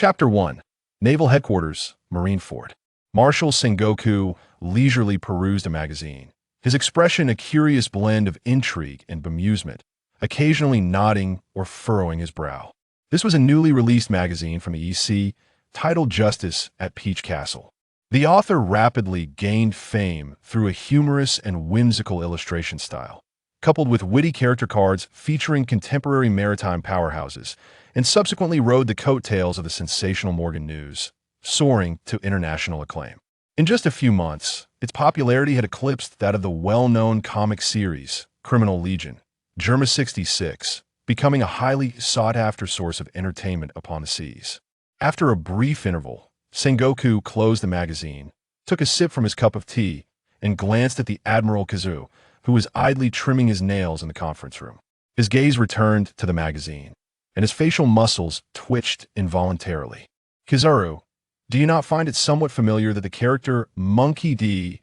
Chapter 1. Naval Headquarters, Marine Fort. Marshal Sengoku leisurely perused a magazine, his expression a curious blend of intrigue and bemusement, occasionally nodding or furrowing his brow. This was a newly released magazine from the EC, titled Justice at Peach Castle. The author rapidly gained fame through a humorous and whimsical illustration style, coupled with witty character cards featuring contemporary maritime powerhouses, and subsequently rode the coattails of the sensational Morgan news, soaring to international acclaim. In just a few months, its popularity had eclipsed that of the well-known comic series, Criminal Legion, Germa 66, becoming a highly sought-after source of entertainment upon the seas. After a brief interval, Sengoku closed the magazine, took a sip from his cup of tea, and glanced at the Admiral Kazu, who was idly trimming his nails in the conference room. His gaze returned to the magazine, and his facial muscles twitched involuntarily. Kizaru, do you not find it somewhat familiar that the character Monkey D.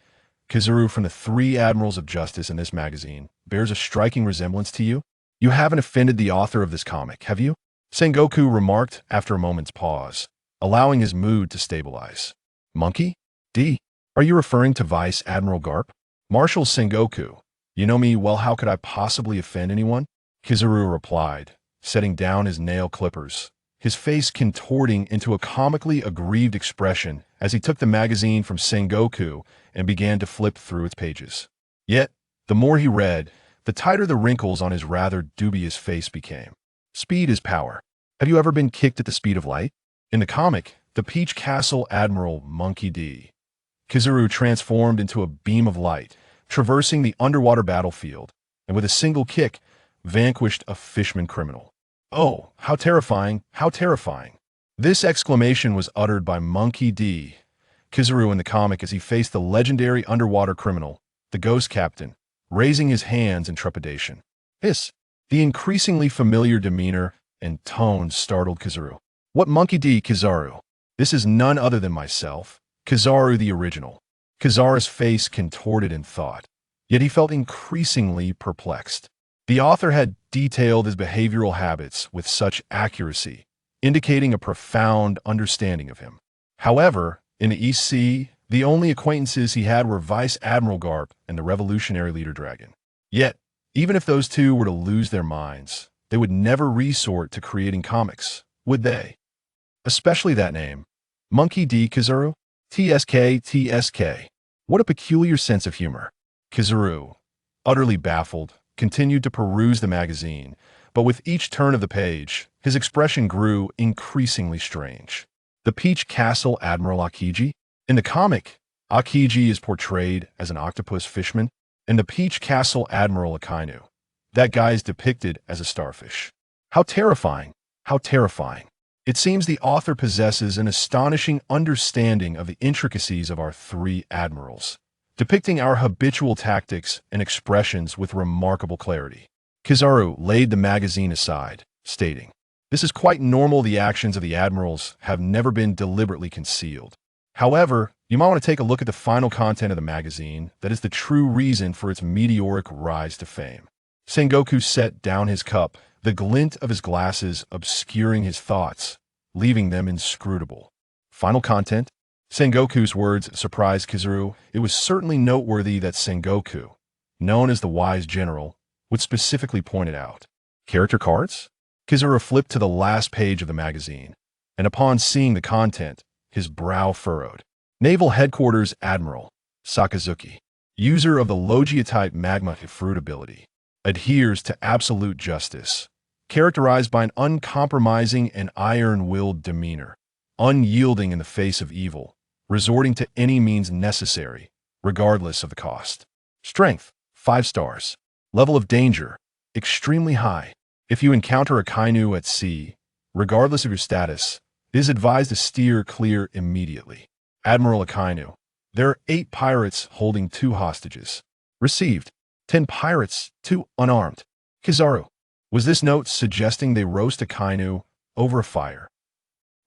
Kizaru from the Three Admirals of Justice in this magazine bears a striking resemblance to you? You haven't offended the author of this comic, have you? Sengoku remarked after a moment's pause, allowing his mood to stabilize. Monkey? D. Are you referring to Vice Admiral Garp? Marshal Sengoku, you know me well, how could I possibly offend anyone? Kizaru replied, setting down his nail clippers, his face contorting into a comically aggrieved expression as he took the magazine from Sengoku and began to flip through its pages. Yet, the more he read, the tighter the wrinkles on his rather dubious face became. Speed is power. Have you ever been kicked at the speed of light? In the comic, the Peach Castle Admiral Monkey D. Kizaru transformed into a beam of light, traversing the underwater battlefield, and with a single kick, vanquished a fishman criminal. Oh, how terrifying, how terrifying. This exclamation was uttered by Monkey D. Kizaru in the comic as he faced the legendary underwater criminal, the Ghost Captain, raising his hands in trepidation. Hiss! The increasingly familiar demeanor and tone startled Kizaru. What Monkey D. Kizaru? This is none other than myself, Kizaru the original. Kizaru's face contorted in thought, yet he felt increasingly perplexed. The author had detailed his behavioral habits with such accuracy, indicating a profound understanding of him. However, in the EC, the only acquaintances he had were Vice Admiral Garp and the revolutionary leader Dragon. Yet, even if those two were to lose their minds, they would never resort to creating comics, would they? Especially that name, Monkey D. Kizaru? TSK. What a peculiar sense of humor. Kizaru, utterly baffled, continued to peruse the magazine, but with each turn of the page, his expression grew increasingly strange. The Peach Castle Admiral Akiji? In the comic, Akiji is portrayed as an octopus fishman, and the Peach Castle Admiral Akainu. That guy is depicted as a starfish. How terrifying, how terrifying. It seems the author possesses an astonishing understanding of the intricacies of our three admirals, depicting our habitual tactics and expressions with remarkable clarity. Kizaru laid the magazine aside, stating, "This is quite normal. The actions of the admirals have never been deliberately concealed. However, you might want to take a look at the final content of the magazine that is the true reason for its meteoric rise to fame." Sengoku set down his cup, the glint of his glasses obscuring his thoughts, leaving them inscrutable. Final content? Sengoku's words surprised Kizaru. It was certainly noteworthy that Sengoku, known as the Wise General, would specifically point it out. Character cards? Kizaru flipped to the last page of the magazine, and upon seeing the content, his brow furrowed. Naval Headquarters Admiral Sakazuki, user of the Logia-type magma fruit ability, adheres to absolute justice, characterized by an uncompromising and iron-willed demeanor, unyielding in the face of evil, resorting to any means necessary, regardless of the cost. Strength, 5 stars. Level of danger, extremely high. If you encounter a kainu at sea, regardless of your status, it is advised to steer clear immediately. Admiral Akainu, there are 8 pirates holding 2 hostages. Received, 10 pirates, 2 unarmed. Kizaru, was this note suggesting they roast a kainu over a fire?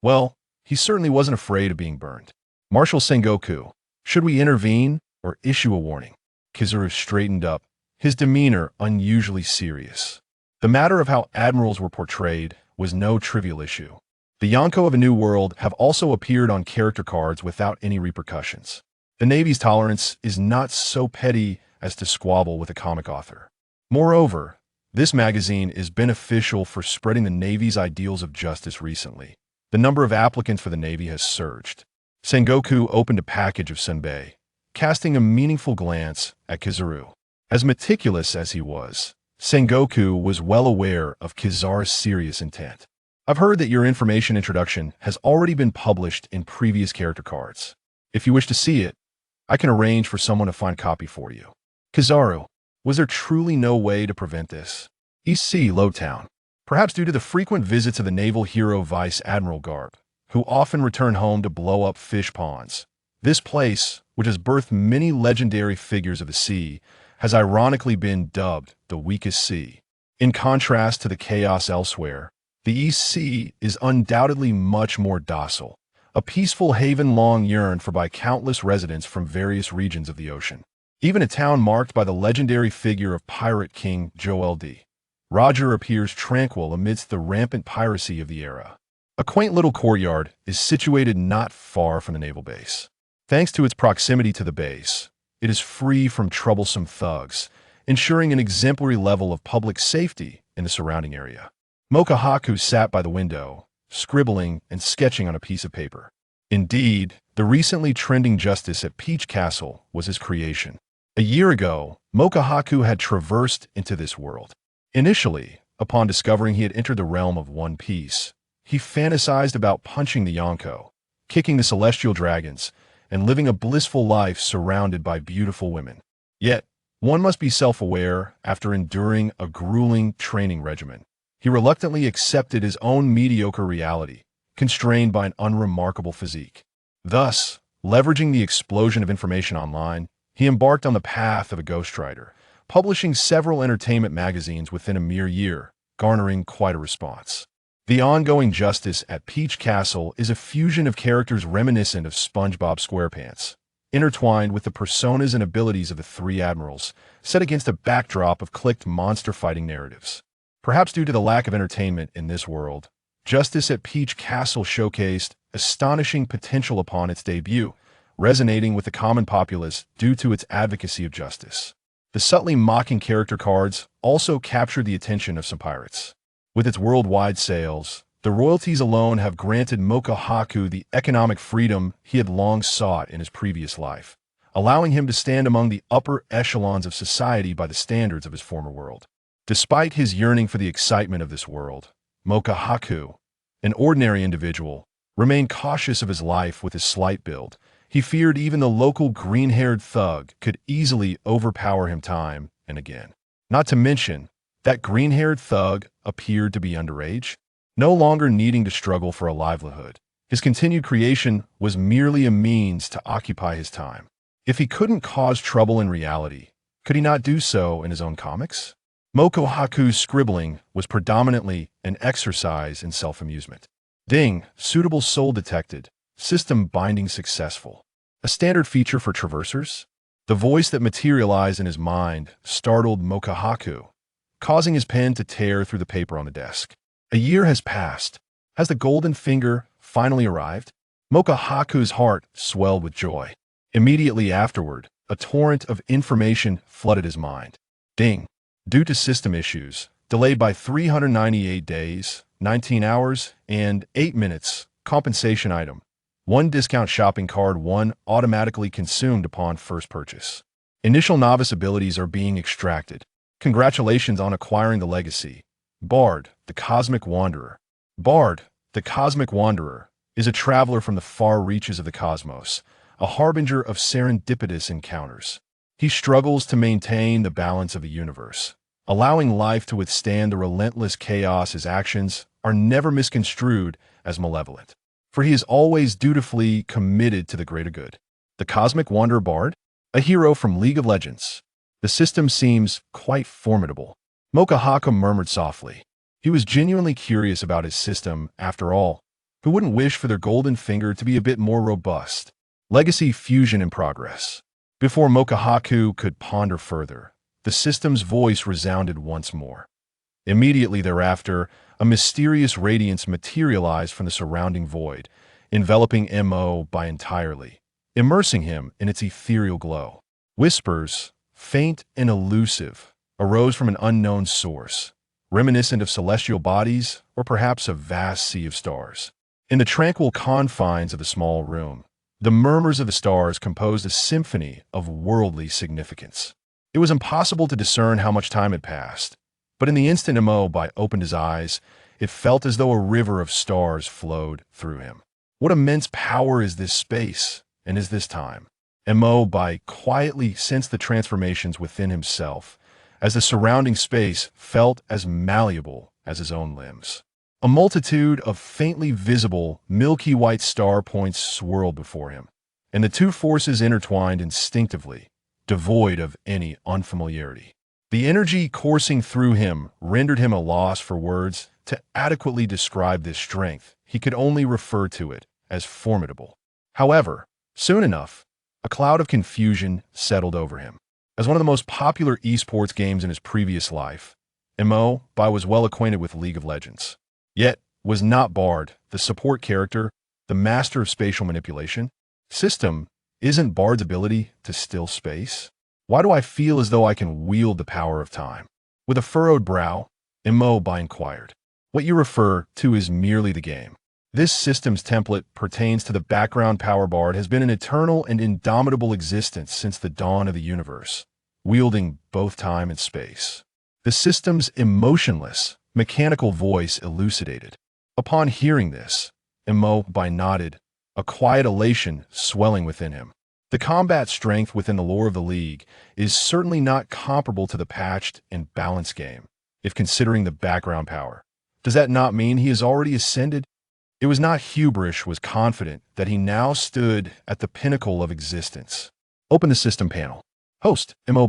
Well, he certainly wasn't afraid of being burned. Marshal Sengoku, should we intervene or issue a warning? Kizaru straightened up, his demeanor unusually serious. The matter of how admirals were portrayed was no trivial issue. The Yonko of a New World have also appeared on character cards without any repercussions. The Navy's tolerance is not so petty as to squabble with a comic author. Moreover, this magazine is beneficial for spreading the Navy's ideals of justice recently. The number of applicants for the Navy has surged. Sengoku opened a package of senbei, casting a meaningful glance at Kizaru. As meticulous as he was, Sengoku was well aware of Kizaru's serious intent. I've heard that your information introduction has already been published in previous character cards. If you wish to see it, I can arrange for someone to find a copy for you. Kizaru, was there truly no way to prevent this? East Sea, Lowtown. Perhaps due to the frequent visits of the naval hero Vice Admiral Garp, who often return home to blow up fish ponds. This place, which has birthed many legendary figures of the sea, has ironically been dubbed the weakest sea. In contrast to the chaos elsewhere, the East Sea is undoubtedly much more docile, a peaceful haven long yearned for by countless residents from various regions of the ocean. Even a town marked by the legendary figure of Pirate King Joel D. Roger appears tranquil amidst the rampant piracy of the era. A quaint little courtyard is situated not far from the naval base. Thanks to its proximity to the base, it is free from troublesome thugs, ensuring an exemplary level of public safety in the surrounding area. Mokahaku sat by the window, scribbling and sketching on a piece of paper. Indeed, the recently trending justice at Peach Castle was his creation. A year ago, Mokahaku had traversed into this world. Initially, upon discovering he had entered the realm of One Piece, he fantasized about punching the Yonko, kicking the celestial dragons, and living a blissful life surrounded by beautiful women. Yet, one must be self-aware after enduring a grueling training regimen. He reluctantly accepted his own mediocre reality, constrained by an unremarkable physique. Thus, leveraging the explosion of information online, he embarked on the path of a ghostwriter, publishing several entertainment magazines within a mere year, garnering quite a response. The ongoing justice at Peach Castle is a fusion of characters reminiscent of SpongeBob SquarePants, intertwined with the personas and abilities of the three admirals, set against a backdrop of clicked monster fighting narratives. Perhaps due to the lack of entertainment in this world, Justice at Peach Castle showcased astonishing potential upon its debut, resonating with the common populace due to its advocacy of justice. The subtly mocking character cards also captured the attention of some pirates. With its worldwide sales, the royalties alone have granted Mokahaku the economic freedom he had long sought in his previous life, allowing him to stand among the upper echelons of society by the standards of his former world. Despite his yearning for the excitement of this world, Mokahaku, an ordinary individual, remained cautious of his life with his slight build. He feared even the local green-haired thug could easily overpower him time and again. Not to mention, that green-haired thug appeared to be underage, no longer needing to struggle for a livelihood. His continued creation was merely a means to occupy his time. If he couldn't cause trouble in reality, could he not do so in his own comics? Mokahaku's scribbling was predominantly an exercise in self-amusement. Ding, suitable soul detected, system binding successful. A standard feature for traversers? The voice that materialized in his mind startled Mokahaku, causing his pen to tear through the paper on the desk. A year has passed. Has the golden finger finally arrived? Mokahaku's heart swelled with joy. Immediately afterward, a torrent of information flooded his mind. Ding. Due to system issues, delayed by 398 days, 19 hours, and 8 minutes, compensation item. 1 discount shopping card 1 automatically consumed upon first purchase. Initial novice abilities are being extracted. Congratulations on acquiring the legacy. Bard, the Cosmic Wanderer. Bard, the Cosmic Wanderer, is a traveler from the far reaches of the cosmos, a harbinger of serendipitous encounters. He struggles to maintain the balance of the universe, allowing life to withstand the relentless chaos. His actions are never misconstrued as malevolent, for he is always dutifully committed to the greater good. The Cosmic Wanderer Bard? A hero from League of Legends. The system seems quite formidable. Mokahaku murmured softly. He was genuinely curious about his system, after all. Who wouldn't wish for their golden finger to be a bit more robust? Legacy fusion in progress. Before Mokahaku could ponder further, the system's voice resounded once more. Immediately thereafter, A mysterious radiance materialized from the surrounding void, enveloping Mo by entirely, immersing him in its ethereal glow. Whispers, faint and elusive, arose from an unknown source, reminiscent of celestial bodies or perhaps a vast sea of stars. In the tranquil confines of the small room, the murmurs of the stars composed a symphony of worldly significance. It was impossible to discern how much time had passed, but in the instant Mo opened his eyes, it felt as though a river of stars flowed through him. What immense power is this space, and is this time? Mo quietly sensed the transformations within himself, as the surrounding space felt as malleable as his own limbs. A multitude of faintly visible, milky white star points swirled before him, and the two forces intertwined instinctively, devoid of any unfamiliarity. The energy coursing through him rendered him a loss for words to adequately describe this strength. He could only refer to it as formidable. However, soon enough, a cloud of confusion settled over him. As one of the most popular esports games in his previous life, Mo was well acquainted with League of Legends. Yet, was not Bard, the support character, the master of spatial manipulation? System, isn't Bard's ability to still space? Why do I feel as though I can wield the power of time? With a furrowed brow, Mo inquired. What you refer to is merely the game. This system's template pertains to the background power Bard has been an eternal and indomitable existence since the dawn of the universe, wielding both time and space. The system's emotionless, mechanical voice elucidated. Upon hearing this, Mo nodded, a quiet elation swelling within him. The combat strength within the lore of the League is certainly not comparable to the patched and balanced game, if considering the background power. Does that not mean he has already ascended? It was not hubris was confident that he now stood at the pinnacle of existence. Open the system panel. Host, Mo.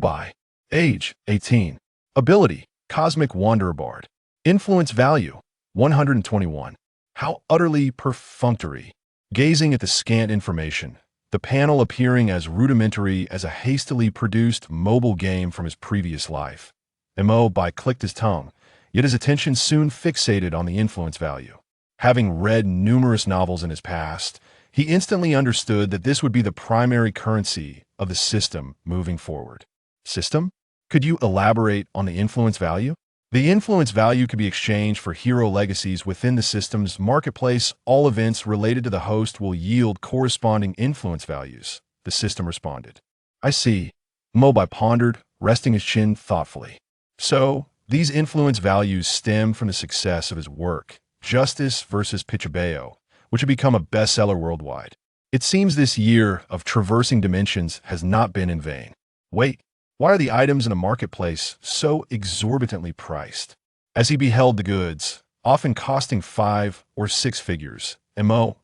Age, 18. Ability, Cosmic Wanderer Bard. Influence value, 121. How utterly perfunctory. Gazing at the scant information, the panel appearing as rudimentary as a hastily produced mobile game from his previous life. Mo clicked his tongue, yet his attention soon fixated on the influence value. Having read numerous novels in his past, he instantly understood that this would be the primary currency of the system moving forward. System? Could you elaborate on the influence value? The influence value could be exchanged for hero legacies within the system's marketplace. All events related to the host will yield corresponding influence values, the system responded. I see. Mo pondered, resting his chin thoughtfully. So, these influence values stem from the success of his work, Justice vs. Pichabeo, which had become a bestseller worldwide. It seems this year of traversing dimensions has not been in vain. Wait. Why are the items in the marketplace so exorbitantly priced? As he beheld the goods, often costing 5 or 6 figures, Mo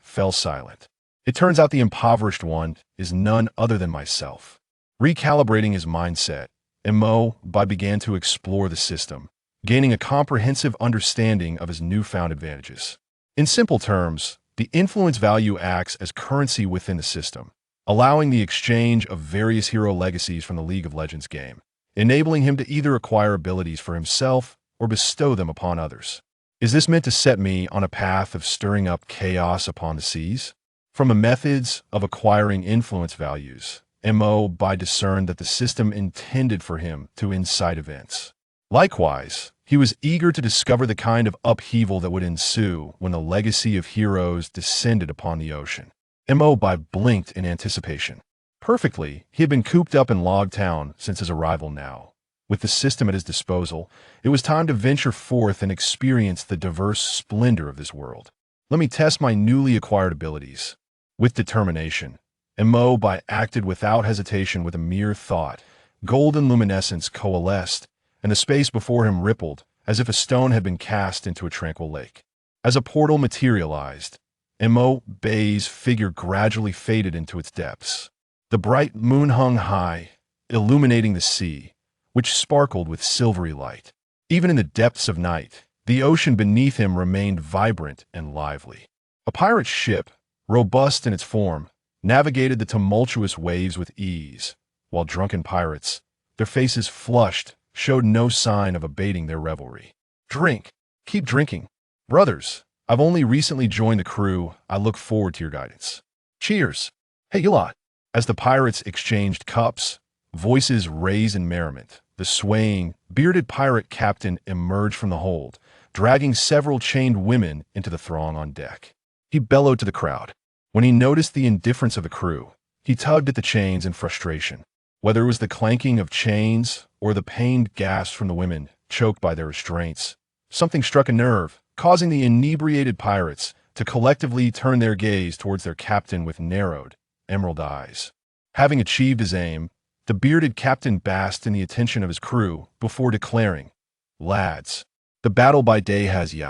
fell silent. It turns out the impoverished one is none other than myself. Recalibrating his mindset, Mo began to explore the system, gaining a comprehensive understanding of his newfound advantages. In simple terms, the influence value acts as currency within the system, allowing the exchange of various hero legacies from the League of Legends game, enabling him to either acquire abilities for himself or bestow them upon others. Is this meant to set me on a path of stirring up chaos upon the seas? From the methods of acquiring influence values, Mo discerned that the system intended for him to incite events. Likewise, he was eager to discover the kind of upheaval that would ensue when the legacy of heroes descended upon the ocean. Mo blinked in anticipation. Perfectly, he had been cooped up in Log Town since his arrival now. With the system at his disposal, it was time to venture forth and experience the diverse splendor of this world. Let me test my newly acquired abilities. With determination, Mo acted without hesitation. With a mere thought, golden luminescence coalesced, and the space before him rippled as if a stone had been cast into a tranquil lake. As a portal materialized, Mo's figure gradually faded into its depths. The bright moon hung high, illuminating the sea, which sparkled with silvery light. Even in the depths of night, the ocean beneath him remained vibrant and lively. A pirate ship, robust in its form, navigated the tumultuous waves with ease, while drunken pirates, their faces flushed, showed no sign of abating their revelry. Drink, Keep drinking. Brothers, I've only recently joined the crew. I look forward to your guidance. Cheers. Hey, you lot. As the pirates exchanged cups, voices raised in merriment, the swaying, bearded pirate captain emerged from the hold, dragging several chained women into the throng on deck. He bellowed to the crowd. When he noticed the indifference of the crew, he tugged at the chains in frustration. Whether it was the clanking of chains or the pained gasps from the women, choked by their restraints, something struck a nerve, causing the inebriated pirates to collectively turn their gaze towards their captain with narrowed, emerald eyes. Having achieved his aim, the bearded captain basked in the attention of his crew before declaring, "Lads, the battle by day has ye.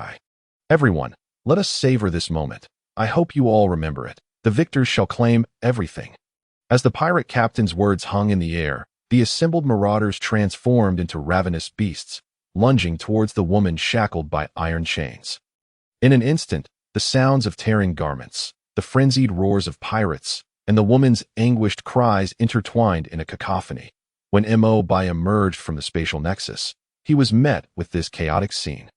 Everyone, let us savor this moment. I hope you all remember it. The victors shall claim everything." As the pirate captain's words hung in the air, the assembled marauders transformed into ravenous beasts, lunging towards the woman shackled by iron chains. In an instant, the sounds of tearing garments, the frenzied roars of pirates, and the woman's anguished cries intertwined in a cacophony. When Mo emerged from the spatial nexus, he was met with this chaotic scene.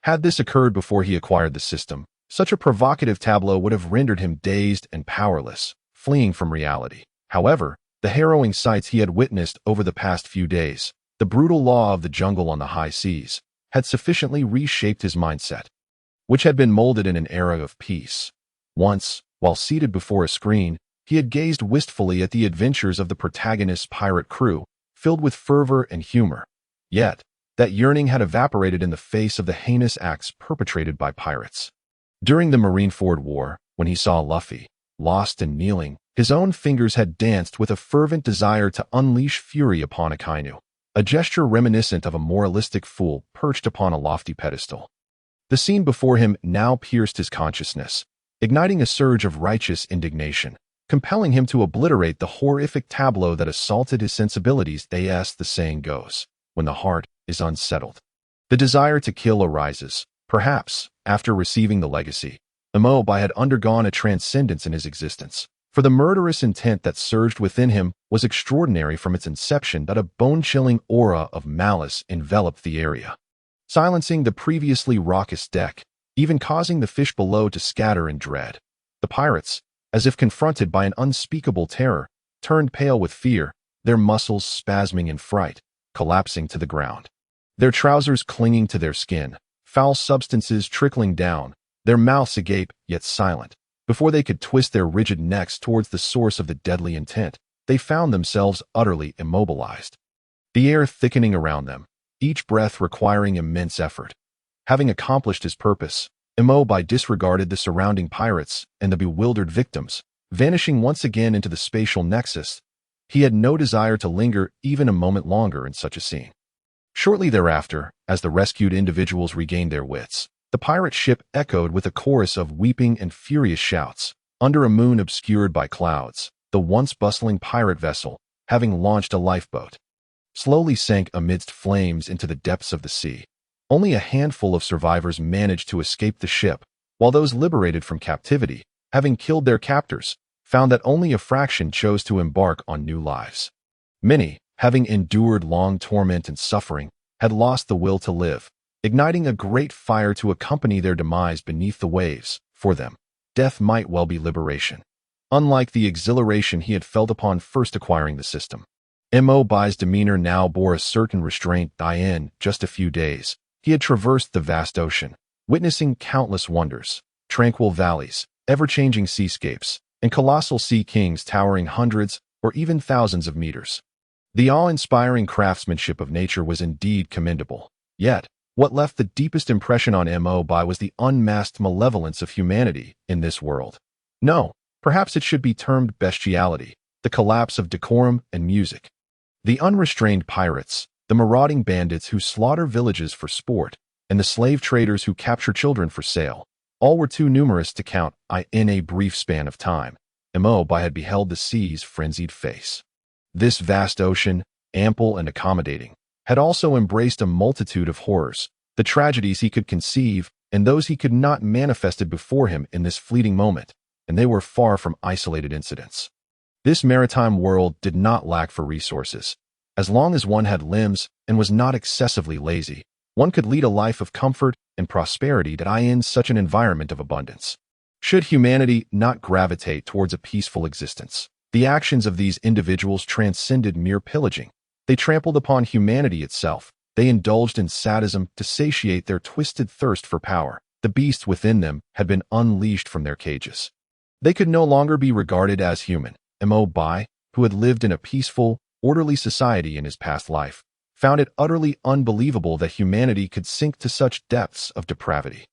Had this occurred before he acquired the system, such a provocative tableau would have rendered him dazed and powerless, fleeing from reality. However, the harrowing sights he had witnessed over the past few days, the brutal law of the jungle on the high seas, had sufficiently reshaped his mindset, which had been molded in an era of peace. Once, while seated before a screen, he had gazed wistfully at the adventures of the protagonist's pirate crew, filled with fervor and humor. Yet, that yearning had evaporated in the face of the heinous acts perpetrated by pirates. During the Marineford War, when he saw Luffy, lost and kneeling, his own fingers had danced with a fervent desire to unleash fury upon Akainu, a gesture reminiscent of a moralistic fool perched upon a lofty pedestal. The scene before him now pierced his consciousness, igniting a surge of righteous indignation, compelling him to obliterate the horrific tableau that assaulted his sensibilities. As the saying goes, when the heart is unsettled, the desire to kill arises. Perhaps, after receiving the legacy, Mo had undergone a transcendence in his existence, for the murderous intent that surged within him was extraordinary from its inception. That a bone-chilling aura of malice enveloped the area, silencing the previously raucous deck, even causing the fish below to scatter in dread. The pirates, as if confronted by an unspeakable terror, turned pale with fear, their muscles spasming in fright, collapsing to the ground. Their trousers clinging to their skin, foul substances trickling down, their mouths agape yet silent. Before they could twist their rigid necks towards the source of the deadly intent, they found themselves utterly immobilized. The air thickening around them, each breath requiring immense effort. Having accomplished his purpose, Mo disregarded the surrounding pirates and the bewildered victims, vanishing once again into the spatial nexus. He had no desire to linger even a moment longer in such a scene. Shortly thereafter, as the rescued individuals regained their wits, the pirate ship echoed with a chorus of weeping and furious shouts. Under a moon obscured by clouds, the once bustling pirate vessel, having launched a lifeboat, slowly sank amidst flames into the depths of the sea. Only a handful of survivors managed to escape the ship, while those liberated from captivity, having killed their captors, found that only a fraction chose to embark on new lives. Many, having endured long torment and suffering, had lost the will to live, igniting a great fire to accompany their demise beneath the waves. For them, death might well be liberation. Unlike the exhilaration he had felt upon first acquiring the system, Mo's demeanor now bore a certain restraint. In just a few days, he had traversed the vast ocean, witnessing countless wonders, tranquil valleys, ever-changing seascapes, and colossal sea kings towering hundreds or even thousands of meters. The awe-inspiring craftsmanship of nature was indeed commendable. Yet, what left the deepest impression on Mo was the unmasked malevolence of humanity in this world. No, perhaps it should be termed bestiality, the collapse of decorum and music. The unrestrained pirates, the marauding bandits who slaughter villages for sport, and the slave traders who capture children for sale, all were too numerous to count. In a brief span of time, Mo had beheld the sea's frenzied face. This vast ocean, ample and accommodating, had also embraced a multitude of horrors, the tragedies he could conceive and those he could not manifested before him in this fleeting moment, and they were far from isolated incidents. This maritime world did not lack for resources. As long as one had limbs and was not excessively lazy, One could lead a life of comfort and prosperity in such an environment of abundance. Should humanity not gravitate towards a peaceful existence? The actions of these individuals transcended mere pillaging. They trampled upon humanity itself. They indulged in sadism to satiate their twisted thirst for power. The beasts within them had been unleashed from their cages. They could no longer be regarded as human. Bai, who had lived in a peaceful, orderly society in his past life, found it utterly unbelievable that humanity could sink to such depths of depravity.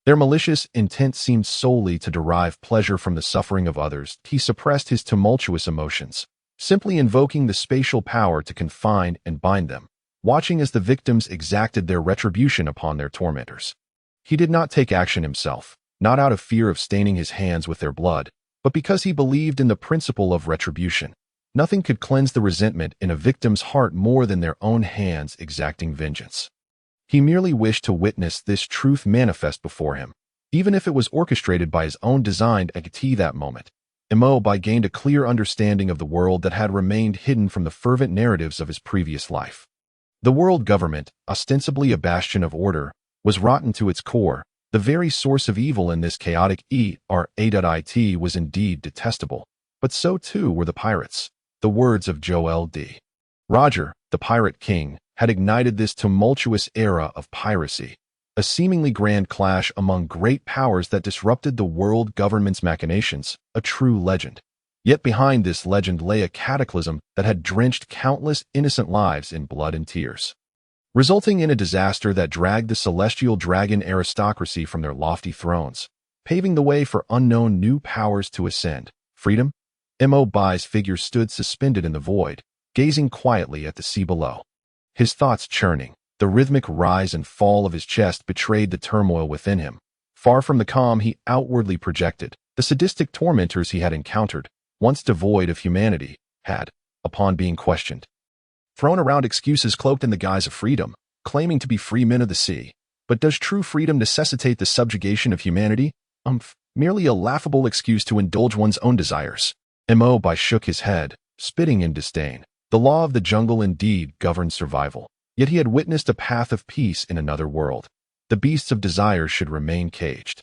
Their malicious intent seemed solely to derive pleasure from the suffering of others. He suppressed his tumultuous emotions, simply invoking the spatial power to confine and bind them, watching as the victims exacted their retribution upon their tormentors. He did not take action himself, not out of fear of staining his hands with their blood, but because he believed in the principle of retribution. Nothing could cleanse the resentment in a victim's heart more than their own hands exacting vengeance. He merely wished to witness this truth manifest before him, even if it was orchestrated by his own designed deity. That moment, Bai gained a clear understanding of the world that had remained hidden from the fervent narratives of his previous life. The world government, ostensibly a bastion of order, was rotten to its core. The very source of evil in this chaotic it was indeed detestable, but so too were the pirates. The words of Joel D. Roger, the pirate king, had ignited this tumultuous era of piracy, a seemingly grand clash among great powers that disrupted the world government's machinations, a true legend. Yet behind this legend lay a cataclysm that had drenched countless innocent lives in blood and tears, resulting in a disaster that dragged the celestial dragon aristocracy from their lofty thrones, paving the way for unknown new powers to ascend. Freedom? Bai's figure stood suspended in the void, gazing quietly at the sea below. His thoughts churning, the rhythmic rise and fall of his chest betrayed the turmoil within him. Far from the calm he outwardly projected, the sadistic tormentors he had encountered, once devoid of humanity, had, upon being questioned, thrown around excuses cloaked in the guise of freedom, claiming to be free men of the sea. But does true freedom necessitate the subjugation of humanity? Merely a laughable excuse to indulge one's own desires. Bai shook his head, spitting in disdain. The law of the jungle indeed governed survival, yet he had witnessed a path of peace in another world. The beasts of desire should remain caged.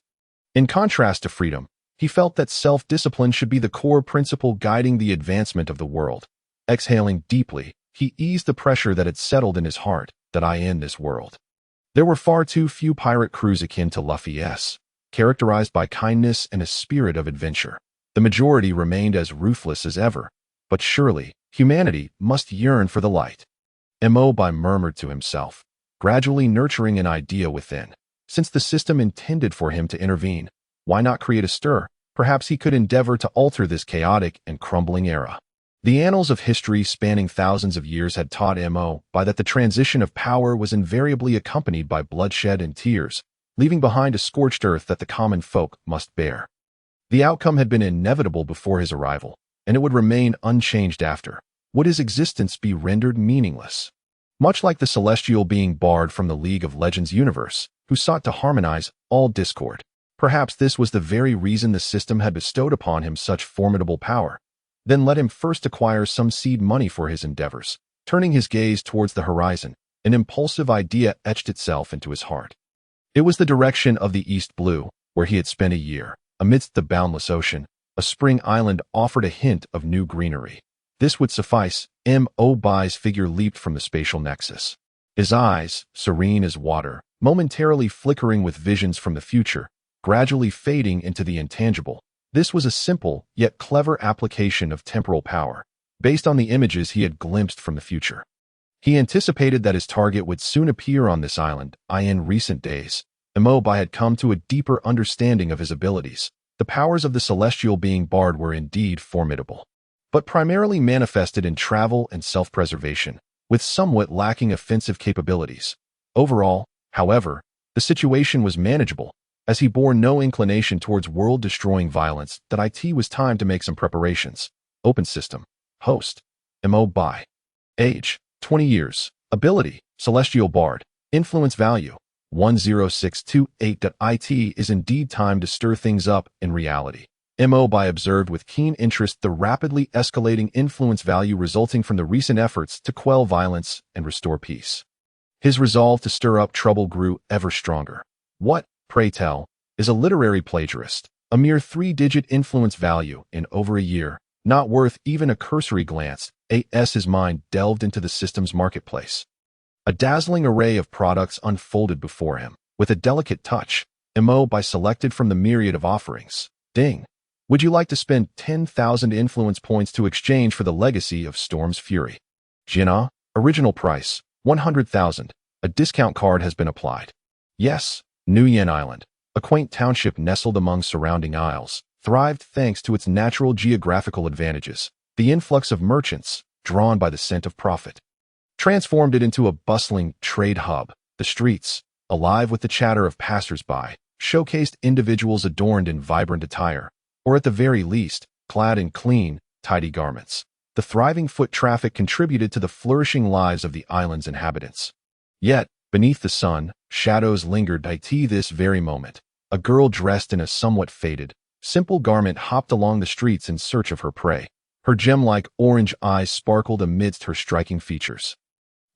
In contrast to freedom, he felt that self-discipline should be the core principle guiding the advancement of the world. Exhaling deeply, he eased the pressure that had settled in his heart, that in this world there were far too few pirate crews akin to Luffy's, characterized by kindness and a spirit of adventure. The majority remained as ruthless as ever, but surely humanity must yearn for the light. Bai murmured to himself, gradually nurturing an idea within. Since the system intended for him to intervene, why not create a stir? Perhaps he could endeavor to alter this chaotic and crumbling era. The annals of history spanning thousands of years had taught Bai that the transition of power was invariably accompanied by bloodshed and tears, leaving behind a scorched earth that the common folk must bear. The outcome had been inevitable before his arrival, and it would remain unchanged after. Would his existence be rendered meaningless? Much like the celestial being barred from the League of Legends universe, who sought to harmonize all discord. Perhaps this was the very reason the system had bestowed upon him such formidable power. Then let him first acquire some seed money for his endeavors. Turning his gaze towards the horizon, an impulsive idea etched itself into his heart. It was the direction of the East Blue, where he had spent a year. Amidst the boundless ocean, a spring island offered a hint of new greenery. This would suffice. Bai's figure leaped from the spatial nexus. His eyes, serene as water, momentarily flickering with visions from the future, gradually fading into the intangible. This was a simple, yet clever application of temporal power, based on the images he had glimpsed from the future. He anticipated that his target would soon appear on this island. In recent days, Bai had come to a deeper understanding of his abilities. The powers of the celestial being barred were indeed formidable, but primarily manifested in travel and self-preservation, with somewhat lacking offensive capabilities. Overall, however, the situation was manageable, as he bore no inclination towards world-destroying violence. It was time to make some preparations. Open system. Host. Bai. Age. 20 years. Ability. Celestial Bard. Influence value. 10628. It is indeed time to stir things up in reality. Bai observed with keen interest the rapidly escalating influence value resulting from the recent efforts to quell violence and restore peace. His resolve to stir up trouble grew ever stronger. What, pray tell, is a literary plagiarist? A mere 3-digit influence value in over a year, not worth even a cursory glance. His mind delved into the system's marketplace. A dazzling array of products unfolded before him. With a delicate touch, by selected from the myriad of offerings. Ding! Would you like to spend 10,000 influence points to exchange for the legacy of Storm's Fury? Jinnah, original price, 100,000. A discount card has been applied. Yes, New Yen Island, a quaint township nestled among surrounding isles, thrived thanks to its natural geographical advantages. The influx of merchants, drawn by the scent of profit, transformed it into a bustling trade hub. The streets, alive with the chatter of passers-by, showcased individuals adorned in vibrant attire, or at the very least, clad in clean, tidy garments. The thriving foot traffic contributed to the flourishing lives of the island's inhabitants. Yet, beneath the sun, shadows lingered. This very moment, a girl dressed in a somewhat faded, simple garment hopped along the streets in search of her prey. Her gem-like orange eyes sparkled amidst her striking features,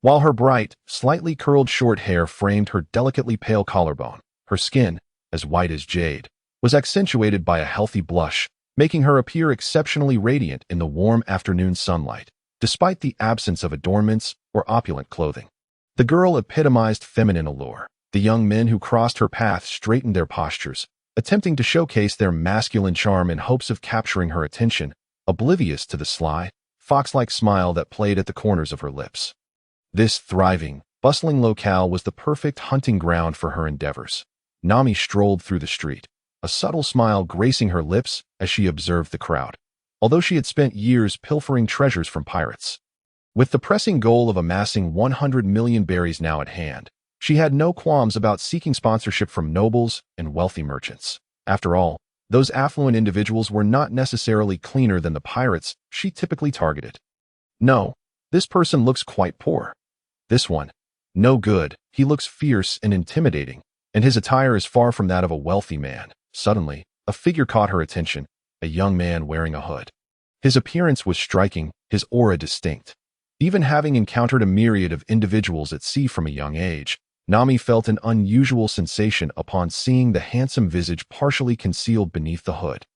while her bright, slightly curled short hair framed her delicately pale collarbone. Her skin, as white as jade, was accentuated by a healthy blush, making her appear exceptionally radiant in the warm afternoon sunlight, despite the absence of adornments or opulent clothing. The girl epitomized feminine allure. The young men who crossed her path straightened their postures, attempting to showcase their masculine charm in hopes of capturing her attention, oblivious to the sly, fox-like smile that played at the corners of her lips. This thriving, bustling locale was the perfect hunting ground for her endeavors. Nami strolled through the street, a subtle smile gracing her lips as she observed the crowd. Although she had spent years pilfering treasures from pirates, with the pressing goal of amassing 100 million berries now at hand, she had no qualms about seeking sponsorship from nobles and wealthy merchants. After all, those affluent individuals were not necessarily cleaner than the pirates she typically targeted. No, this person looks quite poor. This one, no good. He looks fierce and intimidating, and his attire is far from that of a wealthy man. Suddenly, a figure caught her attention, a young man wearing a hood. His appearance was striking, his aura distinct. Even having encountered a myriad of individuals at sea from a young age, Nami felt an unusual sensation upon seeing the handsome visage partially concealed beneath the hood.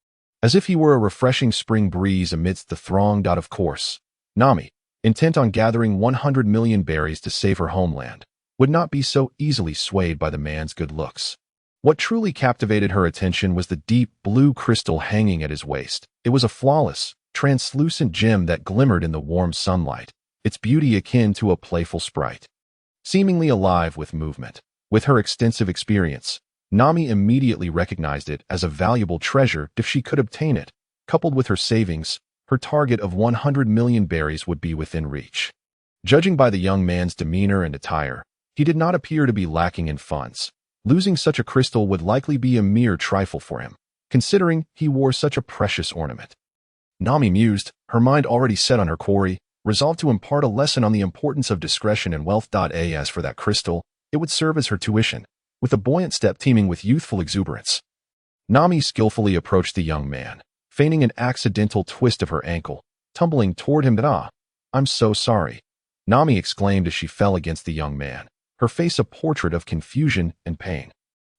As if he were a refreshing spring breeze amidst the throng. Of course, Nami, intent on gathering 100 million berries to save her homeland, would not be so easily swayed by the man's good looks. What truly captivated her attention was the deep blue crystal hanging at his waist. It was a flawless, translucent gem that glimmered in the warm sunlight, its beauty akin to a playful sprite, seemingly alive with movement. With her extensive experience, Nami immediately recognized it as a valuable treasure if she could obtain it. Coupled with her savings, her target of 100 million berries would be within reach. Judging by the young man's demeanor and attire, he did not appear to be lacking in funds. Losing such a crystal would likely be a mere trifle for him, considering he wore such a precious ornament. Nami mused, her mind already set on her quarry, resolved to impart a lesson on the importance of discretion and wealth. As for that crystal, it would serve as her tuition, with a buoyant step teeming with youthful exuberance. Nami skillfully approached the young man, feigning an accidental twist of her ankle, tumbling toward him. I'm so sorry, Nami exclaimed as she fell against the young man, her face a portrait of confusion and pain.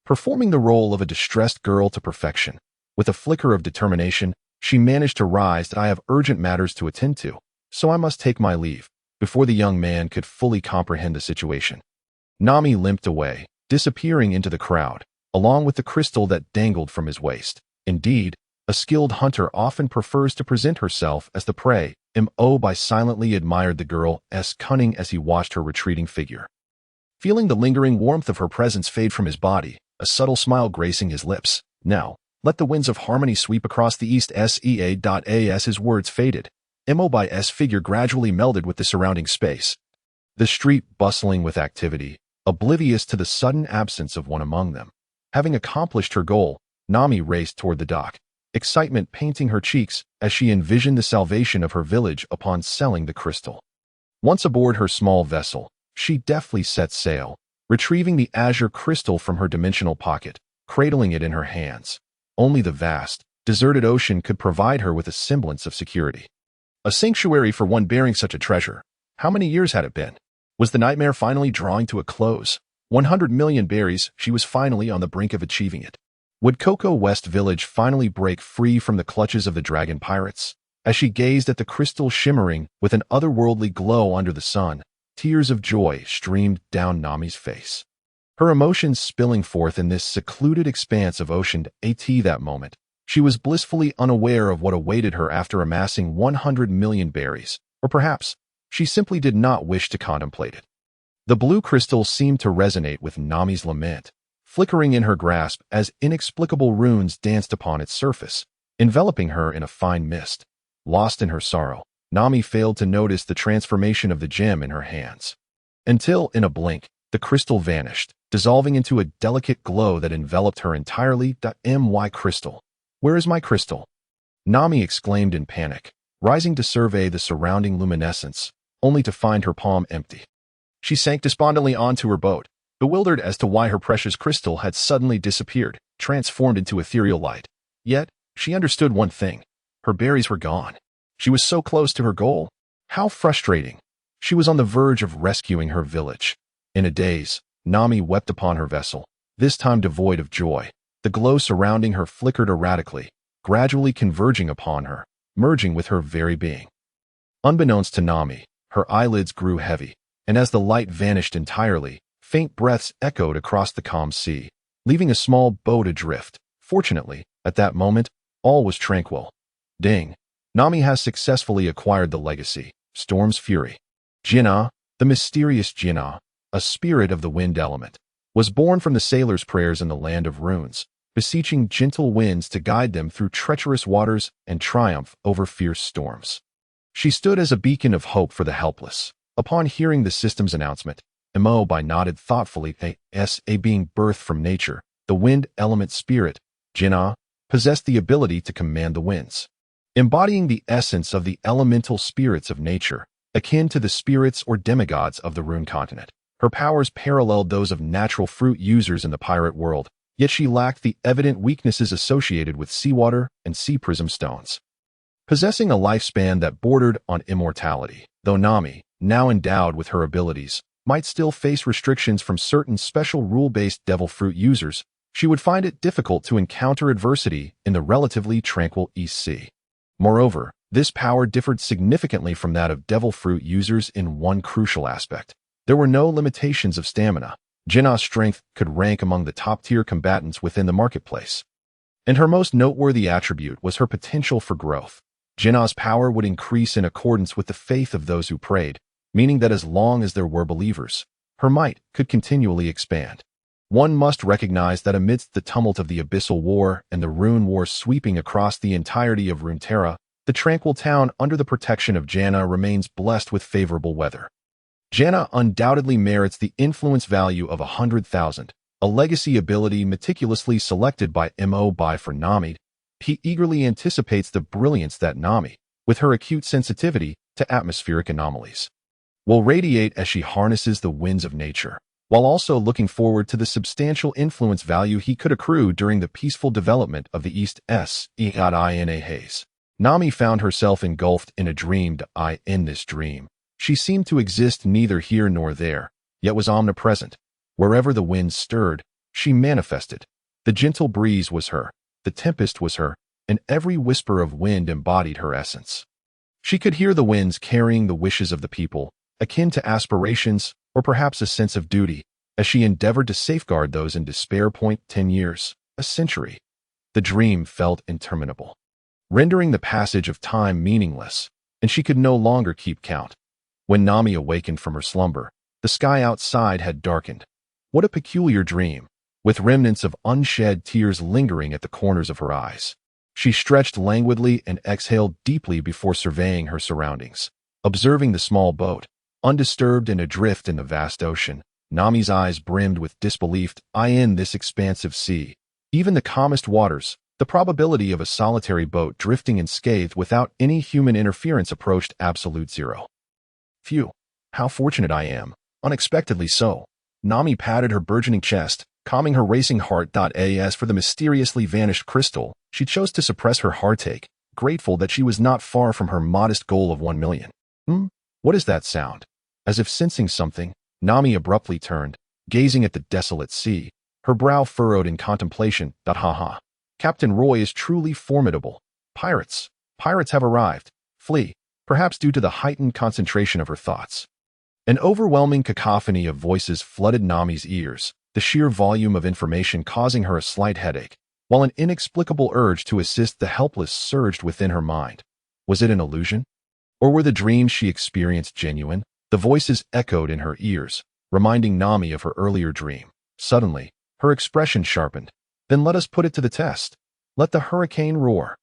Performing the role of a distressed girl to perfection, with a flicker of determination, she managed to rise. I have urgent matters to attend to, so I must take my leave. Before the young man could fully comprehend the situation, Nami limped away, disappearing into the crowd, along with the crystal that dangled from his waist. Indeed, a skilled hunter often prefers to present herself as the prey. By silently admired the girl's cunning as he watched her retreating figure. Feeling the lingering warmth of her presence fade from his body, a subtle smile gracing his lips. Now, let the winds of harmony sweep across the east. As his words faded, Mo's figure gradually melded with the surrounding space, the street bustling with activity, oblivious to the sudden absence of one among them. Having accomplished her goal, Nami raced toward the dock, excitement painting her cheeks as she envisioned the salvation of her village upon selling the crystal. Once aboard her small vessel, she deftly set sail, retrieving the azure crystal from her dimensional pocket, cradling it in her hands. Only the vast, deserted ocean could provide her with a semblance of security. A sanctuary for one bearing such a treasure. How many years had it been? Was the nightmare finally drawing to a close? 100 million berries, she was finally on the brink of achieving it. Would Cocoa West Village finally break free from the clutches of the dragon pirates? As she gazed at the crystal shimmering with an otherworldly glow under the sun, tears of joy streamed down Nami's face. Her emotions spilling forth in this secluded expanse of ocean that moment. She was blissfully unaware of what awaited her after amassing 100 million berries, or perhaps she simply did not wish to contemplate it. The blue crystal seemed to resonate with Nami's lament, flickering in her grasp as inexplicable runes danced upon its surface, enveloping her in a fine mist. Lost in her sorrow, Nami failed to notice the transformation of the gem in her hands. Until, in a blink, the crystal vanished, dissolving into a delicate glow that enveloped her entirely. My crystal. Where is my crystal? Nami exclaimed in panic, rising to survey the surrounding luminescence, only to find her palm empty. She sank despondently onto her boat, bewildered as to why her precious crystal had suddenly disappeared, transformed into ethereal light. Yet, she understood one thing. Her berries were gone. She was so close to her goal. How frustrating. She was on the verge of rescuing her village. In a daze, Nami wept upon her vessel, this time devoid of joy. The glow surrounding her flickered erratically, gradually converging upon her, merging with her very being. Unbeknownst to Nami, her eyelids grew heavy, and as the light vanished entirely, faint breaths echoed across the calm sea, leaving a small boat adrift. Fortunately, at that moment, all was tranquil. Ding. Nami has successfully acquired the legacy, Storm's Fury. Jinnah, the mysterious Jinnah, a spirit of the wind element, was born from the sailors' prayers in the land of runes, beseeching gentle winds to guide them through treacherous waters and triumph over fierce storms. She stood as a beacon of hope for the helpless. Upon hearing the system's announcement, Enel nodded thoughtfully. A being birthed from nature, the wind element spirit, Jinnah, possessed the ability to command the winds, embodying the essence of the elemental spirits of nature, akin to the spirits or demigods of the rune continent. Her powers paralleled those of natural fruit users in the pirate world, yet she lacked the evident weaknesses associated with seawater and sea prism stones. Possessing a lifespan that bordered on immortality, though Nami, now endowed with her abilities, might still face restrictions from certain special rule-based devil fruit users, she would find it difficult to encounter adversity in the relatively tranquil East Sea. Moreover, this power differed significantly from that of devil fruit users in one crucial aspect. There were no limitations of stamina. Jinnah's strength could rank among the top-tier combatants within the marketplace. And her most noteworthy attribute was her potential for growth. Jinnah's power would increase in accordance with the faith of those who prayed, meaning that as long as there were believers, her might could continually expand. One must recognize that amidst the tumult of the Abyssal War and the Rune War sweeping across the entirety of Runeterra, the tranquil town under the protection of Jinnah remains blessed with favorable weather. Jinnah undoubtedly merits the influence value of 100,000, a legacy ability meticulously selected by Enel for Nami. He eagerly anticipates the brilliance that Nami, with her acute sensitivity to atmospheric anomalies, will radiate as she harnesses the winds of nature, while also looking forward to the substantial influence value he could accrue during the peaceful development of the East's Ina haze. Nami found herself engulfed in a dream. In this dream, she seemed to exist neither here nor there, yet was omnipresent. Wherever the winds stirred, she manifested. The gentle breeze was her, the tempest was her, and every whisper of wind embodied her essence. She could hear the winds carrying the wishes of the people, akin to aspirations, or perhaps a sense of duty, as she endeavored to safeguard those in despair. 10 years, a century. The dream felt interminable, rendering the passage of time meaningless, and she could no longer keep count. When Nami awakened from her slumber, the sky outside had darkened. What a peculiar dream, with remnants of unshed tears lingering at the corners of her eyes. She stretched languidly and exhaled deeply before surveying her surroundings. Observing the small boat, undisturbed and adrift in the vast ocean, Nami's eyes brimmed with disbelief. In this expansive sea, even the calmest waters, the probability of a solitary boat drifting unscathed without any human interference approached absolute zero. Phew, how fortunate I am, unexpectedly so. Nami patted her burgeoning chest, calming her racing heart. As for the mysteriously vanished crystal, she chose to suppress her heartache, grateful that she was not far from her modest goal of 1 million. What is that sound? As if sensing something, Nami abruptly turned, gazing at the desolate sea, her brow furrowed in contemplation. Ha ha. Captain Roy is truly formidable. Pirates. Pirates have arrived. Flee, perhaps due to the heightened concentration of her thoughts. An overwhelming cacophony of voices flooded Nami's ears, the sheer volume of information causing her a slight headache, while an inexplicable urge to assist the helpless surged within her mind. Was it an illusion? Or were the dreams she experienced genuine? The voices echoed in her ears, reminding Nami of her earlier dream. Suddenly, her expression sharpened. Then let us put it to the test. Let the hurricane roar.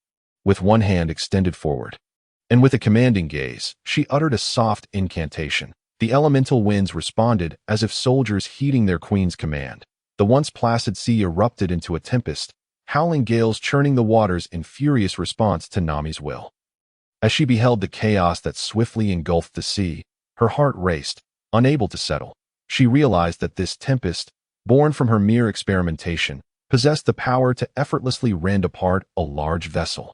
With one hand extended forward, and with a commanding gaze, she uttered a soft incantation. The elemental winds responded as if soldiers heeding their queen's command. The once placid sea erupted into a tempest, howling gales churning the waters in furious response to Nami's will. As she beheld the chaos that swiftly engulfed the sea, her heart raced, unable to settle. She realized that this tempest, born from her mere experimentation, possessed the power to effortlessly rend apart a large vessel.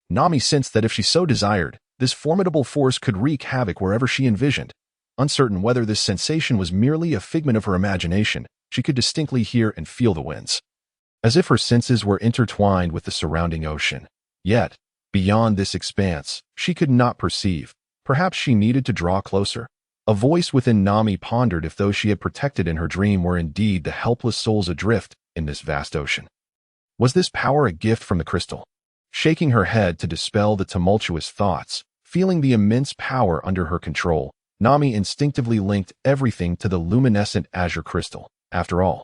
Nami sensed that if she so desired, this formidable force could wreak havoc wherever she envisioned. Uncertain whether this sensation was merely a figment of her imagination, she could distinctly hear and feel the winds, as if her senses were intertwined with the surrounding ocean. Yet, beyond this expanse, she could not perceive. Perhaps she needed to draw closer. A voice within Nami pondered if those she had protected in her dream were indeed the helpless souls adrift in this vast ocean. Was this power a gift from the crystal? Shaking her head to dispel the tumultuous thoughts, feeling the immense power under her control, Nami instinctively linked everything to the luminescent azure crystal. After all,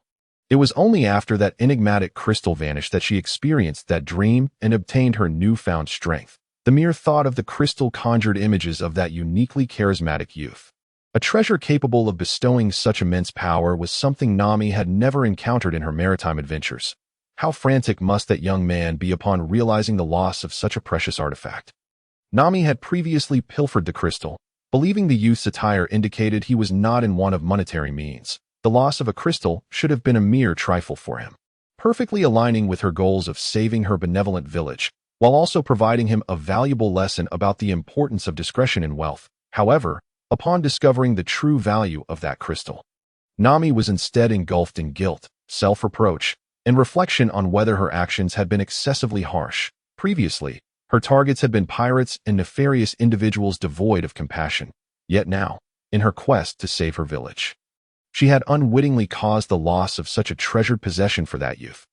it was only after that enigmatic crystal vanished that she experienced that dream and obtained her newfound strength. The mere thought of the crystal conjured images of that uniquely charismatic youth. A treasure capable of bestowing such immense power was something Nami had never encountered in her maritime adventures. How frantic must that young man be upon realizing the loss of such a precious artifact? Nami had previously pilfered the crystal, believing the youth's attire indicated he was not in want of monetary means. The loss of a crystal should have been a mere trifle for him, perfectly aligning with her goals of saving her benevolent village, while also providing him a valuable lesson about the importance of discretion in wealth. However, upon discovering the true value of that crystal, Nami was instead engulfed in guilt, self-reproach, and reflection on whether her actions had been excessively harsh. Previously, her targets had been pirates and nefarious individuals devoid of compassion. Yet now, in her quest to save her village, she had unwittingly caused the loss of such a treasured possession for that youth.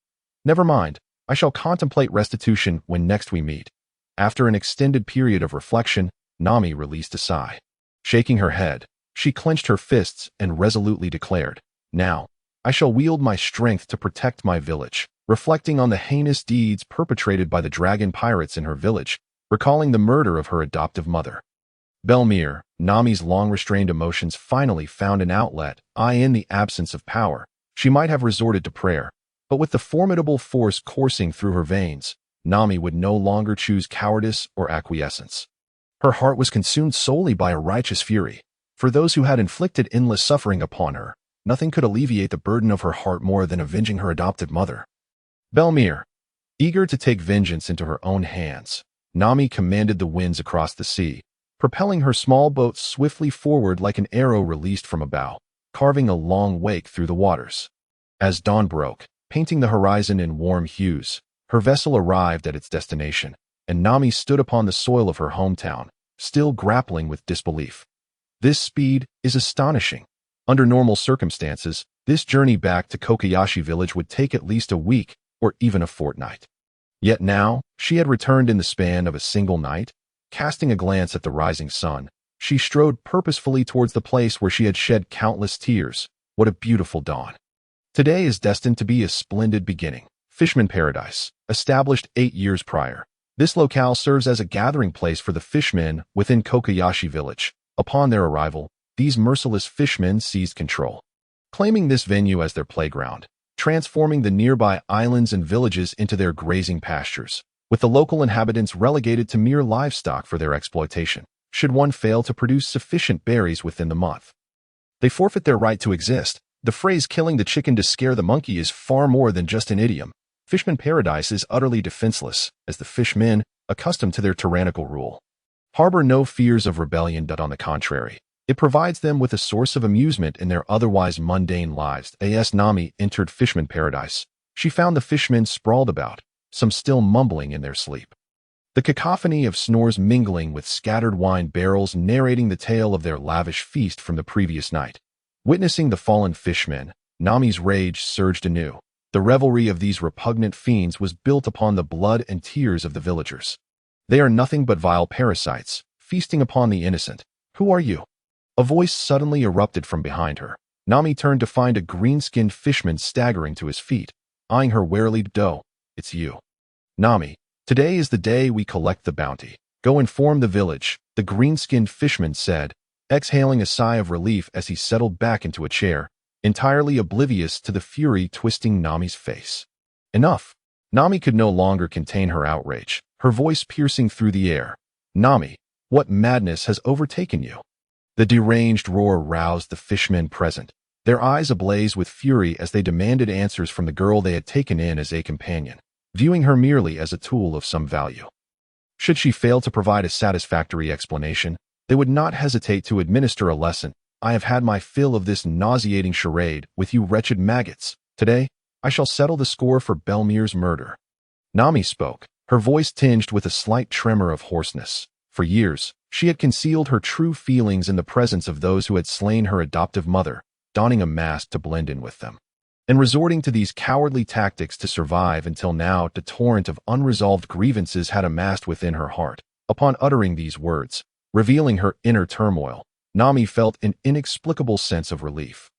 Never mind, I shall contemplate restitution when next we meet. After an extended period of reflection, Nami released a sigh. Shaking her head, she clenched her fists and resolutely declared, "Now, I shall wield my strength to protect my village." Reflecting on the heinous deeds perpetrated by the dragon pirates in her village, recalling the murder of her adoptive mother. Belmere, Nami's long-restrained emotions finally found an outlet. In the absence of power, she might have resorted to prayer, but with the formidable force coursing through her veins, Nami would no longer choose cowardice or acquiescence. Her heart was consumed solely by a righteous fury. For those who had inflicted endless suffering upon her, nothing could alleviate the burden of her heart more than avenging her adopted mother. Belmere, eager to take vengeance into her own hands, Nami commanded the winds across the sea, propelling her small boat swiftly forward like an arrow released from a bow, carving a long wake through the waters. As dawn broke, painting the horizon in warm hues, her vessel arrived at its destination, and Nami stood upon the soil of her hometown, still grappling with disbelief. This speed is astonishing. Under normal circumstances, this journey back to Kokoyashi village would take at least a week, or even a fortnight. Yet now, she had returned in the span of a single night. Casting a glance at the rising sun, she strode purposefully towards the place where she had shed countless tears. What a beautiful dawn. Today is destined to be a splendid beginning. Fishman Paradise, established 8 years prior. This locale serves as a gathering place for the fishmen within Kokoyashi village. Upon their arrival, these merciless fishmen seized control, claiming this venue as their playground, transforming the nearby islands and villages into their grazing pastures, with the local inhabitants relegated to mere livestock for their exploitation, should one fail to produce sufficient berries within the month. They forfeit their right to exist. The phrase killing the chicken to scare the monkey is far more than just an idiom. Fishman Paradise is utterly defenseless, as the fishmen, accustomed to their tyrannical rule, harbor no fears of rebellion. On the contrary, It provides them with a source of amusement in their otherwise mundane lives. As Nami entered Fishman Paradise, she found the fishmen sprawled about, some still mumbling in their sleep. The cacophony of snores mingling with scattered wine barrels narrating the tale of their lavish feast from the previous night. Witnessing the fallen fishmen, Nami's rage surged anew. The revelry of these repugnant fiends was built upon the blood and tears of the villagers. They are nothing but vile parasites, feasting upon the innocent. Who are you? A voice suddenly erupted from behind her. Nami turned to find a green-skinned fishman staggering to his feet, eyeing her warily. "Doe, it's you." "Nami, today is the day we collect the bounty. Go inform the village," the green-skinned fishman said, exhaling a sigh of relief as he settled back into a chair, entirely oblivious to the fury twisting Nami's face. Enough. Nami could no longer contain her outrage, her voice piercing through the air. "Nami, what madness has overtaken you?" The deranged roar roused the fishmen present, their eyes ablaze with fury as they demanded answers from the girl they had taken in as a companion, viewing her merely as a tool of some value. Should she fail to provide a satisfactory explanation, they would not hesitate to administer a lesson. "I have had my fill of this nauseating charade with you wretched maggots. Today, I shall settle the score for Belmir's murder." Nami spoke, her voice tinged with a slight tremor of hoarseness. For years, she had concealed her true feelings in the presence of those who had slain her adoptive mother, donning a mask to blend in with them, and resorting to these cowardly tactics to survive until now. The torrent of unresolved grievances had amassed within her heart. Upon uttering these words, revealing her inner turmoil, Nami felt an inexplicable sense of relief.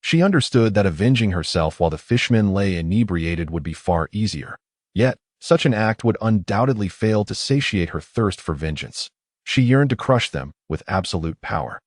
She understood that avenging herself while the fishmen lay inebriated would be far easier. Yet, such an act would undoubtedly fail to satiate her thirst for vengeance. She yearned to crush them with absolute power,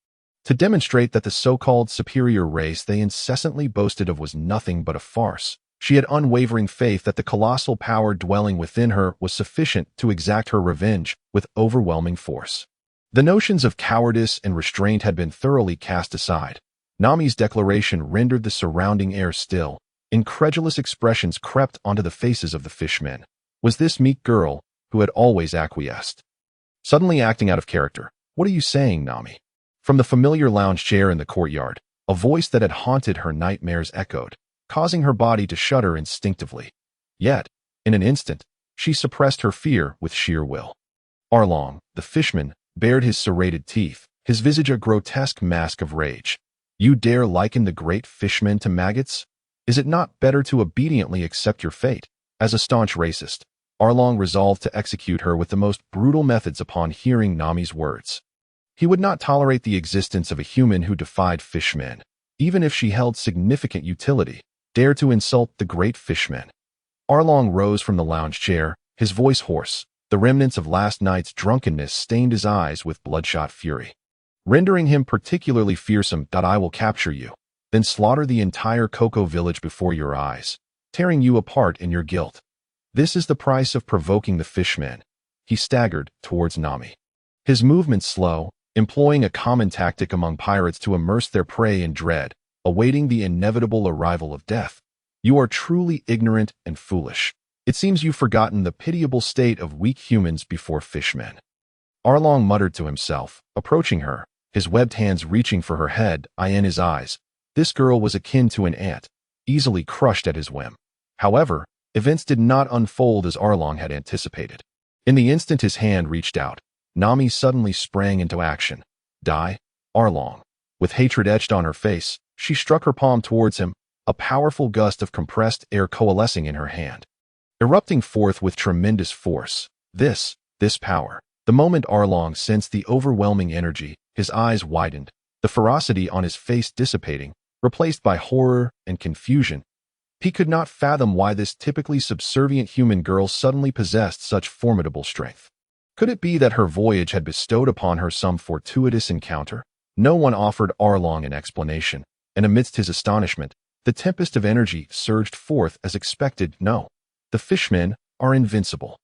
to demonstrate that the so-called superior race they incessantly boasted of was nothing but a farce. She had unwavering faith that the colossal power dwelling within her was sufficient to exact her revenge with overwhelming force. The notions of cowardice and restraint had been thoroughly cast aside. Nami's declaration rendered the surrounding air still. Incredulous expressions crept onto the faces of the fishmen. Was this meek girl, who had always acquiesced, suddenly acting out of character? "What are you saying, Nami?" From the familiar lounge chair in the courtyard, a voice that had haunted her nightmares echoed, causing her body to shudder instinctively. Yet, in an instant, she suppressed her fear with sheer will. Arlong, the fishman, bared his serrated teeth, his visage a grotesque mask of rage. "You dare liken the great fishman to maggots? Is it not better to obediently accept your fate?" As a staunch racist, Arlong resolved to execute her with the most brutal methods upon hearing Nami's words. He would not tolerate the existence of a human who defied fishmen, even if she held significant utility, dare to insult the great fishman. Arlong rose from the lounge chair, his voice hoarse. The remnants of last night's drunkenness stained his eyes with bloodshot fury, rendering him particularly fearsome. "I will capture you, then slaughter the entire Cocoa village before your eyes, tearing you apart in your guilt. This is the price of provoking the fishmen." He staggered towards Nami, his movements slow, employing a common tactic among pirates to immerse their prey in dread, awaiting the inevitable arrival of death. "You are truly ignorant and foolish. It seems you've forgotten the pitiable state of weak humans before fishmen." Arlong muttered to himself, approaching her, his webbed hands reaching for her head, eye in his eyes. This girl was akin to an ant, easily crushed at his whim. However, events did not unfold as Arlong had anticipated. In the instant his hand reached out, Nami suddenly sprang into action. "Die, Arlong." With hatred etched on her face, she struck her palm towards him, a powerful gust of compressed air coalescing in her hand, erupting forth with tremendous force. This power. The moment Arlong sensed the overwhelming energy, his eyes widened, the ferocity on his face dissipating, replaced by horror and confusion. He could not fathom why this typically subservient human girl suddenly possessed such formidable strength. Could it be that her voyage had bestowed upon her some fortuitous encounter? No one offered Arlong an explanation, and amidst his astonishment, the tempest of energy surged forth as expected. "No, the fishmen are invincible."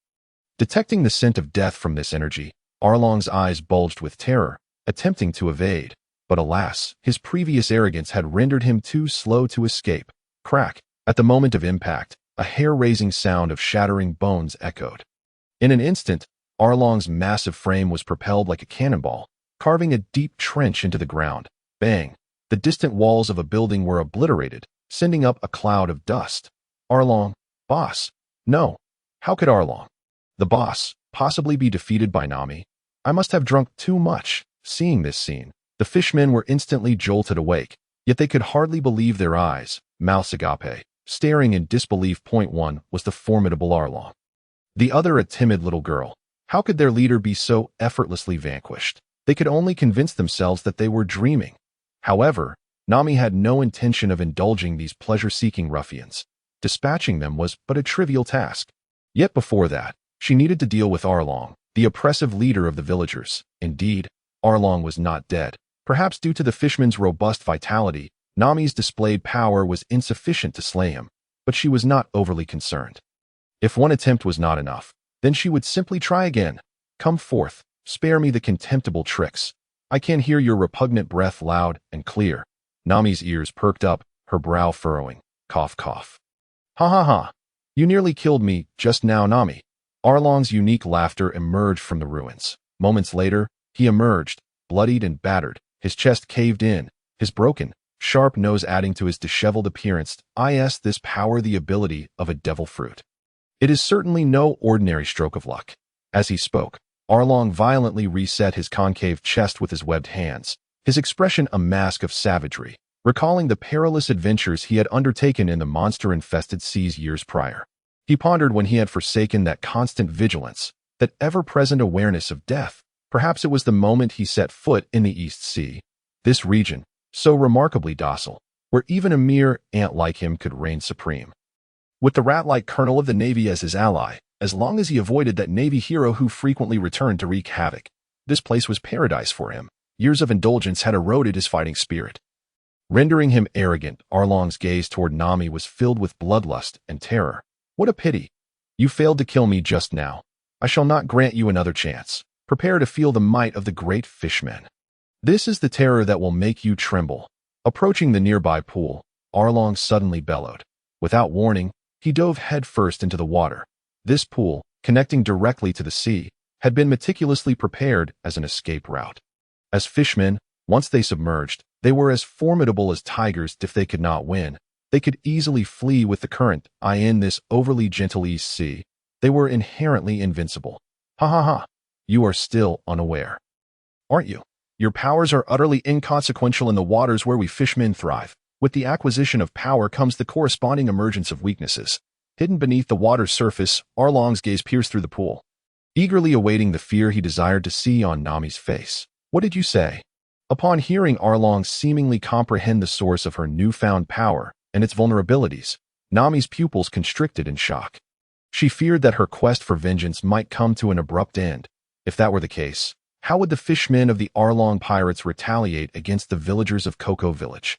Detecting the scent of death from this energy, Arlong's eyes bulged with terror, attempting to evade. But alas, his previous arrogance had rendered him too slow to escape. Crack! At the moment of impact, a hair-raising sound of shattering bones echoed. In an instant, Arlong's massive frame was propelled like a cannonball, carving a deep trench into the ground. Bang! The distant walls of a building were obliterated, sending up a cloud of dust. Arlong, boss. No. How could Arlong, the boss, possibly be defeated by Nami? I must have drunk too much. Seeing this scene, the fishmen were instantly jolted awake, yet they could hardly believe their eyes. Mouths agape, staring in disbelief. Point one was the formidable Arlong. The other a timid little girl. How could their leader be so effortlessly vanquished? They could only convince themselves that they were dreaming. However, Nami had no intention of indulging these pleasure-seeking ruffians. Dispatching them was but a trivial task. Yet before that, she needed to deal with Arlong, the oppressive leader of the villagers. Indeed, Arlong was not dead. Perhaps due to the fishman's robust vitality, Nami's displayed power was insufficient to slay him, but she was not overly concerned. If one attempt was not enough, then she would simply try again. Come forth, spare me the contemptible tricks. I can hear your repugnant breath loud and clear. Nami's ears perked up, her brow furrowing. Cough, cough. Ha ha ha. You nearly killed me just now, Nami. Arlong's unique laughter emerged from the ruins. Moments later, he emerged, bloodied and battered, his chest caved in, his broken, sharp nose adding to his disheveled appearance. This power the ability of a devil fruit. It is certainly no ordinary stroke of luck. As he spoke, Arlong violently reset his concave chest with his webbed hands, his expression a mask of savagery, recalling the perilous adventures he had undertaken in the monster-infested seas years prior. He pondered when he had forsaken that constant vigilance, that ever-present awareness of death. Perhaps it was the moment he set foot in the East Sea, this region, so remarkably docile, where even a mere ant like him could reign supreme. With the rat-like colonel of the Navy as his ally, as long as he avoided that Navy hero who frequently returned to wreak havoc, this place was paradise for him. Years of indulgence had eroded his fighting spirit, rendering him arrogant. Arlong's gaze toward Nami was filled with bloodlust and terror. What a pity. You failed to kill me just now. I shall not grant you another chance. Prepare to feel the might of the great fishmen. This is the terror that will make you tremble. Approaching the nearby pool, Arlong suddenly bellowed. Without warning, he dove headfirst into the water. This pool, connecting directly to the sea, had been meticulously prepared as an escape route. As fishmen, once they submerged, they were as formidable as tigers. If they could not win, they could easily flee with the current. In this overly gentle East Sea, they were inherently invincible. Ha ha ha. You are still unaware, aren't you? Your powers are utterly inconsequential in the waters where we fishmen thrive. With the acquisition of power comes the corresponding emergence of weaknesses. Hidden beneath the water's surface, Arlong's gaze pierced through the pool, eagerly awaiting the fear he desired to see on Nami's face. What did you say? Upon hearing Arlong seemingly comprehend the source of her newfound power and its vulnerabilities, Nami's pupils constricted in shock. She feared that her quest for vengeance might come to an abrupt end. If that were the case, how would the fishmen of the Arlong pirates retaliate against the villagers of Coco Village?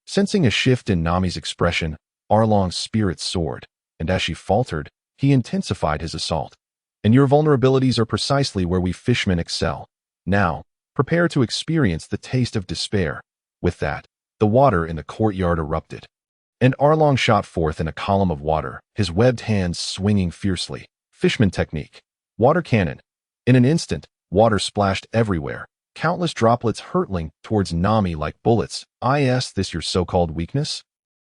Sensing a shift in Nami's expression, Arlong's spirit soared, and as she faltered, he intensified his assault. And your vulnerabilities are precisely where we fishmen excel. Now, prepare to experience the taste of despair. With that, the water in the courtyard erupted, and Arlong shot forth in a column of water, his webbed hands swinging fiercely. Fishman technique. Water cannon. In an instant, water splashed everywhere, countless droplets hurtling towards Nami like bullets. Is this your so-called weakness?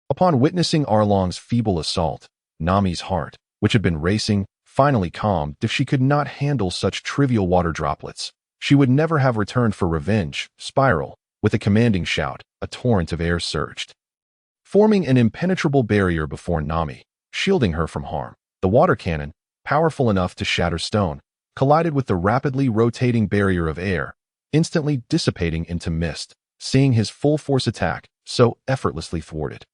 Upon witnessing Arlong's feeble assault, Nami's heart, which had been racing, finally calmed. If she could not handle such trivial water droplets, she would never have returned for revenge. Spiral. With a commanding shout, a torrent of air surged, forming an impenetrable barrier before Nami, shielding her from harm. The water cannon, powerful enough to shatter stone, collided with the rapidly rotating barrier of air, instantly dissipating into mist. Seeing his full-force attack so effortlessly thwarted,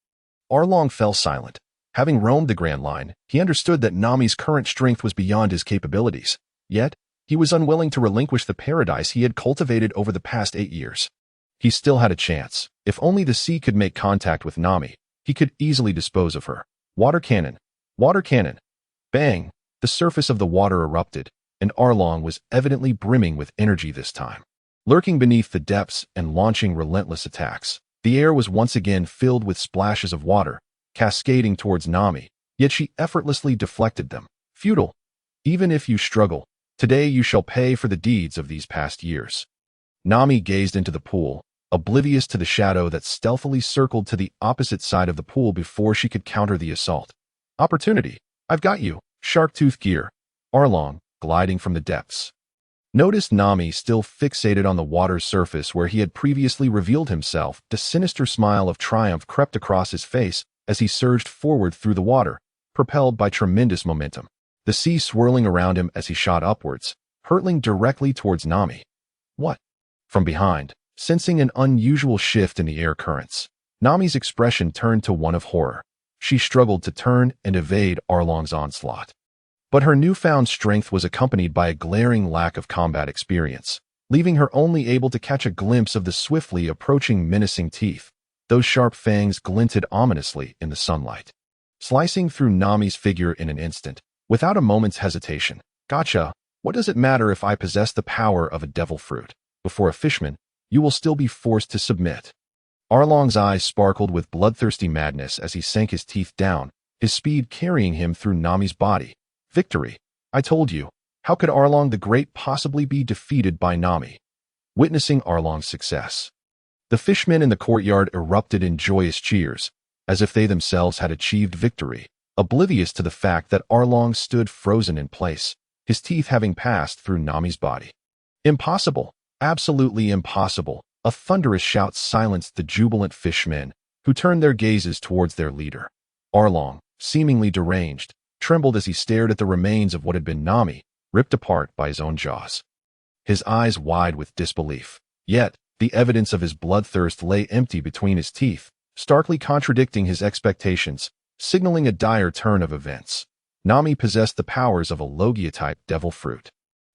Arlong fell silent. Having roamed the Grand Line, he understood that Nami's current strength was beyond his capabilities. Yet, he was unwilling to relinquish the paradise he had cultivated over the past 8 years. He still had a chance. If only the sea could make contact with Nami, he could easily dispose of her. Water cannon. Water cannon. Bang! The surface of the water erupted, and Arlong was evidently brimming with energy this time. Lurking beneath the depths and launching relentless attacks, the air was once again filled with splashes of water, cascading towards Nami, yet she effortlessly deflected them. Futile. Even if you struggle, today you shall pay for the deeds of these past years. Nami gazed into the pool, oblivious to the shadow that stealthily circled to the opposite side of the pool before she could counter the assault. Opportunity. I've got you. Shark-tooth gear. Arlong, gliding from the depths, noticed Nami still fixated on the water's surface where he had previously revealed himself. The sinister smile of triumph crept across his face as he surged forward through the water, propelled by tremendous momentum, the sea swirling around him as he shot upwards, hurtling directly towards Nami. What? From behind, sensing an unusual shift in the air currents, Nami's expression turned to one of horror. She struggled to turn and evade Arlong's onslaught. But her newfound strength was accompanied by a glaring lack of combat experience, leaving her only able to catch a glimpse of the swiftly approaching menacing teeth. Those sharp fangs glinted ominously in the sunlight, slicing through Nami's figure in an instant, without a moment's hesitation. Gotcha. What does it matter if I possess the power of a devil fruit? Before a fishman, you will still be forced to submit. Arlong's eyes sparkled with bloodthirsty madness as he sank his teeth down, his speed carrying him through Nami's body. Victory. I told you. How could Arlong the Great possibly be defeated by Nami? Witnessing Arlong's success, the fishmen in the courtyard erupted in joyous cheers, as if they themselves had achieved victory, oblivious to the fact that Arlong stood frozen in place, his teeth having passed through Nami's body. Impossible. Absolutely impossible. A thunderous shout silenced the jubilant fishmen, who turned their gazes towards their leader. Arlong, seemingly deranged, trembled as he stared at the remains of what had been Nami, ripped apart by his own jaws. His eyes wide with disbelief. Yet, the evidence of his bloodthirst lay empty between his teeth, starkly contradicting his expectations, signaling a dire turn of events. Nami possessed the powers of a Logia-type devil fruit.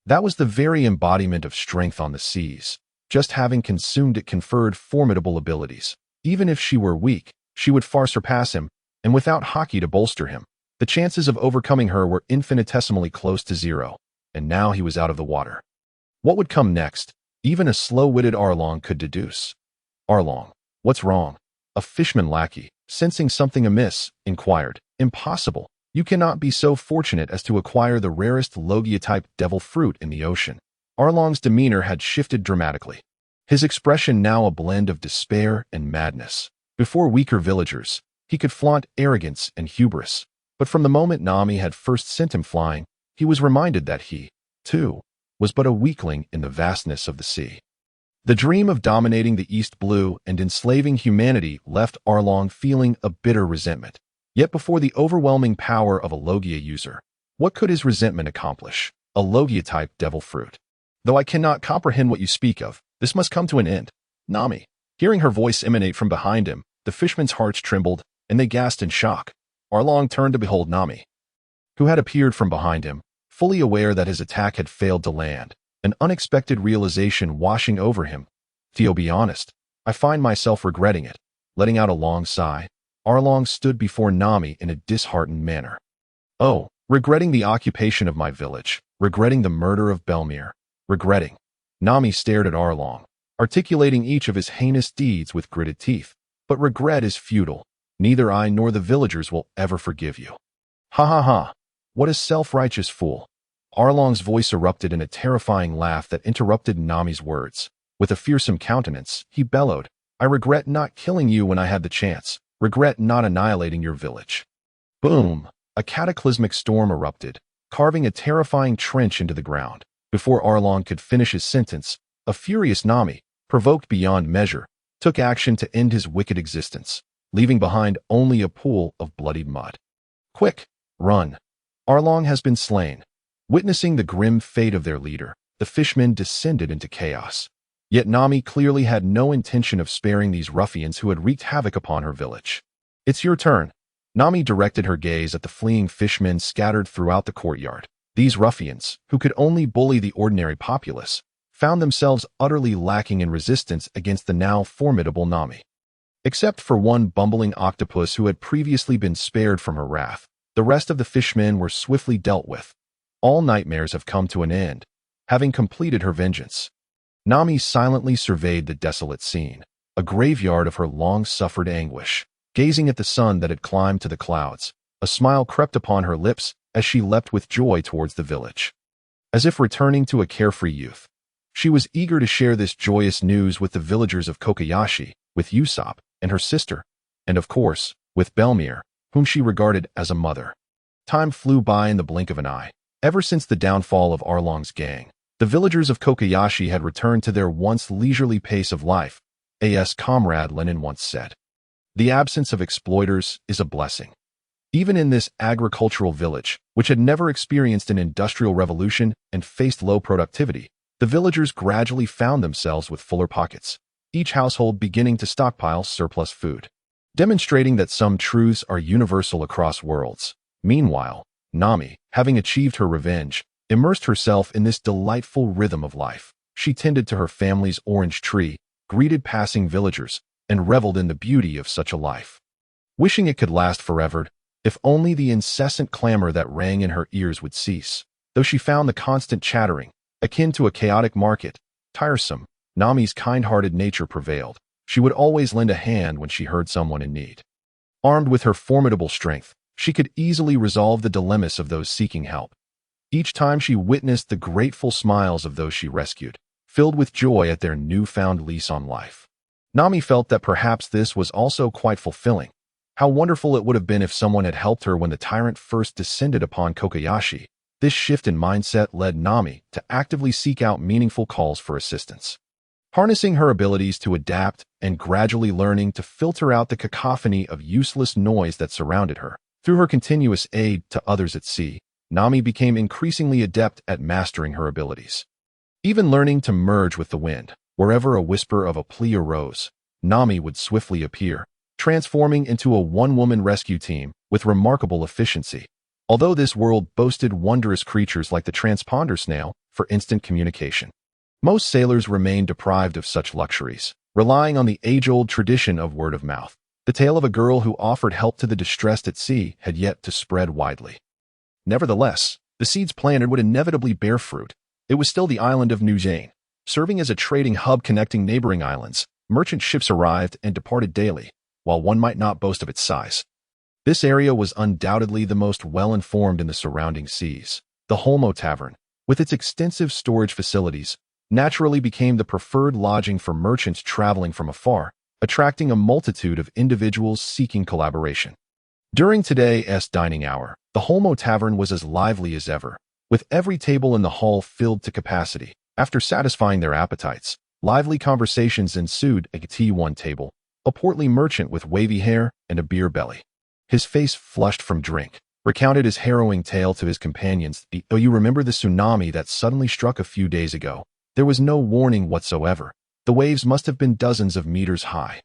That was the very embodiment of strength on the seas. Just having consumed it conferred formidable abilities. Even if she were weak, she would far surpass him, and without Haki to bolster him, the chances of overcoming her were infinitesimally close to zero, and now he was out of the water. What would come next? Even a slow-witted Arlong could deduce. Arlong, what's wrong? A fishman lackey, sensing something amiss, inquired. Impossible. You cannot be so fortunate as to acquire the rarest Logia-type devil fruit in the ocean. Arlong's demeanor had shifted dramatically, his expression now a blend of despair and madness. Before weaker villagers, he could flaunt arrogance and hubris. But from the moment Nami had first sent him flying, he was reminded that he, too, was but a weakling in the vastness of the sea. The dream of dominating the East Blue and enslaving humanity left Arlong feeling a bitter resentment. Yet before the overwhelming power of a Logia user, what could his resentment accomplish? A Logia-type devil fruit. Though I cannot comprehend what you speak of, this must come to an end. Nami. Hearing her voice emanate from behind him, the fishmen's hearts trembled, and they gasped in shock. Arlong turned to behold Nami, who had appeared from behind him, fully aware that his attack had failed to land, an unexpected realization washing over him. To be honest, I find myself regretting it. Letting out a long sigh, Arlong stood before Nami in a disheartened manner. Oh, regretting the occupation of my village, regretting the murder of Belmir, regretting. Nami stared at Arlong, articulating each of his heinous deeds with gritted teeth. But regret is futile. Neither I nor the villagers will ever forgive you. Ha ha ha. What a self-righteous fool. Arlong's voice erupted in a terrifying laugh that interrupted Nami's words. With a fearsome countenance, he bellowed, I regret not killing you when I had the chance. Regret not annihilating your village. Boom. A cataclysmic storm erupted, carving a terrifying trench into the ground. Before Arlong could finish his sentence, a furious Nami, provoked beyond measure, took action to end his wicked existence, leaving behind only a pool of bloodied mud. Quick, run. Arlong has been slain. Witnessing the grim fate of their leader, the fishmen descended into chaos. Yet Nami clearly had no intention of sparing these ruffians who had wreaked havoc upon her village. It's your turn. Nami directed her gaze at the fleeing fishmen scattered throughout the courtyard. These ruffians, who could only bully the ordinary populace, found themselves utterly lacking in resistance against the now formidable Nami. Except for one bumbling octopus who had previously been spared from her wrath, the rest of the fishmen were swiftly dealt with. All nightmares have come to an end, having completed her vengeance. Nami silently surveyed the desolate scene, a graveyard of her long-suffered anguish. Gazing at the sun that had climbed to the clouds, a smile crept upon her lips as she leapt with joy towards the village. As if returning to a carefree youth, She was eager to share this joyous news with the villagers of Kokoyashi, with Usopp and her sister, and of course, with Belmir, whom she regarded as a mother. Time flew by in the blink of an eye. Ever since the downfall of Arlong's gang, the villagers of Kokoyashi had returned to their once leisurely pace of life. As comrade Lenin once said, "The absence of exploiters is a blessing." Even in this agricultural village, which had never experienced an industrial revolution and faced low productivity, the villagers gradually found themselves with fuller pockets, each household beginning to stockpile surplus food, demonstrating that some truths are universal across worlds. Meanwhile, Nami, having achieved her revenge, immersed herself in this delightful rhythm of life. She tended to her family's orange tree, greeted passing villagers, and reveled in the beauty of such a life, wishing it could last forever, if only the incessant clamor that rang in her ears would cease. Though she found the constant chattering, akin to a chaotic market, tiresome, Nami's kind-hearted nature prevailed. She would always lend a hand when she heard someone in need. Armed with her formidable strength, she could easily resolve the dilemmas of those seeking help. Each time she witnessed the grateful smiles of those she rescued, filled with joy at their newfound lease on life. Nami felt that perhaps this was also quite fulfilling. How wonderful it would have been if someone had helped her when the tyrant first descended upon Kokoyashi. This shift in mindset led Nami to actively seek out meaningful calls for assistance. Harnessing her abilities to adapt and gradually learning to filter out the cacophony of useless noise that surrounded her, through her continuous aid to others at sea, Nami became increasingly adept at mastering her abilities. Even learning to merge with the wind, wherever a whisper of a plea arose, Nami would swiftly appear, transforming into a one-woman rescue team with remarkable efficiency. Although this world boasted wondrous creatures like the transponder snail for instant communication, most sailors remained deprived of such luxuries, relying on the age-old tradition of word of mouth. The tale of a girl who offered help to the distressed at sea had yet to spread widely. Nevertheless, the seeds planted would inevitably bear fruit. It was still the island of New Jane, serving as a trading hub connecting neighboring islands. Merchant ships arrived and departed daily, while one might not boast of its size. This area was undoubtedly the most well-informed in the surrounding seas. The Holmo Tavern, with its extensive storage facilities, naturally became the preferred lodging for merchants traveling from afar, attracting a multitude of individuals seeking collaboration. During today's dining hour, the Holmo Tavern was as lively as ever, with every table in the hall filled to capacity. After satisfying their appetites, lively conversations ensued at T1 table, a portly merchant with wavy hair and a beer belly. His face flushed from drink, recounted his harrowing tale to his companions. "Oh, you remember the tsunami that suddenly struck a few days ago? There was no warning whatsoever. The waves must have been dozens of meters high.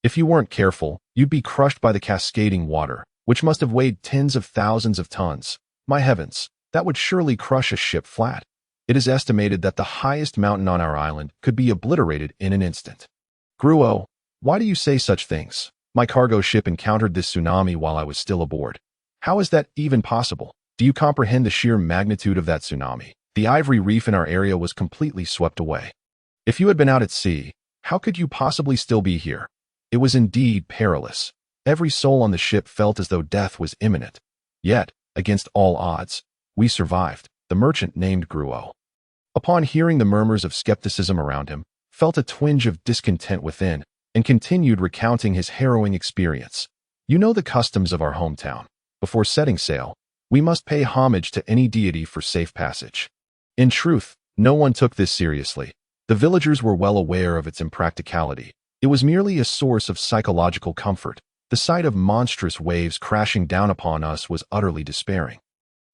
If you weren't careful, you'd be crushed by the cascading water, which must have weighed tens of thousands of tons. My heavens, that would surely crush a ship flat. It is estimated that the highest mountain on our island could be obliterated in an instant." "Gruo, why do you say such things? My cargo ship encountered this tsunami while I was still aboard. How is that even possible? Do you comprehend the sheer magnitude of that tsunami? The ivory reef in our area was completely swept away. If you had been out at sea, how could you possibly still be here? It was indeed perilous. Every soul on the ship felt as though death was imminent. Yet, against all odds, we survived," the merchant named Gruo. Upon hearing the murmurs of skepticism around him, felt a twinge of discontent within, and continued recounting his harrowing experience. "You know the customs of our hometown. Before setting sail, we must pay homage to any deity for safe passage." In truth, no one took this seriously. The villagers were well aware of its impracticality. It was merely a source of psychological comfort. The sight of monstrous waves crashing down upon us was utterly despairing.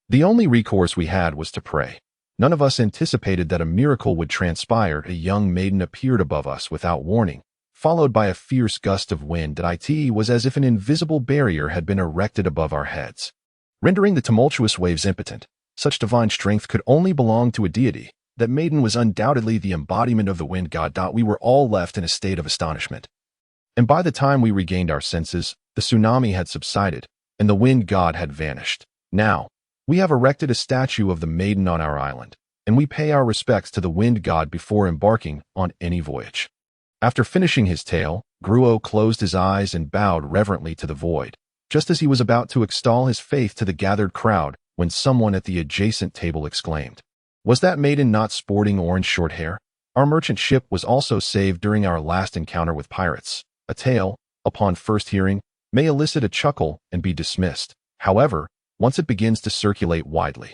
The only recourse we had was to pray. None of us anticipated that a miracle would transpire. A young maiden appeared above us without warning, followed by a fierce gust of wind. It was as if an invisible barrier had been erected above our heads, rendering the tumultuous waves impotent. Such divine strength could only belong to a deity. That maiden was undoubtedly the embodiment of the wind god. We were all left in a state of astonishment. And by the time we regained our senses, the tsunami had subsided, and the wind god had vanished. Now, we have erected a statue of the maiden on our island, and we pay our respects to the wind god before embarking on any voyage." After finishing his tale, Gruo closed his eyes and bowed reverently to the void, just as he was about to extol his faith to the gathered crowd when someone at the adjacent table exclaimed, Was that maiden not sporting orange short hair? Our merchant ship was also saved during our last encounter with pirates. A tale, upon first hearing, may elicit a chuckle and be dismissed. However, once it begins to circulate widely,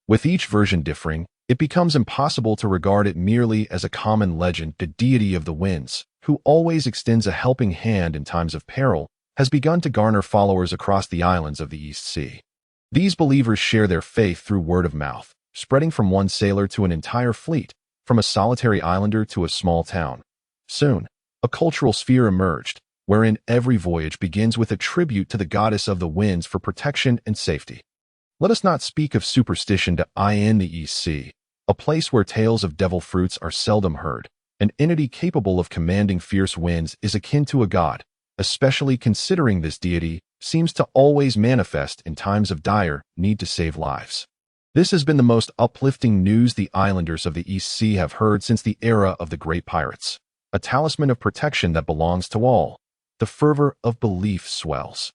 with each version differing, it becomes impossible to regard it merely as a common legend. The deity of the winds, who always extends a helping hand in times of peril, has begun to garner followers across the islands of the East Sea. These believers share their faith through word of mouth, spreading from one sailor to an entire fleet, from a solitary islander to a small town. Soon, a cultural sphere emerged, wherein every voyage begins with a tribute to the goddess of the winds for protection and safety. Let us not speak of superstition in the East Sea, a place where tales of devil fruits are seldom heard. An entity capable of commanding fierce winds is akin to a god, especially considering this deity seems to always manifest in times of dire need to save lives. This has been the most uplifting news the islanders of the East Sea have heard since the era of the great pirates. A talisman of protection that belongs to all. The fervor of belief swells.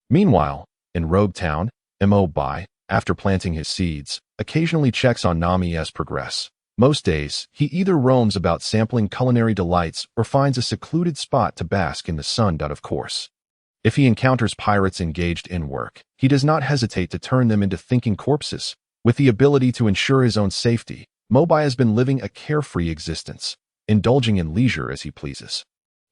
Meanwhile, in Rogue Town, Mobai, after planting his seeds, occasionally checks on Nami's progress. Most days, he either roams about sampling culinary delights or finds a secluded spot to bask in the sun. Of course, if he encounters pirates engaged in work, he does not hesitate to turn them into thinking corpses. With the ability to ensure his own safety, Mobai has been living a carefree existence, indulging in leisure as he pleases.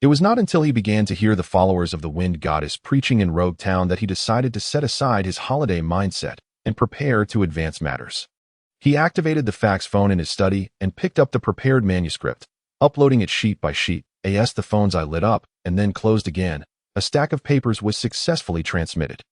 It was not until he began to hear the followers of the Wind Goddess preaching in Rogue Town that he decided to set aside his holiday mindset and prepare to advance matters. He activated the fax phone in his study and picked up the prepared manuscript, uploading it sheet by sheet. As the phone's eye lit up and then closed again, a stack of papers was successfully transmitted.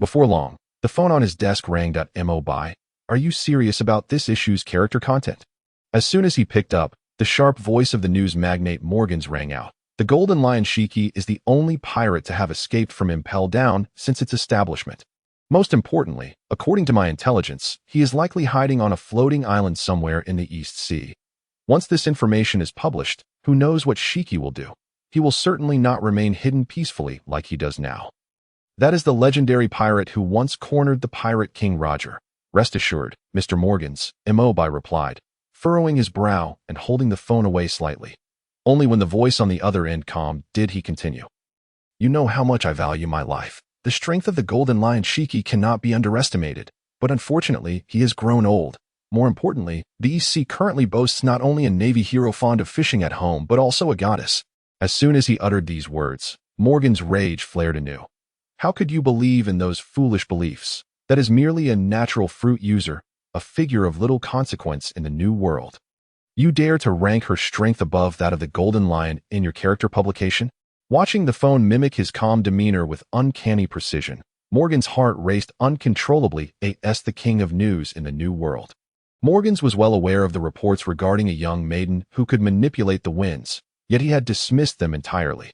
Before long, the phone on his desk rang. Mobai, are you serious about this issue's character content? As soon as he picked up, the sharp voice of the news magnate Morgans rang out. The Golden Lion Shiki is the only pirate to have escaped from Impel Down since its establishment. Most importantly, according to my intelligence, he is likely hiding on a floating island somewhere in the East Sea. Once this information is published, who knows what Shiki will do? He will certainly not remain hidden peacefully like he does now. That is the legendary pirate who once cornered the pirate King Roger. Rest assured, Mr. Morgans, Mobai replied, furrowing his brow and holding the phone away slightly. Only when the voice on the other end calmed did he continue. You know how much I value my life. The strength of the Golden Lion Shiki cannot be underestimated, but unfortunately, he has grown old. More importantly, the East Sea currently boasts not only a Navy hero fond of fishing at home, but also a goddess. As soon as he uttered these words, Morgan's rage flared anew. How could you believe in those foolish beliefs? That is merely a natural fruit user, a figure of little consequence in the new world. You dare to rank her strength above that of the Golden Lion in your character publication? Watching the phone mimic his calm demeanor with uncanny precision, Morgan's heart raced uncontrollably. The king of news in the new world. Morgans was well aware of the reports regarding a young maiden who could manipulate the winds, yet he had dismissed them entirely.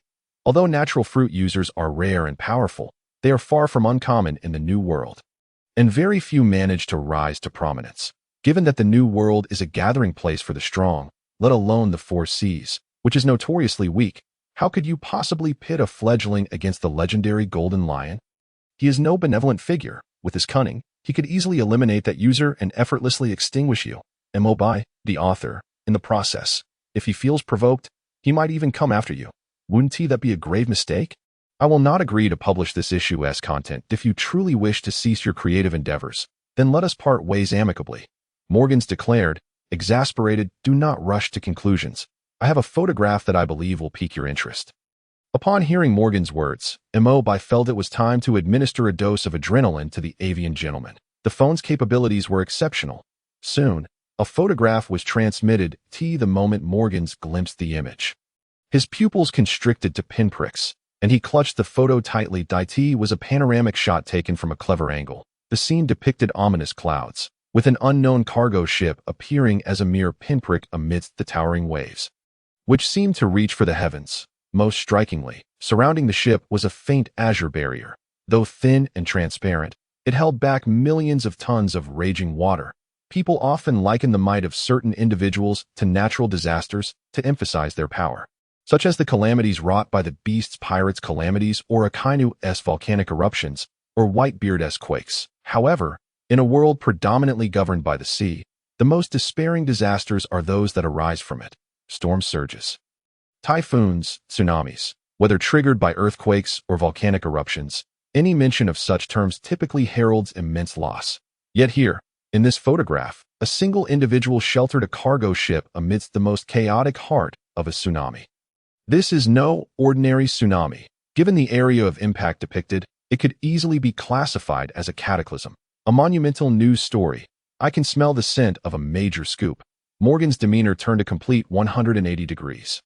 Although natural fruit users are rare and powerful, they are far from uncommon in the new world. And very few manage to rise to prominence. Given that the new world is a gathering place for the strong, let alone the four seas, which is notoriously weak, how could you possibly pit a fledgling against the legendary Golden Lion? He is no benevolent figure. With his cunning, he could easily eliminate that user and effortlessly extinguish you, Mobai, the author, in the process. If he feels provoked, he might even come after you. Wouldn't that be a grave mistake? I will not agree to publish this issue as content. If you truly wish to cease your creative endeavors, then let us part ways amicably. Morgans declared, exasperated. Do not rush to conclusions. I have a photograph that I believe will pique your interest. Upon hearing Morgan's words, Mobai felt it was time to administer a dose of adrenaline to the avian gentleman. The phone's capabilities were exceptional. Soon, a photograph was transmitted. The moment Morgans glimpsed the image, his pupils constricted to pinpricks, and he clutched the photo tightly. It was a panoramic shot taken from a clever angle. The scene depicted ominous clouds, with an unknown cargo ship appearing as a mere pinprick amidst the towering waves, which seemed to reach for the heavens. Most strikingly, surrounding the ship was a faint azure barrier. Though thin and transparent, it held back millions of tons of raging water. People often liken the might of certain individuals to natural disasters to emphasize their power, such as the calamities wrought by the Beast's pirates' calamities or Akainu's volcanic eruptions or Whitebeard's quakes. However, in a world predominantly governed by the sea, The most despairing disasters are those that arise from it. Storm surges, typhoons, tsunamis, whether triggered by earthquakes or volcanic eruptions, any mention of such terms typically heralds immense loss. Yet here, in this photograph, a single individual sheltered a cargo ship amidst the most chaotic heart of a tsunami. This is no ordinary tsunami. Given the area of impact depicted, it could easily be classified as a cataclysm, a monumental news story. I can smell the scent of a major scoop. Morgan's demeanor turned a complete 180 degrees.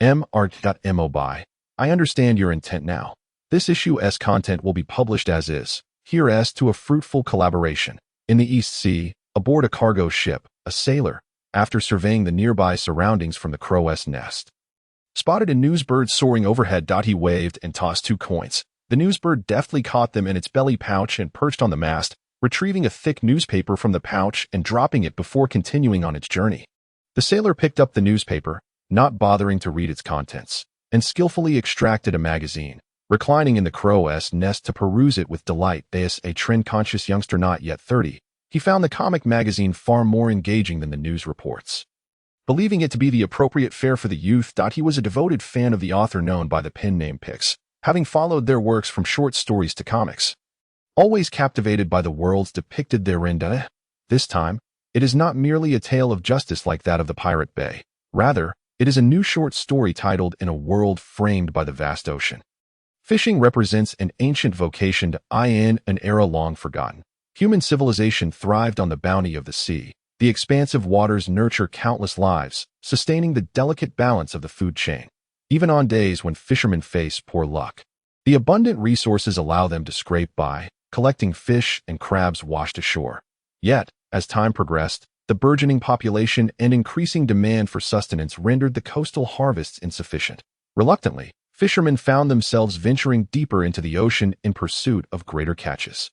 Mo by. I understand your intent now. This issue's content will be published as is. Here's to a fruitful collaboration. In the East Sea, aboard a cargo ship, a sailor, after surveying the nearby surroundings from the crow's nest, spotted a newsbird soaring overhead. He waved and tossed 2 coins. The newsbird deftly caught them in its belly pouch and perched on the mast, retrieving a thick newspaper from the pouch and dropping it before continuing on its journey. The sailor picked up the newspaper, not bothering to read its contents, and skillfully extracted a magazine, reclining in the crow's nest to peruse it with delight. As a trend-conscious youngster not yet 30, he found the comic magazine far more engaging than the news reports. Believing it to be the appropriate fare for the youth, he was a devoted fan of the author known by the pen name Pix, having followed their works from short stories to comics. Always captivated by the worlds depicted therein, this time, it is not merely a tale of justice like that of the Pirate Bay. Rather, it is a new short story titled In a World Framed by the Vast Ocean. Fishing represents an ancient vocation in an era long forgotten. Human civilization thrived on the bounty of the sea. The expansive waters nurture countless lives, sustaining the delicate balance of the food chain. Even on days when fishermen face poor luck, the abundant resources allow them to scrape by, collecting fish and crabs washed ashore. Yet, as time progressed, the burgeoning population and increasing demand for sustenance rendered the coastal harvests insufficient. Reluctantly, fishermen found themselves venturing deeper into the ocean in pursuit of greater catches.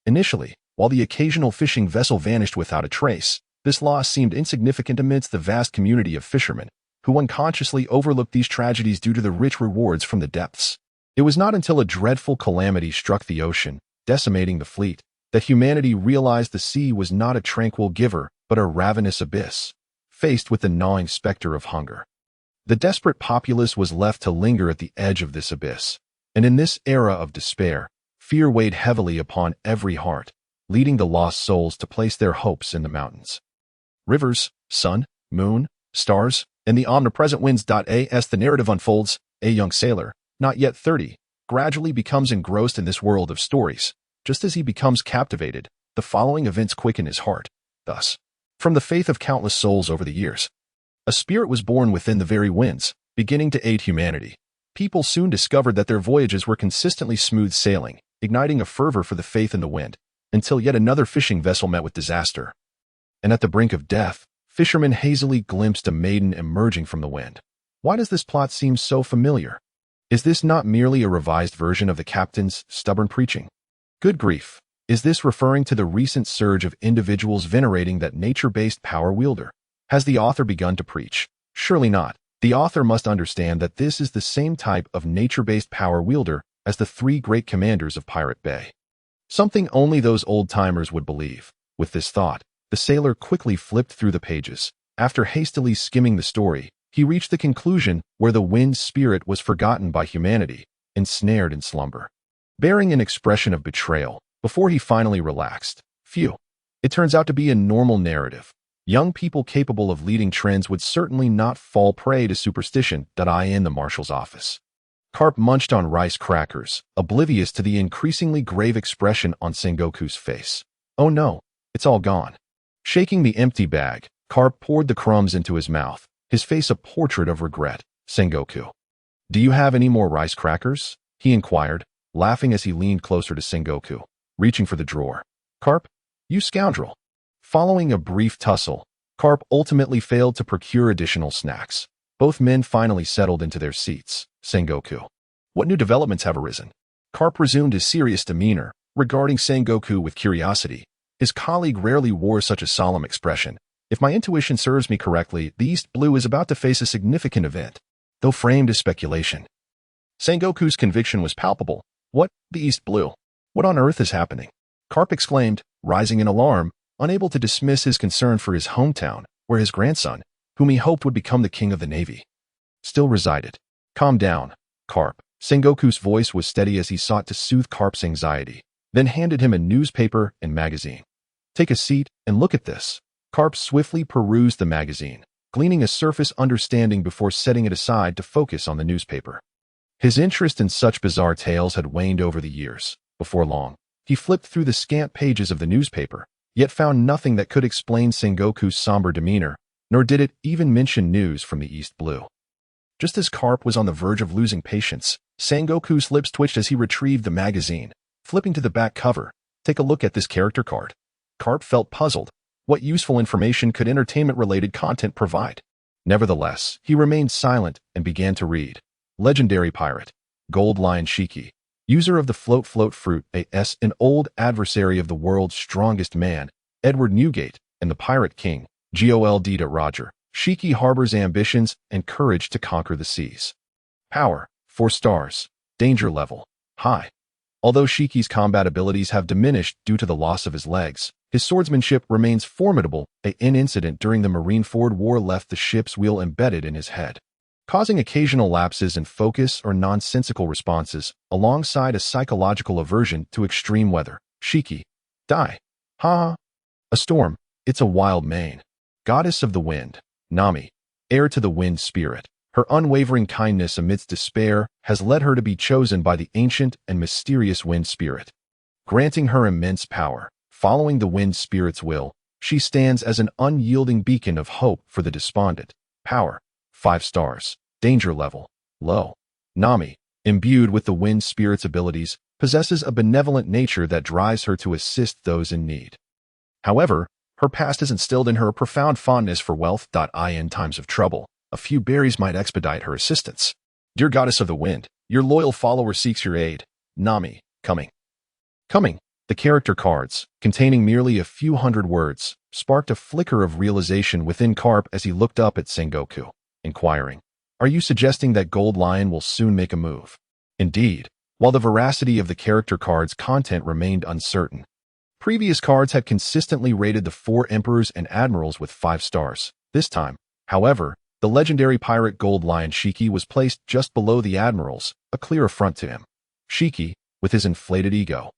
Initially, while the occasional fishing vessel vanished without a trace, this loss seemed insignificant amidst the vast community of fishermen, who unconsciously overlooked these tragedies due to the rich rewards from the depths. It was not until a dreadful calamity struck the ocean, decimating the fleet, that humanity realized the sea was not a tranquil giver, but a ravenous abyss, faced with the gnawing specter of hunger. The desperate populace was left to linger at the edge of this abyss, and in this era of despair, fear weighed heavily upon every heart, leading the lost souls to place their hopes in the mountains. Rivers, sun, moon, stars, and the omnipresent winds. As the narrative unfolds, a young sailor, not yet 30, gradually becomes engrossed in this world of stories. Just as he becomes captivated, the following events quicken his heart. Thus, from the faith of countless souls over the years, a spirit was born within the very winds, beginning to aid humanity. People soon discovered that their voyages were consistently smooth sailing, igniting a fervor for the faith in the wind, until yet another fishing vessel met with disaster. And at the brink of death, fishermen hazily glimpsed a maiden emerging from the wind. Why does this plot seem so familiar? Is this not merely a revised version of the captain's stubborn preaching? Good grief, is this referring to the recent surge of individuals venerating that nature-based power wielder? Has the author begun to preach? Surely not. The author must understand that this is the same type of nature-based power wielder as the 3 great commanders of Pirate Bay. Something only those old-timers would believe. With this thought, the sailor quickly flipped through the pages. After hastily skimming the story, he reached the conclusion where the wind spirit was forgotten by humanity, ensnared in slumber, bearing an expression of betrayal, before he finally relaxed. Phew. It turns out to be a normal narrative. Young people capable of leading trends would certainly not fall prey to superstition. In the marshal's office, Carp munched on rice crackers, oblivious to the increasingly grave expression on Sengoku's face. Oh no, it's all gone. Shaking the empty bag, Carp poured the crumbs into his mouth, his face a portrait of regret. Sengoku. Do you have any more rice crackers? He inquired, laughing as he leaned closer to Sengoku, reaching for the drawer. Carp, you scoundrel. Following a brief tussle, Carp ultimately failed to procure additional snacks. Both men finally settled into their seats. Sengoku. What new developments have arisen? Carp resumed his serious demeanor, regarding Sengoku with curiosity. His colleague rarely wore such a solemn expression. If my intuition serves me correctly, the East Blue is about to face a significant event, though framed as speculation. Sengoku's conviction was palpable. What? The East Blue? What on earth is happening? Carp exclaimed, rising in alarm, unable to dismiss his concern for his hometown, where his grandson, whom he hoped would become the king of the Navy, still resided. Calm down, Carp. Sengoku's voice was steady as he sought to soothe Carp's anxiety, then handed him a newspaper and magazine. Take a seat and look at this. Carp swiftly perused the magazine, gleaning a surface understanding before setting it aside to focus on the newspaper. His interest in such bizarre tales had waned over the years. Before long, he flipped through the scant pages of the newspaper, yet found nothing that could explain Sengoku's somber demeanor, nor did it even mention news from the East Blue. Just as Carp was on the verge of losing patience, Sengoku's lips twitched as he retrieved the magazine. Flipping to the back cover, take a look at this character card. Carp felt puzzled. What useful information could entertainment-related content provide? Nevertheless, he remained silent and began to read. Legendary pirate, Gold Lion Shiki, user of the float fruit, an old adversary of the world's strongest man, Edward Newgate, and the pirate king, Gold Roger. Shiki harbors ambitions and courage to conquer the seas. Power, 4 stars. Danger level, high. Although Shiki's combat abilities have diminished due to the loss of his legs, his swordsmanship remains formidable. An incident during the Marineford War left the ship's wheel embedded in his head, causing occasional lapses in focus or nonsensical responses, alongside a psychological aversion to extreme weather. Shiki. Die. Ha. A storm. It's a wild mane. Goddess of the wind. Nami. Heir to the wind spirit. Her unwavering kindness amidst despair has led her to be chosen by the ancient and mysterious wind spirit, granting her immense power. Following the wind spirit's will, she stands as an unyielding beacon of hope for the despondent. Power, 5 stars. Danger level, low. Nami, imbued with the wind spirit's abilities, possesses a benevolent nature that drives her to assist those in need. However, her past has instilled in her a profound fondness for wealth. In times of trouble, a few berries might expedite her assistance. Dear Goddess of the Wind, your loyal follower seeks your aid. Nami, coming. The character cards, containing merely a few hundred words, sparked a flicker of realization within Carp as he looked up at Sengoku, inquiring, "Are you suggesting that Gold Lion will soon make a move?" Indeed, while the veracity of the character cards' content remained uncertain, previous cards had consistently rated the 4 emperors and admirals with 5 stars. This time, however, the legendary pirate Gold Lion Shiki was placed just below the admirals, a clear affront to him. Shiki, with his inflated ego,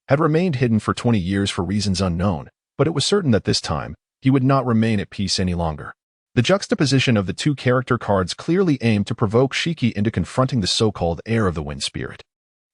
had remained hidden for 20 years for reasons unknown, but it was certain that this time, he would not remain at peace any longer. The juxtaposition of the 2 character cards clearly aimed to provoke Shiki into confronting the so-called heir of the wind spirit.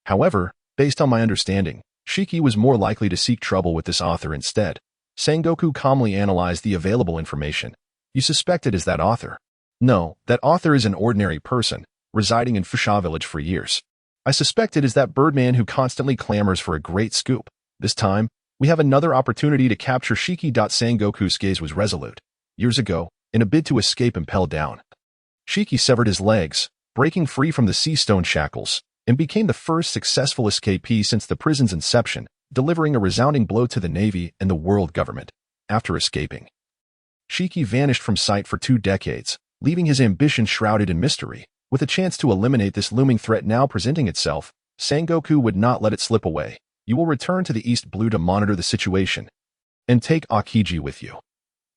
However, based on my understanding, Shiki was more likely to seek trouble with this author instead. Sengoku calmly analyzed the available information. You suspect it is that author? No, that author is an ordinary person, residing in Fusha village for years. I suspect it is that birdman who constantly clamors for a great scoop. This time, we have another opportunity to capture Shiki. Sengoku's gaze was resolute. Years ago, in a bid to escape impelled down, Shiki severed his legs, breaking free from the sea stone shackles, and became the first successful escapee since the prison's inception, delivering a resounding blow to the Navy and the world government. After escaping, Shiki vanished from sight for 2 decades, leaving his ambition shrouded in mystery. With a chance to eliminate this looming threat now presenting itself, Sengoku would not let it slip away. You will return to the East Blue to monitor the situation, and take Akiji with you.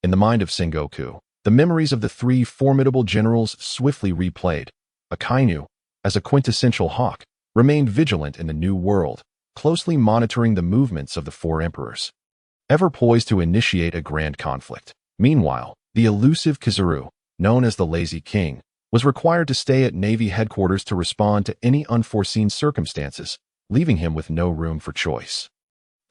In the mind of Sengoku, the memories of the 3 formidable generals swiftly replayed. Akainu, as a quintessential hawk, remained vigilant in the new world, closely monitoring the movements of the 4 emperors, ever poised to initiate a grand conflict. Meanwhile, the elusive Kizuru, known as the Lazy King, was required to stay at Navy headquarters to respond to any unforeseen circumstances, leaving him with no room for choice.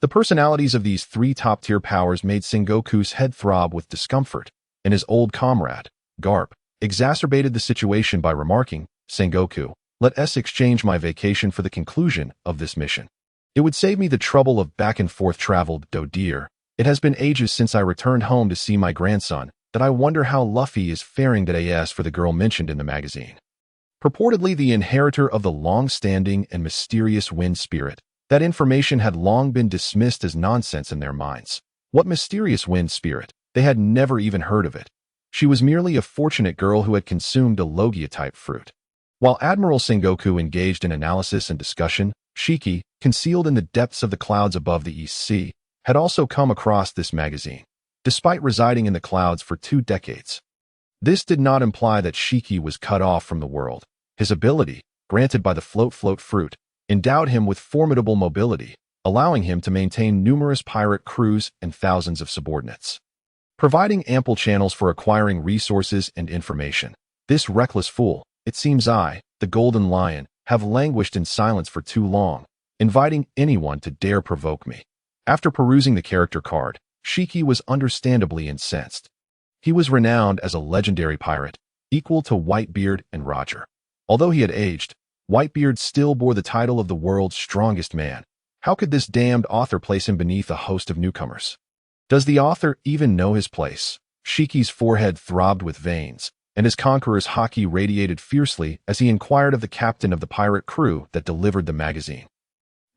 The personalities of these 3 top-tier powers made Sengoku's head throb with discomfort, and his old comrade, Garp, exacerbated the situation by remarking, "Sengoku, let us exchange my vacation for the conclusion of this mission. It would save me the trouble of back-and-forth travel, though dear. It has been ages since I returned home to see my grandson, that I wonder how Luffy is faring today." As for the girl mentioned in the magazine, purportedly the inheritor of the long-standing and mysterious wind spirit, that information had long been dismissed as nonsense in their minds. What mysterious wind spirit? They had never even heard of it. She was merely a fortunate girl who had consumed a Logia-type fruit. While Admiral Sengoku engaged in analysis and discussion, Shiki, concealed in the depths of the clouds above the East Sea, had also come across this magazine, despite residing in the clouds for 2 decades. This did not imply that Shiki was cut off from the world. His ability, granted by the float fruit, endowed him with formidable mobility, allowing him to maintain numerous pirate crews and thousands of subordinates. Providing ample channels for acquiring resources and information, this reckless fool, it seems the Golden Lion, have languished in silence for too long, inviting anyone to dare provoke me. After perusing the character card, Shiki was understandably incensed. He was renowned as a legendary pirate, equal to Whitebeard and Roger. Although he had aged, Whitebeard still bore the title of the world's strongest man. How could this damned author place him beneath a host of newcomers? Does the author even know his place? Shiki's forehead throbbed with veins, and his conqueror's haki radiated fiercely as he inquired of the captain of the pirate crew that delivered the magazine.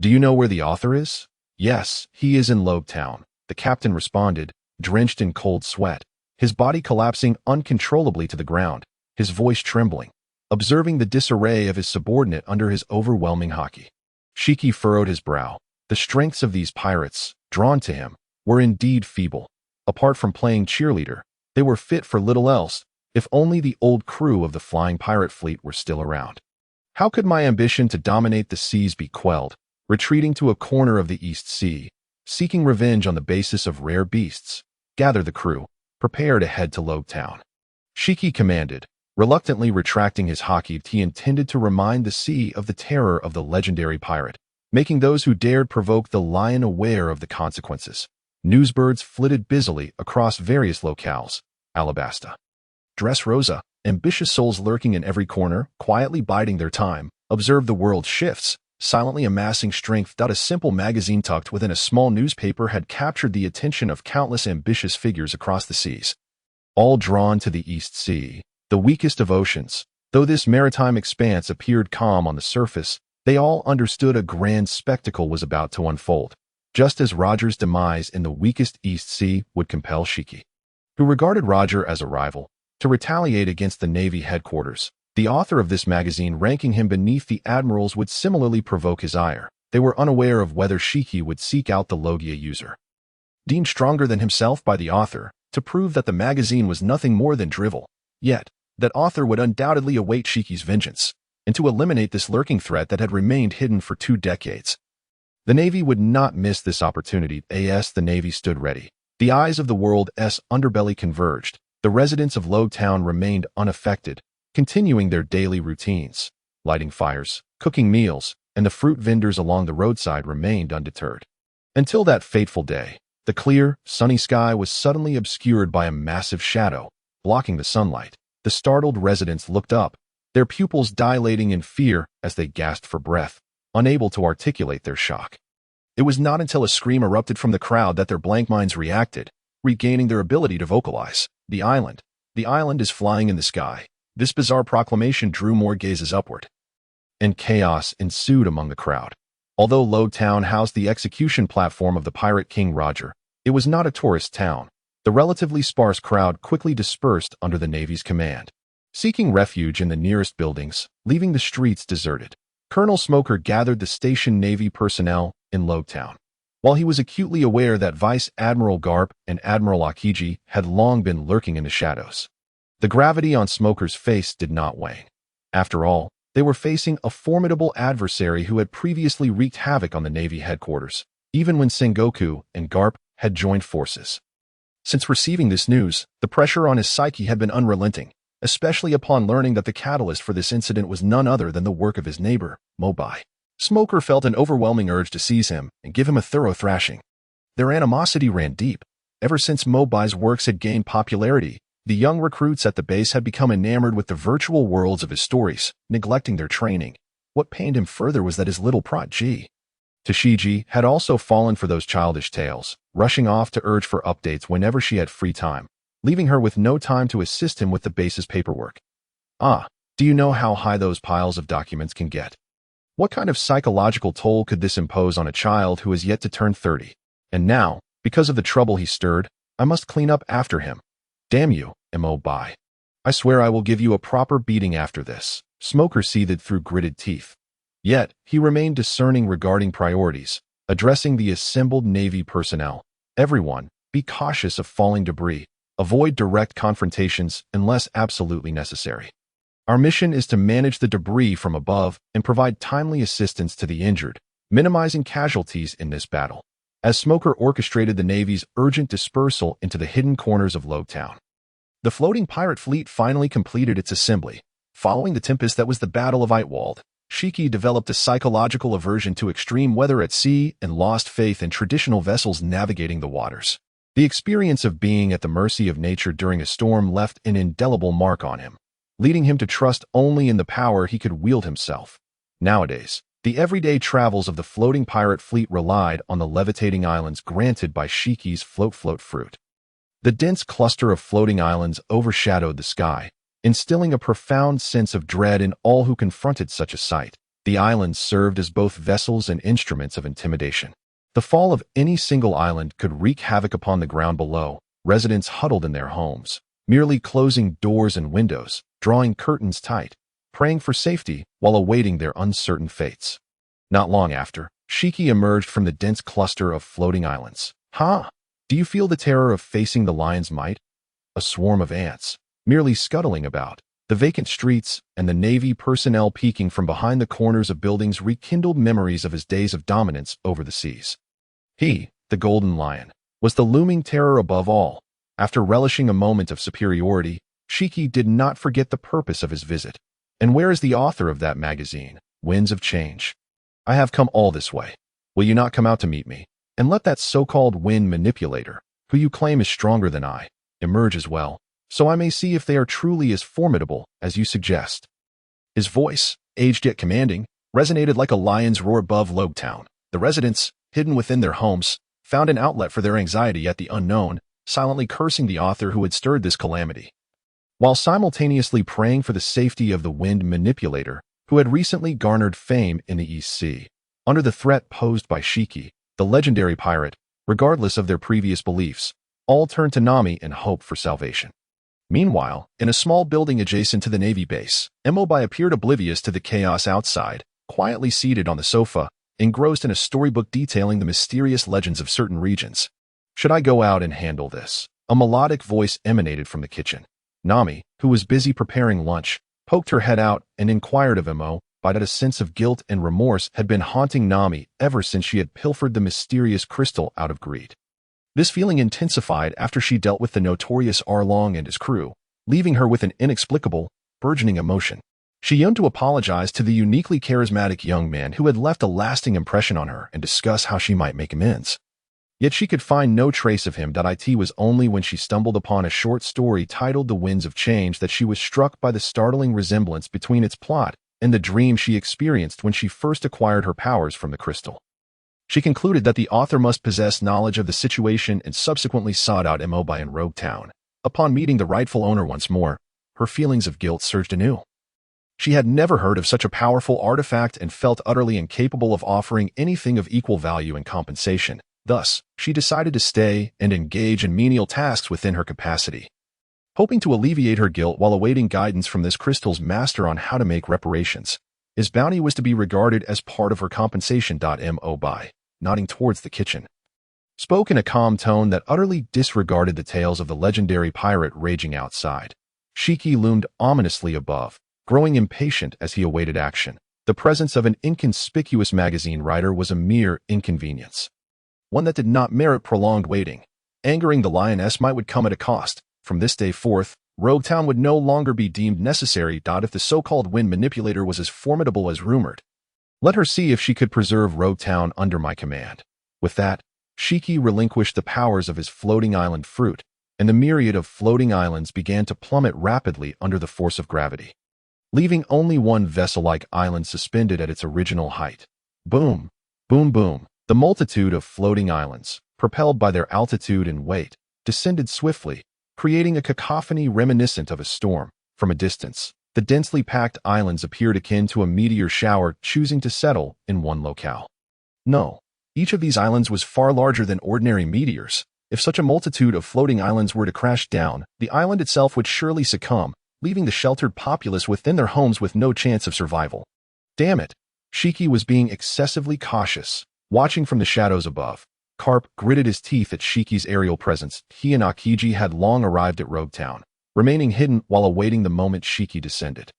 "Do you know where the author is?" "Yes, he is in Logue Town," the captain responded, drenched in cold sweat, his body collapsing uncontrollably to the ground, his voice trembling, observing the disarray of his subordinate under his overwhelming haki. Shiki furrowed his brow. The strengths of these pirates, drawn to him, were indeed feeble. Apart from playing cheerleader, they were fit for little else, if only the old crew of the flying pirate fleet were still around. How could my ambition to dominate the seas be quelled? Retreating to a corner of the East Sea, seeking revenge on the basis of rare beasts. Gather the crew. Prepare to head to Logue Town. Shiki commanded, reluctantly retracting his haki. He intended to remind the sea of the terror of the legendary pirate, making those who dared provoke the lion aware of the consequences. Newsbirds flitted busily across various locales. Alabasta, Dressrosa, ambitious souls lurking in every corner, quietly biding their time, observed the world's shifts, silently amassing strength. A simple magazine tucked within a small newspaper had captured the attention of countless ambitious figures across the seas. All drawn to the East Sea, the weakest of oceans. Though this maritime expanse appeared calm on the surface, they all understood a grand spectacle was about to unfold, just as Roger's demise in the weakest East Sea would compel Shiki, who regarded Roger as a rival, to retaliate against the Navy headquarters. The author of this magazine ranking him beneath the admirals would similarly provoke his ire. They were unaware of whether Shiki would seek out the Logia user, deemed stronger than himself by the author, to prove that the magazine was nothing more than drivel. Yet, that author would undoubtedly await Shiki's vengeance, and to eliminate this lurking threat that had remained hidden for 2 decades. The Navy would not miss this opportunity. The Navy stood ready. The eyes of the world's underbelly converged. The residents of Logue Town remained unaffected, continuing their daily routines, lighting fires, cooking meals, and the fruit vendors along the roadside remained undeterred. Until that fateful day, the clear, sunny sky was suddenly obscured by a massive shadow, blocking the sunlight. The startled residents looked up, their pupils dilating in fear as they gasped for breath, unable to articulate their shock. It was not until a scream erupted from the crowd that their blank minds reacted, regaining their ability to vocalize. The island is flying in the sky. This bizarre proclamation drew more gazes upward, and chaos ensued among the crowd. Although Logue Town housed the execution platform of the pirate king Roger, it was not a tourist town. The relatively sparse crowd quickly dispersed under the Navy's command, seeking refuge in the nearest buildings, leaving the streets deserted. Colonel Smoker gathered the stationed Navy personnel in Logue Town. While he was acutely aware that Vice Admiral Garp and Admiral Akiji had long been lurking in the shadows, the gravity on Smoker's face did not wane. After all, they were facing a formidable adversary who had previously wreaked havoc on the Navy headquarters, even when Sengoku and Garp had joined forces. Since receiving this news, the pressure on his psyche had been unrelenting, especially upon learning that the catalyst for this incident was none other than the work of his neighbor, Mobai. Smoker felt an overwhelming urge to seize him and give him a thorough thrashing. Their animosity ran deep. Ever since Mobai's works had gained popularity, the young recruits at the base had become enamored with the virtual worlds of his stories, neglecting their training. What pained him further was that his little protege, Tashiji, had also fallen for those childish tales, rushing off to urge for updates whenever she had free time, leaving her with no time to assist him with the base's paperwork. Do you know how high those piles of documents can get? What kind of psychological toll could this impose on a child who is yet to turn 30? And now, because of the trouble he stirred, I must clean up after him. Damn you, Mobai. I swear I will give you a proper beating after this. Smoker seethed through gritted teeth. Yet, he remained discerning regarding priorities, addressing the assembled Navy personnel. Everyone, be cautious of falling debris. Avoid direct confrontations unless absolutely necessary. Our mission is to manage the debris from above and provide timely assistance to the injured, minimizing casualties in this battle. As Smoker orchestrated the Navy's urgent dispersal into the hidden corners of Logtown, the floating pirate fleet finally completed its assembly. Following the tempest that was the Battle of Eitwald, Shiki developed a psychological aversion to extreme weather at sea and lost faith in traditional vessels navigating the waters. The experience of being at the mercy of nature during a storm left an indelible mark on him, leading him to trust only in the power he could wield himself. Nowadays, the everyday travels of the floating pirate fleet relied on the levitating islands granted by Shiki's float fruit. The dense cluster of floating islands overshadowed the sky, instilling a profound sense of dread in all who confronted such a sight. The islands served as both vessels and instruments of intimidation. The fall of any single island could wreak havoc upon the ground below. Residents huddled in their homes, merely closing doors and windows, drawing curtains tight, praying for safety while awaiting their uncertain fates. Not long after, Shiki emerged from the dense cluster of floating islands. "Ha! Do you feel the terror of facing the lion's might?" A swarm of ants, merely scuttling about, the vacant streets, and the Navy personnel peeking from behind the corners of buildings rekindled memories of his days of dominance over the seas. He, the Golden Lion, was the looming terror above all. After relishing a moment of superiority, Shiki did not forget the purpose of his visit. "And where is the author of that magazine, Winds of Change? I have come all this way. Will you not come out to meet me, and let that so-called wind manipulator, who you claim is stronger than I, emerge as well, so I may see if they are truly as formidable as you suggest?" His voice, aged yet commanding, resonated like a lion's roar above Logtown. The residents, hidden within their homes, found an outlet for their anxiety at the unknown, silently cursing the author who had stirred this calamity, while simultaneously praying for the safety of the wind manipulator, who had recently garnered fame in the East Sea. Under the threat posed by Shiki, the legendary pirate, regardless of their previous beliefs, all turned to Nami in hope for salvation. Meanwhile, in a small building adjacent to the Navy base, Mobi appeared oblivious to the chaos outside, quietly seated on the sofa, engrossed in a storybook detailing the mysterious legends of certain regions. "Should I go out and handle this?" A melodic voice emanated from the kitchen. Nami, who was busy preparing lunch, poked her head out and inquired of Mo, but a sense of guilt and remorse had been haunting Nami ever since she had pilfered the mysterious crystal out of greed. This feeling intensified after she dealt with the notorious Arlong and his crew, leaving her with an inexplicable, burgeoning emotion. She yearned to apologize to the uniquely charismatic young man who had left a lasting impression on her and discuss how she might make amends. Yet she could find no trace of him. It was only when she stumbled upon a short story titled The Winds of Change that she was struck by the startling resemblance between its plot and the dream she experienced when she first acquired her powers from the crystal. She concluded that the author must possess knowledge of the situation and subsequently sought out Mobi in Rogue Town. Upon meeting the rightful owner once more, her feelings of guilt surged anew. She had never heard of such a powerful artifact and felt utterly incapable of offering anything of equal value and compensation. Thus, she decided to stay and engage in menial tasks within her capacity, hoping to alleviate her guilt while awaiting guidance from this crystal's master on how to make reparations. His bounty was to be regarded as part of her compensation. Mobi, nodding towards the kitchen, spoke in a calm tone that utterly disregarded the tales of the legendary pirate raging outside. Shiki loomed ominously above, growing impatient as he awaited action. The presence of an inconspicuous magazine writer was a mere inconvenience, one that did not merit prolonged waiting. Angering the lioness would come at a cost. From this day forth, Rogue Town would no longer be deemed necessary. If the so-called wind manipulator was as formidable as rumored, let her see if she could preserve Rogue Town under my command. With that, Shiki relinquished the powers of his floating island fruit, and the myriad of floating islands began to plummet rapidly under the force of gravity, leaving only one vessel-like island suspended at its original height. Boom, boom, boom. The multitude of floating islands, propelled by their altitude and weight, descended swiftly, creating a cacophony reminiscent of a storm. From a distance, the densely packed islands appeared akin to a meteor shower choosing to settle in one locale. No, each of these islands was far larger than ordinary meteors. If such a multitude of floating islands were to crash down, the island itself would surely succumb, leaving the sheltered populace within their homes with no chance of survival. Damn it! Shiki was being excessively cautious. Watching from the shadows above, Carp gritted his teeth at Shiki's aerial presence. He and Akiji had long arrived at Rogue Town, remaining hidden while awaiting the moment Shiki descended,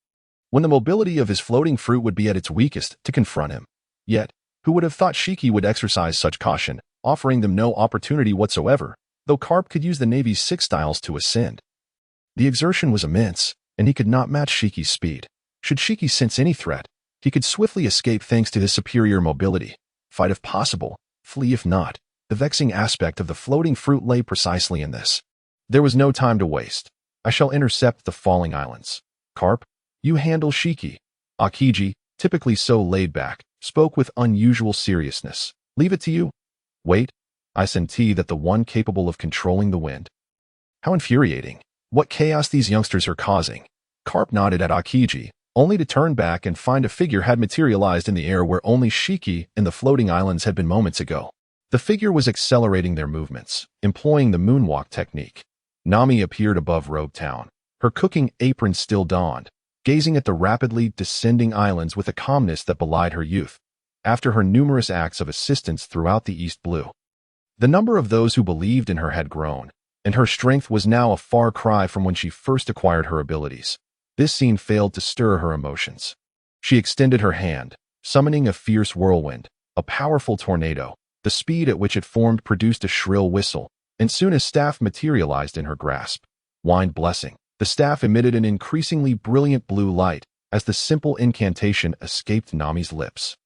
when the mobility of his floating fruit would be at its weakest, to confront him. Yet, who would have thought Shiki would exercise such caution, offering them no opportunity whatsoever, though Carp could use the Navy's 6 styles to ascend. The exertion was immense, and he could not match Shiki's speed. Should Shiki sense any threat, he could swiftly escape thanks to his superior mobility, fight if possible, flee if not. The vexing aspect of the floating fruit lay precisely in this. There was no time to waste. I shall intercept the falling islands. Carp, you handle Shiki. Akiji, typically so laid back, spoke with unusual seriousness. Leave it to you? Wait, I senti that the one capable of controlling the wind. How infuriating. What chaos these youngsters are causing. Carp nodded at Akiji, only to turn back and find a figure had materialized in the air where only Shiki and the floating islands had been moments ago. The figure was accelerating their movements, employing the moonwalk technique. Nami appeared above Rogue Town, her cooking apron still donned, gazing at the rapidly descending islands with a calmness that belied her youth, after her numerous acts of assistance throughout the East Blue. The number of those who believed in her had grown, and her strength was now a far cry from when she first acquired her abilities. This scene failed to stir her emotions. She extended her hand, summoning a fierce whirlwind, a powerful tornado. The speed at which it formed produced a shrill whistle, and soon a staff materialized in her grasp. Wind blessing. The staff emitted an increasingly brilliant blue light as the simple incantation escaped Nami's lips.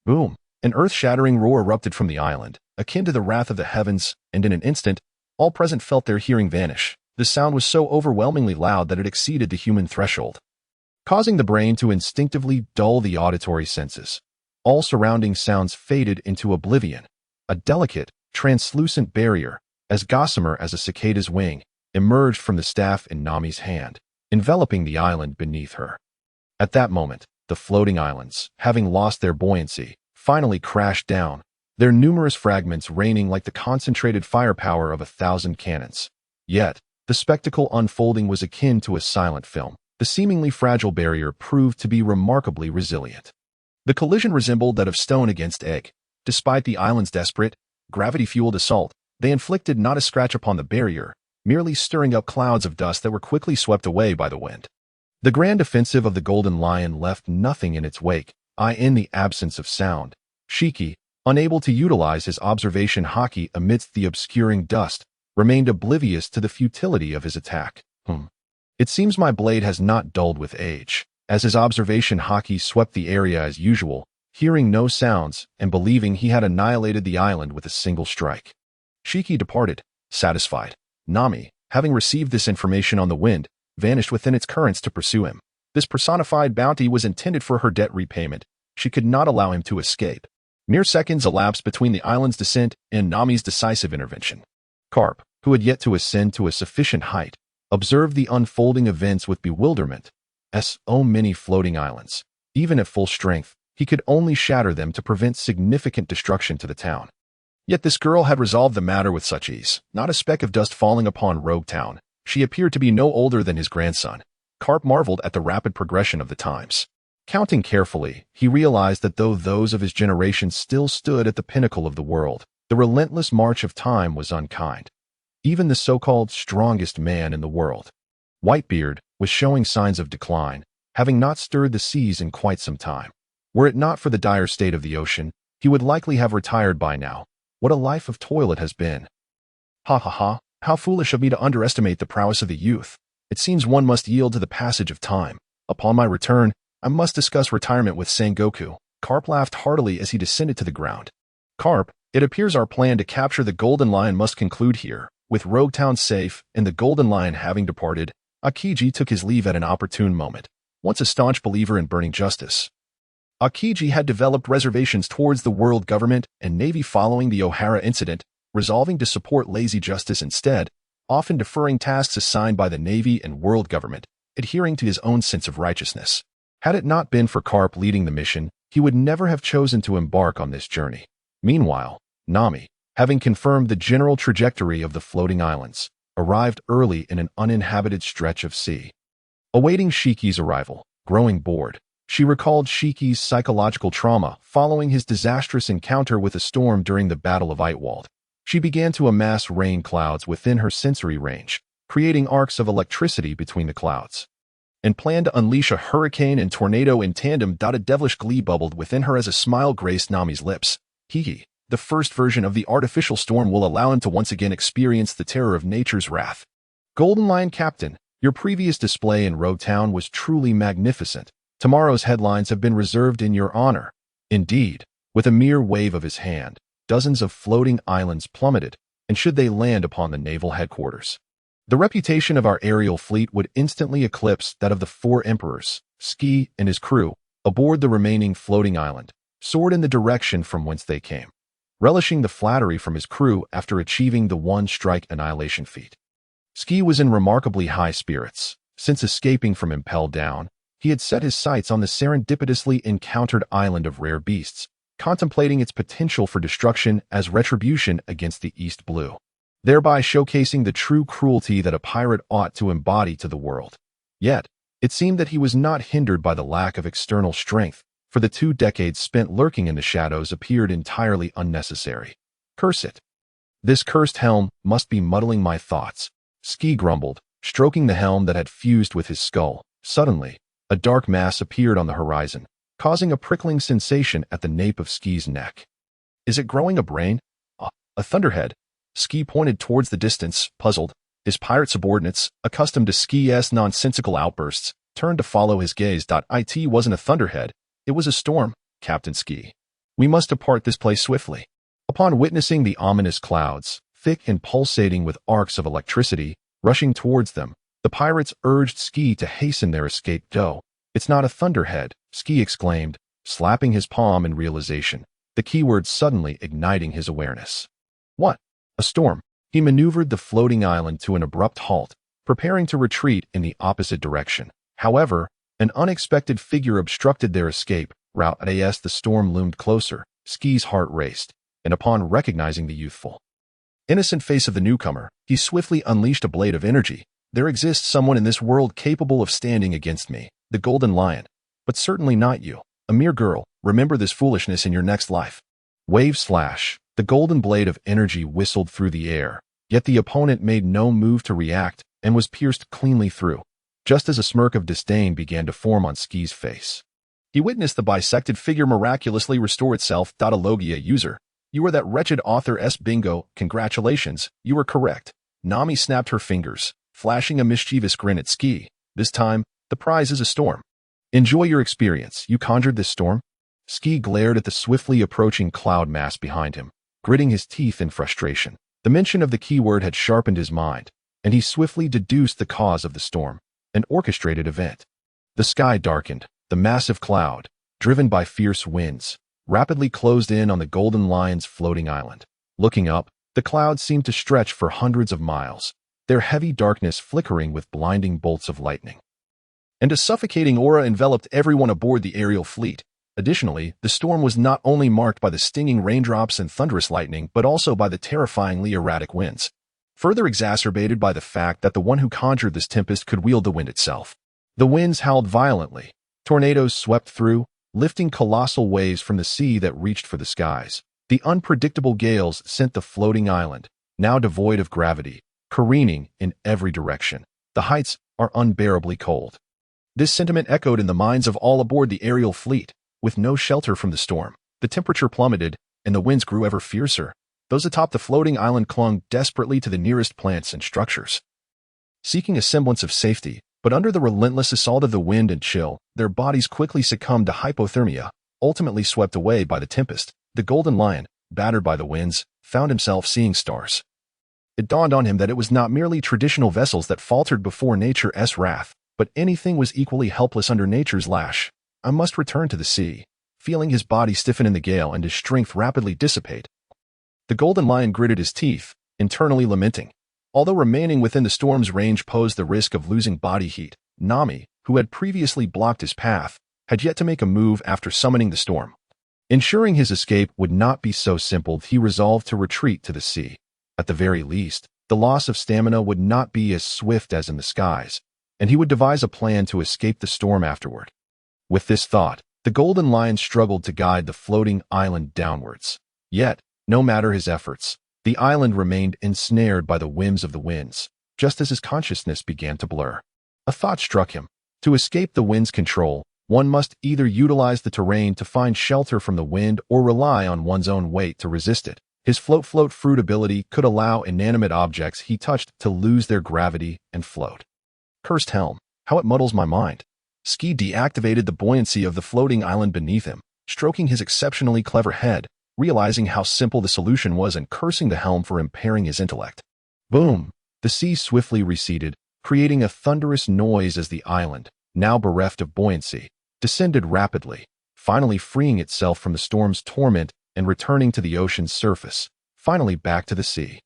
Boom! An earth-shattering roar erupted from the island, akin to the wrath of the heavens, and in an instant, all present felt their hearing vanish. The sound was so overwhelmingly loud that it exceeded the human threshold, causing the brain to instinctively dull the auditory senses. All surrounding sounds faded into oblivion. A delicate, translucent barrier, as gossamer as a cicada's wing, emerged from the staff in Nami's hand, enveloping the island beneath her. At that moment, the floating islands, having lost their buoyancy, finally crashed down, their numerous fragments raining like the concentrated firepower of 1,000 cannons. Yet, the spectacle unfolding was akin to a silent film. The seemingly fragile barrier proved to be remarkably resilient. The collision resembled that of stone against egg. Despite the island's desperate, gravity-fueled assault, they inflicted not a scratch upon the barrier, merely stirring up clouds of dust that were quickly swept away by the wind. The grand offensive of the Golden Lion left nothing in its wake, in the absence of sound. Shiki, unable to utilize his observation haki amidst the obscuring dust, remained oblivious to the futility of his attack. It seems my blade has not dulled with age. As his observation haki swept the area as usual, hearing no sounds and believing he had annihilated the island with a single strike. Shiki departed, satisfied. Nami, having received this information on the wind, vanished within its currents to pursue him. This personified bounty was intended for her debt repayment. She could not allow him to escape. Mere seconds elapsed between the island's descent and Nami's decisive intervention. Carp, who had yet to ascend to a sufficient height, observed the unfolding events with bewilderment. So many floating islands. Even at full strength, he could only shatter them to prevent significant destruction to the town. Yet this girl had resolved the matter with such ease, not a speck of dust falling upon Rogue Town. She appeared to be no older than his grandson. Carp marveled at the rapid progression of the times. Counting carefully, he realized that though those of his generation still stood at the pinnacle of the world, the relentless march of time was unkind. Even the so-called strongest man in the world, Whitebeard, was showing signs of decline, having not stirred the seas in quite some time. Were it not for the dire state of the ocean, he would likely have retired by now. What a life of toil it has been. Ha ha ha, how foolish of me to underestimate the prowess of the youth. It seems one must yield to the passage of time. Upon my return, I must discuss retirement with Sengoku. Carp laughed heartily as he descended to the ground. Carp, it appears our plan to capture the Golden Lion must conclude here. With Rogue Town safe and the Golden Lion having departed, Akiji took his leave at an opportune moment. Once a staunch believer in burning justice, Akiji had developed reservations towards the world government and navy following the O'Hara incident, resolving to support lazy justice instead, often deferring tasks assigned by the navy and world government, adhering to his own sense of righteousness. Had it not been for Carp leading the mission, he would never have chosen to embark on this journey. Meanwhile, Nami, having confirmed the general trajectory of the floating islands, arrived early in an uninhabited stretch of sea. Awaiting Shiki's arrival, growing bored, She recalled Shiki's psychological trauma following his disastrous encounter with a storm during the Battle of Eitwald. She began to amass rain clouds within her sensory range, creating arcs of electricity between the clouds, and planned to unleash a hurricane and tornado in tandem. A devilish glee bubbled within her as a smile graced Nami's lips. Hee. The first version of the artificial storm will allow him to once again experience the terror of nature's wrath. Golden Lion Captain, your previous display in Rogue Town was truly magnificent. Tomorrow's headlines have been reserved in your honor. Indeed, with a mere wave of his hand, dozens of floating islands plummeted, and should they land upon the naval headquarters, the reputation of our aerial fleet would instantly eclipse that of the 4 emperors. Shiki and his crew, aboard the remaining floating island, soared in the direction from whence they came, relishing the flattery from his crew after achieving the one-strike annihilation feat. Shiki was in remarkably high spirits. Since escaping from Impel Down, he had set his sights on the serendipitously encountered island of rare beasts, contemplating its potential for destruction as retribution against the East Blue, thereby showcasing the true cruelty that a pirate ought to embody to the world. Yet, it seemed that he was not hindered by the lack of external strength, for the 2 decades spent lurking in the shadows appeared entirely unnecessary. Curse it. This cursed helm must be muddling my thoughts, Shiki grumbled, stroking the helm that had fused with his skull. Suddenly, a dark mass appeared on the horizon, causing a prickling sensation at the nape of Shiki's neck. Is it growing a brain? A thunderhead? Shiki pointed towards the distance, puzzled. His pirate subordinates, accustomed to Shiki's nonsensical outbursts, turned to follow his gaze. It wasn't a thunderhead. It was a storm, Captain Shiki. We must depart this place swiftly. Upon witnessing the ominous clouds, thick and pulsating with arcs of electricity, rushing towards them, the pirates urged Shiki to hasten their escape. It's not a thunderhead, Shiki exclaimed, slapping his palm in realization, the keyword suddenly igniting his awareness. What? A storm. He maneuvered the floating island to an abrupt halt, preparing to retreat in the opposite direction. However, an unexpected figure obstructed their escape route. As the storm loomed closer, Shiki's heart raced, and upon recognizing the youthful, innocent face of the newcomer, he swiftly unleashed a blade of energy. There exists someone in this world capable of standing against me, the Golden Lion, but certainly not you, a mere girl. Remember this foolishness in your next life. Wave slash. The golden blade of energy whistled through the air, yet the opponent made no move to react and was pierced cleanly through, just as a smirk of disdain began to form on Shiki's face. He witnessed the bisected figure miraculously restore itself. A Logia user. You were that wretched author S. Bingo. Congratulations, you were correct. Nami snapped her fingers, flashing a mischievous grin at Shiki. This time, the prize is a storm. Enjoy your experience. You conjured this storm? Shiki glared at the swiftly approaching cloud mass behind him, gritting his teeth in frustration. The mention of the keyword had sharpened his mind, and he swiftly deduced the cause of the storm, an orchestrated event. The sky darkened. The massive cloud, driven by fierce winds, rapidly closed in on the Golden Lion's floating island. Looking up, the clouds seemed to stretch for hundreds of miles, their heavy darkness flickering with blinding bolts of lightning. And a suffocating aura enveloped everyone aboard the aerial fleet. Additionally, the storm was not only marked by the stinging raindrops and thunderous lightning, but also by the terrifyingly erratic winds, further exacerbated by the fact that the one who conjured this tempest could wield the wind itself. The winds howled violently. Tornadoes swept through, lifting colossal waves from the sea that reached for the skies. The unpredictable gales sent the floating island, now devoid of gravity, careening in every direction. The heights are unbearably cold. This sentiment echoed in the minds of all aboard the aerial fleet. With no shelter from the storm, the temperature plummeted, and the winds grew ever fiercer. Those atop the floating island clung desperately to the nearest plants and structures, seeking a semblance of safety, but under the relentless assault of the wind and chill, their bodies quickly succumbed to hypothermia, ultimately swept away by the tempest. The Golden Lion, battered by the winds, found himself seeing stars. It dawned on him that it was not merely traditional vessels that faltered before nature's wrath, but anything was equally helpless under nature's lash. I must return to the sea. Feeling his body stiffen in the gale and his strength rapidly dissipate, the Golden Lion gritted his teeth, internally lamenting. Although remaining within the storm's range posed the risk of losing body heat, Nami, who had previously blocked his path, had yet to make a move after summoning the storm. Ensuring his escape would not be so simple, he resolved to retreat to the sea. At the very least, the loss of stamina would not be as swift as in the skies, and he would devise a plan to escape the storm afterward. With this thought, the golden lion struggled to guide the floating island downwards. Yet, no matter his efforts, the island remained ensnared by the whims of the winds, just as his consciousness began to blur. A thought struck him. To escape the wind's control, one must either utilize the terrain to find shelter from the wind or rely on one's own weight to resist it. His float fruit ability could allow inanimate objects he touched to lose their gravity and float. Cursed helm, how it muddles my mind. Shiki deactivated the buoyancy of the floating island beneath him, stroking his exceptionally clever head, realizing how simple the solution was and cursing the helm for impairing his intellect. Boom! The sea swiftly receded, creating a thunderous noise as the island, now bereft of buoyancy, descended rapidly, finally freeing itself from the storm's torment and returning to the ocean's surface, finally back to the sea.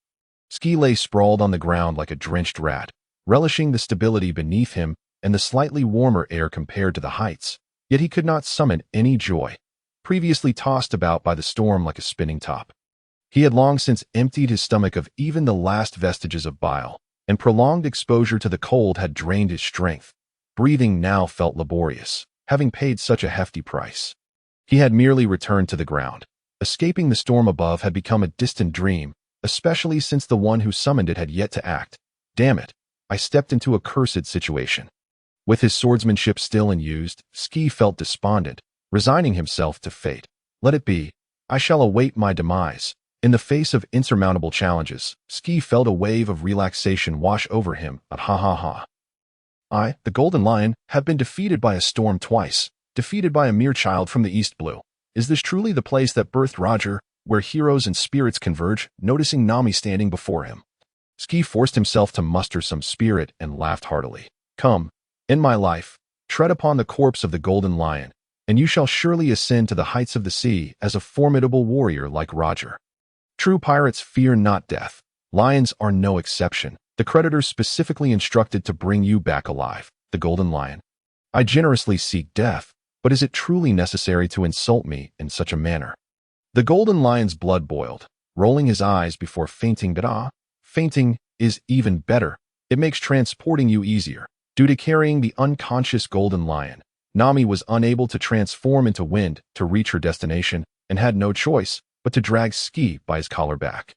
Shiki lay sprawled on the ground like a drenched rat, relishing the stability beneath him and the slightly warmer air compared to the heights, yet he could not summon any joy, previously tossed about by the storm like a spinning top. He had long since emptied his stomach of even the last vestiges of bile, and prolonged exposure to the cold had drained his strength. Breathing now felt laborious, having paid such a hefty price. He had merely returned to the ground. Escaping the storm above had become a distant dream, especially since the one who summoned it had yet to act. Damn it, I stepped into a cursed situation. With his swordsmanship still unused, Shiki felt despondent, resigning himself to fate. Let it be. I shall await my demise. In the face of insurmountable challenges, Shiki felt a wave of relaxation wash over him. Ha ha ha. I, the Golden Lion, have been defeated by a storm twice, defeated by a mere child from the East Blue. Is this truly the place that birthed Roger, where heroes and spirits converge? Noticing Nami standing before him, Shiki forced himself to muster some spirit and laughed heartily. Come, in my life, tread upon the corpse of the Golden Lion, and you shall surely ascend to the heights of the sea as a formidable warrior like Roger. True pirates fear not death. Lions are no exception. The creditors specifically instructed to bring you back alive, the Golden Lion. I generously seek death, but is it truly necessary to insult me in such a manner? The Golden Lion's blood boiled, rolling his eyes before fainting. But fainting is even better. It makes transporting you easier. Due to carrying the unconscious Golden Lion, Nami was unable to transform into wind to reach her destination and had no choice but to drag Shiki by his collar back.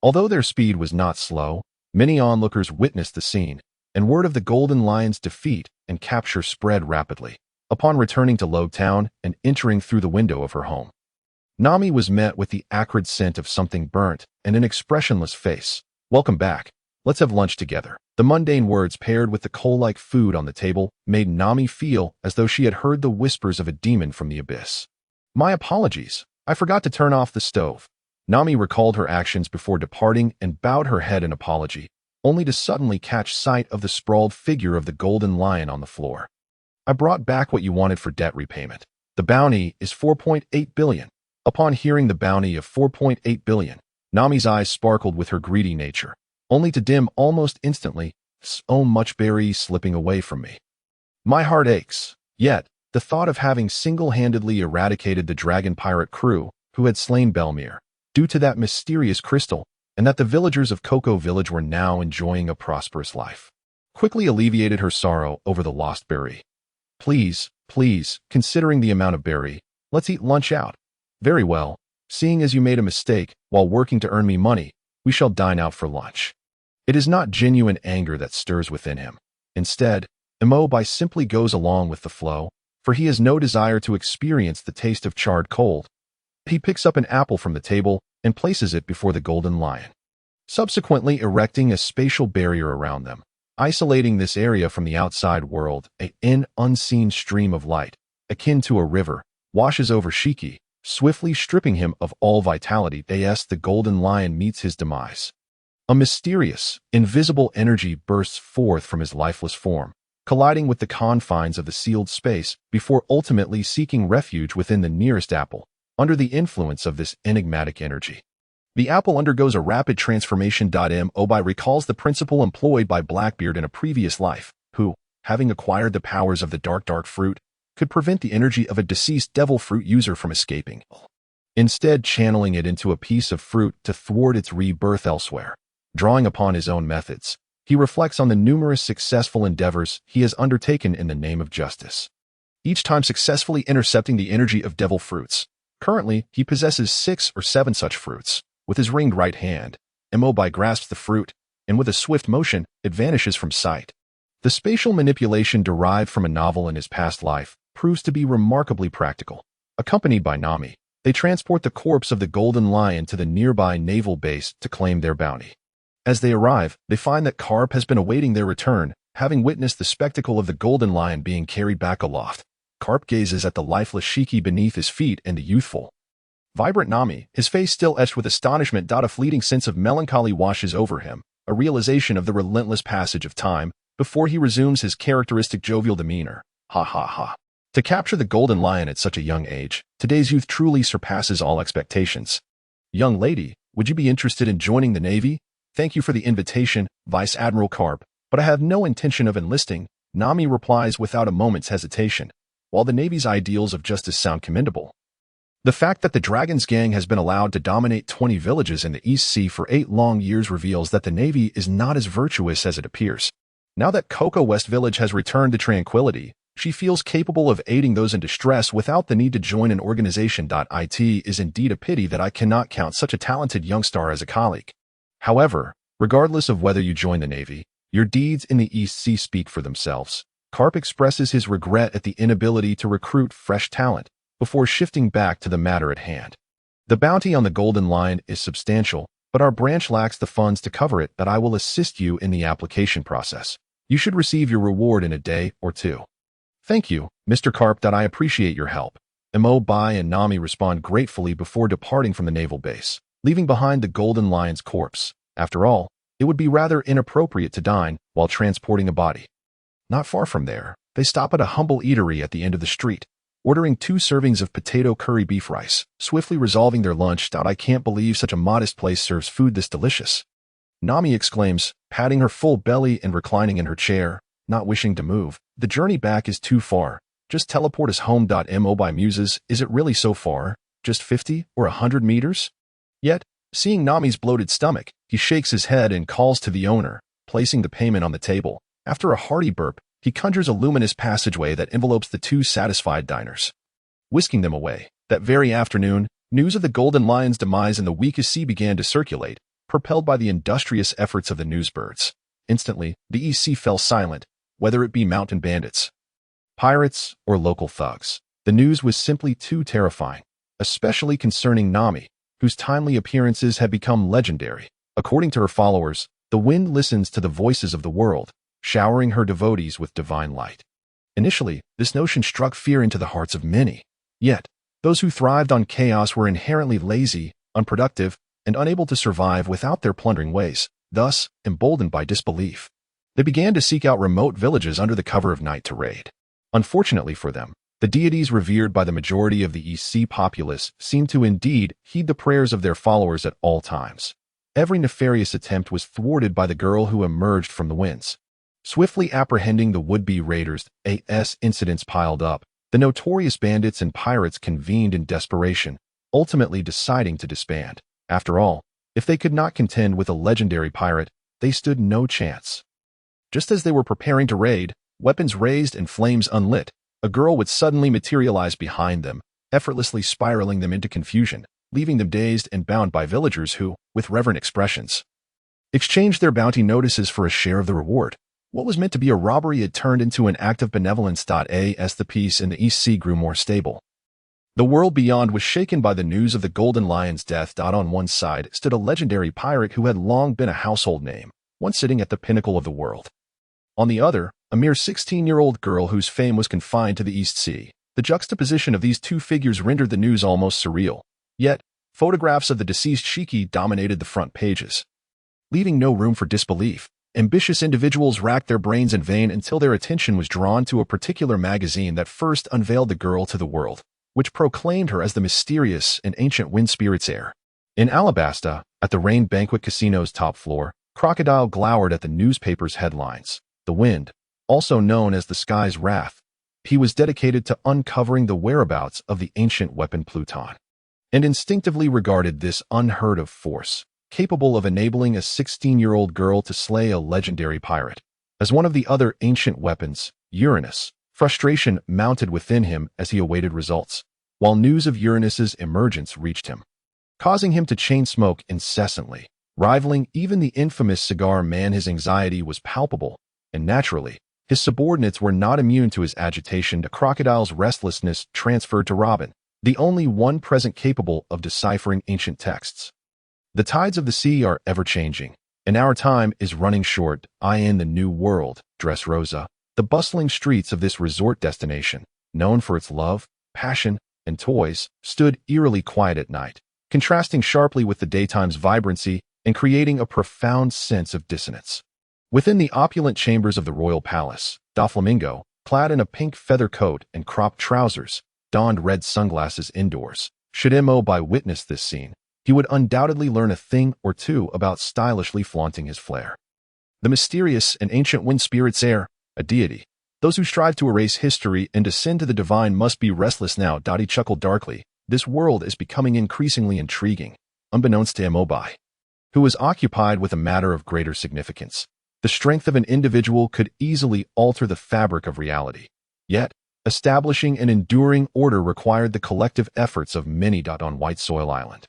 Although their speed was not slow, many onlookers witnessed the scene, and word of the Golden Lion's defeat and capture spread rapidly. Upon returning to Log Town and entering through the window of her home, Nami was met with the acrid scent of something burnt and an expressionless face. Welcome back. Let's have lunch together. The mundane words paired with the coal-like food on the table made Nami feel as though she had heard the whispers of a demon from the abyss. My apologies. I forgot to turn off the stove. Nami recalled her actions before departing and bowed her head in apology, only to suddenly catch sight of the sprawled figure of the Golden Lion on the floor. I brought back what you wanted for debt repayment. The bounty is 4.8 billion. Upon hearing the bounty of 4.8 billion, Nami's eyes sparkled with her greedy nature, only to dim almost instantly. So much berry slipping away from me. My heart aches. Yet, the thought of having single-handedly eradicated the dragon pirate crew who had slain Belmere, due to that mysterious crystal, and that the villagers of Cocoa Village were now enjoying a prosperous life, quickly alleviated her sorrow over the lost berry. Please, considering the amount of berry, let's eat lunch out. Very well. Seeing as you made a mistake while working to earn me money, we shall dine out for lunch. It is not genuine anger that stirs within him. Instead, Imobi simply goes along with the flow, for he has no desire to experience the taste of charred coal. He picks up an apple from the table and places it before the Golden Lion, subsequently erecting a spatial barrier around them, isolating this area from the outside world. An unseen stream of light, akin to a river, washes over Shiki, swiftly stripping him of all vitality. As the Golden Lion meets his demise, a mysterious, invisible energy bursts forth from his lifeless form, colliding with the confines of the sealed space before ultimately seeking refuge within the nearest apple. Under the influence of this enigmatic energy, the apple undergoes a rapid transformation. Imobi recalls the principle employed by Blackbeard in a previous life, who, having acquired the powers of the dark fruit, could prevent the energy of a deceased devil fruit user from escaping, instead channeling it into a piece of fruit to thwart its rebirth elsewhere. Drawing upon his own methods, he reflects on the numerous successful endeavors he has undertaken in the name of justice. each time successfully intercepting the energy of devil fruits. Currently, he possesses 6 or 7 such fruits. With his ringed right hand, Enel grasps the fruit, and with a swift motion, it vanishes from sight. The spatial manipulation derived from a novel in his past life proves to be remarkably practical. Accompanied by Nami, they transport the corpse of the Golden Lion to the nearby naval base to claim their bounty. As they arrive, they find that Carp has been awaiting their return, having witnessed the spectacle of the Golden Lion being carried back aloft. Carp gazes at the lifeless Shiki beneath his feet and the youthful, vibrant Nami, his face still etched with astonishment. A fleeting sense of melancholy washes over him, a realization of the relentless passage of time, before he resumes his characteristic jovial demeanor. Ha ha ha. To capture the Golden Lion at such a young age, today's youth truly surpasses all expectations. Young lady, would you be interested in joining the Navy? Thank you for the invitation, Vice Admiral Carp, but I have no intention of enlisting, Nami replies without a moment's hesitation. While the Navy's ideals of justice sound commendable, the fact that the Dragon's Gang has been allowed to dominate 20 villages in the East Sea for 8 long years reveals that the Navy is not as virtuous as it appears. Now that Cocoa West Village has returned to tranquility, she feels capable of aiding those in distress without the need to join an organization. It is indeed a pity that I cannot count such a talented young star as a colleague. However, regardless of whether you join the Navy, your deeds in the East Sea speak for themselves. Carp expresses his regret at the inability to recruit fresh talent before shifting back to the matter at hand. The bounty on the Golden Lion is substantial, but our branch lacks the funds to cover it. But I will assist you in the application process. You should receive your reward in a day or 2. Thank you, Mr. Carp. I appreciate your help. Enel and Nami respond gratefully before departing from the naval base, leaving behind the Golden Lion's corpse. After all, it would be rather inappropriate to dine while transporting a body. Not far from there, they stop at a humble eatery at the end of the street, ordering 2 servings of potato curry beef rice, swiftly resolving their lunch. I can't believe such a modest place serves food this delicious, Nami exclaims, patting her full belly and reclining in her chair, not wishing to move. The journey back is too far. Just teleport us home. Enel muses, is it really so far? Just 50 or 100 meters? Yet, seeing Nami's bloated stomach, he shakes his head and calls to the owner, placing the payment on the table. After a hearty burp, he conjures a luminous passageway that envelopes the 2 satisfied diners, whisking them away. That very afternoon, news of the Golden Lion's demise in the weakest sea began to circulate, propelled by the industrious efforts of the newsbirds. Instantly, the East Sea fell silent, whether it be mountain bandits, pirates, or local thugs. The news was simply too terrifying, especially concerning Nami, whose timely appearances had become legendary. According to her followers, the wind listens to the voices of the world, showering her devotees with divine light. Initially, this notion struck fear into the hearts of many. Yet, those who thrived on chaos were inherently lazy, unproductive, and unable to survive without their plundering ways. Thus, emboldened by disbelief, they began to seek out remote villages under the cover of night to raid. Unfortunately for them, the deities revered by the majority of the East Sea populace seemed to indeed heed the prayers of their followers at all times. Every nefarious attempt was thwarted by the girl who emerged from the winds. Swiftly apprehending the would-be raiders, as incidents piled up, the notorious bandits and pirates convened in desperation, ultimately deciding to disband. After all, if they could not contend with a legendary pirate, they stood no chance. Just as they were preparing to raid, weapons raised and flames unlit, a girl would suddenly materialize behind them, effortlessly spiraling them into confusion, leaving them dazed and bound by villagers who, with reverent expressions, exchanged their bounty notices for a share of the reward. What was meant to be a robbery had turned into an act of benevolence. As the peace in the East Sea grew more stable, the world beyond was shaken by the news of the Golden Lion's death. On one side stood a legendary pirate who had long been a household name, once sitting at the pinnacle of the world. On the other, a mere 16-year-old girl whose fame was confined to the East Sea. The juxtaposition of these 2 figures rendered the news almost surreal. Yet, photographs of the deceased Shiki dominated the front pages, leaving no room for disbelief. Ambitious individuals racked their brains in vain until their attention was drawn to a particular magazine that first unveiled the girl to the world, which proclaimed her as the mysterious and ancient wind spirit's heir. In Alabasta, at the Rain Banquet Casino's top floor, Crocodile glowered at the newspaper's headlines. The wind, also known as the sky's wrath, he was dedicated to uncovering the whereabouts of the ancient weapon Pluton, and instinctively regarded this unheard-of force, capable of enabling a 16-year-old girl to slay a legendary pirate, as one of the other ancient weapons, Uranus, Frustration mounted within him as he awaited results, while news of Uranus's emergence reached him, causing him to chain smoke incessantly. Rivaling even the infamous cigar man, his anxiety was palpable, and naturally, his subordinates were not immune to his agitation. The Crocodile's restlessness transferred to Robin, the only one present capable of deciphering ancient texts. The tides of the sea are ever-changing, and our time is running short. In the New World, Dressrosa, the bustling streets of this resort destination, known for its love, passion, and toys, stood eerily quiet at night, contrasting sharply with the daytime's vibrancy and creating a profound sense of dissonance. Within the opulent chambers of the royal palace, Doflamingo, clad in a pink feather coat and cropped trousers, donned red sunglasses indoors. Should Imobi witness this scene, he would undoubtedly learn a thing or two about stylishly flaunting his flair. The mysterious and ancient wind spirit's heir, a deity. Those who strive to erase history and ascend to the divine must be restless now. He chuckled darkly. This world is becoming increasingly intriguing, unbeknownst to Imobi, who was occupied with a matter of greater significance. The strength of an individual could easily alter the fabric of reality. Yet, establishing an enduring order required the collective efforts of many. On White Soil Island,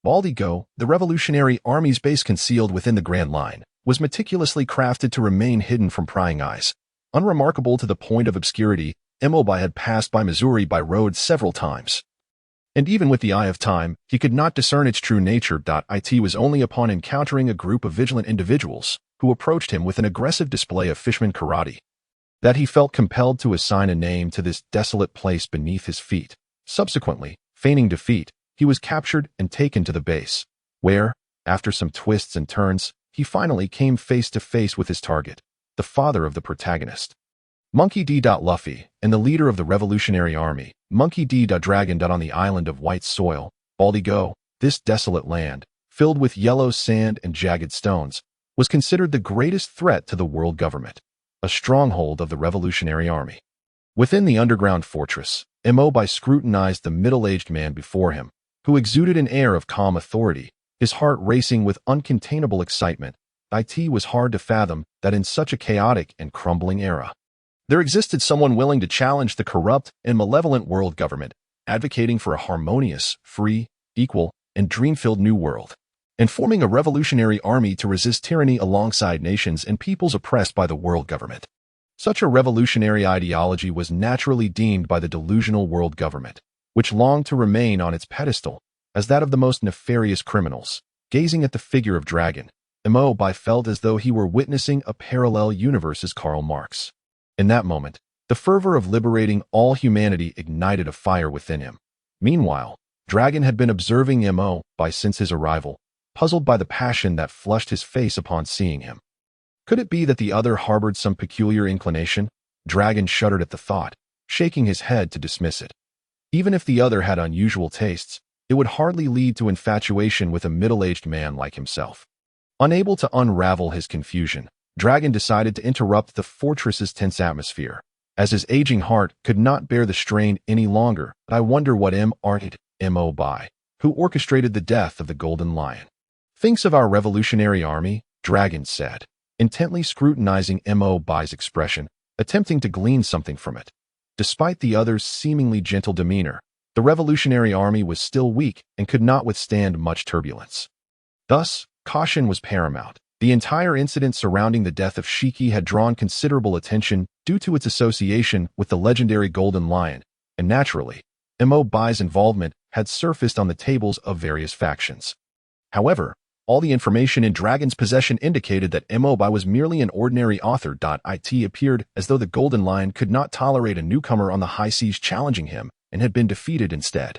Baldigo, the Revolutionary Army's base concealed within the Grand Line, was meticulously crafted to remain hidden from prying eyes. Unremarkable to the point of obscurity, Imobi had passed by Missouri by road several times, and even with the eye of time, he could not discern its true nature. It was only upon encountering a group of vigilant individuals who approached him with an aggressive display of fishman karate that he felt compelled to assign a name to this desolate place beneath his feet. Subsequently, feigning defeat, he was captured and taken to the base, where, after some twists and turns, he finally came face to face with his target, the father of the protagonist, Monkey D. Luffy, and the leader of the Revolutionary Army, Monkey D. Dragon. On the island of White Soil, Baldigo, this desolate land, filled with yellow sand and jagged stones, was considered the greatest threat to the world government, a stronghold of the Revolutionary Army. Within the underground fortress, Imobi scrutinized the middle-aged man before him, who exuded an air of calm authority, his heart racing with uncontainable excitement. It was hard to fathom that in such a chaotic and crumbling era, there existed someone willing to challenge the corrupt and malevolent world government, advocating for a harmonious, free, equal, and dream-filled new world, and forming a revolutionary army to resist tyranny alongside nations and peoples oppressed by the world government. Such a revolutionary ideology was naturally deemed by the delusional world government, which longed to remain on its pedestal, as that of the most nefarious criminals. Gazing at the figure of Dragon, Imobi felt as though he were witnessing a parallel universe as Karl Marx. In that moment, the fervor of liberating all humanity ignited a fire within him. Meanwhile, Dragon had been observing Imobi since his arrival, puzzled by the passion that flushed his face upon seeing him. Could it be that the other harbored some peculiar inclination? Dragon shuddered at the thought, shaking his head to dismiss it. Even if the other had unusual tastes, it would hardly lead to infatuation with a middle-aged man like himself. Unable to unravel his confusion, Dragon decided to interrupt the fortress's tense atmosphere, as his aging heart could not bear the strain any longer. I wonder what Imobi, who orchestrated the death of the Golden Lion, thinks of our Revolutionary Army, Dragon said, intently scrutinizing Imobi's expression, attempting to glean something from it. Despite the other's seemingly gentle demeanor, the Revolutionary Army was still weak and could not withstand much turbulence. Thus, caution was paramount. The entire incident surrounding the death of Shiki had drawn considerable attention due to its association with the legendary Golden Lion, and naturally, Imobi's involvement had surfaced on the tables of various factions. However, all the information in Dragon's possession indicated that Imobi was merely an ordinary author. It appeared as though the Golden Lion could not tolerate a newcomer on the high seas challenging him and had been defeated instead.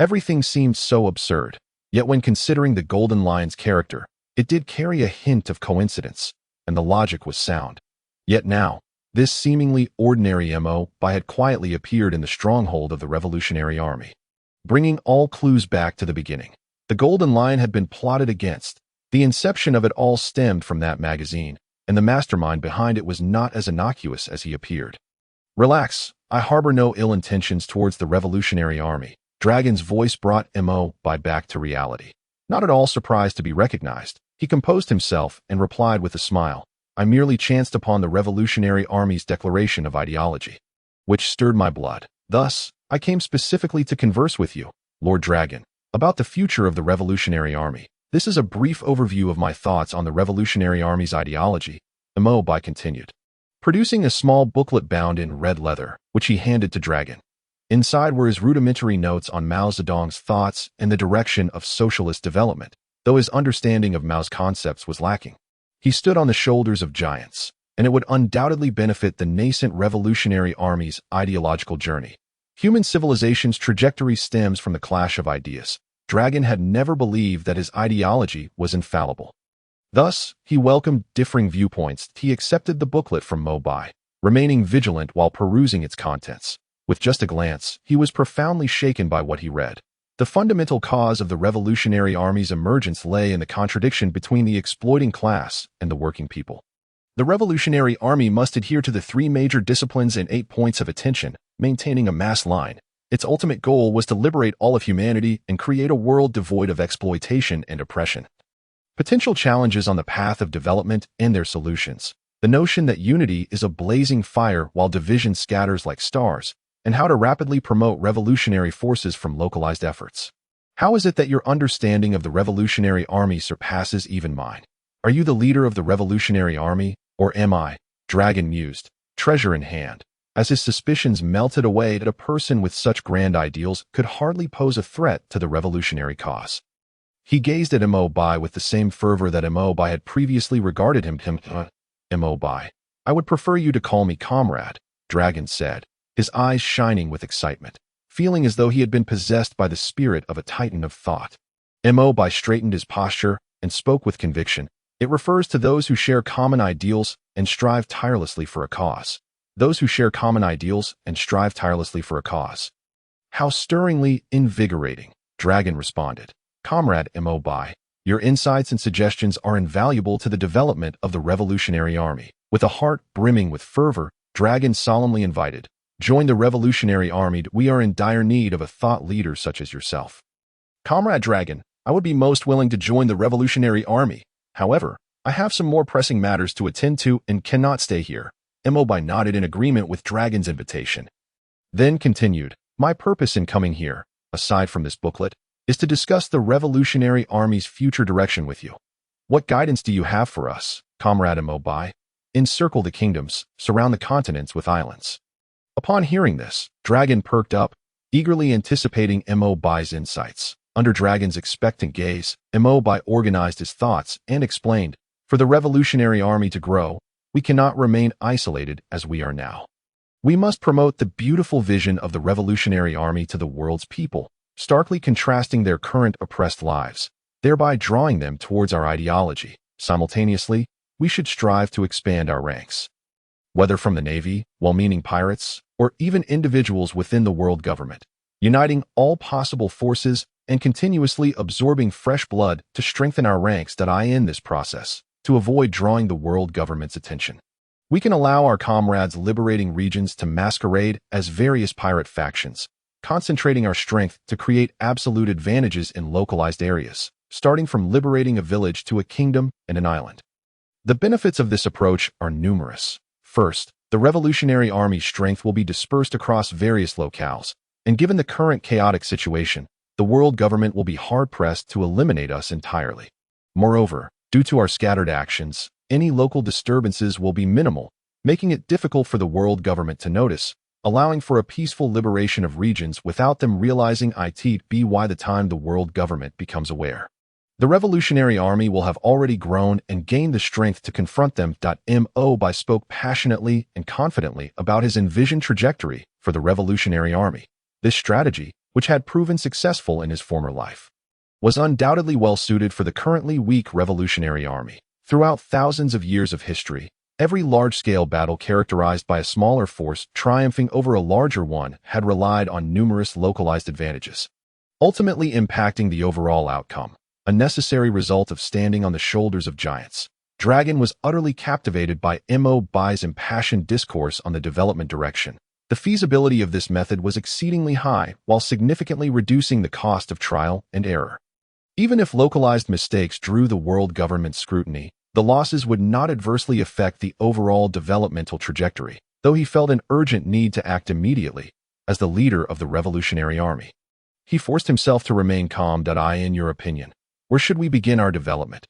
Everything seemed so absurd, yet when considering the Golden Lion's character, it did carry a hint of coincidence, and the logic was sound. Yet now, this seemingly ordinary Imobi had quietly appeared in the stronghold of the Revolutionary Army, bringing all clues back to the beginning. The Golden Lion had been plotted against. The inception of it all stemmed from that magazine, and the mastermind behind it was not as innocuous as he appeared. Relax, I harbor no ill intentions towards the Revolutionary Army. Dragon's voice brought Imobi back to reality. Not at all surprised to be recognized, he composed himself and replied with a smile, I merely chanced upon the Revolutionary Army's declaration of ideology. which stirred my blood. Thus, I came specifically to converse with you, Lord Dragon, about the future of the Revolutionary Army. This is a brief overview of my thoughts on the Revolutionary Army's ideology, Enel continued, producing a small booklet bound in red leather, which he handed to Dragon. Inside were his rudimentary notes on Mao Zedong's thoughts and the direction of socialist development, though his understanding of Mao's concepts was lacking. He stood on the shoulders of giants, and it would undoubtedly benefit the nascent Revolutionary Army's ideological journey. Human civilization's trajectory stems from the clash of ideas. Dragon had never believed that his ideology was infallible. Thus, he welcomed differing viewpoints. He accepted the booklet from Mobai, remaining vigilant while perusing its contents. With just a glance, he was profoundly shaken by what he read. The fundamental cause of the Revolutionary Army's emergence lay in the contradiction between the exploiting class and the working people. The Revolutionary Army must adhere to the 3 major disciplines and 8 points of attention, maintaining a mass line. Its ultimate goal was to liberate all of humanity and create a world devoid of exploitation and oppression. Potential challenges on the path of development and their solutions. The notion that unity is a blazing fire while division scatters like stars, and how to rapidly promote revolutionary forces from localized efforts. How is it that your understanding of the Revolutionary Army surpasses even mine? Are you the leader of the Revolutionary Army, or am I? Dragon mused, treasure in hand. As his suspicions melted away that a person with such grand ideals could hardly pose a threat to the revolutionary cause. He gazed at Mobai with the same fervor that Mobai had previously regarded him. Mobai, I would prefer you to call me comrade, Dragon said, his eyes shining with excitement, feeling as though he had been possessed by the spirit of a titan of thought. Mobai straightened his posture and spoke with conviction. It refers to those who share common ideals and strive tirelessly for a cause. Those who share common ideals and strive tirelessly for a cause. How stirringly invigorating, Dragon responded. Comrade Mobai, your insights and suggestions are invaluable to the development of the Revolutionary Army. With a heart brimming with fervor, Dragon solemnly invited, join the Revolutionary Army. We are in dire need of a thought leader such as yourself. Comrade Dragon, I would be most willing to join the Revolutionary Army. However, I have some more pressing matters to attend to and cannot stay here. Mobai nodded in agreement with Dragon's invitation. Then continued, my purpose in coming here, aside from this booklet, is to discuss the Revolutionary Army's future direction with you. What guidance do you have for us, Comrade Mobai? Encircle the kingdoms, surround the continents with islands. Upon hearing this, Dragon perked up, eagerly anticipating Mobai's insights. Under Dragon's expectant gaze, Mobai organized his thoughts and explained, for the Revolutionary Army to grow, we cannot remain isolated as we are now. We must promote the beautiful vision of the Revolutionary Army to the world's people, starkly contrasting their current oppressed lives, thereby drawing them towards our ideology. Simultaneously, we should strive to expand our ranks. Whether from the Navy, well-meaning pirates, or even individuals within the world government, uniting all possible forces and continuously absorbing fresh blood to strengthen our ranks in this process, to avoid drawing the world government's attention. We can allow our comrades liberating regions to masquerade as various pirate factions, concentrating our strength to create absolute advantages in localized areas, starting from liberating a village to a kingdom and an island. The benefits of this approach are numerous. First, the Revolutionary Army's strength will be dispersed across various locales, and given the current chaotic situation, the world government will be hard-pressed to eliminate us entirely. Moreover, due to our scattered actions, any local disturbances will be minimal, making it difficult for the world government to notice, allowing for a peaceful liberation of regions without them realizing it by the time the world government becomes aware. The Revolutionary Army will have already grown and gained the strength to confront them. Mobai spoke passionately and confidently about his envisioned trajectory for the Revolutionary Army. This strategy, which had proven successful in his former life, was undoubtedly well-suited for the currently weak Revolutionary Army. Throughout thousands of years of history, every large-scale battle characterized by a smaller force triumphing over a larger one had relied on numerous localized advantages, ultimately impacting the overall outcome, a necessary result of standing on the shoulders of giants. Dragon was utterly captivated by Mobai's impassioned discourse on the development direction. The feasibility of this method was exceedingly high, while significantly reducing the cost of trial and error. Even if localized mistakes drew the world government's scrutiny, the losses would not adversely affect the overall developmental trajectory. though he felt an urgent need to act immediately as the leader of the revolutionary army. He forced himself to remain calm. In your opinion, where should we begin our development?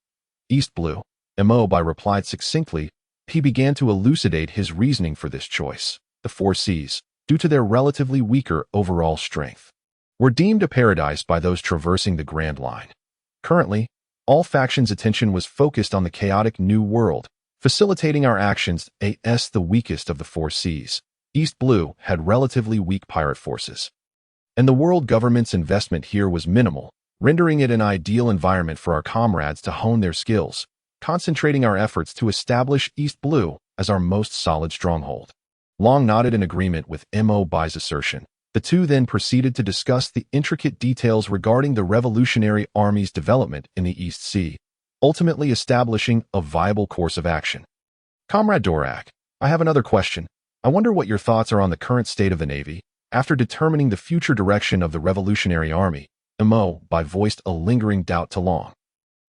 East Blue, Enel replied succinctly. He began to elucidate his reasoning for this choice. The four seas, due to their relatively weaker overall strength, were deemed a paradise by those traversing the Grand Line. Currently, all factions' attention was focused on the chaotic New World, facilitating our actions. As the weakest of the four seas, East Blue had relatively weak pirate forces, and the world government's investment here was minimal, rendering it an ideal environment for our comrades to hone their skills, concentrating our efforts to establish East Blue as our most solid stronghold. Long nodded in agreement with Enel's assertion. The two then proceeded to discuss the intricate details regarding the Revolutionary Army's development in the East Sea, ultimately establishing a viable course of action. Comrade Dorak, I have another question. I wonder what your thoughts are on the current state of the Navy. After determining the future direction of the Revolutionary Army, Enel voiced a lingering doubt to Long,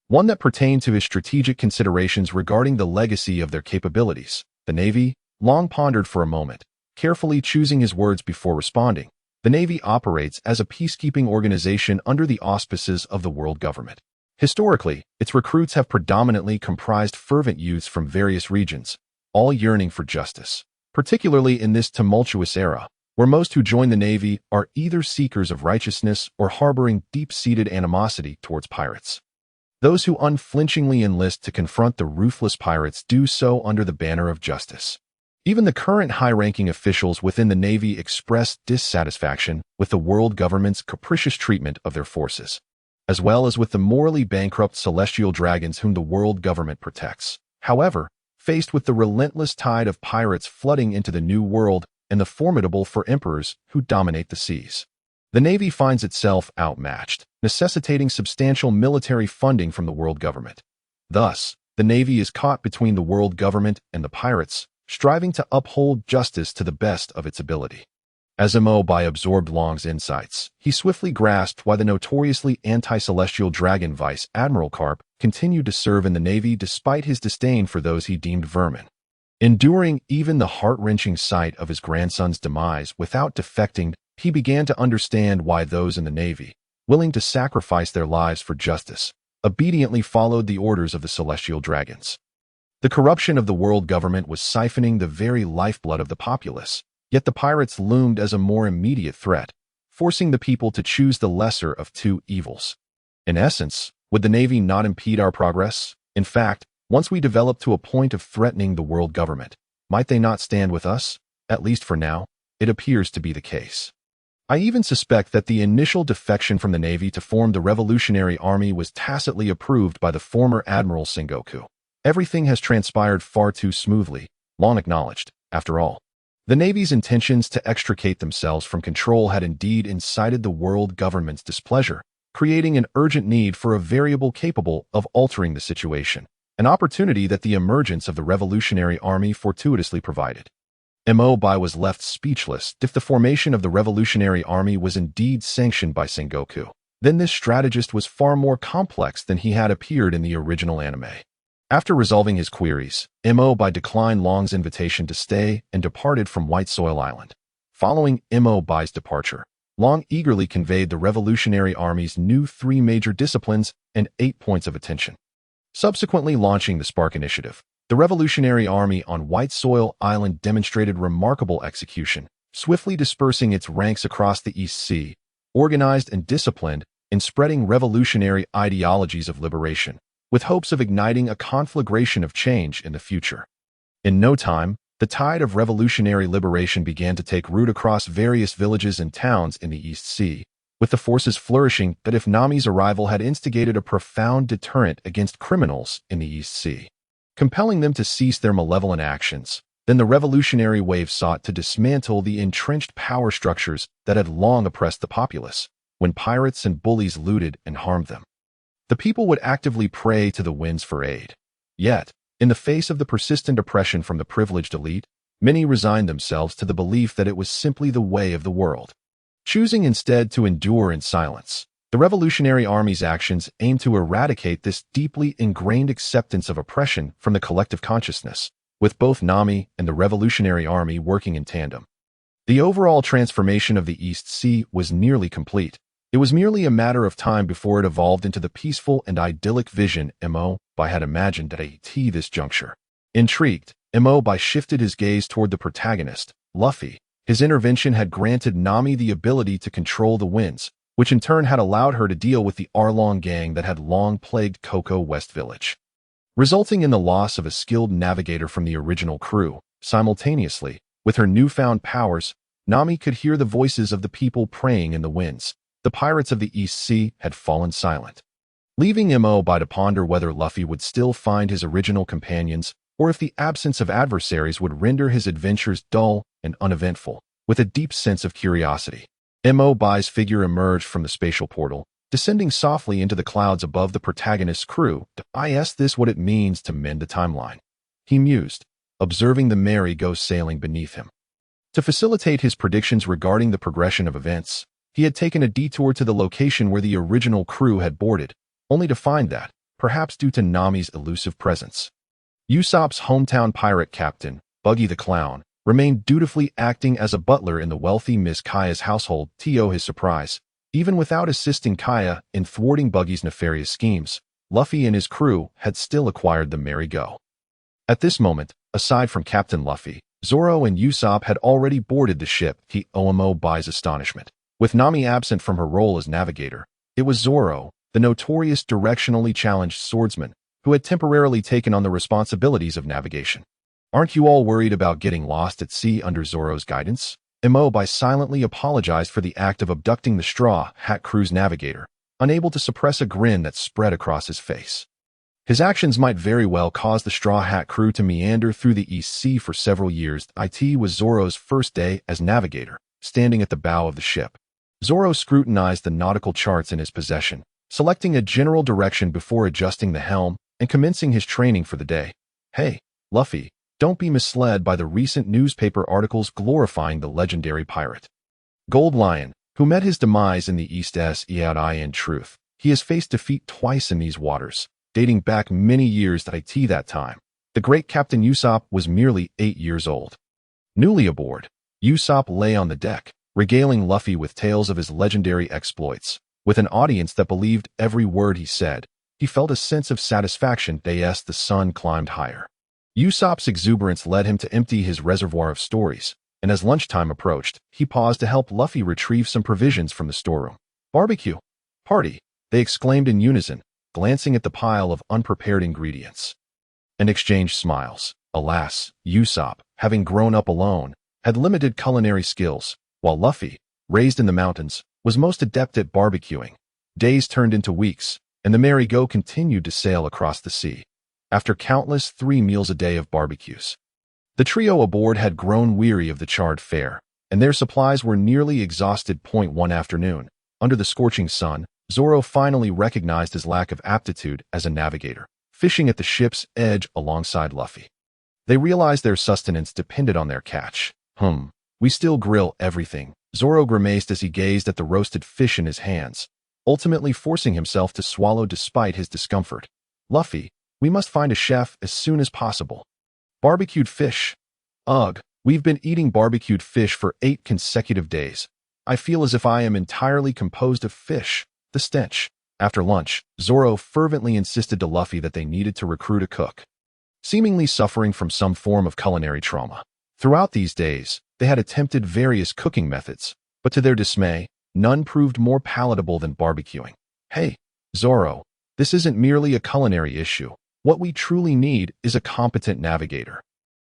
one that pertained to his strategic considerations regarding the legacy of their capabilities. The Navy, Long pondered for a moment, carefully choosing his words before responding. The Navy operates as a peacekeeping organization under the auspices of the world government. Historically, its recruits have predominantly comprised fervent youths from various regions, all yearning for justice, particularly in this tumultuous era, where most who join the Navy are either seekers of righteousness or harboring deep-seated animosity towards pirates. Those who unflinchingly enlist to confront the ruthless pirates do so under the banner of justice. Even the current high-ranking officials within the Navy express dissatisfaction with the world government's capricious treatment of their forces, as well as with the morally bankrupt celestial dragons whom the world government protects. However, faced with the relentless tide of pirates flooding into the New World and the formidable four emperors who dominate the seas, the Navy finds itself outmatched, necessitating substantial military funding from the world government. Thus, the Navy is caught between the world government and the pirates, striving to uphold justice to the best of its ability. As Enel absorbed Long's insights, he swiftly grasped why the notoriously anti-celestial dragon Vice Admiral Carp continued to serve in the Navy despite his disdain for those he deemed vermin. Enduring even the heart-wrenching sight of his grandson's demise without defecting, he began to understand why those in the Navy, willing to sacrifice their lives for justice, obediently followed the orders of the celestial dragons. The corruption of the world government was siphoning the very lifeblood of the populace, yet the pirates loomed as a more immediate threat, forcing the people to choose the lesser of two evils. In essence, would the Navy not impede our progress? In fact, once we develop to a point of threatening the world government, might they not stand with us? At least for now, it appears to be the case. I even suspect that the initial defection from the Navy to form the Revolutionary Army was tacitly approved by the former Admiral Sengoku. Everything has transpired far too smoothly, Long acknowledged. After all, the Navy's intentions to extricate themselves from control had indeed incited the world government's displeasure, creating an urgent need for a variable capable of altering the situation, an opportunity that the emergence of the Revolutionary Army fortuitously provided. Enel was left speechless. If the formation of the Revolutionary Army was indeed sanctioned by Sengoku, then this strategist was far more complex than he had appeared in the original anime. After resolving his queries, Enel declined Long's invitation to stay and departed from White Soil Island. Following Enel's departure, Long eagerly conveyed the Revolutionary Army's new 3 major disciplines and 8 points of attention. Subsequently launching the Spark Initiative, the Revolutionary Army on White Soil Island demonstrated remarkable execution, swiftly dispersing its ranks across the East Sea, organized and disciplined in spreading revolutionary ideologies of liberation, with hopes of igniting a conflagration of change in the future. In no time, the tide of revolutionary liberation began to take root across various villages and towns in the East Sea, with the forces flourishing that if Nami's arrival had instigated a profound deterrent against criminals in the East Sea, compelling them to cease their malevolent actions, then the revolutionary wave sought to dismantle the entrenched power structures that had long oppressed the populace, when pirates and bullies looted and harmed them. The people would actively pray to the winds for aid. Yet, in the face of the persistent oppression from the privileged elite, many resigned themselves to the belief that it was simply the way of the world. Choosing instead to endure in silence, the Revolutionary Army's actions aimed to eradicate this deeply ingrained acceptance of oppression from the collective consciousness, with both Nami and the Revolutionary Army working in tandem. The overall transformation of the East Sea was nearly complete. It was merely a matter of time before it evolved into the peaceful and idyllic vision Mo.Bai had imagined at this juncture. Intrigued, Mo.Bai shifted his gaze toward the protagonist, Luffy. His intervention had granted Nami the ability to control the winds, which in turn had allowed her to deal with the Arlong gang that had long plagued Cocoa West Village, resulting in the loss of a skilled navigator from the original crew. Simultaneously, with her newfound powers, Nami could hear the voices of the people praying in the winds. The pirates of the East Sea had fallen silent, leaving Mo.Bai to ponder whether Luffy would still find his original companions or if the absence of adversaries would render his adventures dull and uneventful. With a deep sense of curiosity, Mo.Bai's figure emerged from the spatial portal, descending softly into the clouds above the protagonist's crew. Is this what it means to mend the timeline? He mused, observing the merry-go sailing beneath him. To facilitate his predictions regarding the progression of events, he had taken a detour to the location where the original crew had boarded, only to find that, perhaps due to Nami's elusive presence, Usopp's hometown pirate captain, Buggy the Clown, remained dutifully acting as a butler in the wealthy Miss Kaya's household. To his surprise, even without assisting Kaya in thwarting Buggy's nefarious schemes, Luffy and his crew had still acquired the merry-go. At this moment, aside from Captain Luffy, Zoro and Usopp had already boarded the ship. To Mo.Bai's astonishment, with Nami absent from her role as navigator, it was Zoro, the notorious directionally challenged swordsman, who had temporarily taken on the responsibilities of navigation. Aren't you all worried about getting lost at sea under Zoro's guidance? Mo.Bai silently apologized for the act of abducting the Straw Hat Crew's navigator, unable to suppress a grin that spread across his face. His actions might very well cause the Straw Hat Crew to meander through the East Sea for several years. It was Zoro's first day as navigator, standing at the bow of the ship. Zoro scrutinized the nautical charts in his possession, selecting a general direction before adjusting the helm and commencing his training for the day. Hey, Luffy, don't be misled by the recent newspaper articles glorifying the legendary pirate Gold Lion, who met his demise in the East Sea. In truth, he has faced defeat twice in these waters, dating back many years. That time, the great Captain Usopp was merely 8 years old. Newly aboard, Usopp lay on the deck, regaling Luffy with tales of his legendary exploits. With an audience that believed every word he said, he felt a sense of satisfaction. As the sun climbed higher, Usopp's exuberance led him to empty his reservoir of stories, and as lunchtime approached, he paused to help Luffy retrieve some provisions from the storeroom. Barbecue party, they exclaimed in unison, glancing at the pile of unprepared ingredients, and exchanged smiles. Alas, Usopp, having grown up alone, had limited culinary skills, while Luffy, raised in the mountains, was most adept at barbecuing. Days turned into weeks, and the merry-go continued to sail across the sea. After countless 3 meals a day of barbecues, the trio aboard had grown weary of the charred fare, and their supplies were nearly exhausted. One afternoon, under the scorching sun, Zoro finally recognized his lack of aptitude as a navigator, fishing at the ship's edge alongside Luffy. They realized their sustenance depended on their catch. We still grill everything, Zoro grimaced as he gazed at the roasted fish in his hands, ultimately forcing himself to swallow despite his discomfort. Luffy, we must find a chef as soon as possible. Barbecued fish. Ugh, we've been eating barbecued fish for 8 consecutive days. I feel as if I am entirely composed of fish. The stench. After lunch, Zoro fervently insisted to Luffy that they needed to recruit a cook, seemingly suffering from some form of culinary trauma. Throughout these days, they had attempted various cooking methods, but to their dismay, none proved more palatable than barbecuing. Hey, Zoro, this isn't merely a culinary issue. What we truly need is a competent navigator.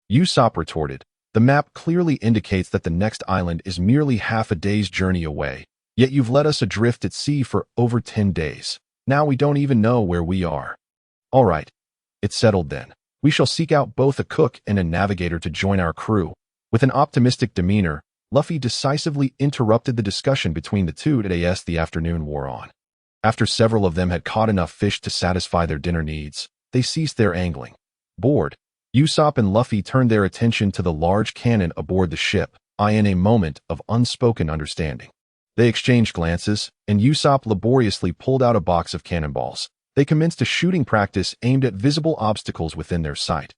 Usopp retorted. The map clearly indicates that the next island is merely half a day's journey away, yet you've let us adrift at sea for over 10 days. Now we don't even know where we are. All right, it's settled then. We shall seek out both a cook and a navigator to join our crew. With an optimistic demeanor, Luffy decisively interrupted the discussion between the two as the afternoon wore on. After several of them had caught enough fish to satisfy their dinner needs, they ceased their angling. Bored, Usopp and Luffy turned their attention to the large cannon aboard the ship, in a moment of unspoken understanding. They exchanged glances, and Usopp laboriously pulled out a box of cannonballs. They commenced a shooting practice aimed at visible obstacles within their sight.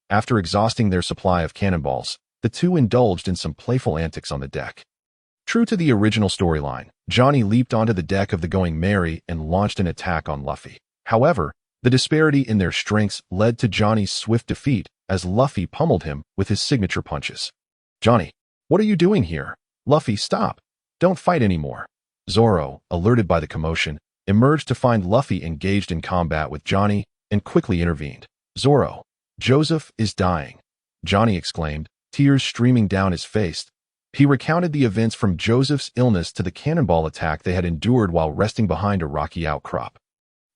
After exhausting their supply of cannonballs, the two indulged in some playful antics on the deck. True to the original storyline, Johnny leaped onto the deck of the Going Merry and launched an attack on Luffy. However, the disparity in their strengths led to Johnny's swift defeat as Luffy pummeled him with his signature punches. "Johnny, what are you doing here? Luffy, stop! Don't fight anymore." Zoro, alerted by the commotion, emerged to find Luffy engaged in combat with Johnny and quickly intervened. "Zoro, Joseph is dying," Johnny exclaimed, tears streaming down his face. He recounted the events from Joseph's illness to the cannonball attack they had endured while resting behind a rocky outcrop.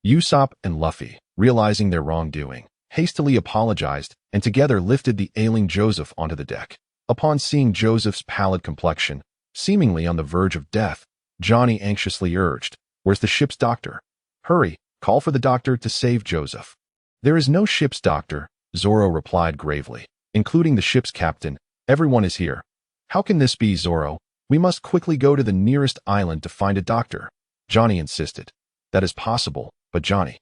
Usopp and Luffy, realizing their wrongdoing, hastily apologized and together lifted the ailing Joseph onto the deck. Upon seeing Joseph's pallid complexion, seemingly on the verge of death, Johnny anxiously urged, "Where's the ship's doctor? Hurry, call for the doctor to save Joseph." "There is no ship's doctor," Zoro replied gravely, "including the ship's captain. Everyone is here." "How can this be, Zoro? We must quickly go to the nearest island to find a doctor," Johnny insisted. "That is possible, but Johnny,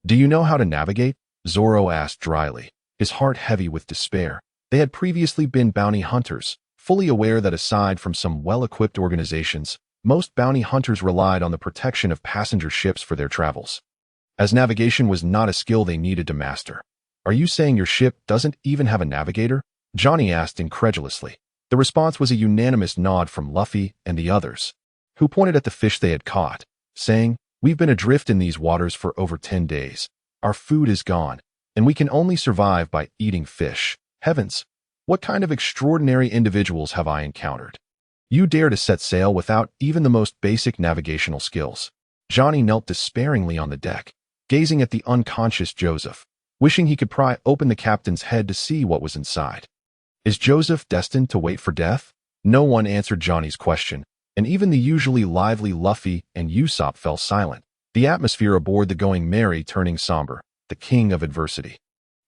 do you know how to navigate?" Zoro asked dryly, his heart heavy with despair. They had previously been bounty hunters, fully aware that aside from some well-equipped organizations, most bounty hunters relied on the protection of passenger ships for their travels, as navigation was not a skill they needed to master. "Are you saying your ship doesn't even have a navigator?" Johnny asked incredulously. The response was a unanimous nod from Luffy and the others, who pointed at the fish they had caught, saying, "We've been adrift in these waters for over 10 days. Our food is gone, and we can only survive by eating fish. Heavens, what kind of extraordinary individuals have I encountered? You dare to set sail without even the most basic navigational skills." Johnny knelt despairingly on the deck, gazing at the unconscious Joseph, wishing he could pry open the captain's head to see what was inside. "Is Joseph destined to wait for death?" No one answered Johnny's question, and even the usually lively Luffy and Usopp fell silent, the atmosphere aboard the Going Merry turning somber, the king of adversity.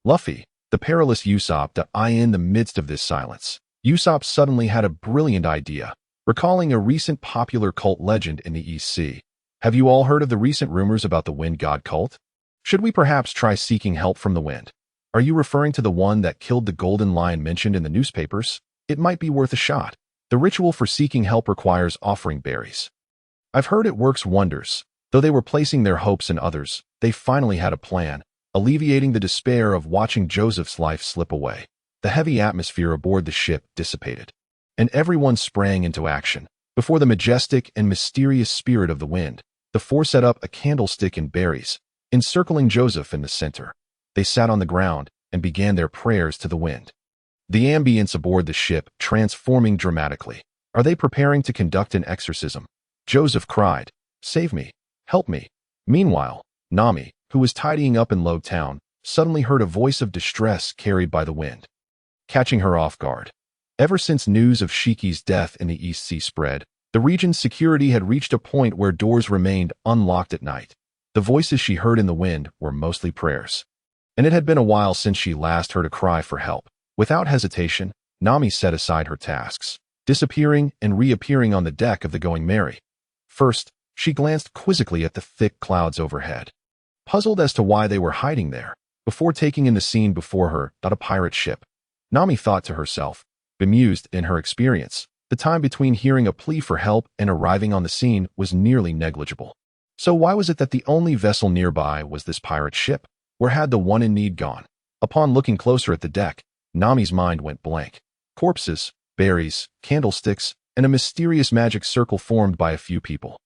Luffy, the perilous Usopp, in the midst of this silence. Usopp suddenly had a brilliant idea, recalling a recent popular cult legend in the East Sea. "Have you all heard of the recent rumors about the Wind God cult? Should we perhaps try seeking help from the wind? Are you referring to the one that killed the golden lion mentioned in the newspapers? It might be worth a shot. The ritual for seeking help requires offering berries. I've heard it works wonders." Though they were placing their hopes in others, they finally had a plan, alleviating the despair of watching Joseph's life slip away. The heavy atmosphere aboard the ship dissipated, and everyone sprang into action. Before the majestic and mysterious spirit of the wind, the four set up a candlestick and berries, encircling Joseph in the center. They sat on the ground and began their prayers to the wind. The ambience aboard the ship transforming dramatically. "Are they preparing to conduct an exorcism?" Joseph cried. "Save me! Help me!" Meanwhile, Nami, who was tidying up in Low Town, suddenly heard a voice of distress carried by the wind, catching her off guard. Ever since news of Shiki's death in the East Sea spread, the region's security had reached a point where doors remained unlocked at night. The voices she heard in the wind were mostly prayers, and it had been a while since she last heard a cry for help. Without hesitation, Nami set aside her tasks, disappearing and reappearing on the deck of the Going Merry. First, she glanced quizzically at the thick clouds overhead, puzzled as to why they were hiding there, before taking in the scene before her, a pirate ship. Nami thought to herself, bemused in her experience, the time between hearing a plea for help and arriving on the scene was nearly negligible. So why was it that the only vessel nearby was this pirate ship? Where had the one in need gone? Upon looking closer at the deck, Nami's mind went blank. Corpses, berries, candlesticks, and a mysterious magic circle formed by a few people.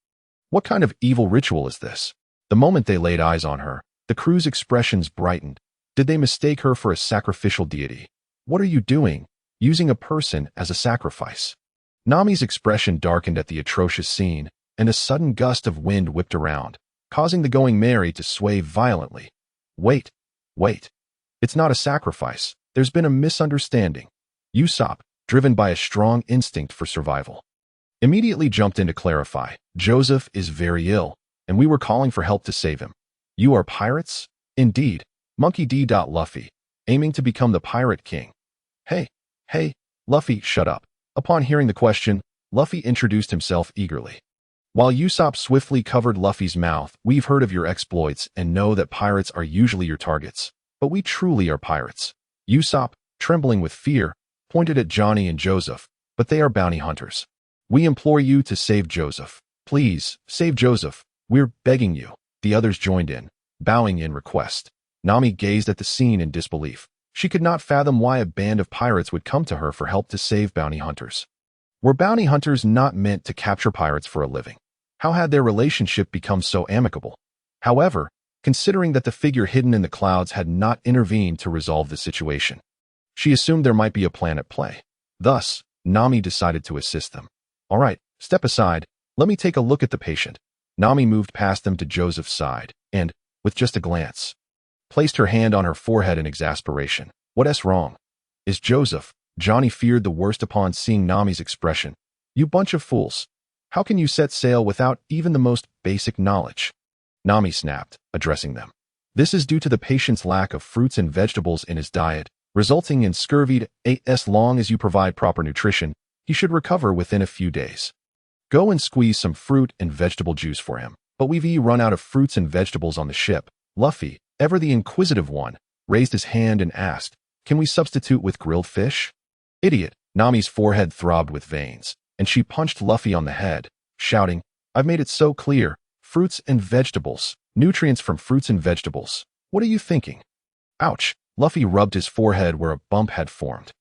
What kind of evil ritual is this? The moment they laid eyes on her, the crew's expressions brightened. Did they mistake her for a sacrificial deity? "What are you doing, using a person as a sacrifice?" Nami's expression darkened at the atrocious scene, and a sudden gust of wind whipped around, causing the Going Merry to sway violently. Wait. It's not a sacrifice. There's been a misunderstanding." Usopp, driven by a strong instinct for survival, immediately jumped in to clarify. "Joseph is very ill, and we were calling for help to save him." "You are pirates?" "Indeed. Monkey D. Luffy, aiming to become the Pirate King." Hey, Luffy, shut up." Upon hearing the question, Luffy introduced himself eagerly. While Usopp swiftly covered Luffy's mouth, "We've heard of your exploits and know that pirates are usually your targets, but we truly are pirates. Usopp, trembling with fear, pointed at Johnny and Joseph, but they are bounty hunters. We implore you to save Joseph. Please, save Joseph. We're begging you. The others joined in, bowing in request. Nami gazed at the scene in disbelief. She could not fathom why a band of pirates would come to her for help to save bounty hunters. Were bounty hunters not meant to capture pirates for a living? How had their relationship become so amicable? However, considering that the figure hidden in the clouds had not intervened to resolve the situation, she assumed there might be a plan at play. Thus, Nami decided to assist them. All right, step aside. Let me take a look at the patient. Nami moved past them to Joseph's side and, with just a glance, placed her hand on her forehead in exasperation. What's wrong? Is Joseph? Johnny feared the worst upon seeing Nami's expression. You bunch of fools. How can you set sail without even the most basic knowledge? Nami snapped, addressing them. This is due to the patient's lack of fruits and vegetables in his diet, resulting in scurvy. As long as you provide proper nutrition, he should recover within a few days. Go and squeeze some fruit and vegetable juice for him. But we've run out of fruits and vegetables on the ship. Luffy, ever the inquisitive one, raised his hand and asked, can we substitute with grilled fish? Idiot. Nami's forehead throbbed with veins, and she punched Luffy on the head, shouting, I've made it so clear. Fruits and vegetables. Nutrients from fruits and vegetables. What are you thinking? Ouch. Luffy rubbed his forehead where a bump had formed,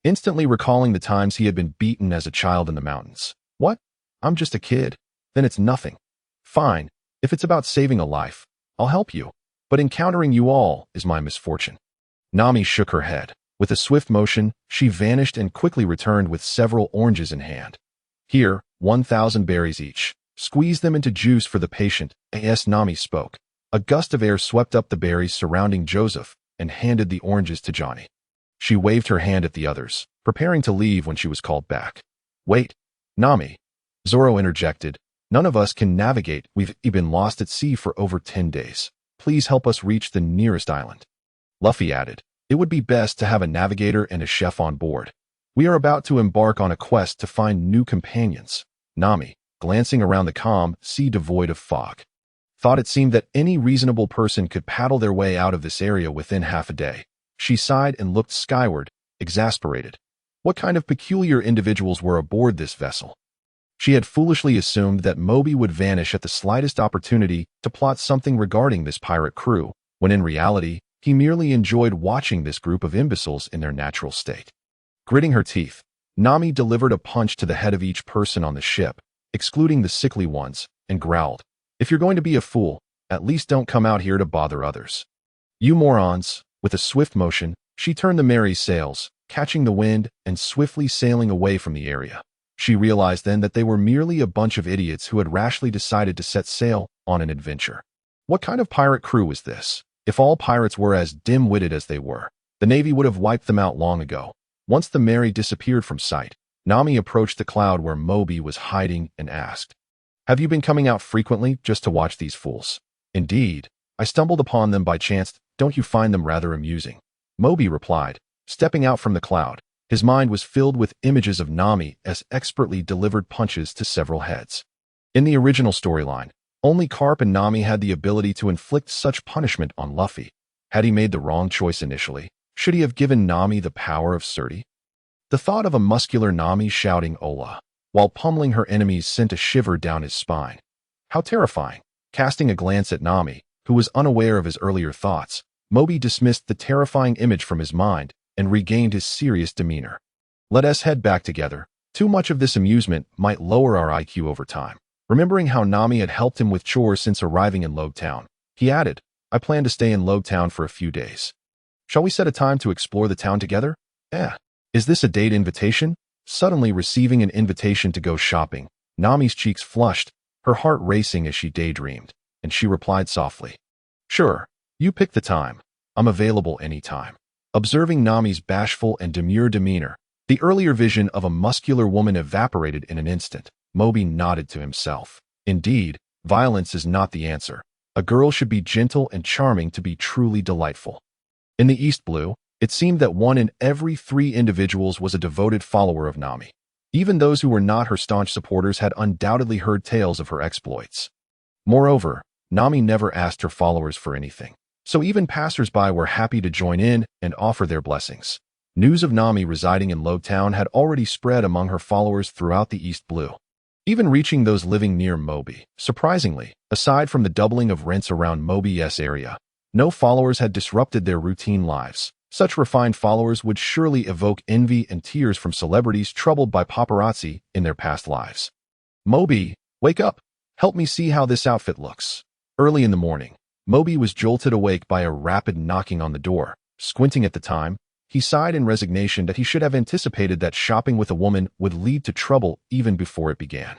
instantly recalling the times he had been beaten as a child in the mountains. What? I'm just a kid. Then it's nothing. Fine. If it's about saving a life, I'll help you. But encountering you all is my misfortune. Nami shook her head. With a swift motion, she vanished and quickly returned with several oranges in hand. Here, 1,000 berries each. Squeeze them into juice for the patient. As Nami spoke, a gust of air swept up the berries surrounding Joseph and handed the oranges to Johnny. She waved her hand at the others, preparing to leave when she was called back. Wait, Nami. Zoro interjected. None of us can navigate. We've been lost at sea for over 10 days. Please help us reach the nearest island. Luffy added, it would be best to have a navigator and a chef on board. We are about to embark on a quest to find new companions. Nami, glancing around the calm sea devoid of fog, thought it seemed that any reasonable person could paddle their way out of this area within half a day. She sighed and looked skyward, exasperated. What kind of peculiar individuals were aboard this vessel? She had foolishly assumed that Moby would vanish at the slightest opportunity to plot something regarding this pirate crew, when in reality, he merely enjoyed watching this group of imbeciles in their natural state. Gritting her teeth, Nami delivered a punch to the head of each person on the ship, excluding the sickly ones, and growled, if you're going to be a fool, at least don't come out here to bother others. You morons. With a swift motion, she turned the merry sails, catching the wind and swiftly sailing away from the area. She realized then that they were merely a bunch of idiots who had rashly decided to set sail on an adventure. What kind of pirate crew was this? If all pirates were as dim-witted as they were, the Navy would have wiped them out long ago. Once the Mary disappeared from sight, Nami approached the cloud where Moby was hiding and asked, have you been coming out frequently just to watch these fools? Indeed, I stumbled upon them by chance. Don't you find them rather amusing? Moby replied, stepping out from the cloud. His mind was filled with images of Nami as expertly delivered punches to several heads. In the original storyline, only Carp and Nami had the ability to inflict such punishment on Luffy. Had he made the wrong choice initially? Should he have given Nami the power of Surti? The thought of a muscular Nami shouting Ola, while pummeling her enemies sent a shiver down his spine. How terrifying! Casting a glance at Nami, who was unaware of his earlier thoughts, Moby dismissed the terrifying image from his mind and regained his serious demeanor. Let us head back together. Too much of this amusement might lower our IQ over time. Remembering how Nami had helped him with chores since arriving in Logtown, he added, I plan to stay in Logtown for a few days. Shall we set a time to explore the town together? Is this a date invitation? Suddenly receiving an invitation to go shopping, Nami's cheeks flushed, her heart racing as she daydreamed, and she replied softly, sure, you pick the time. I'm available anytime. Observing Nami's bashful and demure demeanor, the earlier vision of a muscular woman evaporated in an instant. Moby nodded to himself. Indeed, violence is not the answer. A girl should be gentle and charming to be truly delightful. In the East Blue, it seemed that 1 in every 3 individuals was a devoted follower of Nami. Even those who were not her staunch supporters had undoubtedly heard tales of her exploits. Moreover, Nami never asked her followers for anything. so even passers-by were happy to join in and offer their blessings. News of Nami residing in Logtown had already spread among her followers throughout the East Blue, even reaching those living near Moby. Surprisingly, aside from the doubling of rents around Moby's area, no followers had disrupted their routine lives. Such refined followers would surely evoke envy and tears from celebrities troubled by paparazzi in their past lives. Moby, wake up! Help me see how this outfit looks. Early in the morning, Moby was jolted awake by a rapid knocking on the door. Squinting at the time, he sighed in resignation that he should have anticipated that shopping with a woman would lead to trouble even before it began.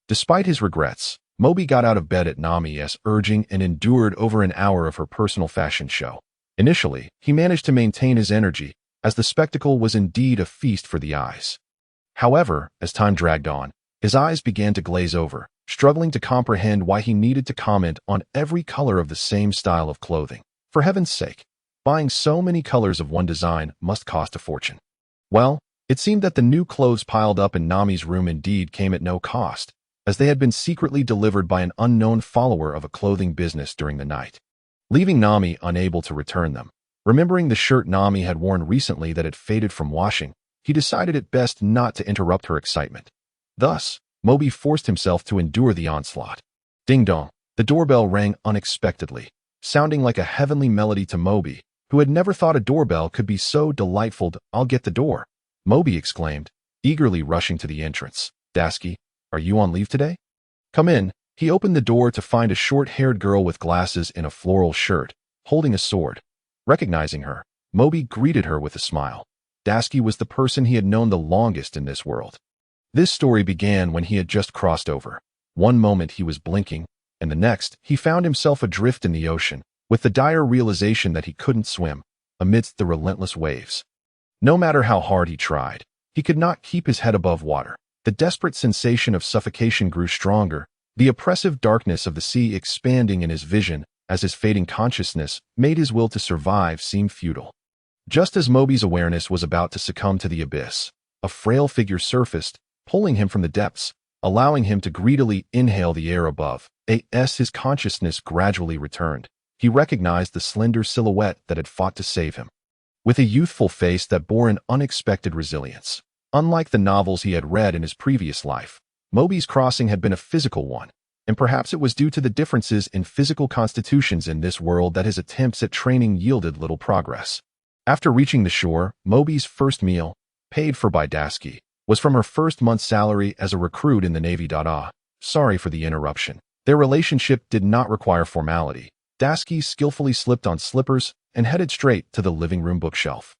Despite his regrets, Moby got out of bed at Nami's urging and endured over an hour of her personal fashion show. Initially, he managed to maintain his energy, as the spectacle was indeed a feast for the eyes. However, as time dragged on, his eyes began to glaze over, struggling to comprehend why he needed to comment on every color of the same style of clothing. For heaven's sake, buying so many colors of one design must cost a fortune. Well, it seemed that the new clothes piled up in Nami's room indeed came at no cost, as they had been secretly delivered by an unknown follower of a clothing business during the night, leaving Nami unable to return them. Remembering the shirt Nami had worn recently that had faded from washing, he decided it best not to interrupt her excitement. Thus, Moby forced himself to endure the onslaught. Ding-dong, the doorbell rang unexpectedly, sounding like a heavenly melody to Moby, who had never thought a doorbell could be so delightful. "I'll get the door," Moby exclaimed, eagerly rushing to the entrance. "Dasky, are you on leave today?" "Come in." He opened the door to find a short-haired girl with glasses in a floral shirt, holding a sword. Recognizing her, Moby greeted her with a smile. Dasky was the person he had known the longest in this world. This story began when he had just crossed over. One moment he was blinking, and the next he found himself adrift in the ocean, with the dire realization that he couldn't swim, amidst the relentless waves. No matter how hard he tried, he could not keep his head above water. The desperate sensation of suffocation grew stronger, the oppressive darkness of the sea expanding in his vision as his fading consciousness made his will to survive seem futile. Just as Moby's awareness was about to succumb to the abyss, a frail figure surfaced, pulling him from the depths, allowing him to greedily inhale the air above. As his consciousness gradually returned, he recognized the slender silhouette that had fought to save him. With a youthful face that bore an unexpected resilience. Unlike the novels he had read in his previous life, Moby's crossing had been a physical one, and perhaps it was due to the differences in physical constitutions in this world that his attempts at training yielded little progress. After reaching the shore, Moby's first meal, paid for by Dasky, was from her first month's salary as a recruit in the Navy. Sorry for the interruption. Their relationship did not require formality. Dasky skillfully slipped on slippers and headed straight to the living room bookshelf,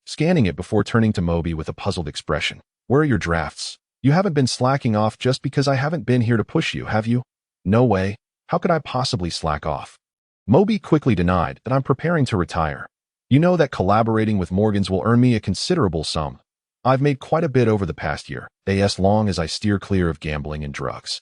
scanning it before turning to Moby with a puzzled expression. "Where are your drafts? You haven't been slacking off just because I haven't been here to push you, have you?" "No way. How could I possibly slack off?" Moby quickly denied. "That I'm preparing to retire. You know that collaborating with Morgans will earn me a considerable sum. I've made quite a bit over the past year, as long as I steer clear of gambling and drugs.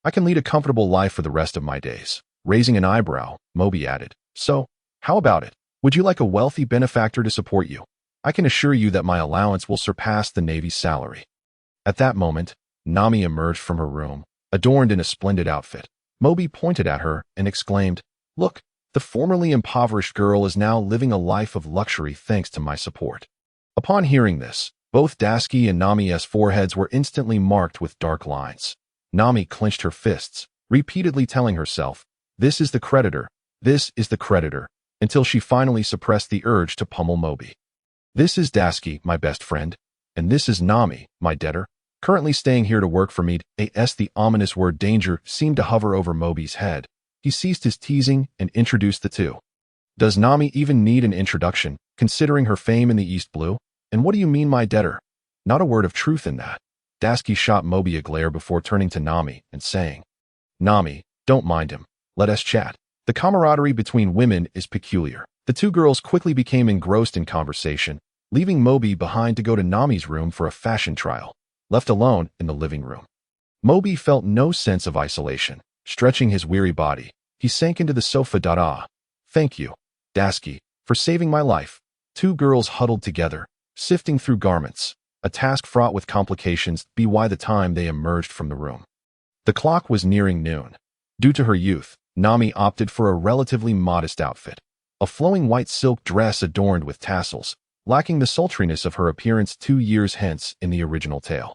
I can lead a comfortable life for the rest of my days." Raising an eyebrow, Moby added, "So, how about it? Would you like a wealthy benefactor to support you? I can assure you that my allowance will surpass the Navy's salary." At that moment, Nami emerged from her room, adorned in a splendid outfit. Moby pointed at her and exclaimed, "Look, the formerly impoverished girl is now living a life of luxury thanks to my support." Upon hearing this, both Dasky and Nami's foreheads were instantly marked with dark lines. Nami clenched her fists, repeatedly telling herself, "This is the creditor, this is the creditor," until she finally suppressed the urge to pummel Moby. "This is Dasky, my best friend, and this is Nami, my debtor, currently staying here to work for me." The ominous word danger seemed to hover over Moby's head. He ceased his teasing and introduced the two. "Does Nami even need an introduction, considering her fame in the East Blue? And what do you mean, my debtor? Not a word of truth in that." Dasky shot Moby a glare before turning to Nami and saying, "Nami, don't mind him. Let us chat." The camaraderie between women is peculiar. The two girls quickly became engrossed in conversation, leaving Moby behind to go to Nami's room for a fashion trial. Left alone in the living room, Moby felt no sense of isolation. Stretching his weary body, he sank into the sofa. "Thank you, Dasky, for saving my life." Two girls huddled together, sifting through garments, a task fraught with complications by the time they emerged from the room. The clock was nearing noon. Due to her youth, Nami opted for a relatively modest outfit. a flowing white silk dress adorned with tassels, lacking the sultriness of her appearance 2 years hence in the original tale,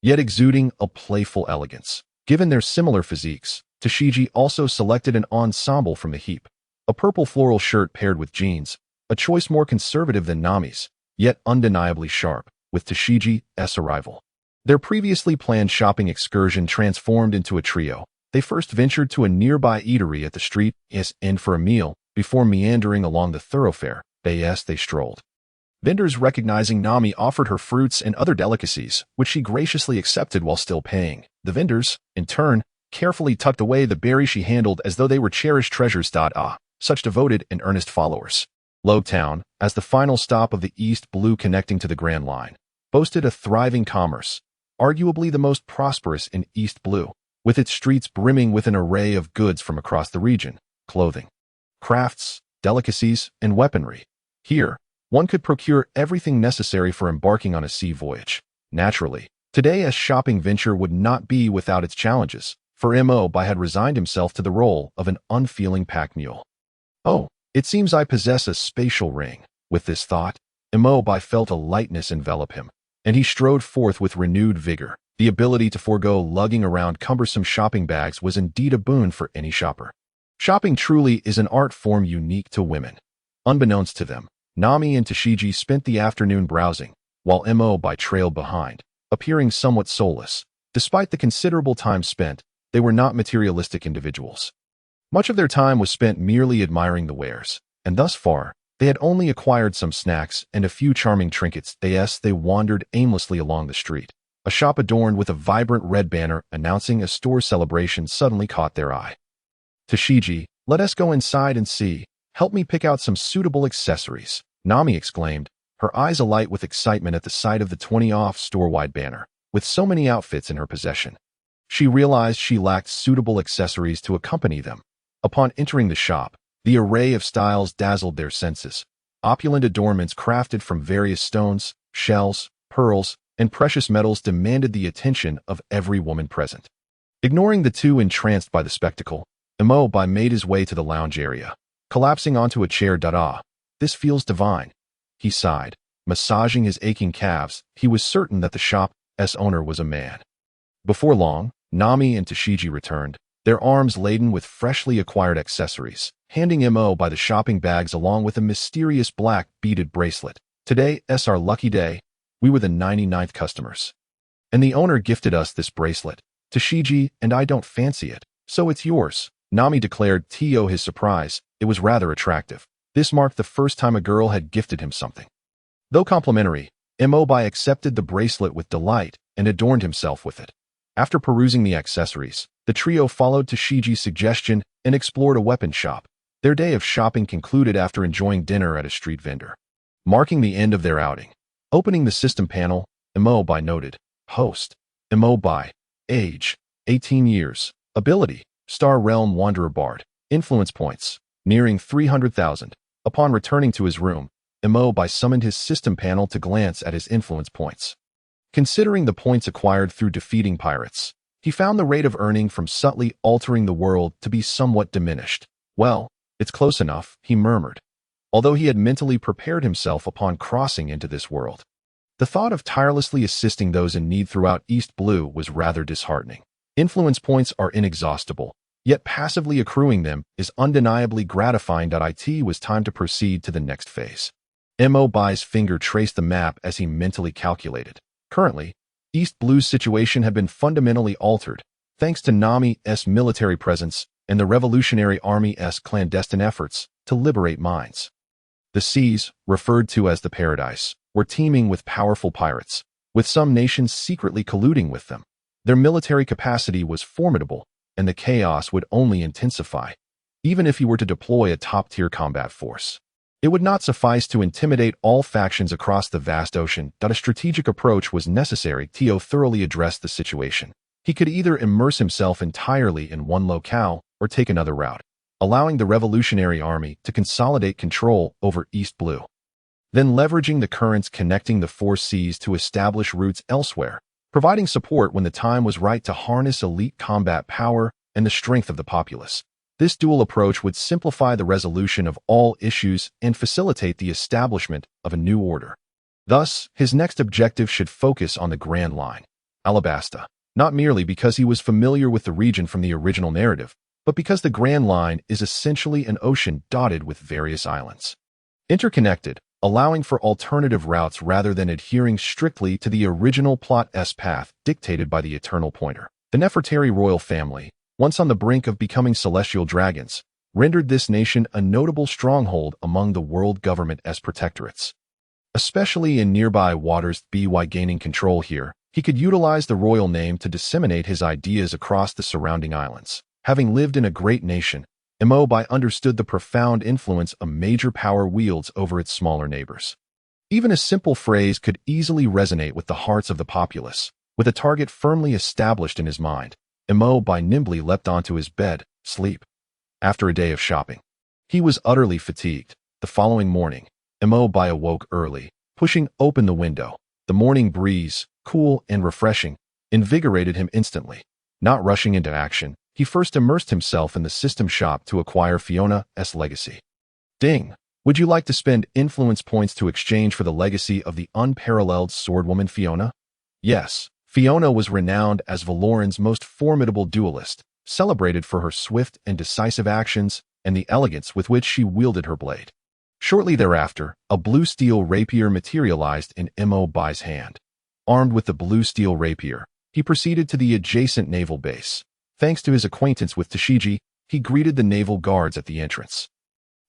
yet exuding a playful elegance. Given their similar physiques, Shiki also selected an ensemble from the heap, a purple floral shirt paired with jeans, a choice more conservative than Nami's, yet undeniably sharp, with Shiki's arrival. Their previously planned shopping excursion transformed into a trio. They first ventured to a nearby eatery at the street's end for a meal, before meandering along the thoroughfare. They strolled. Vendors recognizing Nami offered her fruits and other delicacies, which she graciously accepted while still paying. The vendors, in turn, carefully tucked away the berries she handled as though they were cherished treasures. Such devoted and earnest followers. Town, as the final stop of the East Blue connecting to the Grand Line, boasted a thriving commerce, arguably the most prosperous in East Blue, with its streets brimming with an array of goods from across the region, clothing, crafts, delicacies, and weaponry. Here, one could procure everything necessary for embarking on a sea voyage. Naturally, today's shopping venture would not be without its challenges, for Mo had resigned himself to the role of an unfeeling pack mule. Oh, it seems I possess a spatial ring. With this thought, Mo felt a lightness envelop him, and he strode forth with renewed vigor. The ability to forego lugging around cumbersome shopping bags was indeed a boon for any shopper. Shopping truly is an art form unique to women. Unbeknownst to them, Nami and Shiki spent the afternoon browsing, while Mo trailed behind, appearing somewhat soulless. Despite the considerable time spent, they were not materialistic individuals. Much of their time was spent merely admiring the wares, and thus far, they had only acquired some snacks and a few charming trinkets. They wandered aimlessly along the street. A shop adorned with a vibrant red banner announcing a store celebration suddenly caught their eye. Shiki, let us go inside and see. Help me pick out some suitable accessories, Nami exclaimed, her eyes alight with excitement at the sight of the 20% store-wide banner. With so many outfits in her possession, she realized she lacked suitable accessories to accompany them. Upon entering the shop, the array of styles dazzled their senses. Opulent adornments crafted from various stones, shells, pearls, and precious metals demanded the attention of every woman present. Ignoring the two entranced by the spectacle, Mo made his way to the lounge area, collapsing onto a chair. This feels divine, he sighed, massaging his aching calves. He was certain that the shop's owner was a man. Before long, Nami and Shiki returned, their arms laden with freshly acquired accessories, handing Mo the shopping bags along with a mysterious black beaded bracelet. Today's our lucky day. We were the 99th customers, and the owner gifted us this bracelet. Shiki and I don't fancy it, so it's yours, Nami declared. To his surprise, it was rather attractive. This marked the first time a girl had gifted him something. Though complimentary, Mo accepted the bracelet with delight and adorned himself with it. After perusing the accessories, the trio followed Shiki's suggestion and explored a weapon shop. Their day of shopping concluded after enjoying dinner at a street vendor, marking the end of their outing. Opening the system panel, Mo noted, Host, Mo age, 18 years, ability, Star Realm Wanderer Bard, influence points, nearing 300,000. Upon returning to his room, Mo summoned his system panel to glance at his influence points. Considering the points acquired through defeating pirates, he found the rate of earning from subtly altering the world to be somewhat diminished. Well, it's close enough, he murmured, although he had mentally prepared himself upon crossing into this world. The thought of tirelessly assisting those in need throughout East Blue was rather disheartening. Influence points are inexhaustible, yet passively accruing them is undeniably gratifying. It was time to proceed to the next phase. Mo's finger traced the map as he mentally calculated. Currently, East Blue's situation had been fundamentally altered, thanks to Nami's military presence and the Revolutionary Army's clandestine efforts to liberate mines. The seas, referred to as the Paradise, were teeming with powerful pirates, with some nations secretly colluding with them. Their military capacity was formidable, and the chaos would only intensify. Even if he were to deploy a top-tier combat force, it would not suffice to intimidate all factions across the vast ocean. A strategic approach was necessary to thoroughly address the situation. He could either immerse himself entirely in one locale or take another route, allowing the Revolutionary Army to consolidate control over East Blue, then leveraging the currents connecting the four seas to establish routes elsewhere, providing support when the time was right to harness elite combat power and the strength of the populace. This dual approach would simplify the resolution of all issues and facilitate the establishment of a new order. Thus, his next objective should focus on the Grand Line, Alabasta, not merely because he was familiar with the region from the original narrative, but because the Grand Line is essentially an ocean dotted with various islands, interconnected, allowing for alternative routes rather than adhering strictly to the original plot's path dictated by the Eternal Pointer. The Nefertari royal family, once on the brink of becoming celestial dragons, rendered this nation a notable stronghold among the world government's protectorates. Especially in nearby waters, by gaining control here, he could utilize the royal name to disseminate his ideas across the surrounding islands. Having lived in a great nation, Enel understood the profound influence a major power wields over its smaller neighbors. Even a simple phrase could easily resonate with the hearts of the populace. With a target firmly established in his mind, Enel nimbly leapt onto his bed, sleep. After a day of shopping, he was utterly fatigued. The following morning, Enel awoke early, pushing open the window. The morning breeze, cool and refreshing, invigorated him instantly. Not rushing into action, he first immersed himself in the system shop to acquire Fiona's legacy. Ding! Would you like to spend influence points to exchange for the legacy of the unparalleled swordwoman Fiona? Yes, Fiona was renowned as Valoran's most formidable duelist, celebrated for her swift and decisive actions and the elegance with which she wielded her blade. Shortly thereafter, a blue steel rapier materialized in Enel's hand. Armed with the blue steel rapier, he proceeded to the adjacent naval base. Thanks to his acquaintance with Shiki, he greeted the naval guards at the entrance.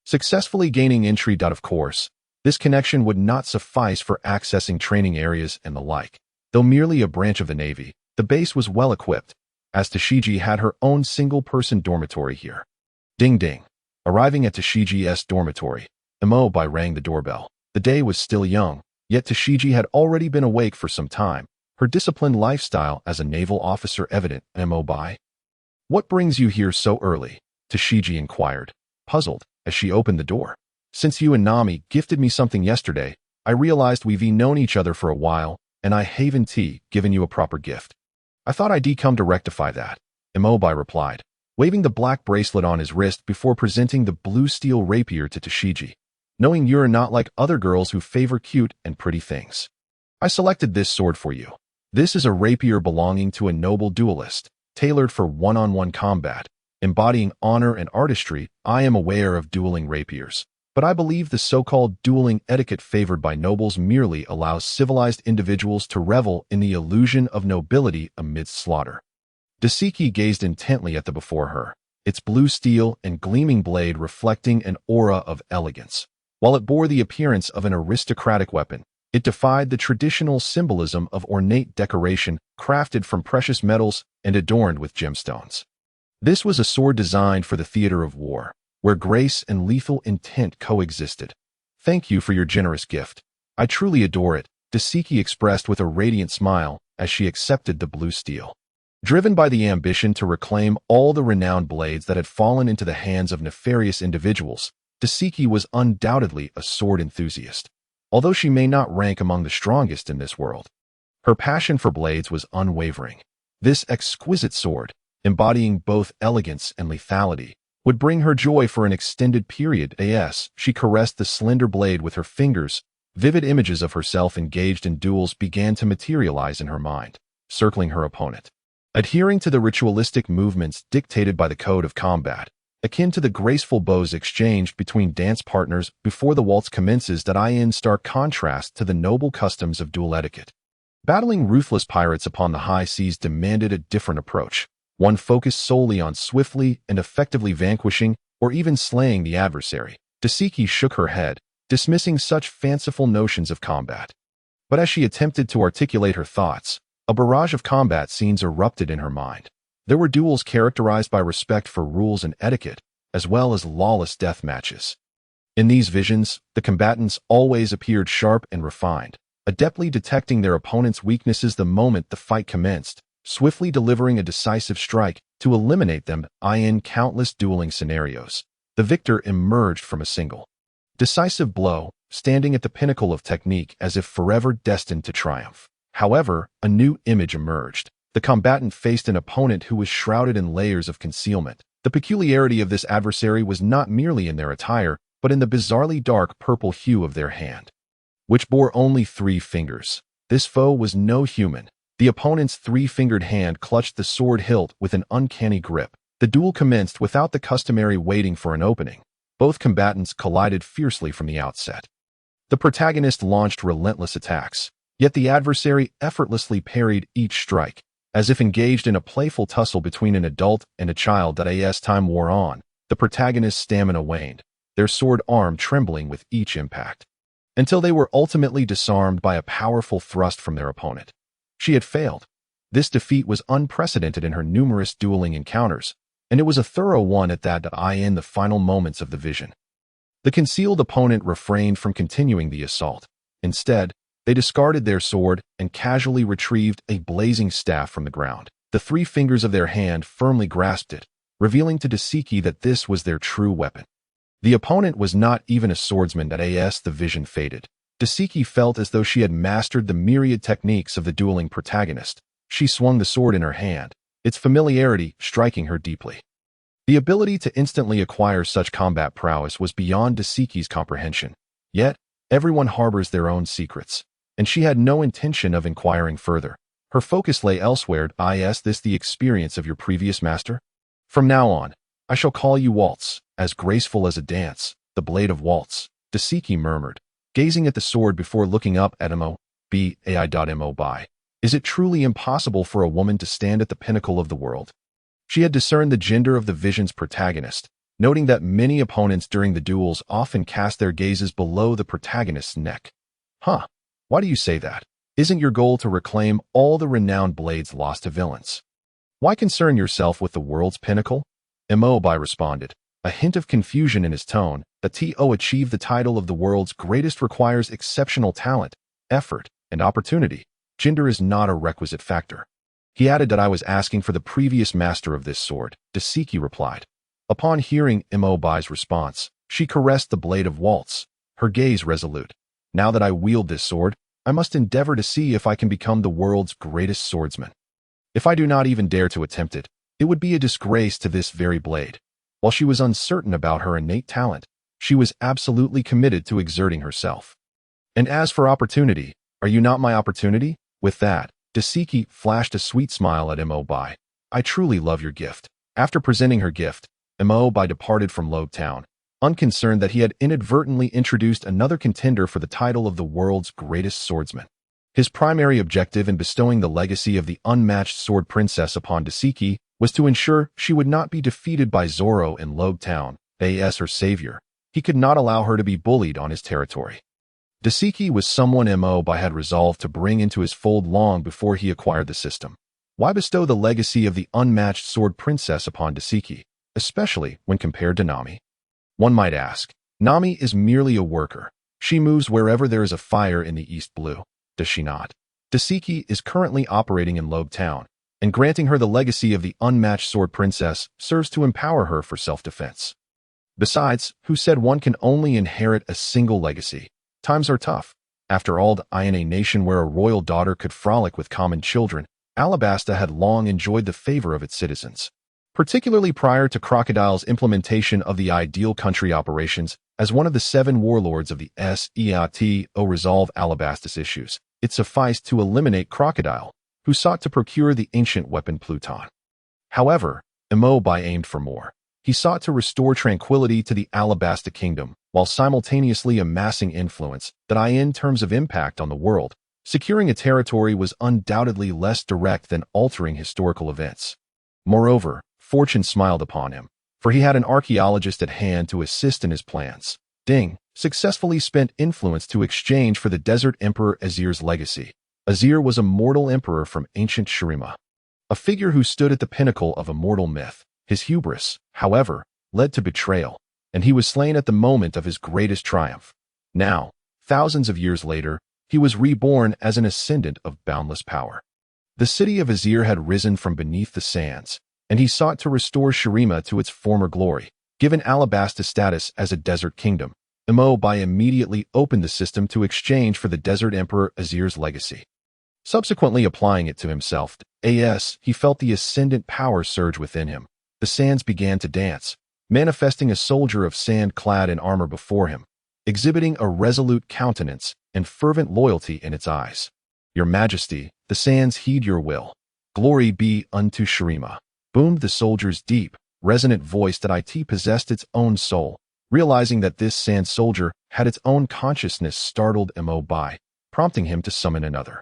Successfully gaining entry. Of course, this connection would not suffice for accessing training areas and the like. Though merely a branch of the Navy, the base was well equipped, as Shiki had her own single-person dormitory here. Ding ding. Arriving at Shiki's dormitory, Enel rang the doorbell. The day was still young, yet Shiki had already been awake for some time, her disciplined lifestyle as a naval officer evident. Enel. What brings you here so early? Shiki inquired, puzzled, as she opened the door. Since you and Nami gifted me something yesterday, I realized we've known each other for a while, and I haven't given you a proper gift. I thought I'd come to rectify that, Enel replied, waving the black bracelet on his wrist before presenting the blue steel rapier to Shiki. Knowing you're not like other girls who favor cute and pretty things, I selected this sword for you. This is a rapier belonging to a noble duelist, tailored for one-on-one combat, embodying honor and artistry. I am aware of dueling rapiers, but I believe the so-called dueling etiquette favored by nobles merely allows civilized individuals to revel in the illusion of nobility amidst slaughter. Shiki gazed intently at the before her, its blue steel and gleaming blade reflecting an aura of elegance. While it bore the appearance of an aristocratic weapon, it defied the traditional symbolism of ornate decoration crafted from precious metals and adorned with gemstones. This was a sword designed for the theater of war, where grace and lethal intent coexisted. Thank you for your generous gift. I truly adore it, Shiki expressed with a radiant smile as she accepted the blue steel. Driven by the ambition to reclaim all the renowned blades that had fallen into the hands of nefarious individuals, Shiki was undoubtedly a sword enthusiast. Although she may not rank among the strongest in this world, her passion for blades was unwavering. This exquisite sword, embodying both elegance and lethality, would bring her joy for an extended period. As she caressed the slender blade with her fingers, vivid images of herself engaged in duels began to materialize in her mind, circling her opponent. Adhering to the ritualistic movements dictated by the code of combat, akin to the graceful bows exchanged between dance partners before the waltz commences, that in stark contrast to the noble customs of duel etiquette. Battling ruthless pirates upon the high seas demanded a different approach, one focused solely on swiftly and effectively vanquishing or even slaying the adversary. Shiki shook her head, dismissing such fanciful notions of combat. But as she attempted to articulate her thoughts, a barrage of combat scenes erupted in her mind. There were duels characterized by respect for rules and etiquette, as well as lawless death matches. In these visions, the combatants always appeared sharp and refined, adeptly detecting their opponent's weaknesses the moment the fight commenced, swiftly delivering a decisive strike to eliminate them. In countless dueling scenarios, the victor emerged from a single decisive blow, standing at the pinnacle of technique as if forever destined to triumph. However, a new image emerged. The combatant faced an opponent who was shrouded in layers of concealment, The peculiarity of this adversary was not merely in their attire, but in the bizarrely dark purple hue of their hand, which bore only 3 fingers. This foe was no human. The opponent's 3-fingered hand clutched the sword hilt with an uncanny grip. The duel commenced without the customary waiting for an opening. Both combatants collided fiercely from the outset. The protagonist launched relentless attacks, yet the adversary effortlessly parried each strike, as if engaged in a playful tussle between an adult and a child. As time wore on, the protagonist's stamina waned, their sword arm trembling with each impact, until they were ultimately disarmed by a powerful thrust from their opponent. She had failed. This defeat was unprecedented in her numerous dueling encounters, and it was a thorough one at that. In the final moments of the vision, the concealed opponent refrained from continuing the assault. Instead, they discarded their sword and casually retrieved a blazing staff from the ground. The 3 fingers of their hand firmly grasped it, revealing to Shiki that this was their true weapon. The opponent was not even a swordsman. As the vision faded, Shiki felt as though she had mastered the myriad techniques of the dueling protagonist. She swung the sword in her hand, its familiarity striking her deeply. The ability to instantly acquire such combat prowess was beyond Shiki's comprehension. Yet, everyone harbors their own secrets, and she had no intention of inquiring further. Her focus lay elsewhere. Is this the experience of your previous master? From now on, I shall call you Waltz, as graceful as a dance, the blade of Waltz, Shiki murmured, gazing at the sword before looking up at Mo. By. Is it truly impossible for a woman to stand at the pinnacle of the world? She had discerned the gender of the vision's protagonist, noting that many opponents during the duels often cast their gazes below the protagonist's neck. Huh, why do you say that? Isn't your goal to reclaim all the renowned blades lost to villains? Why concern yourself with the world's pinnacle? Mo responded, a hint of confusion in his tone. To achieve the title of the world's greatest requires exceptional talent, effort, and opportunity. Gender is not a requisite factor. He added that I was asking for the previous master of this sword, Shiki replied. Upon hearing Mo's response, she caressed the blade of Waltz, her gaze resolute. Now that I wield this sword, I must endeavor to see if I can become the world's greatest swordsman. If I do not even dare to attempt it, it would be a disgrace to this very blade. While she was uncertain about her innate talent, she was absolutely committed to exerting herself. And as for opportunity, are you not my opportunity? With that, Shiki flashed a sweet smile at Mo. I truly love your gift. After presenting her gift, Mo departed from Logue Town, unconcerned that he had inadvertently introduced another contender for the title of the world's greatest swordsman. His primary objective in bestowing the legacy of the unmatched sword princess upon Shiki was to ensure she would not be defeated by Zoro in Logue Town, as her savior. He could not allow her to be bullied on his territory. Shiki was someone Mo had resolved to bring into his fold long before he acquired the system. Why bestow the legacy of the unmatched sword princess upon Shiki, especially when compared to Nami? One might ask. Nami is merely a worker. She moves wherever there is a fire in the East Blue, does she not? Shiki is currently operating in Logue Town, and granting her the legacy of the unmatched sword princess serves to empower her for self-defense. Besides, who said one can only inherit a single legacy? Times are tough. After all, in a nation where a royal daughter could frolic with common children, Alabasta had long enjoyed the favor of its citizens, particularly prior to Crocodile's implementation of the ideal country operations. As one of the 7 warlords of the SEATO resolve Alabasta's issues, it sufficed to eliminate Crocodile, who sought to procure the ancient weapon Pluton. However, Mo aimed for more. He sought to restore tranquility to the Alabasta kingdom, while simultaneously amassing influence that in terms of impact on the world. Securing a territory was undoubtedly less direct than altering historical events. Moreover, fortune smiled upon him, for he had an archaeologist at hand to assist in his plans. Ding successfully spent influence to exchange for the Desert Emperor Azir's legacy. Azir was a mortal emperor from ancient Shurima, a figure who stood at the pinnacle of a mortal myth. His hubris, however, led to betrayal, and he was slain at the moment of his greatest triumph. Now, thousands of years later, he was reborn as an ascendant of boundless power. The city of Azir had risen from beneath the sands, and he sought to restore Shurima to its former glory. Given Alabasta's status as a desert kingdom, Mo immediately opened the system to exchange for the Desert Emperor Azir's legacy. Subsequently applying it to himself, he felt the ascendant power surge within him. The the sands began to dance, manifesting a soldier of sand clad in armor before him, exhibiting a resolute countenance and fervent loyalty in its eyes. Your Majesty, the sands heed your will. Glory be unto Shurima, boomed the soldier's deep, resonant voice that it possessed its own soul. Realizing that this sand soldier had its own consciousness startled Mo by, prompting him to summon another.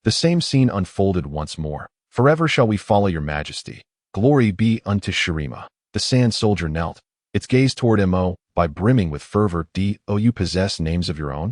The same scene unfolded once more. Forever shall we follow your Majesty. Glory be unto Shurima. The sand soldier knelt, its gaze toward Mo by brimming with fervor. Do you possess names of your own?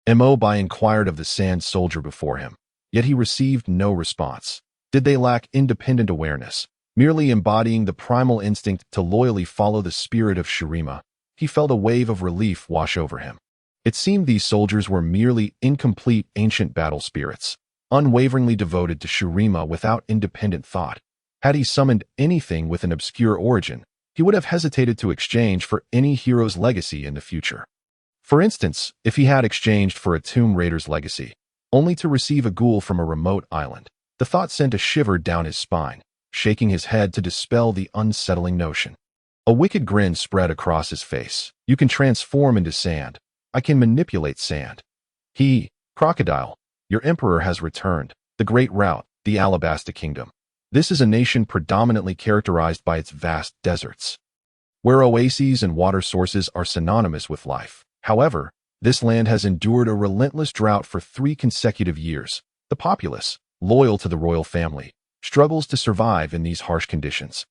Mo by inquired of the sand soldier before him, yet he received no response. Did they lack independent awareness, merely embodying the primal instinct to loyally follow the spirit of Shurima? He felt a wave of relief wash over him. It seemed these soldiers were merely incomplete ancient battle spirits, unwaveringly devoted to Shurima without independent thought. Had he summoned anything with an obscure origin, he would have hesitated to exchange for any hero's legacy in the future. For instance, if he had exchanged for a Tomb Raider's legacy, only to receive a ghoul from a remote island, the thought sent a shiver down his spine, shaking his head to dispel the unsettling notion. A wicked grin spread across his face. You can transform into sand. I can manipulate sand. Crocodile, your emperor has returned. The great route, the Alabasta Kingdom. This is a nation predominantly characterized by its vast deserts, where oases and water sources are synonymous with life. However, this land has endured a relentless drought for 3 consecutive years. The populace, loyal to the royal family, struggles to survive in these harsh conditions.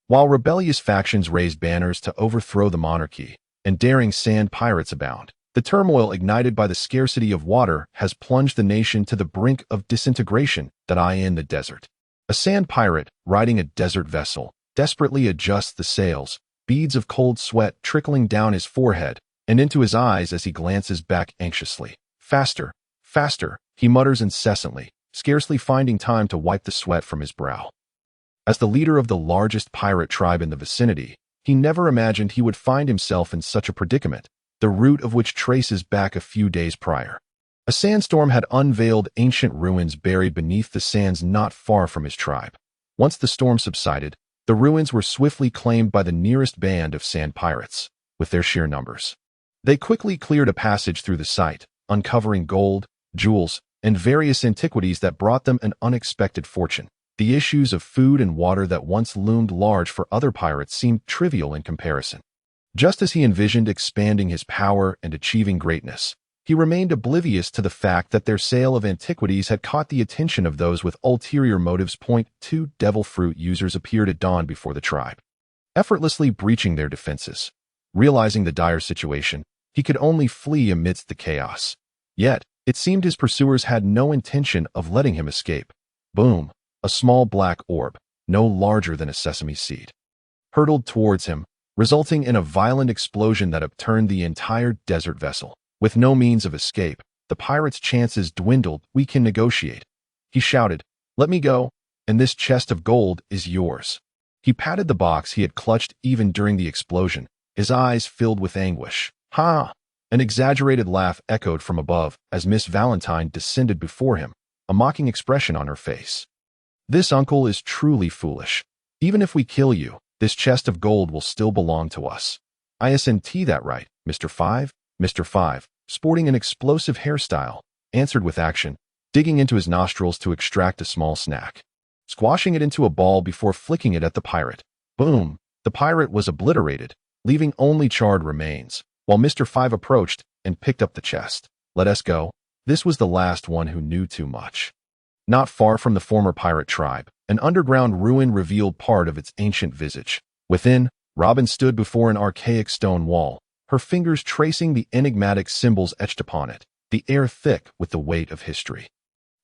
While rebellious factions raise banners to overthrow the monarchy, and daring sand pirates abound, the turmoil ignited by the scarcity of water has plunged the nation to the brink of disintegration. In the desert, a sand pirate, riding a desert vessel, desperately adjusts the sails, beads of cold sweat trickling down his forehead and into his eyes as he glances back anxiously. Faster, faster, he mutters incessantly, scarcely finding time to wipe the sweat from his brow. As the leader of the largest pirate tribe in the vicinity, he never imagined he would find himself in such a predicament, the root of which traces back a few days prior. A sandstorm had unveiled ancient ruins buried beneath the sands not far from his tribe. Once the storm subsided, the ruins were swiftly claimed by the nearest band of sand pirates, with their sheer numbers. They quickly cleared a passage through the site, uncovering gold, jewels, and various antiquities that brought them an unexpected fortune. The issues of food and water that once loomed large for other pirates seemed trivial in comparison. Just as he envisioned expanding his power and achieving greatness, he remained oblivious to the fact that their sale of antiquities had caught the attention of those with ulterior motives. 2 Devil fruit users appeared at dawn before the tribe, effortlessly breaching their defenses. Realizing the dire situation, he could only flee amidst the chaos. Yet, it seemed his pursuers had no intention of letting him escape. Boom! A small black orb, no larger than a sesame seed, hurtled towards him, resulting in a violent explosion that upturned the entire desert vessel. With no means of escape, the pirate's chances dwindled. We can negotiate, he shouted. Let me go, and this chest of gold is yours. He patted the box he had clutched even during the explosion, his eyes filled with anguish. Ha! An exaggerated laugh echoed from above as Miss Valentine descended before him, a mocking expression on her face. This uncle is truly foolish. Even if we kill you, this chest of gold will still belong to us. Isn't that right, Mr. 5? Mr. 5, sporting an explosive hairstyle, answered with action, digging into his nostrils to extract a small snack, squashing it into a ball before flicking it at the pirate. Boom! The pirate was obliterated, leaving only charred remains, while Mr. 5 approached and picked up the chest. Let us go. This was the last one who knew too much. Not far from the former pirate tribe, an underground ruin revealed part of its ancient visage. Within, Robin stood before an archaic stone wall, her fingers tracing the enigmatic symbols etched upon it, the air thick with the weight of history.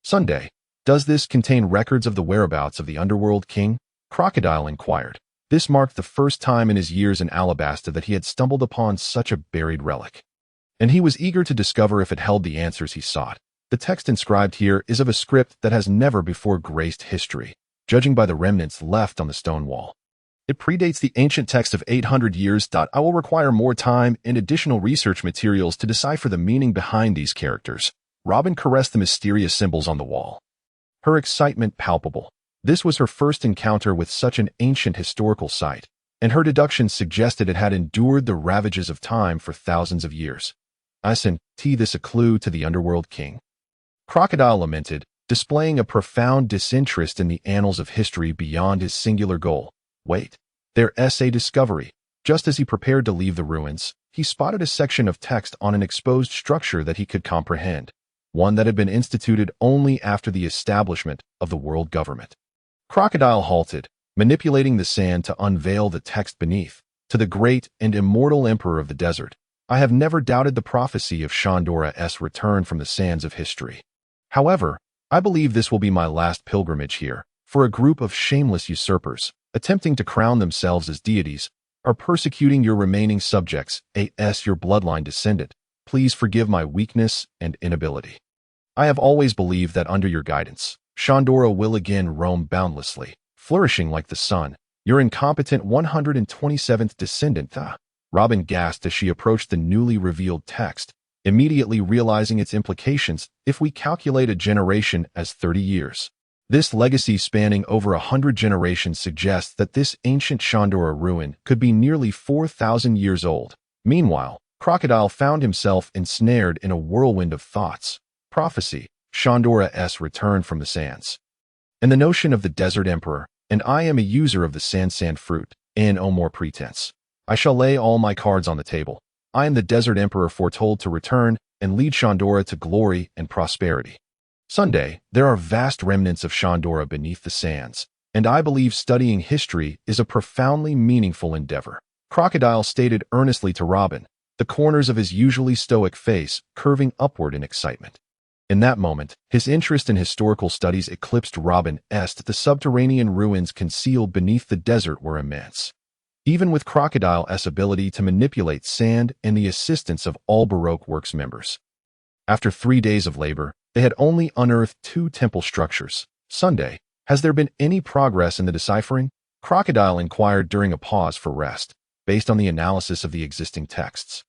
Sunday, does this contain records of the whereabouts of the underworld king? Crocodile inquired. This marked the first time in his years in Alabasta that he had stumbled upon such a buried relic, and he was eager to discover if it held the answers he sought. The text inscribed here is of a script that has never before graced history, judging by the remnants left on the stone wall. It predates the ancient text of 800 years. I will require more time and additional research materials to decipher the meaning behind these characters. Robin caressed the mysterious symbols on the wall, her excitement palpable. This was her first encounter with such an ancient historical site, and her deductions suggested it had endured the ravages of time for thousands of years. Isn't this a clue to the underworld king? Crocodile lamented, displaying a profound disinterest in the annals of history beyond his singular goal. Wait, there's a discovery. Just as he prepared to leave the ruins, he spotted a section of text on an exposed structure that he could comprehend, one that had been instituted only after the establishment of the world government. Crocodile halted, manipulating the sand to unveil the text beneath. To the great and immortal emperor of the desert, I have never doubted the prophecy of Shandora's return from the sands of history. However, I believe this will be my last pilgrimage here, for a group of shameless usurpers, attempting to crown themselves as deities, are persecuting your remaining subjects, your bloodline descendant. Please forgive my weakness and inability. I have always believed that under your guidance, Shandora will again roam boundlessly, flourishing like the sun. Your incompetent 127th descendant, Robin gasped as she approached the newly revealed text, immediately realizing its implications if we calculate a generation as 30 years. This legacy spanning over 100 generations suggests that this ancient Shandora ruin could be nearly 4,000 years old. Meanwhile, Crocodile found himself ensnared in a whirlwind of thoughts. Prophecy, Shandora's return from the sands, and the notion of the desert emperor, and I am a user of the sand fruit, and no more pretense. I shall lay all my cards on the table. I am the desert emperor foretold to return and lead Shandora to glory and prosperity. Sunday, there are vast remnants of Shandora beneath the sands, and I believe studying history is a profoundly meaningful endeavor. Crocodile stated earnestly to Robin, the corners of his usually stoic face curving upward in excitement. In that moment, his interest in historical studies eclipsed Robin's. The subterranean ruins concealed beneath the desert were immense. Even with Crocodile's ability to manipulate sand and the assistance of all Baroque Works members. After 3 days of labor, they had only unearthed 2 temple structures. Sunday, has there been any progress in the deciphering? Crocodile inquired during a pause for rest, based on the analysis of the existing texts.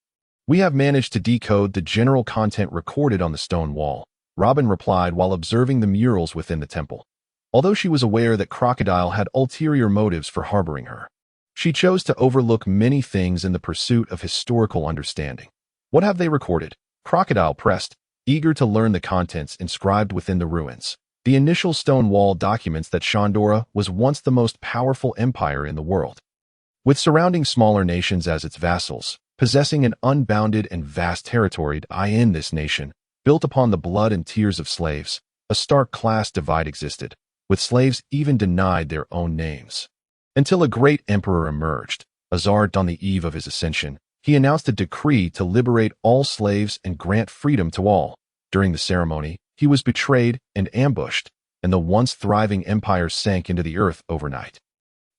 We have managed to decode the general content recorded on the stone wall, Robin replied while observing the murals within the temple. Although she was aware that Crocodile had ulterior motives for harboring her, she chose to overlook many things in the pursuit of historical understanding. What have they recorded? Crocodile pressed, eager to learn the contents inscribed within the ruins. The initial stone wall documents that Shandora was once the most powerful empire in the world, with surrounding smaller nations as its vassals, possessing an unbounded and vast territory. In this nation, built upon the blood and tears of slaves, a stark class divide existed, with slaves even denied their own names. Until a great emperor emerged, Azard on the eve of his ascension, he announced a decree to liberate all slaves and grant freedom to all. During the ceremony, he was betrayed and ambushed, and the once thriving empire sank into the earth overnight.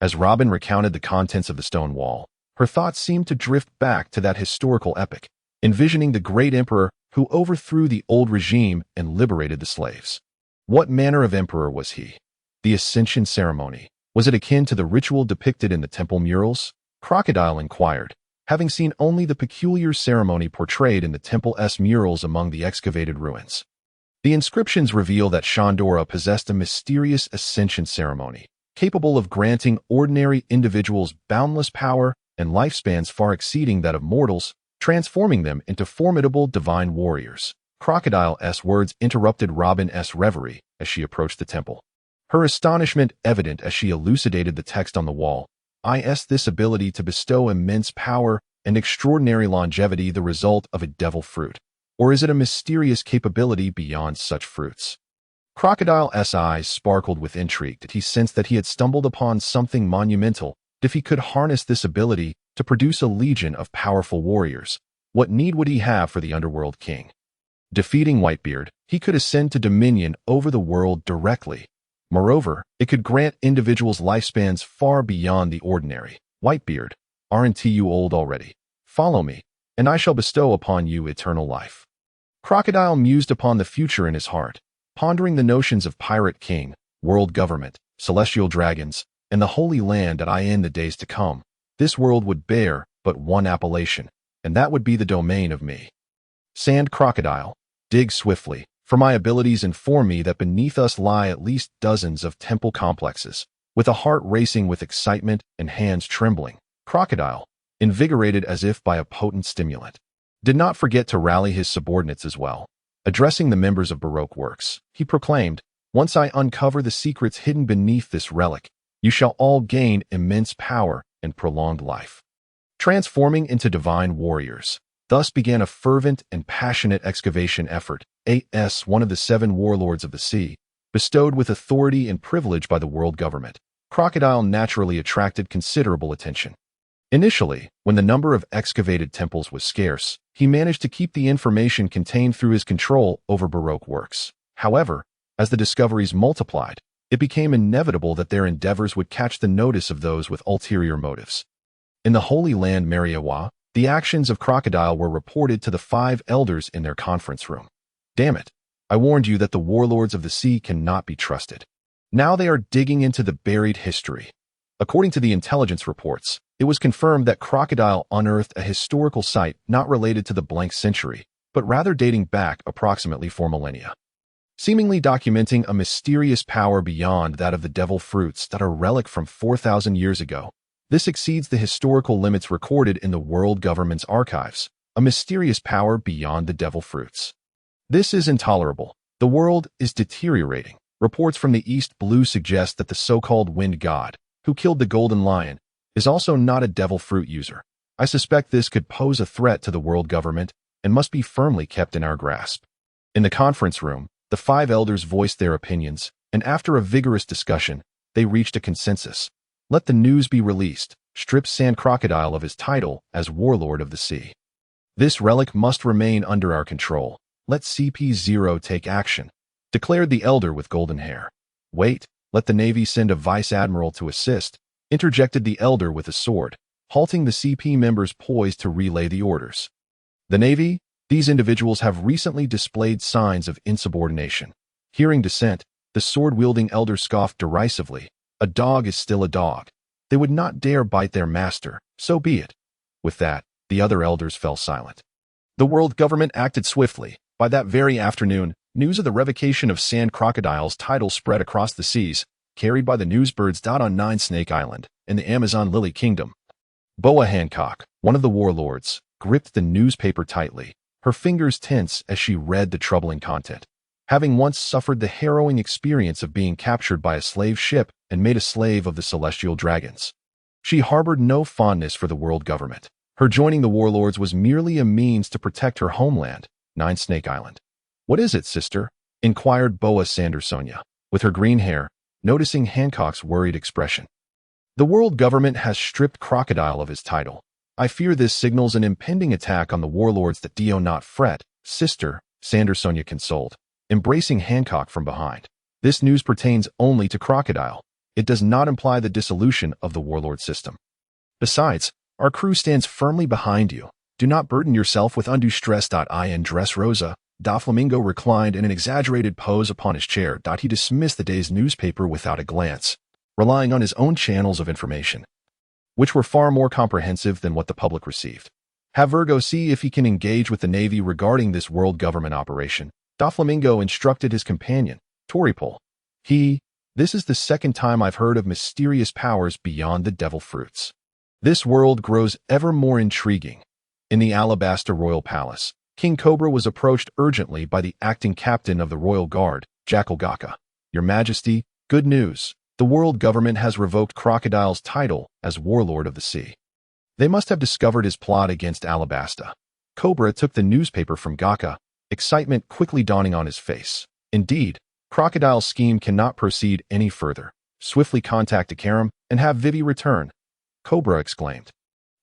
As Robin recounted the contents of the stone wall, her thoughts seemed to drift back to that historical epic, envisioning the great emperor who overthrew the old regime and liberated the slaves. What manner of emperor was he? The ascension ceremony, was it akin to the ritual depicted in the temple murals? Crocodile inquired, having seen only the peculiar ceremony portrayed in the temple's murals among the excavated ruins. The inscriptions reveal that Shandora possessed a mysterious ascension ceremony, capable of granting ordinary individuals boundless power and lifespans far exceeding that of mortals, transforming them into formidable divine warriors. Crocodile's words interrupted Robin's reverie as she approached the temple, her astonishment evident as she elucidated the text on the wall. Is this ability to bestow immense power and extraordinary longevity the result of a devil fruit, or is it a mysterious capability beyond such fruits? Crocodile's eyes sparkled with intrigue. Did he sense that he had stumbled upon something monumental? If he could harness this ability to produce a legion of powerful warriors, what need would he have for the underworld king? Defeating Whitebeard, he could ascend to dominion over the world directly. Moreover, it could grant individuals lifespans far beyond the ordinary. Whitebeard, aren't you old already? Follow me, and I shall bestow upon you eternal life. Crocodile mused upon the future in his heart, pondering the notions of pirate king, world government, celestial dragons, and the holy land in the days to come. This world would bear but one appellation, and that would be the domain of me. Sand Crocodile, dig swiftly, For my abilities inform me that beneath us lie at least dozens of temple complexes. With a heart racing with excitement and hands trembling, Crocodile, invigorated as if by a potent stimulant, did not forget to rally his subordinates as well. Addressing the members of Baroque Works, he proclaimed, "Once I uncover the secrets hidden beneath this relic, you shall all gain immense power and prolonged life." Transforming into divine warriors, thus began a fervent and passionate excavation effort. As one of the 7 warlords of the sea, bestowed with authority and privilege by the world government, Crocodile naturally attracted considerable attention. Initially, when the number of excavated temples was scarce, he managed to keep the information contained through his control over Baroque Works. However, as the discoveries multiplied, it became inevitable that their endeavors would catch the notice of those with ulterior motives. In the Holy Land Mariawa, the actions of Crocodile were reported to the 5 elders in their conference room. Damn it, I warned you that the warlords of the sea cannot be trusted. Now they are digging into the buried history. According to the intelligence reports, it was confirmed that Crocodile unearthed a historical site not related to the blank century, but rather dating back approximately 4 millennia, seemingly documenting a mysterious power beyond that of the devil fruits that are relic from 4,000 years ago. This exceeds the historical limits recorded in the world government's archives, a mysterious power beyond the devil fruits. This is intolerable. The world is deteriorating. Reports from the East Blue suggest that the so-called wind god, who killed the golden lion, is also not a devil fruit user. I suspect this could pose a threat to the world government and must be firmly kept in our grasp. In the conference room, the 5 elders voiced their opinions, and after a vigorous discussion, they reached a consensus. Let the news be released. Strip Sand Crocodile of his title as Warlord of the Sea. This relic must remain under our control. Let CP0 take action, declared the elder with golden hair. Wait, let the Navy send a vice admiral to assist, interjected the elder with a sword, halting the CP members poised to relay the orders. The Navy? These individuals have recently displayed signs of insubordination. Hearing dissent, the sword-wielding elder scoffed derisively. A dog is still a dog. They would not dare bite their master, so be it. With that, the other elders fell silent. The world government acted swiftly. By that very afternoon, news of the revocation of Sand Crocodile's title spread across the seas, carried by the newsbirds. On 9 Snake Island, in the Amazon Lily Kingdom. Boa Hancock, one of the warlords, gripped the newspaper tightly, her fingers tense as she read the troubling content. Having once suffered the harrowing experience of being captured by a slave ship and made a slave of the celestial dragons, she harbored no fondness for the world government. Her joining the warlords was merely a means to protect her homeland, 9 Snake Island. "What is it, sister?" inquired Boa Sandersonia, with her green hair, noticing Hancock's worried expression. "The world government has stripped Crocodile of his title. I fear this signals an impending attack on the warlords. That do not fret, sister," Sandersonia consoled, embracing Hancock from behind. "This news pertains only to Crocodile. It does not imply the dissolution of the warlord system. Besides, our crew stands firmly behind you. Do not burden yourself with undue stress. In Dressrosa, Doflamingo reclined in an exaggerated pose upon his chair. He dismissed the day's newspaper without a glance, relying on his own channels of information, which were far more comprehensive than what the public received. Have Virgo see if he can engage with the Navy regarding this world government operation, Doflamingo instructed his companion, Toripol. This is the second time I've heard of mysterious powers beyond the devil fruits. This world grows ever more intriguing. In the Alabasta Royal Palace, King Cobra was approached urgently by the acting captain of the Royal Guard, Jackal Gaka. "Your Majesty, good news. The world government has revoked Crocodile's title as Warlord of the Sea. They must have discovered his plot against Alabasta." Cobra took the newspaper from Gaka, excitement quickly dawning on his face. "Indeed, Crocodile's scheme cannot proceed any further. Swiftly contact Akaram and have Vivi return," Cobra exclaimed.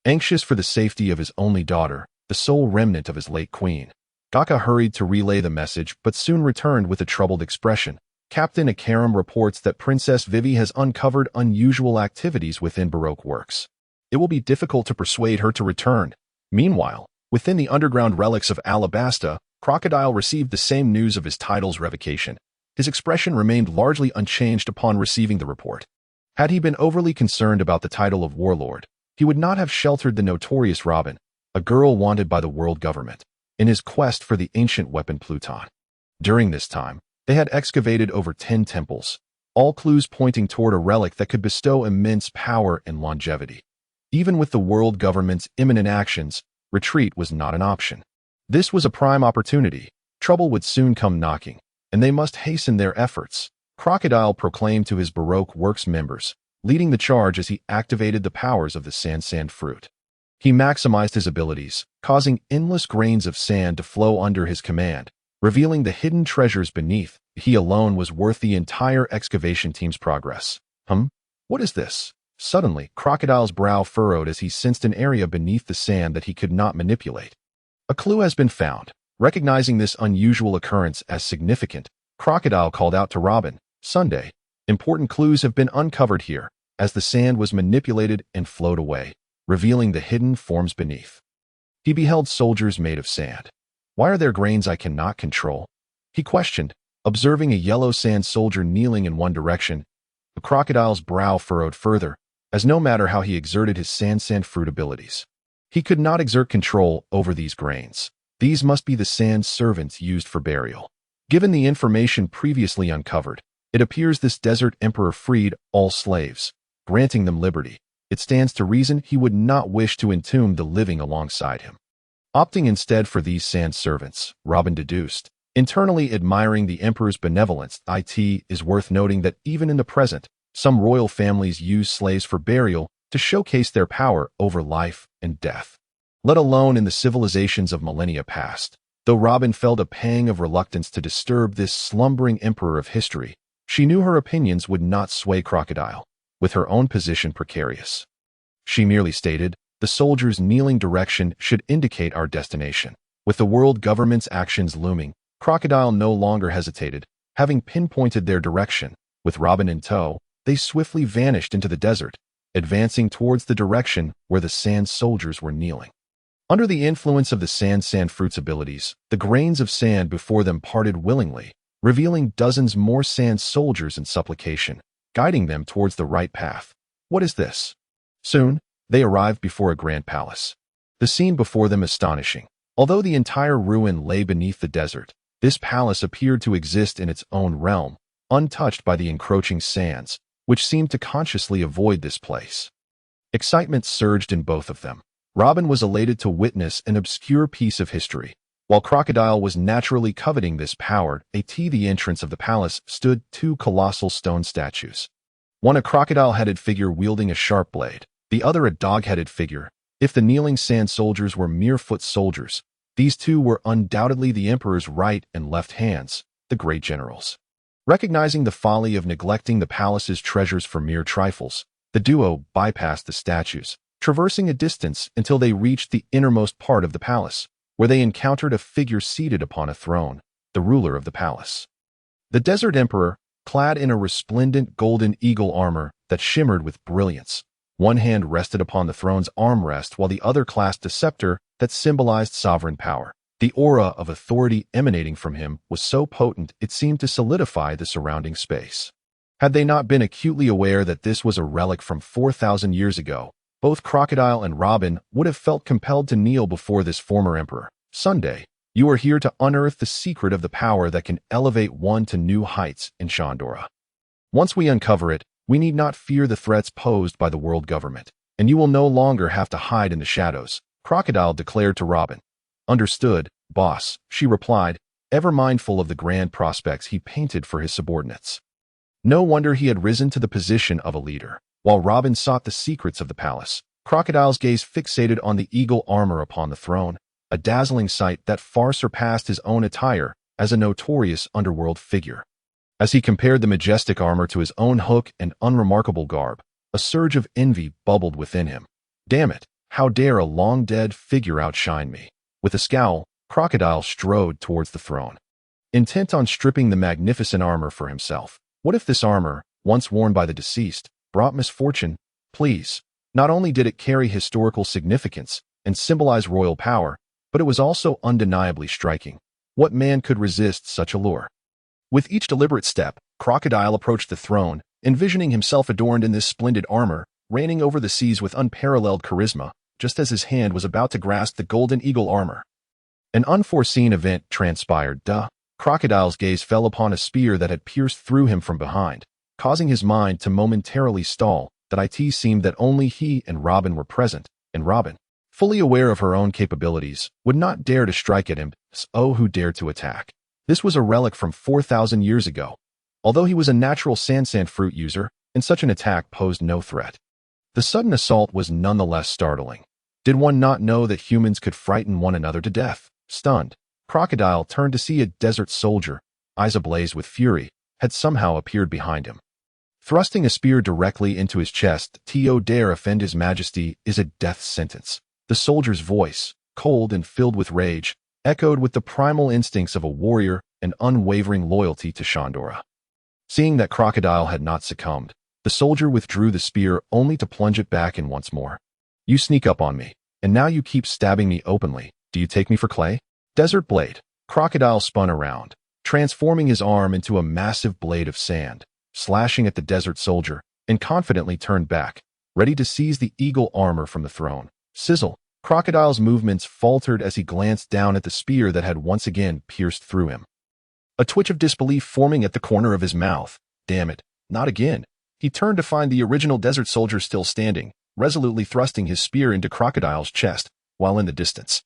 Anxious for the safety of his only daughter, the sole remnant of his late queen, Gaka hurried to relay the message but soon returned with a troubled expression. "Captain Akaram reports that Princess Vivi has uncovered unusual activities within Baroque Works. It will be difficult to persuade her to return." Meanwhile, within the underground relics of Alabasta, Crocodile received the same news of his title's revocation. His expression remained largely unchanged upon receiving the report. Had he been overly concerned about the title of warlord, he would not have sheltered the notorious Robin, a girl wanted by the world government, in his quest for the ancient weapon Pluton. During this time, they had excavated over 10 temples, all clues pointing toward a relic that could bestow immense power and longevity. Even with the world government's imminent actions, retreat was not an option. This was a prime opportunity. Trouble would soon come knocking, and they must hasten their efforts. Crocodile proclaimed to his Baroque Works members, leading the charge as he activated the powers of the sand fruit. He maximized his abilities, causing endless grains of sand to flow under his command, revealing the hidden treasures beneath. He alone was worth the entire excavation team's progress. What is this? Suddenly, Crocodile's brow furrowed as he sensed an area beneath the sand that he could not manipulate. A clue has been found. Recognizing this unusual occurrence as significant, Crocodile called out to Robin, "Sunday, important clues have been uncovered here," as the sand was manipulated and flowed away, revealing the hidden forms beneath. He beheld soldiers made of sand. "Why are there grains I cannot control?" he questioned, observing a yellow sand soldier kneeling in one direction. The Crocodile's brow furrowed further, as no matter how he exerted his sand fruit abilities, he could not exert control over these grains. These must be the sand servants used for burial. Given the information previously uncovered, it appears this desert emperor freed all slaves, granting them liberty. It stands to reason he would not wish to entomb the living alongside him. Opting instead for these sand servants, Robin deduced, internally admiring the emperor's benevolence. It is worth noting that even in the present, some royal families use slaves for burial to showcase their power over life and death, let alone in the civilizations of millennia past. Though Robin felt a pang of reluctance to disturb this slumbering emperor of history, she knew her opinions would not sway Crocodile, with her own position precarious. She merely stated, "The soldier's kneeling direction should indicate our destination." With the world government's actions looming, Crocodile no longer hesitated. Having pinpointed their direction, with Robin in tow, they swiftly vanished into the desert, advancing towards the direction where the sand soldiers were kneeling. Under the influence of the sand fruit's abilities, the grains of sand before them parted willingly, revealing dozens more sand soldiers in supplication, guiding them towards the right path. What is this? Soon, they arrived before a grand palace. The scene before them astonishing. Although the entire ruin lay beneath the desert, this palace appeared to exist in its own realm, untouched by the encroaching sands, which seemed to consciously avoid this place. Excitement surged in both of them. Robin was elated to witness an obscure piece of history, while Crocodile was naturally coveting this power. At the entrance of the palace stood two colossal stone statues. One a crocodile-headed figure wielding a sharp blade, the other a dog-headed figure. If the kneeling sand soldiers were mere foot soldiers, these two were undoubtedly the emperor's right and left hands, the great generals. Recognizing the folly of neglecting the palace's treasures for mere trifles, the duo bypassed the statues, traversing a distance until they reached the innermost part of the palace, where they encountered a figure seated upon a throne, the ruler of the palace. The desert emperor, clad in a resplendent golden eagle armor that shimmered with brilliance. One hand rested upon the throne's armrest while the other clasped a scepter that symbolized sovereign power. The aura of authority emanating from him was so potent it seemed to solidify the surrounding space. Had they not been acutely aware that this was a relic from 4,000 years ago, both Crocodile and Robin would have felt compelled to kneel before this former emperor. "Sunday, you are here to unearth the secret of the power that can elevate one to new heights in Chandora. Once we uncover it, we need not fear the threats posed by the world government, and you will no longer have to hide in the shadows," Crocodile declared to Robin. "Understood, boss," she replied, ever mindful of the grand prospects he painted for his subordinates. No wonder he had risen to the position of a leader. While Robin sought the secrets of the palace, Crocodile's gaze fixated on the eagle armor upon the throne, a dazzling sight that far surpassed his own attire as a notorious underworld figure. As he compared the majestic armor to his own hook and unremarkable garb, a surge of envy bubbled within him. "Damn it, how dare a long-dead figure outshine me?" With a scowl, Crocodile strode towards the throne, intent on stripping the magnificent armor for himself. What if this armor, once worn by the deceased, brought misfortune? Please. Not only did it carry historical significance and symbolize royal power, but it was also undeniably striking. What man could resist such a lure? With each deliberate step, Crocodile approached the throne, envisioning himself adorned in this splendid armor, reigning over the seas with unparalleled charisma, just as his hand was about to grasp the golden eagle armor. An unforeseen event transpired. Crocodile's gaze fell upon a spear that had pierced through him from behind, causing his mind to momentarily stall. That it seemed that only he and Robin were present, and Robin, fully aware of her own capabilities, would not dare to strike at him. Oh, who dared to attack? This was a relic from 4,000 years ago. Although he was a natural sand fruit user, and such an attack posed no threat. The sudden assault was nonetheless startling. Did one not know that humans could frighten one another to death? Stunned, Crocodile turned to see a desert soldier, eyes ablaze with fury, had somehow appeared behind him. Thrusting a spear directly into his chest, "To dare offend his majesty is a death sentence." The soldier's voice, cold and filled with rage, echoed with the primal instincts of a warrior and unwavering loyalty to Shandora. Seeing that Crocodile had not succumbed, the soldier withdrew the spear only to plunge it back in once more. "You sneak up on me, and now you keep stabbing me openly. Do you take me for clay?" Desert blade. Crocodile spun around, transforming his arm into a massive blade of sand, slashing at the desert soldier, and confidently turned back, ready to seize the eagle armor from the throne. Sizzle. Crocodile's movements faltered as he glanced down at the spear that had once again pierced through him. A twitch of disbelief forming at the corner of his mouth. Damn it, not again. He turned to find the original desert soldier still standing, resolutely thrusting his spear into Crocodile's chest, while in the distance.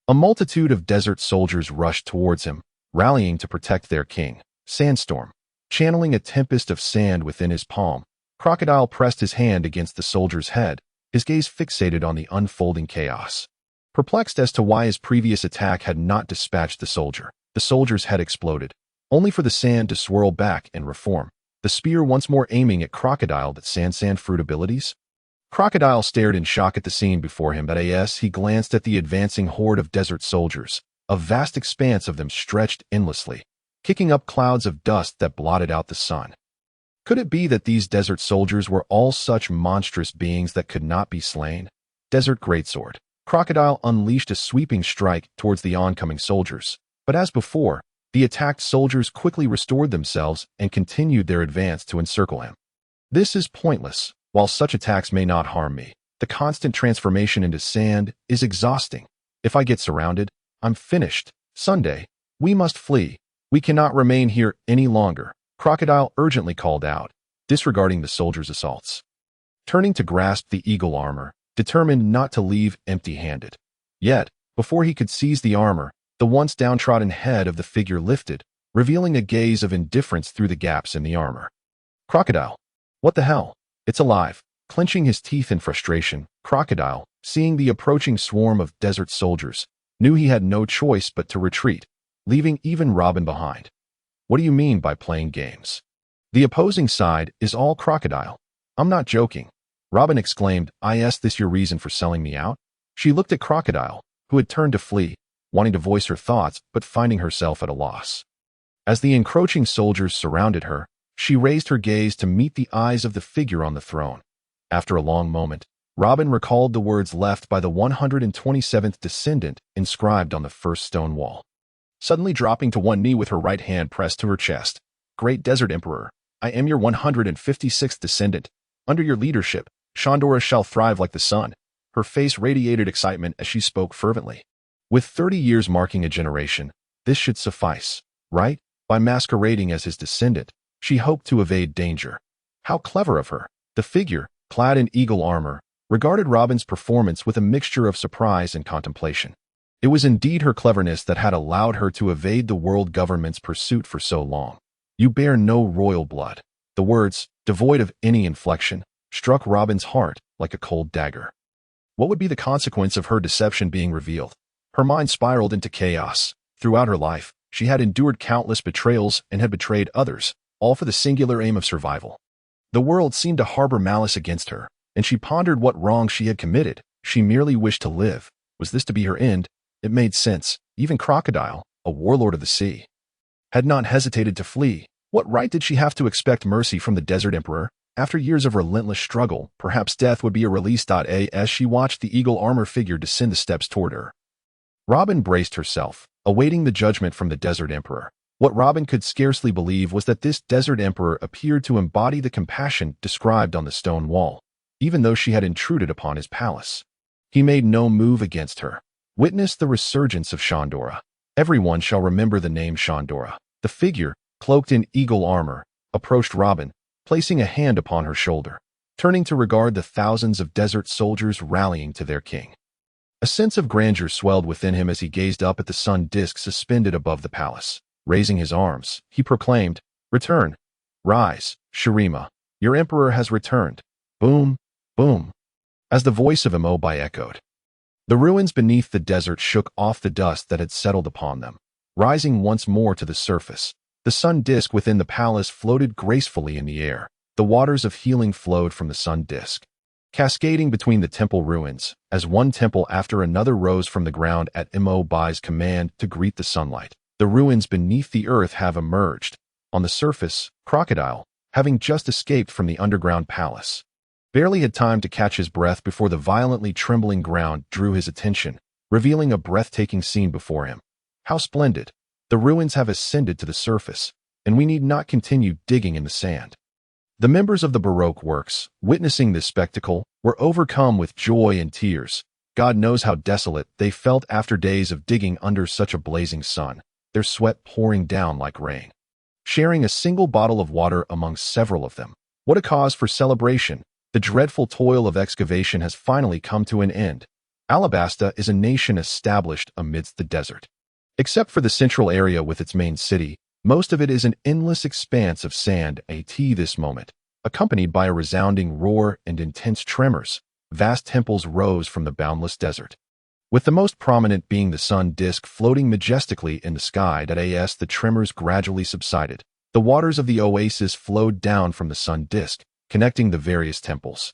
A multitude of desert soldiers rushed towards him, rallying to protect their king. Sandstorm. Channeling a tempest of sand within his palm, Crocodile pressed his hand against the soldier's head, his gaze fixated on the unfolding chaos. Perplexed as to why his previous attack had not dispatched the soldier's head exploded, only for the sand to swirl back and reform, the spear once more aiming at Crocodile. That sand fruit abilities? Crocodile stared in shock at the scene before him. As he glanced at the advancing horde of desert soldiers, a vast expanse of them stretched endlessly, kicking up clouds of dust that blotted out the sun. Could it be that these desert soldiers were all such monstrous beings that could not be slain? Desert Greatsword. Crocodile unleashed a sweeping strike towards the oncoming soldiers, but as before, the attacked soldiers quickly restored themselves and continued their advance to encircle him. This is pointless. While such attacks may not harm me, the constant transformation into sand is exhausting. If I get surrounded, I'm finished. Sunday, we must flee. We cannot remain here any longer, Crocodile urgently called out, disregarding the soldiers' assaults. Turning to grasp the eagle armor, determined not to leave empty-handed. Yet, before he could seize the armor, the once downtrodden head of the figure lifted, revealing a gaze of indifference through the gaps in the armor. Crocodile. What the hell? It's alive. Clenching his teeth in frustration, Crocodile, seeing the approaching swarm of desert soldiers, knew he had no choice but to retreat, leaving even Robin behind. What do you mean by playing games? The opposing side is all Crocodile. I'm not joking. Robin exclaimed, "Is this your reason for selling me out?" She looked at Crocodile, who had turned to flee, wanting to voice her thoughts but finding herself at a loss. As the encroaching soldiers surrounded her, she raised her gaze to meet the eyes of the figure on the throne. After a long moment, Robin recalled the words left by the 127th descendant inscribed on the first stone wall. Suddenly dropping to one knee with her right hand pressed to her chest, "Great Desert Emperor, I am your 156th descendant. Under your leadership, Shandora shall thrive like the sun." Her face radiated excitement as she spoke fervently. With 30 years marking a generation, this should suffice, right? By masquerading as his descendant, she hoped to evade danger. How clever of her! The figure, clad in eagle armor, regarded Robin's performance with a mixture of surprise and contemplation. It was indeed her cleverness that had allowed her to evade the world government's pursuit for so long. "You bear no royal blood." The words, devoid of any inflection, struck Robin's heart like a cold dagger. What would be the consequence of her deception being revealed? Her mind spiraled into chaos. Throughout her life, she had endured countless betrayals and had betrayed others, all for the singular aim of survival. The world seemed to harbor malice against her, and she pondered what wrong she had committed. She merely wished to live. Was this to be her end? It made sense. Even Crocodile, a warlord of the sea, had not hesitated to flee. What right did she have to expect mercy from the Desert Emperor? After years of relentless struggle, perhaps death would be a release. As she watched the eagle armor figure descend the steps toward her, Robin braced herself, awaiting the judgment from the Desert Emperor. What Robin could scarcely believe was that this Desert Emperor appeared to embody the compassion described on the stone wall, even though she had intruded upon his palace. He made no move against her. Witness the resurgence of Shandora. Everyone shall remember the name Shandora. The figure, cloaked in eagle armor, approached Robin, placing a hand upon her shoulder, turning to regard the thousands of desert soldiers rallying to their king. A sense of grandeur swelled within him as he gazed up at the sun disk suspended above the palace. Raising his arms, he proclaimed, "Return! Rise, Shurima! Your emperor has returned!" Boom, boom, as the voice of Imobi echoed. The ruins beneath the desert shook off the dust that had settled upon them. Rising once more to the surface, the sun disk within the palace floated gracefully in the air. The waters of healing flowed from the sun disk, cascading between the temple ruins, as one temple after another rose from the ground at Imobi's command to greet the sunlight. The ruins beneath the earth have emerged. On the surface, Crocodile, having just escaped from the underground palace, barely had time to catch his breath before the violently trembling ground drew his attention, revealing a breathtaking scene before him. How splendid! The ruins have ascended to the surface, and we need not continue digging in the sand. The members of the Baroque works, witnessing this spectacle, were overcome with joy and tears. God knows how desolate they felt after days of digging under such a blazing sun, their sweat pouring down like rain. Sharing a single bottle of water among several of them. What a cause for celebration! The dreadful toil of excavation has finally come to an end. Alabasta is a nation established amidst the desert. Except for the central area with its main city, most of it is an endless expanse of sand. At this moment, accompanied by a resounding roar and intense tremors, vast temples rose from the boundless desert, with the most prominent being the sun disk floating majestically in the sky. As the tremors gradually subsided, the waters of the oasis flowed down from the sun disk, connecting the various temples.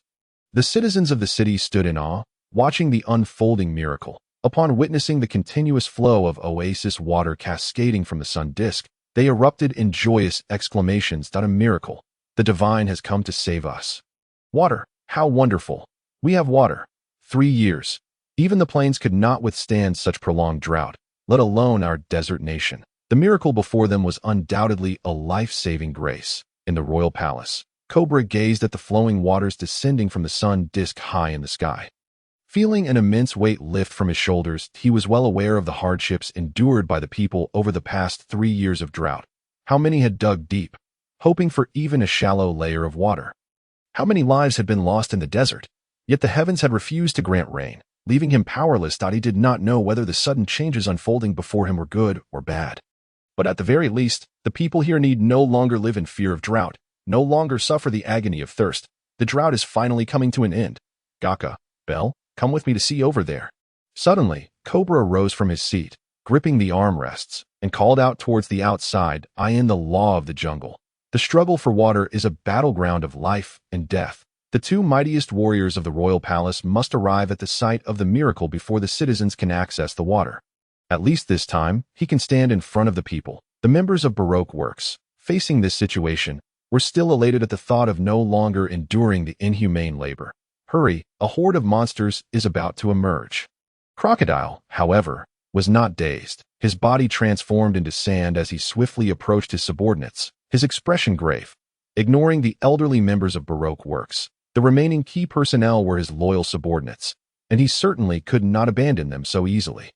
The citizens of the city stood in awe, watching the unfolding miracle. Upon witnessing the continuous flow of oasis water cascading from the sun disk, they erupted in joyous exclamations. A miracle! The divine has come to save us. Water! How wonderful! We have water. 3 years. Even the plains could not withstand such prolonged drought, let alone our desert nation. The miracle before them was undoubtedly a life-saving grace. In the royal palace, Cobra gazed at the flowing waters descending from the sun disk high in the sky. Feeling an immense weight lift from his shoulders, he was well aware of the hardships endured by the people over the past 3 years of drought. How many had dug deep, hoping for even a shallow layer of water? How many lives had been lost in the desert? Yet the heavens had refused to grant rain, leaving him powerless. He did not know whether the sudden changes unfolding before him were good or bad. But at the very least, the people here need no longer live in fear of drought, no longer suffer the agony of thirst. The drought is finally coming to an end. Gaka, Bell, come with me to see over there. Suddenly, Cobra rose from his seat, gripping the armrests, and called out towards the outside. I am the law of the jungle. The struggle for water is a battleground of life and death. The 2 mightiest warriors of the royal palace must arrive at the site of the miracle before the citizens can access the water. At least this time, he can stand in front of the people. The members of Baroque works, facing this situation, were still elated at the thought of no longer enduring the inhumane labor. Hurry, a horde of monsters is about to emerge. Crocodile, however, was not dazed. His body transformed into sand as he swiftly approached his subordinates, his expression grave. Ignoring the elderly members of Baroque works, the remaining key personnel were his loyal subordinates, and he certainly could not abandon them so easily.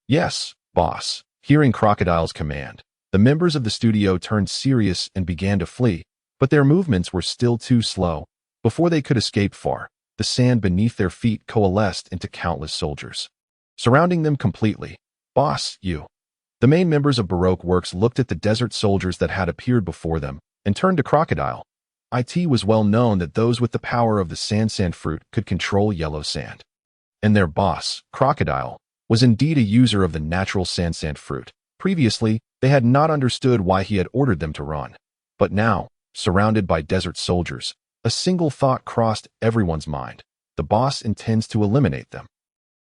Yes, boss. Hearing Crocodile's command, the members of the studio turned serious and began to flee, but their movements were still too slow. Before they could escape far, the sand beneath their feet coalesced into countless soldiers, surrounding them completely. Boss, you. The main members of Baroque works looked at the desert soldiers that had appeared before them and turned to Crocodile. It was well known that those with the power of the sand fruit could control yellow sand. And their boss, Crocodile, was indeed a user of the natural sand fruit. Previously, they had not understood why he had ordered them to run. But now, surrounded by desert soldiers, a single thought crossed everyone's mind. The boss intends to eliminate them.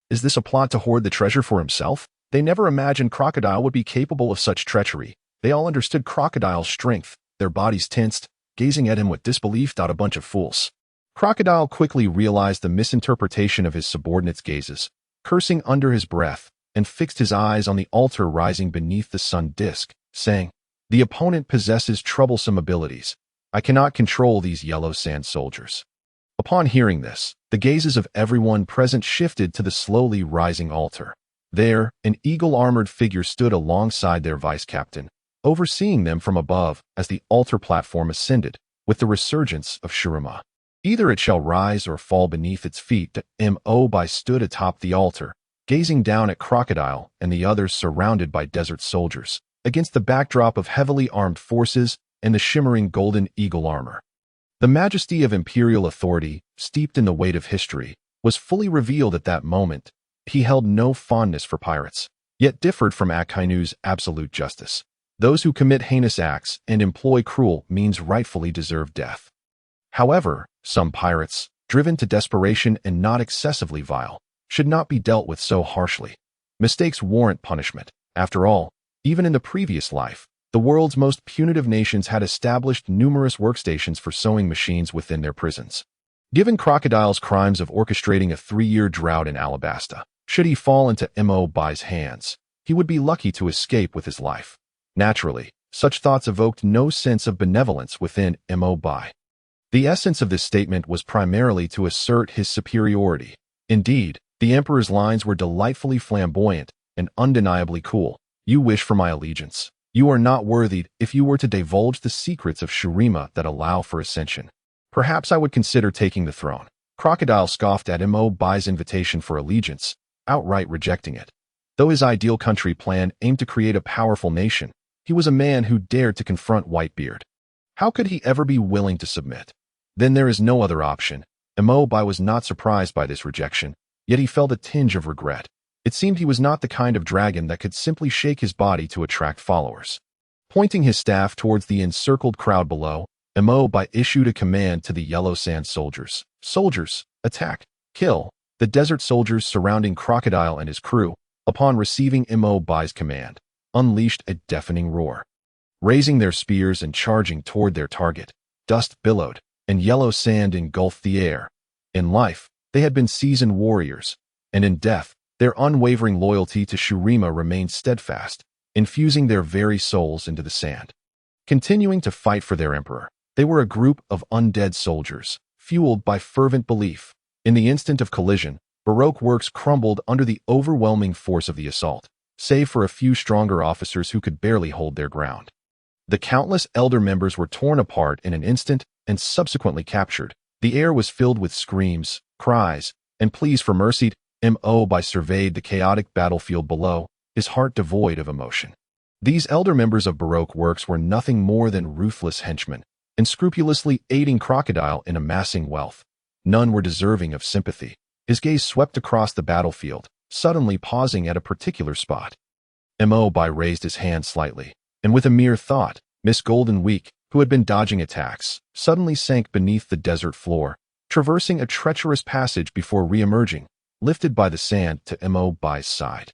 Is this a plot to hoard the treasure for himself? They never imagined Crocodile would be capable of such treachery. They all understood Crocodile's strength, their bodies tensed, gazing at him with disbelief. A bunch of fools. Crocodile quickly realized the misinterpretation of his subordinates' gazes, cursing under his breath, and fixed his eyes on the altar rising beneath the sun disk, saying, "The opponent possesses troublesome abilities. I cannot control these yellow sand soldiers." Upon hearing this, the gazes of everyone present shifted to the slowly rising altar. There, an eagle-armored figure stood alongside their vice-captain, overseeing them from above as the altar platform ascended, with the resurgence of Shurima. Either it shall rise or fall beneath its feet. Mo stood atop the altar, gazing down at Crocodile and the others surrounded by desert soldiers, against the backdrop of heavily armed forces and the shimmering golden eagle armor. The majesty of imperial authority, steeped in the weight of history, was fully revealed at that moment. He held no fondness for pirates, yet differed from Akainu's absolute justice. Those who commit heinous acts and employ cruel means rightfully deserve death. However, some pirates, driven to desperation and not excessively vile, should not be dealt with so harshly. Mistakes warrant punishment. After all, even in the previous life, the world's most punitive nations had established numerous workstations for sewing machines within their prisons. Given Crocodile's crimes of orchestrating a 3-year drought in Alabasta, should he fall into Mo's hands, he would be lucky to escape with his life. Naturally, such thoughts evoked no sense of benevolence within Mo. The essence of this statement was primarily to assert his superiority. Indeed, the Emperor's lines were delightfully flamboyant and undeniably cool. You wish for my allegiance. You are not worthy. If you were to divulge the secrets of Shurima that allow for ascension, perhaps I would consider taking the throne. Crocodile scoffed at Mo's invitation for allegiance, outright rejecting it. Though his ideal country plan aimed to create a powerful nation, he was a man who dared to confront Whitebeard. How could he ever be willing to submit? Then there is no other option. Mo was not surprised by this rejection, yet he felt a tinge of regret. It seemed he was not the kind of dragon that could simply shake his body to attract followers. Pointing his staff towards the encircled crowd below, Mo issued a command to the Yellow Sand soldiers. Soldiers, attack, kill. The desert soldiers surrounding Crocodile and his crew, upon receiving Mo's command, unleashed a deafening roar. Raising their spears and charging toward their target, dust billowed, and yellow sand engulfed the air. In life, they had been seasoned warriors, and in death, their unwavering loyalty to Shurima remained steadfast, infusing their very souls into the sand. Continuing to fight for their emperor, they were a group of undead soldiers, fueled by fervent belief. In the instant of collision, Baroque works crumbled under the overwhelming force of the assault, save for a few stronger officers who could barely hold their ground. The countless elder members were torn apart in an instant and subsequently captured. The air was filled with screams, cries, and pleas for mercy. Mo surveyed the chaotic battlefield below, his heart devoid of emotion. These elder members of Baroque works were nothing more than ruthless henchmen, unscrupulously aiding Crocodile in amassing wealth. None were deserving of sympathy. His gaze swept across the battlefield, suddenly pausing at a particular spot. Mo raised his hand slightly, and with a mere thought, Miss Golden Week, who had been dodging attacks, suddenly sank beneath the desert floor, traversing a treacherous passage before re-emerging, lifted by the sand to Mo's side.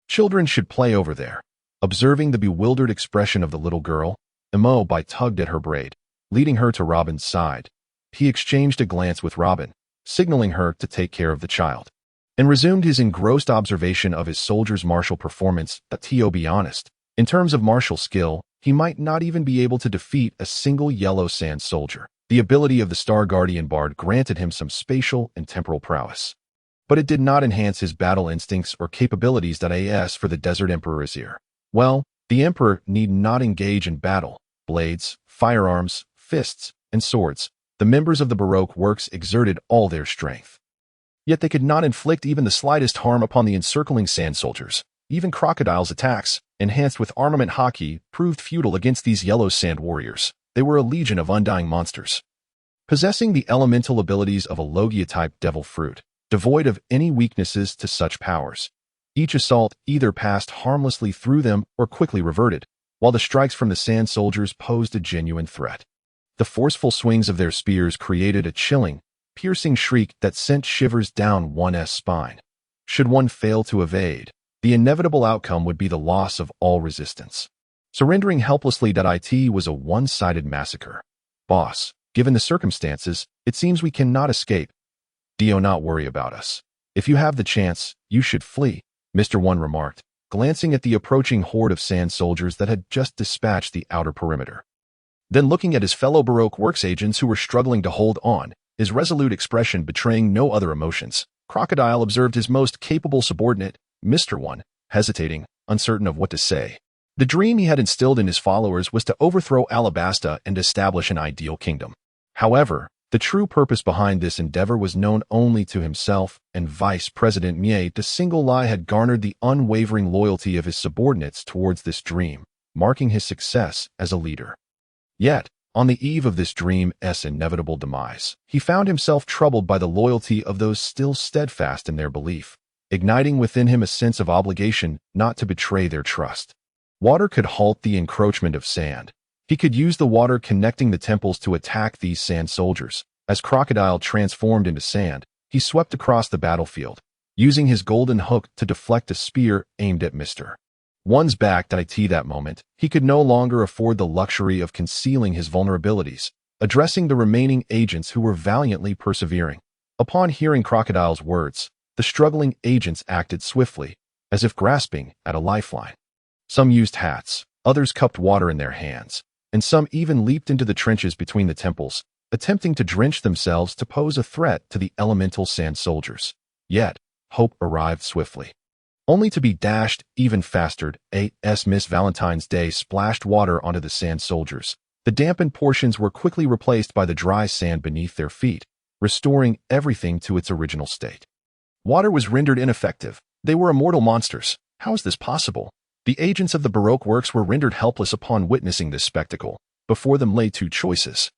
Children should play over there. Observing the bewildered expression of the little girl, Mo tugged at her braid, leading her to Robin's side. He exchanged a glance with Robin, signaling her to take care of the child, and resumed his engrossed observation of his soldier's martial performance. To be honest, in terms of martial skill, he might not even be able to defeat a single Yellow Sand soldier. The ability of the Star Guardian Bard granted him some spatial and temporal prowess, but it did not enhance his battle instincts or capabilities. As for the Desert Emperor Azir, well, the Emperor need not engage in battle. Blades, firearms, fists, and swords. The members of the Baroque works exerted all their strength. Yet they could not inflict even the slightest harm upon the encircling sand soldiers. Even Crocodile's attacks, enhanced with armament hockey, proved futile against these Yellow Sand warriors. They were a legion of undying monsters, possessing the elemental abilities of a Logia-type devil fruit, devoid of any weaknesses to such powers. Each assault either passed harmlessly through them or quickly reverted, while the strikes from the sand soldiers posed a genuine threat. The forceful swings of their spears created a chilling, piercing shriek that sent shivers down one's spine. Should one fail to evade, the inevitable outcome would be the loss of all resistance. Surrendering helplessly. It was a one-sided massacre. Boss, given the circumstances, it seems we cannot escape. Do not worry about us. If you have the chance, you should flee, Mr. One remarked, glancing at the approaching horde of sand soldiers that had just dispatched the outer perimeter. Then looking at his fellow Baroque works agents who were struggling to hold on, his resolute expression betraying no other emotions, Crocodile observed his most capable subordinate, Mr. One, hesitating, uncertain of what to say. The dream he had instilled in his followers was to overthrow Alabasta and establish an ideal kingdom. However, the true purpose behind this endeavor was known only to himself, and Vice President Mie de Single Lie had garnered the unwavering loyalty of his subordinates towards this dream, marking his success as a leader. Yet, on the eve of this dream's inevitable demise, he found himself troubled by the loyalty of those still steadfast in their belief, igniting within him a sense of obligation not to betray their trust. Water could halt the encroachment of sand. He could use the water connecting the temples to attack these sand soldiers. As Crocodile transformed into sand, he swept across the battlefield, using his golden hook to deflect a spear aimed at Mr. One's back. Deity that moment, he could no longer afford the luxury of concealing his vulnerabilities, addressing the remaining agents who were valiantly persevering. Upon hearing Crocodile's words, the struggling agents acted swiftly, as if grasping at a lifeline. Some used hats, others cupped water in their hands, and some even leaped into the trenches between the temples, attempting to drench themselves to pose a threat to the elemental sand soldiers. Yet, hope arrived swiftly, only to be dashed even faster. Miss Valentine's Day splashed water onto the sand soldiers. The dampened portions were quickly replaced by the dry sand beneath their feet, restoring everything to its original state. Water was rendered ineffective. They were immortal monsters. How is this possible? The agents of the Baroque works were rendered helpless upon witnessing this spectacle. Before them lay two choices: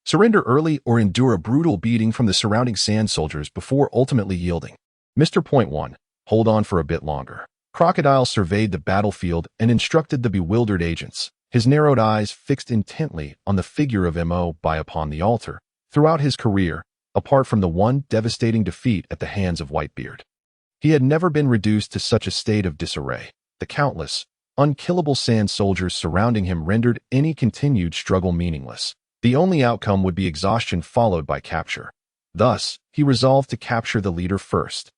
surrender early or endure a brutal beating from the surrounding sand soldiers before ultimately yielding. Mr. Point One, hold on for a bit longer. Crocodile surveyed the battlefield and instructed the bewildered agents, his narrowed eyes fixed intently on the figure of Mo by upon the altar. Throughout his career, apart from the one devastating defeat at the hands of Whitebeard, he had never been reduced to such a state of disarray. The countless, unkillable sand soldiers surrounding him rendered any continued struggle meaningless. The only outcome would be exhaustion followed by capture. Thus, he resolved to capture the leader first.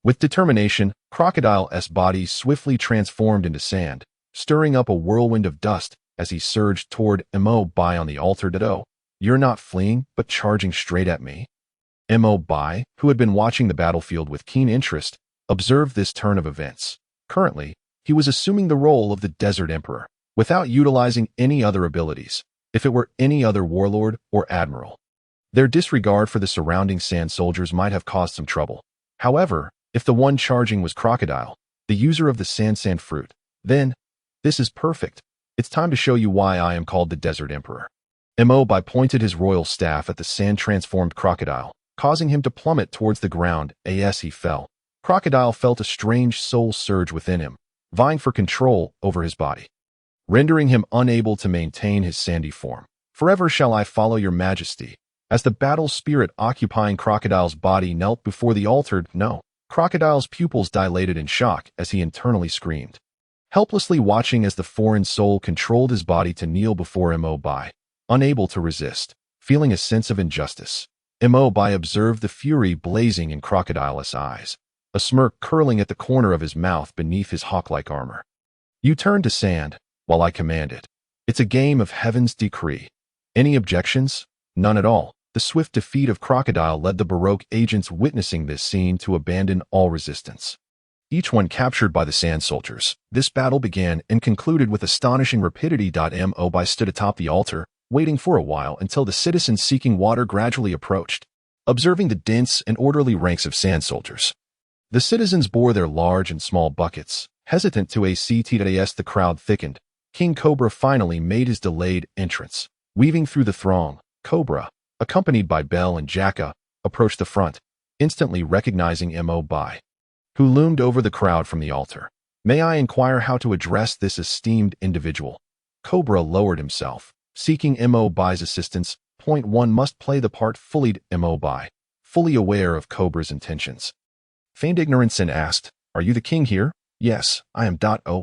With determination, Crocodile's body swiftly transformed into sand, stirring up a whirlwind of dust as he surged toward Mo Bai on the altar. You're not fleeing, but charging straight at me? Mo Bai, who had been watching the battlefield with keen interest, observed this turn of events. Currently, he was assuming the role of the Desert Emperor, without utilizing any other abilities. If it were any other warlord or admiral, their disregard for the surrounding sand soldiers might have caused some trouble. However, if the one charging was Crocodile, the user of the sand fruit, then, this is perfect. It's time to show you why I am called the Desert Emperor. Mo Bai pointed his royal staff at the sand-transformed Crocodile, causing him to plummet towards the ground. As he fell, Crocodile felt a strange soul surge within him, vying for control over his body, rendering him unable to maintain his sandy form. Forever shall I follow your majesty. As the battle spirit occupying Crocodile's body knelt before the altar, no. Crocodile's pupils dilated in shock as he internally screamed, helplessly watching as the foreign soul controlled his body to kneel before Mo Bai. Unable to resist, feeling a sense of injustice, Mo Bai observed the fury blazing in Crocodile's eyes, a smirk curling at the corner of his mouth beneath his hawk-like armor. You turn to sand, while I command it. It's a game of heaven's decree. Any objections? None at all. The swift defeat of Crocodile led the Baroque agents witnessing this scene to abandon all resistance. Each one captured by the sand soldiers, this battle began and concluded with astonishing rapidity. Mo Bai stood atop the altar, waiting for a while until the citizens seeking water gradually approached, observing the dense and orderly ranks of sand soldiers. The citizens bore their large and small buckets, hesitant to ACT. As the crowd thickened, King Cobra finally made his delayed entrance. Weaving through the throng, Cobra, accompanied by Bell and Jacka, approached the front, instantly recognizing Mo Bai, who loomed over the crowd from the altar. May I inquire how to address this esteemed individual? Cobra lowered himself, seeking Mo Bai's assistance. Point One must play the part fully. Mo Bai, fully aware of Cobra's intentions, feigned ignorance and asked, Are you the king here? Yes, I am.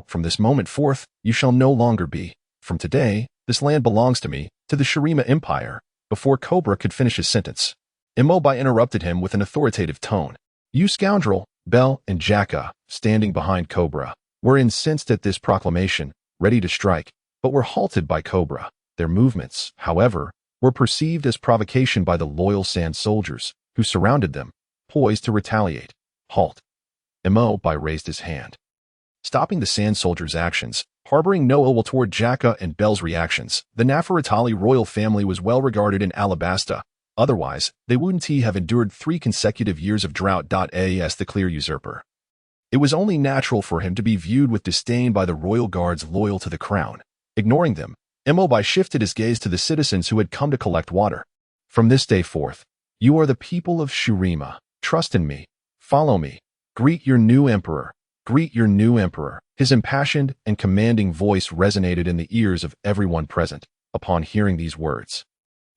From this moment forth, you shall no longer be. From today, this land belongs to me, to the Shurima Empire. Before Cobra could finish his sentence, Mo Bai interrupted him with an authoritative tone. You scoundrel! Bell and Jacka, standing behind Cobra, were incensed at this proclamation, ready to strike, but were halted by Cobra. Their movements, however, were perceived as provocation by the loyal sand soldiers, who surrounded them, poised to retaliate. Halt! Mo raised his hand, stopping the sand soldier's actions. Harboring no ill will toward Jaka and Bel's reactions, the Nefertari royal family was well regarded in Alabasta. Otherwise, they wouldn't have endured 3 consecutive years of drought. As the clear usurper, it was only natural for him to be viewed with disdain by the royal guards loyal to the crown. Ignoring them, Mo shifted his gaze to the citizens who had come to collect water. From this day forth, you are the people of Shurima. Trust in me. Follow me. Greet your new emperor. Greet your new emperor. His impassioned and commanding voice resonated in the ears of everyone present. Upon hearing these words,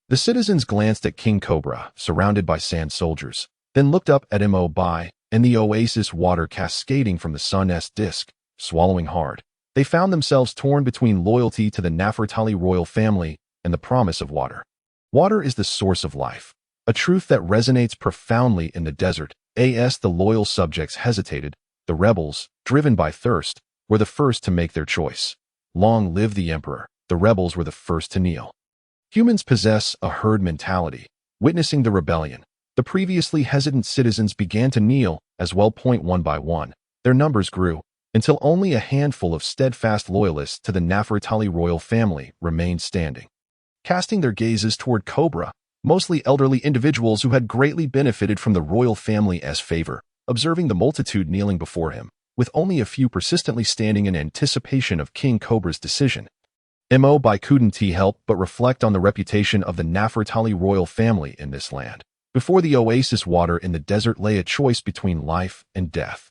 the citizens glanced at King Cobra, surrounded by sand soldiers, then looked up at Mo and the oasis water cascading from the sun's disk. Swallowing hard, they found themselves torn between loyalty to the Nefertari royal family and the promise of water. Water is the source of life, a truth that resonates profoundly in the desert. The loyal subjects hesitated. The rebels, driven by thirst, were the first to make their choice. Long live the emperor. The rebels were the first to kneel. Humans possess a herd mentality. Witnessing the rebellion, the previously hesitant citizens began to kneel as well. One by one, their numbers grew, until only a handful of steadfast loyalists to the Nefertari royal family remained standing. Casting their gazes toward Cobra, mostly elderly individuals who had greatly benefited from the royal family's favor, observing the multitude kneeling before him, with only a few persistently standing in anticipation of King Cobra's decision. Mo couldn't help but reflect on the reputation of the Nefertari royal family in this land. Before the oasis water in the desert lay a choice between life and death.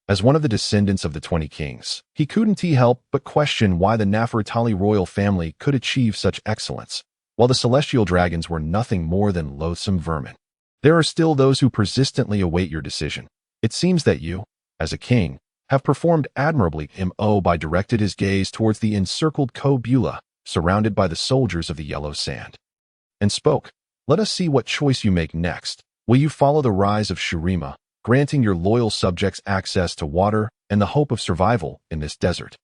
As one of the descendants of the 20 kings, he couldn't help but question why the Nefertari royal family could achieve such excellence, while the celestial dragons were nothing more than loathsome vermin. There are still those who persistently await your decision. It seems that you, as a king, have performed admirably. Mo directed his gaze towards the encircled Kobula, surrounded by the soldiers of the yellow sand, and spoke. Let us see what choice you make next. Will you follow the rise of Shurima, granting your loyal subjects access to water and the hope of survival in this desert?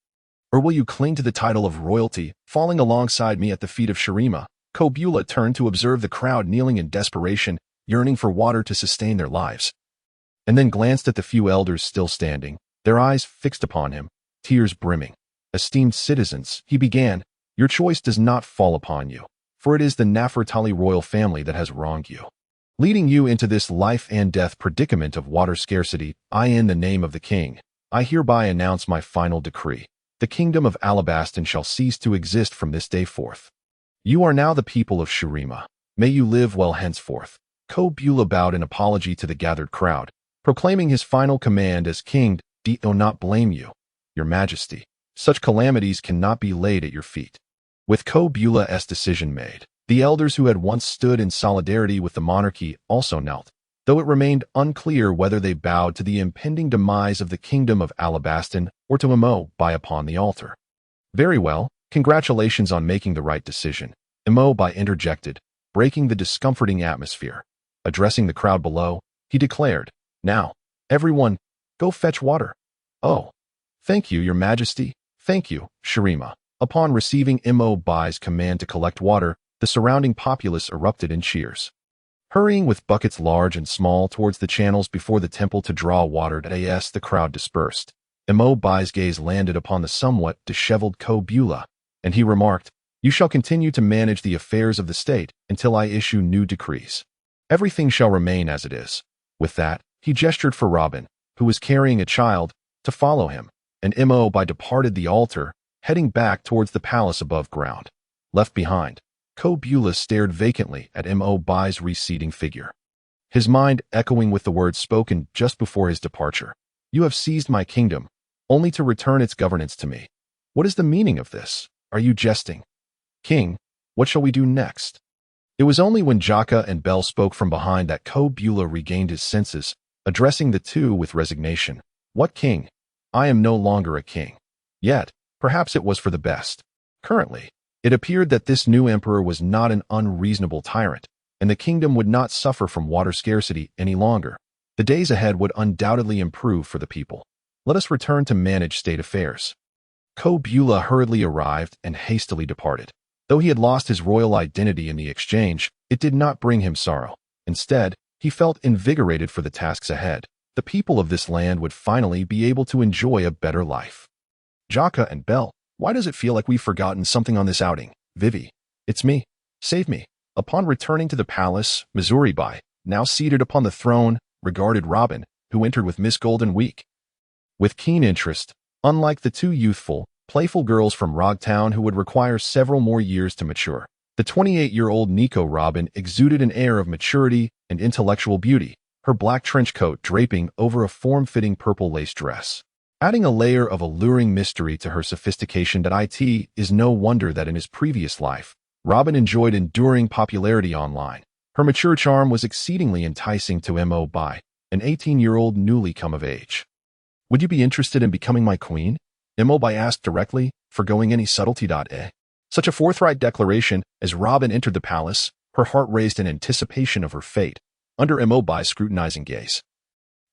Or will you cling to the title of royalty, falling alongside me at the feet of Shurima? Kobula turned to observe the crowd kneeling in desperation, yearning for water to sustain their lives, and then glanced at the few elders still standing, their eyes fixed upon him, tears brimming. Esteemed citizens, he began, your choice does not fall upon you, for it is the Nefertari royal family that has wronged you, leading you into this life and death predicament of water scarcity. In the name of the king, I hereby announce my final decree. The kingdom of Alabastan shall cease to exist from this day forth. You are now the people of Shurima. May you live well henceforth. Kobula bowed in apology to the gathered crowd, proclaiming his final command as king. Do not blame you, your majesty. Such calamities cannot be laid at your feet. With Kobula's decision made, the elders who had once stood in solidarity with the monarchy also knelt, though it remained unclear whether they bowed to the impending demise of the kingdom of Alabastan or to Mo upon the altar. Very well, congratulations on making the right decision, Mo interjected, breaking the discomforting atmosphere. Addressing the crowd below, he declared, now, everyone, go fetch water. Oh, thank you, your majesty. Thank you, Shurima. Upon receiving Mo's command to collect water, the surrounding populace erupted in cheers. Hurrying with buckets large and small towards the channels before the temple to draw water, the crowd dispersed. Mo's gaze landed upon the somewhat disheveled Kobula, and he remarked, you shall continue to manage the affairs of the state until I issue new decrees. Everything shall remain as it is. With that, he gestured for Robin, who was carrying a child, to follow him, and Mo departed the altar, heading back towards the palace above ground. Left behind, Kobula stared vacantly at Mo's receding figure, his mind echoing with the words spoken just before his departure. You have seized my kingdom, only to return its governance to me. What is the meaning of this? Are you jesting? King, what shall we do next? It was only when Jaka and Bel spoke from behind that Kobula regained his senses, addressing the two with resignation. What king? I am no longer a king. Yet, perhaps it was for the best. Currently, it appeared that this new emperor was not an unreasonable tyrant, and the kingdom would not suffer from water scarcity any longer. The days ahead would undoubtedly improve for the people. Let us return to manage state affairs. Kobula hurriedly arrived and hastily departed. Though he had lost his royal identity in the exchange, it did not bring him sorrow. Instead, he felt invigorated for the tasks ahead. the people of this land would finally be able to enjoy a better life. Jaka and Belle, why does it feel like we've forgotten something on this outing? Vivi, it's me. Save me. Upon returning to the palace, Missouri Bai, now seated upon the throne, regarded Robin, who entered with Miss Golden Week with keen interest, unlike the two youthful, playful girls from Rogtown who would require several more years to mature. The 28-year-old Nico Robin exuded an air of maturity and intellectual beauty, her black trench coat draping over a form-fitting purple lace dress, adding a layer of alluring mystery to her sophistication. It is no wonder that in his previous life, Robin enjoyed enduring popularity online. Her mature charm was exceedingly enticing to Mo Bai, an 18-year-old newly come of age. Would you be interested in becoming my queen? Mo Bai asked directly, forgoing any subtlety. Such a forthright declaration as Robin entered the palace, her heart raised in anticipation of her fate, under Mo Bai's scrutinizing gaze.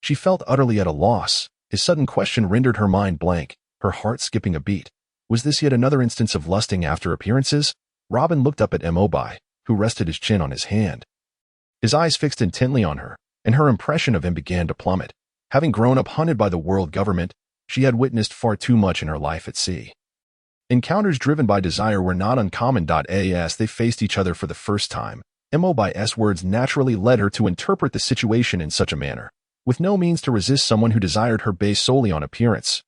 She felt utterly at a loss. His sudden question rendered her mind blank, her heart skipping a beat. Was this yet another instance of lusting after appearances? Robin looked up at Mo Bai, who rested his chin on his hand. His eyes fixed intently on her, and her impression of him began to plummet. Having grown up hunted by the world government, she had witnessed far too much in her life at sea. Encounters driven by desire were not uncommon. As they faced each other for the first time, Mo Bai's words naturally led her to interpret the situation in such a manner, with no means to resist someone who desired her based solely on appearance.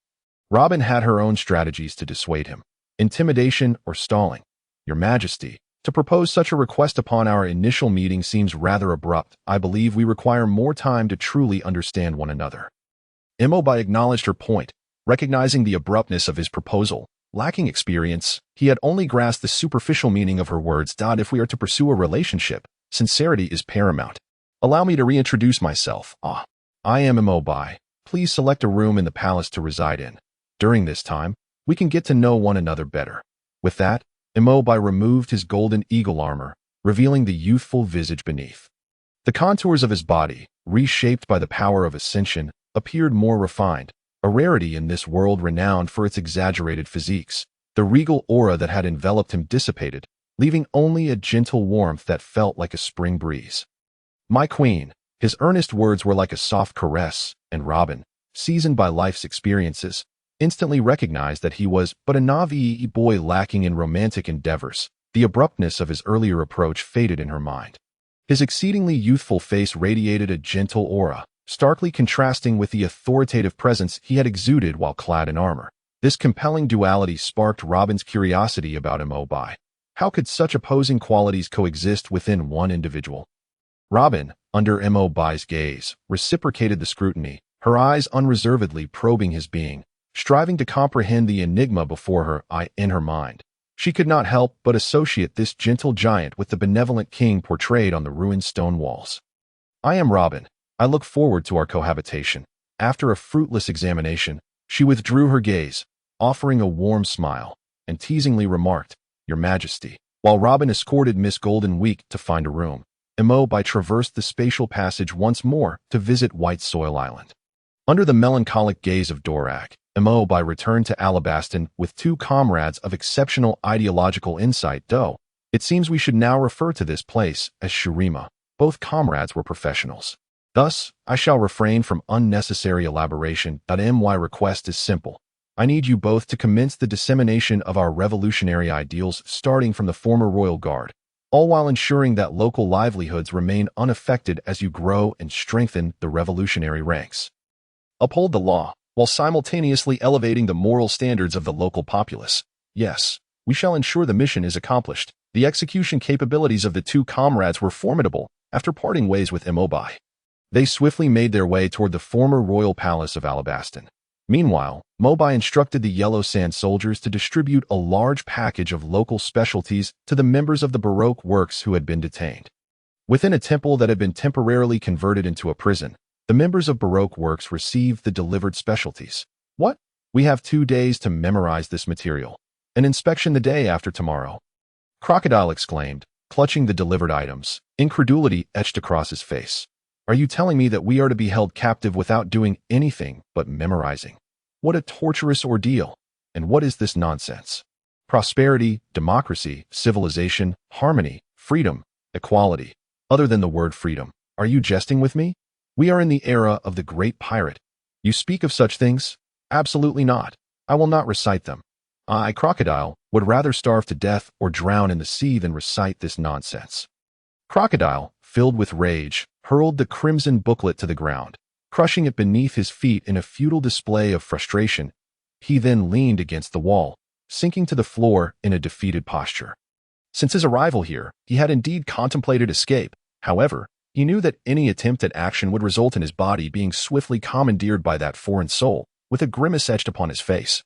Robin had her own strategies to dissuade him. Intimidation or stalling. Your Majesty, to propose such a request upon our initial meeting seems rather abrupt. I believe we require more time to truly understand one another. Mo Bai acknowledged her point, recognizing the abruptness of his proposal. Lacking experience, he had only grasped the superficial meaning of her words. If we are to pursue a relationship, sincerity is paramount. Allow me to reintroduce myself. I am Mo Bai. Please select a room in the palace to reside in. During this time, we can get to know one another better. With that, Mo Bai removed his golden eagle armor, revealing the youthful visage beneath. The contours of his body, reshaped by the power of ascension, appeared more refined, a rarity in this world renowned for its exaggerated physiques. The regal aura that had enveloped him dissipated, leaving only a gentle warmth that felt like a spring breeze. My queen, his earnest words were like a soft caress, and Robin, seasoned by life's experiences, instantly recognized that he was but a naive boy lacking in romantic endeavors. The abruptness of his earlier approach faded in her mind. His exceedingly youthful face radiated a gentle aura, starkly contrasting with the authoritative presence he had exuded while clad in armor. This compelling duality sparked Robin's curiosity about Mo Bai. How could such opposing qualities coexist within one individual? Robin, under Mo Bai's gaze, reciprocated the scrutiny, her eyes unreservedly probing his being, striving to comprehend the enigma before her. In her mind, she could not help but associate this gentle giant with the benevolent king portrayed on the ruined stone walls. I am Robin. I look forward to our cohabitation. After a fruitless examination, she withdrew her gaze, offering a warm smile, and teasingly remarked, Your Majesty. While Robin escorted Miss Golden Week to find a room, Mo Bai traversed the spatial passage once more to visit White Soil Island. Under the melancholic gaze of Dorak, Mo Bai returned to Alabaston with two comrades of exceptional ideological insight. It seems we should now refer to this place as Shurima. Both comrades were professionals. Thus, I shall refrain from unnecessary elaboration. My request is simple. I need you both to commence the dissemination of our revolutionary ideals starting from the former royal guard, all while ensuring that local livelihoods remain unaffected as you grow and strengthen the revolutionary ranks. Uphold the law, while simultaneously elevating the moral standards of the local populace. Yes, we shall ensure the mission is accomplished. The execution capabilities of the two comrades were formidable after parting ways with Mo Bai. They swiftly made their way toward the former royal palace of Alabaston. Meanwhile, Mo Bai instructed the Yellow Sand soldiers to distribute a large package of local specialties to the members of the Baroque works who had been detained. Within a temple that had been temporarily converted into a prison, the members of Baroque works received the delivered specialties. What? We have 2 days to memorize this material. An inspection the day after tomorrow. Crocodile exclaimed, clutching the delivered items, incredulity etched across his face. Are you telling me that we are to be held captive without doing anything but memorizing? What a torturous ordeal! And what is this nonsense? Prosperity, democracy, civilization, harmony, freedom, equality. Other than the word freedom, are you jesting with me? We are in the era of the great pirate. You speak of such things? Absolutely not. I will not recite them. I, Crocodile, would rather starve to death or drown in the sea than recite this nonsense. Crocodile, filled with rage, hurled the crimson booklet to the ground, crushing it beneath his feet in a futile display of frustration. He then leaned against the wall, sinking to the floor in a defeated posture. Since his arrival here, he had indeed contemplated escape. However, he knew that any attempt at action would result in his body being swiftly commandeered by that foreign soul, with a grimace etched upon his face.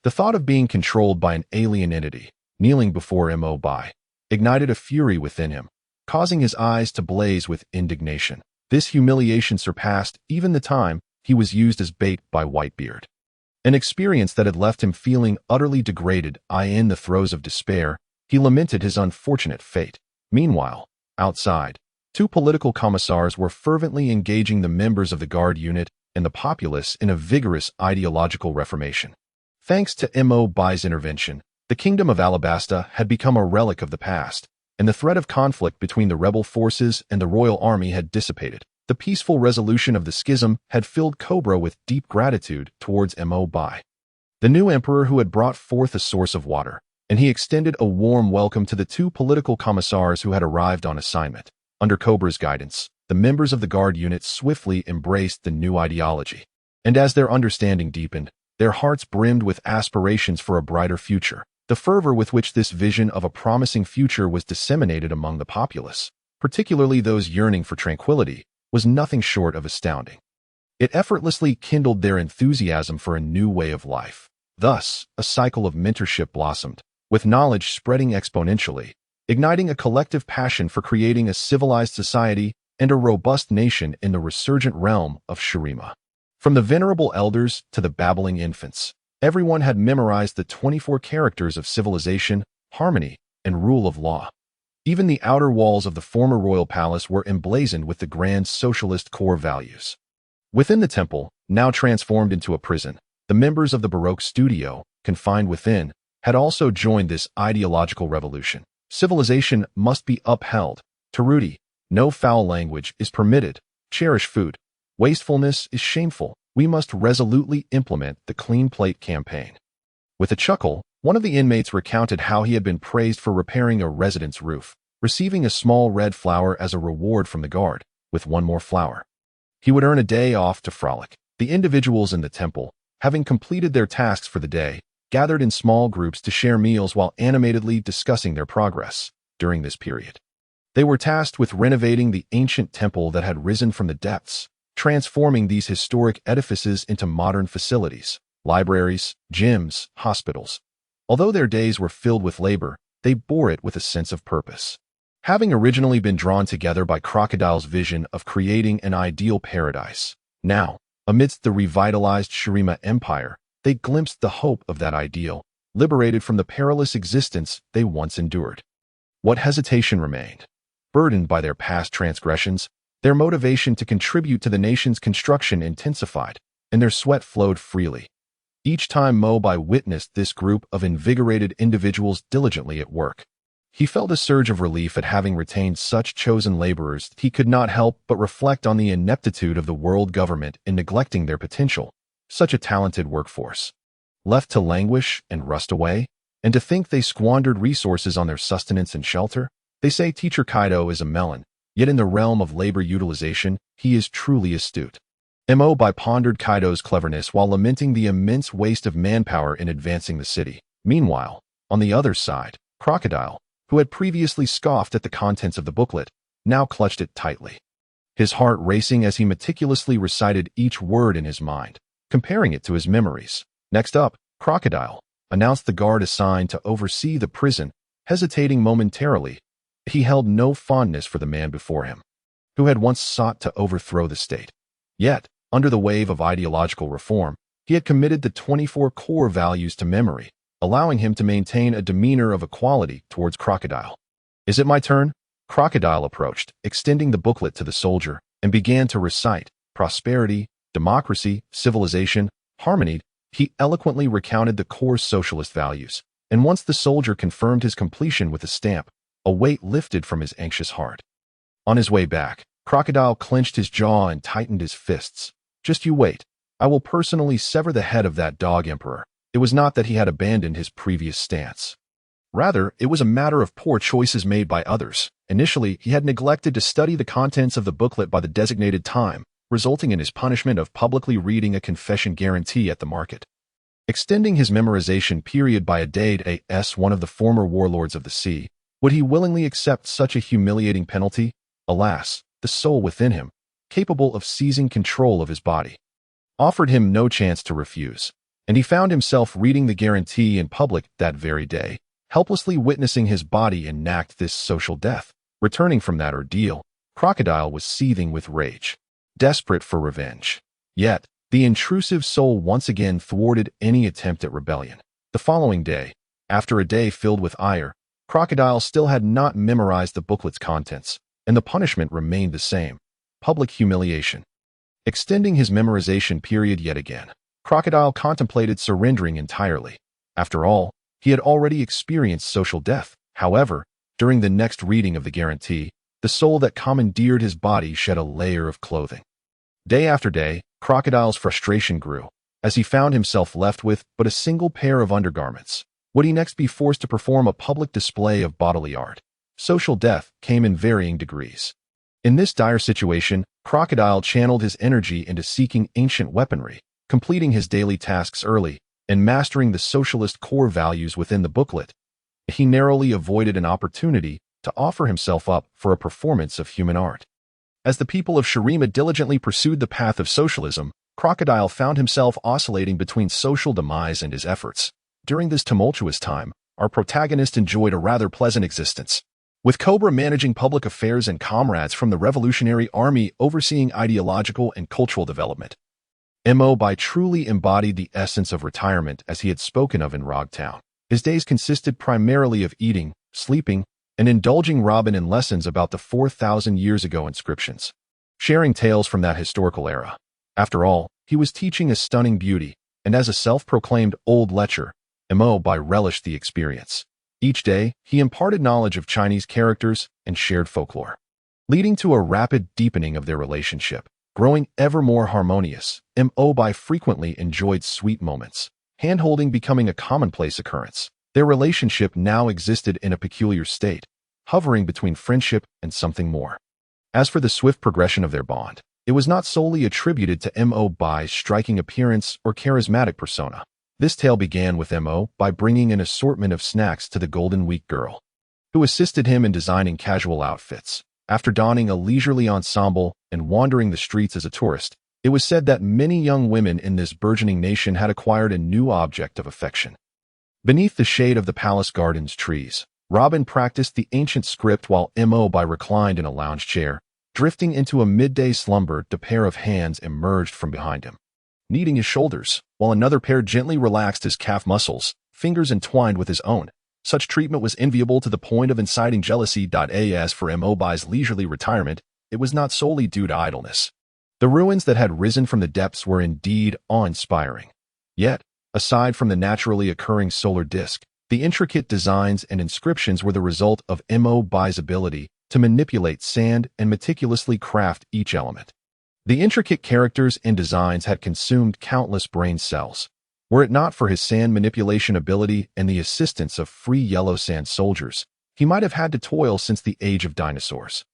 The thought of being controlled by an alien entity, kneeling before Mo Bai, ignited a fury within him, causing his eyes to blaze with indignation. This humiliation surpassed even the time he was used as bait by Whitebeard. An experience that had left him feeling utterly degraded. In the throes of despair, he lamented his unfortunate fate. Meanwhile, outside, two political commissars were fervently engaging the members of the guard unit and the populace in a vigorous ideological reformation. Thanks to Mo Bai's intervention, the kingdom of Alabasta had become a relic of the past, and the threat of conflict between the rebel forces and the royal army had dissipated. The peaceful resolution of the schism had filled Cobra with deep gratitude towards Mo Bai, the new emperor who had brought forth a source of water, and he extended a warm welcome to the two political commissars who had arrived on assignment. Under Cobra's guidance, the members of the guard unit swiftly embraced the new ideology, and as their understanding deepened, their hearts brimmed with aspirations for a brighter future. The fervor with which this vision of a promising future was disseminated among the populace, particularly those yearning for tranquility, was nothing short of astounding. It effortlessly kindled their enthusiasm for a new way of life. Thus, a cycle of mentorship blossomed, with knowledge spreading exponentially, igniting a collective passion for creating a civilized society and a robust nation in the resurgent realm of Shurima. From the venerable elders to the babbling infants, everyone had memorized the 24 characters of civilization, harmony, and rule of law. Even the outer walls of the former royal palace were emblazoned with the grand socialist core values. Within the temple, now transformed into a prison, the members of the Baroque studio, confined within, had also joined this ideological revolution. Civilization must be upheld. Taruti, no foul language is permitted. Cherish food. Wastefulness is shameful. We must resolutely implement the Clean Plate campaign. With a chuckle, one of the inmates recounted how he had been praised for repairing a resident's roof, receiving a small red flower as a reward from the guard. With one more flower, he would earn a day off to frolic. The individuals in the temple, having completed their tasks for the day, gathered in small groups to share meals while animatedly discussing their progress. During this period, they were tasked with renovating the ancient temple that had risen from the depths, transforming these historic edifices into modern facilities, libraries, gyms, hospitals. Although their days were filled with labor, they bore it with a sense of purpose. Having originally been drawn together by Crocodile's vision of creating an ideal paradise, now, amidst the revitalized Shurima Empire, they glimpsed the hope of that ideal, liberated from the perilous existence they once endured. What hesitation remained? Burdened by their past transgressions, their motivation to contribute to the nation's construction intensified, and their sweat flowed freely. Each time Mo Bai witnessed this group of invigorated individuals diligently at work, he felt a surge of relief at having retained such chosen laborers. He could not help but reflect on the ineptitude of the world government in neglecting their potential. Such a talented workforce, left to languish and rust away, and to think they squandered resources on their sustenance and shelter. They say Teacher Kaido is a melon, yet in the realm of labor utilization, he is truly astute. Mo Bai pondered Kaido's cleverness while lamenting the immense waste of manpower in advancing the city. Meanwhile, on the other side, Crocodile, who had previously scoffed at the contents of the booklet, now clutched it tightly, his heart racing as he meticulously recited each word in his mind, comparing it to his memories. Next up, Crocodile announced the guard assigned to oversee the prison. Hesitating momentarily, he held no fondness for the man before him, who had once sought to overthrow the state. Yet, under the wave of ideological reform, he had committed the 24 core values to memory, allowing him to maintain a demeanor of equality towards Crocodile. Is it my turn? Crocodile approached, extending the booklet to the soldier, and began to recite prosperity, democracy, civilization, harmony. He eloquently recounted the core socialist values, and once the soldier confirmed his completion with a stamp, a weight lifted from his anxious heart. On his way back, Crocodile clenched his jaw and tightened his fists. Just you wait. I will personally sever the head of that dog emperor. It was not that he had abandoned his previous stance. Rather, it was a matter of poor choices made by others. Initially, he had neglected to study the contents of the booklet by the designated time, resulting in his punishment of publicly reading a confession guarantee at the market. Extending his memorization period by a day to one of the former warlords of the sea, would he willingly accept such a humiliating penalty? Alas, the soul within him, capable of seizing control of his body, offered him no chance to refuse, and he found himself reading the guarantee in public that very day, helplessly witnessing his body enact this social death. Returning from that ordeal, Crocodile was seething with rage, desperate for revenge. Yet, the intrusive soul once again thwarted any attempt at rebellion. The following day, after a day filled with ire, Crocodile still had not memorized the booklet's contents, and the punishment remained the same: public humiliation. Extending his memorization period yet again, Crocodile contemplated surrendering entirely. After all, he had already experienced social death. However, during the next reading of the guarantee, the soul that commandeered his body shed a layer of clothing. Day after day, Crocodile's frustration grew, as he found himself left with but a single pair of undergarments. Would he next be forced to perform a public display of bodily art? Social death came in varying degrees. In this dire situation, Crocodile channeled his energy into seeking ancient weaponry, completing his daily tasks early, and mastering the socialist core values within the booklet. He narrowly avoided an opportunity to offer himself up for a performance of human art. As the people of Shurima diligently pursued the path of socialism, Crocodile found himself oscillating between social demise and his efforts. During this tumultuous time, our protagonist enjoyed a rather pleasant existence, with Cobra managing public affairs and comrades from the Revolutionary Army overseeing ideological and cultural development. Bai truly embodied the essence of retirement as he had spoken of in Rogtown. His days consisted primarily of eating, sleeping, and indulging Robin in lessons about the 4,000 years ago inscriptions, sharing tales from that historical era. After all, he was teaching a stunning beauty, and as a self-proclaimed old lecher, Bai relished the experience. Each day, he imparted knowledge of Chinese characters and shared folklore, leading to a rapid deepening of their relationship. Growing ever more harmonious, Bai frequently enjoyed sweet moments, hand-holding becoming a commonplace occurrence. Their relationship now existed in a peculiar state, hovering between friendship and something more. As for the swift progression of their bond, it was not solely attributed to Bai's striking appearance or charismatic persona. This tale began with Bai bringing an assortment of snacks to the Golden Week girl, who assisted him in designing casual outfits. After donning a leisurely ensemble and wandering the streets as a tourist, it was said that many young women in this burgeoning nation had acquired a new object of affection. Beneath the shade of the palace garden's trees, Robin practiced the ancient script while Bai reclined in a lounge chair, drifting into a midday slumber. A pair of hands emerged from behind him, kneading his shoulders, while another pair gently relaxed his calf muscles, fingers entwined with his own. Such treatment was enviable to the point of inciting jealousy. As for Bai's leisurely retirement, it was not solely due to idleness. The ruins that had risen from the depths were indeed awe-inspiring. Yet, aside from the naturally occurring solar disk, the intricate designs and inscriptions were the result of Bai's ability to manipulate sand and meticulously craft each element. The intricate characters and designs had consumed countless brain cells. Were it not for his sand manipulation ability and the assistance of free yellow sand soldiers, he might have had to toil since the age of dinosaurs.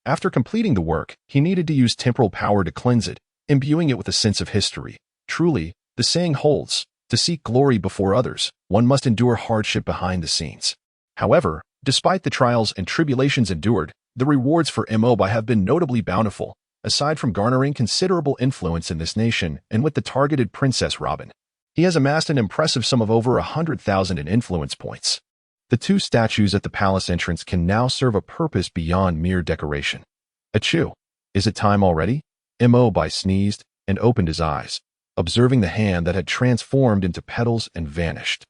After completing the work, he needed to use temporal power to cleanse it, imbuing it with a sense of history. Truly, the saying holds, to seek glory before others, one must endure hardship behind the scenes. However, despite the trials and tribulations endured, the rewards for Bai have been notably bountiful, aside from garnering considerable influence in this nation and with the targeted Princess Robin. He has amassed an impressive sum of over 100,000 in influence points. The two statues at the palace entrance can now serve a purpose beyond mere decoration. Achoo! Is it time already? Bai sneezed and opened his eyes, observing the hand that had transformed into petals and vanished.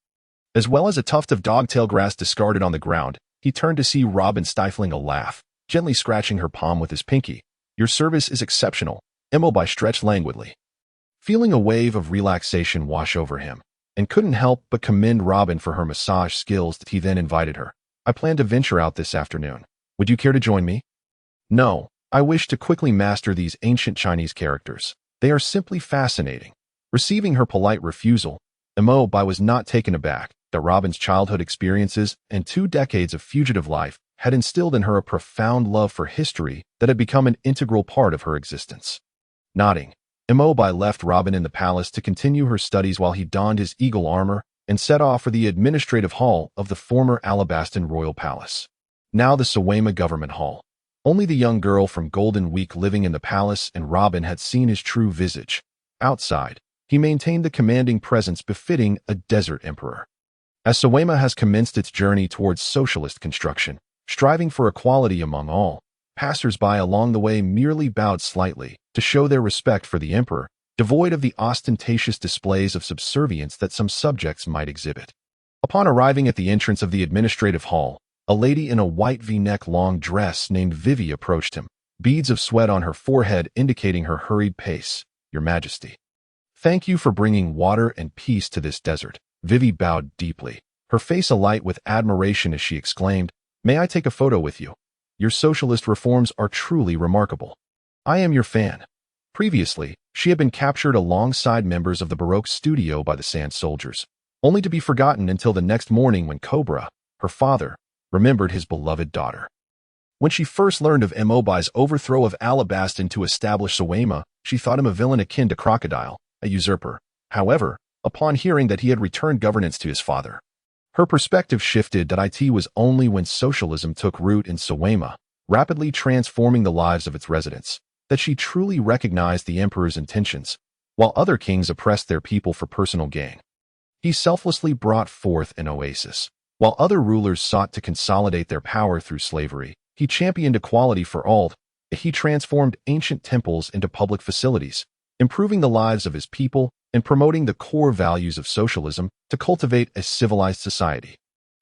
As well as a tuft of dogtail grass discarded on the ground, he turned to see Robin stifling a laugh, gently scratching her palm with his pinky. Your service is exceptional. Bai stretched languidly, feeling a wave of relaxation wash over him, and couldn't help but commend Robin for her massage skills. He then invited her. I plan to venture out this afternoon. Would you care to join me? No, I wish to quickly master these ancient Chinese characters. They are simply fascinating. Receiving her polite refusal, Enel was not taken aback that Robin's childhood experiences and 2 decades of fugitive life had instilled in her a profound love for history that had become an integral part of her existence. Nodding, Enel left Robin in the palace to continue her studies while he donned his eagle armor and set off for the administrative hall of the former Alabastan royal palace, now the Sawema government hall. Only the young girl from Golden Week living in the palace and Robin had seen his true visage. Outside, he maintained the commanding presence befitting a desert emperor. As Sawema has commenced its journey towards socialist construction, striving for equality among all, passers-by along the way merely bowed slightly to show their respect for the emperor, devoid of the ostentatious displays of subservience that some subjects might exhibit. Upon arriving at the entrance of the administrative hall, a lady in a white V-neck long dress named Vivi approached him, beads of sweat on her forehead indicating her hurried pace. "Your Majesty. Thank you for bringing water and peace to this desert." Vivi bowed deeply, her face alight with admiration as she exclaimed, "May I take a photo with you? Your socialist reforms are truly remarkable. I am your fan." Previously, she had been captured alongside members of the Baroque studio by the Sand Soldiers, only to be forgotten until the next morning when Cobra, her father, remembered his beloved daughter. When she first learned of Enel's overthrow of Alabastan to establish Sawema, she thought him a villain akin to Crocodile, a usurper. However, upon hearing that he had returned governance to his father, her perspective shifted that it was only when socialism took root in Sawema, rapidly transforming the lives of its residents, that she truly recognized the emperor's intentions. While other kings oppressed their people for personal gain, he selflessly brought forth an oasis. While other rulers sought to consolidate their power through slavery, he championed equality for all. He transformed ancient temples into public facilities, improving the lives of his people and promoting the core values of socialism to cultivate a civilized society.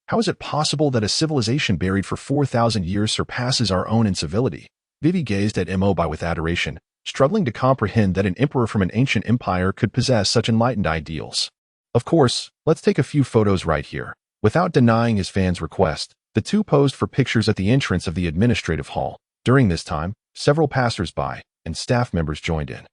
How is it possible that a civilization buried for 4,000 years surpasses our own in civility? Vivi gazed at Enel with adoration, struggling to comprehend that an emperor from an ancient empire could possess such enlightened ideals. Of course, let's take a few photos right here. Without denying his fans' request, the two posed for pictures at the entrance of the administrative hall. During this time, several passers-by and staff members joined in,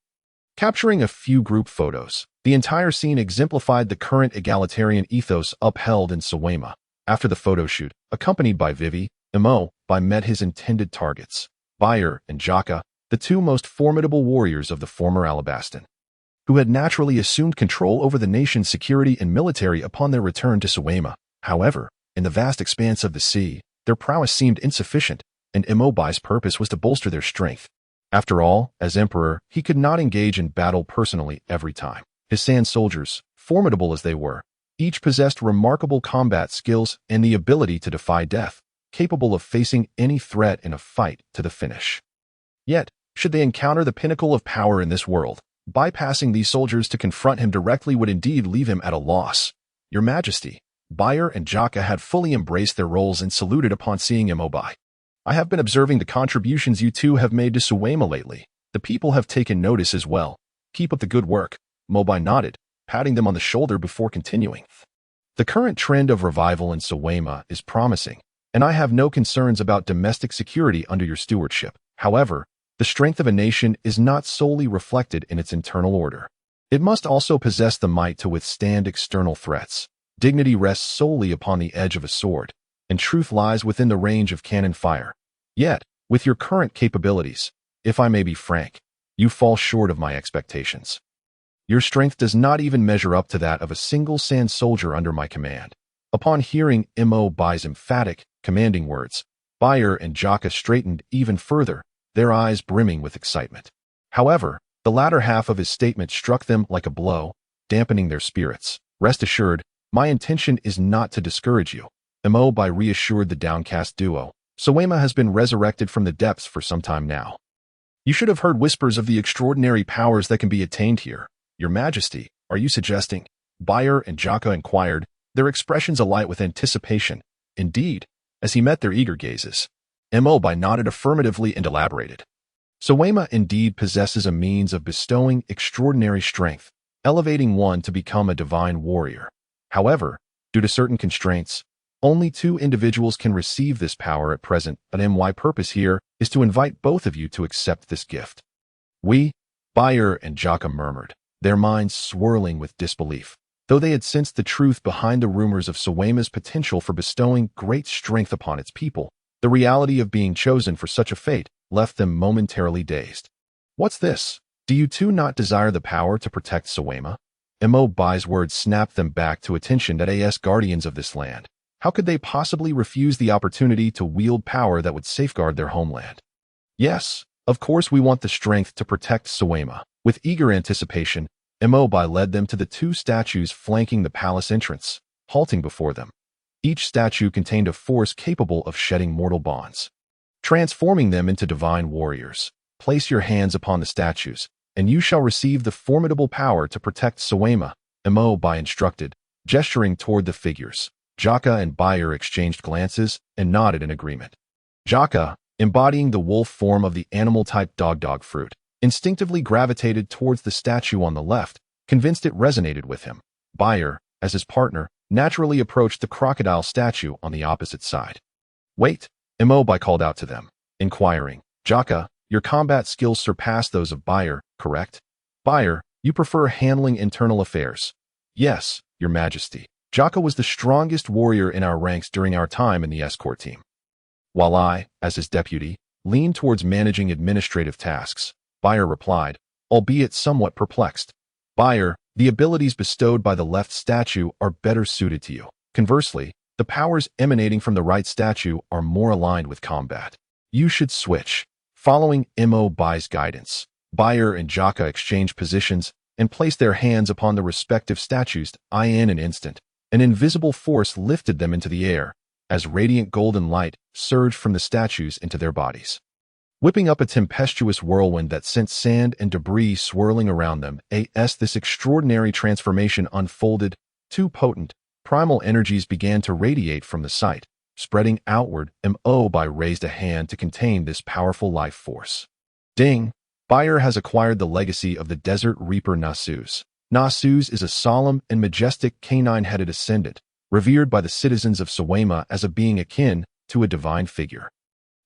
capturing a few group photos. The entire scene exemplified the current egalitarian ethos upheld in Sawema. After the photo shoot, accompanied by Vivi, Enel met his intended targets, Bayer and Jaka, the two most formidable warriors of the former Alabastan, who had naturally assumed control over the nation's security and military upon their return to Sawema. However, in the vast expanse of the sea, their prowess seemed insufficient, and Enel's purpose was to bolster their strength. After all, as emperor, he could not engage in battle personally every time. His sand soldiers, formidable as they were, each possessed remarkable combat skills and the ability to defy death, capable of facing any threat in a fight to the finish. Yet, should they encounter the pinnacle of power in this world, bypassing these soldiers to confront him directly would indeed leave him at a loss. "Your Majesty." Bayer and Jaka had fully embraced their roles and saluted upon seeing Enel. "I have been observing the contributions you two have made to Sawema lately. The people have taken notice as well. Keep up the good work." Enel nodded, patting them on the shoulder before continuing. "The current trend of revival in Sawema is promising, and I have no concerns about domestic security under your stewardship. However, the strength of a nation is not solely reflected in its internal order. It must also possess the might to withstand external threats. Dignity rests solely upon the edge of a sword, and truth lies within the range of cannon fire. Yet, with your current capabilities, if I may be frank, you fall short of my expectations. Your strength does not even measure up to that of a single sand soldier under my command." Upon hearing Enel's emphatic, commanding words, Bayer and Jaka straightened even further, their eyes brimming with excitement. However, the latter half of his statement struck them like a blow, dampening their spirits. "Rest assured, my intention is not to discourage you," Enel reassured the downcast duo. "Sawema has been resurrected from the depths for some time now. You should have heard whispers of the extraordinary powers that can be attained here." "Your Majesty, are you suggesting?" Bayer and Jaka inquired, their expressions alight with anticipation. Indeed, as he met their eager gazes, Enel nodded affirmatively and elaborated. "Sawema indeed possesses a means of bestowing extraordinary strength, elevating one to become a divine warrior. However, due to certain constraints, Only 2 individuals can receive this power at present, but my purpose here is to invite both of you to accept this gift. We, Bayer and Jaka murmured, their minds swirling with disbelief. Though they had sensed the truth behind the rumors of Suwema's potential for bestowing great strength upon its people, the reality of being chosen for such a fate left them momentarily dazed. What's this? Do you two not desire the power to protect Suwema? Mo Bai's words snapped them back to attention as guardians of this land. How could they possibly refuse the opportunity to wield power that would safeguard their homeland? Yes, of course we want the strength to protect Suwema. With eager anticipation, Mo Bai led them to the 2 statues flanking the palace entrance, halting before them. Each statue contained a force capable of shedding mortal bonds, transforming them into divine warriors. Place your hands upon the statues, and you shall receive the formidable power to protect Suwema, Mo Bai instructed, gesturing toward the figures. Jaka and Bayer exchanged glances and nodded in agreement. Jaka, embodying the wolf form of the animal-type dog fruit, instinctively gravitated towards the statue on the left, convinced it resonated with him. Bayer, as his partner, naturally approached the crocodile statue on the opposite side. Wait, Mo Bai called out to them, inquiring. Jaka, your combat skills surpass those of Bayer, correct? Bayer, you prefer handling internal affairs. Yes, your majesty. Jaka was the strongest warrior in our ranks during our time in the escort team, while I, as his deputy, leaned towards managing administrative tasks. Bayer replied, albeit somewhat perplexed. Bayer, the abilities bestowed by the left statue are better suited to you. Conversely, the powers emanating from the right statue are more aligned with combat. You should switch. Following Mo Bai's guidance, Bayer and Jaka exchanged positions and placed their hands upon the respective statues. In an instant, an invisible force lifted them into the air, as radiant golden light surged from the statues into their bodies, whipping up a tempestuous whirlwind that sent sand and debris swirling around them. This extraordinary transformation unfolded. 2 potent, primal energies began to radiate from the site, spreading outward. Mo Bai raised a hand to contain this powerful life force. Ding! Bayer has acquired the legacy of the Desert Reaper Nasus. Nasus is a solemn and majestic canine-headed ascendant, revered by the citizens of Suwema as a being akin to a divine figure.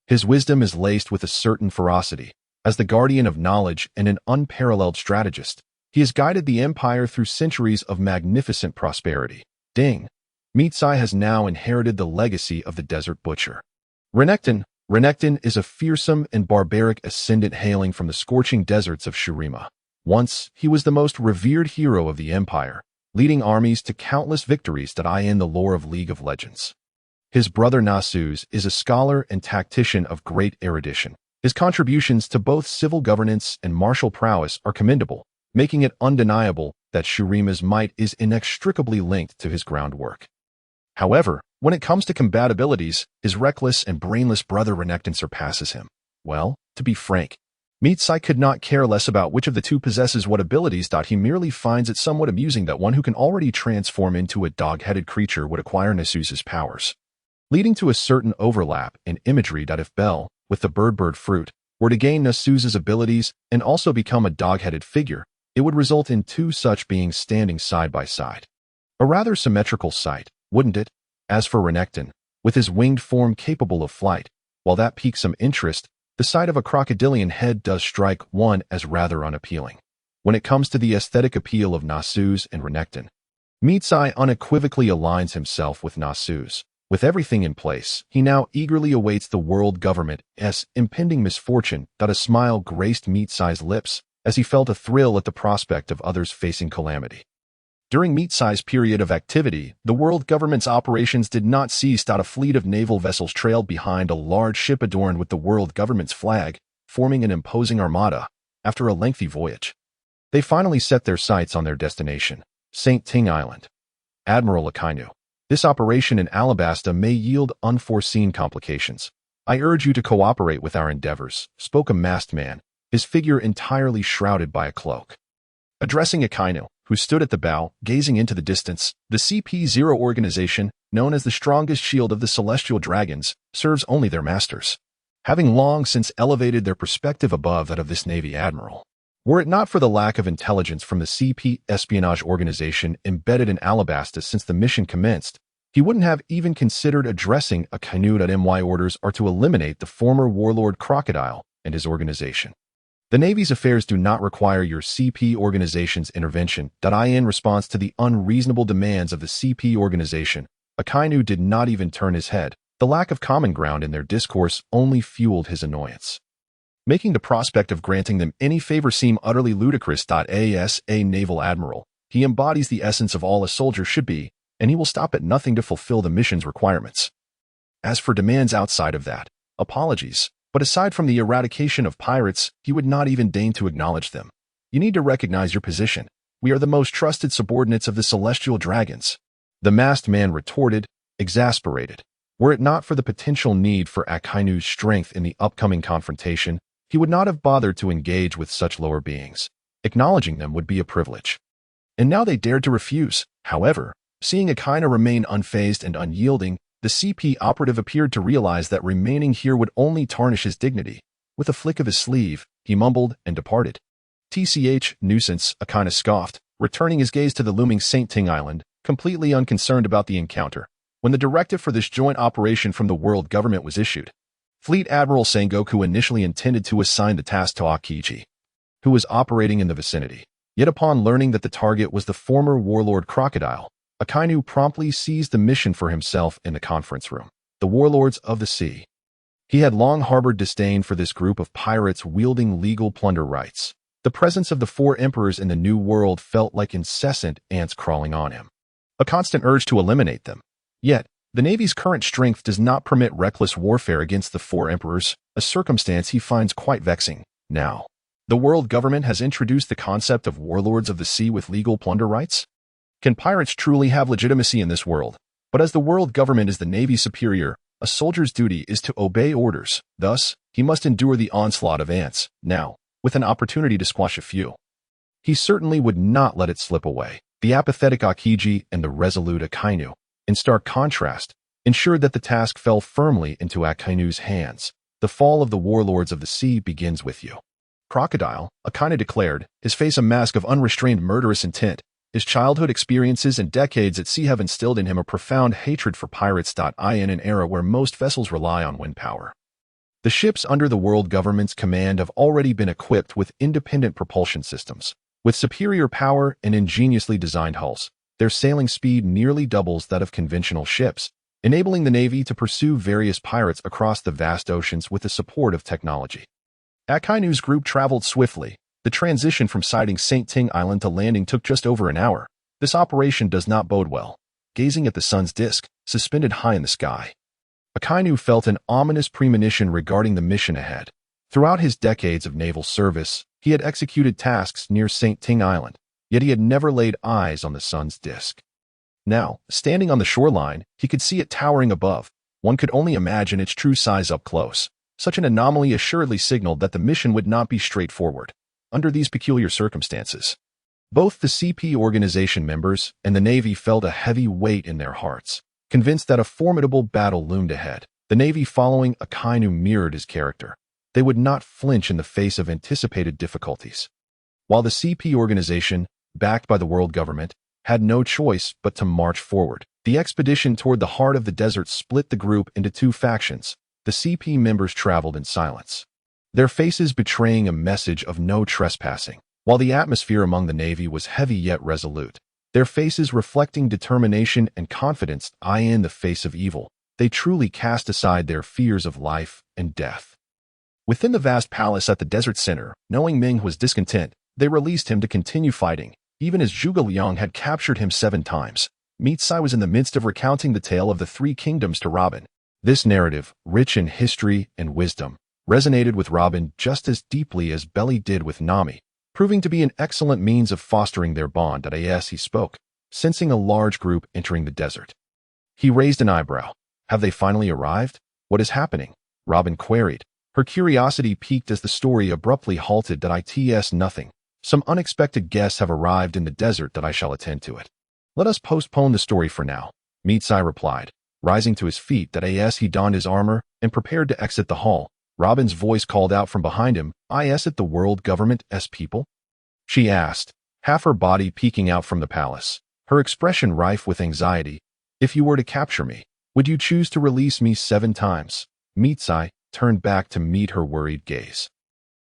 His wisdom is laced with a certain ferocity. As the guardian of knowledge and an unparalleled strategist, he has guided the empire through centuries of magnificent prosperity. Ding! Mitsai has now inherited the legacy of the Desert Butcher. Renekton is a fearsome and barbaric ascendant hailing from the scorching deserts of Shurima. Once, he was the most revered hero of the empire, leading armies to countless victories in the lore of League of Legends. His brother Nasus is a scholar and tactician of great erudition. His contributions to both civil governance and martial prowess are commendable, making it undeniable that Shurima's might is inextricably linked to his groundwork. However, when it comes to combat abilities, his reckless and brainless brother Renekton surpasses him. Well, to be frank, Mitsai could not care less about which of the 2 possesses what abilities. He merely finds it somewhat amusing that one who can already transform into a dog-headed creature would acquire Nasus's powers, leading to a certain overlap in imagery. If Bell, with the bird fruit, were to gain Nasus's abilities and also become a dog-headed figure, it would result in 2 such beings standing side by side. A rather symmetrical sight, wouldn't it? As for Renekton, with his winged form capable of flight, while that piques some interest, the sight of a crocodilian head does strike one as rather unappealing. When it comes to the aesthetic appeal of Nasus and Renekton, Mitsai unequivocally aligns himself with Nasus. With everything in place, he now eagerly awaits the world government's impending misfortune. A smile graced Mitsai's lips as he felt a thrill at the prospect of others facing calamity. During Mitsai's period of activity, the world government's operations did not cease. A fleet of naval vessels trailed behind a large ship adorned with the world government's flag, forming an imposing armada. After a lengthy voyage, they finally set their sights on their destination, St. Ting Island. Admiral Akainu, this operation in Alabasta may yield unforeseen complications. I urge you to cooperate with our endeavors, spoke a masked man, his figure entirely shrouded by a cloak. Addressing Akainu, who stood at the bow, gazing into the distance, the CP0 organization, known as the strongest shield of the celestial dragons, serves only their masters, having long since elevated their perspective above that of this Navy admiral. Were it not for the lack of intelligence from the CP espionage organization embedded in Alabasta since the mission commenced, He wouldn't have even considered addressing a Canoe.my orders are to eliminate the former warlord Crocodile and his organization. The Navy's affairs do not require your CP organization's intervention. In response to the unreasonable demands of the CP organization, Akainu did not even turn his head. The lack of common ground in their discourse only fueled his annoyance, making the prospect of granting them any favor seem utterly ludicrous. As a naval admiral, he embodies the essence of all a soldier should be, and he will stop at nothing to fulfill the mission's requirements. As for demands outside of that, apologies, but aside from the eradication of pirates, he would not even deign to acknowledge them. You need to recognize your position. We are the most trusted subordinates of the celestial dragons. The masked man retorted, exasperated. Were it not for the potential need for Akainu's strength in the upcoming confrontation, he would not have bothered to engage with such lower beings. Acknowledging them would be a privilege. And now they dared to refuse. However, seeing Akainu remain unfazed and unyielding, the CP operative appeared to realize that remaining here would only tarnish his dignity. With a flick of his sleeve, he mumbled and departed. "Tch, nuisance," Akainu scoffed, returning his gaze to the looming Saint Ting Island, completely unconcerned about the encounter. When the directive for this joint operation from the world government was issued, Fleet Admiral Sengoku initially intended to assign the task to Akiji, who was operating in the vicinity. Yet upon learning that the target was the former warlord Crocodile, Akainu promptly seized the mission for himself in the conference room. The warlords of the sea. He had long harbored disdain for this group of pirates wielding legal plunder rights. The presence of the four emperors in the New World felt like incessant ants crawling on him, a constant urge to eliminate them. Yet, the Navy's current strength does not permit reckless warfare against the four emperors, a circumstance he finds quite vexing. Now, the world government has introduced the concept of warlords of the sea with legal plunder rights. Can pirates truly have legitimacy in this world? But as the world government is the Navy's superior, a soldier's duty is to obey orders. Thus, he must endure the onslaught of ants, now, with an opportunity to squash a few. He certainly would not let it slip away. The apathetic Akiji and the resolute Akainu, in stark contrast, ensured that the task fell firmly into Akainu's hands. The fall of the warlords of the sea begins with you. Crocodile, Akainu declared, his face a mask of unrestrained murderous intent. His childhood experiences and decades at sea have instilled in him a profound hatred for pirates. In an era where most vessels rely on wind power, the ships under the world government's command have already been equipped with independent propulsion systems. With superior power and ingeniously designed hulls, their sailing speed nearly doubles that of conventional ships, enabling the Navy to pursue various pirates across the vast oceans with the support of technology. Akainu's group traveled swiftly. The transition from sighting St. Ting Island to landing took just over an hour. This operation does not bode well. Gazing at the sun's disk, suspended high in the sky, Akainu felt an ominous premonition regarding the mission ahead. Throughout his decades of naval service, he had executed tasks near St. Ting Island, yet he had never laid eyes on the sun's disk. Now, standing on the shoreline, he could see it towering above. One could only imagine its true size up close. Such an anomaly assuredly signaled that the mission would not be straightforward. Under these peculiar circumstances, both the CP organization members and the Navy felt a heavy weight in their hearts, convinced that a formidable battle loomed ahead. The Navy following Akainu mirrored his character. They would not flinch in the face of anticipated difficulties. While the CP organization, backed by the world government, had no choice but to march forward. The expedition toward the heart of the desert split the group into two factions. The CP members traveled in silence, their faces betraying a message of no trespassing, while the atmosphere among the Navy was heavy yet resolute, their faces reflecting determination and confidence in the face of evil. They truly cast aside their fears of life and death. Within the vast palace at the desert center, knowing Ming was discontent, they released him to continue fighting, even as Zhuge Liang had captured him 7 times. Mitsai was in the midst of recounting the tale of the 3 kingdoms to Robin. This narrative, rich in history and wisdom, resonated with Robin just as deeply as Belly did with Nami, proving to be an excellent means of fostering their bond. As he spoke, sensing a large group entering the desert, he raised an eyebrow. Have they finally arrived? What is happening? Robin queried. Her curiosity piqued as the story abruptly halted. It's nothing. Some unexpected guests have arrived in the desert that I shall attend to it. Let us postpone the story for now, Mitsai replied. Rising to his feet, he donned his armor and prepared to exit the hall. Robin's voice called out from behind him, Is it the world government's people? She asked, half her body peeking out from the palace, her expression rife with anxiety. If you were to capture me, would you choose to release me 7 times? Mitsai turned back to meet her worried gaze.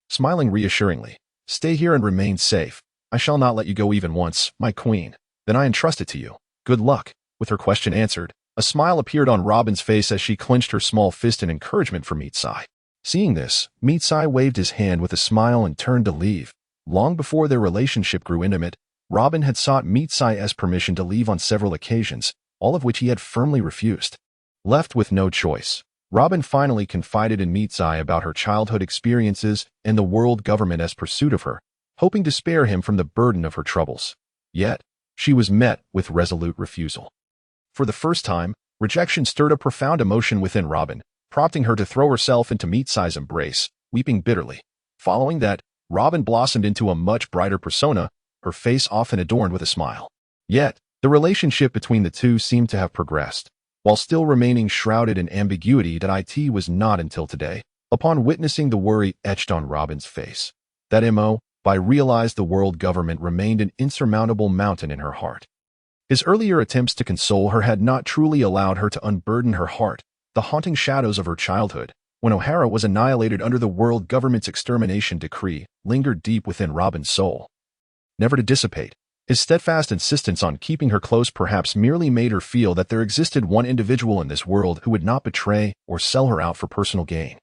Smiling reassuringly, stay here and remain safe. I shall not let you go even once, my queen. Then I entrust it to you. Good luck. With her question answered, a smile appeared on Robin's face as she clenched her small fist in encouragement for Mitsai. Seeing this, Mitsai waved his hand with a smile and turned to leave. Long before their relationship grew intimate, Robin had sought Mitsai's permission to leave on several occasions, all of which he had firmly refused. Left with no choice, Robin finally confided in Mitsai about her childhood experiences and the world government's pursuit of her, hoping to spare him from the burden of her troubles. Yet, she was met with resolute refusal. For the first time, rejection stirred a profound emotion within Robin, prompting her to throw herself into Mitsai's embrace, weeping bitterly. Following that, Robin blossomed into a much brighter persona, her face often adorned with a smile. Yet, the relationship between the two seemed to have progressed, while still remaining shrouded in ambiguity. It was not until today, upon witnessing the worry etched on Robin's face, that By realized the world government remained an insurmountable mountain in her heart. His earlier attempts to console her had not truly allowed her to unburden her heart. The haunting shadows of her childhood, when O'Hara was annihilated under the world government's extermination decree, lingered deep within Robin's soul. Never to dissipate, his steadfast insistence on keeping her close perhaps merely made her feel that there existed one individual in this world who would not betray or sell her out for personal gain.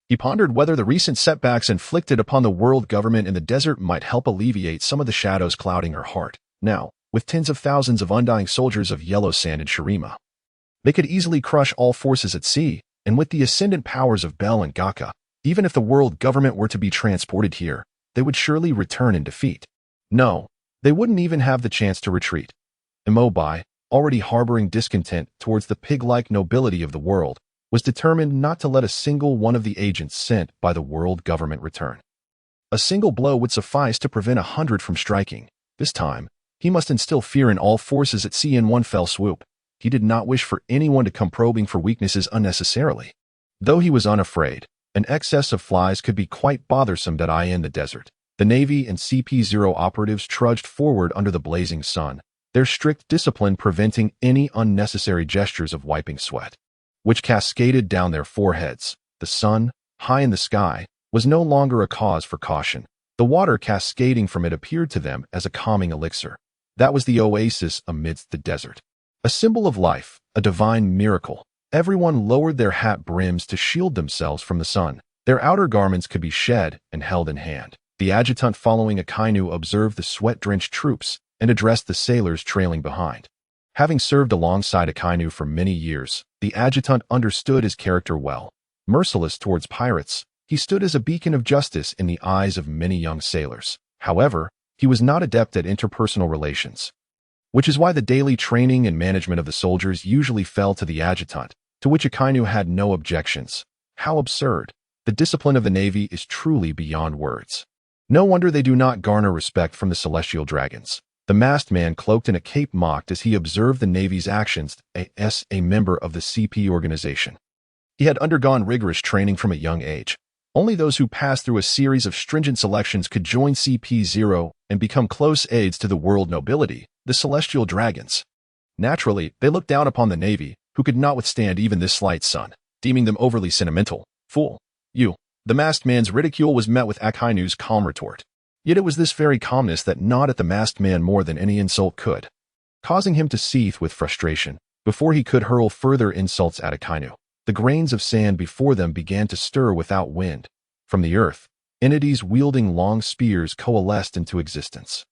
He pondered whether the recent setbacks inflicted upon the world government in the desert might help alleviate some of the shadows clouding her heart. Now, with tens of thousands of undying soldiers of yellow sand in Shirima, they could easily crush all forces at sea, and with the ascendant powers of Bel and Gaka, even if the world government were to be transported here, they would surely return in defeat. No, they wouldn't even have the chance to retreat. Imobai, already harboring discontent towards the pig-like nobility of the world, was determined not to let a single one of the agents sent by the world government return. A single blow would suffice to prevent 100 from striking. This time, he must instill fear in all forces at sea in one fell swoop. He did not wish for anyone to come probing for weaknesses unnecessarily. Though he was unafraid, an excess of flies could be quite bothersome in the desert. The Navy and CP0 operatives trudged forward under the blazing sun, their strict discipline preventing any unnecessary gestures of wiping sweat, which cascaded down their foreheads. The sun, high in the sky, was no longer a cause for caution. The water cascading from it appeared to them as a calming elixir. That was the oasis amidst the desert. A symbol of life, a divine miracle. Everyone lowered their hat brims to shield themselves from the sun. Their outer garments could be shed and held in hand. The adjutant following Akainu observed the sweat-drenched troops and addressed the sailors trailing behind. Having served alongside Akainu for many years, the adjutant understood his character well. Merciless towards pirates, he stood as a beacon of justice in the eyes of many young sailors. However, he was not adept at interpersonal relations, which is why the daily training and management of the soldiers usually fell to the adjutant, to which Akainu had no objections. How absurd! The discipline of the Navy is truly beyond words. No wonder they do not garner respect from the celestial dragons. The masked man cloaked in a cape mocked as he observed the Navy's actions as a member of the CP organization. He had undergone rigorous training from a young age. Only those who passed through a series of stringent selections could join CP0 and become close aides to the world nobility, the celestial dragons. Naturally, they looked down upon the Navy, who could not withstand even this slight sun, deeming them overly sentimental. Fool! You! The masked man's ridicule was met with Akainu's calm retort. Yet it was this very calmness that gnawed at the masked man more than any insult could, causing him to seethe with frustration. Before he could hurl further insults at Akainu, the grains of sand before them began to stir without wind. From the earth, entities wielding long spears coalesced into existence,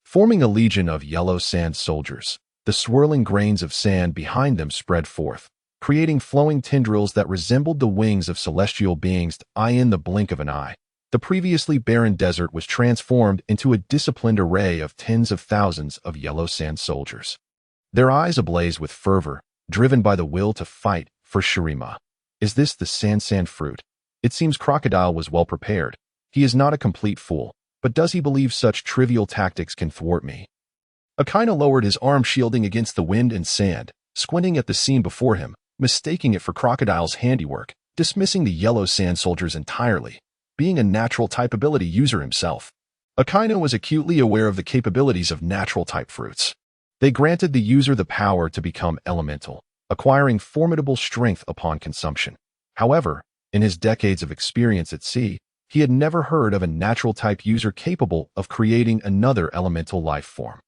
forming a legion of yellow sand soldiers. The swirling grains of sand behind them spread forth, creating flowing tendrils that resembled the wings of celestial beings. In the blink of an eye, the previously barren desert was transformed into a disciplined array of tens of thousands of yellow sand soldiers. Their eyes ablaze with fervor, driven by the will to fight for Shirima. Is this the sand fruit? It seems Crocodile was well prepared. He is not a complete fool, but does he believe such trivial tactics can thwart me? Akainu lowered his arm shielding against the wind and sand, squinting at the scene before him, mistaking it for Crocodile's handiwork, dismissing the yellow sand soldiers entirely. Being a natural type ability user himself, Akainu was acutely aware of the capabilities of natural type fruits. They granted the user the power to become elemental, acquiring formidable strength upon consumption. However, in his decades of experience at sea, he had never heard of a natural-type user capable of creating another elemental life form.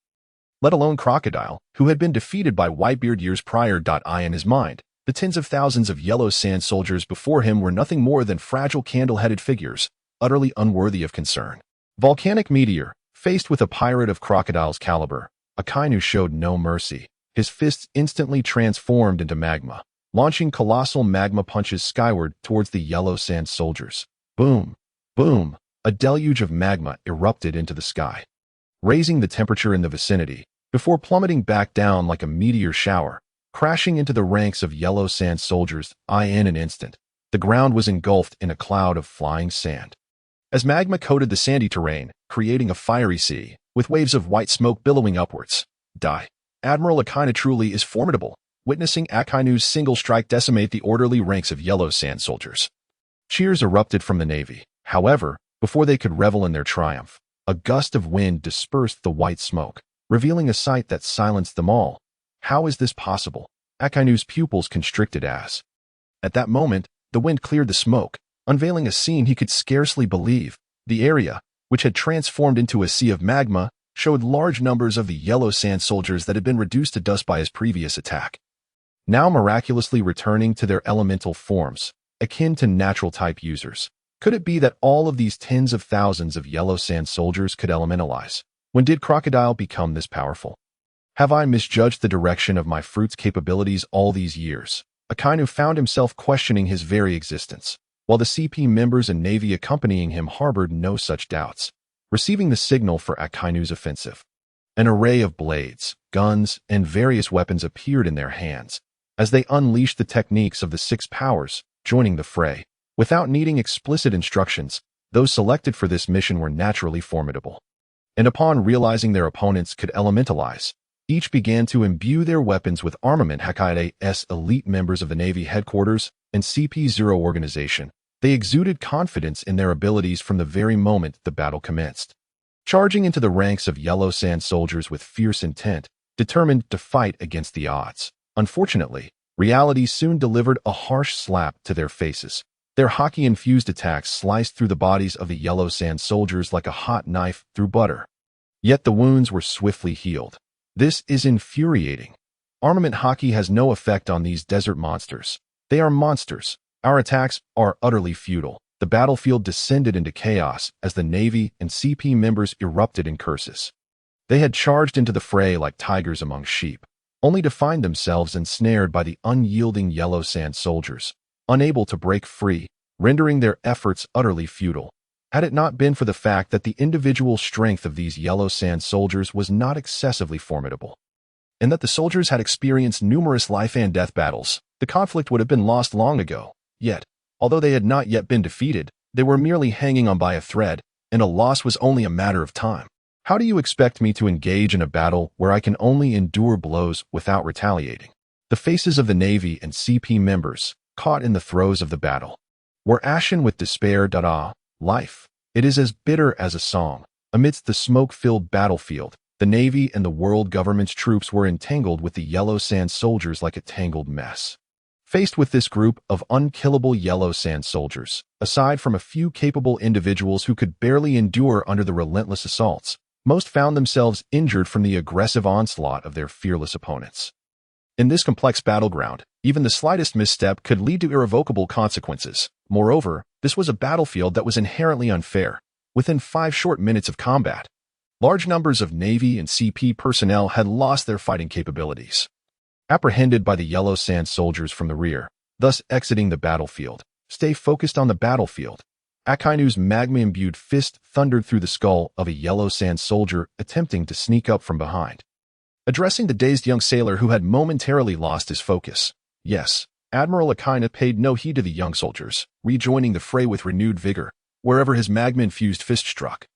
Let alone Crocodile, who had been defeated by Whitebeard years prior. In his mind, the tens of thousands of yellow sand soldiers before him were nothing more than fragile candle-headed figures, utterly unworthy of concern. Volcanic Meteor, faced with a pirate of Crocodile's caliber, Akainu showed no mercy. His fists instantly transformed into magma, launching colossal magma punches skyward towards the yellow sand soldiers. Boom! Boom! A deluge of magma erupted into the sky, raising the temperature in the vicinity, before plummeting back down like a meteor shower, crashing into the ranks of yellow sand soldiers. In an instant, the ground was engulfed in a cloud of flying sand. As magma coated the sandy terrain, creating a fiery sea, with waves of white smoke billowing upwards. Admiral Akainu truly is formidable, witnessing Akainu's single strike decimate the orderly ranks of yellow sand soldiers. Cheers erupted from the navy. However, before they could revel in their triumph, a gust of wind dispersed the white smoke, revealing a sight that silenced them all. How is this possible? Akainu's pupils constricted as. At that moment, the wind cleared the smoke, unveiling a scene he could scarcely believe. The area, which had transformed into a sea of magma, showed large numbers of the yellow sand soldiers that had been reduced to dust by his previous attack, now miraculously returning to their elemental forms, akin to natural-type users. Could it be that all of these tens of thousands of yellow sand soldiers could elementalize? When did Crocodile become this powerful? Have I misjudged the direction of my fruit's capabilities all these years? Akainu found himself questioning his very existence, while the CP members and Navy accompanying him harbored no such doubts. Receiving the signal for Akainu's offensive, an array of blades, guns, and various weapons appeared in their hands, as they unleashed the techniques of the six powers, joining the fray. Without needing explicit instructions, those selected for this mission were naturally formidable. And upon realizing their opponents could elementalize, each began to imbue their weapons with armament. Hokkaido's elite members of the Navy headquarters and CP0 organization, they exuded confidence in their abilities from the very moment the battle commenced. Charging into the ranks of yellow sand soldiers with fierce intent, determined to fight against the odds. Unfortunately, reality soon delivered a harsh slap to their faces. Their hockey-infused attacks sliced through the bodies of the yellow sand soldiers like a hot knife through butter. Yet the wounds were swiftly healed. This is infuriating. Armament hockey has no effect on these desert monsters. They are monsters. Our attacks are utterly futile. The battlefield descended into chaos as the Navy and CP members erupted in curses. They had charged into the fray like tigers among sheep, only to find themselves ensnared by the unyielding yellow sand soldiers, unable to break free, rendering their efforts utterly futile. Had it not been for the fact that the individual strength of these yellow sand soldiers was not excessively formidable, and that the soldiers had experienced numerous life and death battles, the conflict would have been lost long ago. Yet, although they had not yet been defeated, they were merely hanging on by a thread, and a loss was only a matter of time. How do you expect me to engage in a battle where I can only endure blows without retaliating? The faces of the Navy and CP members, caught in the throes of the battle, were ashen with despair. Life, it is as bitter as a song. Amidst the smoke-filled battlefield, the Navy and the world government's troops were entangled with the yellow sand soldiers like a tangled mess. Faced with this group of unkillable yellow sand soldiers, aside from a few capable individuals who could barely endure under the relentless assaults, most found themselves injured from the aggressive onslaught of their fearless opponents. In this complex battleground, even the slightest misstep could lead to irrevocable consequences. Moreover, this was a battlefield that was inherently unfair. Within 5 short minutes of combat, large numbers of Navy and CP personnel had lost their fighting capabilities. Apprehended by the yellow sand soldiers from the rear, thus exiting the battlefield, stay focused on the battlefield. Akainu's magma-imbued fist thundered through the skull of a yellow sand soldier attempting to sneak up from behind, addressing the dazed young sailor who had momentarily lost his focus. Yes, Admiral Akainu paid no heed to the young soldiers, rejoining the fray with renewed vigor, wherever his magma-infused fist struck.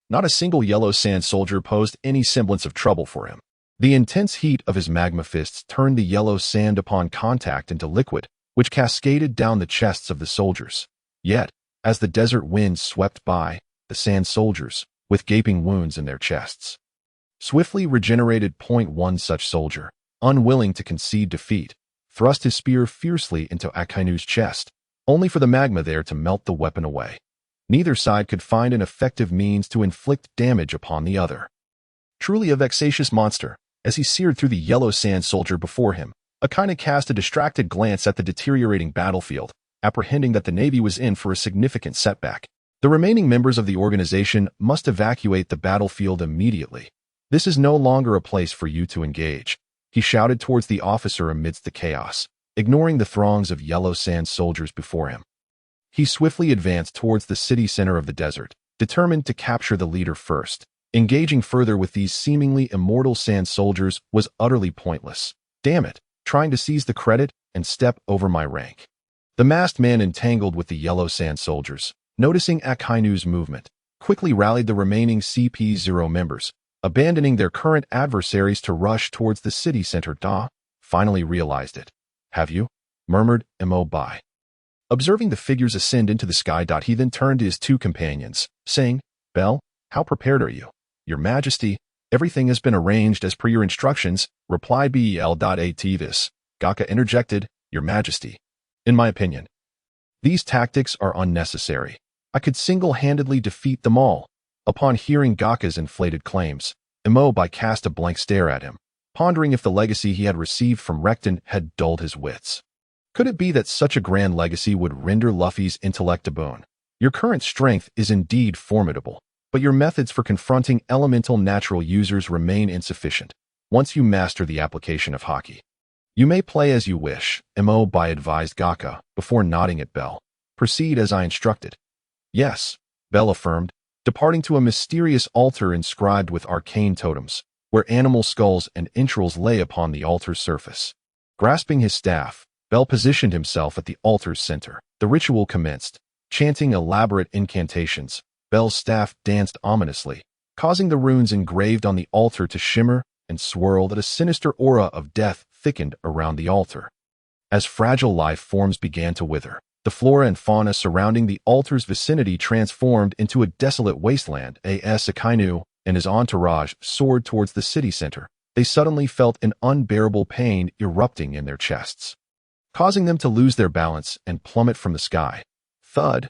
Not a single yellow sand soldier posed any semblance of trouble for him. The intense heat of his magma fists turned the yellow sand upon contact into liquid, which cascaded down the chests of the soldiers. Yet, as the desert wind swept by, the sand soldiers, with gaping wounds in their chests, Swiftly regenerated. One such soldier, unwilling to concede defeat, thrust his spear fiercely into Akainu's chest, only for the magma there to melt the weapon away. Neither side could find an effective means to inflict damage upon the other. Truly a vexatious monster. As he seared through the yellow sand soldier before him, Akainu cast a distracted glance at the deteriorating battlefield, apprehending that the Navy was in for a significant setback. The remaining members of the organization must evacuate the battlefield immediately. This is no longer a place for you to engage, he shouted towards the officer amidst the chaos, ignoring the throngs of yellow sand soldiers before him. He swiftly advanced towards the city center of the desert, determined to capture the leader first. Engaging further with these seemingly immortal sand soldiers was utterly pointless. Damn it, trying to seize the credit and step over my rank. The masked man entangled with the yellow sand soldiers, noticing Akainu's movement, quickly rallied the remaining CP0 members, abandoning their current adversaries to rush towards the city center. Finally realized it. Have you? Murmured Mo Bai. Observing the figures ascend into the sky. He then turned to his two companions, saying, Bell, how prepared are you? Your Majesty, everything has been arranged as per your instructions, replied Bel.At. This, Gaka interjected, Your Majesty. In my opinion, these tactics are unnecessary. I could single-handedly defeat them all. Upon hearing Gaka's inflated claims, Mo Bai cast a blank stare at him, pondering if the legacy he had received from Recton had dulled his wits. Could it be that such a grand legacy would render Luffy's intellect a boon? Your current strength is indeed formidable, but your methods for confronting elemental natural users remain insufficient. Once you master the application of Haki, you may play as you wish, Mo Bai advised Gaka, before nodding at Bell. Proceed as I instructed. Yes, Bell affirmed, departing to a mysterious altar inscribed with arcane totems, where animal skulls and entrails lay upon the altar's surface. Grasping his staff, Bell positioned himself at the altar's center. The ritual commenced. Chanting elaborate incantations, Bell's staff danced ominously, causing the runes engraved on the altar to shimmer and swirl that a sinister aura of death thickened around the altar. As fragile life forms began to wither, the flora and fauna surrounding the altar's vicinity transformed into a desolate wasteland. As Akainu and his entourage soared towards the city center, they suddenly felt an unbearable pain erupting in their chests, causing them to lose their balance and plummet from the sky. Thud,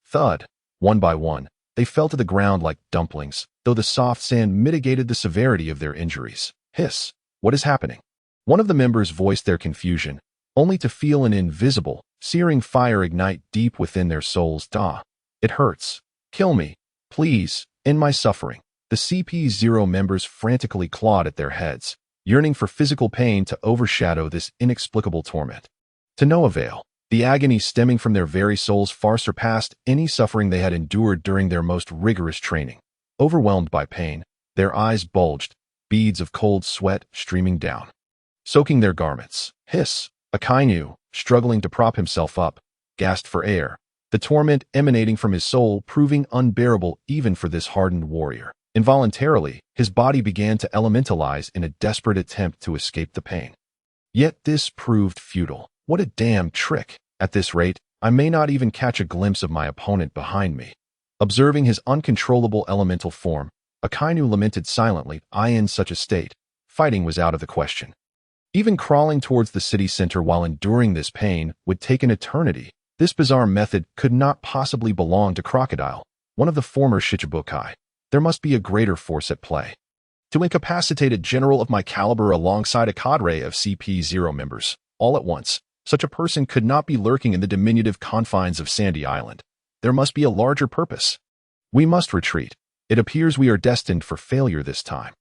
thud, one by one, they fell to the ground like dumplings, though the soft sand mitigated the severity of their injuries. Hiss, what is happening? One of the members voiced their confusion, only to feel an invisible, searing fire ignite deep within their souls. It hurts. Kill me. Please, end my suffering. The CP0 members frantically clawed at their heads, yearning for physical pain to overshadow this inexplicable torment. To no avail. The agony stemming from their very souls far surpassed any suffering they had endured during their most rigorous training. Overwhelmed by pain, their eyes bulged, beads of cold sweat streaming down, soaking their garments. Hiss, Akainu, struggling to prop himself up, gasped for air, the torment emanating from his soul proving unbearable even for this hardened warrior. Involuntarily, his body began to elementalize in a desperate attempt to escape the pain. Yet this proved futile. What a damn trick! At this rate, I may not even catch a glimpse of my opponent behind me. Observing his uncontrollable elemental form, Akainu lamented silently. In such a state, fighting was out of the question. Even crawling towards the city center while enduring this pain would take an eternity. This bizarre method could not possibly belong to Crocodile, one of the former Shichibukai. There must be a greater force at play. To incapacitate a general of my caliber alongside a cadre of CP0 members, all at once, such a person could not be lurking in the diminutive confines of Sandy Island. There must be a larger purpose. We must retreat. It appears we are destined for failure this time.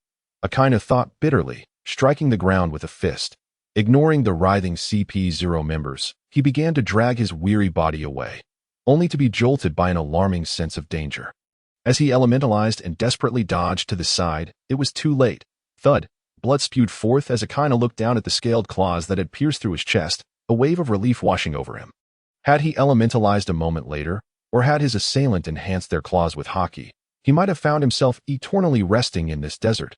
Akainu thought bitterly, striking the ground with a fist. Ignoring the writhing CP0 members, he began to drag his weary body away, only to be jolted by an alarming sense of danger. As he elementalized and desperately dodged to the side, it was too late. Thud, blood spewed forth as Akainu looked down at the scaled claws that had pierced through his chest, a wave of relief washing over him. Had he elementalized a moment later, or had his assailant enhanced their claws with Haki, he might have found himself eternally resting in this desert.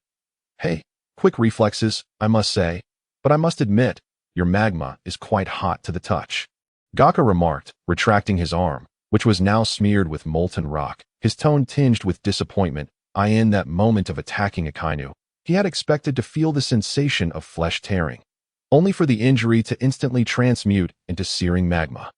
Hey, quick reflexes, I must say, but I must admit, your magma is quite hot to the touch. Gaka remarked, retracting his arm, which was now smeared with molten rock, his tone tinged with disappointment. In that moment of attacking Akainu, He had expected to feel the sensation of flesh tearing, only for the injury to instantly transmute into searing magma,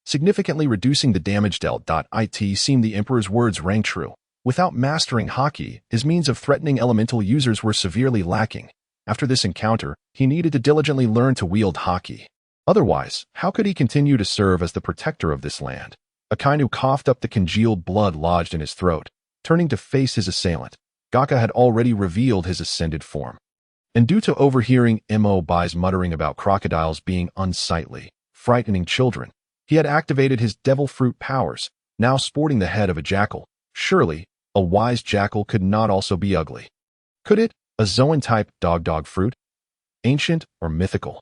significantly reducing the damage dealt. It seemed the Emperor's words rang true. Without mastering Haki, his means of threatening elemental users were severely lacking. After this encounter, he needed to diligently learn to wield Haki. Otherwise, how could he continue to serve as the protector of this land? Akainu coughed up the congealed blood lodged in his throat. Turning to face his assailant, Gaka had already revealed his ascended form. And due to overhearing Mo Bai's muttering about crocodiles being unsightly, frightening children, he had activated his devil fruit powers, now sporting the head of a jackal. Surely, a wise jackal could not also be ugly. Could it? A Zoan-type dog fruit? Ancient or mythical?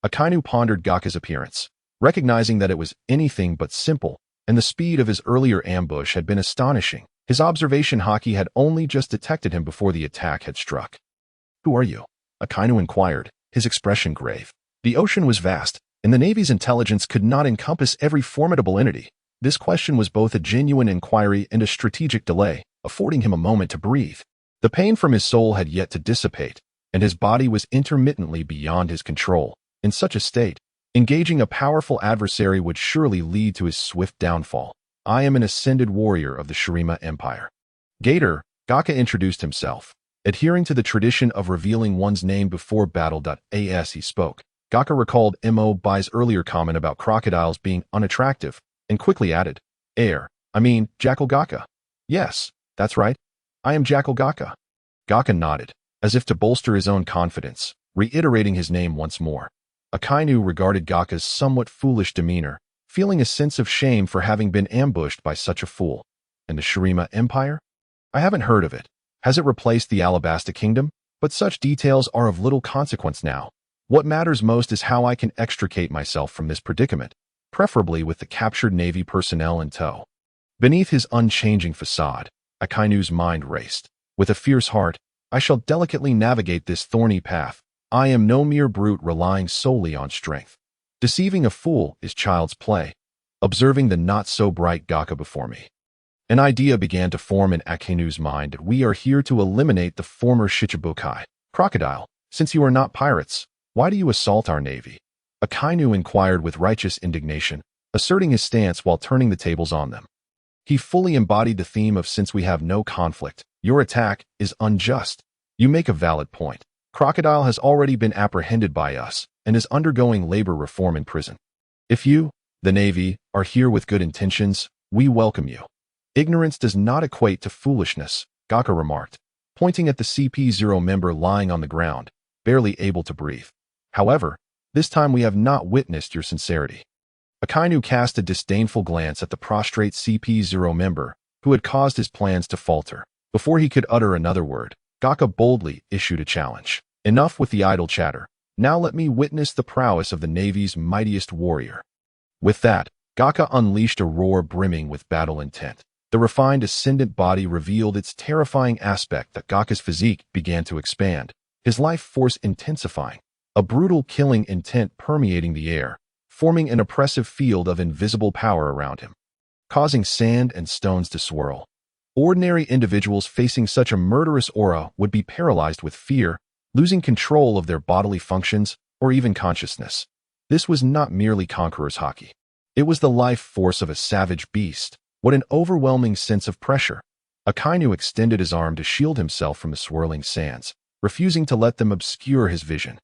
Akainu pondered Gaka's appearance, recognizing that it was anything but simple, and the speed of his earlier ambush had been astonishing. His observation Haki had only just detected him before the attack had struck. "Who are you?" Akainu inquired, his expression grave. The ocean was vast, and the Navy's intelligence could not encompass every formidable entity. This question was both a genuine inquiry and a strategic delay, affording him a moment to breathe. The pain from his soul had yet to dissipate, and his body was intermittently beyond his control. In such a state, engaging a powerful adversary would surely lead to his swift downfall. "I am an ascended warrior of the Shurima Empire." Gator, Gaka introduced himself, adhering to the tradition of revealing one's name before battle. As he spoke, Gaka recalled Mo Bai's earlier comment about crocodiles being unattractive, and quickly added, Jackal Gaka. "Yes, that's right. I am Jackal Gaka." Gaka nodded, as if to bolster his own confidence, reiterating his name once more. Akainu regarded Gaka's somewhat foolish demeanor, feeling a sense of shame for having been ambushed by such a fool. "And the Shurima Empire? I haven't heard of it. Has it replaced the Alabasta Kingdom? But such details are of little consequence now. What matters most is how I can extricate myself from this predicament, preferably with the captured Navy personnel in tow." Beneath his unchanging facade, Akainu's mind raced. With a fierce heart, "I shall delicately navigate this thorny path. I am no mere brute relying solely on strength. Deceiving a fool is child's play." Observing the not-so-bright Gaka before me, an idea began to form in Akainu's mind that we are here to eliminate the former Shichibukai. "Crocodile, since you are not pirates, why do you assault our navy?" Akainu inquired with righteous indignation, asserting his stance while turning the tables on them. He fully embodied the theme of "since we have no conflict, your attack is unjust." "You make a valid point. Crocodile has already been apprehended by us and is undergoing labor reform in prison. If you, the Navy, are here with good intentions, we welcome you." "Ignorance does not equate to foolishness," Gaka remarked, pointing at the CP0 member lying on the ground, barely able to breathe. "However, this time we have not witnessed your sincerity." Akainu cast a disdainful glance at the prostrate CP0 member, who had caused his plans to falter. Before he could utter another word, Gaka boldly issued a challenge. "Enough with the idle chatter. Now let me witness the prowess of the Navy's mightiest warrior." With that, Gaka unleashed a roar brimming with battle intent. The refined ascendant body revealed its terrifying aspect. That Gaka's physique began to expand, his life force intensifying, a brutal killing intent permeating the air, forming an oppressive field of invisible power around him, causing sand and stones to swirl. Ordinary individuals facing such a murderous aura would be paralyzed with fear, losing control of their bodily functions or even consciousness. This was not merely Conqueror's Haki. It was the life force of a savage beast. What an overwhelming sense of pressure. Akainu extended his arm to shield himself from the swirling sands, refusing to let them obscure his vision.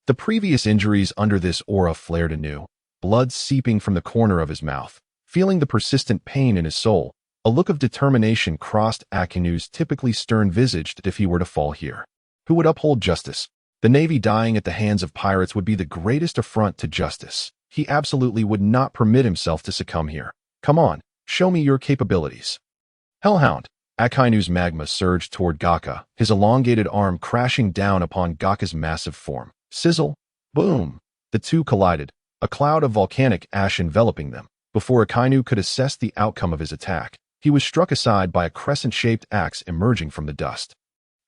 The previous injuries under this aura flared anew, blood seeping from the corner of his mouth. Feeling the persistent pain in his soul, a look of determination crossed Akainu's typically stern visage if he were to fall here. Who would uphold justice? The Navy dying at the hands of pirates would be the greatest affront to justice. He absolutely would not permit himself to succumb here. "Come on, show me your capabilities." Hellhound. Akainu's magma surged toward Gaka, his elongated arm crashing down upon Gaka's massive form. Sizzle. Boom. The two collided, a cloud of volcanic ash enveloping them. Before Akainu could assess the outcome of his attack, he was struck aside by a crescent-shaped axe emerging from the dust.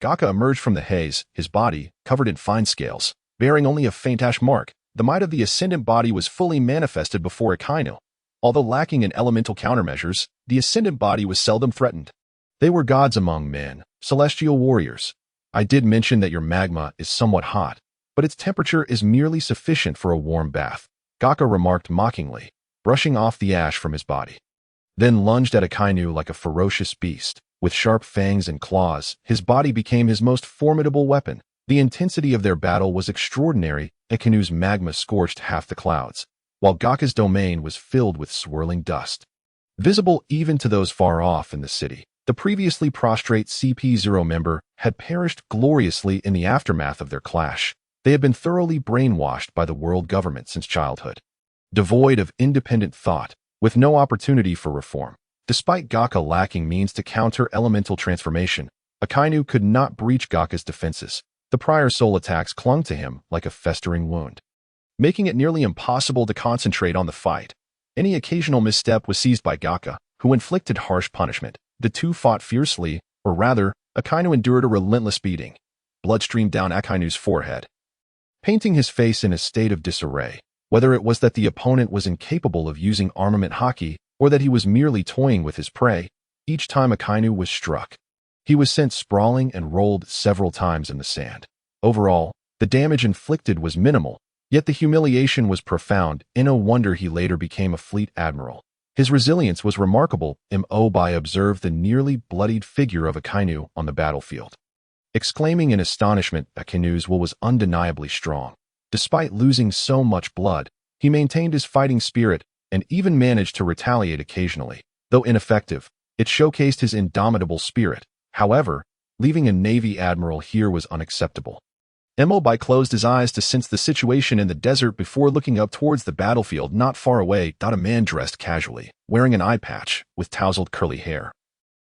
Gaka emerged from the haze, his body, covered in fine scales, bearing only a faint ash mark. The might of the ascendant body was fully manifested before Akainu. Although lacking in elemental countermeasures, the ascendant body was seldom threatened. They were gods among men, celestial warriors. I did mention that your magma is somewhat hot, but its temperature is merely sufficient for a warm bath, Gaka remarked mockingly, brushing off the ash from his body. Then lunged at Akainu like a ferocious beast. With sharp fangs and claws, his body became his most formidable weapon. The intensity of their battle was extraordinary. Akainu's magma scorched half the clouds, while Gaka's domain was filled with swirling dust. Visible even to those far off in the city, the previously prostrate CP0 member had perished gloriously in the aftermath of their clash. They had been thoroughly brainwashed by the world government since childhood. Devoid of independent thought, with no opportunity for reform. Despite Gaka lacking means to counter elemental transformation, Akainu could not breach Gaka's defenses. The prior soul attacks clung to him like a festering wound, making it nearly impossible to concentrate on the fight. Any occasional misstep was seized by Gaka, who inflicted harsh punishment. The two fought fiercely, or rather, Akainu endured a relentless beating. Blood streamed down Akainu's forehead, painting his face in a state of disarray. Whether it was that the opponent was incapable of using armament haki, or that he was merely toying with his prey, each time Akainu was struck, he was sent sprawling and rolled several times in the sand. Overall, the damage inflicted was minimal, yet the humiliation was profound. No wonder he later became a fleet admiral. His resilience was remarkable. Mobai observed the nearly bloodied figure of Akainu on the battlefield, exclaiming in astonishment. Akainu's will was undeniably strong. Despite losing so much blood, he maintained his fighting spirit and even managed to retaliate occasionally. Though ineffective, it showcased his indomitable spirit. However, leaving a Navy admiral here was unacceptable. Mobai closed his eyes to sense the situation in the desert before looking up towards the battlefield not far away. A man dressed casually, wearing an eye patch, with tousled curly hair,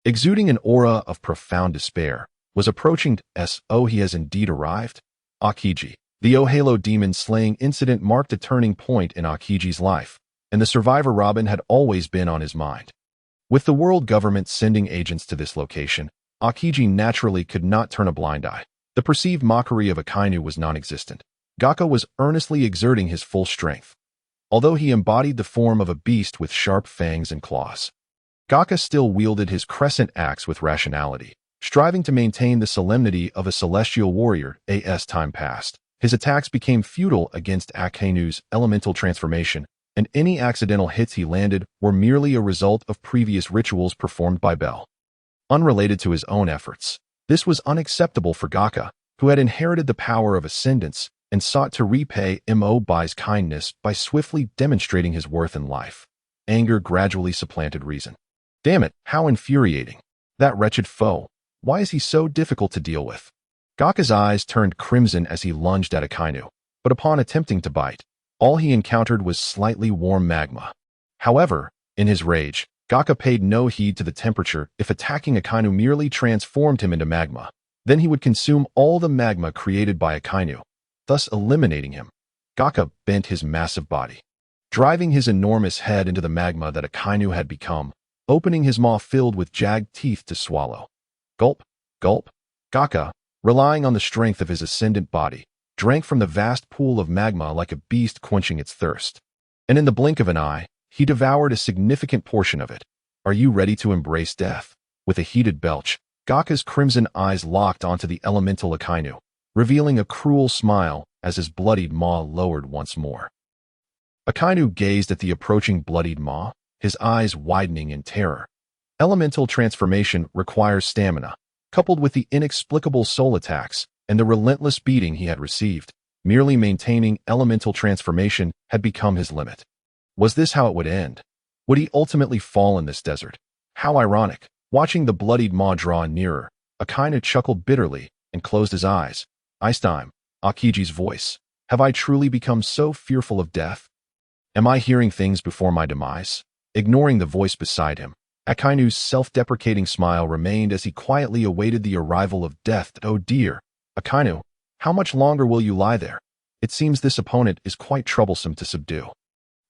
exuding an aura of profound despair, was approaching. He has indeed arrived? Akiji. The Ohalo demon-slaying incident marked a turning point in Akiji's life, and the survivor Robin had always been on his mind. With the world government sending agents to this location, Akiji naturally could not turn a blind eye. The perceived mockery of Akainu was non-existent. Gaka was earnestly exerting his full strength, although he embodied the form of a beast with sharp fangs and claws. Gaka still wielded his crescent axe with rationality, striving to maintain the solemnity of a celestial warrior. As time passed, his attacks became futile against Akainu's elemental transformation, and any accidental hits he landed were merely a result of previous rituals performed by Bel, unrelated to his own efforts. This was unacceptable for Gaka, who had inherited the power of ascendance and sought to repay Mobai's kindness by swiftly demonstrating his worth in life. Anger gradually supplanted reason. Damn it, how infuriating. That wretched foe. Why is he so difficult to deal with? Gaka's eyes turned crimson as he lunged at Akainu, but upon attempting to bite, all he encountered was slightly warm magma. However, in his rage, Gaka paid no heed to the temperature. If attacking Akainu merely transformed him into magma, then he would consume all the magma created by Akainu, thus eliminating him. Gaka bent his massive body, driving his enormous head into the magma that Akainu had become, opening his maw filled with jagged teeth to swallow. Gulp, gulp. Gaka, relying on the strength of his ascendant body, drank from the vast pool of magma like a beast quenching its thirst. And in the blink of an eye, he devoured a significant portion of it. Are you ready to embrace death? With a heated belch, Gaka's crimson eyes locked onto the elemental Akainu, revealing a cruel smile as his bloodied maw lowered once more. Akainu gazed at the approaching bloodied maw, his eyes widening in terror. Elemental transformation requires stamina, coupled with the inexplicable soul attacks and the relentless beating he had received. Merely maintaining elemental transformation had become his limit. Was this how it would end? Would he ultimately fall in this desert? How ironic. Watching the bloodied maw draw nearer, Akainu chuckled bitterly and closed his eyes. Time. Akiji's voice. Have I truly become so fearful of death? Am I hearing things before my demise? Ignoring the voice beside him, Akainu's self-deprecating smile remained as he quietly awaited the arrival of death. Oh dear. Akainu, how much longer will you lie there? It seems this opponent is quite troublesome to subdue.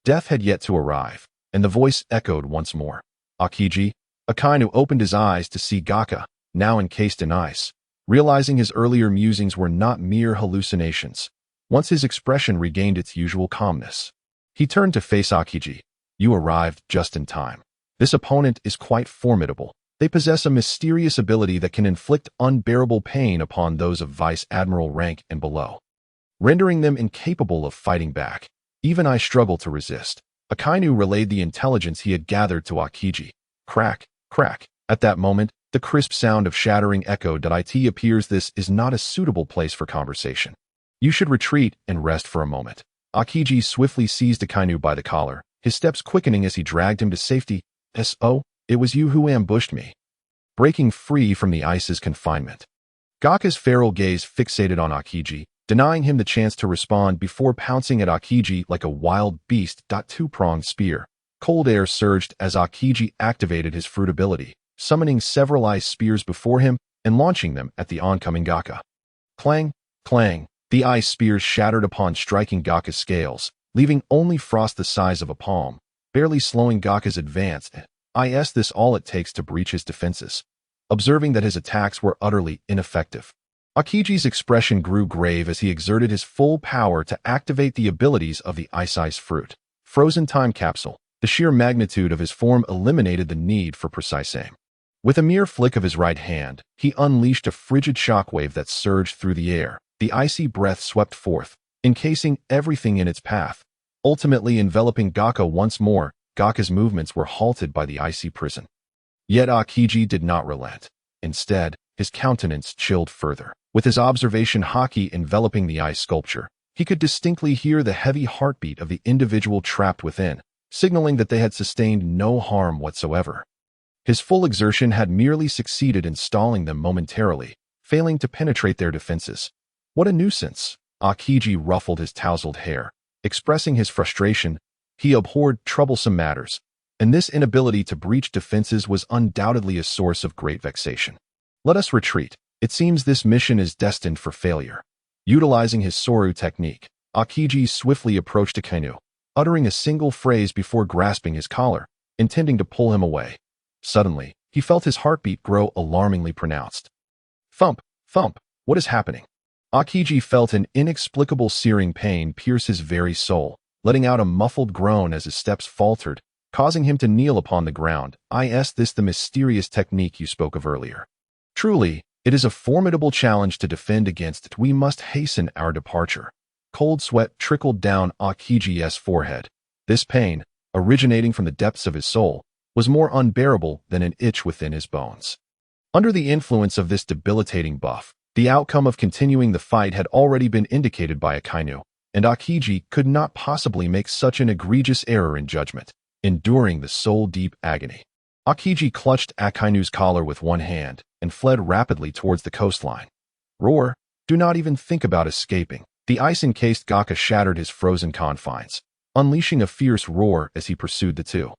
Death had yet to arrive, and the voice echoed once more. Akiji. Akainu opened his eyes to see Gaka, now encased in ice, realizing his earlier musings were not mere hallucinations. Once his expression regained its usual calmness, he turned to face Akiji. You arrived just in time. This opponent is quite formidable. They possess a mysterious ability that can inflict unbearable pain upon those of Vice Admiral rank and below, rendering them incapable of fighting back. Even I struggle to resist. Akainu relayed the intelligence he had gathered to Akiji. Crack, crack. At that moment, the crisp sound of shattering echoed. It appears this is not a suitable place for conversation. You should retreat and rest for a moment. Akiji swiftly seized Akainu by the collar, his steps quickening as he dragged him to safety. "So, it was you who ambushed me." Breaking free from the ice's confinement. Gaka's feral gaze fixated on Akiji, denying him the chance to respond before pouncing at Akiji like a wild beast. Two-pronged spear. Cold air surged as Akiji activated his fruit ability, summoning several ice spears before him and launching them at the oncoming Gaka. Clang, clang. The ice spears shattered upon striking Gaka's scales, leaving only frost the size of a palm, barely slowing Gaka's advance. This all it takes to breach his defenses. Observing that his attacks were utterly ineffective, Akiji's expression grew grave as he exerted his full power to activate the abilities of the ice fruit. Frozen time capsule. The sheer magnitude of his form eliminated the need for precise aim. With a mere flick of his right hand, he unleashed a frigid shockwave that surged through the air. The icy breath swept forth, encasing everything in its path, ultimately enveloping Gaka once more. Gaka's movements were halted by the icy prison. Yet Akiji did not relent. Instead, his countenance chilled further. With his observation haki enveloping the ice sculpture, he could distinctly hear the heavy heartbeat of the individual trapped within, signaling that they had sustained no harm whatsoever. His full exertion had merely succeeded in stalling them momentarily, failing to penetrate their defenses. What a nuisance! Akiji ruffled his tousled hair, expressing his frustration. He abhorred troublesome matters, and this inability to breach defenses was undoubtedly a source of great vexation. Let us retreat. It seems this mission is destined for failure. Utilizing his Soru technique, Akiji swiftly approached Akainu, uttering a single phrase before grasping his collar, intending to pull him away. Suddenly, he felt his heartbeat grow alarmingly pronounced. Thump, thump, what is happening? Akiji felt an inexplicable searing pain pierce his very soul, letting out a muffled groan as his steps faltered, causing him to kneel upon the ground. Is this the mysterious technique you spoke of earlier? Truly, it is a formidable challenge to defend against. We must hasten our departure. Cold sweat trickled down Akiji's forehead. This pain, originating from the depths of his soul, was more unbearable than an itch within his bones. Under the influence of this debilitating buff, the outcome of continuing the fight had already been indicated by Akainu, and Akiji could not possibly make such an egregious error in judgment, enduring the soul-deep agony. Akiji clutched Akainu's collar with one hand and fled rapidly towards the coastline. Roar! Do not even think about escaping. The ice-encased Gaka shattered his frozen confines, unleashing a fierce roar as he pursued the two.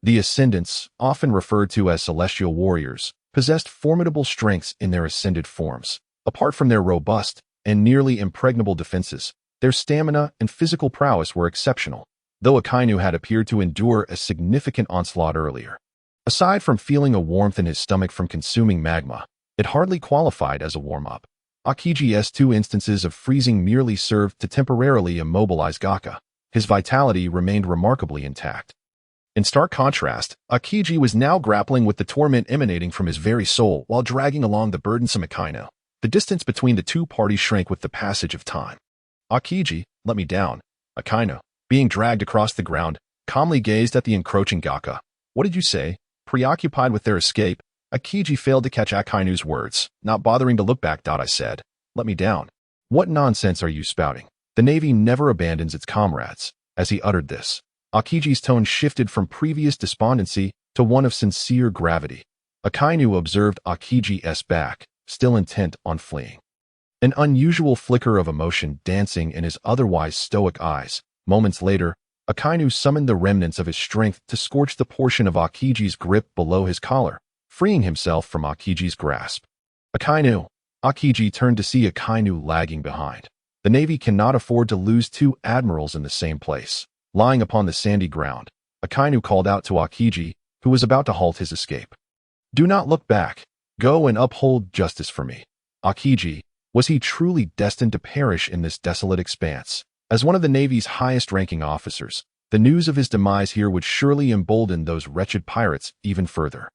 The Ascendants, often referred to as celestial warriors, possessed formidable strengths in their ascended forms. Apart from their robust and nearly impregnable defenses, their stamina and physical prowess were exceptional, though Akainu had appeared to endure a significant onslaught earlier. Aside from feeling a warmth in his stomach from consuming magma, it hardly qualified as a warm-up. Akiji's two instances of freezing merely served to temporarily immobilize Gaka. His vitality remained remarkably intact. In stark contrast, Akiji was now grappling with the torment emanating from his very soul while dragging along the burdensome Akainu. The distance between the two parties shrank with the passage of time. Akiji, let me down. Akainu, being dragged across the ground, calmly gazed at the encroaching Gaka. What did you say? Preoccupied with their escape, Akiji failed to catch Akainu's words. Not bothering to look back. I said, let me down. What nonsense are you spouting? The Navy never abandons its comrades. As he uttered this, Akiji's tone shifted from previous despondency to one of sincere gravity. Akainu observed Akiji's back, still intent on fleeing. An unusual flicker of emotion dancing in his otherwise stoic eyes. Moments later, Akainu summoned the remnants of his strength to scorch the portion of Akiji's grip below his collar, freeing himself from Akiji's grasp. Akainu! Akiji turned to see Akainu lagging behind. The Navy cannot afford to lose two admirals in the same place. Lying upon the sandy ground, Akainu called out to Akiji, who was about to halt his escape. Do not look back. Go and uphold justice for me. Akiji, was he truly destined to perish in this desolate expanse? As one of the Navy's highest-ranking officers, the news of his demise here would surely embolden those wretched pirates even further.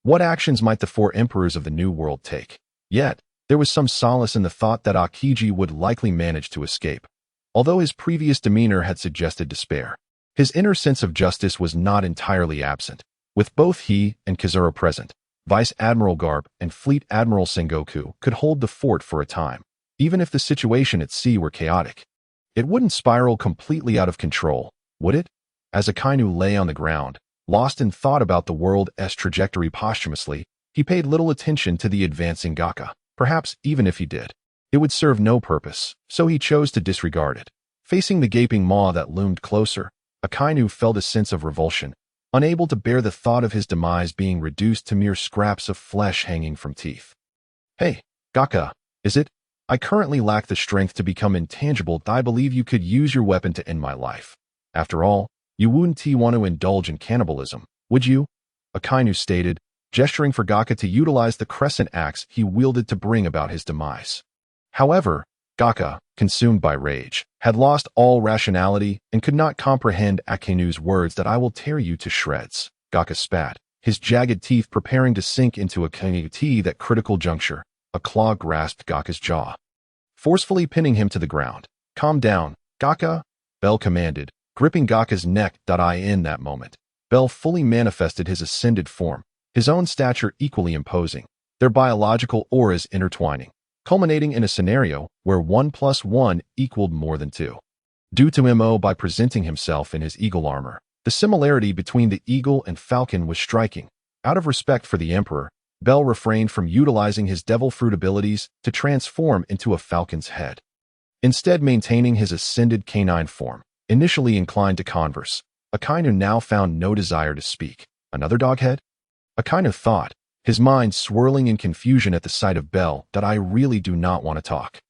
What actions might the four emperors of the New World take? Yet, there was some solace in the thought that Aokiji would likely manage to escape. Although his previous demeanor had suggested despair, his inner sense of justice was not entirely absent. With both he and Kazura present, Vice Admiral Garp and Fleet Admiral Sengoku could hold the fort for a time, even if the situation at sea were chaotic. It wouldn't spiral completely out of control, would it? As Akainu lay on the ground, lost in thought about the world's trajectory posthumously, he paid little attention to the advancing Gaka. Perhaps even if he did, it would serve no purpose, so he chose to disregard it. Facing the gaping maw that loomed closer, Akainu felt a sense of revulsion, unable to bear the thought of his demise being reduced to mere scraps of flesh hanging from teeth. Hey, Gaka, is it? I currently lack the strength to become intangible. I believe you could use your weapon to end my life. After all, you wouldn't want to indulge in cannibalism, would you? Akainu stated, gesturing for Gaka to utilize the crescent axe he wielded to bring about his demise. However, Gaka, consumed by rage, had lost all rationality and could not comprehend Akainu's words that I will tear you to shreds. Gaka spat, his jagged teeth preparing to sink into Akainu's teeth at critical juncture. A claw grasped Gaka's jaw, forcefully pinning him to the ground. Calm down, Gaka, Bell commanded, gripping Gaka's neck. In that moment, Bell fully manifested his ascended form, his own stature equally imposing, their biological auras intertwining, culminating in a scenario where 1 + 1 equaled more than 2. Due to Mo by presenting himself in his eagle armor, the similarity between the eagle and falcon was striking. Out of respect for the Emperor, Bell refrained from utilizing his devil fruit abilities to transform into a falcon's head. Instead, maintaining his ascended canine form, initially inclined to converse, Akainu now found no desire to speak. Another dog head? Akainu thought, his mind swirling in confusion at the sight of Bell. I really do not want to talk.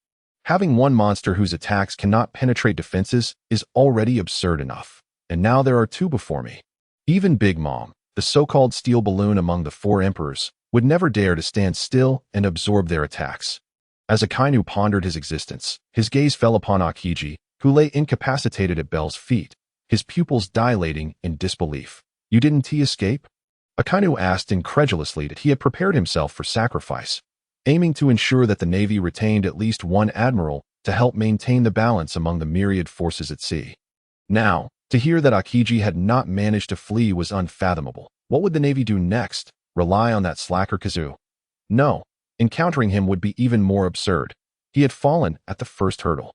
Having one monster whose attacks cannot penetrate defenses is already absurd enough, and now there are two before me. Even Big Mom, the so-called steel balloon among the four emperors, would never dare to stand still and absorb their attacks. As Akainu pondered his existence, his gaze fell upon Aokiji, who lay incapacitated at Bell's feet, his pupils dilating in disbelief. You didn't escape? Akainu asked incredulously that he had prepared himself for sacrifice, aiming to ensure that the Navy retained at least one admiral to help maintain the balance among the myriad forces at sea. Now, to hear that Aokiji had not managed to flee was unfathomable. What would the Navy do next? Rely on that slacker Kazu? No, encountering him would be even more absurd. He had fallen at the first hurdle.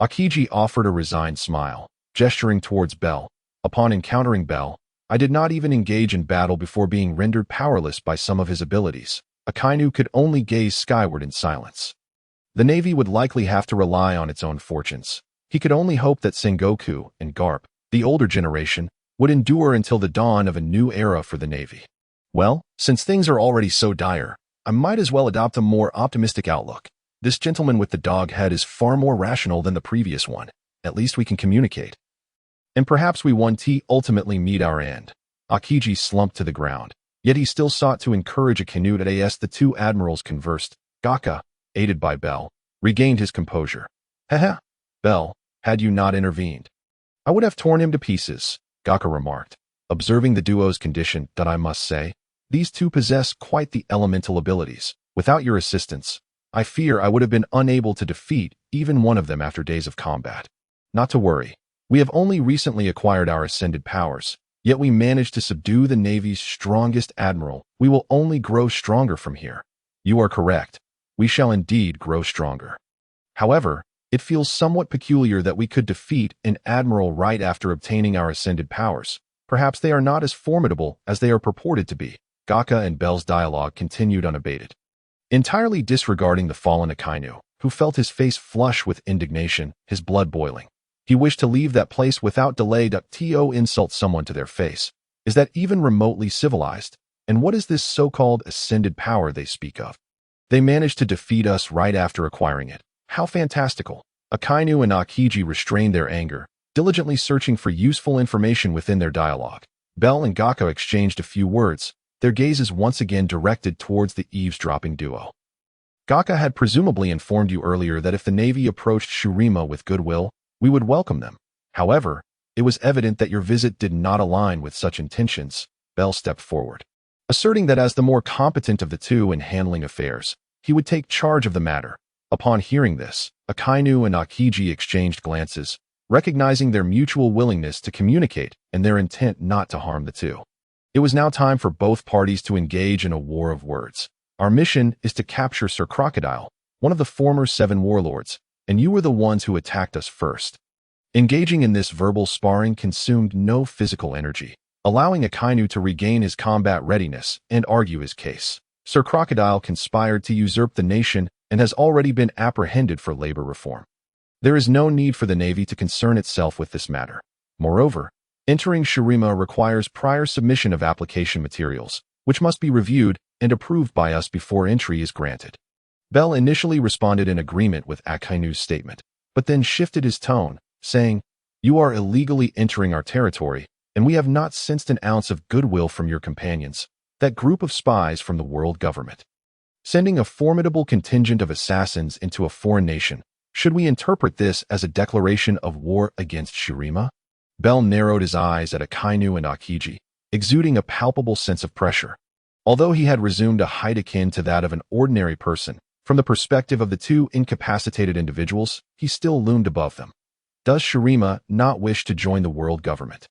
Aokiji offered a resigned smile, gesturing towards Bell. Upon encountering Bell, I did not even engage in battle before being rendered powerless by some of his abilities. Akainu could only gaze skyward in silence. The Navy would likely have to rely on its own fortunes. He could only hope that Sengoku and Garp, the older generation, would endure until the dawn of a new era for the Navy. Well, since things are already so dire, I might as well adopt a more optimistic outlook. This gentleman with the dog head is far more rational than the previous one. At least we can communicate. And perhaps we ultimately meet our end. Aokiji slumped to the ground, yet he still sought to encourage Akainu. As the two admirals conversed, Gaka, aided by Bell, regained his composure. Haha, Bell, had you not intervened, I would have torn him to pieces, Gaka remarked, observing the duo's condition. I must say, these two possess quite the elemental abilities. Without your assistance, I fear I would have been unable to defeat even one of them after days of combat. Not to worry. We have only recently acquired our ascended powers, yet we managed to subdue the Navy's strongest admiral. We will only grow stronger from here. You are correct. We shall indeed grow stronger. However, it feels somewhat peculiar that we could defeat an admiral right after obtaining our ascended powers. Perhaps they are not as formidable as they are purported to be. Gaka and Bell's dialogue continued unabated. Entirely disregarding the fallen Akainu, who felt his face flush with indignation, his blood boiling. He wished to leave that place without delay. To insult someone to their face. Is that even remotely civilized? And what is this so-called ascended power they speak of? They managed to defeat us right after acquiring it. How fantastical. Akainu and Aokiji restrained their anger, diligently searching for useful information within their dialogue. Bell and Gaka exchanged a few words, their gazes once again directed towards the eavesdropping duo. Gaka had presumably informed you earlier that if the Navy approached Shurima with goodwill, we would welcome them. However, it was evident that your visit did not align with such intentions. Bell stepped forward. asserting that as the more competent of the two in handling affairs, he would take charge of the matter. Upon hearing this, Akainu and Akiji exchanged glances, recognizing their mutual willingness to communicate and their intent not to harm the two. It was now time for both parties to engage in a war of words. Our mission is to capture Sir Crocodile, one of the former 7 warlords, and you were the ones who attacked us first. Engaging in this verbal sparring consumed no physical energy, allowing Akainu to regain his combat readiness and argue his case. Sir Crocodile conspired to usurp the nation and has already been apprehended for labor reform. There is no need for the Navy to concern itself with this matter. Moreover, entering Shurima requires prior submission of application materials, which must be reviewed and approved by us before entry is granted. Bell initially responded in agreement with Akainu's statement, but then shifted his tone, saying, "You are illegally entering our territory, and we have not sensed an ounce of goodwill from your companions, that group of spies from the world government. Sending a formidable contingent of assassins into a foreign nation, should we interpret this as a declaration of war against Shurima?" Bell narrowed his eyes at Akainu and Akiji, exuding a palpable sense of pressure. Although he had resumed a height akin to that of an ordinary person, from the perspective of the two incapacitated individuals, he still loomed above them. Does Shurima not wish to join the world government?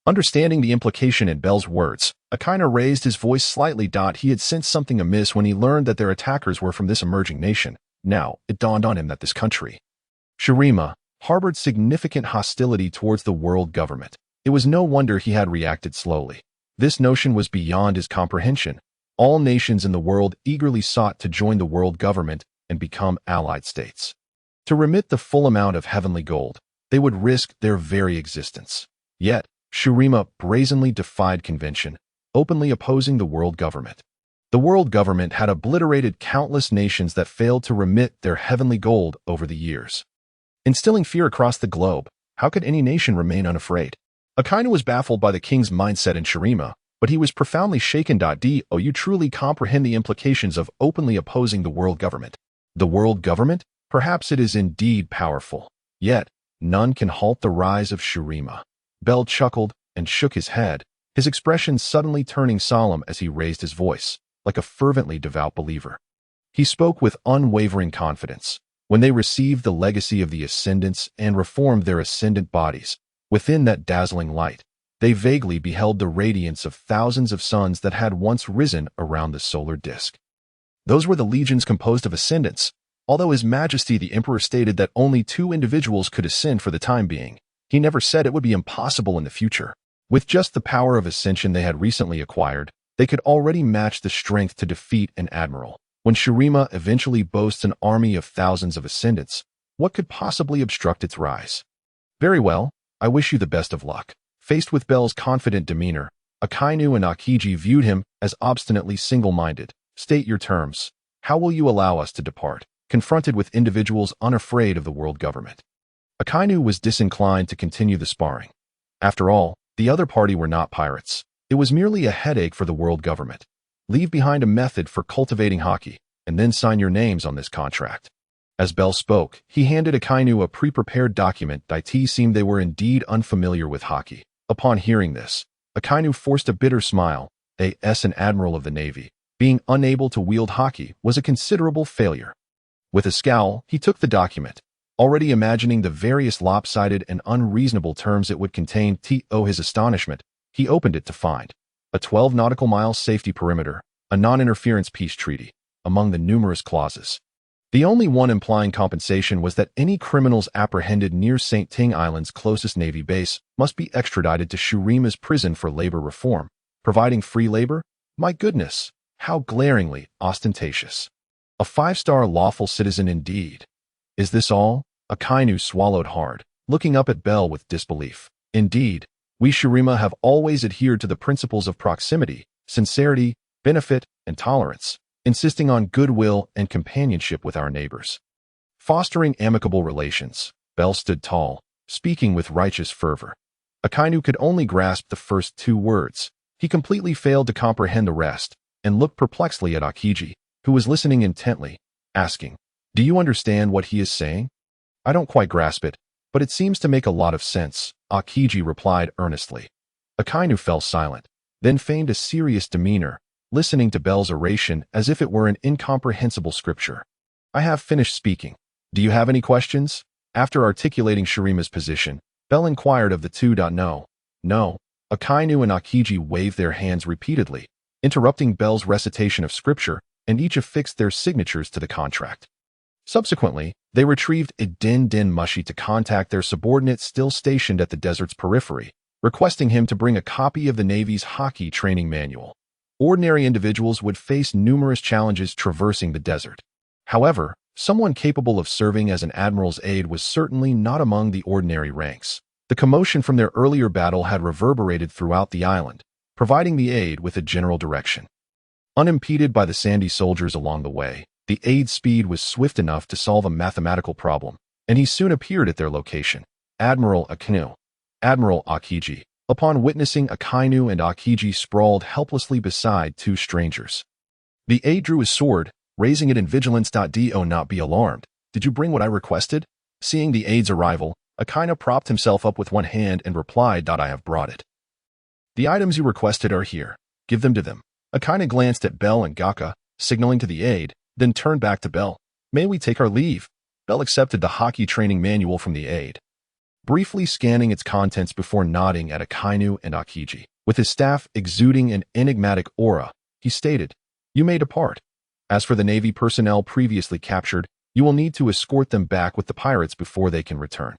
Understanding the implication in Bell's words, Akainu raised his voice slightly. He had sensed something amiss when he learned that their attackers were from this emerging nation. Now, it dawned on him that this country, Shurima, harbored significant hostility towards the world government. It was no wonder he had reacted slowly. This notion was beyond his comprehension. All nations in the world eagerly sought to join the world government and become allied states. To remit the full amount of heavenly gold, they would risk their very existence. Yet, Shurima brazenly defied convention, openly opposing the world government. The world government had obliterated countless nations that failed to remit their heavenly gold over the years. Instilling fear across the globe, how could any nation remain unafraid? Akainu was baffled by the king's mindset in Shurima, but he was profoundly shaken. Do you truly comprehend the implications of openly opposing the world government? The world government? Perhaps it is indeed powerful. Yet, none can halt the rise of Shurima. Bell chuckled and shook his head, his expression suddenly turning solemn as he raised his voice, like a fervently devout believer. He spoke with unwavering confidence. When they received the legacy of the ascendants and reformed their ascendant bodies, within that dazzling light, they vaguely beheld the radiance of thousands of suns that had once risen around the solar disk. Those were the legions composed of ascendants. Although His Majesty the Emperor stated that only 2 individuals could ascend for the time being, he never said it would be impossible in the future. With just the power of ascension they had recently acquired, they could already match the strength to defeat an admiral. When Shurima eventually boasts an army of thousands of ascendants, what could possibly obstruct its rise? Very well, I wish you the best of luck. Faced with Bell's confident demeanor, Akainu and Akiji viewed him as obstinately single-minded. State your terms. How will you allow us to depart? Confronted with individuals unafraid of the world government, Akainu was disinclined to continue the sparring. After all, the other party were not pirates. It was merely a headache for the world government. Leave behind a method for cultivating hockey, and then sign your names on this contract. As Bell spoke, he handed Akainu a pre-prepared document. It seemed they were indeed unfamiliar with hockey. Upon hearing this, Akainu forced a bitter smile. As an admiral of the Navy, being unable to wield hockey was a considerable failure. With a scowl, he took the document, already imagining the various lopsided and unreasonable terms it would contain. To his astonishment, he opened it to find a 12 nautical miles safety perimeter, a non-interference peace treaty, among the numerous clauses. The only one implying compensation was that any criminals apprehended near St. Ting Island's closest Navy base must be extradited to Shurima's prison for labor reform. Providing free labor? My goodness, how glaringly ostentatious. A 5-star lawful citizen indeed. Is this all? Akainu swallowed hard, looking up at Bell with disbelief. Indeed, we Shurima have always adhered to the principles of proximity, sincerity, benefit, and tolerance, insisting on goodwill and companionship with our neighbors. Fostering amicable relations. Bell stood tall, speaking with righteous fervor. Akainu could only grasp the first 2 words. He completely failed to comprehend the rest, and looked perplexedly at Akiji, who was listening intently, asking, "Do you understand what he is saying?" "I don't quite grasp it, but it seems to make a lot of sense," Akiji replied earnestly. Akainu fell silent, then feigned a serious demeanor, listening to Bel's oration as if it were an incomprehensible scripture. I have finished speaking. Do you have any questions? After articulating Shurima's position, Bel inquired of the two. No. Akainu and Akiji waved their hands repeatedly, interrupting Bel's recitation of scripture, and each affixed their signatures to the contract. Subsequently, they retrieved a Din Mushi to contact their subordinate still stationed at the desert's periphery, requesting him to bring a copy of the Navy's hockey training manual. Ordinary individuals would face numerous challenges traversing the desert. However, someone capable of serving as an admiral's aide was certainly not among the ordinary ranks. The commotion from their earlier battle had reverberated throughout the island, providing the aide with a general direction. Unimpeded by the sandy soldiers along the way, the aide's speed was swift enough to solve a mathematical problem, and he soon appeared at their location. Admiral Akainu, Admiral Akiji. Upon witnessing Akainu and Akiji sprawled helplessly beside two strangers, the aide drew his sword, raising it in vigilance. Do not be alarmed. Did you bring what I requested? Seeing the aide's arrival, Akainu propped himself up with one hand and replied, I have brought it. The items you requested are here. Give them to them. Akainu glanced at Bel and Gaka, signaling to the aide, then turned back to Bel. May we take our leave? Bel accepted the hockey training manual from the aide, briefly scanning its contents before nodding at Akainu and Akiji. With his staff exuding an enigmatic aura, he stated, You may depart. As for the Navy personnel previously captured, you will need to escort them back with the pirates before they can return.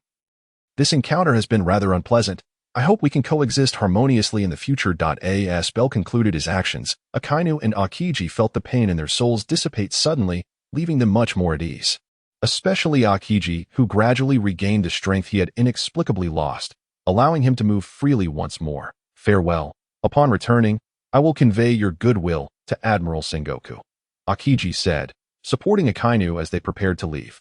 This encounter has been rather unpleasant. I hope we can coexist harmoniously in the future. As Bel concluded his actions, Akainu and Akiji felt the pain in their souls dissipate suddenly, leaving them much more at ease. Especially Akiji, who gradually regained the strength he had inexplicably lost, allowing him to move freely once more. Farewell. Upon returning, I will convey your goodwill to Admiral Sengoku, Akiji said, supporting Akainu as they prepared to leave.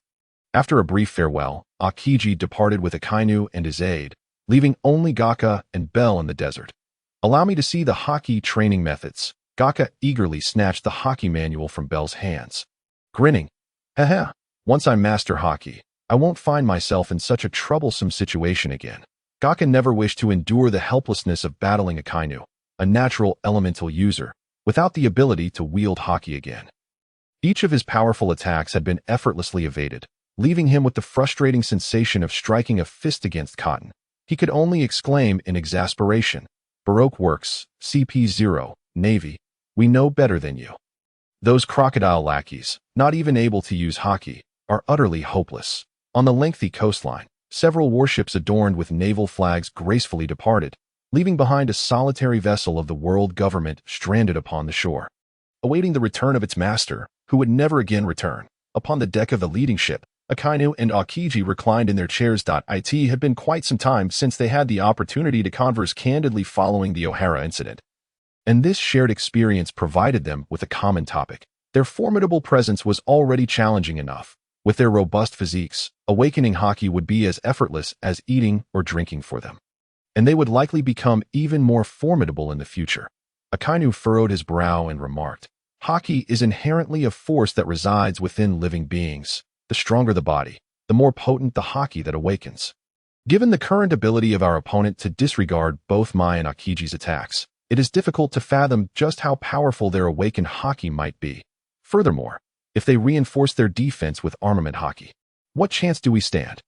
After a brief farewell, Akiji departed with Akainu and his aide, leaving only Gaka and Bel in the desert. Allow me to see the hockey training methods. Gaka eagerly snatched the hockey manual from Bel's hands. Grinning, Haha, once I master hockey, I won't find myself in such a troublesome situation again. Gaka never wished to endure the helplessness of battling Akainu, a natural elemental user, without the ability to wield hockey again. Each of his powerful attacks had been effortlessly evaded, leaving him with the frustrating sensation of striking a fist against cotton. He could only exclaim in exasperation, Baroque works, CP0, Navy, we know better than you. Those crocodile lackeys, not even able to use hockey, are utterly hopeless. On the lengthy coastline, several warships adorned with naval flags gracefully departed, leaving behind a solitary vessel of the world government stranded upon the shore, awaiting the return of its master, who would never again return. Upon the deck of the leading ship, Akainu and Akiji reclined in their chairs. It had been quite some time since they had the opportunity to converse candidly following the O'Hara incident, and this shared experience provided them with a common topic. Their formidable presence was already challenging enough. With their robust physiques, awakening hockey would be as effortless as eating or drinking for them, and they would likely become even more formidable in the future. Akainu furrowed his brow and remarked, Hockey is inherently a force that resides within living beings. The stronger the body, the more potent the hockey that awakens. Given the current ability of our opponent to disregard both Mai and Akiji's attacks, it is difficult to fathom just how powerful their awakened hockey might be. Furthermore, if they reinforce their defense with armament hockey, what chance do we stand?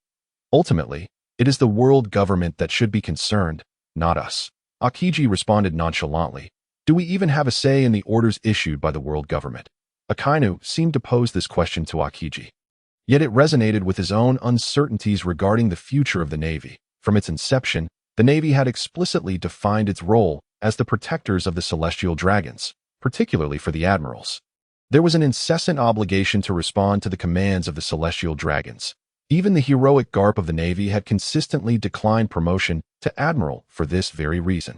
Ultimately, it is the world government that should be concerned, not us. Akiji responded nonchalantly. Do we even have a say in the orders issued by the world government? Akainu seemed to pose this question to Akiji. Yet it resonated with his own uncertainties regarding the future of the Navy. From its inception, the Navy had explicitly defined its role as the protectors of the celestial dragons, particularly for the admirals. There was an incessant obligation to respond to the commands of the celestial dragons. Even the heroic garp of the Navy had consistently declined promotion to admiral for this very reason.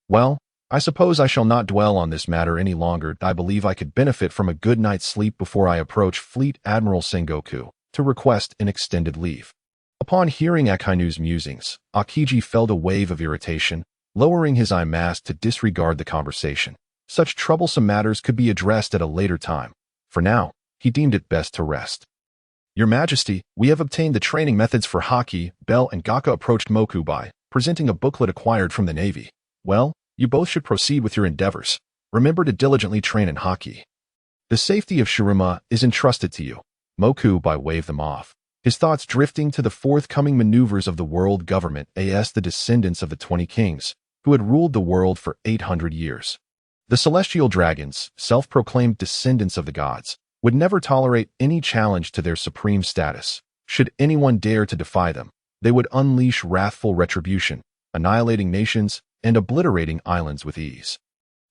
Well, I suppose I shall not dwell on this matter any longer. I believe I could benefit from a good night's sleep before I approach Fleet Admiral Sengoku to request an extended leave. Upon hearing Akainu's musings, Akiji felt a wave of irritation, lowering his eye mask to disregard the conversation. Such troublesome matters could be addressed at a later time. For now, he deemed it best to rest. Your Majesty, we have obtained the training methods for hockey. Bel and Gaka approached Mokubai, presenting a booklet acquired from the Navy. Well, you both should proceed with your endeavors. remember to diligently train in hockey. The safety of Shirima is entrusted to you. Mokubai waved them off, his thoughts drifting to the forthcoming maneuvers of the world government as the descendants of the 20 kings, who had ruled the world for 800 years. The celestial dragons, self-proclaimed descendants of the gods, would never tolerate any challenge to their supreme status. Should anyone dare to defy them, they would unleash wrathful retribution, annihilating nations and obliterating islands with ease.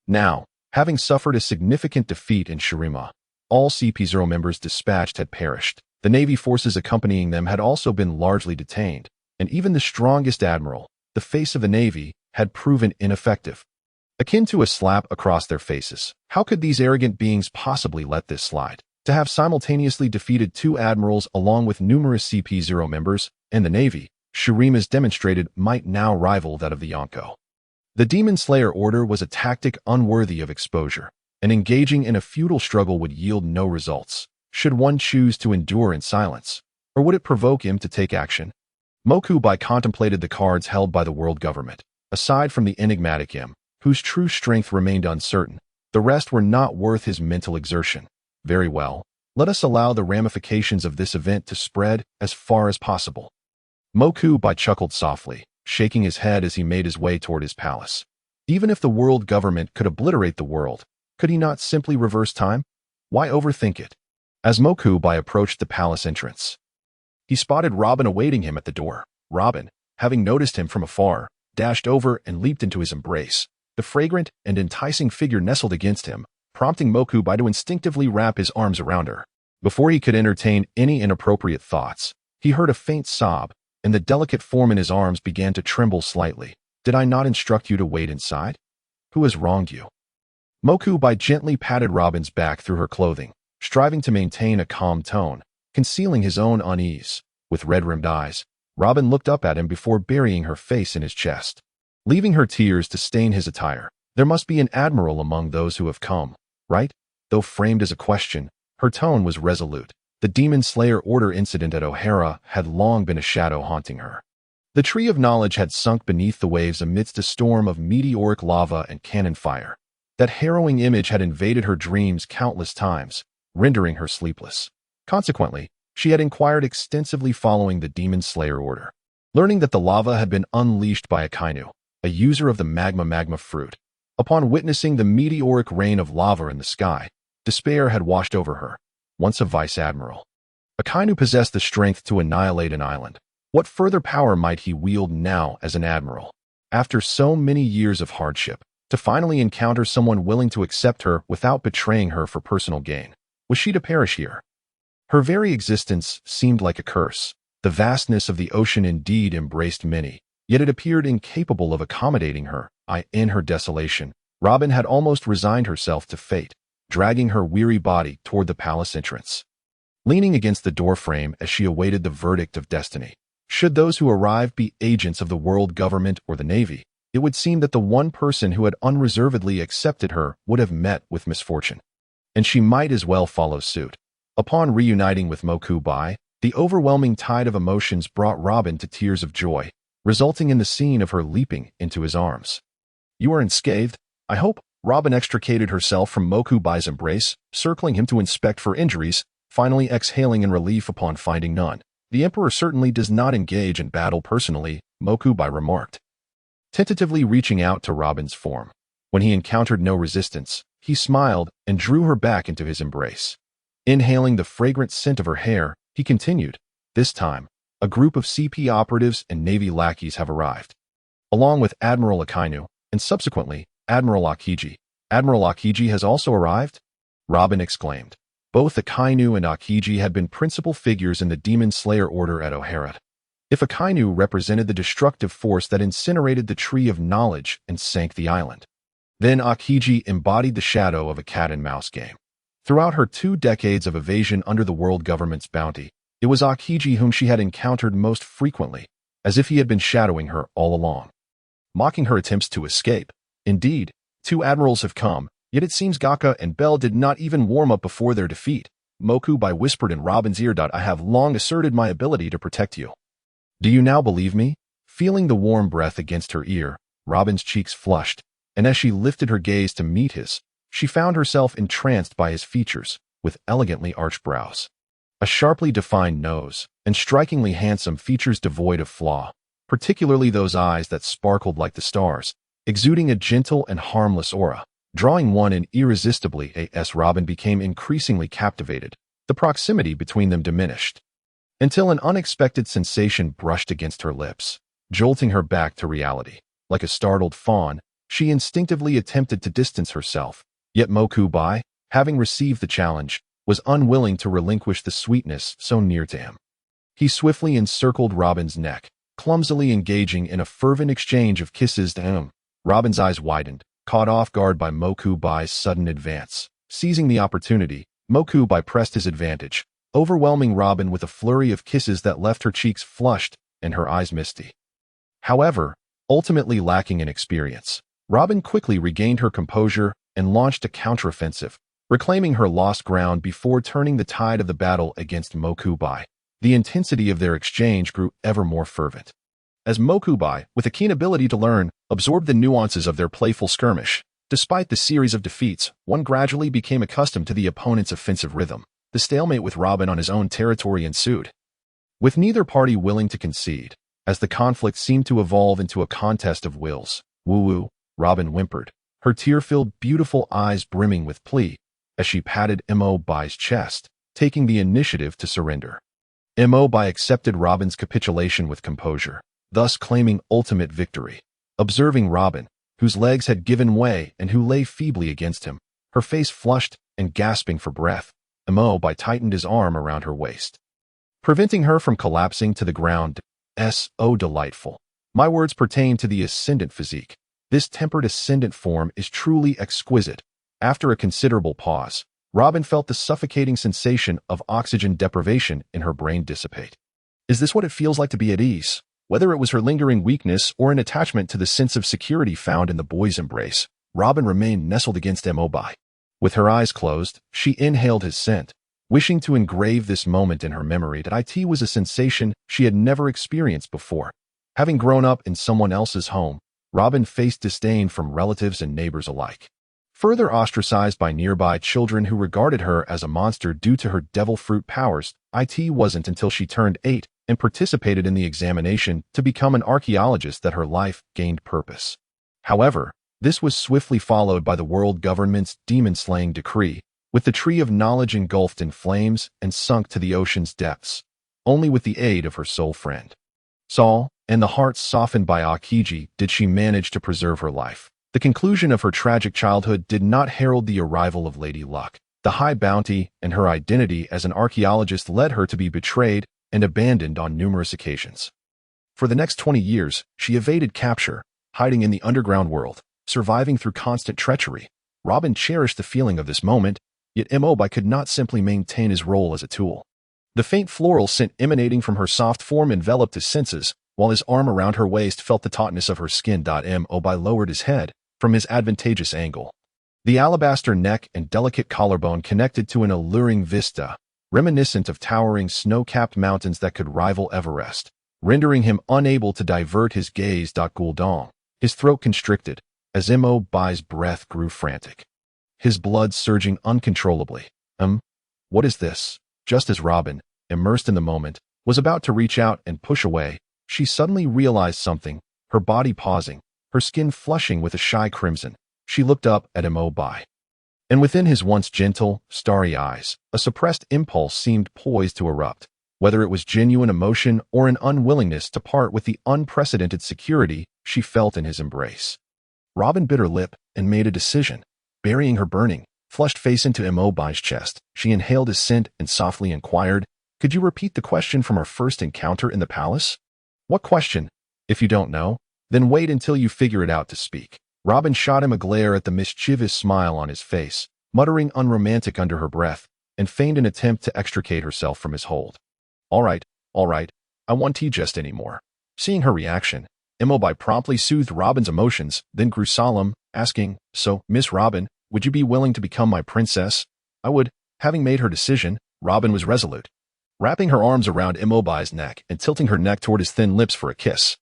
Now, having suffered a significant defeat in Shirima, all CP0 members dispatched had perished. The Navy forces accompanying them had also been largely detained, and even the strongest admiral, the face of the Navy, had proven ineffective. Akin to a slap across their faces, how could these arrogant beings possibly let this slide? To have simultaneously defeated 2 admirals along with numerous CP0 members and the Navy, Shirima's demonstrated might now rival that of the Yonko. The Demon Slayer Order was a tactic unworthy of exposure, and engaging in a futile struggle would yield no results. Should one choose to endure in silence, or would it provoke him to take action? Mokubai contemplated the cards held by the world government. Aside from the enigmatic M, whose true strength remained uncertain, the rest were not worth his mental exertion. Very well, let us allow the ramifications of this event to spread as far as possible. Mokubai chuckled softly, shaking his head as he made his way toward his palace. Even if the world government could obliterate the world, could he not simply reverse time? Why overthink it? As Mokubai approached the palace entrance, he spotted Robin awaiting him at the door. Robin, having noticed him from afar, dashed over and leaped into his embrace. The fragrant and enticing figure nestled against him, prompting Mokubai to instinctively wrap his arms around her. Before he could entertain any inappropriate thoughts, he heard a faint sob, and the delicate form in his arms began to tremble slightly. Did I not instruct you to wait inside? Who has wronged you? Mokubai gently patted Robin's back through her clothing, striving to maintain a calm tone, concealing his own unease. With red-rimmed eyes, Robin looked up at him before burying her face in his chest, leaving her tears to stain his attire. There must be an admiral among those who have come, right? Though framed as a question, her tone was resolute. The Demon Slayer Order incident at O'Hara had long been a shadow haunting her. The tree of knowledge had sunk beneath the waves amidst a storm of meteoric lava and cannon fire. That harrowing image had invaded her dreams countless times, rendering her sleepless. Consequently, she had inquired extensively following the Demon Slayer Order, learning that the lava had been unleashed by Akainu, a user of the magma fruit. Upon witnessing the meteoric rain of lava in the sky, despair had washed over her. Once a vice admiral, Akainu possessed the strength to annihilate an island. What further power might he wield now as an admiral? After so many years of hardship, to finally encounter someone willing to accept her without betraying her for personal gain, was she to perish here? Her very existence seemed like a curse. The vastness of the ocean indeed embraced many, yet it appeared incapable of accommodating her. In her desolation, Robin had almost resigned herself to fate, dragging her weary body toward the palace entrance. Leaning against the doorframe as she awaited the verdict of destiny, should those who arrived be agents of the world government or the Navy, it would seem that the one person who had unreservedly accepted her would have met with misfortune, and she might as well follow suit. Upon reuniting with Mokubai, the overwhelming tide of emotions brought Robin to tears of joy, resulting in the scene of her leaping into his arms. You are unscathed, I hope? Robin extricated herself from Mokubai's embrace, circling him to inspect for injuries, finally exhaling in relief upon finding none. The Emperor certainly does not engage in battle personally, Mokubai remarked, tentatively reaching out to Robin's form. When he encountered no resistance, he smiled and drew her back into his embrace. Inhaling the fragrant scent of her hair, he continued, this time, a group of CP operatives and Navy lackeys have arrived, along with Admiral Akainu, and subsequently, Admiral Akiji. Admiral Akiji has also arrived? Robin exclaimed. Both Akainu and Akiji had been principal figures in the Demon Slayer Order at O'Hara. If Akainu represented the destructive force that incinerated the Tree of Knowledge and sank the island, then Akiji embodied the shadow of a cat-and-mouse game. Throughout her 2 decades of evasion under the world government's bounty, it was Akiji whom she had encountered most frequently, as if he had been shadowing her all along, mocking her attempts to escape. Indeed, 2 admirals have come, yet it seems Gaka and Bell did not even warm up before their defeat. Mokubai whispered in Robin's ear. I have long asserted my ability to protect you. Do you now believe me? Feeling the warm breath against her ear, Robin's cheeks flushed, and as she lifted her gaze to meet his, She found herself entranced by his features, with elegantly arched brows, a sharply defined nose, and strikingly handsome features devoid of flaw, particularly those eyes that sparkled like the stars, exuding a gentle and harmless aura, drawing one in irresistibly. As Robin became increasingly captivated, the proximity between them diminished, until an unexpected sensation brushed against her lips, jolting her back to reality. Like a startled fawn, she instinctively attempted to distance herself, yet Mokubai, having received the challenge, was unwilling to relinquish the sweetness so near to him. He swiftly encircled Robin's neck, clumsily engaging in a fervent exchange of kisses to him. Robin's eyes widened, caught off guard by Mokubai's sudden advance. Seizing the opportunity, Mokubai pressed his advantage, overwhelming Robin with a flurry of kisses that left her cheeks flushed and her eyes misty. However, ultimately lacking in experience, Robin quickly regained her composure and launched a counteroffensive, reclaiming her lost ground before turning the tide of the battle against Mokubai. The intensity of their exchange grew ever more fervent, as Mokubai, with a keen ability to learn, absorbed the nuances of their playful skirmish. Despite the series of defeats, one gradually became accustomed to the opponent's offensive rhythm. The stalemate with Robin on his own territory ensued, with neither party willing to concede, as the conflict seemed to evolve into a contest of wills. Woo-woo, Robin whimpered, her tear-filled beautiful eyes brimming with plea, as she patted Mobai's chest, taking the initiative to surrender. Mobai accepted Robin's capitulation with composure, thus claiming ultimate victory. Observing Robin, whose legs had given way and who lay feebly against him, her face flushed and gasping for breath, Mobai tightened his arm around her waist, preventing her from collapsing to the ground. Oh, delightful. My words pertain to the ascendant physique. This tempered ascendant form is truly exquisite. After a considerable pause, Robin felt the suffocating sensation of oxygen deprivation in her brain dissipate. Is this what it feels like to be at ease? Whether it was her lingering weakness or an attachment to the sense of security found in the boy's embrace, Robin remained nestled against Mobai. With her eyes closed, she inhaled his scent, wishing to engrave this moment in her memory. That it was a sensation she had never experienced before. Having grown up in someone else's home, Robin faced disdain from relatives and neighbors alike. Further ostracized by nearby children who regarded her as a monster due to her devil fruit powers, it wasn't until she turned 8 and participated in the examination to become an archaeologist that her life gained purpose. However, this was swiftly followed by the world government's demon-slaying decree, with the tree of knowledge engulfed in flames and sunk to the ocean's depths, only with the aid of her soul friend, Saul, and the heart softened by Akiji did she manage to preserve her life. The conclusion of her tragic childhood did not herald the arrival of Lady Luck. The high bounty and her identity as an archaeologist led her to be betrayed and abandoned on numerous occasions. For the next 20 years, she evaded capture, hiding in the underground world, surviving through constant treachery. Robin cherished the feeling of this moment, yet Mobai could not simply maintain his role as a tool. The faint floral scent emanating from her soft form enveloped his senses, while his arm around her waist felt the tautness of her skin. Mobai lowered his head from his advantageous angle. The alabaster neck and delicate collarbone connected to an alluring vista, reminiscent of towering snow-capped mountains that could rival Everest, rendering him unable to divert his gaze. Guldong, his throat constricted, as Mobai's breath grew frantic, his blood surging uncontrollably. What is this? Just as Robin, immersed in the moment, was about to reach out and push away, she suddenly realized something, her body pausing, her skin flushing with a shy crimson. She looked up at Mobai, and within his once gentle, starry eyes, a suppressed impulse seemed poised to erupt, whether it was genuine emotion or an unwillingness to part with the unprecedented security she felt in his embrace. Robin bit her lip and made a decision. Burying her burning, flushed face into Mobai's chest, she inhaled his scent and softly inquired, "Could you repeat the question from our first encounter in the palace?" "What question? If you don't know, then wait until you figure it out to speak." Robin shot him a glare at the mischievous smile on his face, muttering unromantic under her breath, and feigned an attempt to extricate herself from his hold. All right, I won't tea just anymore." Seeing her reaction, Mobai promptly soothed Robin's emotions, then grew solemn, asking, "So, Miss Robin, would you be willing to become my princess?" "I would." Having made her decision, Robin was resolute, wrapping her arms around Mobai's neck and tilting her neck toward his thin lips for a kiss.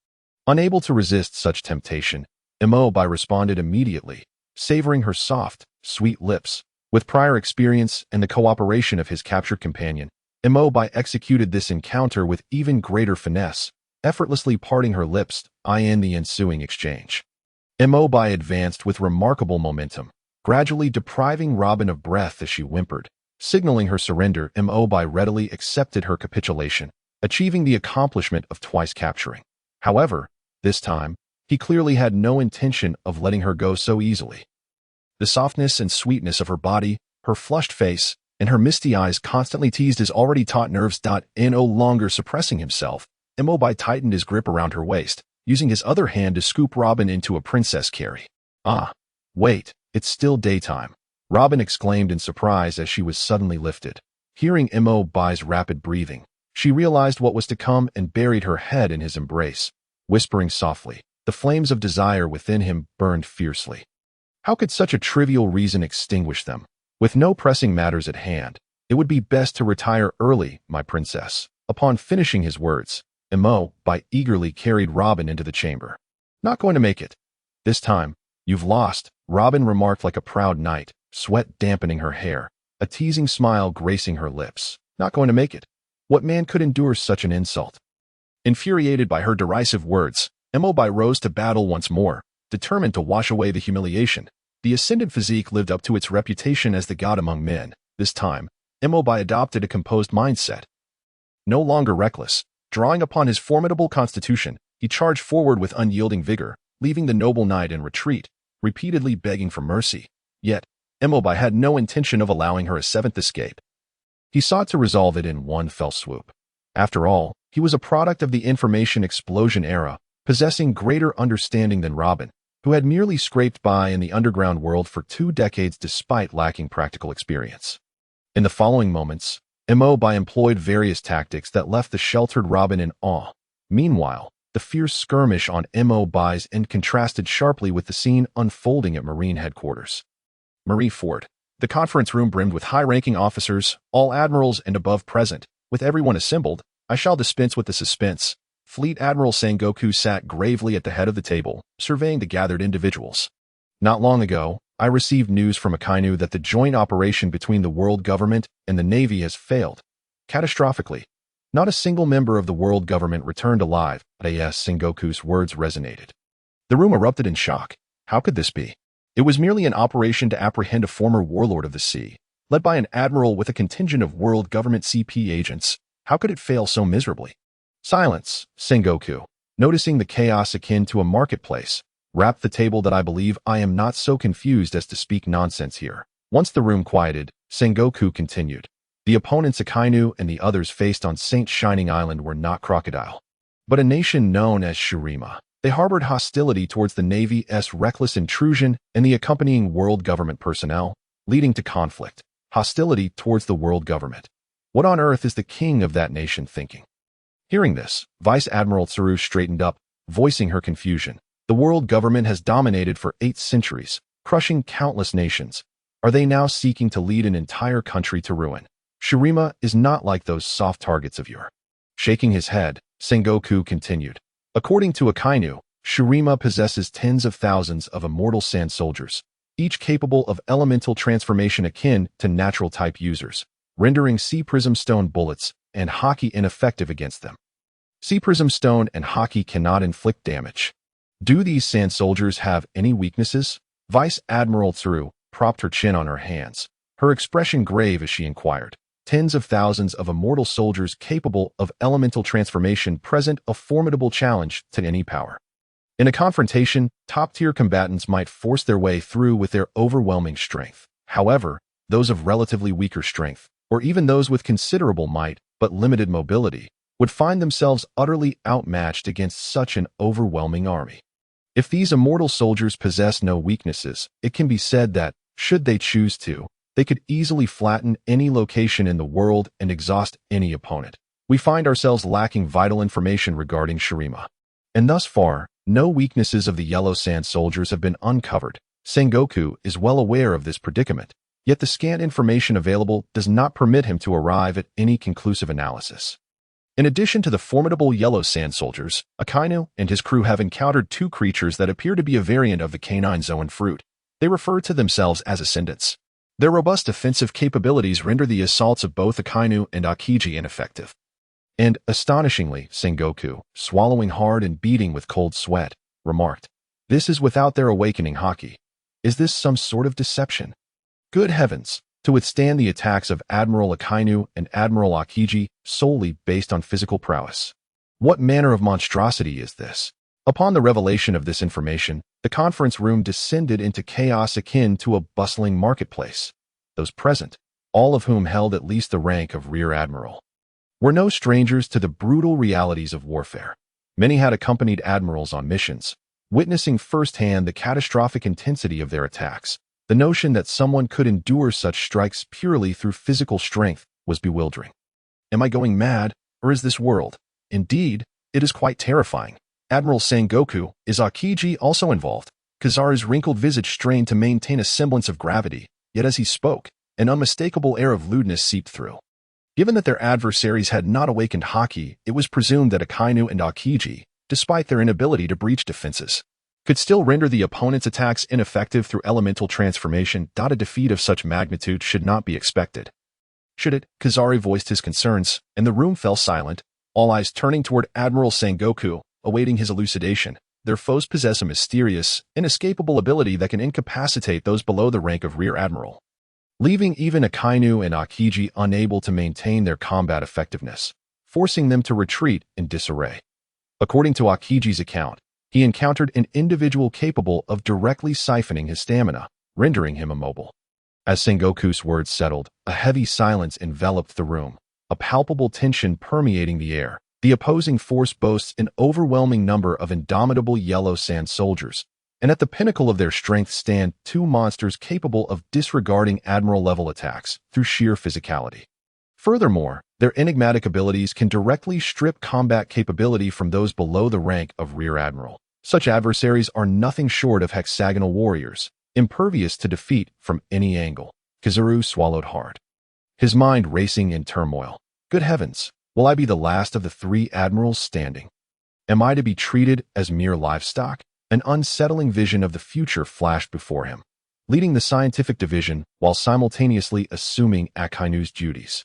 Unable to resist such temptation, Mobai responded immediately, savoring her soft, sweet lips. With prior experience and the cooperation of his captured companion, Enel executed this encounter with even greater finesse, effortlessly parting her lips in the ensuing exchange. Enel advanced with remarkable momentum, gradually depriving Robin of breath as she whimpered. Signaling her surrender, Enel readily accepted her capitulation, achieving the accomplishment of twice capturing. However, this time, he clearly had no intention of letting her go so easily. The softness and sweetness of her body, her flushed face, and her misty eyes constantly teased his already taut nerves. No longer suppressing himself, Enel tightened his grip around her waist, using his other hand to scoop Robin into a princess carry. "Ah, wait, it's still daytime," Robin exclaimed in surprise as she was suddenly lifted. Hearing Enel's rapid breathing, she realized what was to come and buried her head in his embrace. Whispering softly, the flames of desire within him burned fiercely. How could such a trivial reason extinguish them? With no pressing matters at hand, it would be best to retire early, my princess. Upon finishing his words, Enel eagerly carried Robin into the chamber. "Not going to make it. This time, you've lost," Robin remarked like a proud knight, sweat dampening her hair, a teasing smile gracing her lips. "Not going to make it. What man could endure such an insult?" Infuriated by her derisive words, Enel rose to battle once more, determined to wash away the humiliation. The ascendant physique lived up to its reputation as the god among men. This time, Enel adopted a composed mindset. No longer reckless, drawing upon his formidable constitution, he charged forward with unyielding vigor, leaving the noble knight in retreat, repeatedly begging for mercy. Yet, Enel had no intention of allowing her a seventh escape. He sought to resolve it in one fell swoop. After all, he was a product of the information explosion era, possessing greater understanding than Robin, who had merely scraped by in the underground world for 2 decades despite lacking practical experience. In the following moments, Enel employed various tactics that left the sheltered Robin in awe. Meanwhile, the fierce skirmish on Enel's end contrasted sharply with the scene unfolding at Marine headquarters. Marine Fort. The conference room brimmed with high-ranking officers, all admirals and above present. With everyone assembled, I shall dispense with the suspense. Fleet Admiral Sengoku sat gravely at the head of the table, surveying the gathered individuals. "Not long ago, I received news from Akainu that the joint operation between the world government and the Navy has failed. Catastrophically. Not a single member of the world government returned alive." As Sengoku's words resonated, the room erupted in shock. How could this be? It was merely an operation to apprehend a former warlord of the sea, led by an admiral with a contingent of world government CP agents. How could it fail so miserably? "Silence," Sengoku, noticing the chaos akin to a marketplace, rapped the table. "That I believe I am not so confused as to speak nonsense here." Once the room quieted, Sengoku continued. The opponents Akainu and the others faced on St. Shining Island were not Crocodile, but a nation known as Shurima. They harbored hostility towards the Navy's reckless intrusion and the accompanying world government personnel, leading to conflict. Hostility towards the world government. What on earth is the king of that nation thinking? Hearing this, Vice Admiral Tsuru straightened up, voicing her confusion. The world government has dominated for 8 centuries, crushing countless nations. Are they now seeking to lead an entire country to ruin? Shurima is not like those soft targets of yore. Shaking his head, Sengoku continued. According to Akainu, Shurima possesses tens of thousands of immortal sand soldiers, each capable of elemental transformation akin to natural-type users, rendering Sea Prism Stone bullets and Haki ineffective against them. Sea Prism Stone and Haki cannot inflict damage. Do these sand soldiers have any weaknesses? Vice Admiral Tsuru propped her chin on her hands, her expression grave as she inquired. Tens of thousands of immortal soldiers capable of elemental transformation present a formidable challenge to any power. In a confrontation, top-tier combatants might force their way through with their overwhelming strength. However, those of relatively weaker strength, or even those with considerable might but limited mobility, would find themselves utterly outmatched against such an overwhelming army. If these immortal soldiers possess no weaknesses, it can be said that, should they choose to, they could easily flatten any location in the world and exhaust any opponent. We find ourselves lacking vital information regarding Shurima. And thus far, no weaknesses of the Yellow Sand soldiers have been uncovered. Sengoku is well aware of this predicament, yet the scant information available does not permit him to arrive at any conclusive analysis. In addition to the formidable Yellow Sand soldiers, Akainu and his crew have encountered 2 creatures that appear to be a variant of the canine zoan fruit. They refer to themselves as ascendants. Their robust defensive capabilities render the assaults of both Akainu and Akiji ineffective. And, astonishingly, Sengoku, swallowing hard and beating with cold sweat, remarked, "This is without their awakening haki. Is this some sort of deception? Good heavens, to withstand the attacks of Admiral Akainu and Admiral Akiji solely based on physical prowess. What manner of monstrosity is this?" Upon the revelation of this information, the conference room descended into chaos akin to a bustling marketplace. Those present, all of whom held at least the rank of Rear Admiral, were no strangers to the brutal realities of warfare. Many had accompanied admirals on missions, witnessing firsthand the catastrophic intensity of their attacks. The notion that someone could endure such strikes purely through physical strength was bewildering. Am I going mad, or is this world? Indeed, it is quite terrifying. Admiral Sengoku, is Akiji also involved? Kizaru's wrinkled visage strained to maintain a semblance of gravity, yet as he spoke, an unmistakable air of lewdness seeped through. Given that their adversaries had not awakened haki, it was presumed that Akainu and Akiji, despite their inability to breach defenses, could still render the opponent's attacks ineffective through elemental transformation. A defeat of such magnitude should not be expected. Should it? Kizaru voiced his concerns, and the room fell silent, all eyes turning toward Admiral Sengoku, awaiting his elucidation. Their foes possess a mysterious, inescapable ability that can incapacitate those below the rank of Rear Admiral, leaving even Akainu and Akiji unable to maintain their combat effectiveness, forcing them to retreat in disarray. According to Akiji's account, he encountered an individual capable of directly siphoning his stamina, rendering him immobile. As Sengoku's words settled, a heavy silence enveloped the room, a palpable tension permeating the air. The opposing force boasts an overwhelming number of indomitable yellow sand soldiers, and at the pinnacle of their strength stand two monsters capable of disregarding admiral-level attacks through sheer physicality. Furthermore, their enigmatic abilities can directly strip combat capability from those below the rank of Rear Admiral. Such adversaries are nothing short of hexagonal warriors, impervious to defeat from any angle. Kizaru swallowed hard, his mind racing in turmoil. Good heavens! Will I be the last of the three admirals standing? Am I to be treated as mere livestock? An unsettling vision of the future flashed before him, leading the scientific division while simultaneously assuming Akainu's duties,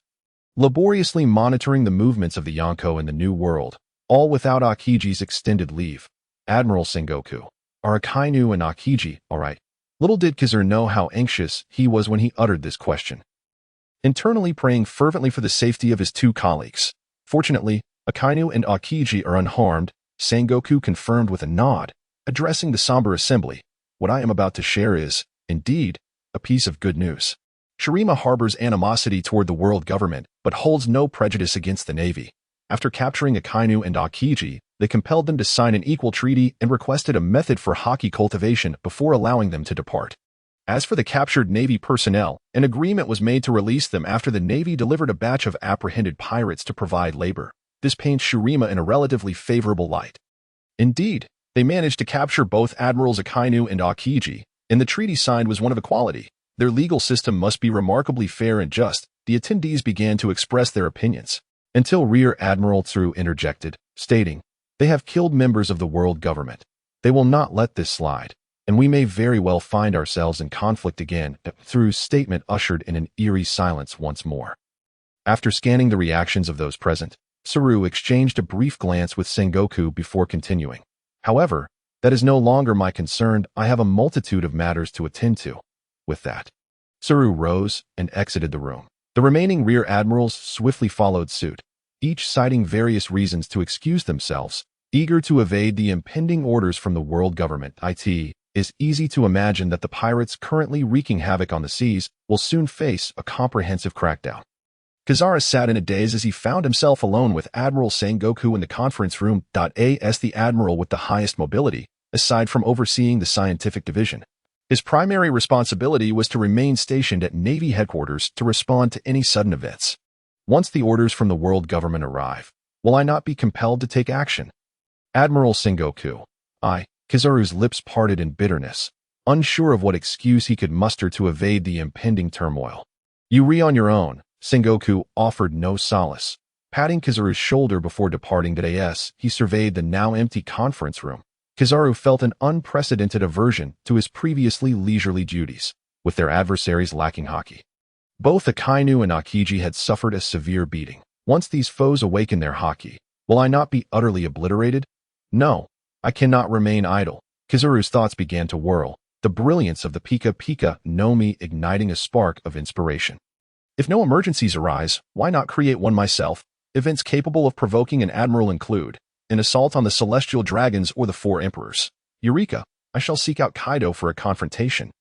laboriously monitoring the movements of the Yonko in the New World, all without Akiji's extended leave. Admiral Sengoku, are Akainu and Akiji all right? Little did Kizaru know how anxious he was when he uttered this question, internally praying fervently for the safety of his two colleagues. Fortunately, Akainu and Akiji are unharmed. Sengoku confirmed with a nod, addressing the somber assembly. What I am about to share is, indeed, a piece of good news. Shirima harbors animosity toward the world government, but holds no prejudice against the Navy. After capturing Akainu and Akiji, they compelled them to sign an equal treaty and requested a method for haki cultivation before allowing them to depart. As for the captured Navy personnel, an agreement was made to release them after the Navy delivered a batch of apprehended pirates to provide labor. This paints Shirima in a relatively favorable light. Indeed, they managed to capture both Admirals Akainu and Akiji, and the treaty signed was one of equality. Their legal system must be remarkably fair and just. The attendees began to express their opinions, until Rear Admiral Tsuru interjected, stating, "They have killed members of the world government. They will not let this slide, and we may very well find ourselves in conflict again." Tsuru's statement ushered in an eerie silence once more. After scanning the reactions of those present, Tsuru exchanged a brief glance with Sengoku before continuing. "However, that is no longer my concern. I have a multitude of matters to attend to." With that, Tsuru rose and exited the room. The remaining Rear Admirals swiftly followed suit, each citing various reasons to excuse themselves, eager to evade the impending orders from the world government. It is easy to imagine that the pirates currently wreaking havoc on the seas will soon face a comprehensive crackdown. Kizaru sat in a daze as he found himself alone with Admiral Sengoku in the conference room. As the admiral with the highest mobility, aside from overseeing the scientific division, his primary responsibility was to remain stationed at Navy headquarters to respond to any sudden events. Once the orders from the world government arrive, will I not be compelled to take action? Admiral Sengoku, Kizaru's lips parted in bitterness, unsure of what excuse he could muster to evade the impending turmoil. "You re on your own." Sengoku offered no solace. Patting Kizaru's shoulder before departing the dais, he surveyed the now empty conference room. Kizaru felt an unprecedented aversion to his previously leisurely duties, with their adversaries lacking haki. Both Akainu and Akiji had suffered a severe beating. Once these foes awaken their haki, will I not be utterly obliterated? No, I cannot remain idle. Kizaru's thoughts began to whirl, the brilliance of the Pika Pika no Mi igniting a spark of inspiration. If no emergencies arise, why not create one myself? Events capable of provoking an admiral include an assault on the celestial dragons or the four emperors. Eureka! I shall seek out Kaido for a confrontation.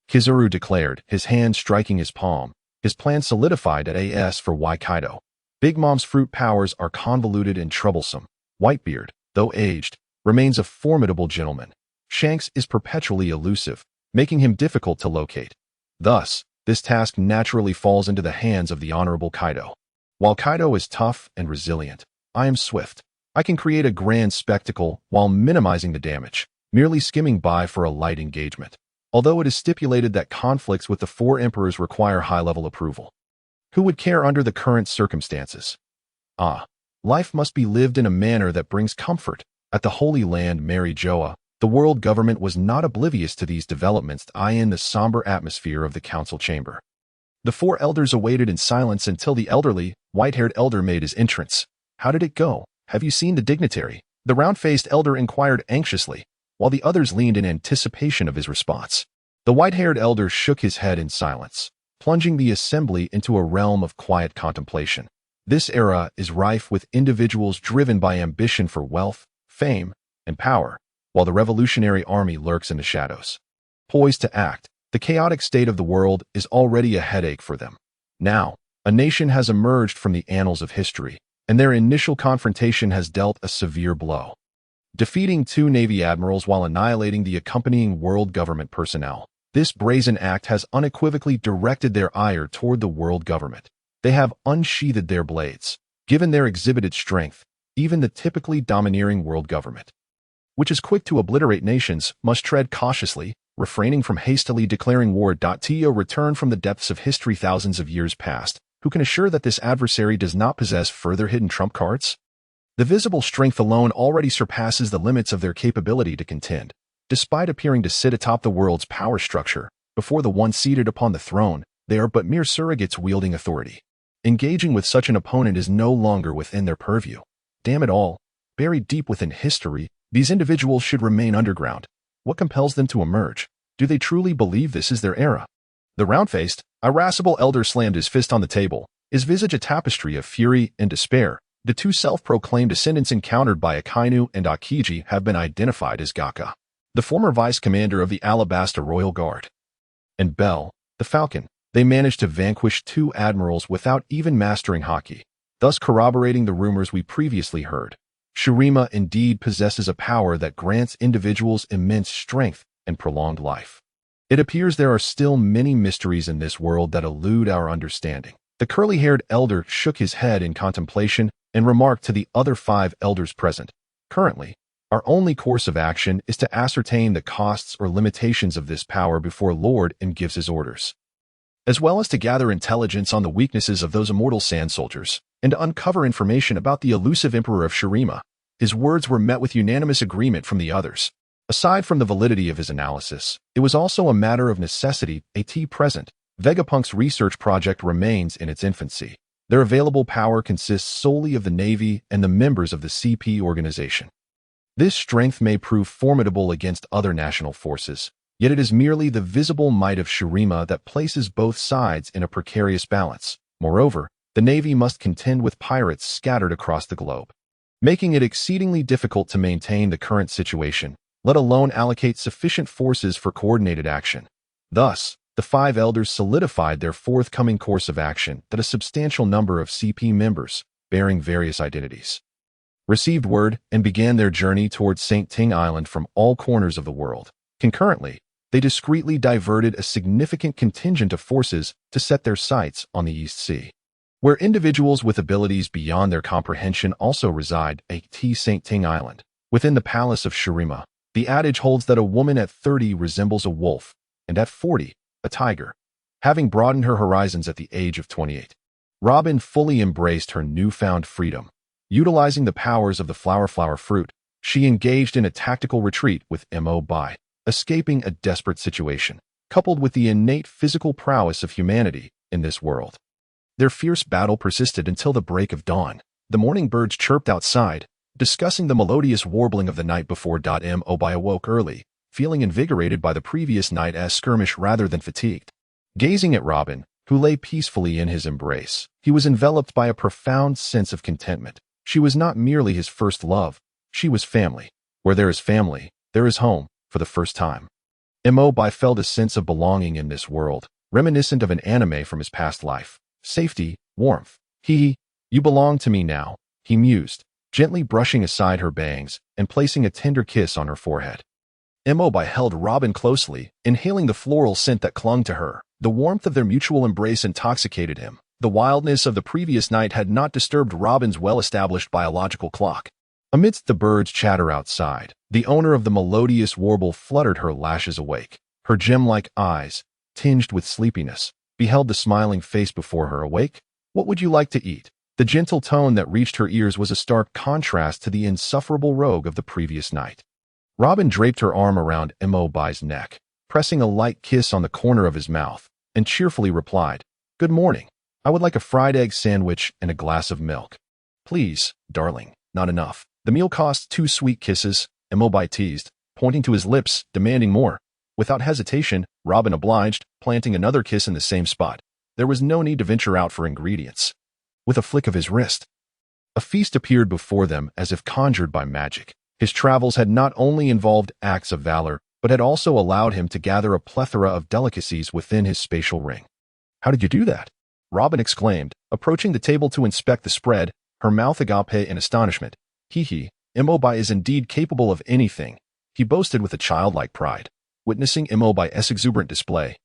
Kizaru declared, his hand striking his palm. His plan solidified at AS for Y Kaido. Big Mom's fruit powers are convoluted and troublesome. Whitebeard, though aged, remains a formidable gentleman. Shanks is perpetually elusive, making him difficult to locate. Thus, this task naturally falls into the hands of the Honorable Kaido. While Kaido is tough and resilient, I am swift. I can create a grand spectacle while minimizing the damage, merely skimming by for a light engagement. Although it is stipulated that conflicts with the four emperors require high-level approval. Who would care under the current circumstances? Life must be lived in a manner that brings comfort. At the Holy Land Mary Joa, the world government was not oblivious to these developments in the somber atmosphere of the council chamber. The four elders awaited in silence until the elderly, white-haired elder made his entrance. How did it go? Have you seen the dignitary? The round-faced elder inquired anxiously, while the others leaned in anticipation of his response. The white-haired elder shook his head in silence, plunging the assembly into a realm of quiet contemplation. This era is rife with individuals driven by ambition for wealth, fame, and power, while the revolutionary army lurks in the shadows. Poised to act, the chaotic state of the world is already a headache for them. Now, a nation has emerged from the annals of history, and their initial confrontation has dealt a severe blow. Defeating two Navy admirals while annihilating the accompanying world government personnel, this brazen act has unequivocally directed their ire toward the world government. They have unsheathed their blades. Given their exhibited strength, even the typically domineering world government, which is quick to obliterate nations, must tread cautiously, refraining from hastily declaring war. To return from the depths of history thousands of years past, who can assure that this adversary does not possess further hidden trump cards? The visible strength alone already surpasses the limits of their capability to contend. Despite appearing to sit atop the world's power structure, before the one seated upon the throne, they are but mere surrogates wielding authority. Engaging with such an opponent is no longer within their purview. Damn it all, buried deep within history, these individuals should remain underground. What compels them to emerge? Do they truly believe this is their era? The round-faced, irascible elder slammed his fist on the table, his visage a tapestry of fury and despair. The two self-proclaimed descendants encountered by Akainu and Akiji have been identified as Gaka, the former vice-commander of the Alabasta Royal Guard, and Bell, the Falcon. They managed to vanquish two admirals without even mastering haki, thus corroborating the rumors we previously heard. Shurima indeed possesses a power that grants individuals immense strength and prolonged life. It appears there are still many mysteries in this world that elude our understanding. The curly-haired elder shook his head in contemplation and remarked to the other 5 elders present, "Currently, our only course of action is to ascertain the costs or limitations of this power before Lord M gives his orders, as well as to gather intelligence on the weaknesses of those immortal sand soldiers, and to uncover information about the elusive Emperor of Shurima." His words were met with unanimous agreement from the others. Aside from the validity of his analysis, it was also a matter of necessity. At present, Vegapunk's research project remains in its infancy. Their available power consists solely of the Navy and the members of the CP organization. This strength may prove formidable against other national forces, yet it is merely the visible might of Shurima that places both sides in a precarious balance. Moreover, the Navy must contend with pirates scattered across the globe, making it exceedingly difficult to maintain the current situation, let alone allocate sufficient forces for coordinated action. Thus, the 5 elders solidified their forthcoming course of action that a substantial number of CP members, bearing various identities, received word and began their journey towards St. Ting Island from all corners of the world. Concurrently, they discreetly diverted a significant contingent of forces to set their sights on the East Sea, where individuals with abilities beyond their comprehension also reside. At St. Ting Island, within the palace of Shurima, the adage holds that a woman at 30 resembles a wolf, and at 40, a tiger. Having broadened her horizons at the age of 28, Robin fully embraced her newfound freedom. Utilizing the powers of the flower fruit, she engaged in a tactical retreat with Mo by escaping a desperate situation, coupled with the innate physical prowess of humanity in this world. Their fierce battle persisted until the break of dawn. The morning birds chirped outside, discussing the melodious warbling of the night before. Mo by awoke early, feeling invigorated by the previous night's skirmish rather than fatigued. Gazing at Robin, who lay peacefully in his embrace, he was enveloped by a profound sense of contentment. She was not merely his first love, she was family. Where there is family, there is home, for the first time. Mo by felt a sense of belonging in this world, reminiscent of an anime from his past life. Safety, warmth. You belong to me now, he mused, gently brushing aside her bangs and placing a tender kiss on her forehead. Mo by held Robin closely, inhaling the floral scent that clung to her. The warmth of their mutual embrace intoxicated him. The wildness of the previous night had not disturbed Robin's well-established biological clock. Amidst the birds' chatter outside, the owner of the melodious warble fluttered her lashes awake. Her gem-like eyes, tinged with sleepiness, beheld the smiling face before her. Awake? What would you like to eat? The gentle tone that reached her ears was a stark contrast to the insufferable rogue of the previous night. Robin draped her arm around Mo by's neck, pressing a light kiss on the corner of his mouth, and cheerfully replied, "Good morning. I would like a fried egg sandwich and a glass of milk." "Please, darling, not enough. The meal costs 2 sweet kisses," Mo by teased, pointing to his lips, demanding more. Without hesitation, Robin obliged, planting another kiss in the same spot. There was no need to venture out for ingredients. With a flick of his wrist, a feast appeared before them as if conjured by magic. His travels had not only involved acts of valor, but had also allowed him to gather a plethora of delicacies within his spatial ring. "How did you do that?" Robin exclaimed, approaching the table to inspect the spread, her mouth agape in astonishment. Mo by is indeed capable of anything," he boasted with a childlike pride, witnessing Mo by's exuberant display.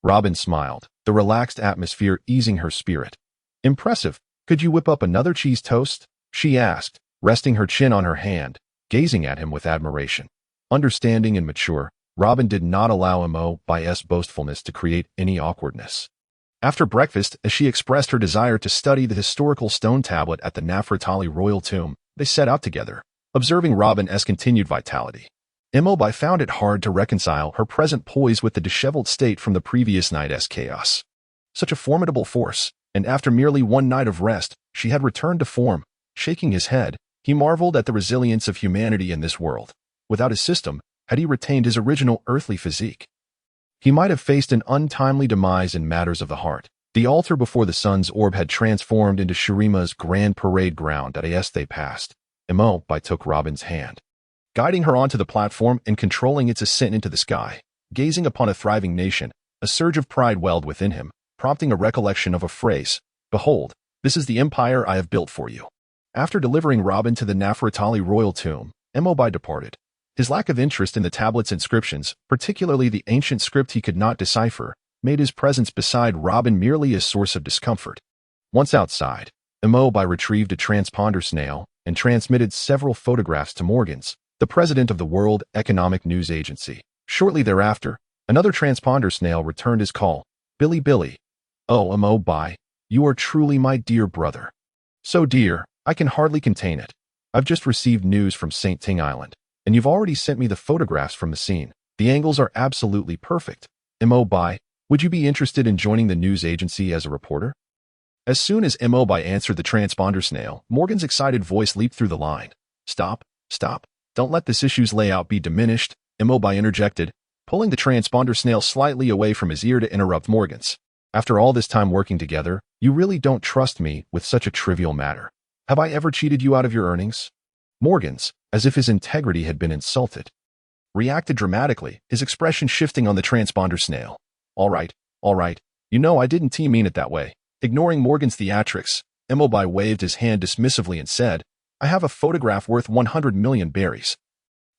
Robin smiled, the relaxed atmosphere easing her spirit. "Impressive. Could you whip up another cheese toast?" she asked, resting her chin on her hand, gazing at him with admiration. Understanding and mature, Robin did not allow Mo by's boastfulness to create any awkwardness. After breakfast, as she expressed her desire to study the historical stone tablet at the Nefertali royal tomb, they set out together, observing Robin's continued vitality. Mo by found it hard to reconcile her present poise with the disheveled state from the previous night's chaos. Such a formidable force, and after merely one night of rest, she had returned to form. Shaking his head, he marveled at the resilience of humanity in this world. Without his system, had he retained his original earthly physique, he might have faced an untimely demise in matters of the heart. The altar before the sun's orb had transformed into Shurima's grand parade ground as they passed. Mo by took Robin's hand, guiding her onto the platform and controlling its ascent into the sky. Gazing upon a thriving nation, a surge of pride welled within him, prompting a recollection of a phrase. "Behold, this is the empire I have built for you." After delivering Robin to the Nefertali royal tomb, Mo by departed. His lack of interest in the tablet's inscriptions, particularly the ancient script he could not decipher, made his presence beside Robin merely a source of discomfort. Once outside, Mo by retrieved a transponder snail and transmitted several photographs to Morgans, the president of the World Economic News Agency. Shortly thereafter, another transponder snail returned his call. Billy. "Oh, Mo by, you are truly my dear brother. So dear, I can hardly contain it. I've just received news from St. Ting Island, and you've already sent me the photographs from the scene. The angles are absolutely perfect. Mo by, would you be interested in joining the news agency as a reporter?" As soon as Mo by answered the transponder snail, Morgan's excited voice leaped through the line. Stop. Don't let this issue's layout be diminished," Mo by interjected, pulling the transponder snail slightly away from his ear to interrupt Morgan's. "After all this time working together, you really don't trust me with such a trivial matter. Have I ever cheated you out of your earnings?" Morgan's, as if his integrity had been insulted, reacted dramatically, his expression shifting on the transponder snail. All right. You know I didn't mean it that way." Ignoring Morgan's theatrics, Mo by waved his hand dismissively and said, "I have a photograph worth 100 million berries.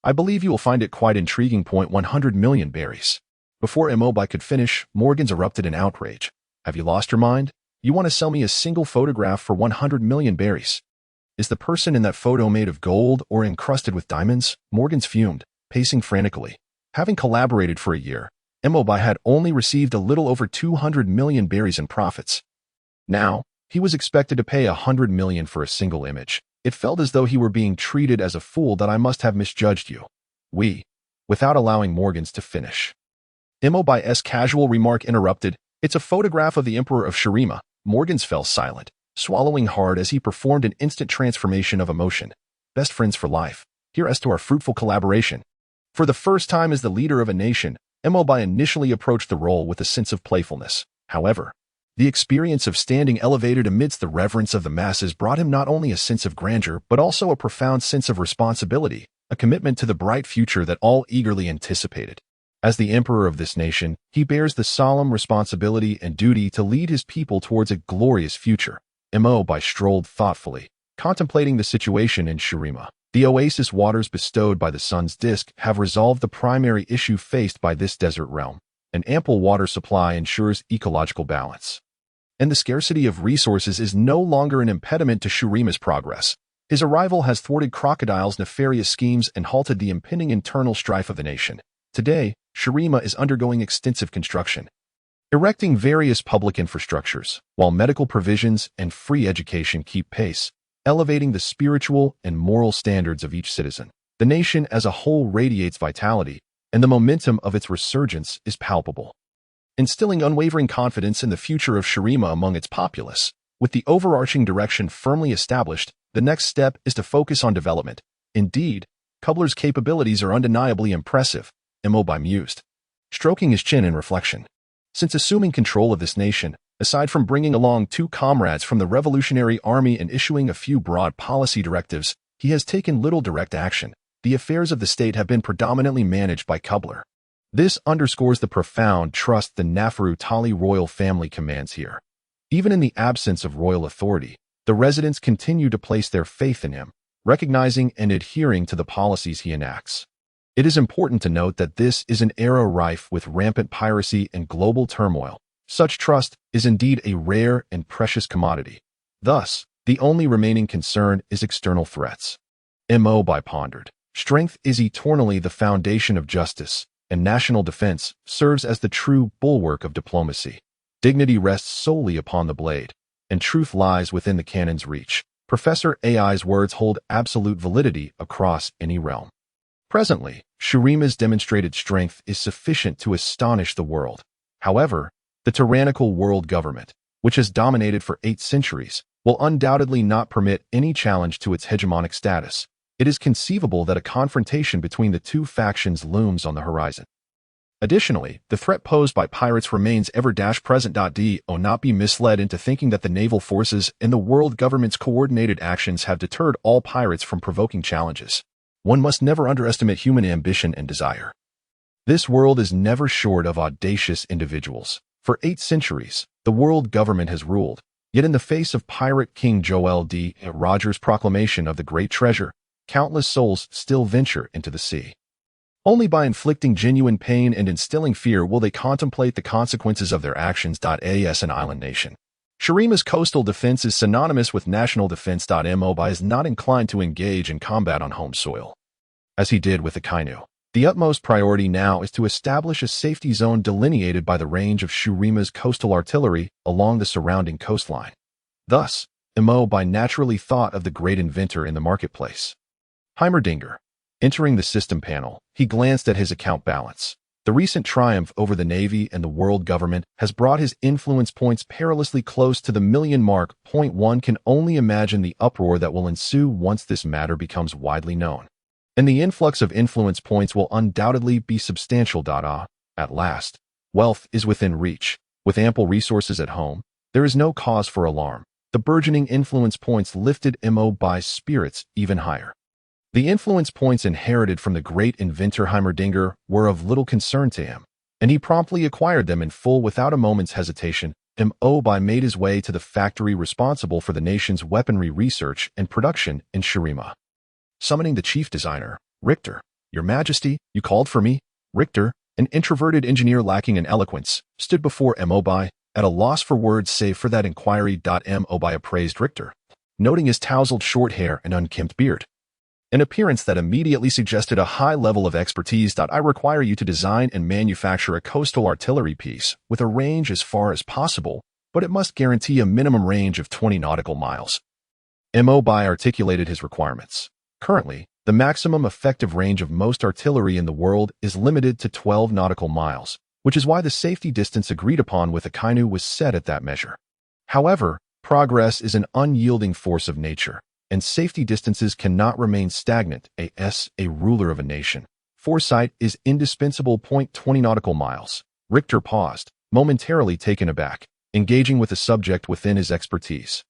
I believe you will find it quite intriguing. 100 million berries. Before Mo by could finish, Morgan's erupted in outrage. "Have you lost your mind? You want to sell me a single photograph for 100 million berries? Is the person in that photo made of gold or encrusted with diamonds?" Morgan's fumed, pacing frantically. Having collaborated for a year, Mo by had only received a little over 200 million berries in profits. Now, he was expected to pay 100 million for a single image. It felt as though he were being treated as a fool, that I must have misjudged you. Without allowing Morgan's to finish. Enel's casual remark interrupted. It's a photograph of the Emperor of Shurima. Morgan's fell silent, swallowing hard as he performed an instant transformation of emotion. Best friends for life. Here's to our fruitful collaboration. For the first time as the leader of a nation, Enel initially approached the role with a sense of playfulness. However, the experience of standing elevated amidst the reverence of the masses brought him not only a sense of grandeur but also a profound sense of responsibility, a commitment to the bright future that all eagerly anticipated. As the emperor of this nation, he bears the solemn responsibility and duty to lead his people towards a glorious future. Enel strolled thoughtfully, contemplating the situation in Shurima. The oasis waters bestowed by the sun's disk have resolved the primary issue faced by this desert realm. An ample water supply ensures ecological balance. And the scarcity of resources is no longer an impediment to Shurima's progress. His arrival has thwarted Crocodile's nefarious schemes and halted the impending internal strife of the nation. Today, Shurima is undergoing extensive construction, erecting various public infrastructures, while medical provisions and free education keep pace, elevating the spiritual and moral standards of each citizen. The nation as a whole radiates vitality, and the momentum of its resurgence is palpable, instilling unwavering confidence in the future of Shurima among its populace. With the overarching direction firmly established, the next step is to focus on development. Indeed, Kubler's capabilities are undeniably impressive, Enel mused, stroking his chin in reflection. Since assuming control of this nation, aside from bringing along 2 comrades from the Revolutionary Army and issuing a few broad policy directives, he has taken little direct action. The affairs of the state have been predominantly managed by Kubler. This underscores the profound trust the Neferu-Tali royal family commands here. Even in the absence of royal authority, the residents continue to place their faith in him, recognizing and adhering to the policies he enacts. It is important to note that this is an era rife with rampant piracy and global turmoil. Such trust is indeed a rare and precious commodity. Thus, the only remaining concern is external threats. Enel pondered. Strength is eternally the foundation of justice, and national defense serves as the true bulwark of diplomacy. Dignity rests solely upon the blade, and truth lies within the cannon's reach. Professor AI's words hold absolute validity across any realm. Presently, Shurima's demonstrated strength is sufficient to astonish the world. However, the tyrannical world government, which has dominated for 8 centuries, will undoubtedly not permit any challenge to its hegemonic status. It is conceivable that a confrontation between the 2 factions looms on the horizon. Additionally, the threat posed by pirates remains ever-present. Do not be misled into thinking that the naval forces and the world government's coordinated actions have deterred all pirates from provoking challenges. One must never underestimate human ambition and desire. This world is never short of audacious individuals. For 8 centuries, the world government has ruled, yet in the face of pirate King Joel D. Rogers' proclamation of the Great Treasure, countless souls still venture into the sea. Only by inflicting genuine pain and instilling fear will they contemplate the consequences of their actions. As an island nation, Shurima's coastal defense is synonymous with national defense. Enel is not inclined to engage in combat on home soil, as he did with the Kainu. The utmost priority now is to establish a safety zone delineated by the range of Shurima's coastal artillery along the surrounding coastline. Thus, Enel naturally thought of the great inventor in the marketplace, Heimerdinger. Entering the system panel, he glanced at his account balance. The recent triumph over the Navy and the world government has brought his influence points perilously close to the million mark. One can only imagine the uproar that will ensue once this matter becomes widely known. And the influx of influence points will undoubtedly be substantial. At last, wealth is within reach. With ample resources at home, there is no cause for alarm. The burgeoning influence points lifted Enel's spirits even higher. The influence points inherited from the great inventor Heimerdinger were of little concern to him, and he promptly acquired them in full without a moment's hesitation. Enel made his way to the factory responsible for the nation's weaponry research and production in Shurima. Summoning the chief designer, Richter. Your Majesty, you called for me? Richter, an introverted engineer lacking in eloquence, stood before Enel, at a loss for words save for that inquiry. Enel appraised Richter, noting his tousled short hair and unkempt beard, an appearance that immediately suggested a high level of expertise. I require you to design and manufacture a coastal artillery piece with a range as far as possible, but it must guarantee a minimum range of 20 nautical miles. Mobai articulated his requirements. Currently, the maximum effective range of most artillery in the world is limited to 12 nautical miles, which is why the safety distance agreed upon with Akainu was set at that measure. However, progress is an unyielding force of nature, and safety distances cannot remain stagnant. A ruler of a nation. Foresight is indispensable. 20 nautical miles. Richter paused, momentarily taken aback, engaging with the subject within his expertise.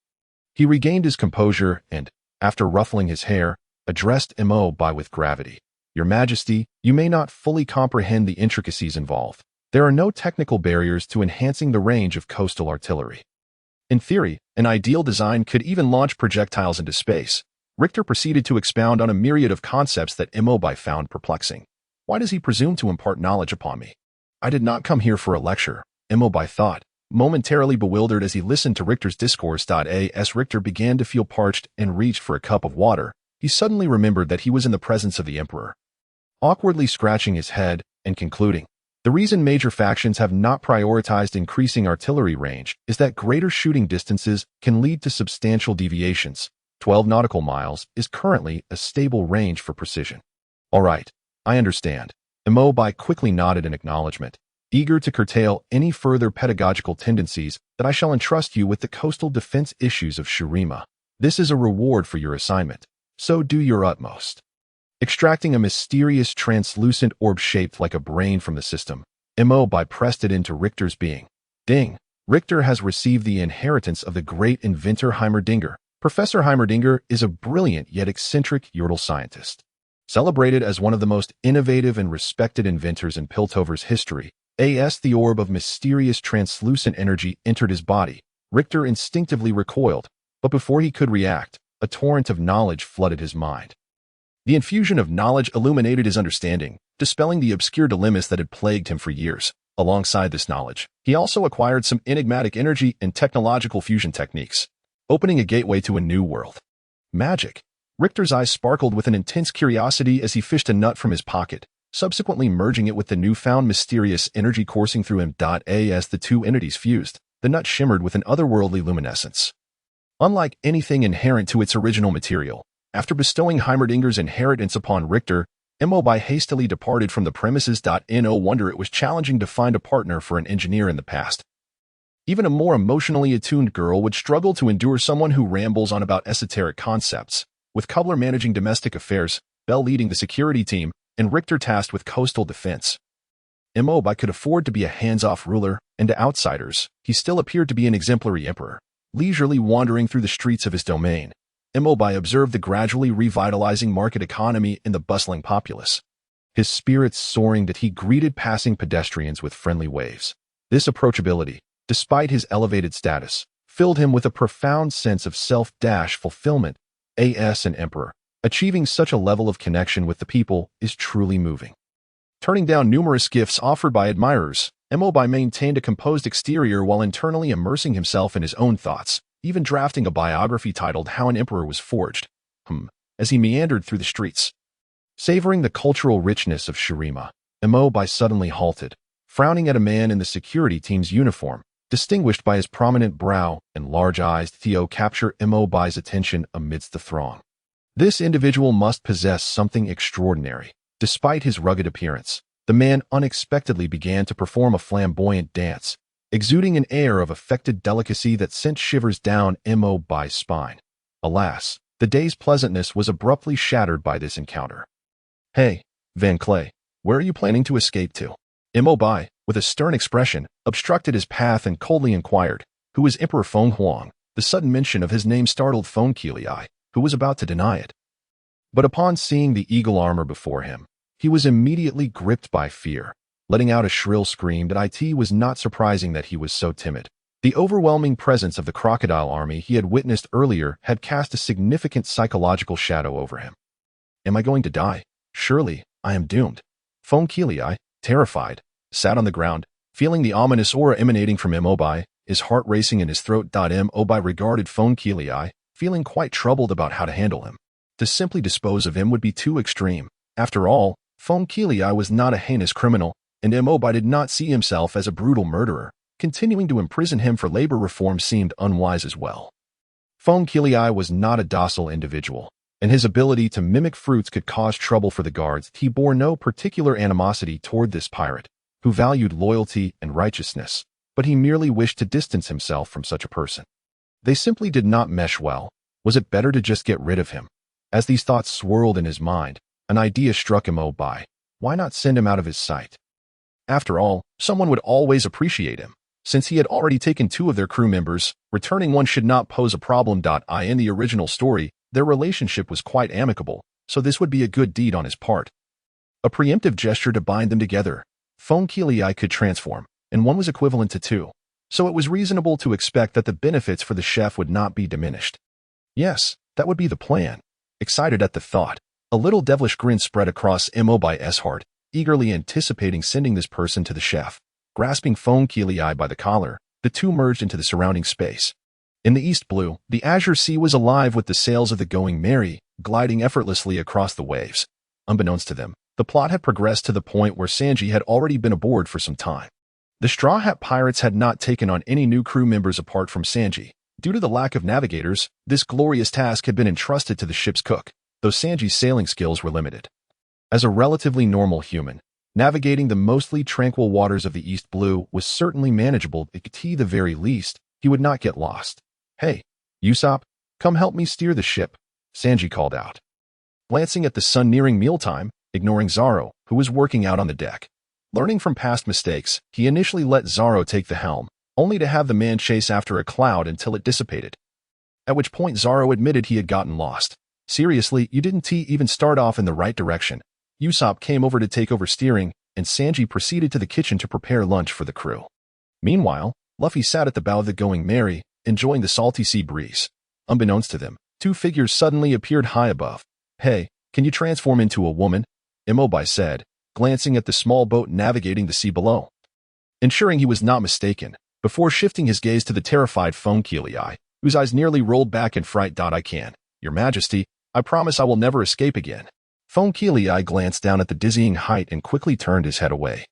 He regained his composure and, after ruffling his hair, addressed Mobai with gravity. Your Majesty, you may not fully comprehend the intricacies involved. There are no technical barriers to enhancing the range of coastal artillery. In theory, an ideal design could even launch projectiles into space. Richter proceeded to expound on a myriad of concepts that Mobai found perplexing. Why does he presume to impart knowledge upon me? I did not come here for a lecture, Mobai thought, momentarily bewildered as he listened to Richter's discourse. As Richter began to feel parched and reached for a cup of water, he suddenly remembered that he was in the presence of the Emperor. Awkwardly scratching his head and concluding, the reason major factions have not prioritized increasing artillery range is that greater shooting distances can lead to substantial deviations. 12 nautical miles is currently a stable range for precision. All right, I understand. Mobai quickly nodded in acknowledgement, eager to curtail any further pedagogical tendencies that I shall entrust you with the coastal defense issues of Shurima. This is a reward for your assignment, so do your utmost. Extracting a mysterious translucent orb shaped like a brain from the system, Mobai pressed it into Richter's being. Ding! Richter has received the inheritance of the great inventor Heimerdinger. Professor Heimerdinger is a brilliant yet eccentric Yordle scientist. Celebrated as one of the most innovative and respected inventors in Piltover's history, the orb of mysterious translucent energy entered his body. Richter instinctively recoiled, but before he could react, a torrent of knowledge flooded his mind. The infusion of knowledge illuminated his understanding, dispelling the obscure dilemmas that had plagued him for years. Alongside this knowledge, he also acquired some enigmatic energy and technological fusion techniques, opening a gateway to a new world. Magic. Richter's eyes sparkled with an intense curiosity as he fished a nut from his pocket, subsequently merging it with the newfound mysterious energy coursing through him. As the two entities fused, the nut shimmered with an otherworldly luminescence. Unlike anything inherent to its original material, after bestowing Heimerdinger's inheritance upon Richter, Mobai hastily departed from the premises. No wonder it was challenging to find a partner for an engineer in the past. Even a more emotionally attuned girl would struggle to endure someone who rambles on about esoteric concepts, with Kubler managing domestic affairs, Bell leading the security team, and Richter tasked with coastal defense. Mobai could afford to be a hands-off ruler, and to outsiders, he still appeared to be an exemplary emperor. Leisurely wandering through the streets of his domain, Mobai observed the gradually revitalizing market economy in the bustling populace. His spirits soaring that he greeted passing pedestrians with friendly waves. This approachability, despite his elevated status, filled him with a profound sense of self-fulfillment. As an emperor, achieving such a level of connection with the people is truly moving. Turning down numerous gifts offered by admirers, Mobai maintained a composed exterior while internally immersing himself in his own thoughts, even drafting a biography titled How an Emperor Was Forged, as he meandered through the streets. Savoring the cultural richness of Shurima, Mobai suddenly halted, frowning at a man in the security team's uniform, distinguished by his prominent brow and large eyes. Theo captured Mobai's attention amidst the throng. This individual must possess something extraordinary. Despite his rugged appearance, the man unexpectedly began to perform a flamboyant dance, exuding an air of affected delicacy that sent shivers down Mobai's spine. Alas, the day's pleasantness was abruptly shattered by this encounter. Hey, Van Clay, where are you planning to escape to? Mobai, with a stern expression, obstructed his path and coldly inquired, who is Emperor Feng Huang? The sudden mention of his name startled Feng Qiliai, who was about to deny it. But upon seeing the eagle armor before him, he was immediately gripped by fear, letting out a shrill scream. It was not surprising that he was so timid. The overwhelming presence of the Crocodile army he had witnessed earlier had cast a significant psychological shadow over him. Am I going to die? Surely, I am doomed. Feng Qiliai, terrified, sat on the ground, feeling the ominous aura emanating from Mobai, his heart racing in his throat. Mobai regarded Feng Qiliai, feeling quite troubled about how to handle him. To simply dispose of him would be too extreme. After all, Feng Qiliai was not a heinous criminal, and Mobai did not see himself as a brutal murderer. Continuing to imprison him for labor reform seemed unwise as well. Fong Qiliai was not a docile individual, and his ability to mimic fruits could cause trouble for the guards. He bore no particular animosity toward this pirate, who valued loyalty and righteousness, but he merely wished to distance himself from such a person. They simply did not mesh well. Was it better to just get rid of him? As these thoughts swirled in his mind, an idea struck him. Oh, why not send him out of his sight? After all, someone would always appreciate him. Since he had already taken 2 of their crew members, returning one should not pose a problem. In the original story, their relationship was quite amicable, so this would be a good deed on his part. A preemptive gesture to bind them together. Fong Qiliai could transform, and 1 was equivalent to 2, so it was reasonable to expect that the benefits for the chef would not be diminished. Yes, that would be the plan. Excited at the thought, a little devilish grin spread across Mobi's heart, eagerly anticipating sending this person to the chef. Grasping Fong Qiliai by the collar, the 2 merged into the surrounding space. In the east blue, the azure sea was alive with the sails of the Going Merry, gliding effortlessly across the waves. Unbeknownst to them, the plot had progressed to the point where Sanji had already been aboard for some time. The Straw Hat Pirates had not taken on any new crew members apart from Sanji. Due to the lack of navigators, this glorious task had been entrusted to the ship's cook, though Sanji's sailing skills were limited. As a relatively normal human, navigating the mostly tranquil waters of the East Blue was certainly manageable. At the very least, he would not get lost. Hey, Usopp, come help me steer the ship, Sanji called out. Glancing at the sun nearing mealtime, ignoring Zoro, who was working out on the deck. Learning from past mistakes, he initially let Zoro take the helm, only to have the man chase after a cloud until it dissipated. At which point Zoro admitted he had gotten lost. Seriously, you didn't even start off in the right direction. Usopp came over to take over steering, and Sanji proceeded to the kitchen to prepare lunch for the crew. Meanwhile, Luffy sat at the bow of the Going Merry, enjoying the salty sea breeze. Unbeknownst to them, 2 figures suddenly appeared high above. Hey, can you transform into a woman? Mobi said, glancing at the small boat navigating the sea below. Ensuring he was not mistaken, before shifting his gaze to the terrified Fong Qiliai, whose eyes nearly rolled back in fright. I can, Your Majesty, I promise I will never escape again. Fong Qiliai glanced down at the dizzying height and quickly turned his head away.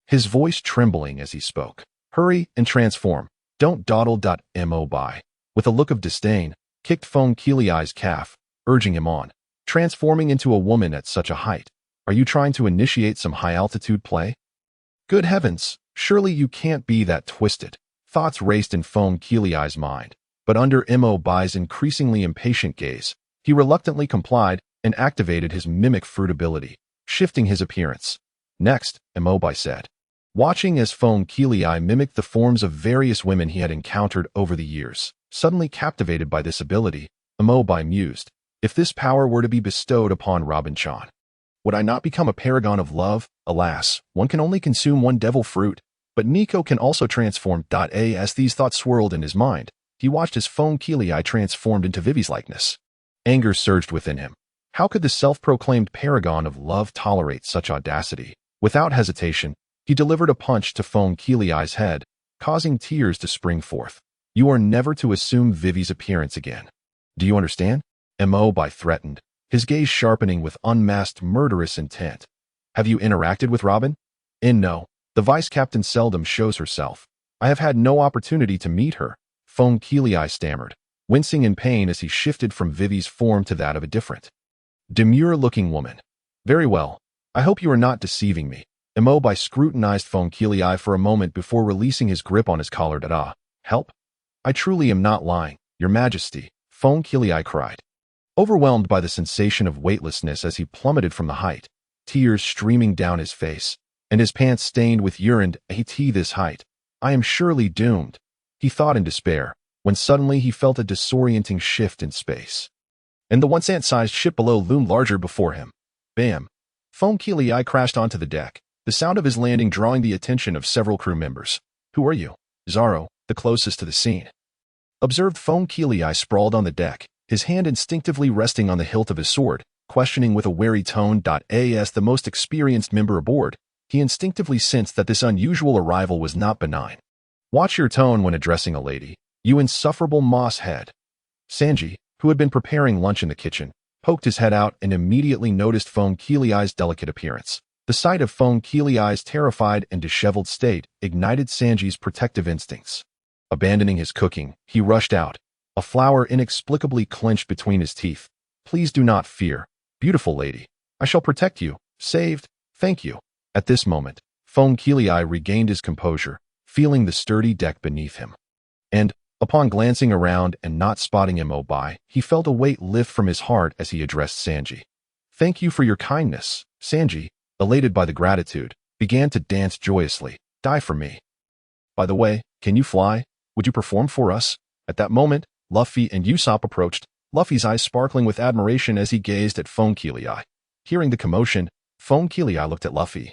His voice trembling as he spoke. Hurry and transform. Don't dawdle. Mobi, with a look of disdain, kicked Fong Qiliai's calf, urging him on. Transforming into a woman at such a height. Are you trying to initiate some high-altitude play? Good heavens, surely you can't be that twisted. Thoughts raced in Fong Qiliai's mind, but under Mobi's increasingly impatient gaze, he reluctantly complied and activated his mimic fruit ability, shifting his appearance. Next, Mobi said. Watching as Fong Qiliai mimicked the forms of various women he had encountered over the years, suddenly captivated by this ability, Mobi mused, if this power were to be bestowed upon Robin-chan, would I not become a paragon of love? Alas, one can only consume 1 devil fruit, but Nico can also transform. As these thoughts swirled in his mind, he watched as Fong Qiliai transformed into Vivi's likeness. Anger surged within him. How could the self-proclaimed paragon of love tolerate such audacity? Without hesitation, he delivered a punch to Fong Qiliai's head, causing tears to spring forth. You are never to assume Vivi's appearance again. Do you understand? Mobi threatened, his gaze sharpening with unmasked murderous intent. Have you interacted with Robin? No. The vice captain seldom shows herself. I have had no opportunity to meet her, Fong Qiliai stammered, wincing in pain as he shifted from Vivi's form to that of a different, demure-looking woman. Very well. I hope you are not deceiving me. Mobi scrutinized Fong Qiliai for a moment before releasing his grip on his collar. Help? I truly am not lying, Your Majesty, Fong Qiliai cried. Overwhelmed by the sensation of weightlessness as he plummeted from the height, tears streaming down his face, and his pants stained with urine. This height. I am surely doomed, he thought in despair, when suddenly he felt a disorienting shift in space. And the once ant-sized ship below loomed larger before him. Bam! Fong Qiliai crashed onto the deck, the sound of his landing drawing the attention of several crew members. Who are you? Zoro, the closest to the scene, observed Fong Qiliai sprawled on the deck, his hand instinctively resting on the hilt of his sword, questioning with a wary tone. As the most experienced member aboard, he instinctively sensed that this unusual arrival was not benign. Watch your tone when addressing a lady, you insufferable moss head. Sanji, who had been preparing lunch in the kitchen, poked his head out and immediately noticed Fong Qiliai's delicate appearance. The sight of Fong Qiliai's terrified and disheveled state ignited Sanji's protective instincts. Abandoning his cooking, he rushed out, a flower inexplicably clenched between his teeth. Please do not fear, beautiful lady. I shall protect you. Saved. Thank you. At this moment, Kelai regained his composure, feeling the sturdy deck beneath him. And, upon glancing around and not spotting Mobai, he felt a weight lift from his heart as he addressed Sanji. Thank you for your kindness. Sanji, elated by the gratitude, began to dance joyously. Die for me. By the way, can you fly? Would you perform for us? At that moment, Luffy and Usopp approached, Luffy's eyes sparkling with admiration as he gazed at Kelai. Hearing the commotion, Kelai looked at Luffy,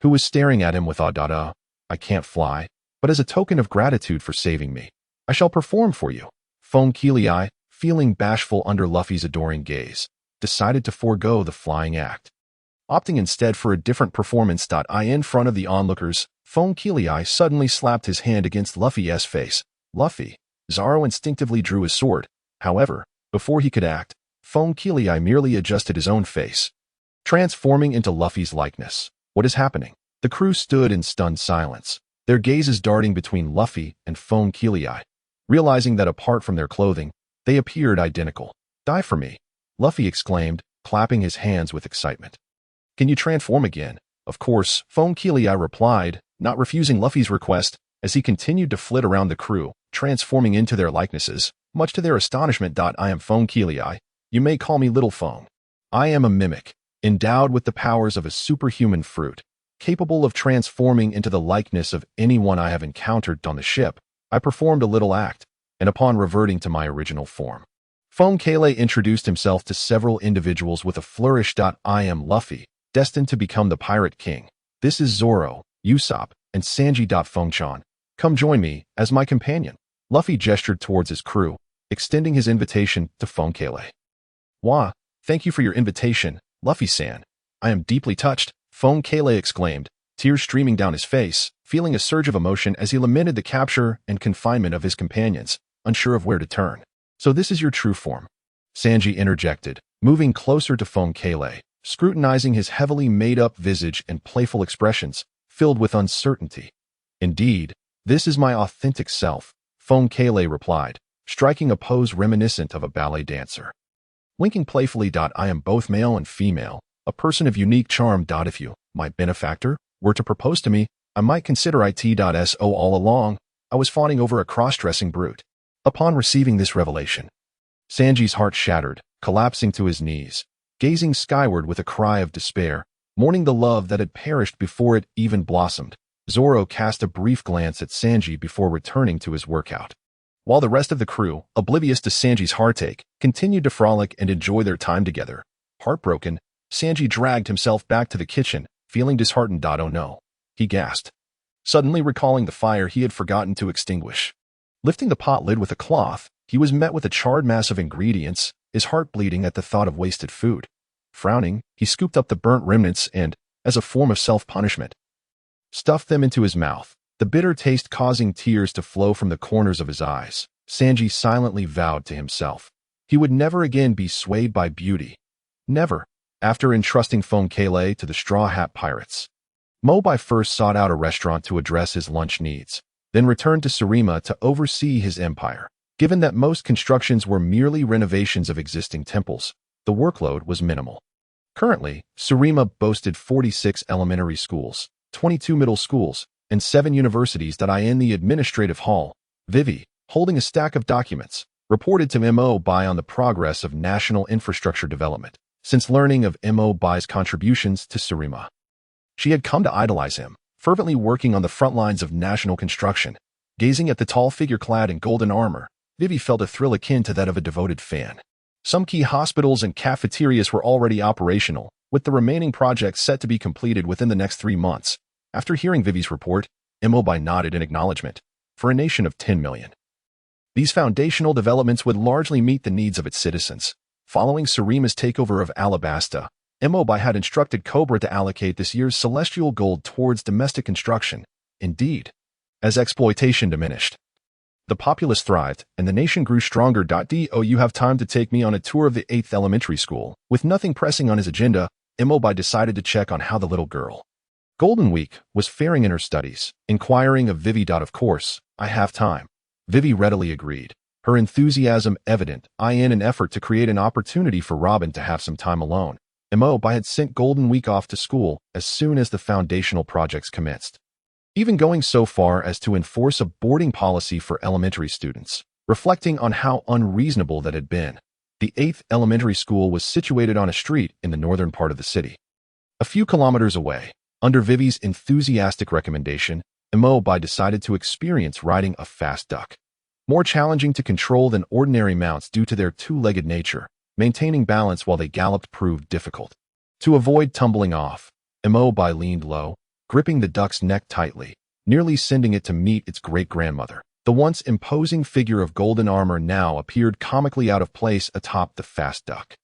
who was staring at him with awe. I can't fly, but as a token of gratitude for saving me, I shall perform for you. Kelai, feeling bashful under Luffy's adoring gaze, decided to forego the flying act, opting instead for a different performance. In front of the onlookers, Kelai suddenly slapped his hand against Luffy's face. Luffy. Zoro instinctively drew his sword. However, before he could act, Kelai merely adjusted his own face, transforming into Luffy's likeness. What is happening? The crew stood in stunned silence, their gazes darting between Luffy and Kelai, realizing that apart from their clothing, they appeared identical. Die for me, Luffy exclaimed, clapping his hands with excitement. Can you transform again? Of course, Kelai replied, not refusing Luffy's request, as he continued to flit around the crew, transforming into their likenesses. Much to their astonishment, I am Kelai. You may call me Little Fong. I am a mimic, endowed with the powers of a superhuman fruit, capable of transforming into the likeness of anyone I have encountered on the ship. I performed a little act, and upon reverting to my original form, Kelai introduced himself to several individuals with a flourish. I am Luffy, destined to become the Pirate King. This is Zoro, Usopp, and Sanji. Feng-chan, come join me as my companion. Luffy gestured towards his crew, extending his invitation to Kelai. Wah, thank you for your invitation, Luffy-san. I am deeply touched, Kelai exclaimed, tears streaming down his face, feeling a surge of emotion as he lamented the capture and confinement of his companions, unsure of where to turn. So this is your true form? Sanji interjected, moving closer to Kelai, scrutinizing his heavily made-up visage and playful expressions, filled with uncertainty. Indeed, this is my authentic self, Kelai replied, striking a pose reminiscent of a ballet dancer. Winking playfully. I am both male and female, a person of unique charm. If you, my benefactor, were to propose to me, I might consider it. So all along, I was fawning over a cross-dressing brute. Upon receiving this revelation, Sanji's heart shattered, collapsing to his knees, gazing skyward with a cry of despair, mourning the love that had perished before it even blossomed. Zoro cast a brief glance at Sanji before returning to his workout, while the rest of the crew, oblivious to Sanji's heartache, continued to frolic and enjoy their time together. Heartbroken, Sanji dragged himself back to the kitchen, feeling disheartened. Oh no, he gasped, suddenly recalling the fire he had forgotten to extinguish. Lifting the pot lid with a cloth, he was met with a charred mass of ingredients, his heart bleeding at the thought of wasted food. Frowning, he scooped up the burnt remnants and, as a form of self-punishment, stuffed them into his mouth, the bitter taste causing tears to flow from the corners of his eyes. Sanji silently vowed to himself he would never again be swayed by beauty. Never. After entrusting Kelai to the Straw Hat Pirates, Mobai first sought out a restaurant to address his lunch needs, then returned to Surima to oversee his empire. Given that most constructions were merely renovations of existing temples, the workload was minimal. Currently, Surima boasted 46 elementary schools, 22 middle schools, and 7 universities. In the administrative hall, Vivi, holding a stack of documents, reported to Mobai on the progress of national infrastructure development. Since learning of Mobai's contributions to Surima, she had come to idolize him, fervently working on the front lines of national construction. Gazing at the tall figure clad in golden armor, Vivi felt a thrill akin to that of a devoted fan. Some key hospitals and cafeterias were already operational, with the remaining projects set to be completed within the next 3 months. After hearing Vivi's report, Mobai nodded in acknowledgement. For a nation of 10 million, these foundational developments would largely meet the needs of its citizens. Following Surima's takeover of Alabasta, Mobai had instructed Cobra to allocate this year's celestial gold towards domestic construction. Indeed, as exploitation diminished, the populace thrived, and the nation grew stronger. Do you have time to take me on a tour of the 8th elementary school? With nothing pressing on his agenda, Mobai decided to check on how the little girl, Golden Week, was faring in her studies, inquiring of Vivi. Of course, I have time. Vivi readily agreed, her enthusiasm evident, in an effort to create an opportunity for Robin to have some time alone. Enel had sent Golden Week off to school as soon as the foundational projects commenced, even going so far as to enforce a boarding policy for elementary students, reflecting on how unreasonable that had been. The 8th elementary school was situated on a street in the northern part of the city. A few kilometers away, under Vivi's enthusiastic recommendation, Enel decided to experience riding a fast duck. More challenging to control than ordinary mounts due to their two-legged nature, maintaining balance while they galloped proved difficult. To avoid tumbling off, Enel leaned low, gripping the duck's neck tightly, nearly sending it to meet its great-grandmother. The once imposing figure of golden armor now appeared comically out of place atop the fast duck,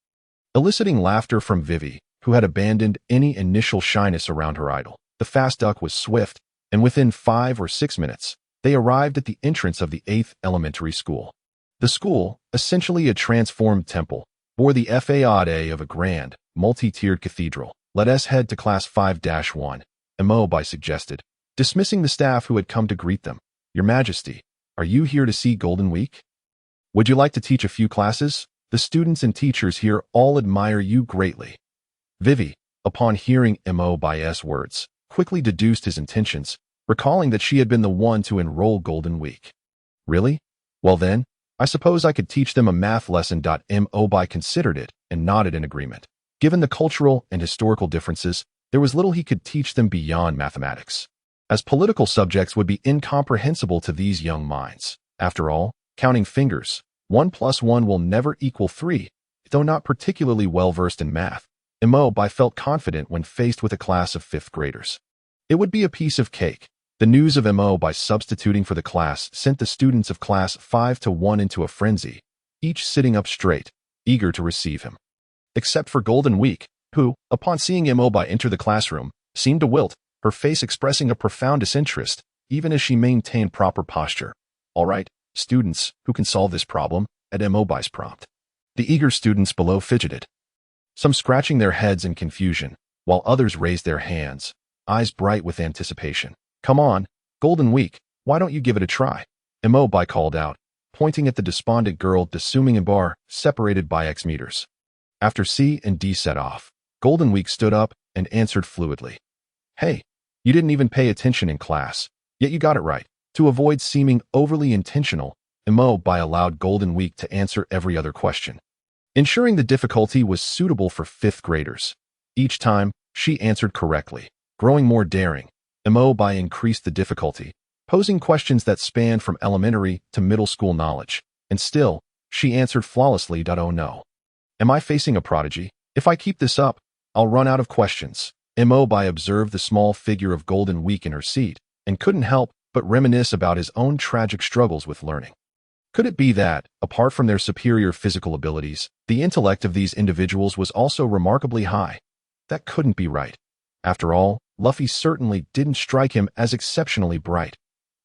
eliciting laughter from Vivi, who had abandoned any initial shyness around her idol. The fast duck was swift, and within 5 or 6 minutes, they arrived at the entrance of the 8th elementary school. The school, essentially a transformed temple, bore the facade of a grand, multi-tiered cathedral. "Let us head to class 5-1, Enel suggested, dismissing the staff who had come to greet them. "Your Majesty, are you here to see Golden Week? Would you like to teach a few classes? The students and teachers here all admire you greatly." Vivi, upon hearing Enel's words, quickly deduced his intentions, recalling that she had been the one to enroll Golden Week. "Really? Well then, I suppose I could teach them a math lesson." Enel considered it and nodded in agreement. Given the cultural and historical differences, there was little he could teach them beyond mathematics, as political subjects would be incomprehensible to these young minds. After all, counting fingers, 1 + 1 will never equal 3. Though not particularly well-versed in math, Enel felt confident when faced with a class of 5th graders. It would be a piece of cake. The news of Enel substituting for the class sent the students of class 5-1 into a frenzy, each sitting up straight, eager to receive him. Except for Golden Week, who, upon seeing Enel enter the classroom, seemed to wilt, her face expressing a profound disinterest, even as she maintained proper posture. "All right, students, who can solve this problem?" at Enel's prompt. The eager students below fidgeted, some scratching their heads in confusion, while others raised their hands, eyes bright with anticipation. "Come on, Golden Week, why don't you give it a try?" Enel called out, pointing at the despondent girl desuming in bar, separated by X meters. After C and D set off, Golden Week stood up and answered fluidly. "Hey, you didn't even pay attention in class, yet you got it right." To avoid seeming overly intentional, Enel allowed Golden Week to answer every other question, ensuring the difficulty was suitable for 5th graders. Each time, she answered correctly. Growing more daring, Enel increased the difficulty, posing questions that spanned from elementary to middle school knowledge, and still, she answered flawlessly. "Oh no. Am I facing a prodigy? If I keep this up, I'll run out of questions." Enel observed the small figure of Golden Week in her seat, and couldn't help but reminisce about his own tragic struggles with learning. Could it be that, apart from their superior physical abilities, the intellect of these individuals was also remarkably high? That couldn't be right. After all, Luffy certainly didn't strike him as exceptionally bright.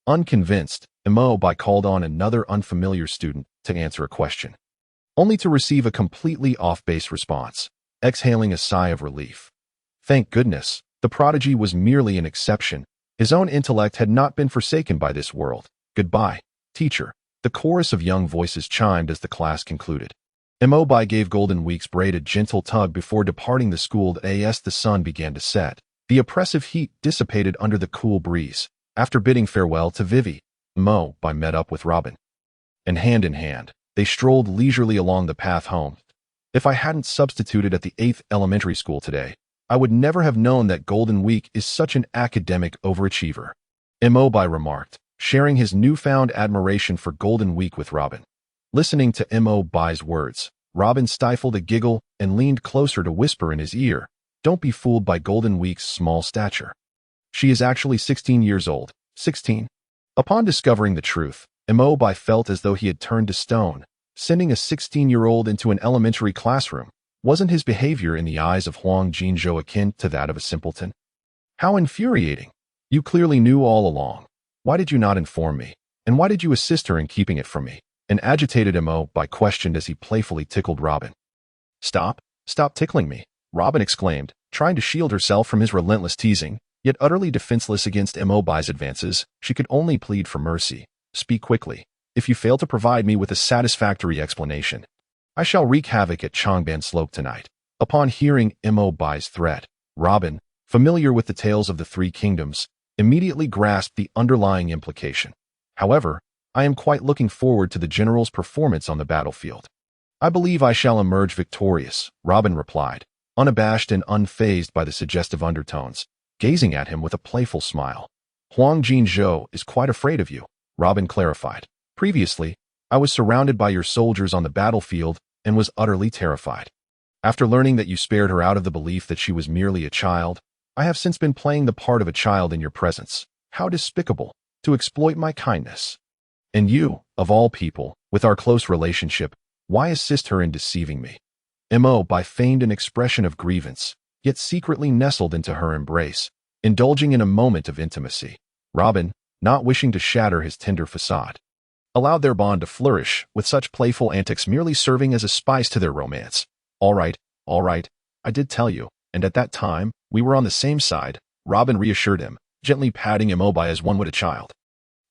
Unconvinced, Enel called on another unfamiliar student to answer a question, only to receive a completely off-base response, exhaling a sigh of relief. Thank goodness, the prodigy was merely an exception. His own intellect had not been forsaken by this world. "Goodbye, teacher." The chorus of young voices chimed as the class concluded. Enel gave Golden Week's braid a gentle tug before departing the school. As the sun began to set, the oppressive heat dissipated under the cool breeze. After bidding farewell to Vivi, Enel met up with Robin, and hand in hand, they strolled leisurely along the path home. "If I hadn't substituted at the 8th elementary school today, I would never have known that Golden Week is such an academic overachiever," Enel remarked, sharing his newfound admiration for Golden Week with Robin. Listening to Enel's words, Robin stifled a giggle and leaned closer to whisper in his ear, "Don't be fooled by Golden Week's small stature. She is actually 16 years old." 16. Upon discovering the truth, Enel felt as though he had turned to stone. Sending a 16-year-old into an elementary classroom, wasn't his behavior in the eyes of Huang Jinzhou akin to that of a simpleton? How infuriating! You clearly knew all along. Why did you not inform me? And why did you assist her in keeping it from me? An agitated Enel questioned as he playfully tickled Robin. Stop tickling me," Robin exclaimed, trying to shield herself from his relentless teasing, yet utterly defenseless against Enel's advances. She could only plead for mercy. "Speak quickly. if you fail to provide me with a satisfactory explanation. I shall wreak havoc at Changban Slope tonight." Upon hearing Bai's threat, Robin, familiar with the tales of the Three Kingdoms, immediately grasped the underlying implication. "However, I am quite looking forward to the general's performance on the battlefield. I believe I shall emerge victorious," Robin replied, unabashed and unfazed by the suggestive undertones, gazing at him with a playful smile. "Huang Jinzhou is quite afraid of you," Robin clarified. "Previously, I was surrounded by your soldiers on the battlefield and was utterly terrified. After learning that you spared her out of the belief that she was merely a child, I have since been playing the part of a child in your presence. How despicable, to exploit my kindness. And you, of all people, with our close relationship, why assist her in deceiving me?" Bai feigned an expression of grievance, yet secretly nestled into her embrace, indulging in a moment of intimacy. Robin, not wishing to shatter his tender facade, allowed their bond to flourish, with such playful antics merely serving as a spice to their romance. All right, I did tell you, and at that time, we were on the same side," Robin reassured him, gently patting Bai as one would a child.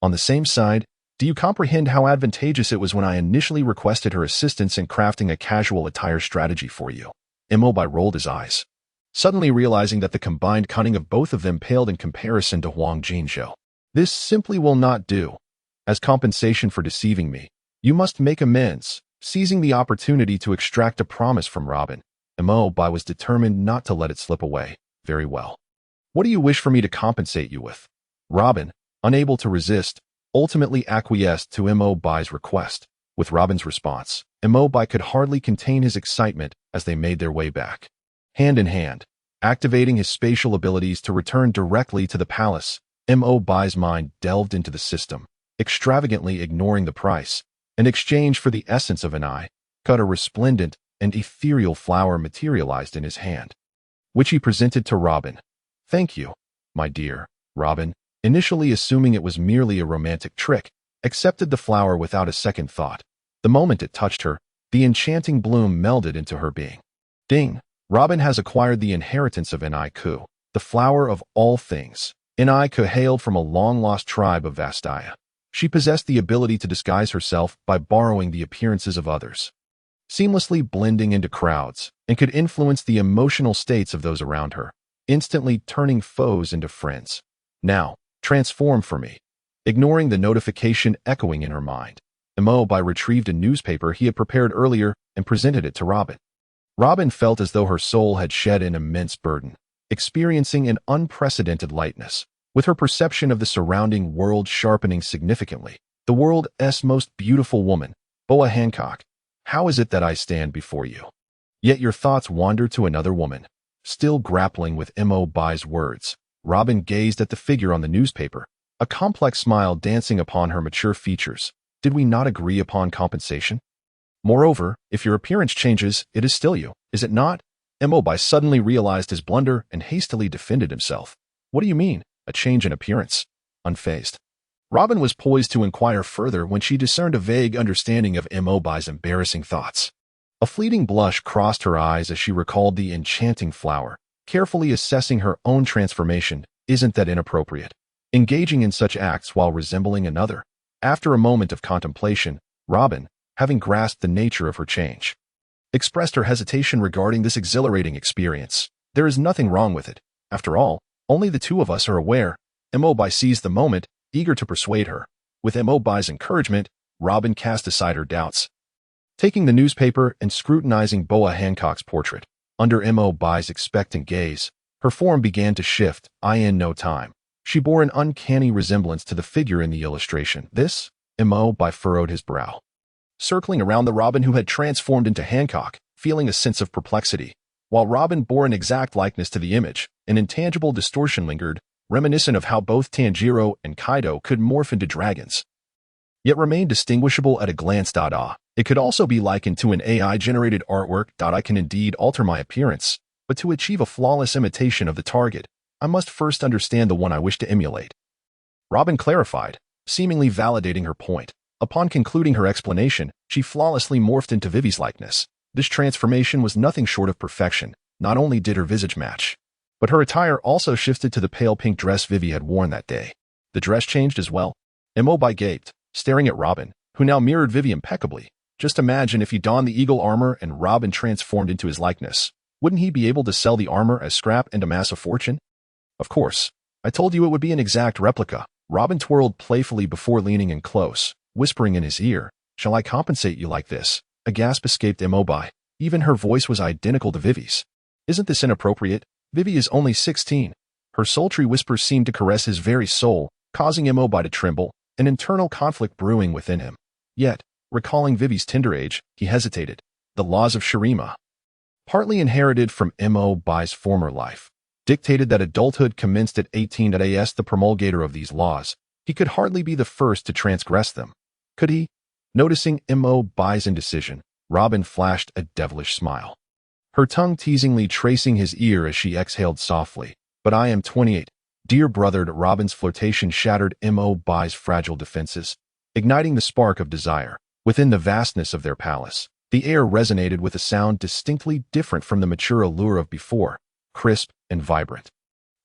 "On the same side? Do you comprehend how advantageous it was when I initially requested her assistance in crafting a casual attire strategy for you?" Bai rolled his eyes, suddenly realizing that the combined cunning of both of them paled in comparison to Huang Jinzhou. "This simply will not do. As compensation for deceiving me, you must make amends." Seizing the opportunity to extract a promise from Robin, Bai was determined not to let it slip away. "Very well. What do you wish for me to compensate you with?" Robin, unable to resist, ultimately acquiesced to Bai's request. With Robin's response, Bai could hardly contain his excitement as they made their way back. Hand in hand, activating his spatial abilities to return directly to the palace, Bai's mind delved into the system, extravagantly ignoring the price. In exchange for the essence of an eye, cut a resplendent and ethereal flower materialized in his hand, which he presented to Robin. "Thank you, my dear." Robin, initially assuming it was merely a romantic trick, accepted the flower without a second thought. The moment it touched her, the enchanting bloom melded into her being. Ding! Robin has acquired the inheritance of Enai Ku, the flower of all things. Enai Ku hailed from a long-lost tribe of Vastaya. She possessed the ability to disguise herself by borrowing the appearances of others, seamlessly blending into crowds, and could influence the emotional states of those around her, instantly turning foes into friends. "Now, transform for me." Ignoring the notification echoing in her mind, Bai retrieved a newspaper he had prepared earlier and presented it to Robin. Robin felt as though her soul had shed an immense burden, experiencing an unprecedented lightness, with her perception of the surrounding world sharpening significantly. "The world's most beautiful woman, Boa Hancock, how is it that I stand before you?" Yet your thoughts wander to another woman. Still grappling with Bai's words, Robin gazed at the figure on the newspaper, a complex smile dancing upon her mature features. "Did we not agree upon compensation? Moreover, if your appearance changes, it is still you, is it not?" Bai suddenly realized his blunder and hastily defended himself. "What do you mean? A change in appearance?" Unfazed, Robin was poised to inquire further when she discerned a vague understanding of Bai's embarrassing thoughts. A fleeting blush crossed her eyes as she recalled the enchanting flower, carefully assessing her own transformation. Isn't that inappropriate? Engaging in such acts while resembling another? After a moment of contemplation, Robin, having grasped the nature of her change, expressed her hesitation regarding this exhilarating experience. "There is nothing wrong with it. After all, only the two of us are aware." Bai seized the moment, eager to persuade her. With Bai's encouragement, Robin cast aside her doubts. Taking the newspaper and scrutinizing Boa Hancock's portrait, under Bai's expectant gaze, her form began to shift. In no time, she bore an uncanny resemblance to the figure in the illustration. "This?" Bai furrowed his brow, circling around the Robin who had transformed into Hancock, feeling a sense of perplexity. While Robin bore an exact likeness to the image, an intangible distortion lingered, reminiscent of how both Tanjiro and Kaido could morph into dragons, yet remain distinguishable at a glance. It could also be likened to an AI-generated artwork. "I can indeed alter my appearance, but to achieve a flawless imitation of the target, I must first understand the one I wish to emulate." Robin clarified, seemingly validating her point. Upon concluding her explanation, she flawlessly morphed into Vivi's likeness. This transformation was nothing short of perfection. Not only did her visage match, but her attire also shifted to the pale pink dress Vivi had worn that day. The dress changed as well. Bai gaped, staring at Robin, who who now mirrored Vivi impeccably. Just imagine if he donned the eagle armor and Robin transformed into his likeness. Wouldn't he be able to sell the armor as scrap and amass a fortune? Of course. I told you it would be an exact replica. Robin twirled playfully before leaning in close, whispering in his ear, "Shall I compensate you like this?" A gasp escaped Immobile. Even her voice was identical to Vivi's. "Isn't this inappropriate? Vivi is only 16. Her sultry whispers seemed to caress his very soul, causing Immobile to tremble, an internal conflict brewing within him. Yet, recalling Vivi's tender age, he hesitated. The laws of Shurima, partly inherited from Immobile's former life, dictated that adulthood commenced at 18. As the promulgator of these laws, he could hardly be the first to transgress them. Could he? Noticing Immobile's indecision, Robin flashed a devilish smile, her tongue teasingly tracing his ear as she exhaled softly. "But I am 28. Dear brother." Robin's flirtation shattered Immobile's fragile defenses, igniting the spark of desire. Within the vastness of their palace, the air resonated with a sound distinctly different from the mature allure of before, crisp and vibrant.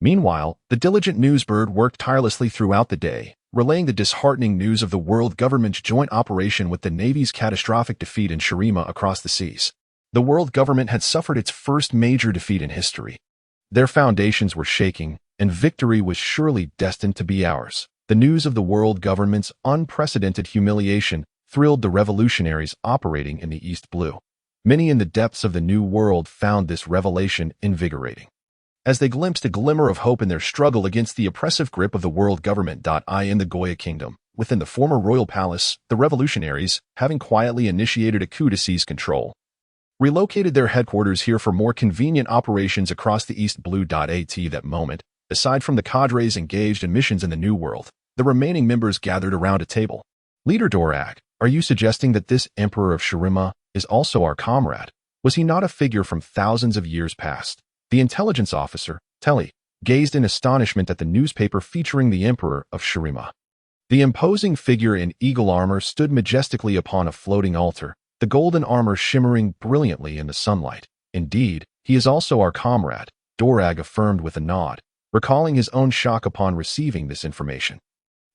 Meanwhile, the diligent newsbird worked tirelessly throughout the day, relaying the disheartening news of the world government's joint operation with the Navy's catastrophic defeat in Shurima across the seas. The world government had suffered its first major defeat in history. Their foundations were shaking, and victory was surely destined to be ours. The news of the world government's unprecedented humiliation thrilled the revolutionaries operating in the East Blue. Many in the depths of the New World found this revelation invigorating, as they glimpsed a glimmer of hope in their struggle against the oppressive grip of the world government. In the Goya kingdom, within the former royal palace, the revolutionaries, having quietly initiated a coup to seize control, relocated their headquarters here for more convenient operations across the East Blue. At that moment, aside from the cadres engaged in missions in the New World, the remaining members gathered around a table. "Leader Dorag, are you suggesting that this Emperor of Shurima is also our comrade? Was he not a figure from thousands of years past?" The intelligence officer, Telly, gazed in astonishment at the newspaper featuring the Emperor of Shurima. The imposing figure in eagle armor stood majestically upon a floating altar, the golden armor shimmering brilliantly in the sunlight. "Indeed, he is also our comrade," Dorag affirmed with a nod, recalling his own shock upon receiving this information.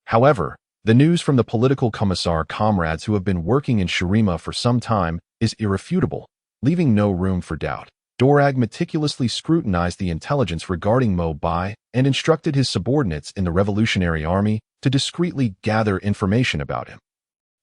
However, the news from the political commissar comrades who have been working in Shurima for some time is irrefutable, leaving no room for doubt. Dorag meticulously scrutinized the intelligence regarding Mobai and instructed his subordinates in the Revolutionary Army to discreetly gather information about him.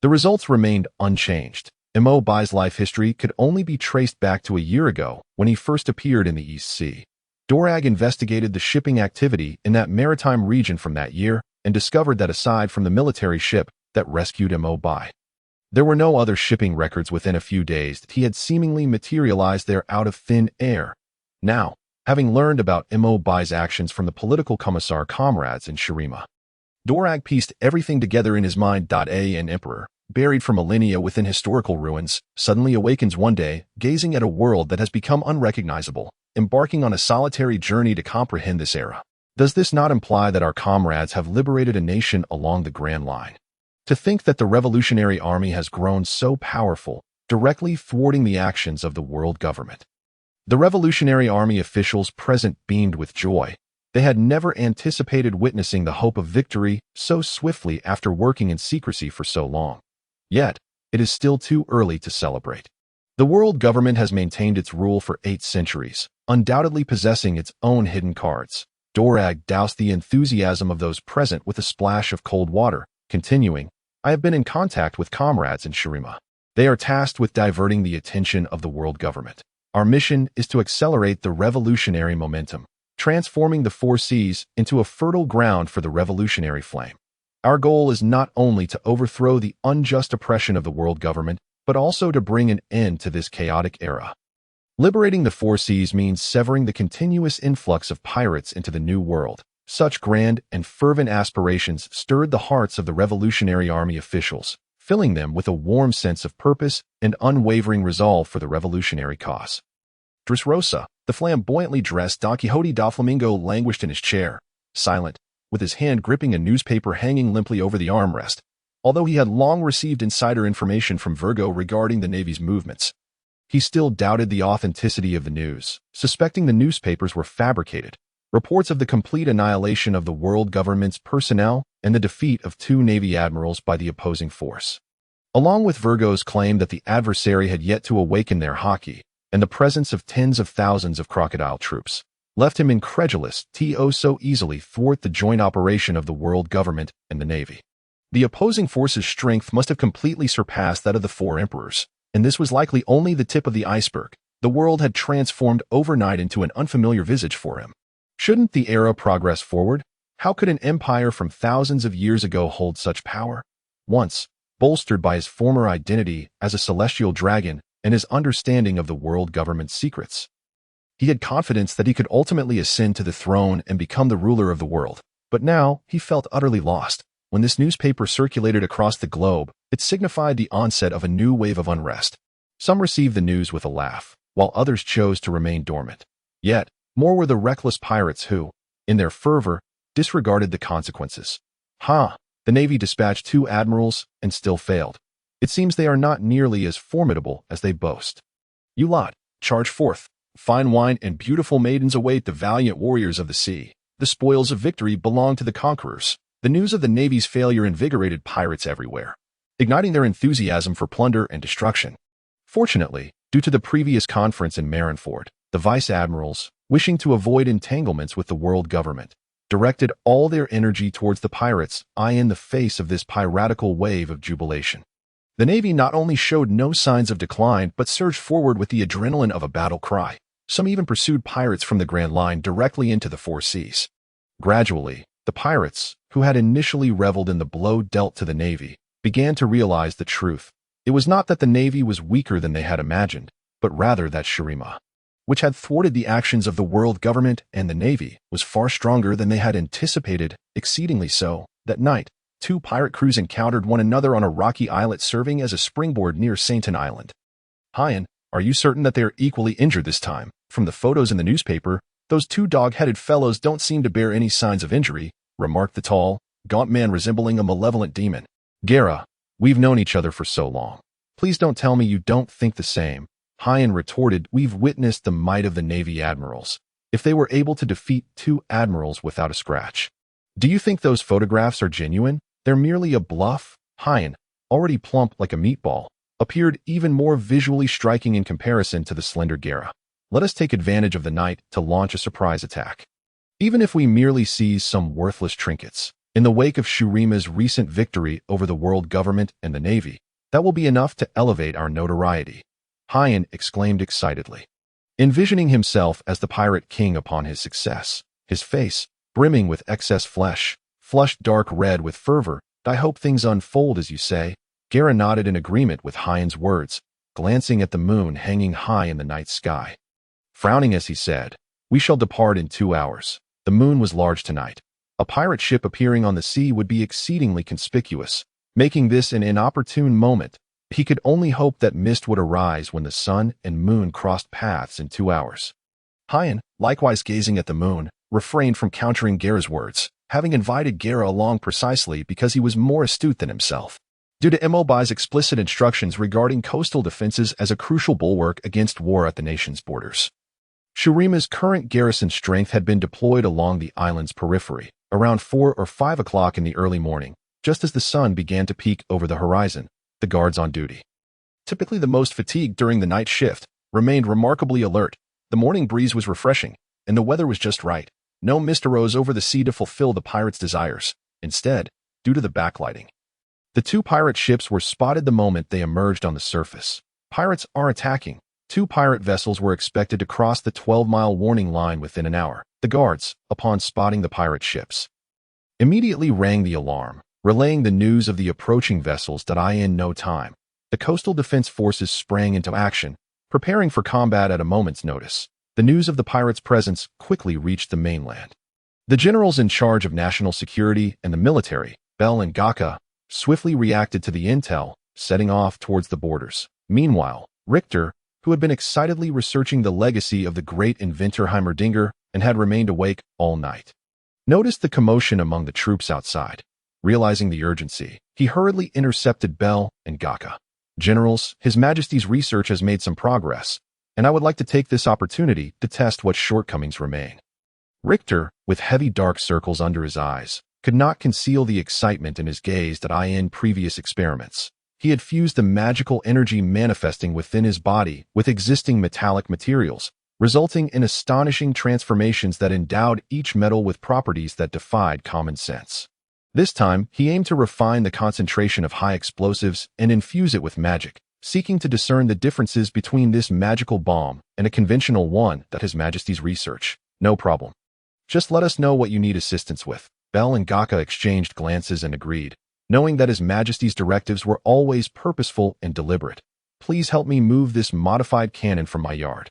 The results remained unchanged. Immobai's life history could only be traced back to a year ago when he first appeared in the East Sea. Dorag investigated the shipping activity in that maritime region from that year and discovered that aside from the military ship that rescued Immobile, there were no other shipping records within a few days that he had seemingly materialized there out of thin air. Now, having learned about Immobile's actions from the political commissar comrades in Shurima, Dorag pieced everything together in his mind. An emperor, buried for millennia within historical ruins, suddenly awakens one day, gazing at a world that has become unrecognizable, embarking on a solitary journey to comprehend this era. Does this not imply that our comrades have liberated a nation along the Grand Line? To think that the Revolutionary Army has grown so powerful, directly thwarting the actions of the world government. The Revolutionary Army officials present beamed with joy. They had never anticipated witnessing the hope of victory so swiftly after working in secrecy for so long. Yet, it is still too early to celebrate. The world government has maintained its rule for 8 centuries, undoubtedly possessing its own hidden cards. Dorag doused the enthusiasm of those present with a splash of cold water, continuing, "I have been in contact with comrades in Shurima. They are tasked with diverting the attention of the world government. Our mission is to accelerate the revolutionary momentum, transforming the 4 seas into a fertile ground for the revolutionary flame. Our goal is not only to overthrow the unjust oppression of the world government, but also to bring an end to this chaotic era. Liberating the 4 seas means severing the continuous influx of pirates into the New World." Such grand and fervent aspirations stirred the hearts of the Revolutionary Army officials, filling them with a warm sense of purpose and unwavering resolve for the revolutionary cause. Dressrosa, the flamboyantly dressed Don Quixote da Flamingo, languished in his chair, silent, with his hand gripping a newspaper hanging limply over the armrest. Although he had long received insider information from Virgo regarding the Navy's movements, he still doubted the authenticity of the news, suspecting the newspapers were fabricated. Reports of the complete annihilation of the world government's personnel and the defeat of 2 Navy admirals by the opposing force along with Virgo's claim that the adversary had yet to awaken their hockey, and the presence of tens of thousands of Crocodile troops, left him incredulous to so easily thwart the joint operation of the world government and the Navy. The opposing forces' strength must have completely surpassed that of the four emperors, and this was likely only the tip of the iceberg. The world had transformed overnight into an unfamiliar visage for him. Shouldn't the era progress forward? How could an empire from thousands of years ago hold such power? Once, bolstered by his former identity as a celestial dragon and his understanding of the world government's secrets, he had confidence that he could ultimately ascend to the throne and become the ruler of the world. But now, he felt utterly lost. When this newspaper circulated across the globe, it signified the onset of a new wave of unrest. Some received the news with a laugh, while others chose to remain dormant. Yet, more were the reckless pirates who, in their fervor, disregarded the consequences. The Navy dispatched 2 admirals and still failed. It seems they are not nearly as formidable as they boast. You lot, charge forth. Fine wine and beautiful maidens await the valiant warriors of the sea. The spoils of victory belong to the conquerors. The news of the Navy's failure invigorated pirates everywhere, igniting their enthusiasm for plunder and destruction. Fortunately, due to the previous conference in Marineford, the vice-admirals, wishing to avoid entanglements with the world government, directed all their energy towards the pirates, in the face of this piratical wave of jubilation. The Navy not only showed no signs of decline but surged forward with the adrenaline of a battle cry. Some even pursued pirates from the Grand Line directly into the four seas. Gradually, the pirates, who had initially reveled in the blow dealt to the Navy, began to realize the truth. It was not that the Navy was weaker than they had imagined, but rather that Shurima, which had thwarted the actions of the world government and the Navy, was far stronger than they had anticipated, exceedingly so. That night, 2 pirate crews encountered one another on a rocky islet serving as a springboard near Sainton Island. Hyan, are you certain that they are equally injured this time? From the photos in the newspaper, those 2 dog-headed fellows don't seem to bear any signs of injury, remarked the tall, gaunt man resembling a malevolent demon. Gara, we've known each other for so long. Please don't tell me you don't think the same. Hyan retorted, we've witnessed the might of the Navy admirals. If they were able to defeat 2 admirals without a scratch. Do you think those photographs are genuine? They're merely a bluff? Hyan, already plump like a meatball, appeared even more visually striking in comparison to the slender Gara. Let us take advantage of the night to launch a surprise attack. Even if we merely seize some worthless trinkets, in the wake of Shurima's recent victory over the world government and the Navy, that will be enough to elevate our notoriety. Hyan exclaimed excitedly, envisioning himself as the pirate king upon his success, his face, brimming with excess flesh, flushed dark red with fervor. I hope things unfold as you say. Gara nodded in agreement with Hyan's words, glancing at the moon hanging high in the night sky. Frowning as he said, we shall depart in 2 hours. The moon was large tonight. A pirate ship appearing on the sea would be exceedingly conspicuous, making this an inopportune moment. He could only hope that mist would arise when the sun and moon crossed paths in 2 hours. Hyan, likewise gazing at the moon, refrained from countering Gara's words, having invited Gara along precisely because he was more astute than himself. Due to Mobi's explicit instructions regarding coastal defenses as a crucial bulwark against war at the nation's borders. Shurima's current garrison strength had been deployed along the island's periphery, around 4 or 5 o'clock in the early morning, just as the sun began to peak over the horizon. The guards on duty, typically the most fatigued during the night shift, remained remarkably alert. The morning breeze was refreshing, and the weather was just right. No mist arose over the sea to fulfill the pirates' desires. Instead, due to the backlighting, the 2 pirate ships were spotted the moment they emerged on the surface. Pirates are attacking. 2 pirate vessels were expected to cross the 12-mile warning line within an hour. The guards, upon spotting the pirate ships, immediately rang the alarm, relaying the news of the approaching vessels. In no time, the coastal defense forces sprang into action, preparing for combat at a moment's notice. The news of the pirates' presence quickly reached the mainland. The generals in charge of national security and the military, Bell and Gaka, swiftly reacted to the intel, setting off towards the borders. Meanwhile, Richter, who had been excitedly researching the legacy of the great inventor Heimerdinger and had remained awake all night, noticed the commotion among the troops outside. Realizing the urgency, he hurriedly intercepted Bell and Gaka. Generals, His Majesty's research has made some progress, and I would like to take this opportunity to test what shortcomings remain. Richter, with heavy dark circles under his eyes, could not conceal the excitement in his gaze that previous experiments. He had fused the magical energy manifesting within his body with existing metallic materials, resulting in astonishing transformations that endowed each metal with properties that defied common sense. This time, he aimed to refine the concentration of high explosives and infuse it with magic, seeking to discern the differences between this magical bomb and a conventional one that His Majesty's research. No problem. Just let us know what you need assistance with. Bell and Gaka exchanged glances and agreed, knowing that His Majesty's directives were always purposeful and deliberate. Please help me move this modified cannon from my yard.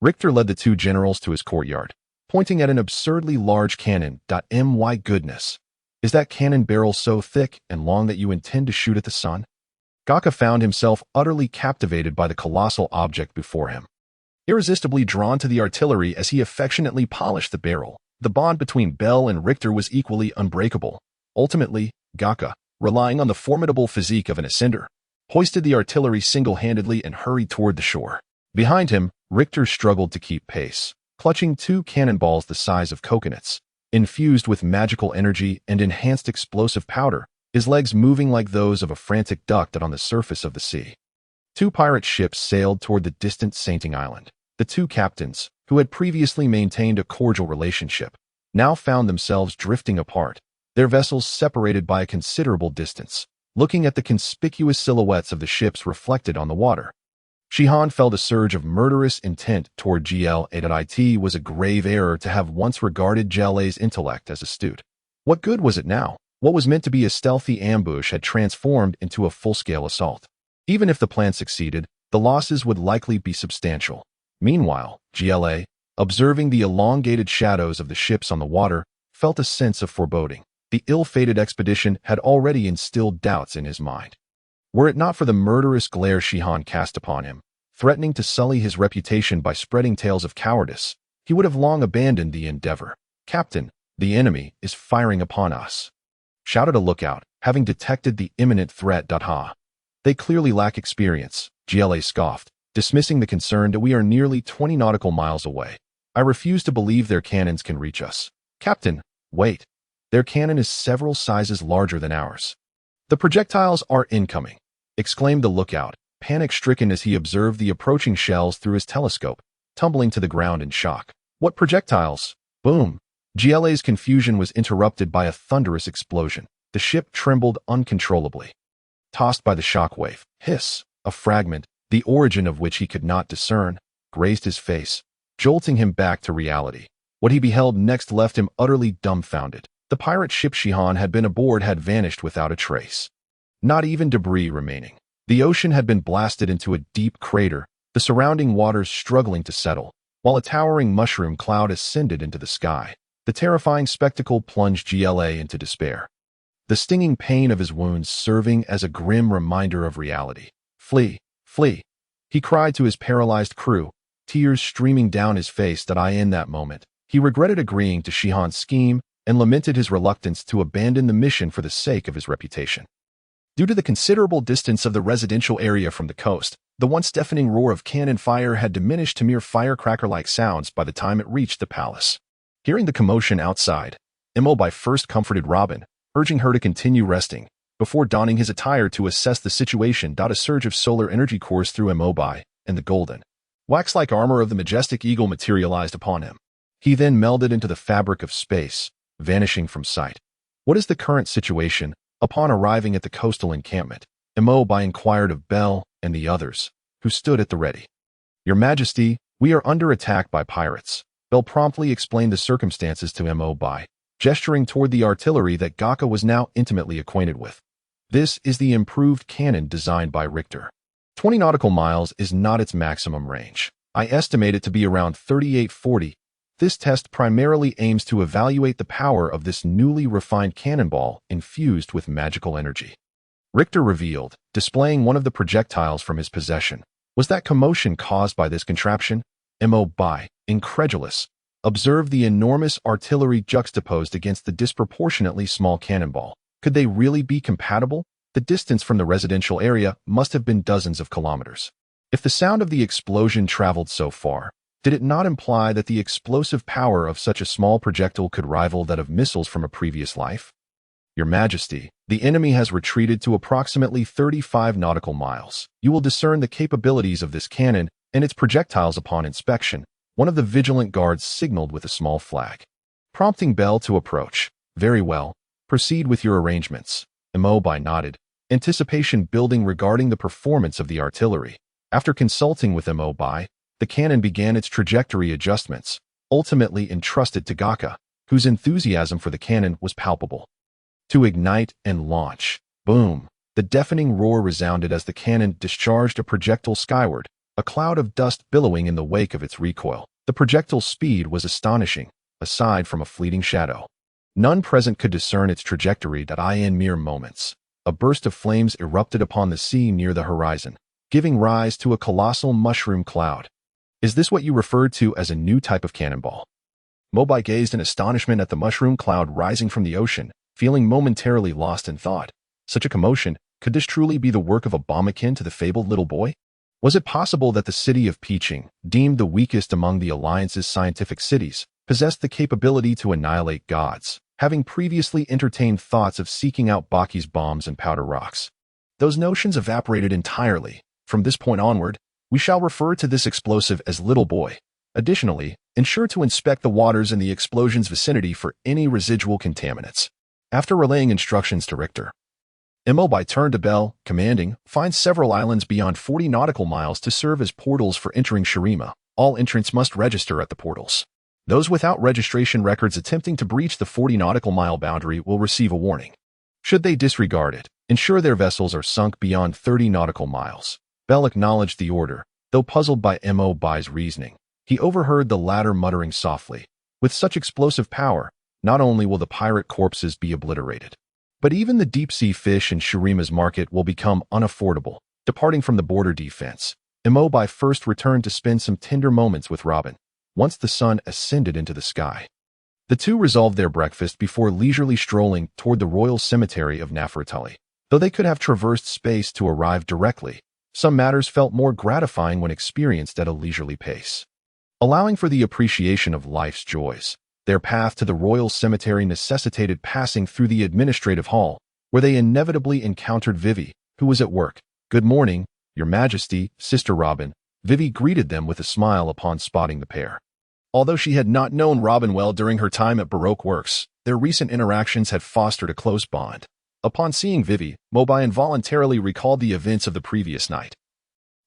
Richter led the two generals to his courtyard, pointing at an absurdly large cannon. My goodness. Is that cannon barrel so thick and long that you intend to shoot at the sun? Gaka found himself utterly captivated by the colossal object before him. Irresistibly drawn to the artillery as he affectionately polished the barrel, the bond between Bell and Richter was equally unbreakable. Ultimately, Gaka, relying on the formidable physique of an ascender, hoisted the artillery single-handedly and hurried toward the shore. Behind him, Richter struggled to keep pace, clutching two cannonballs the size of coconuts, infused with magical energy and enhanced explosive powder, his legs moving like those of a frantic duck on the surface of the sea. Two pirate ships sailed toward the distant Sainting Island. The two captains, who had previously maintained a cordial relationship, now found themselves drifting apart, their vessels separated by a considerable distance, looking at the conspicuous silhouettes of the ships reflected on the water. Shihan felt a surge of murderous intent toward GLA. It was a grave error to have once regarded GLA's intellect as astute. What good was it now? What was meant to be a stealthy ambush had transformed into a full-scale assault. Even if the plan succeeded, the losses would likely be substantial. Meanwhile, GLA, observing the elongated shadows of the ships on the water, felt a sense of foreboding. The ill-fated expedition had already instilled doubts in his mind. Were it not for the murderous glare Shihan cast upon him, threatening to sully his reputation by spreading tales of cowardice, he would have long abandoned the endeavor. "Captain, the enemy is firing upon us," shouted a lookout, having detected the imminent threat. "They clearly lack experience," GLA scoffed, dismissing the concern that we are nearly 20 nautical miles away. "I refuse to believe their cannons can reach us." "Captain, wait. Their cannon is several sizes larger than ours." "The projectiles are incoming," exclaimed the lookout, panic-stricken as he observed the approaching shells through his telescope, tumbling to the ground in shock. "What projectiles?" Boom! GLA's confusion was interrupted by a thunderous explosion. The ship trembled uncontrollably. Tossed by the shockwave, hiss, a fragment, the origin of which he could not discern, grazed his face, jolting him back to reality. What he beheld next left him utterly dumbfounded. The pirate ship Shihan had been aboard had vanished without a trace. Not even debris remaining. The ocean had been blasted into a deep crater, the surrounding waters struggling to settle, while a towering mushroom cloud ascended into the sky. The terrifying spectacle plunged GLA into despair, the stinging pain of his wounds serving as a grim reminder of reality. "Flee! Flee!" he cried to his paralyzed crew, tears streaming down his face. In that moment, he regretted agreeing to Shihan's scheme and lamented his reluctance to abandon the mission for the sake of his reputation. Due to the considerable distance of the residential area from the coast, the once deafening roar of cannon fire had diminished to mere firecracker-like sounds by the time it reached the palace. Hearing the commotion outside, Enel first comforted Robin, urging her to continue resting, before donning his attire to assess the situation. A surge of solar energy coursed through Enel, and the golden, wax-like armor of the majestic eagle materialized upon him. He then melded into the fabric of space, vanishing from sight. "What is the current situation?" Upon arriving at the coastal encampment, Enel inquired of Bell and the others, who stood at the ready. "Your Majesty, we are under attack by pirates." Bell promptly explained the circumstances to Enel, gesturing toward the artillery that Gaka was now intimately acquainted with. "This is the improved cannon designed by Richter. 20 nautical miles is not its maximum range. I estimate it to be around 3840. This test primarily aims to evaluate the power of this newly refined cannonball infused with magical energy." Richter revealed, displaying one of the projectiles from his possession. Was that commotion caused by this contraption? Enel, incredulous, observed the enormous artillery juxtaposed against the disproportionately small cannonball. Could they really be compatible? The distance from the residential area must have been dozens of kilometers. If the sound of the explosion traveled so far, did it not imply that the explosive power of such a small projectile could rival that of missiles from a previous life? Your Majesty, the enemy has retreated to approximately 35 nautical miles. You will discern the capabilities of this cannon and its projectiles upon inspection. One of the vigilant guards signaled with a small flag, prompting Bell to approach. Very well. Proceed with your arrangements. Immobile nodded, anticipation building regarding the performance of the artillery. After consulting with Immobile, the cannon began its trajectory adjustments, ultimately entrusted to Gaka, whose enthusiasm for the cannon was palpable. To ignite and launch. Boom! The deafening roar resounded as the cannon discharged a projectile skyward, a cloud of dust billowing in the wake of its recoil. The projectile's speed was astonishing, aside from a fleeting shadow. None present could discern its trajectory in mere moments. A burst of flames erupted upon the sea near the horizon, giving rise to a colossal mushroom cloud. Is this what you referred to as a new type of cannonball? Mobile gazed in astonishment at the mushroom cloud rising from the ocean, feeling momentarily lost in thought. Such a commotion, could this truly be the work of a bomb akin to the fabled little boy? Was it possible that the city of Peaching, deemed the weakest among the Alliance's scientific cities, possessed the capability to annihilate gods, having previously entertained thoughts of seeking out Baki's bombs and powder rocks? Those notions evaporated entirely. From this point onward, we shall refer to this explosive as Little Boy. Additionally, ensure to inspect the waters in the explosion's vicinity for any residual contaminants. After relaying instructions to Richter, Immobile turned to Bell, commanding, find several islands beyond 40 nautical miles to serve as portals for entering Shirima. All entrants must register at the portals. Those without registration records attempting to breach the 40 nautical mile boundary will receive a warning. Should they disregard it, ensure their vessels are sunk beyond 30 nautical miles. Bell acknowledged the order, though puzzled by Immobai's reasoning. He overheard the latter muttering softly, with such explosive power, not only will the pirate corpses be obliterated, but even the deep-sea fish in Shirima's market will become unaffordable. Departing from the border defense, Immobile first returned to spend some tender moments with Robin, once the sun ascended into the sky. The two resolved their breakfast before leisurely strolling toward the royal cemetery of Nefertari. Though they could have traversed space to arrive directly, some matters felt more gratifying when experienced at a leisurely pace. Allowing for the appreciation of life's joys, their path to the royal cemetery necessitated passing through the administrative hall, where they inevitably encountered Vivi, who was at work. Good morning, Your Majesty, Sister Robin. Vivi greeted them with a smile upon spotting the pair. Although she had not known Robin well during her time at Baroque Works, their recent interactions had fostered a close bond. Upon seeing Vivi, Mobile involuntarily recalled the events of the previous night.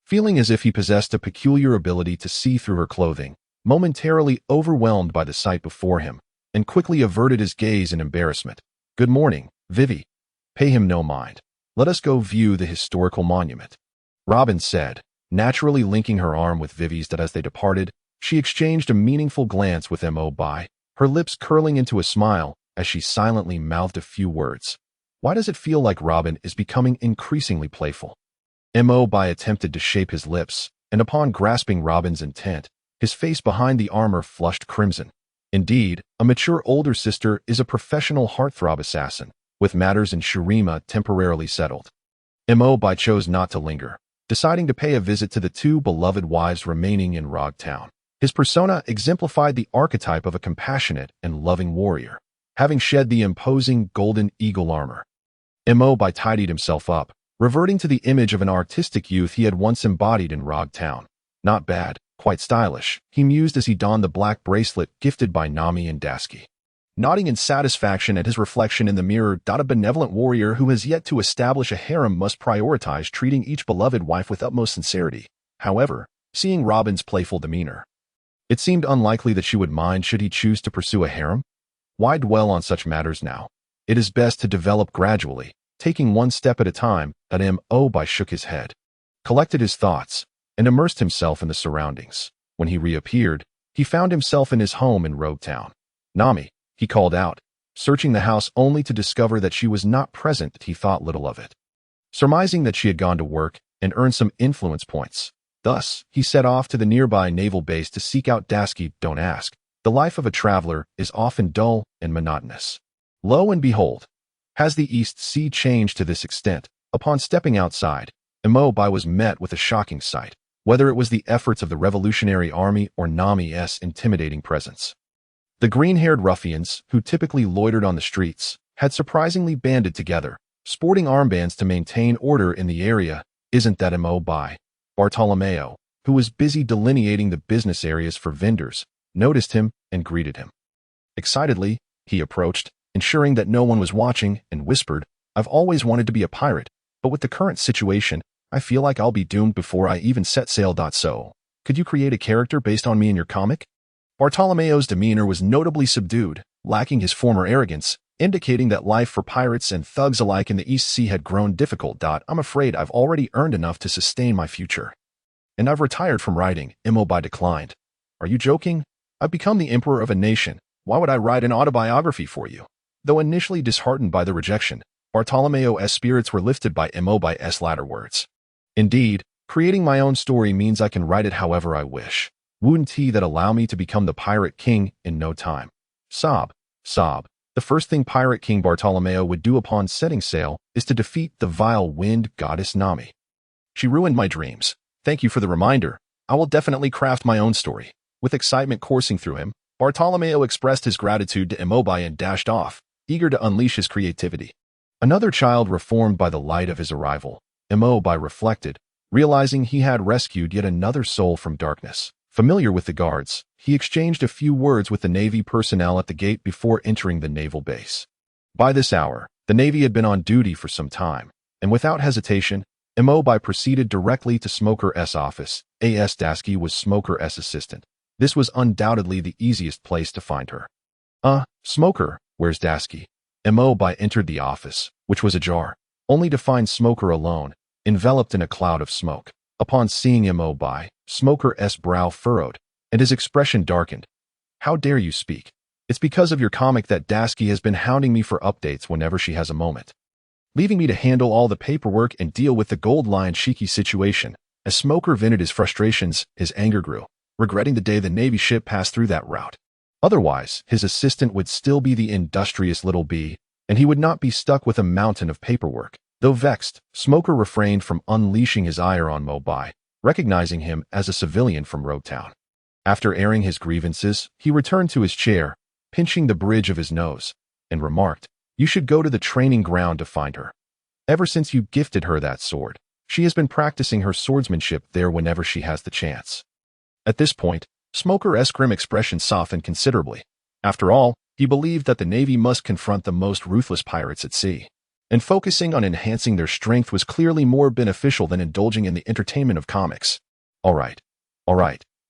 Feeling as if he possessed a peculiar ability to see through her clothing, momentarily overwhelmed by the sight before him, and quickly averted his gaze in embarrassment. Good morning, Vivi. Pay him no mind. Let us go view the historical monument, Robin said, naturally linking her arm with Vivi's that as they departed, she exchanged a meaningful glance with Immobile, her lips curling into a smile as she silently mouthed a few words. Why does it feel like Robin is becoming increasingly playful? Immobile attempted to shape his lips, and upon grasping Robin's intent, his face behind the armor flushed crimson. Indeed, a mature older sister is a professional heartthrob assassin, with matters in Shirima temporarily settled. Immobile chose not to linger, deciding to pay a visit to the two beloved wives remaining in Rog Town. His persona exemplified the archetype of a compassionate and loving warrior, having shed the imposing golden eagle armor. Immobile tidied himself up, reverting to the image of an artistic youth he had once embodied in Rog Town. Not bad, quite stylish, he mused as he donned the black bracelet gifted by Nami and Dasky. Nodding in satisfaction at his reflection in the mirror, a benevolent warrior who has yet to establish a harem must prioritize treating each beloved wife with utmost sincerity. However, seeing Robin's playful demeanor, it seemed unlikely that she would mind should he choose to pursue a harem. Why dwell on such matters now? It is best to develop gradually, taking one step at a time. Immobile shook his head, collected his thoughts, and immersed himself in the surroundings. When he reappeared, he found himself in his home in Rogue Town. Nami, he called out, searching the house only to discover that she was not present. He thought little of it, surmising that she had gone to work and earned some influence points. Thus, he set off to the nearby naval base to seek out Dasky. Don't ask. The life of a traveler is often dull and monotonous. Lo and behold, has the East Sea changed to this extent? Upon stepping outside, Immobile was met with a shocking sight, whether it was the efforts of the Revolutionary Army or Nami's intimidating presence. The green-haired ruffians, who typically loitered on the streets, had surprisingly banded together, sporting armbands to maintain order in the area. Isn't that Mo by Bartolomeo, who was busy delineating the business areas for vendors, noticed him and greeted him. Excitedly, he approached, ensuring that no one was watching, and whispered, "I've always wanted to be a pirate, but with the current situation, I feel like I'll be doomed before I even set sail. So, could you create a character based on me in your comic?" Bartolomeo's demeanor was notably subdued, lacking his former arrogance, indicating that life for pirates and thugs alike in the East Sea had grown difficult. "I'm afraid I've already earned enough to sustain my future. And I've retired from writing," Imobi declined. "Are you joking? I've become the emperor of a nation. Why would I write an autobiography for you?" Though initially disheartened by the rejection, Bartolomeo's spirits were lifted by Imobi's latter words. "Indeed, creating my own story means I can write it however I wish. Wouldn't he that allow me to become the pirate king in no time?" Sob. The first thing Pirate King Bartolomeo would do upon setting sail is to defeat the vile wind goddess Nami. "She ruined my dreams. Thank you for the reminder. I will definitely craft my own story." With excitement coursing through him, Bartolomeo expressed his gratitude to Imobi and dashed off, eager to unleash his creativity. Another child reformed by the light of his arrival, Imobi reflected, realizing he had rescued yet another soul from darkness. Familiar with the guards, he exchanged a few words with the Navy personnel at the gate before entering the naval base. By this hour, the Navy had been on duty for some time, and without hesitation, Imobi proceeded directly to Smoker's office. A.S. Dasky was Smoker's assistant. This was undoubtedly the easiest place to find her. Smoker, where's Dasky?" Imobi entered the office, which was ajar, only to find Smoker alone, enveloped in a cloud of smoke. Upon seeing Imobi, Smoker's brow furrowed, and his expression darkened. "How dare you speak? It's because of your comic that Dasky has been hounding me for updates whenever she has a moment, leaving me to handle all the paperwork and deal with the Gold Lion Shiki situation." As Smoker vented his frustrations, his anger grew, regretting the day the Navy ship passed through that route. Otherwise, his assistant would still be the industrious little bee, and he would not be stuck with a mountain of paperwork. Though vexed, Smoker refrained from unleashing his ire on Mobi, recognizing him as a civilian from Roguetown. After airing his grievances, he returned to his chair, pinching the bridge of his nose, and remarked, "You should go to the training ground to find her. Ever since you gifted her that sword, she has been practicing her swordsmanship there whenever she has the chance." At this point, Smoker's grim expression softened considerably. After all, he believed that the Navy must confront the most ruthless pirates at sea, and focusing on enhancing their strength was clearly more beneficial than indulging in the entertainment of comics. All right.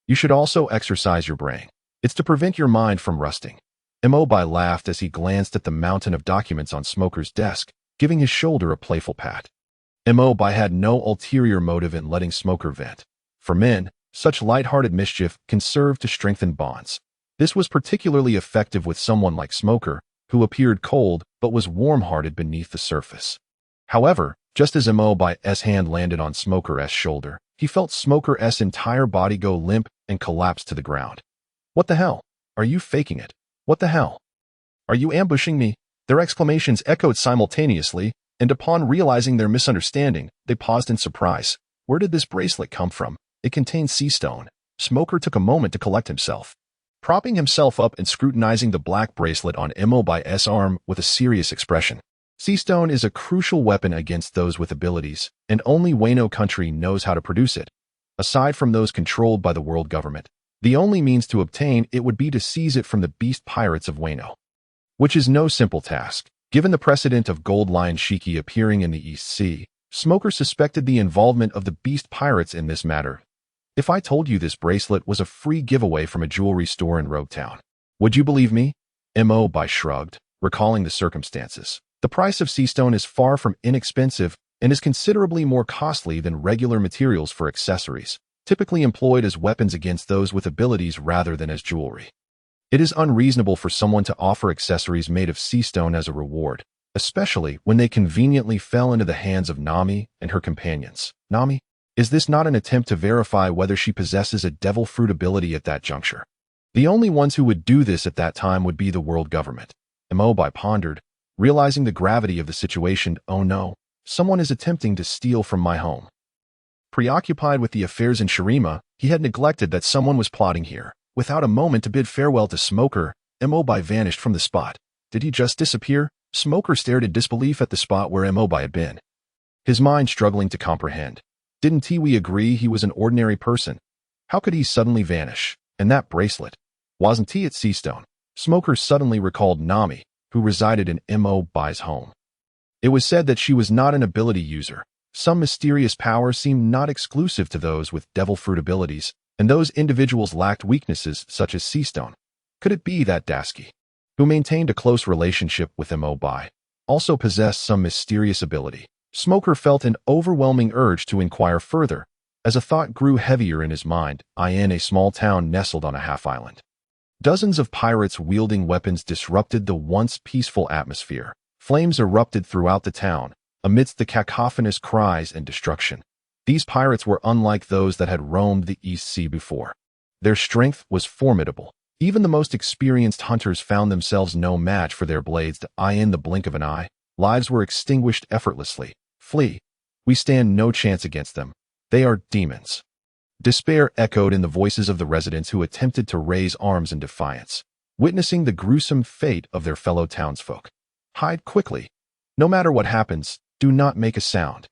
You should also exercise your brain. It's to prevent your mind from rusting." Imobi laughed as he glanced at the mountain of documents on Smoker's desk, giving his shoulder a playful pat. Imobi had no ulterior motive in letting Smoker vent. For men, such light-hearted mischief can serve to strengthen bonds. This was particularly effective with someone like Smoker, who appeared cold but was warm-hearted beneath the surface. However, just as Imobi's hand landed on Smoker's shoulder, he felt Smoker's entire body go limp and collapse to the ground. "What the hell? Are you faking it? What the hell? Are you ambushing me?" Their exclamations echoed simultaneously, and upon realizing their misunderstanding, they paused in surprise. Where did this bracelet come from? It contained sea stone. Smoker took a moment to collect himself, propping himself up and scrutinizing the black bracelet on Imobi's arm with a serious expression. Sea stone is a crucial weapon against those with abilities, and only Wano country knows how to produce it. Aside from those controlled by the world government, the only means to obtain it would be to seize it from the beast pirates of Wano, which is no simple task. Given the precedent of Gold Lion Shiki appearing in the East Sea, Smoker suspected the involvement of the beast pirates in this matter. "If I told you this bracelet was a free giveaway from a jewelry store in Roguetown, would you believe me?" Imobi shrugged, recalling the circumstances. The price of sea stone is far from inexpensive and is considerably more costly than regular materials for accessories, typically employed as weapons against those with abilities rather than as jewelry. It is unreasonable for someone to offer accessories made of sea stone as a reward, especially when they conveniently fell into the hands of Nami and her companions. Nami? Is this not an attempt to verify whether she possesses a devil fruit ability at that juncture? The only ones who would do this at that time would be the world government. Imobi pondered, realizing the gravity of the situation. "Oh no, someone is attempting to steal from my home." Preoccupied with the affairs in Shirima, he had neglected that someone was plotting here. Without a moment to bid farewell to Smoker, Imobi vanished from the spot. Did he just disappear? Smoker stared in disbelief at the spot where Mobai had been, his mind struggling to comprehend. Didn't we agree he was an ordinary person? How could he suddenly vanish? And that bracelet? Wasn't he at Seastone? Smoker suddenly recalled Nami, who resided in Mobai's home. It was said that she was not an ability user. Some mysterious power seemed not exclusive to those with devil fruit abilities, and those individuals lacked weaknesses such as Seastone. Could it be that Dasky, who maintained a close relationship with Mobai, also possessed some mysterious ability? Smoker felt an overwhelming urge to inquire further, as a thought grew heavier in his mind. In a small town nestled on a half-island, dozens of pirates wielding weapons disrupted the once peaceful atmosphere. Flames erupted throughout the town, amidst the cacophonous cries and destruction. These pirates were unlike those that had roamed the East Sea before. Their strength was formidable. Even the most experienced hunters found themselves no match for their blades. In the blink of an eye, lives were extinguished effortlessly. Flee. We stand no chance against them. They are demons. Despair echoed in the voices of the residents who attempted to raise arms in defiance, witnessing the gruesome fate of their fellow townsfolk. Hide quickly. No matter what happens, do not make a sound.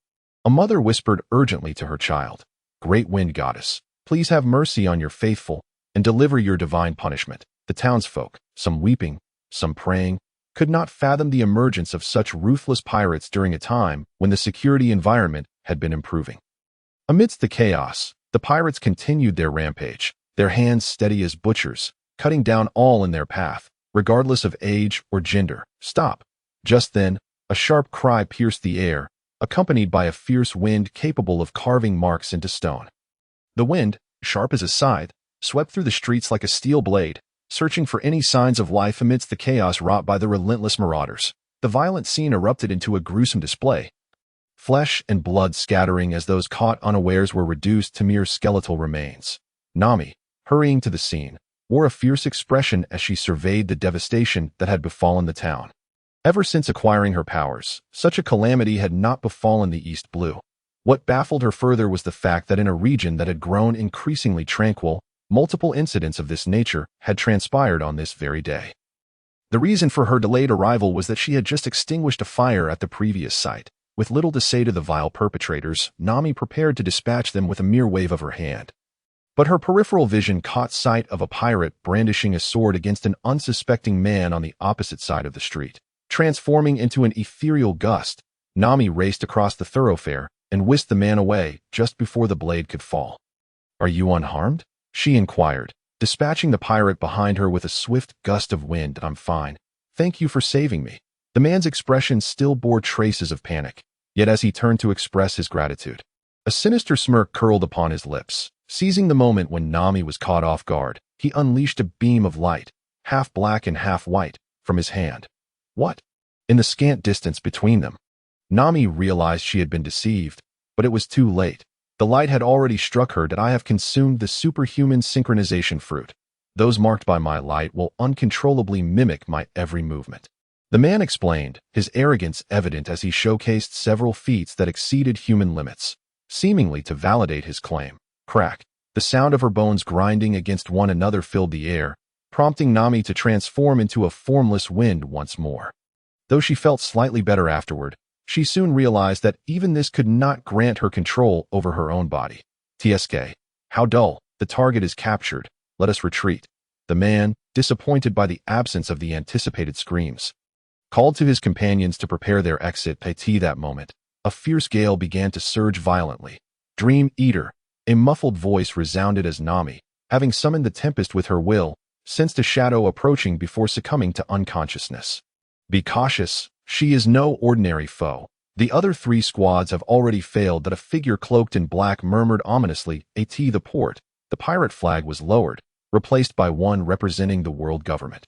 A mother whispered urgently to her child. Great Wind Goddess, please have mercy on your faithful and deliver your divine punishment. The townsfolk, some weeping, some praying, could not fathom the emergence of such ruthless pirates during a time when the security environment had been improving. Amidst the chaos, the pirates continued their rampage, their hands steady as butchers, cutting down all in their path, regardless of age or gender. Stop. Just then, a sharp cry pierced the air, accompanied by a fierce wind capable of carving marks into stone. The wind, sharp as a scythe, swept through the streets like a steel blade, searching for any signs of life amidst the chaos wrought by the relentless marauders. The violent scene erupted into a gruesome display, flesh and blood scattering as those caught unawares were reduced to mere skeletal remains. Nami, hurrying to the scene, wore a fierce expression as she surveyed the devastation that had befallen the town. Ever since acquiring her powers, such a calamity had not befallen the East Blue. What baffled her further was the fact that in a region that had grown increasingly tranquil, multiple incidents of this nature had transpired on this very day. The reason for her delayed arrival was that she had just extinguished a fire at the previous site. With little to say to the vile perpetrators, Nami prepared to dispatch them with a mere wave of her hand. But her peripheral vision caught sight of a pirate brandishing a sword against an unsuspecting man on the opposite side of the street. Transforming into an ethereal gust, Nami raced across the thoroughfare and whisked the man away just before the blade could fall. Are you unharmed? She inquired, dispatching the pirate behind her with a swift gust of wind. I'm fine. Thank you for saving me. The man's expression still bore traces of panic, yet as he turned to express his gratitude, a sinister smirk curled upon his lips. Seizing the moment when Nami was caught off guard, he unleashed a beam of light, half black and half white, from his hand. What? In the scant distance between them, Nami realized she had been deceived, but it was too late. The light had already struck her that I have consumed the superhuman synchronization fruit. Those marked by my light will uncontrollably mimic my every movement. The man explained, his arrogance evident as he showcased several feats that exceeded human limits, seemingly to validate his claim. Crack. The sound of her bones grinding against one another filled the air, prompting Nami to transform into a formless wind once more. Though she felt slightly better afterward, she soon realized that even this could not grant her control over her own body. TSK. How dull. The target is captured. Let us retreat. The man, disappointed by the absence of the anticipated screams, called to his companions to prepare their exit. That moment, a fierce gale began to surge violently. Dream Eater. A muffled voice resounded as Nami, having summoned the tempest with her will, sensed a shadow approaching before succumbing to unconsciousness. Be cautious. She is no ordinary foe. The other three squads have already failed. That a figure cloaked in black murmured ominously. The port. The pirate flag was lowered, replaced by one representing the world government.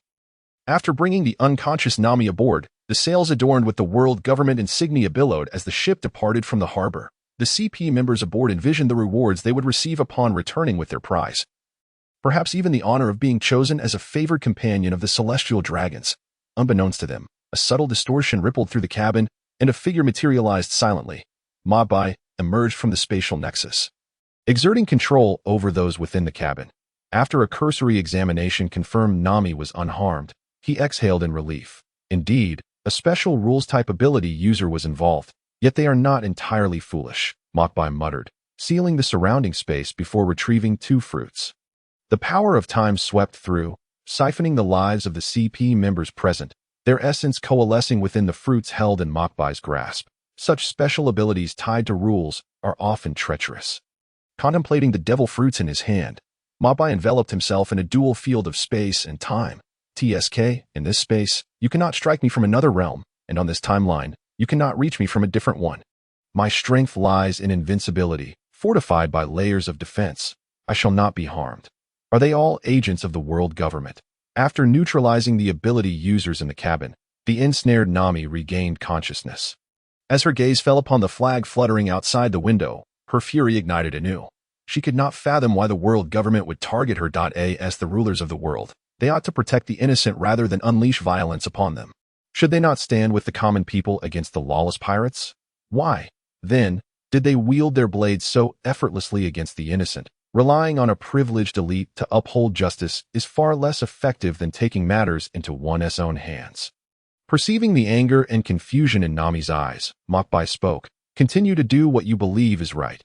After bringing the unconscious Nami aboard, the sails adorned with the world government insignia billowed as the ship departed from the harbor. The CP members aboard envisioned the rewards they would receive upon returning with their prize. Perhaps even the honor of being chosen as a favored companion of the celestial dragons. Unbeknownst to them, a subtle distortion rippled through the cabin, and a figure materialized silently. Mabai emerged from the spatial nexus, exerting control over those within the cabin. After a cursory examination confirmed Nami was unharmed, he exhaled in relief. Indeed, A special rules-type ability user was involved, yet they are not entirely foolish, Mokbai muttered, sealing the surrounding space before retrieving 2 fruits. The power of time swept through, siphoning the lives of the CP members present, their essence coalescing within the fruits held in Mokbai's grasp. Such special abilities tied to rules are often treacherous. Contemplating the devil fruits in his hand, Mokbai enveloped himself in a dual field of space and time. TSK, in this space, you cannot strike me from another realm, and on this timeline, you cannot reach me from a different one. My strength lies in invincibility, fortified by layers of defense. I shall not be harmed. Are they all agents of the world government? After neutralizing the ability users in the cabin, the ensnared Nami regained consciousness. As her gaze fell upon the flag fluttering outside the window, her fury ignited anew. She could not fathom why the world government would target her. As the rulers of the world, they ought to protect the innocent rather than unleash violence upon them. Should they not stand with the common people against the lawless pirates? Why, then, did they wield their blades so effortlessly against the innocent? Relying on a privileged elite to uphold justice is far less effective than taking matters into one's own hands. Perceiving the anger and confusion in Nami's eyes, Mokbai spoke. Continue to do what you believe is right.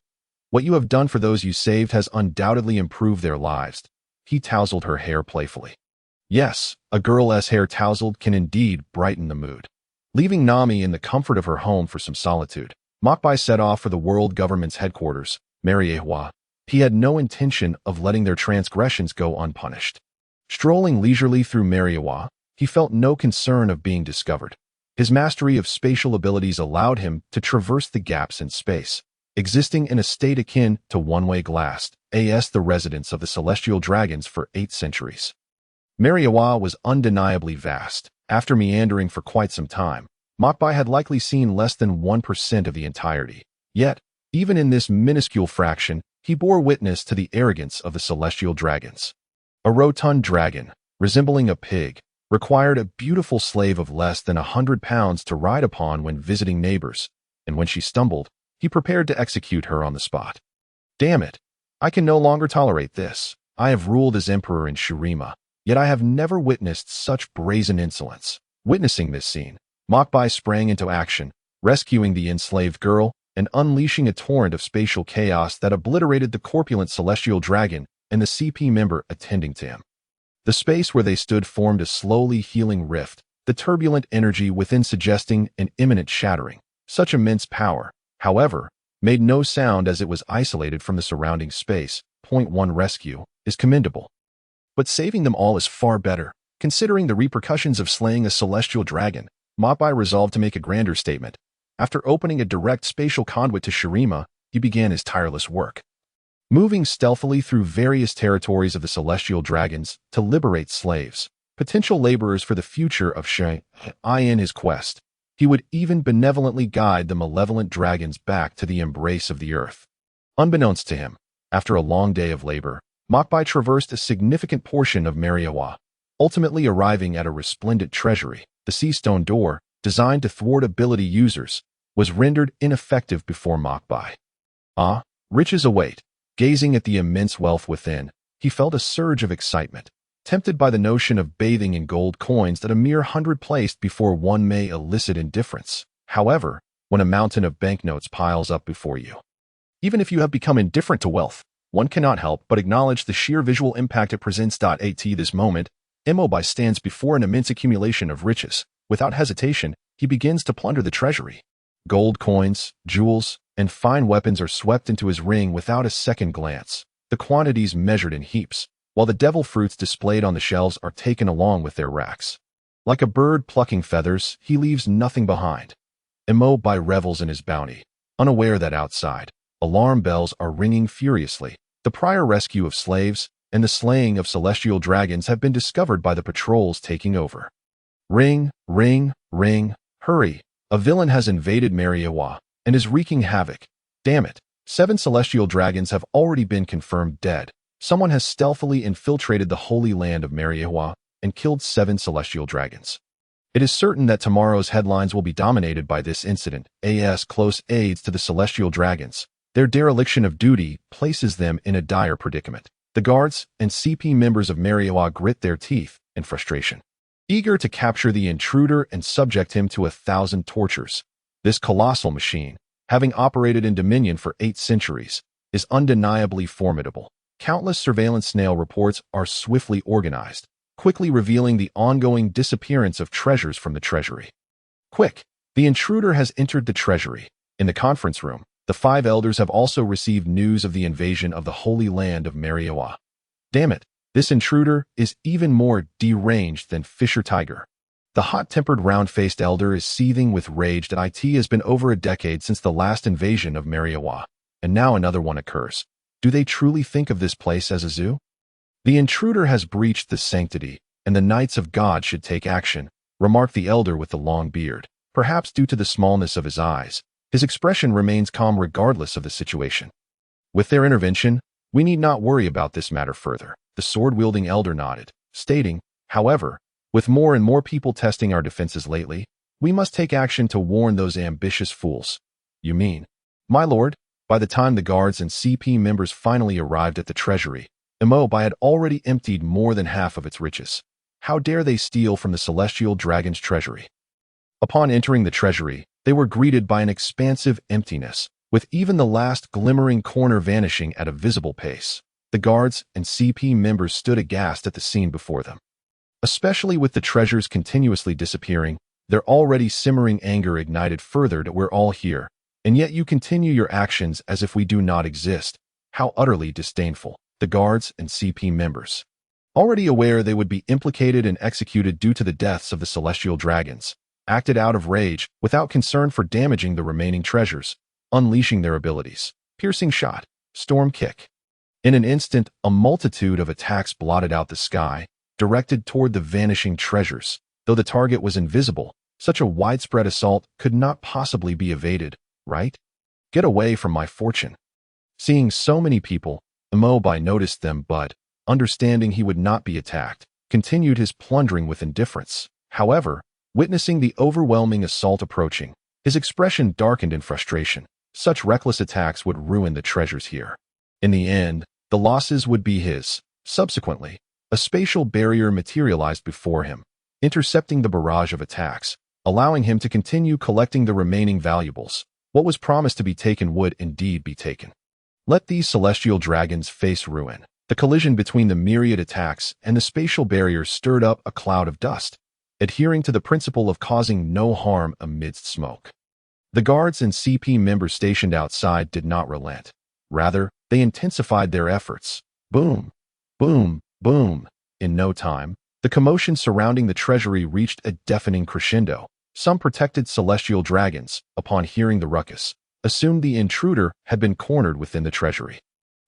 What you have done for those you saved has undoubtedly improved their lives. He tousled her hair playfully. Yes, a girl's hair tousled can indeed brighten the mood. Leaving Nami in the comfort of her home for some solitude, Mokbai set off for the world government's headquarters, Mariehua. He had no intention of letting their transgressions go unpunished. Strolling leisurely through Mariehua, he felt no concern of being discovered. His mastery of spatial abilities allowed him to traverse the gaps in space, existing in a state akin to one-way glass, the residence of the celestial dragons for 8 centuries. Mariehua was undeniably vast. After meandering for quite some time, Mokbai had likely seen less than 1% of the entirety. Yet, even in this minuscule fraction, he bore witness to the arrogance of the celestial dragons. A rotund dragon, resembling a pig, required a beautiful slave of less than 100 pounds to ride upon when visiting neighbors, and when she stumbled, he prepared to execute her on the spot. Damn it! I can no longer tolerate this. I have ruled as emperor in Shurima, yet I have never witnessed such brazen insolence. Witnessing this scene, Mokbai sprang into action, rescuing the enslaved girl and unleashing a torrent of spatial chaos that obliterated the corpulent celestial dragon and the CP member attending to him. The space where they stood formed a slowly healing rift, the turbulent energy within suggesting an imminent shattering. Such immense power, however, made no sound as it was isolated from the surrounding space. Point 1 rescue is commendable. But saving them all is far better. Considering the repercussions of slaying a celestial dragon, Mokbai resolved to make a grander statement. After opening a direct spatial conduit to Shurima, he began his tireless work. Moving stealthily through various territories of the celestial dragons to liberate slaves, potential laborers for the future of Shai. In his quest, he would even benevolently guide the malevolent dragons back to the embrace of the earth. Unbeknownst to him, after a long day of labor, Mokbai traversed a significant portion of Mariehua, ultimately arriving at a resplendent treasury. The sea stone door, designed to thwart ability users, was rendered ineffective before Mokbai. Riches await. Gazing at the immense wealth within, he felt a surge of excitement, tempted by the notion of bathing in gold coins that a mere 100 placed before one may elicit indifference. However, when a mountain of banknotes piles up before you, even if you have become indifferent to wealth, one cannot help but acknowledge the sheer visual impact it presents. At this moment, Mokbai stands before an immense accumulation of riches. Without hesitation, he begins to plunder the treasury. Gold coins, jewels, and fine weapons are swept into his ring without a second glance, the quantities measured in heaps, while the devil fruits displayed on the shelves are taken along with their racks. Like a bird plucking feathers, he leaves nothing behind. Mokbai revels in his bounty, unaware that outside, alarm bells are ringing furiously. The prior rescue of slaves and the slaying of celestial dragons have been discovered by the patrols taking over. Ring, ring, ring, hurry! A villain has invaded Mariehua and is wreaking havoc. Damn it! 7 celestial dragons have already been confirmed dead. Someone has stealthily infiltrated the holy land of Mariehua and killed 7 celestial dragons. It is certain that tomorrow's headlines will be dominated by this incident. Close aides to the celestial dragons. Their dereliction of duty places them in a dire predicament. The guards and CP members of Mariehua grit their teeth in frustration. eager to capture the intruder and subject him to 1,000 tortures. This colossal machine, having operated in Dominion for 8 centuries, is undeniably formidable. Countless surveillance snail reports are swiftly organized, quickly revealing the ongoing disappearance of treasures from the treasury. Quick! The intruder has entered the treasury. In the conference room, the 5 elders have also received news of the invasion of the holy land of Mariowa. Damn it, this intruder is even more deranged than Fisher Tiger. The hot-tempered round-faced elder is seething with rage that it has been over a decade since the last invasion of Mariowa, and now another one occurs. Do they truly think of this place as a zoo? The intruder has breached the sanctity, and the knights of God should take action, remarked the elder with the long beard. Perhaps due to the smallness of his eyes, his expression remains calm regardless of the situation. With their intervention, we need not worry about this matter further. The sword-wielding elder nodded, stating, however, with more and more people testing our defenses lately, we must take action to warn those ambitious fools. You mean? My lord, by the time the guards and CP members finally arrived at the treasury, Imobi had already emptied more than half of its riches. How dare they steal from the celestial dragon's treasury? Upon entering the treasury, they were greeted by an expansive emptiness, with even the last glimmering corner vanishing at a visible pace. The guards and CP members stood aghast at the scene before them. Especially with the treasures continuously disappearing, their already simmering anger ignited further that we're all here, and yet you continue your actions as if we do not exist. How utterly disdainful. The guards and CP members, already aware they would be implicated and executed due to the deaths of the celestial dragons, acted out of rage without concern for damaging the remaining treasures, unleashing their abilities. Piercing shot, storm kick. In an instant, a multitude of attacks blotted out the sky, directed toward the vanishing treasures. Though the target was invisible, such a widespread assault could not possibly be evaded, right? Get away from my fortune. Seeing so many people, Imobi noticed them but, understanding he would not be attacked, continued his plundering with indifference. However, witnessing the overwhelming assault approaching, his expression darkened in frustration. Such reckless attacks would ruin the treasures here. In the end, the losses would be his. Subsequently, a spatial barrier materialized before him, intercepting the barrage of attacks, allowing him to continue collecting the remaining valuables. What was promised to be taken would indeed be taken. Let these celestial dragons face ruin. The collision between the myriad attacks and the spatial barrier stirred up a cloud of dust, adhering to the principle of causing no harm amidst smoke. The guards and CP members stationed outside did not relent. Rather, they intensified their efforts. Boom, boom, boom. In no time, the commotion surrounding the treasury reached a deafening crescendo. Some protected celestial dragons, upon hearing the ruckus, assumed the intruder had been cornered within the treasury.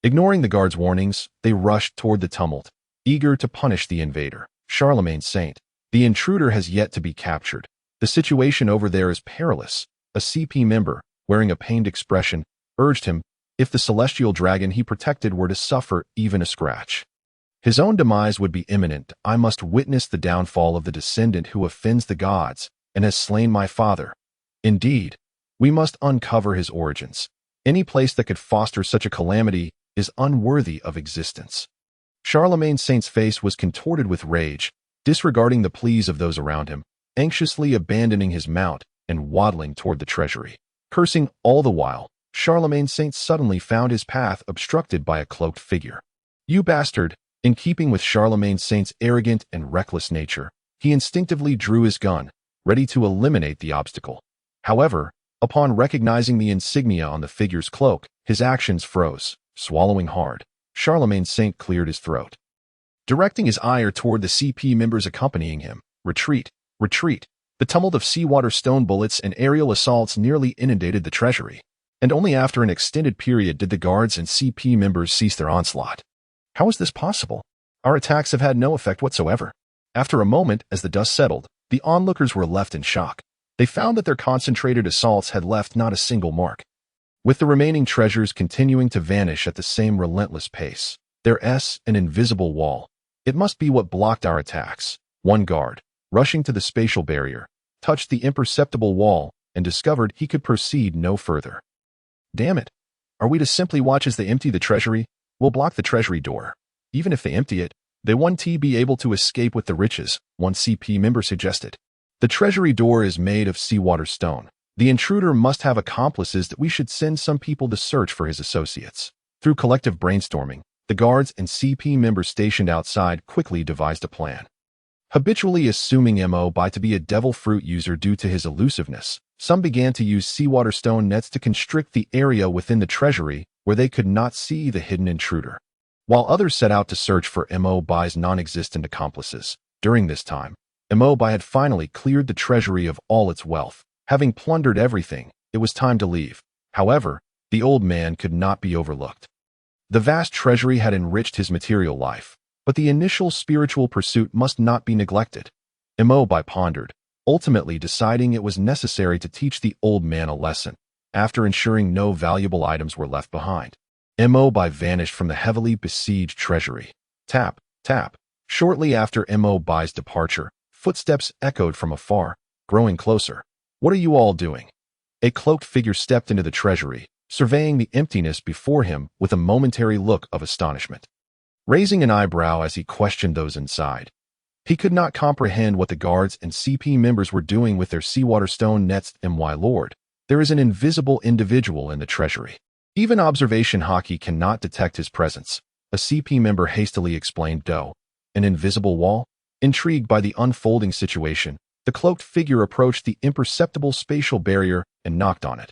Ignoring the guards' warnings, they rushed toward the tumult, eager to punish the invader. Charlemagne Saint, the intruder has yet to be captured. The situation over there is perilous. A CP member, wearing a pained expression, urged him, if the celestial dragon he protected were to suffer even a scratch. His own demise would be imminent. I must witness the downfall of the descendant who offends the gods and has slain my father. Indeed, we must uncover his origins. Any place that could foster such a calamity is unworthy of existence. Charlemagne Saint's face was contorted with rage, disregarding the pleas of those around him, anxiously abandoning his mount and waddling toward the treasury. Cursing all the while, Charlemagne Saint suddenly found his path obstructed by a cloaked figure. You bastard! In keeping with Charlemagne Saint's arrogant and reckless nature, he instinctively drew his gun, ready to eliminate the obstacle. However, upon recognizing the insignia on the figure's cloak, his actions froze. Swallowing hard, Charlemagne Saint cleared his throat. Directing his ire toward the CP members accompanying him, retreat, retreat. The tumult of seawater stone bullets and aerial assaults nearly inundated the treasury, and only after an extended period did the guards and CP members cease their onslaught. How is this possible? Our attacks have had no effect whatsoever. After a moment, as the dust settled, the onlookers were left in shock. They found that their concentrated assaults had left not a single mark. With the remaining treasures continuing to vanish at the same relentless pace, an invisible wall. It must be what blocked our attacks. One guard, rushing to the spatial barrier, touched the imperceptible wall and discovered he could proceed no further. Damn it! Are we to simply watch as they empty the treasury? We'll block the treasury door. Even if they empty it, They won't be able to escape with the riches, one CP member suggested. The treasury door is made of seawater stone. The intruder must have accomplices that we should send some people to search for his associates. Through collective brainstorming, the guards and CP members stationed outside quickly devised a plan. Habitually assuming Mo to be a devil fruit user due to his elusiveness, some began to use seawater stone nets to constrict the area within the treasury where they could not see the hidden intruder, while others set out to search for Mo's non-existent accomplices. During this time, Mo had finally cleared the treasury of all its wealth. Having plundered everything, it was time to leave. However, the old man could not be overlooked. The vast treasury had enriched his material life, but the initial spiritual pursuit must not be neglected. Mo pondered, ultimately deciding it was necessary to teach the old man a lesson. After ensuring no valuable items were left behind, Mo vanished from the heavily besieged treasury. Tap, tap. Shortly after Mo's departure, footsteps echoed from afar, growing closer. "What are you all doing?" A cloaked figure stepped into the treasury, surveying the emptiness before him with a momentary look of astonishment. Raising an eyebrow as he questioned those inside, he could not comprehend what the guards and CP members were doing with their seawater stone nets. "My lord, there is an invisible individual in the treasury. Even observation hockey cannot detect his presence," a CP member hastily explained. "An invisible wall?" Intrigued by the unfolding situation, the cloaked figure approached the imperceptible spatial barrier and knocked on it.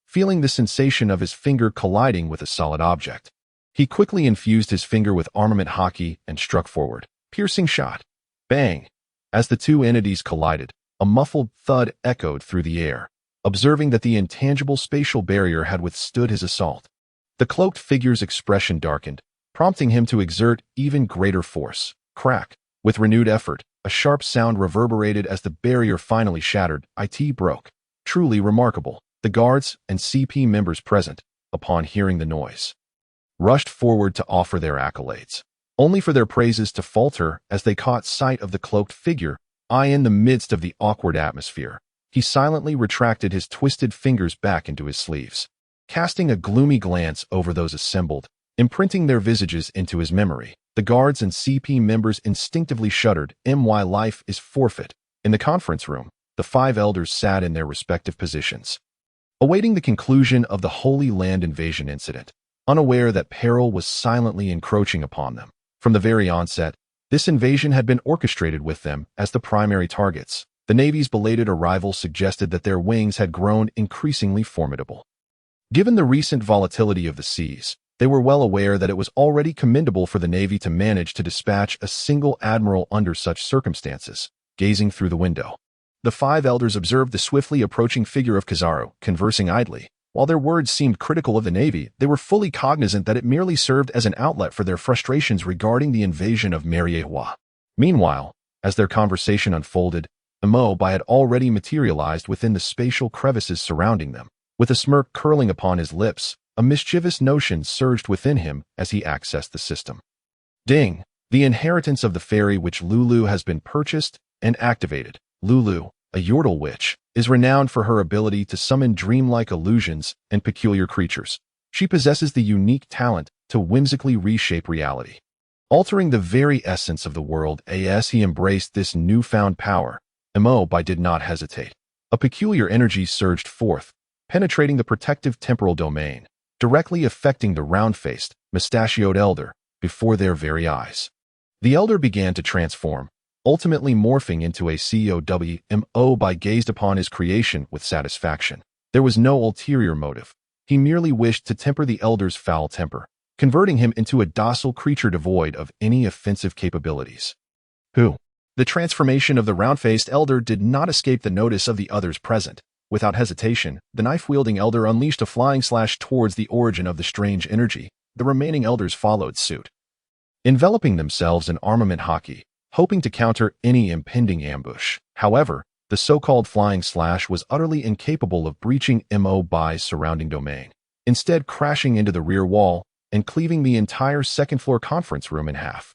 Feeling the sensation of his finger colliding with a solid object, he quickly infused his finger with armament hockey and struck forward. Piercing shot. Bang! As the two entities collided, a muffled thud echoed through the air. Observing that the intangible spatial barrier had withstood his assault, the cloaked figure's expression darkened, prompting him to exert even greater force. Crack! With renewed effort, a sharp sound reverberated as the barrier finally shattered. It broke. Truly remarkable. The guards and CP members present, upon hearing the noise, rushed forward to offer their accolades, only for their praises to falter as they caught sight of the cloaked figure. In the midst of the awkward atmosphere, he silently retracted his twisted fingers back into his sleeves, casting a gloomy glance over those assembled, imprinting their visages into his memory. The guards and CP members instinctively shuddered. My life is forfeit. In the conference room, the 5 elders sat in their respective positions, awaiting the conclusion of the Holy Land invasion incident, unaware that peril was silently encroaching upon them. From the very onset, this invasion had been orchestrated with them as the primary targets. The Navy's belated arrival suggested that their wings had grown increasingly formidable. Given the recent volatility of the seas, they were well aware that it was already commendable for the Navy to manage to dispatch a single admiral under such circumstances. Gazing through the window, the 5 elders observed the swiftly approaching figure of Kizaru, conversing idly. While their words seemed critical of the Navy, they were fully cognizant that it merely served as an outlet for their frustrations regarding the invasion of Mariewa. Meanwhile, as their conversation unfolded, Mo had already materialized within the spatial crevices surrounding them. With a smirk curling upon his lips, a mischievous notion surged within him as he accessed the system. Ding! The inheritance of the fairy witch Lulu has been purchased and activated. Lulu, a Yordle witch, is renowned for her ability to summon dreamlike illusions and peculiar creatures. She possesses the unique talent to whimsically reshape reality, altering the very essence of the world. As he embraced this newfound power, Mo did not hesitate. A peculiar energy surged forth, penetrating the protective temporal domain, directly affecting the round-faced, mustachioed elder before their very eyes. The elder began to transform, ultimately morphing into a COW. Mo gazed upon his creation with satisfaction. There was no ulterior motive. He merely wished to temper the elder's foul temper, converting him into a docile creature devoid of any offensive capabilities. Who? The transformation of the round-faced elder did not escape the notice of the others present. Without hesitation, the knife-wielding elder unleashed a flying slash towards the origin of the strange energy. The remaining elders followed suit, enveloping themselves in armament hockey, hoping to counter any impending ambush. However, the so-called flying slash was utterly incapable of breaching Mo's surrounding domain, instead crashing into the rear wall and cleaving the entire second-floor conference room in half.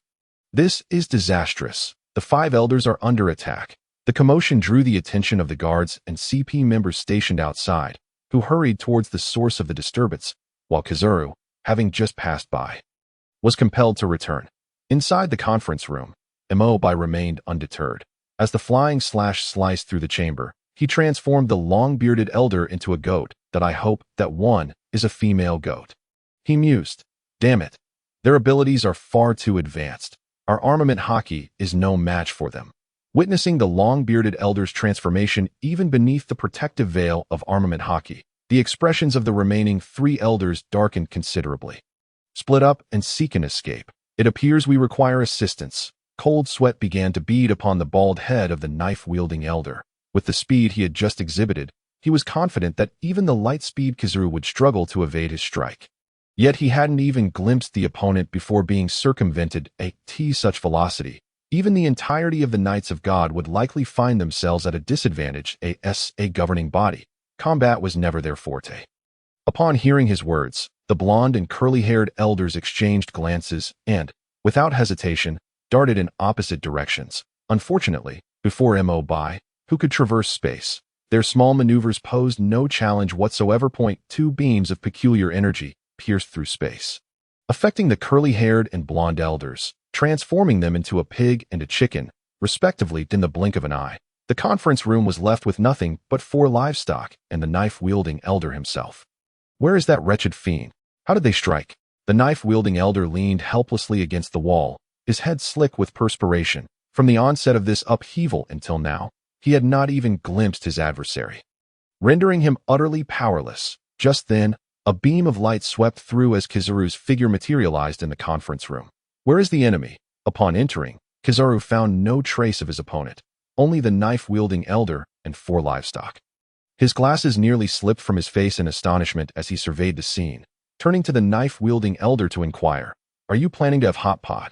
This is disastrous. The 5 elders are under attack. The commotion drew the attention of the guards and CP members stationed outside, who hurried towards the source of the disturbance, while Kizaru, having just passed by, was compelled to return. Inside the conference room, Enel remained undeterred. As the flying slash sliced through the chamber, he transformed the long-bearded elder into a goat. That I hope that one is a female goat. He mused. Damn it. Their abilities are far too advanced. Our armament hockey is no match for them. Witnessing the long-bearded elder's transformation even beneath the protective veil of armament hockey, the expressions of the remaining 3 elders darkened considerably. Split up and seek an escape. It appears we require assistance. Cold sweat began to bead upon the bald head of the knife-wielding elder. With the speed he had just exhibited, he was confident that even the light-speed Kizaru would struggle to evade his strike. Yet he hadn't even glimpsed the opponent before being circumvented at such velocity. Even the entirety of the Knights of God would likely find themselves at a disadvantage as a governing body. Combat was never their forte. Upon hearing his words, the blonde and curly-haired elders exchanged glances and, without hesitation, darted in opposite directions. Unfortunately, before Enel, who could traverse space, their small maneuvers posed no challenge whatsoever. 2 beams of peculiar energy pierced through space, affecting the curly-haired and blonde elders, transforming them into a pig and a chicken, respectively, in the blink of an eye. The conference room was left with nothing but 4 livestock and the knife-wielding elder himself. Where is that wretched fiend? How did they strike? The knife-wielding elder leaned helplessly against the wall, his head slick with perspiration. From the onset of this upheaval until now, he had not even glimpsed his adversary, rendering him utterly powerless. Just then, a beam of light swept through as Kizaru's figure materialized in the conference room. Where is the enemy? Upon entering, Kizaru found no trace of his opponent, only the knife-wielding elder and 4 livestock. His glasses nearly slipped from his face in astonishment as he surveyed the scene, turning to the knife-wielding elder to inquire, "Are you planning to have hot pot?"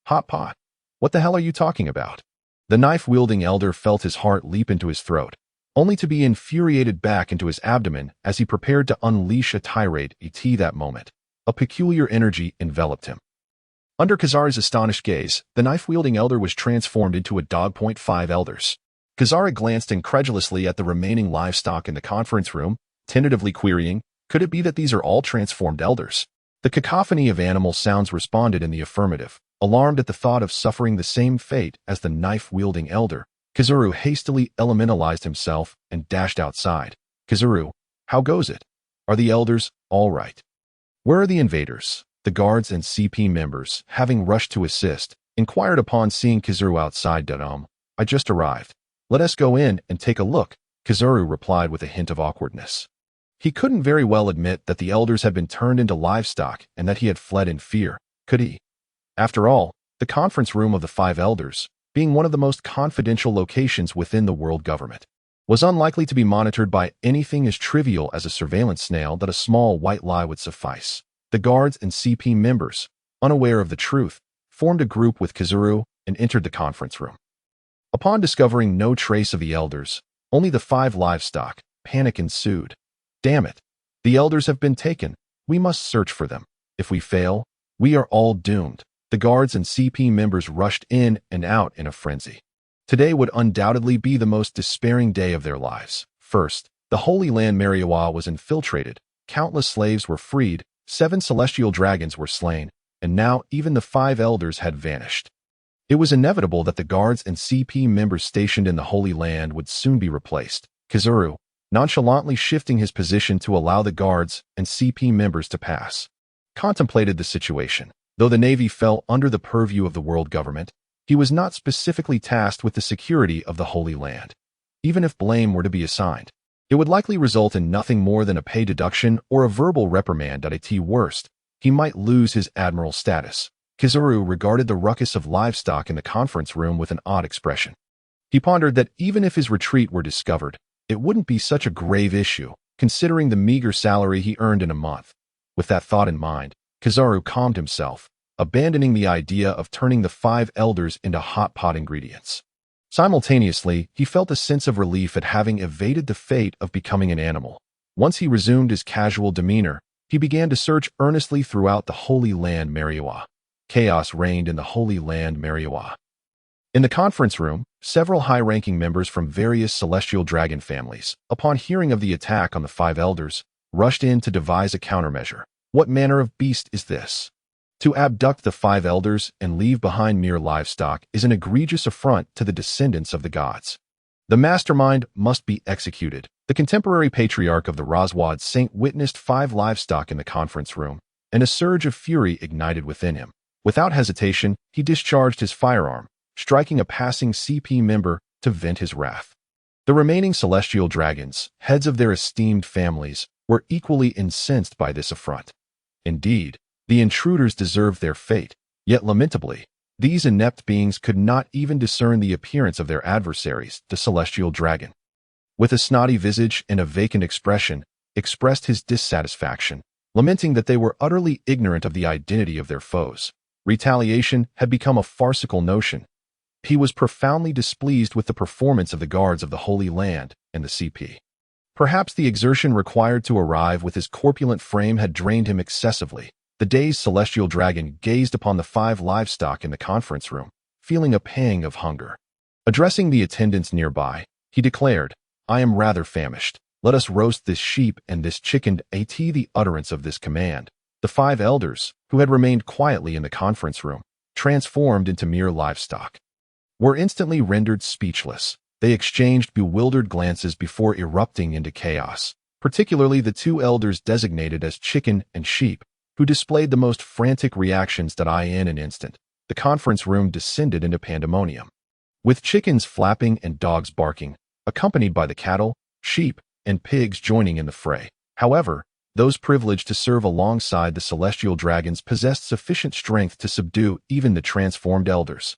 "Hot pot? What the hell are you talking about?" The knife-wielding elder felt his heart leap into his throat, only to be infuriated back into his abdomen as he prepared to unleash a tirade. That moment, a peculiar energy enveloped him. Under Kizaru's astonished gaze, the knife-wielding elder was transformed into a dog. 5 elders. Kizaru glanced incredulously at the remaining livestock in the conference room, tentatively querying, could it be that these are all transformed elders? The cacophony of animal sounds responded in the affirmative. Alarmed at the thought of suffering the same fate as the knife-wielding elder, Kizaru hastily elementalized himself and dashed outside. "Kizaru, how goes it? Are the elders all right? Where are the invaders?" The guards and CP members, having rushed to assist, inquired upon seeing Kizaru outside. "I just arrived. Let us go in and take a look," Kizaru replied with a hint of awkwardness. He couldn't very well admit that the elders had been turned into livestock and that he had fled in fear, could he? After all, the conference room of the 5 elders, being one of the most confidential locations within the world government, was unlikely to be monitored by anything as trivial as a surveillance snail. That a small white lie would suffice. The guards and CP members, unaware of the truth, formed a group with Kizaru and entered the conference room. Upon discovering no trace of the elders, only the 5 livestock, panic ensued. "Damn it! The elders have been taken. We must search for them. If we fail, we are all doomed." The guards and CP members rushed in and out in a frenzy. Today would undoubtedly be the most despairing day of their lives. First, the Holy Land Mariwa was infiltrated, countless slaves were freed, 7 celestial dragons were slain, and now even the 5 elders had vanished. It was inevitable that the guards and CP members stationed in the Holy Land would soon be replaced. Kizaru, nonchalantly shifting his position to allow the guards and CP members to pass, contemplated the situation. Though the Navy fell under the purview of the world government, he was not specifically tasked with the security of the Holy Land. Even if blame were to be assigned, it would likely result in nothing more than a pay deduction or a verbal reprimand. At worst, he might lose his admiral status. Kizaru regarded the ruckus of livestock in the conference room with an odd expression. He pondered that even if his retreat were discovered, it wouldn't be such a grave issue, considering the meager salary he earned in a month. With that thought in mind, Kizaru calmed himself, abandoning the idea of turning the 5 elders into hot pot ingredients. Simultaneously, he felt a sense of relief at having evaded the fate of becoming an animal. Once he resumed his casual demeanor, he began to search earnestly throughout the Holy Land Mariwa. Chaos reigned in the Holy Land Mariwa. In the conference room, several high-ranking members from various celestial dragon families, upon hearing of the attack on the 5 elders, rushed in to devise a countermeasure. "What manner of beast is this? To abduct the five elders and leave behind mere livestock is an egregious affront to the descendants of the gods. The mastermind must be executed. The contemporary patriarch of the Roswad Saint witnessed 5 livestock in the conference room, and a surge of fury ignited within him. Without hesitation, he discharged his firearm, striking a passing CP member to vent his wrath. The remaining celestial dragons, heads of their esteemed families, were equally incensed by this affront. Indeed, the intruders deserved their fate, yet lamentably, these inept beings could not even discern the appearance of their adversaries, the celestial dragon. With a snotty visage and a vacant expression, expressed his dissatisfaction, lamenting that they were utterly ignorant of the identity of their foes. Retaliation had become a farcical notion. He was profoundly displeased with the performance of the guards of the Holy Land and the CP. Perhaps the exertion required to arrive with his corpulent frame had drained him excessively. The dazed celestial dragon gazed upon the 5 livestock in the conference room, feeling a pang of hunger. Addressing the attendants nearby, he declared, "I am rather famished. Let us roast this sheep and this chicken." At the utterance of this command, the 5 elders, who had remained quietly in the conference room, transformed into mere livestock, were instantly rendered speechless. They exchanged bewildered glances before erupting into chaos, particularly the 2 elders designated as chicken and sheep, who displayed the most frantic reactions. In an instant, the conference room descended into pandemonium, with chickens flapping and dogs barking, accompanied by the cattle, sheep, and pigs joining in the fray. However, those privileged to serve alongside the celestial dragons possessed sufficient strength to subdue even the transformed elders,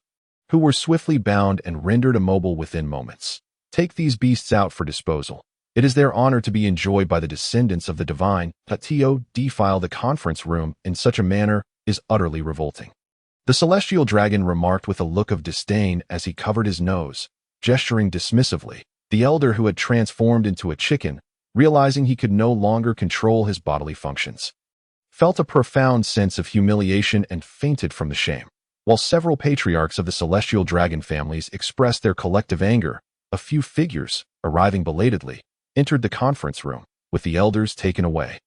who were swiftly bound and rendered immobile within moments. Take these beasts out for disposal. It is their honor to be enjoyed by the descendants of the divine. To defile the conference room in such a manner is utterly revolting. The celestial dragon remarked with a look of disdain as he covered his nose, gesturing dismissively. The elder who had transformed into a chicken, realizing he could no longer control his bodily functions, felt a profound sense of humiliation and fainted from the shame. While several patriarchs of the celestial dragon families expressed their collective anger, a few figures, arriving belatedly, entered the conference room, with the elders taken away.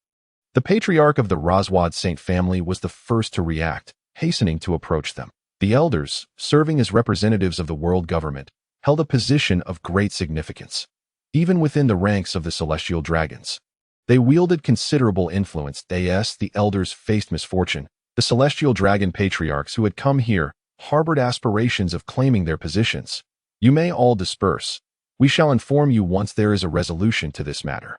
The patriarch of the Roswad Saint family was the first to react, hastening to approach them. The elders, serving as representatives of the world government, held a position of great significance, even within the ranks of the celestial dragons. They wielded considerable influence. As the elders faced misfortune, the celestial dragon patriarchs who had come here harbored aspirations of claiming their positions. "You may all disperse. We shall inform you once there is a resolution to this matter."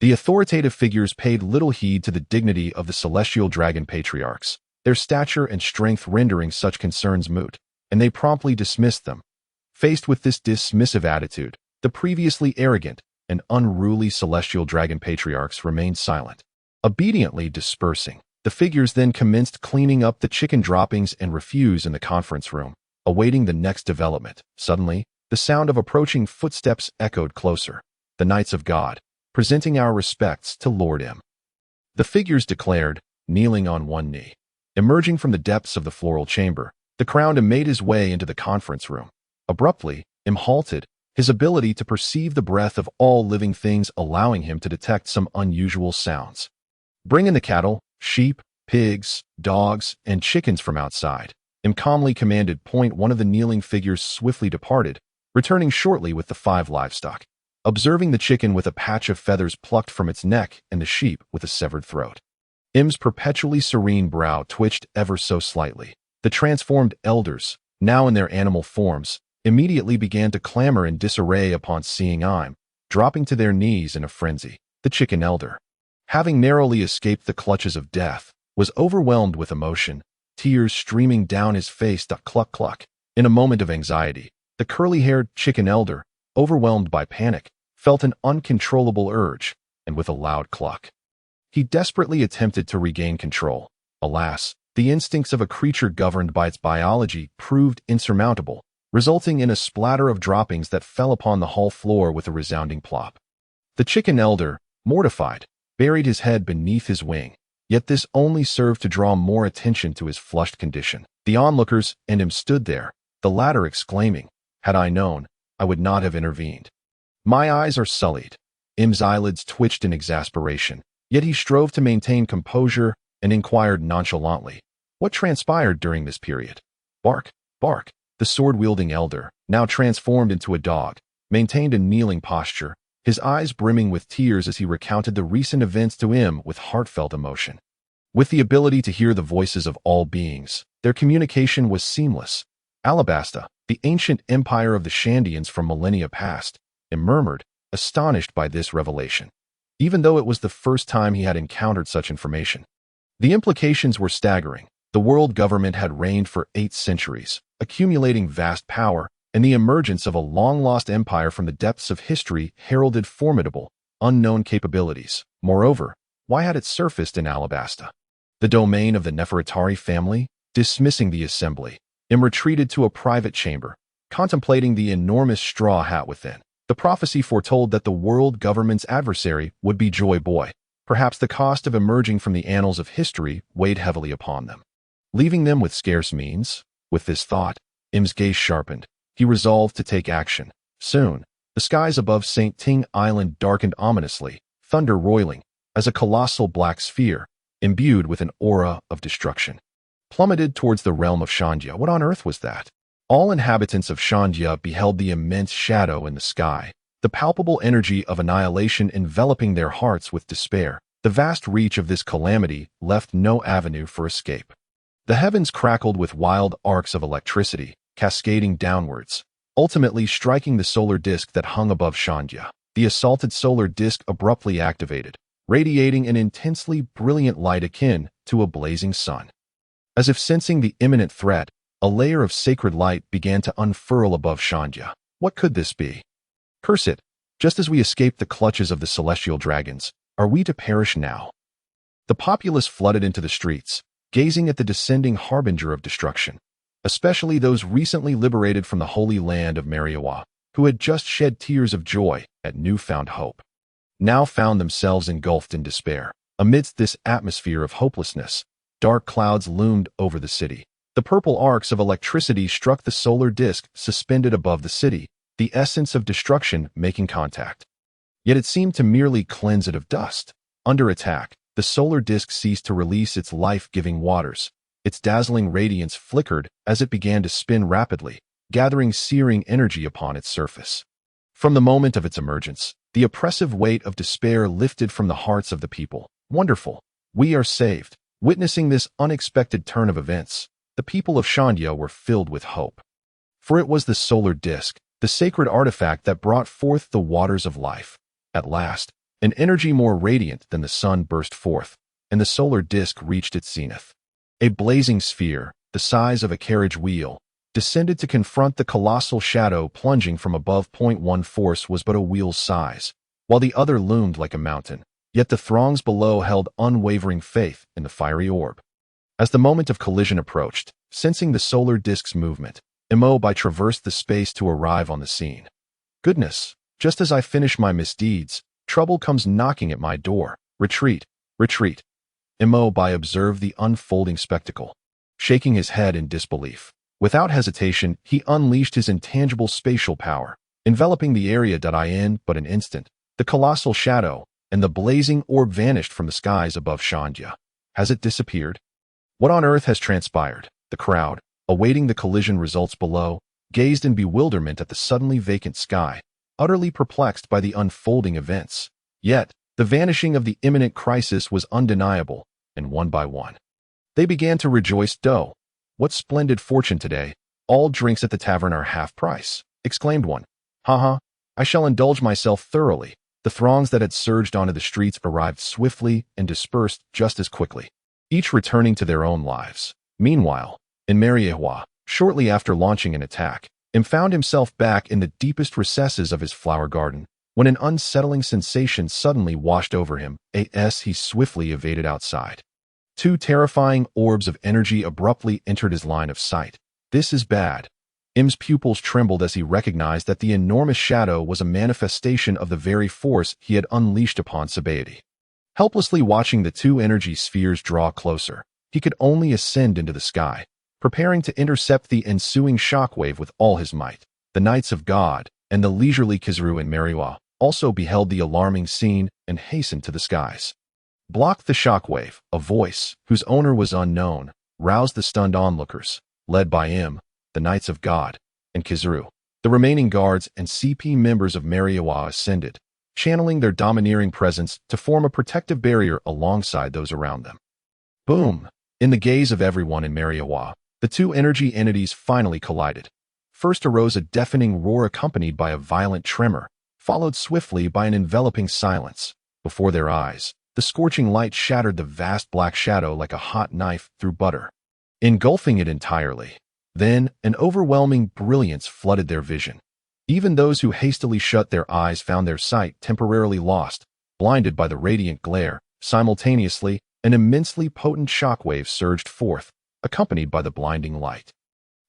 The authoritative figures paid little heed to the dignity of the celestial dragon patriarchs, their stature and strength rendering such concerns moot, and they promptly dismissed them. Faced with this dismissive attitude, the previously arrogant and unruly celestial dragon patriarchs remained silent, obediently dispersing. The figures then commenced cleaning up the chicken droppings and refuse in the conference room, awaiting the next development. Suddenly, the sound of approaching footsteps echoed closer. "The Knights of God, presenting our respects to Lord M." The figures declared, kneeling on one knee. Emerging from the depths of the floral chamber, the crowned M made his way into the conference room. Abruptly, M halted, his ability to perceive the breath of all living things allowing him to detect some unusual sounds. "Bring in the cattle, sheep, pigs, dogs, and chickens from outside," M calmly commanded. One of the kneeling figures swiftly departed, returning shortly with the 5 livestock, observing the chicken with a patch of feathers plucked from its neck and the sheep with a severed throat. M's perpetually serene brow twitched ever so slightly. The transformed elders, now in their animal forms, immediately began to clamor in disarray upon seeing I'm, dropping to their knees in a frenzy. The chicken elder, having narrowly escaped the clutches of death, was overwhelmed with emotion, tears streaming down his face. Cluck cluck. In a moment of anxiety, the curly-haired chicken elder, overwhelmed by panic, felt an uncontrollable urge, and with a loud cluck, he desperately attempted to regain control. Alas, the instincts of a creature governed by its biology proved insurmountable, resulting in a splatter of droppings that fell upon the hall floor with a resounding plop. The chicken elder, mortified, buried his head beneath his wing, yet this only served to draw more attention to his flushed condition. The onlookers and him stood there, the latter exclaiming, "Had I known, I would not have intervened." "My eyes are sullied." M's eyelids twitched in exasperation, yet he strove to maintain composure and inquired nonchalantly, What transpired during this period? Bark, Bark, the sword-wielding elder, now transformed into a dog, maintained a kneeling posture, his eyes brimming with tears as he recounted the recent events to him with heartfelt emotion. With the ability to hear the voices of all beings, their communication was seamless. Alabasta, the ancient empire of the Shandians from millennia past, murmured, astonished by this revelation, even though it was the first time he had encountered such information. The implications were staggering. The world government had reigned for 8 centuries, accumulating vast power, and the emergence of a long-lost empire from the depths of history heralded formidable, unknown capabilities. Moreover, why had it surfaced in Alabasta? The domain of the Nefertari family, dismissing the assembly, retreated to a private chamber, contemplating the enormous straw hat within. The prophecy foretold that the world government's adversary would be Joy Boy. Perhaps the cost of emerging from the annals of history weighed heavily upon them, leaving them with scarce means. With this thought, Im's gaze sharpened. He resolved to take action. Soon, the skies above St. Ting Island darkened ominously, thunder roiling, as a colossal black sphere, imbued with an aura of destruction, plummeted towards the realm of Shandya. What on earth was that? All inhabitants of Shandya beheld the immense shadow in the sky, the palpable energy of annihilation enveloping their hearts with despair. The vast reach of this calamity left no avenue for escape. The heavens crackled with wild arcs of electricity, cascading downwards, ultimately striking the solar disk that hung above Shandya. The assaulted solar disk abruptly activated, radiating an intensely brilliant light akin to a blazing sun. As if sensing the imminent threat, a layer of sacred light began to unfurl above Shandya. What could this be? Curse it! Just as we escaped the clutches of the celestial dragons, are we to perish now? The populace flooded into the streets, gazing at the descending harbinger of destruction, especially those recently liberated from the holy land of Mariawa, who had just shed tears of joy at newfound hope, now found themselves engulfed in despair. Amidst this atmosphere of hopelessness, dark clouds loomed over the city. The purple arcs of electricity struck the solar disk suspended above the city, the essence of destruction making contact. Yet it seemed to merely cleanse it of dust. Under attack, the solar disk ceased to release its life-giving waters. Its dazzling radiance flickered as it began to spin rapidly, gathering searing energy upon its surface. From the moment of its emergence, the oppressive weight of despair lifted from the hearts of the people. Wonderful! We are saved. Witnessing this unexpected turn of events, the people of Shandya were filled with hope. For it was the solar disk, the sacred artifact that brought forth the waters of life. At last, an energy more radiant than the sun burst forth, and the solar disk reached its zenith. A blazing sphere, the size of a carriage wheel, descended to confront the colossal shadow plunging from above. One force was but a wheel's size, while the other loomed like a mountain. Yet the throngs below held unwavering faith in the fiery orb. As the moment of collision approached, sensing the solar disk's movement, Imo traversed the space to arrive on the scene. Goodness, just as I finish my misdeeds, trouble comes knocking at my door. Retreat, retreat. Imo observed the unfolding spectacle, shaking his head in disbelief. Without hesitation, he unleashed his intangible spatial power, enveloping the area in but an instant. The colossal shadow and the blazing orb vanished from the skies above Shandya. Has it disappeared? What on earth has transpired? The crowd, awaiting the collision results below, gazed in bewilderment at the suddenly vacant sky, utterly perplexed by the unfolding events. Yet, the vanishing of the imminent crisis was undeniable, and one by one, they began to rejoice. What splendid fortune today! All drinks at the tavern are half price, exclaimed one. Haha, I shall indulge myself thoroughly. The throngs that had surged onto the streets arrived swiftly and dispersed just as quickly, each returning to their own lives. Meanwhile, in Mariehua, shortly after launching an attack, Im found himself back in the deepest recesses of his flower garden, when an unsettling sensation suddenly washed over him. He swiftly evaded outside. 2 terrifying orbs of energy abruptly entered his line of sight. This is bad. Im's pupils trembled as he recognized that the enormous shadow was a manifestation of the very force he had unleashed upon Sabaody. Helplessly watching the 2 energy spheres draw closer, he could only ascend into the sky, preparing to intercept the ensuing shockwave with all his might. The Knights of God and the leisurely Kizru and Mariwa also beheld the alarming scene and hastened to the skies. Blocked the shockwave, a voice, whose owner was unknown, roused the stunned onlookers, led by the Knights of God, and Kizaru. The remaining guards and CP members of Mariawa ascended, channeling their domineering presence to form a protective barrier alongside those around them. Boom! In the gaze of everyone in Mariawa, the two energy entities finally collided. First arose a deafening roar accompanied by a violent tremor, followed swiftly by an enveloping silence. Before their eyes, the scorching light shattered the vast black shadow like a hot knife through butter, engulfing it entirely. Then, an overwhelming brilliance flooded their vision. Even those who hastily shut their eyes found their sight temporarily lost, blinded by the radiant glare. Simultaneously, an immensely potent shockwave surged forth, accompanied by the blinding light.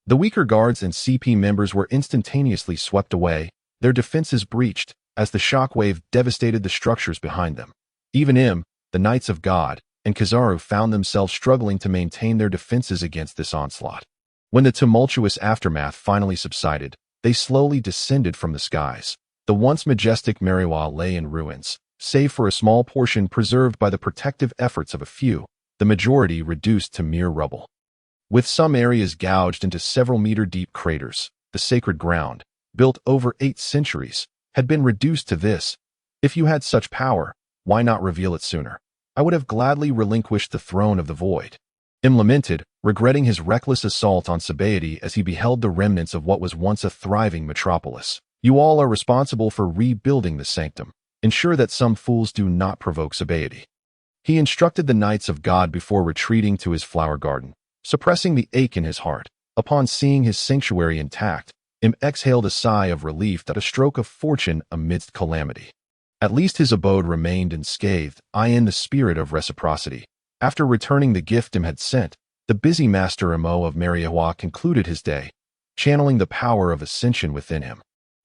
The weaker guards and CP members were instantaneously swept away, their defenses breached, as the shockwave devastated the structures behind them. Even the Knights of God, and Kizaru found themselves struggling to maintain their defenses against this onslaught. When the tumultuous aftermath finally subsided, they slowly descended from the skies. The once majestic Mariawa lay in ruins, save for a small portion preserved by the protective efforts of a few, the majority reduced to mere rubble. With some areas gouged into several-meter-deep craters, the sacred ground, built over 8 centuries, had been reduced to this. If you had such power, why not reveal it sooner? I would have gladly relinquished the throne of the void. Lamented, regretting his reckless assault on Sabaody as he beheld the remnants of what was once a thriving metropolis. You all are responsible for rebuilding the sanctum. Ensure that some fools do not provoke Sabaody. He instructed the Knights of God before retreating to his flower garden, suppressing the ache in his heart. Upon seeing his sanctuary intact, exhaled a sigh of relief that a stroke of fortune amidst calamity. At least his abode remained unscathed, in the spirit of reciprocity. After returning the gift had sent, the busy Master Mo of Mariawa concluded his day, channeling the power of ascension within him.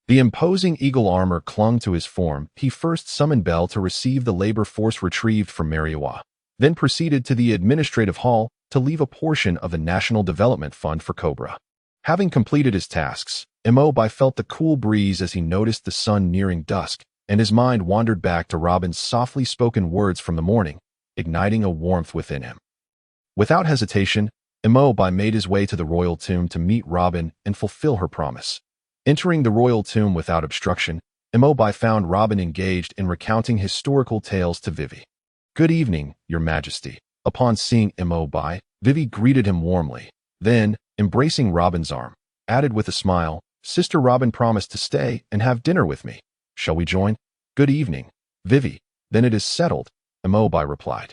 The imposing eagle armor clung to his form. He first summoned Bell to receive the labor force retrieved from Mariawa, then proceeded to the administrative hall to leave a portion of the National Development Fund for Cobra. Having completed his tasks, Mo felt the cool breeze as he noticed the sun nearing dusk, and his mind wandered back to Robin's softly spoken words from the morning, igniting a warmth within him. Without hesitation, Mo made his way to the royal tomb to meet Robin and fulfill her promise. Entering the royal tomb without obstruction, Mo found Robin engaged in recounting historical tales to Vivi. "Good evening, Your Majesty." Upon seeing Mo, Vivi greeted him warmly. Then, embracing Robin's arm, added with a smile, "Sister Robin promised to stay and have dinner with me. Shall we join?" "Good evening, Vivi. Then it is settled," Mo replied,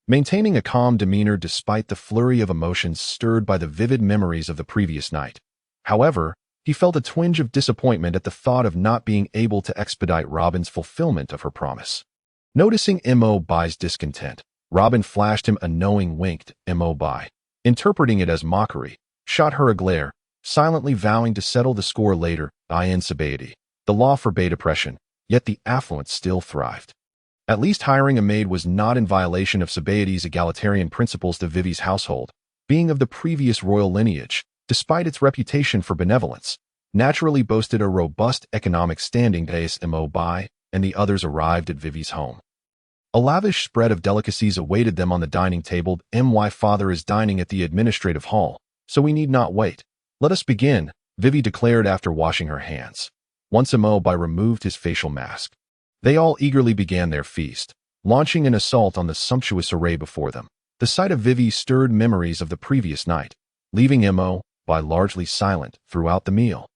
maintaining a calm demeanor despite the flurry of emotions stirred by the vivid memories of the previous night. However, he felt a twinge of disappointment at the thought of not being able to expedite Robin's fulfillment of her promise. Noticing Mo's discontent, Robin flashed him a knowing wink. Mo, interpreting it as mockery, shot her a glare, silently vowing to settle the score later. In Sabaody, the law forbade oppression, yet the affluent still thrived. At least hiring a maid was not in violation of Sabaody's egalitarian principles to Vivi's household, being of the previous royal lineage, despite its reputation for benevolence, naturally boasted a robust economic standing. Mo and the others arrived at Vivi's home. A lavish spread of delicacies awaited them on the dining table. "My father is dining at the administrative hall, so we need not wait. Let us begin," Vivi declared after washing her hands. Once Mo removed his facial mask, they all eagerly began their feast, launching an assault on the sumptuous array before them. The sight of Vivi stirred memories of the previous night, leaving Mo largely silent throughout the meal,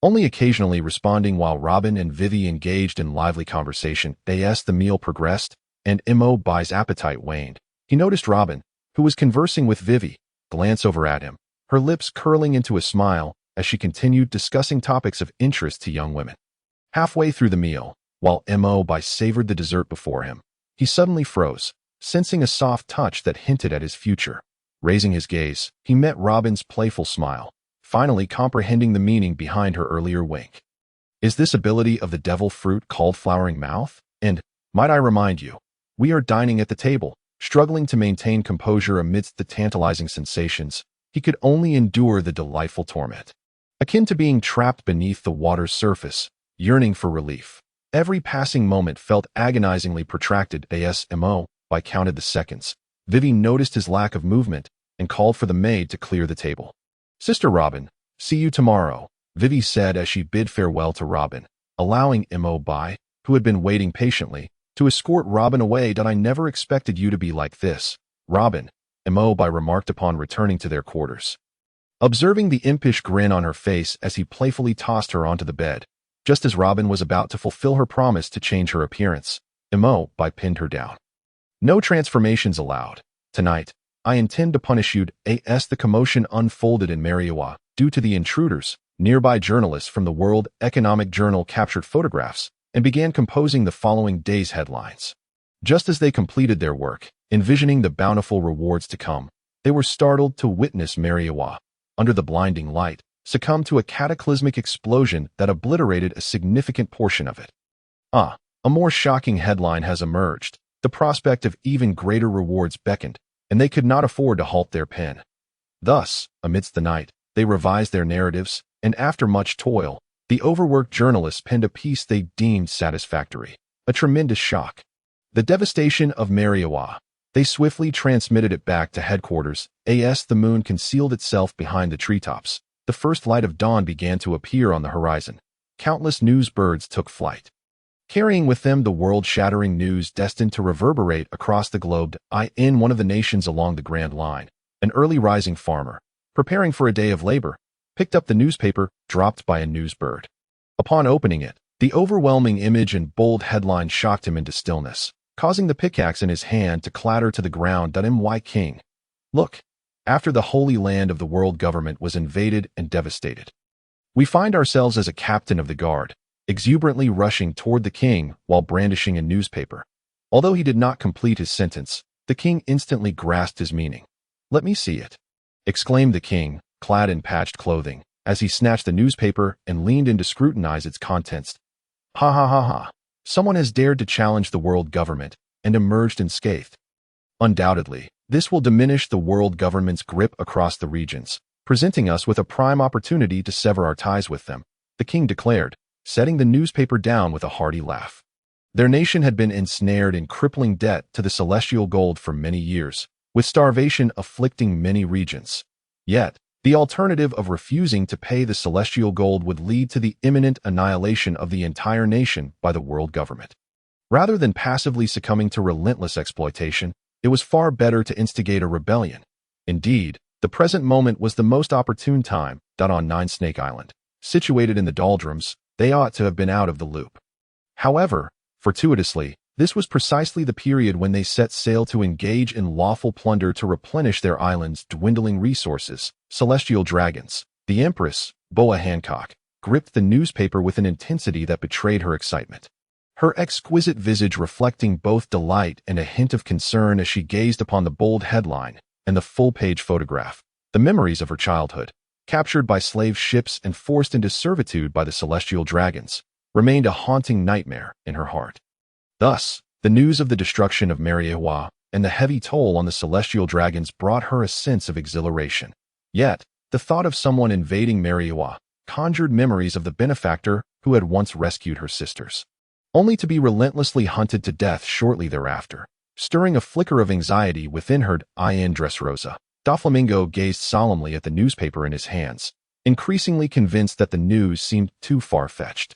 only occasionally responding while Robin and Vivi engaged in lively conversation. As the meal progressed, and Mo's appetite waned, he noticed Robin, who was conversing with Vivi, glance over at him, her lips curling into a smile as she continued discussing topics of interest to young women. Halfway through the meal, while Mo savored the dessert before him, he suddenly froze, sensing a soft touch that hinted at his future. Raising his gaze, he met Robin's playful smile, finally comprehending the meaning behind her earlier wink. "Is this ability of the devil fruit called flowering mouth? And, might I remind you, we are dining at the table." Struggling to maintain composure amidst the tantalizing sensations, he could only endure the delightful torment, akin to being trapped beneath the water's surface, yearning for relief. Every passing moment felt agonizingly protracted. Mo counted the seconds. Vivi noticed his lack of movement, and called for the maid to clear the table. "Sister Robin, see you tomorrow," Vivi said as she bid farewell to Robin, allowing Imo who had been waiting patiently, to escort Robin away. "I never expected you to be like this, Robin," Imo remarked upon returning to their quarters. Observing the impish grin on her face as he playfully tossed her onto the bed, just as Robin was about to fulfill her promise to change her appearance, Imo pinned her down. "No transformations allowed. Tonight, I intend to punish you." As the commotion unfolded in Mariawa due to the intruders, nearby journalists from the World Economic Journal captured photographs and began composing the following day's headlines. Just as they completed their work, envisioning the bountiful rewards to come, they were startled to witness Mariawa, under the blinding light, succumb to a cataclysmic explosion that obliterated a significant portion of it. A more shocking headline has emerged. The prospect of even greater rewards beckoned, and they could not afford to halt their pen. Thus, amidst the night, they revised their narratives, and after much toil, the overworked journalists penned a piece they deemed satisfactory. A tremendous shock. The devastation of Mariawa. They swiftly transmitted it back to headquarters. As the moon concealed itself behind the treetops, the first light of dawn began to appear on the horizon. Countless news birds took flight, carrying with them the world-shattering news destined to reverberate across the globe. In one of the nations along the Grand Line, an early rising farmer, preparing for a day of labor, picked up the newspaper dropped by a news bird. Upon opening it, the overwhelming image and bold headline shocked him into stillness, causing the pickaxe in his hand to clatter to the ground. "My king, look! After the holy land of the world government was invaded and devastated, we find ourselves as a captain of the guard, exuberantly rushing toward the king while brandishing a newspaper." Although he did not complete his sentence, the king instantly grasped his meaning. "Let me see it," exclaimed the king, clad in patched clothing, as he snatched the newspaper and leaned in to scrutinize its contents. "Ha ha ha ha. Someone has dared to challenge the world government and emerged unscathed. Undoubtedly, this will diminish the world government's grip across the regions, presenting us with a prime opportunity to sever our ties with them," the king declared, setting the newspaper down with a hearty laugh. Their nation had been ensnared in crippling debt to the celestial gold for many years, with starvation afflicting many regions. Yet, the alternative of refusing to pay the celestial gold would lead to the imminent annihilation of the entire nation by the world government. Rather than passively succumbing to relentless exploitation, it was far better to instigate a rebellion. Indeed, the present moment was the most opportune time. On Nine Snake Island, situated in the doldrums, they ought to have been out of the loop. However, fortuitously, this was precisely the period when they set sail to engage in lawful plunder to replenish their island's dwindling resources. Celestial dragons. The Empress, Boa Hancock, gripped the newspaper with an intensity that betrayed her excitement, her exquisite visage reflecting both delight and a hint of concern as she gazed upon the bold headline and the full-page photograph. The memories of her childhood, captured by slave ships and forced into servitude by the celestial dragons, remained a haunting nightmare in her heart. Thus, the news of the destruction of Mariawa and the heavy toll on the celestial dragons brought her a sense of exhilaration. Yet, the thought of someone invading Mariawa conjured memories of the benefactor who had once rescued her sisters, only to be relentlessly hunted to death shortly thereafter, stirring a flicker of anxiety within her. In Dressrosa, Doflamingo gazed solemnly at the newspaper in his hands, increasingly convinced that the news seemed too far-fetched.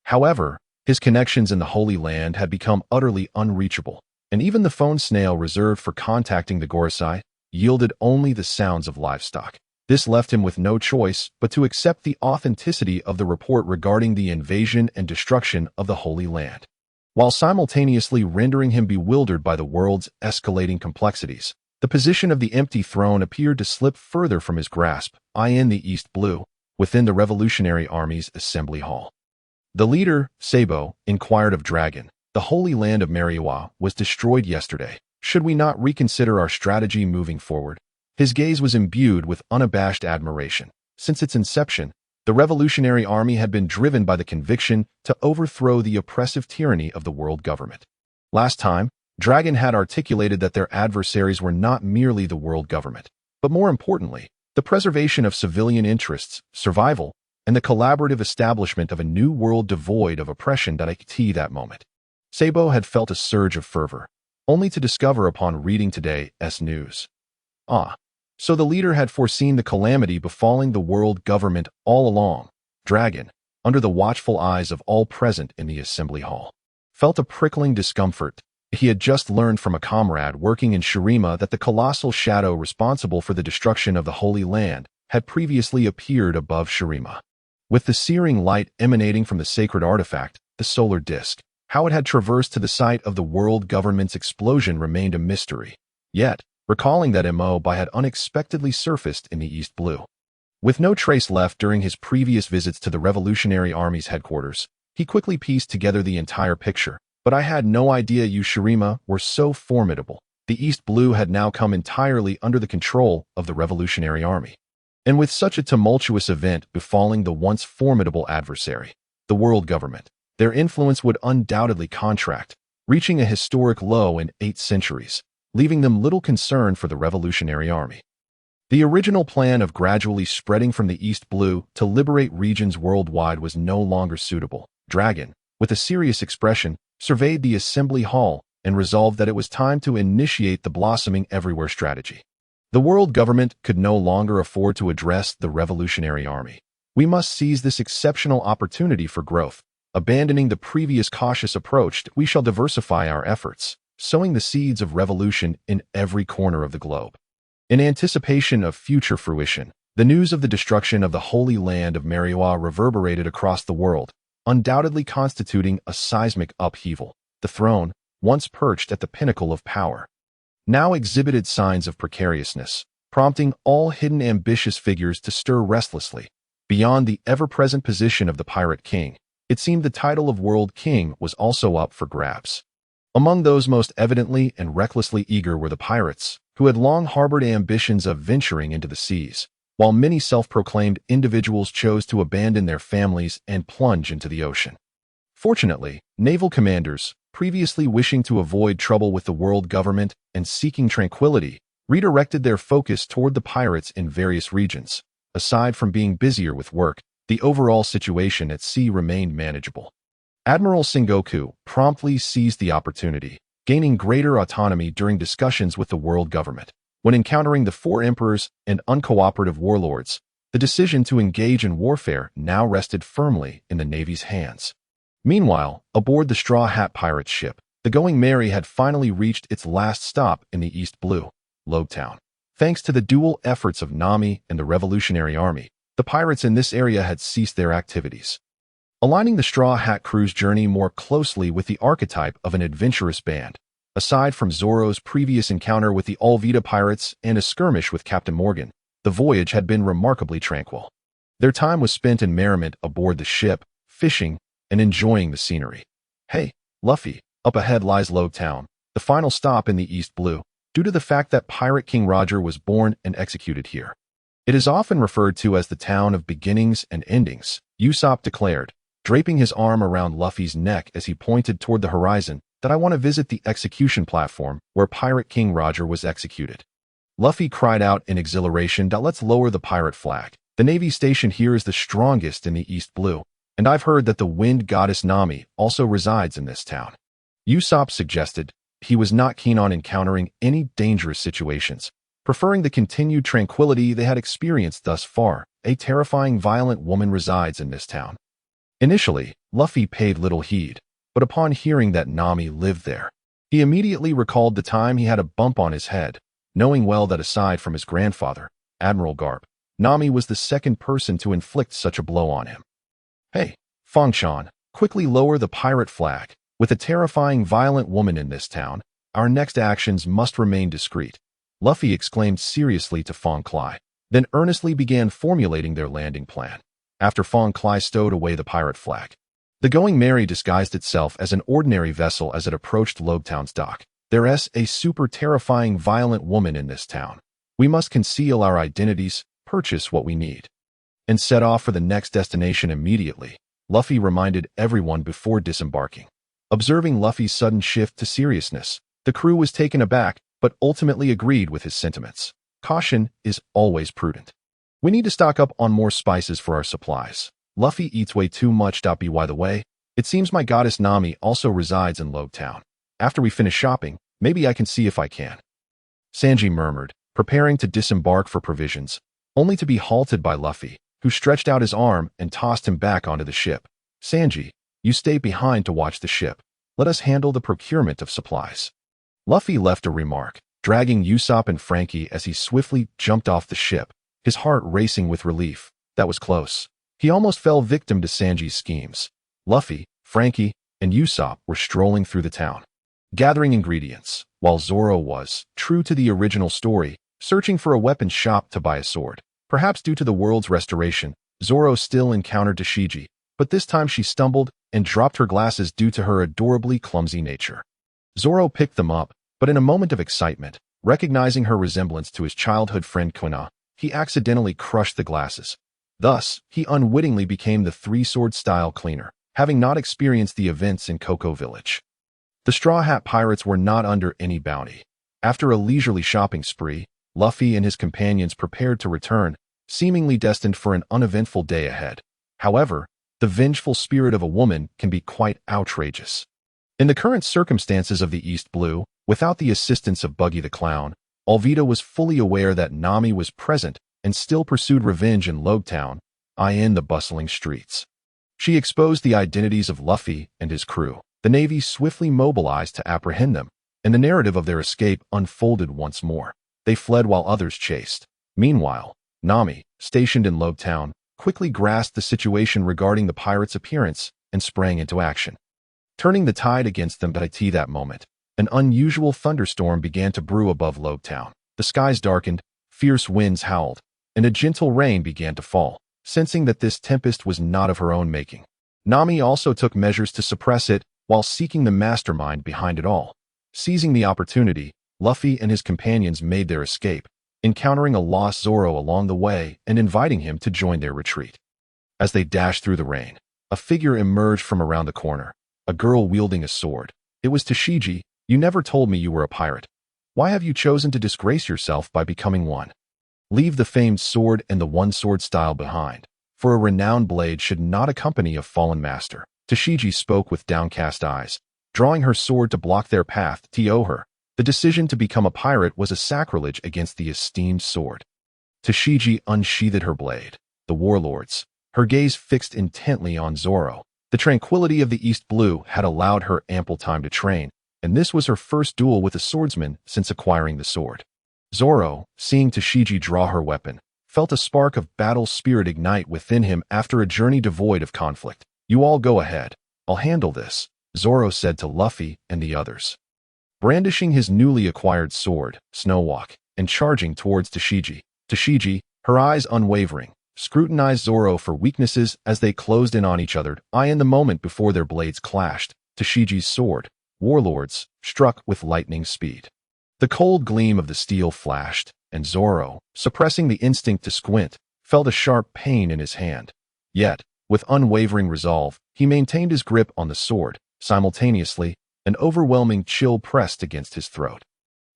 However, his connections in the Holy Land had become utterly unreachable, and even the phone snail reserved for contacting the Gorosei yielded only the sounds of livestock. This left him with no choice but to accept the authenticity of the report regarding the invasion and destruction of the Holy Land, while simultaneously rendering him bewildered by the world's escalating complexities. The position of the empty throne appeared to slip further from his grasp. In the East Blue, within the Revolutionary Army's Assembly Hall, the leader, Sabo, inquired of Dragon. "The Holy Land of Mariawa was destroyed yesterday. Should we not reconsider our strategy moving forward?" His gaze was imbued with unabashed admiration. Since its inception, the Revolutionary Army had been driven by the conviction to overthrow the oppressive tyranny of the world government. Last time, Dragon had articulated that their adversaries were not merely the world government, but more importantly, the preservation of civilian interests, survival, and the collaborative establishment of a new world devoid of oppression. At that moment, Sabo had felt a surge of fervor, only to discover upon reading today's news. So the leader had foreseen the calamity befalling the world government all along. Dragon, under the watchful eyes of all present in the assembly hall, felt a prickling discomfort. He had just learned from a comrade working in Shurima that the colossal shadow responsible for the destruction of the Holy Land had previously appeared above Shurima. With the searing light emanating from the sacred artifact, the solar disk, how it had traversed to the site of the world government's explosion remained a mystery. Yet, recalling that MO had unexpectedly surfaced in the East Blue. With no trace left during his previous visits to the Revolutionary Army's headquarters, he quickly pieced together the entire picture. But I had no idea you Shurima were so formidable. The East Blue had now come entirely under the control of the Revolutionary Army. And with such a tumultuous event befalling the once formidable adversary, the world government, their influence would undoubtedly contract, reaching a historic low in 8 centuries, leaving them little concern for the Revolutionary Army. The original plan of gradually spreading from the East Blue to liberate regions worldwide was no longer suitable. Dragon, with a serious expression, surveyed the assembly hall and resolved that it was time to initiate the blossoming everywhere strategy. The world government could no longer afford to address the Revolutionary Army. We must seize this exceptional opportunity for growth. Abandoning the previous cautious approach, we shall diversify our efforts, sowing the seeds of revolution in every corner of the globe. In anticipation of future fruition, the news of the destruction of the Holy Land of Mariwa reverberated across the world, undoubtedly constituting a seismic upheaval. The throne, once perched at the pinnacle of power, now exhibited signs of precariousness, prompting all hidden ambitious figures to stir restlessly. Beyond the ever-present position of the Pirate King, it seemed the title of World King was also up for grabs. Among those most evidently and recklessly eager were the pirates, who had long harbored ambitions of venturing into the seas, while many self-proclaimed individuals chose to abandon their families and plunge into the ocean. Fortunately, naval commanders, previously wishing to avoid trouble with the world government and seeking tranquility, redirected their focus toward the pirates in various regions. Aside from being busier with work, the overall situation at sea remained manageable. Admiral Sengoku promptly seized the opportunity, gaining greater autonomy during discussions with the world government. When encountering the 4 emperors and uncooperative warlords, the decision to engage in warfare now rested firmly in the Navy's hands. Meanwhile, aboard the Straw Hat Pirates ship, the Going Merry had finally reached its last stop in the East Blue, Lobetown. Thanks to the dual efforts of Nami and the Revolutionary Army, the pirates in this area had ceased their activities. Aligning the Straw Hat crew's journey more closely with the archetype of an adventurous band, aside from Zoro's previous encounter with the Olvida pirates and a skirmish with Captain Morgan, the voyage had been remarkably tranquil. Their time was spent in merriment aboard the ship, fishing, and enjoying the scenery. Hey, Luffy, up ahead lies Lobetown, the final stop in the East Blue, due to the fact that Pirate King Roger was born and executed here. It is often referred to as the town of beginnings and endings, Usopp declared, draping his arm around Luffy's neck as he pointed toward the horizon, that I want to visit the execution platform where Pirate King Roger was executed. Luffy cried out in exhilaration, let's lower the pirate flag. The Navy station here is the strongest in the East Blue, and I've heard that the wind goddess Nami also resides in this town. Usopp suggested he was not keen on encountering any dangerous situations, preferring the continued tranquility they had experienced thus far. A terrifying violent woman resides in this town. Initially, Luffy paid little heed, but upon hearing that Nami lived there, he immediately recalled the time he had a bump on his head, knowing well that aside from his grandfather, Admiral Garp, Nami was the second person to inflict such a blow on him. Hey, Fengshan, quickly lower the pirate flag. With a terrifying violent woman in this town, our next actions must remain discreet, Luffy exclaimed seriously to Fong Cly, then earnestly began formulating their landing plan. After Fong Cly stowed away the pirate flag, the Going Merry disguised itself as an ordinary vessel as it approached Lobetown's dock. There's a super terrifying violent woman in this town. We must conceal our identities, purchase what we need, and set off for the next destination immediately, Luffy reminded everyone before disembarking. Observing Luffy's sudden shift to seriousness, the crew was taken aback, but ultimately agreed with his sentiments. Caution is always prudent. We need to stock up on more spices for our supplies. Luffy eats way too much. By the way, it seems my goddess Nami also resides in Lobetown. After we finish shopping, maybe I can see if I can. Sanji murmured, preparing to disembark for provisions, only to be halted by Luffy, who stretched out his arm and tossed him back onto the ship. Sanji, you stay behind to watch the ship. Let us handle the procurement of supplies. Luffy left a remark, dragging Usopp and Frankie as he swiftly jumped off the ship, his heart racing with relief. That was close. He almost fell victim to Sanji's schemes. Luffy, Frankie, and Usopp were strolling through the town, gathering ingredients, while Zoro was, true to the original story, searching for a weapon shop to buy a sword. Perhaps due to the world's restoration, Zoro still encountered Shiki, but this time she stumbled and dropped her glasses due to her adorably clumsy nature. Zoro picked them up, but in a moment of excitement, recognizing her resemblance to his childhood friend Quina, he accidentally crushed the glasses. Thus, he unwittingly became the three-sword style cleaner, having not experienced the events in Cocoa Village. The Straw Hat Pirates were not under any bounty. After a leisurely shopping spree, Luffy and his companions prepared to return, seemingly destined for an uneventful day ahead. However, the vengeful spirit of a woman can be quite outrageous. In the current circumstances of the East Blue, without the assistance of Buggy the Clown, Alvida was fully aware that Nami was present and still pursued revenge in Logtown, in the bustling streets. She exposed the identities of Luffy and his crew. The Navy swiftly mobilized to apprehend them, and the narrative of their escape unfolded once more. They fled while others chased. Meanwhile, Nami, stationed in Logtown, quickly grasped the situation regarding the pirates' appearance and sprang into action. Turning the tide against them at that moment, an unusual thunderstorm began to brew above Logtown. The skies darkened, fierce winds howled, and a gentle rain began to fall. Sensing that this tempest was not of her own making, Nami also took measures to suppress it while seeking the mastermind behind it all. Seizing the opportunity, Luffy and his companions made their escape, encountering a lost Zoro along the way and inviting him to join their retreat. As they dashed through the rain, a figure emerged from around the corner, a girl wielding a sword. It was Shiki. You never told me you were a pirate. Why have you chosen to disgrace yourself by becoming one? Leave the famed sword and the one-sword style behind, for a renowned blade should not accompany a fallen master. Shiki spoke with downcast eyes, drawing her sword to block their path. To her, the decision to become a pirate was a sacrilege against the esteemed sword. Shiki unsheathed her blade. The warlords, her gaze fixed intently on Zoro. The tranquility of the East Blue had allowed her ample time to train, and this was her first duel with a swordsman since acquiring the sword. Zoro, seeing Shiki draw her weapon, felt a spark of battle spirit ignite within him after a journey devoid of conflict. You all go ahead. I'll handle this, Zoro said to Luffy and the others. Brandishing his newly acquired sword, Snowwalk, and charging towards Shiki, her eyes unwavering, scrutinized Zoro for weaknesses as they closed in on each other. In the moment before their blades clashed, Shiki's sword, warlords, struck with lightning speed. The cold gleam of the steel flashed, and Zoro, suppressing the instinct to squint, felt a sharp pain in his hand. Yet, with unwavering resolve, he maintained his grip on the sword. Simultaneously, an overwhelming chill pressed against his throat.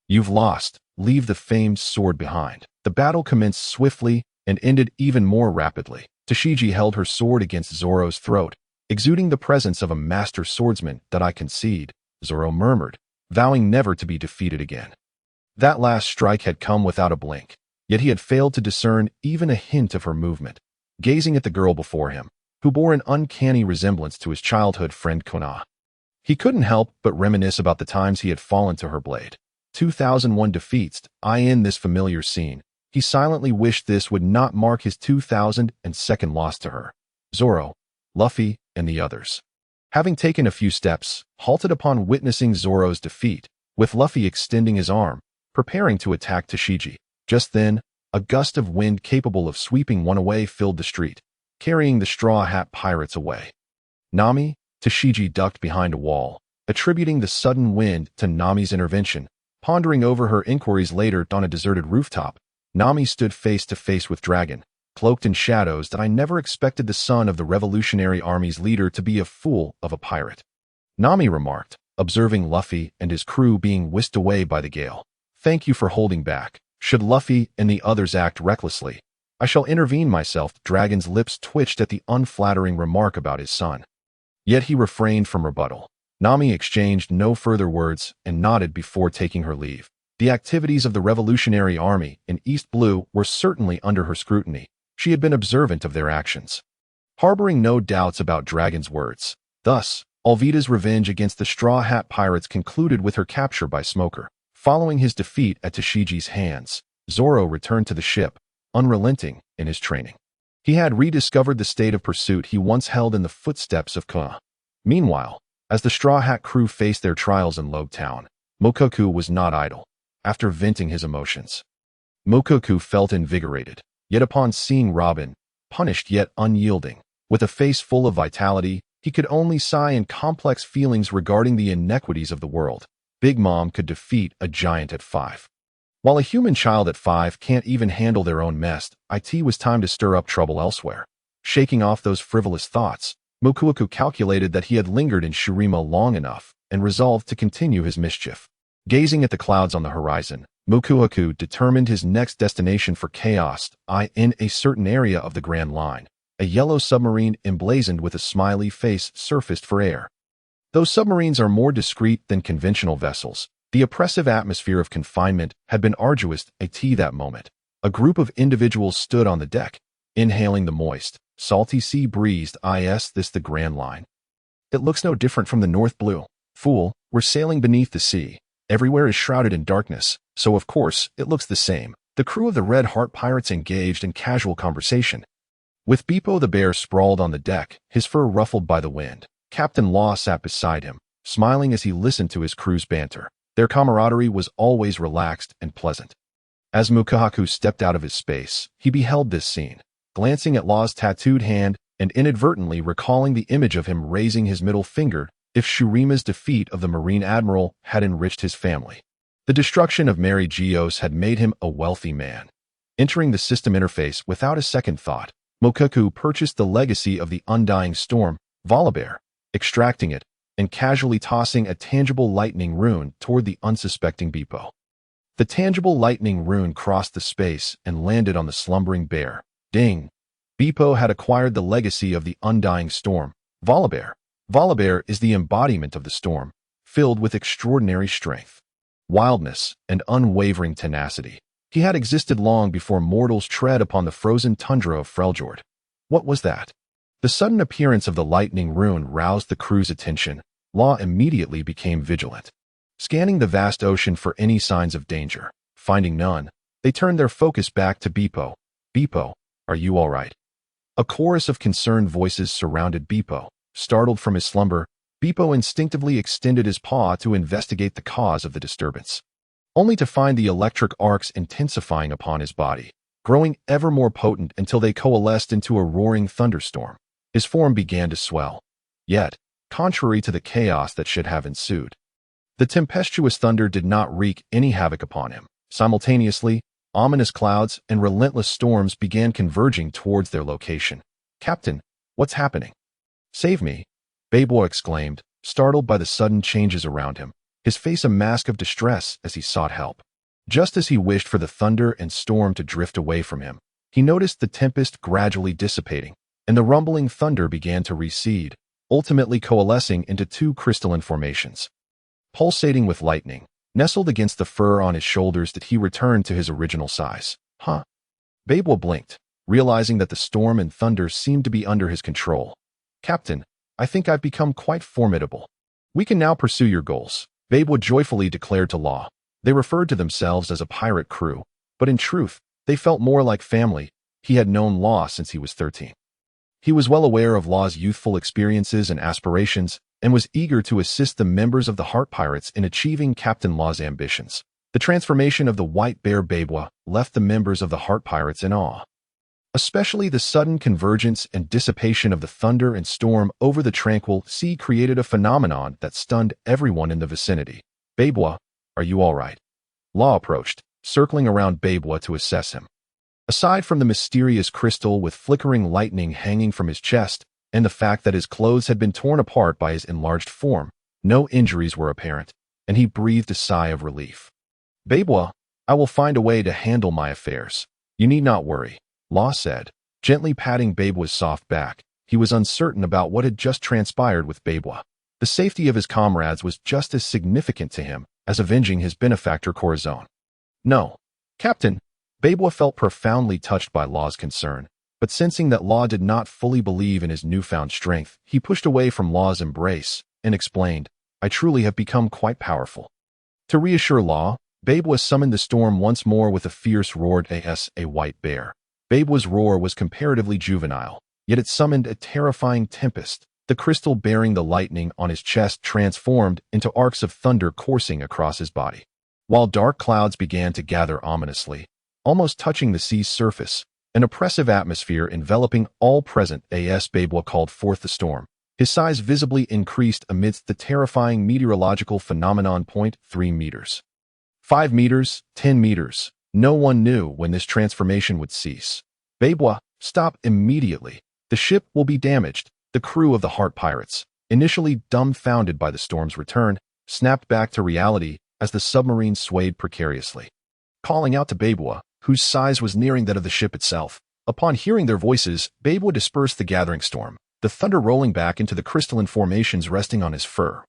You've lost. Leave the famed sword behind. The battle commenced swiftly and ended even more rapidly. Shiki held her sword against Zoro's throat, exuding the presence of a master swordsman. That I concede, Zoro murmured, vowing never to be defeated again. That last strike had come without a blink, yet he had failed to discern even a hint of her movement. Gazing at the girl before him, who bore an uncanny resemblance to his childhood friend Quina, he couldn't help but reminisce about the times he had fallen to her blade. 2001 defeats. In this familiar scene, he silently wished this would not mark his 2002nd loss to her. Zoro, Luffy, and the others, having taken a few steps, halted upon witnessing Zoro's defeat, with Luffy extending his arm, preparing to attack Shiki. Just then, a gust of wind capable of sweeping one away filled the street, carrying the Straw Hat Pirates away. Nami, Shiki ducked behind a wall, attributing the sudden wind to Nami's intervention. Pondering over her inquiries later on a deserted rooftop, Nami stood face to face with Dragon, cloaked in shadows. That I never expected the son of the Revolutionary Army's leader to be a fool of a pirate, Nami remarked, observing Luffy and his crew being whisked away by the gale. Thank you for holding back. Should Luffy and the others act recklessly, I shall intervene myself. Dragon's lips twitched at the unflattering remark about his son. Yet he refrained from rebuttal. Nami exchanged no further words and nodded before taking her leave. The activities of the Revolutionary Army in East Blue were certainly under her scrutiny. She had been observant of their actions, harboring no doubts about Dragon's words. Thus, Alvida's revenge against the Straw Hat Pirates concluded with her capture by Smoker. Following his defeat at Tashiji's hands, Zoro returned to the ship, unrelenting in his training. He had rediscovered the state of pursuit he once held in the footsteps of Ka. Meanwhile, as the Straw Hat crew faced their trials in Lobe Town, Mokoku was not idle. After venting his emotions, Mokoku felt invigorated. Yet upon seeing Robin, punished yet unyielding, with a face full of vitality, he could only sigh in complex feelings regarding the inequities of the world. Big Mom could defeat a giant at 5. While a human child at 5 can't even handle their own mess, it was time to stir up trouble elsewhere. Shaking off those frivolous thoughts, Mokoku calculated that he had lingered in Shurima long enough and resolved to continue his mischief. Gazing at the clouds on the horizon, Mokoku determined his next destination for chaos in a certain area of the Grand Line. A yellow submarine emblazoned with a smiley face surfaced for air. Though submarines are more discreet than conventional vessels, the oppressive atmosphere of confinement had been arduous that moment. A group of individuals stood on the deck, inhaling the moist, salty sea breeze. This the Grand Line. It looks no different from the North Blue. Fool, we're sailing beneath the sea. Everywhere is shrouded in darkness, so of course it looks the same. The crew of the Red Heart Pirates engaged in casual conversation, with Beepo the bear sprawled on the deck, his fur ruffled by the wind. Captain Law sat beside him, smiling as he listened to his crew's banter. Their camaraderie was always relaxed and pleasant. As Mokoku stepped out of his space, he beheld this scene, glancing at Law's tattooed hand and inadvertently recalling the image of him raising his middle finger if Shurima's defeat of the Marine Admiral had enriched his family. The destruction of Mary Geos had made him a wealthy man. Entering the system interface without a second thought, Mokoku purchased the legacy of the Undying Storm, Volibear, extracting it, and casually tossing a tangible lightning rune toward the unsuspecting Beepo. The tangible lightning rune crossed the space and landed on the slumbering bear. Ding! Beepo had acquired the legacy of the Undying Storm, Volibear. Volibear is the embodiment of the storm, filled with extraordinary strength, wildness, and unwavering tenacity. He had existed long before mortals tread upon the frozen tundra of Freljord. What was that? The sudden appearance of the lightning rune roused the crew's attention. Law immediately became vigilant, scanning the vast ocean for any signs of danger. Finding none, they turned their focus back to Beepo. Beepo, are you all right? A chorus of concerned voices surrounded Beepo. Startled from his slumber, Beepo instinctively extended his paw to investigate the cause of the disturbance, only to find the electric arcs intensifying upon his body, growing ever more potent until they coalesced into a roaring thunderstorm. His form began to swell. Yet, contrary to the chaos that should have ensued, the tempestuous thunder did not wreak any havoc upon him. Simultaneously, ominous clouds and relentless storms began converging towards their location. Captain, what's happening? Save me, Beibo exclaimed, startled by the sudden changes around him, his face a mask of distress as he sought help. Just as he wished for the thunder and storm to drift away from him, he noticed the tempest gradually dissipating, and the rumbling thunder began to recede, ultimately coalescing into two crystalline formations. Pulsating with lightning, nestled against the fur on his shoulders, that he returned to his original size. Huh? Beibo blinked, realizing that the storm and thunder seemed to be under his control. Captain, I think I've become quite formidable. We can now pursue your goals, Beibo joyfully declared to Law. They referred to themselves as a pirate crew, but in truth, they felt more like family. He had known Law since he was 13. He was well aware of Law's youthful experiences and aspirations, and was eager to assist the members of the Heart Pirates in achieving Captain Law's ambitions. The transformation of the White Bear Beibo left the members of the Heart Pirates in awe. Especially the sudden convergence and dissipation of the thunder and storm over the tranquil sea created a phenomenon that stunned everyone in the vicinity. Beibo, are you all right? Law approached, circling around Beibo to assess him. Aside from the mysterious crystal with flickering lightning hanging from his chest, and the fact that his clothes had been torn apart by his enlarged form, no injuries were apparent, and he breathed a sigh of relief. Beibo, I will find a way to handle my affairs. You need not worry, Law said, gently patting Beibo's soft back. He was uncertain about what had just transpired with Beibo. The safety of his comrades was just as significant to him as avenging his benefactor Corazon. No, Captain. Babwa felt profoundly touched by Law's concern, but sensing that Law did not fully believe in his newfound strength, he pushed away from Law's embrace and explained, I truly have become quite powerful. To reassure Law, Babwa summoned the storm once more with a fierce roar as a white bear. Babwa's roar was comparatively juvenile, yet it summoned a terrifying tempest. The crystal bearing the lightning on his chest transformed into arcs of thunder coursing across his body. While dark clouds began to gather ominously, almost touching the sea's surface, an oppressive atmosphere enveloping all present as Babwa called forth the storm. His size visibly increased amidst the terrifying meteorological phenomenon. 3 meters. 5 meters, 10 meters. No one knew when this transformation would cease. Babwa, stop immediately. The ship will be damaged. The crew of the Heart Pirates, initially dumbfounded by the storm's return, snapped back to reality as the submarine swayed precariously. Calling out to Babwa, whose size was nearing that of the ship itself. Upon hearing their voices, Babwa dispersed the gathering storm, the thunder rolling back into the crystalline formations resting on his fur.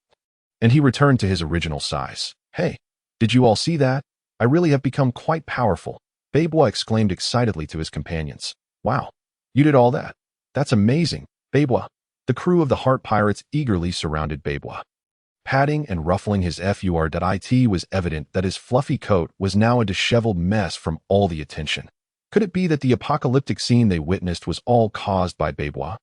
And he returned to his original size. Hey, did you all see that? I really have become quite powerful, Babwa exclaimed excitedly to his companions. Wow, you did all that? That's amazing, Babwa. The crew of the Heart Pirates eagerly surrounded Babwa. Patting and ruffling his fur.it was evident that his fluffy coat was now a disheveled mess from all the attention. Could it be that the apocalyptic scene they witnessed was all caused by Babwa?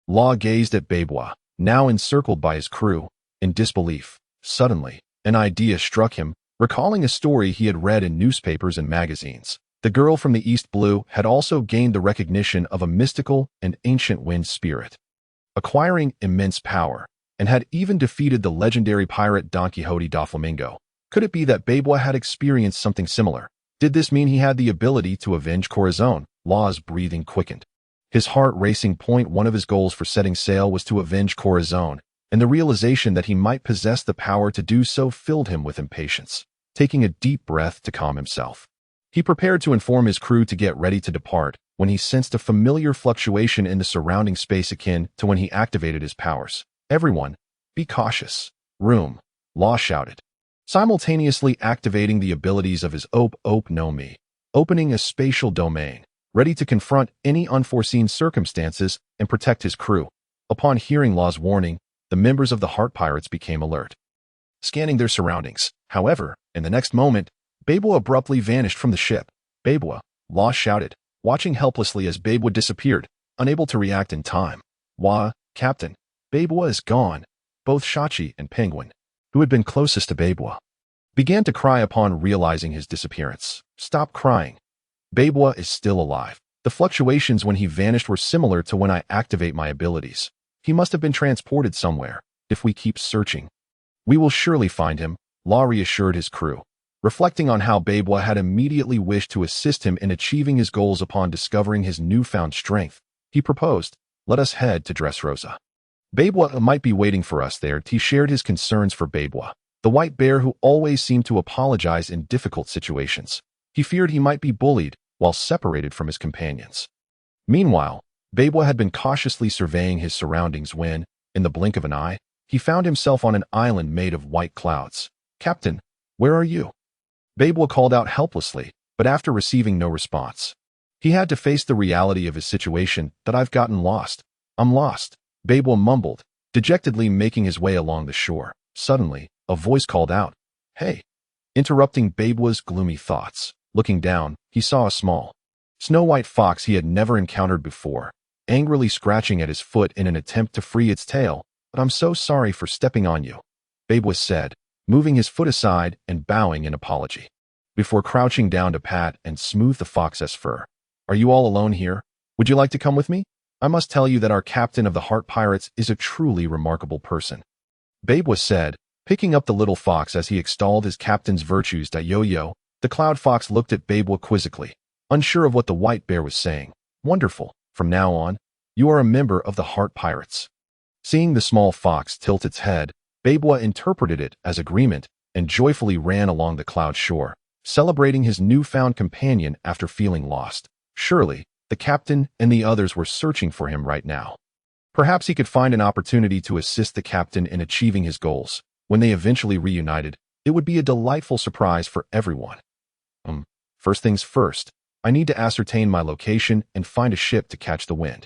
Law gazed at Babwa, now encircled by his crew, in disbelief. Suddenly, an idea struck him, recalling a story he had read in newspapers and magazines. The girl from the East Blue had also gained the recognition of a mystical and ancient wind spirit, acquiring immense power, and had even defeated the legendary pirate Don Quixote da Flamingo. Could it be that Babwa had experienced something similar? Did this mean he had the ability to avenge Corazon? Law's breathing quickened. His heart racing. One of his goals for setting sail was to avenge Corazon, and the realization that he might possess the power to do so filled him with impatience. Taking a deep breath to calm himself, he prepared to inform his crew to get ready to depart when he sensed a familiar fluctuation in the surrounding space akin to when he activated his powers. Everyone, be cautious. Room, Law shouted, simultaneously activating the abilities of his no me, opening a spatial domain, ready to confront any unforeseen circumstances and protect his crew. Upon hearing Law's warning, the members of the Heart Pirates became alert, scanning their surroundings. However, in the next moment, Babwa abruptly vanished from the ship. Babwa, Law shouted, watching helplessly as Babwa disappeared, unable to react in time. Wah, Captain, Babwa is gone. Both Shiki and Penguin, who had been closest to Babwa, began to cry upon realizing his disappearance. Stop crying. Babwa is still alive. The fluctuations when he vanished were similar to when I activate my abilities. He must have been transported somewhere. If we keep searching, we will surely find him, Law reassured his crew. Reflecting on how Babwa had immediately wished to assist him in achieving his goals upon discovering his newfound strength, he proposed, let us head to Dressrosa. Babwa might be waiting for us there. He shared his concerns for Babwa, the white bear who always seemed to apologize in difficult situations. He feared he might be bullied while separated from his companions. Meanwhile, Babwa had been cautiously surveying his surroundings when, in the blink of an eye, he found himself on an island made of white clouds. Captain, where are you? Babwa called out helplessly, but after receiving no response, he had to face the reality of his situation. That I've gotten lost. I'm lost, Babwa mumbled, dejectedly making his way along the shore. Suddenly, a voice called out, Hey! Interrupting Babwa's gloomy thoughts. Looking down, he saw a small, snow-white fox he had never encountered before, angrily scratching at his foot in an attempt to free its tail. But I'm so sorry for stepping on you, Babwa said, moving his foot aside and bowing in apology, before crouching down to pat and smooth the fox's fur. Are you all alone here? Would you like to come with me? I must tell you that our captain of the Heart Pirates is a truly remarkable person, Babwa said, picking up the little fox as he extolled his captain's virtues. Yo-yo, the cloud fox looked at Babwa quizzically, unsure of what the white bear was saying. Wonderful. From now on, you are a member of the Heart Pirates. Seeing the small fox tilt its head, Babwa interpreted it as agreement and joyfully ran along the cloud shore, celebrating his newfound companion after feeling lost. Surely, the captain and the others were searching for him right now. Perhaps he could find an opportunity to assist the captain in achieving his goals. When they eventually reunited, It would be a delightful surprise for everyone. First things first, I need to ascertain my location and find a ship to catch the wind.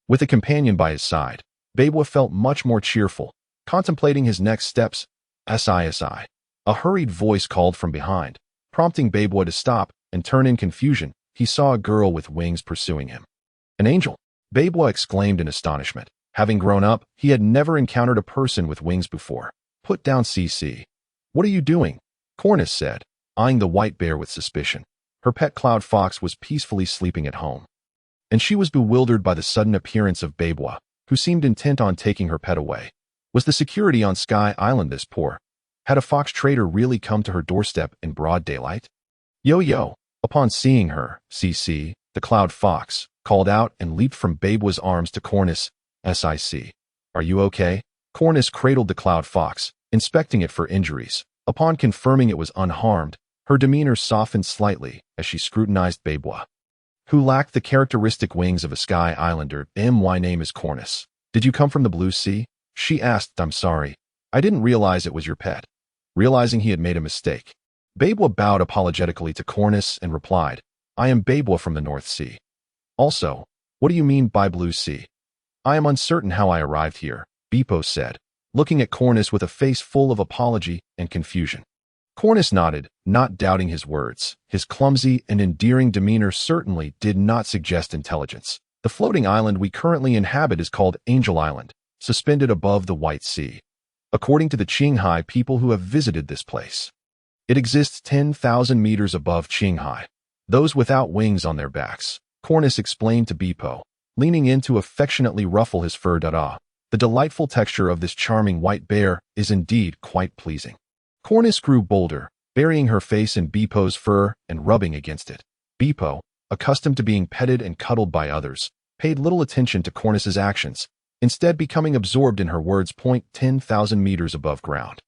With a companion by his side, Babwa felt much more cheerful, contemplating his next steps. SISI. A hurried voice called from behind, prompting Babwa to stop and turn in confusion. He saw a girl with wings pursuing him. An angel! Babwa exclaimed in astonishment. Having grown up, he had never encountered a person with wings before. Put down CC. What are you doing? Cornus said, eyeing the white bear with suspicion. Her pet cloud fox was peacefully sleeping at home, and she was bewildered by the sudden appearance of Babwa, who seemed intent on taking her pet away. Was the security on Sky Island this poor? Had a fox trader really come to her doorstep in broad daylight? Yo! Upon seeing her, CC, the cloud fox, called out and leaped from Babwa's arms to Cornus. SIC. Are you okay? Cornus cradled the cloud fox, inspecting it for injuries. Upon confirming it was unharmed, her demeanor softened slightly as she scrutinized Babwa, who lacked the characteristic wings of a Sky Islander. My name is Cornus. Did you come from the Blue Sea? She asked. I'm sorry. I didn't realize it was your pet. Realizing he had made a mistake, Babwa bowed apologetically to Cornus and replied, I am Babwa from the North Sea. Also, what do you mean by Blue Sea? I am uncertain how I arrived here, Beepo said, looking at Cornus with a face full of apology and confusion. Cornus nodded, not doubting his words. His clumsy and endearing demeanor certainly did not suggest intelligence. The floating island we currently inhabit is called Angel Island, suspended above the White Sea. According to the Qinghai people who have visited this place, it exists 10,000 meters above Qinghai. Those without wings on their backs, Cornus explained to Beepo, leaning in to affectionately ruffle his fur. The delightful texture of this charming white bear is indeed quite pleasing. Cornus grew bolder, burying her face in Beepo's fur and rubbing against it. Beepo, accustomed to being petted and cuddled by others, paid little attention to Cornus's actions, instead becoming absorbed in her words. 10,000 meters above ground.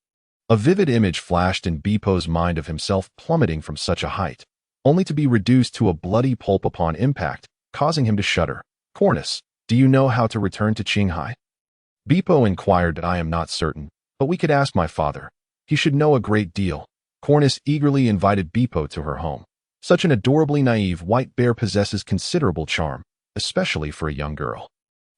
A vivid image flashed in Beepo's mind of himself plummeting from such a height, only to be reduced to a bloody pulp upon impact, causing him to shudder. Cornus, do you know how to return to Qinghai? Beepo inquired. I am not certain, but we could ask my father. He should know a great deal. Cornus eagerly invited Beepo to her home. Such an adorably naive white bear possesses considerable charm, especially for a young girl.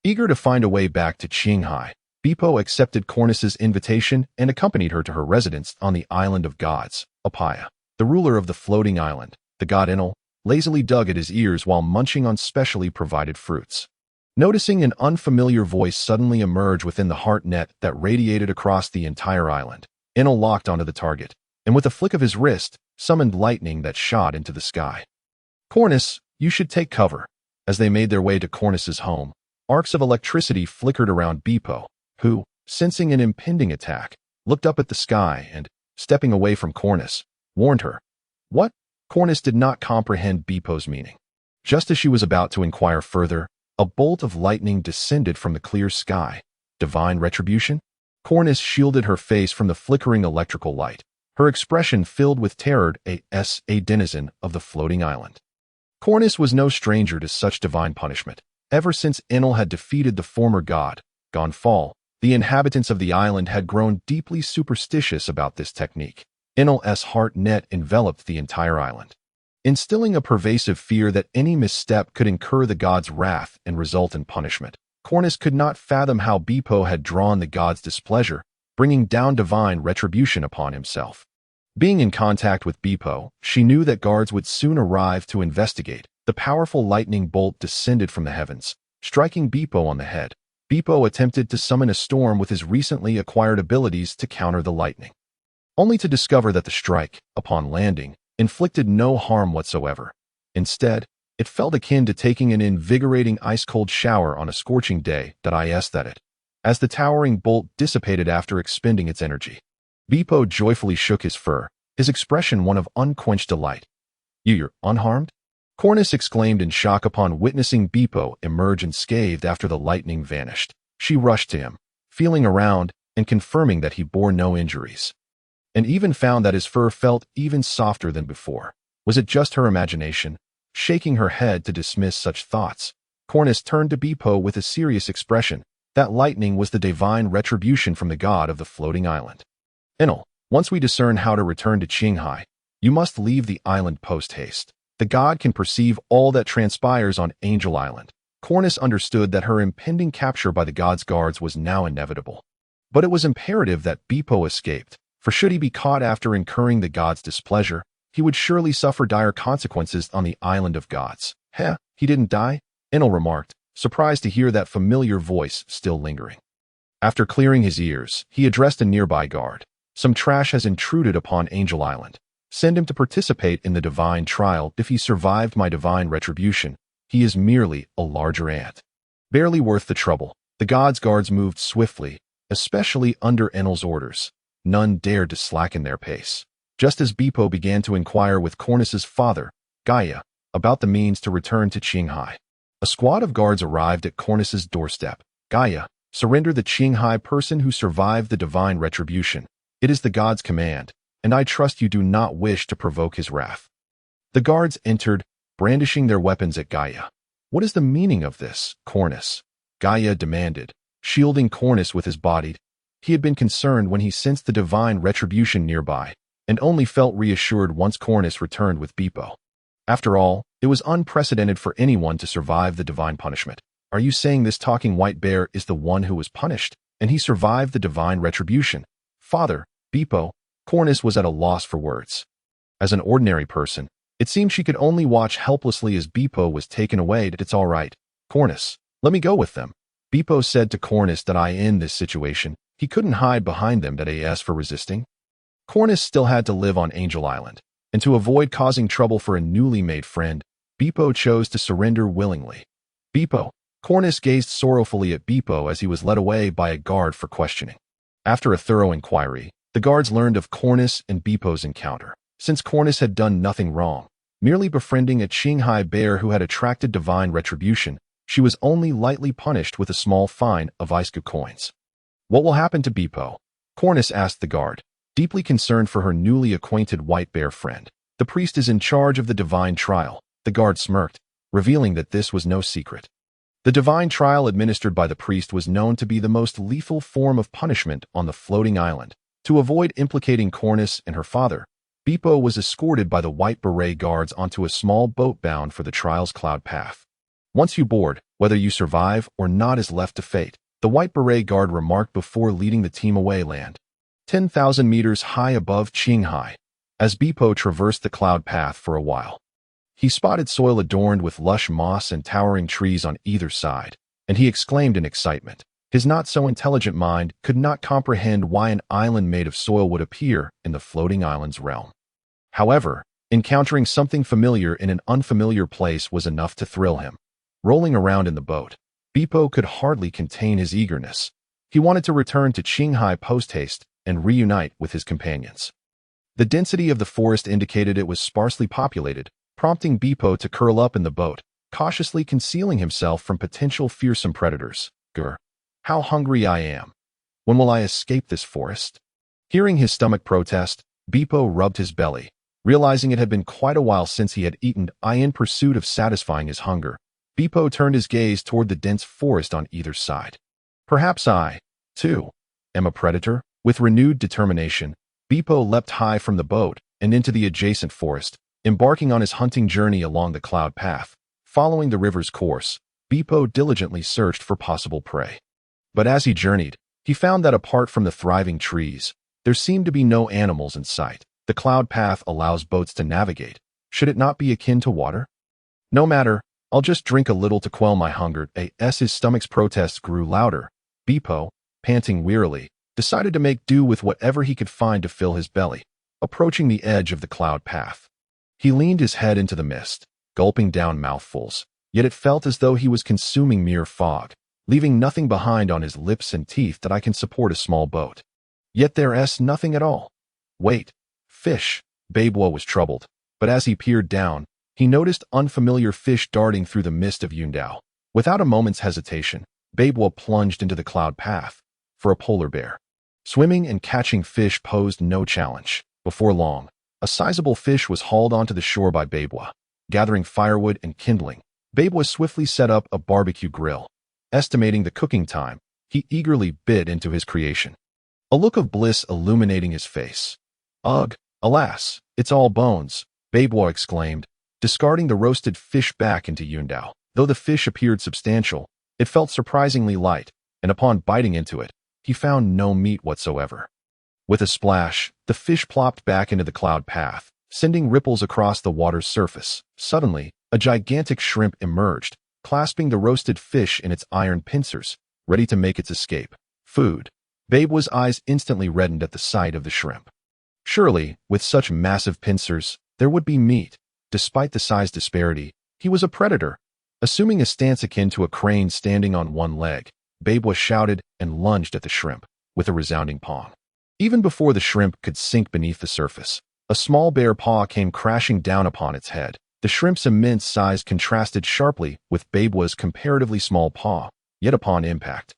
Eager to find a way back to Qinghai, Beepo accepted Cornus's invitation and accompanied her to her residence on the Island of Gods, Apaya. The ruler of the floating island, the god Enel, lazily dug at his ears while munching on specially provided fruits. Noticing an unfamiliar voice suddenly emerge within the heart net that radiated across the entire island, Enel locked onto the target, and with a flick of his wrist, summoned lightning that shot into the sky. Cornus, you should take cover. As they made their way to Cornus's home, arcs of electricity flickered around Beepo, who, sensing an impending attack, looked up at the sky and, stepping away from Cornus, warned her. What? Cornus did not comprehend Beepo's meaning. Just as she was about to inquire further, a bolt of lightning descended from the clear sky. Divine retribution? Cornus shielded her face from the flickering electrical light, her expression filled with terror. A denizen of the floating island. Cornus was no stranger to such divine punishment. Ever since Enel had defeated the former god, Gonfall, the inhabitants of the island had grown deeply superstitious about this technique. Enel's heart net enveloped the entire island, instilling a pervasive fear that any misstep could incur the god's wrath and result in punishment. Cornus could not fathom how Beepo had drawn the god's displeasure, bringing down divine retribution upon himself. Being in contact with Beepo, she knew that guards would soon arrive to investigate. The powerful lightning bolt descended from the heavens, striking Beepo on the head. Beepo attempted to summon a storm with his recently acquired abilities to counter the lightning, only to discover that the strike, upon landing, inflicted no harm whatsoever. Instead, it felt akin to taking an invigorating ice-cold shower on a scorching day. As the towering bolt dissipated after expending its energy, Beepo joyfully shook his fur, his expression one of unquenched delight. You're unharmed? Cornus exclaimed in shock upon witnessing Beepo emerge unscathed after the lightning vanished. She rushed to him, feeling around and confirming that he bore no injuries, and even found that his fur felt even softer than before. Was it just her imagination? Shaking her head to dismiss such thoughts, Cornus turned to Beepo with a serious expression. That lightning was the divine retribution from the god of the floating island. Enel, Once we discern how to return to Qinghai, you must leave the island post-haste. The god can perceive all that transpires on Angel Island. Cornus understood that her impending capture by the god's guards was now inevitable. But it was imperative that Bepo escaped, for should he be caught after incurring the god's displeasure, he would surely suffer dire consequences on the island of gods. Heh, he didn't die? Enel remarked, surprised to hear that familiar voice still lingering. After clearing his ears, he addressed a nearby guard. Some trash has intruded upon Angel Island. Send him to participate in the divine trial. If he survived my divine retribution, he is merely a larger ant. Barely worth the trouble. The god's guards moved swiftly, especially under Enel's orders. None dared to slacken their pace. Just as Bepo began to inquire with Cornus's father, Gaia, about the means to return to Qinghai, a squad of guards arrived at Cornus's doorstep. Gaia, surrender the Qinghai person who survived the divine retribution. It is the god's command, and I trust you do not wish to provoke his wrath. The guards entered, brandishing their weapons at Gaia. What is the meaning of this, Cornus? Gaia demanded, shielding Cornus with his body. He had been concerned when he sensed the divine retribution nearby, and only felt reassured once Cornus returned with Bepo. After all, it was unprecedented for anyone to survive the divine punishment. Are you saying this talking white bear is the one who was punished, and he survived the divine retribution? Father, Bepo, Cornus was at a loss for words. As an ordinary person, it seemed she could only watch helplessly as Bepo was taken away. It's all right, Cornus, let me go with them. Bepo said to Cornus that in this situation, he couldn't hide behind them. As for resisting, Cornus still had to live on Angel Island, and to avoid causing trouble for a newly made friend, Bepo chose to surrender willingly. Bepo, Cornus gazed sorrowfully at Bepo as he was led away by a guard for questioning. After a thorough inquiry, the guards learned of Cornus and Bepo's encounter. Since Cornus had done nothing wrong, merely befriending a Qinghai bear who had attracted divine retribution, she was only lightly punished with a small fine of Iceku coins. What will happen to Bepo? Cornus asked the guard, deeply concerned for her newly acquainted white bear friend. The priest is in charge of the divine trial. The guard smirked, revealing that this was no secret. The divine trial administered by the priest was known to be the most lethal form of punishment on the floating island. To avoid implicating Cornus and her father, Bepo was escorted by the white beret guards onto a small boat bound for the trial's cloud path. Once you board, whether you survive or not is left to fate, the white beret guard remarked before leading the team away. Land 10,000 meters high above Qinghai. As Bepo traversed the cloud path for a while, he spotted soil adorned with lush moss and towering trees on either side, and he exclaimed in excitement. His not-so-intelligent mind could not comprehend why an island made of soil would appear in the floating island's realm. However, encountering something familiar in an unfamiliar place was enough to thrill him. Rolling around in the boat, Bepo could hardly contain his eagerness. He wanted to return to Qinghai post-haste and reunite with his companions. The density of the forest indicated it was sparsely populated, prompting Bepo to curl up in the boat, cautiously concealing himself from potential fearsome predators. Grr. How hungry I am. When will I escape this forest? Hearing his stomach protest, Bepo rubbed his belly, realizing it had been quite a while since he had eaten. In pursuit of satisfying his hunger, Bepo turned his gaze toward the dense forest on either side. Perhaps I, too, am a predator? With renewed determination, Bepo leapt high from the boat and into the adjacent forest, embarking on his hunting journey along the cloud path. Following the river's course, Bepo diligently searched for possible prey. But as he journeyed, he found that apart from the thriving trees, there seemed to be no animals in sight. The cloud path allows boats to navigate. Should it not be akin to water? No matter, I'll just drink a little to quell my hunger. As his stomach's protests grew louder, Bepo, panting wearily, decided to make do with whatever he could find to fill his belly. Approaching the edge of the cloud path, he leaned his head into the mist, gulping down mouthfuls, yet it felt as though he was consuming mere fog, leaving nothing behind on his lips and teeth that can support a small boat. Yet there's nothing at all. Wait, fish. Bepo was troubled, but as he peered down, he noticed unfamiliar fish darting through the mist of Yundao. Without a moment's hesitation, Bepo plunged into the cloud path. For a polar bear, swimming and catching fish posed no challenge. Before long, a sizable fish was hauled onto the shore by Bepo. Gathering firewood and kindling, Bepo swiftly set up a barbecue grill. Estimating the cooking time, he eagerly bit into his creation. a look of bliss illuminating his face. Ugh, alas, it's all bones, Babwa exclaimed, discarding the roasted fish back into Yundao. Though the fish appeared substantial, it felt surprisingly light, and upon biting into it, he found no meat whatsoever. With a splash, the fish plopped back into the cloud path, sending ripples across the water's surface. Suddenly, a gigantic shrimp emerged, clasping the roasted fish in its iron pincers, ready to make its escape. Food. Babwa's eyes instantly reddened at the sight of the shrimp. Surely, with such massive pincers, there would be meat. Despite the size disparity, he was a predator. Assuming a stance akin to a crane standing on one leg, Babwa shouted and lunged at the shrimp, with a resounding pong. Even before the shrimp could sink beneath the surface, a small bare paw came crashing down upon its head. The shrimp's immense size contrasted sharply with Babwa's comparatively small paw, yet upon impact,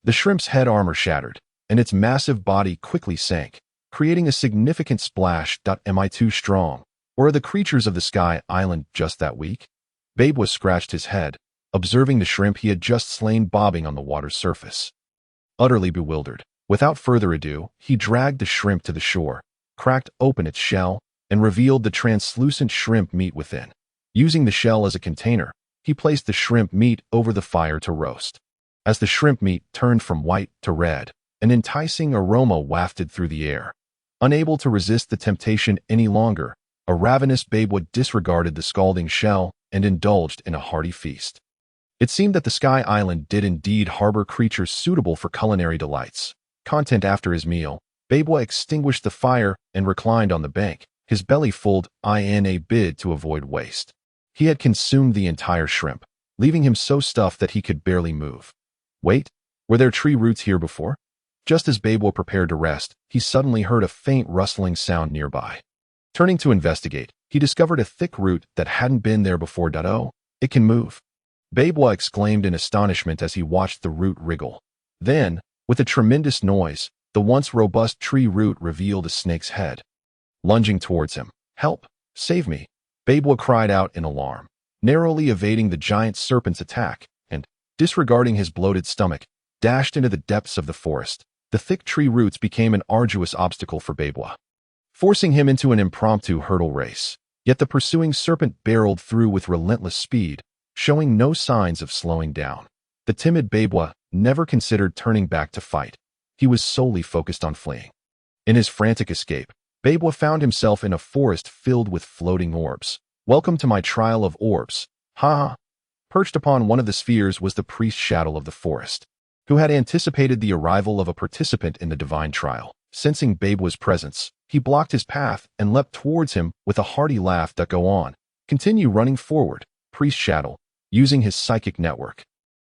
the shrimp's head armor shattered, and its massive body quickly sank, creating a significant splash. Am I too strong? Or are the creatures of the Sky Island just that weak? Babwa scratched his head, observing the shrimp he had just slain bobbing on the water's surface. Utterly bewildered, without further ado, he dragged the shrimp to the shore, cracked open its shell, and revealed the translucent shrimp meat within. Using the shell as a container, he placed the shrimp meat over the fire to roast. As the shrimp meat turned from white to red, an enticing aroma wafted through the air. Unable to resist the temptation any longer, a ravenous Babwa disregarded the scalding shell and indulged in a hearty feast. It seemed that the Sky Island did indeed harbor creatures suitable for culinary delights. Content after his meal, Babwa extinguished the fire and reclined on the bank, his belly full in a bid to avoid waste. He had consumed the entire shrimp, leaving him so stuffed that he could barely move. Wait, were there tree roots here before? Just as Babwa prepared to rest, he suddenly heard a faint rustling sound nearby. Turning to investigate, he discovered a thick root that hadn't been there before. Oh, it can move. Babwa exclaimed in astonishment as he watched the root wriggle. Then, with a tremendous noise, the once robust tree root revealed a snake's head. Lunging towards him, "Help! Save me!" Babwa cried out in alarm, narrowly evading the giant serpent's attack, and, disregarding his bloated stomach, dashed into the depths of the forest. The thick tree roots became an arduous obstacle for Babwa, forcing him into an impromptu hurdle race. Yet the pursuing serpent barreled through with relentless speed, showing no signs of slowing down. The timid Babwa never considered turning back to fight. He was solely focused on fleeing. In his frantic escape, Babwa found himself in a forest filled with floating orbs. "Welcome to my trial of orbs. Ha ha." Perched upon one of the spheres was the priest Shadow of the forest, who had anticipated the arrival of a participant in the divine trial. Sensing Babwa's presence, he blocked his path and leapt towards him with a hearty laugh. "Go on. Continue running forward." Priest Shadow, using his psychic network,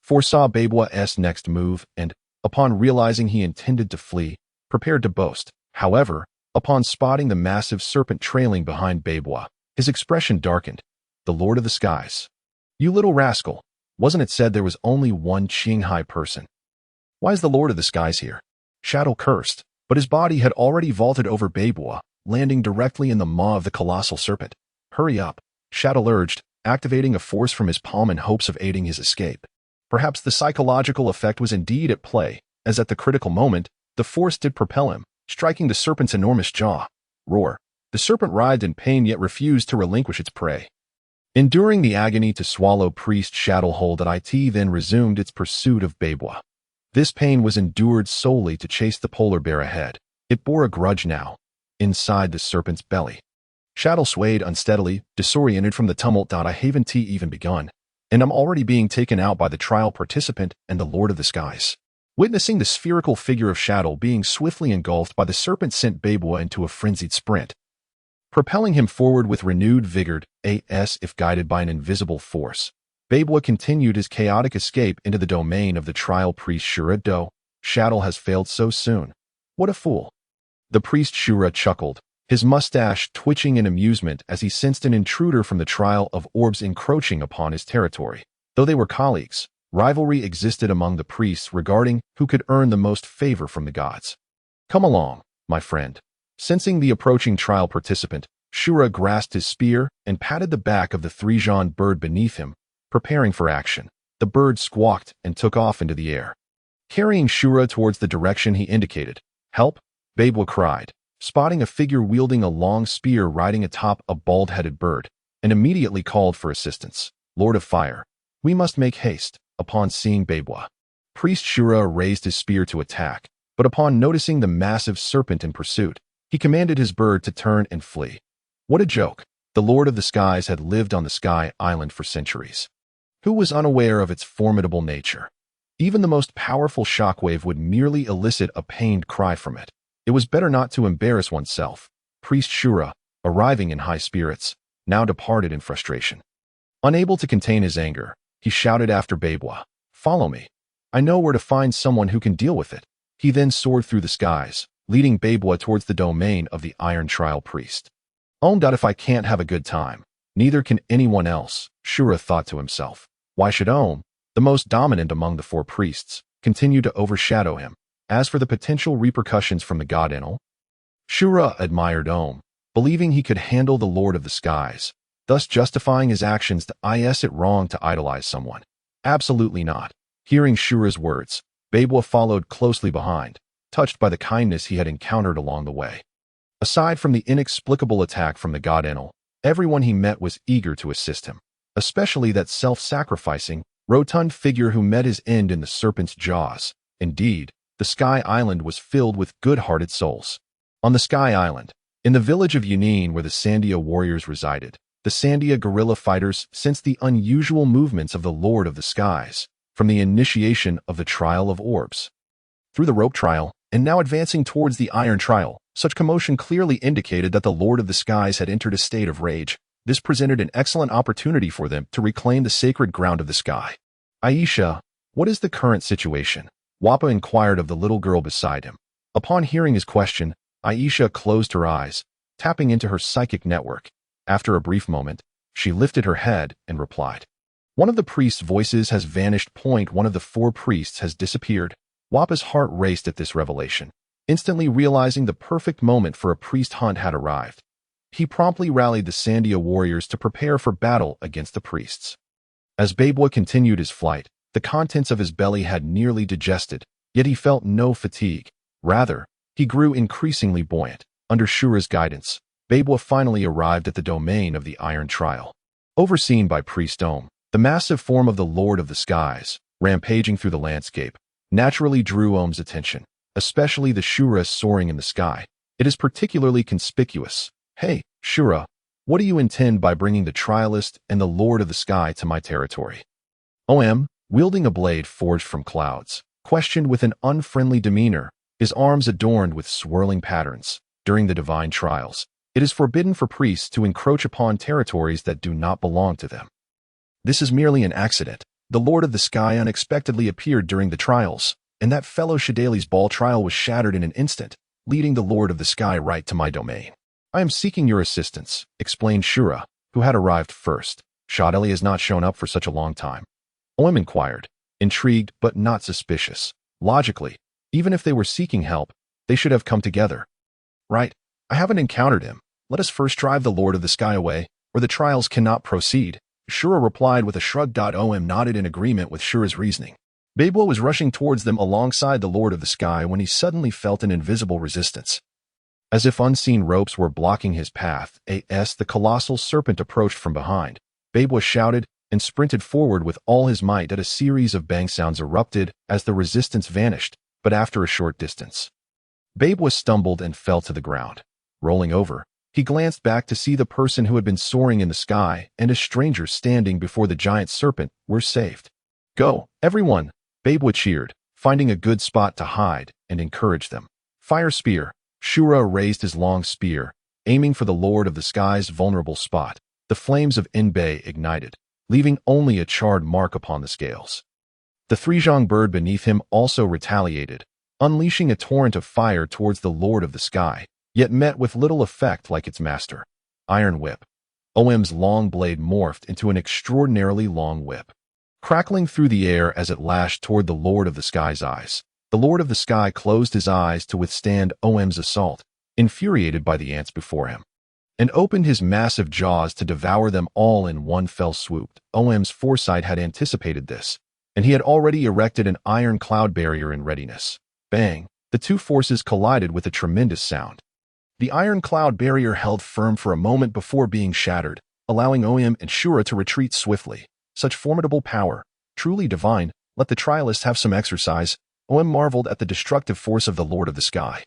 foresaw Babwa's next move and, upon realizing he intended to flee, prepared to boast. However, upon spotting the massive serpent trailing behind Babwa, his expression darkened. "The Lord of the Skies. You little rascal, wasn't it said there was only one Qinghai person? Why is the Lord of the Skies here?" Shadow cursed, but his body had already vaulted over Babwa, landing directly in the maw of the colossal serpent. "Hurry up," Shadow urged, activating a force from his palm in hopes of aiding his escape. Perhaps the psychological effect was indeed at play, as at the critical moment, the force did propel him, striking the serpent's enormous jaw. Roar. The serpent writhed in pain yet refused to relinquish its prey. Enduring the agony to swallow Priest Shadow whole, it then resumed its pursuit of Babwa. This pain was endured solely to chase the polar bear ahead. It bore a grudge now, inside the serpent's belly. Shadow swayed unsteadily, disoriented from the tumult. I haven't even begun, and I'm already being taken out by the trial participant and the Lord of the Skies. Witnessing the spherical figure of Shadow being swiftly engulfed by the serpent sent Babwa into a frenzied sprint, propelling him forward with renewed vigor. As if guided by an invisible force, Babwa continued his chaotic escape into the domain of the trial priest Shura. Shadow has failed so soon. What a fool. The priest Shura chuckled, his mustache twitching in amusement as he sensed an intruder from the trial of orbs encroaching upon his territory. Though they were colleagues, rivalry existed among the priests regarding who could earn the most favor from the gods. "Come along, my friend." Sensing the approaching trial participant, Shura grasped his spear and patted the back of the three-jawned bird beneath him, preparing for action. The bird squawked and took off into the air, carrying Shura towards the direction he indicated. "Help!" Babwa cried, spotting a figure wielding a long spear riding atop a bald-headed bird, and immediately called for assistance. "Lord of Fire, we must make haste." Upon seeing Babwa, Priest Shura raised his spear to attack, but upon noticing the massive serpent in pursuit, he commanded his bird to turn and flee. What a joke! The Lord of the Skies had lived on the Sky Island for centuries. Who was unaware of its formidable nature? Even the most powerful shockwave would merely elicit a pained cry from it. It was better not to embarrass oneself. Priest Shura, arriving in high spirits, now departed in frustration. Unable to contain his anger, he shouted after Babwa, "Follow me. I know where to find someone who can deal with it." He then soared through the skies, leading Babwa towards the domain of the Iron Trial Priest. If I can't have a good time, neither can anyone else," Shura thought to himself. Why should the most dominant among the four priests, continue to overshadow him? As for the potential repercussions from the god Enel, Shura admired believing he could handle the Lord of the Skies, thus justifying his actions. Is it wrong to idolize someone? Absolutely not. Hearing Shura's words, Babwa followed closely behind, touched by the kindness he had encountered along the way. Aside from the inexplicable attack from the god Enel, everyone he met was eager to assist him, especially that self-sacrificing, rotund figure who met his end in the serpent's jaws. Indeed, the Sky Island was filled with good-hearted souls. On the Sky Island, in the village of Yunin where the Sandia warriors resided, the Sandia guerrilla fighters sensed the unusual movements of the Lord of the Skies, from the initiation of the Trial of Orbs through the rope trial, and now advancing towards the Iron Trial. Such commotion clearly indicated that the Lord of the Skies had entered a state of rage. This presented an excellent opportunity for them to reclaim the sacred ground of the sky. "Aisha, what is the current situation?" Wappa inquired of the little girl beside him. Upon hearing his question, Aisha closed her eyes, tapping into her psychic network. After a brief moment, she lifted her head and replied, "One of the priest's voices has vanished. One of the four priests has disappeared." Wappa's heart raced at this revelation, instantly realizing the perfect moment for a priest hunt had arrived. He promptly rallied the Sandia warriors to prepare for battle against the priests. As Babwa continued his flight, the contents of his belly had nearly digested, yet he felt no fatigue. Rather, he grew increasingly buoyant. Under Shura's guidance, Babwa finally arrived at the domain of the Iron Trial. Overseen by Priest the massive form of the Lord of the Skies, rampaging through the landscape, naturally drew attention, especially the Shura soaring in the sky. It is particularly conspicuous. "Hey, Shura, what do you intend by bringing the Trialist and the Lord of the Sky to my territory?" Wielding a blade forged from clouds, questioned with an unfriendly demeanor, his arms adorned with swirling patterns. During the divine trials, it is forbidden for priests to encroach upon territories that do not belong to them. This is merely an accident. The Lord of the Sky unexpectedly appeared during the trials, and that fellow Shadali's ball trial was shattered in an instant, leading the Lord of the Sky right to my domain. "I am seeking your assistance," explained Shura, who had arrived first. "Shadali has not shown up for such a long time." Inquired, intrigued but not suspicious. Logically, even if they were seeking help, they should have come together. "Right, I haven't encountered him. Let us first drive the Lord of the Sky away, or the trials cannot proceed," Shura replied with a shrug. Nodded in agreement with Shura's reasoning. Babwa was rushing towards them alongside the Lord of the Sky when he suddenly felt an invisible resistance. As if unseen ropes were blocking his path, the colossal serpent approached from behind. Babwa shouted and sprinted forward with all his might. A series of bang sounds erupted as the resistance vanished, but after a short distance, Babwa stumbled and fell to the ground. Rolling over, he glanced back to see the person who had been soaring in the sky and a stranger standing before the giant serpent were saved. "Go, everyone!" Babwa cheered, finding a good spot to hide, and encouraged them. "Fire spear!" Shura raised his long spear, aiming for the Lord of the Sky's vulnerable spot. The flames of Enbei ignited, leaving only a charred mark upon the scales. The Threejong bird beneath him also retaliated, unleashing a torrent of fire towards the Lord of the Sky, yet met with little effect like its master. Iron Whip. OM's long blade morphed into an extraordinarily long whip, crackling through the air as it lashed toward the Lord of the Sky's eyes. The Lord of the Sky closed his eyes to withstand OM's assault, infuriated by the ants before him, and opened his massive jaws to devour them all in one fell swoop. OM's foresight had anticipated this, and he had already erected an iron cloud barrier in readiness. Bang! the two forces collided with a tremendous sound. The iron cloud barrier held firm for a moment before being shattered, allowing Oem and Shura to retreat swiftly. Such formidable power, truly divine, let the trialists have some exercise. Oem marveled at the destructive force of the Lord of the Sky.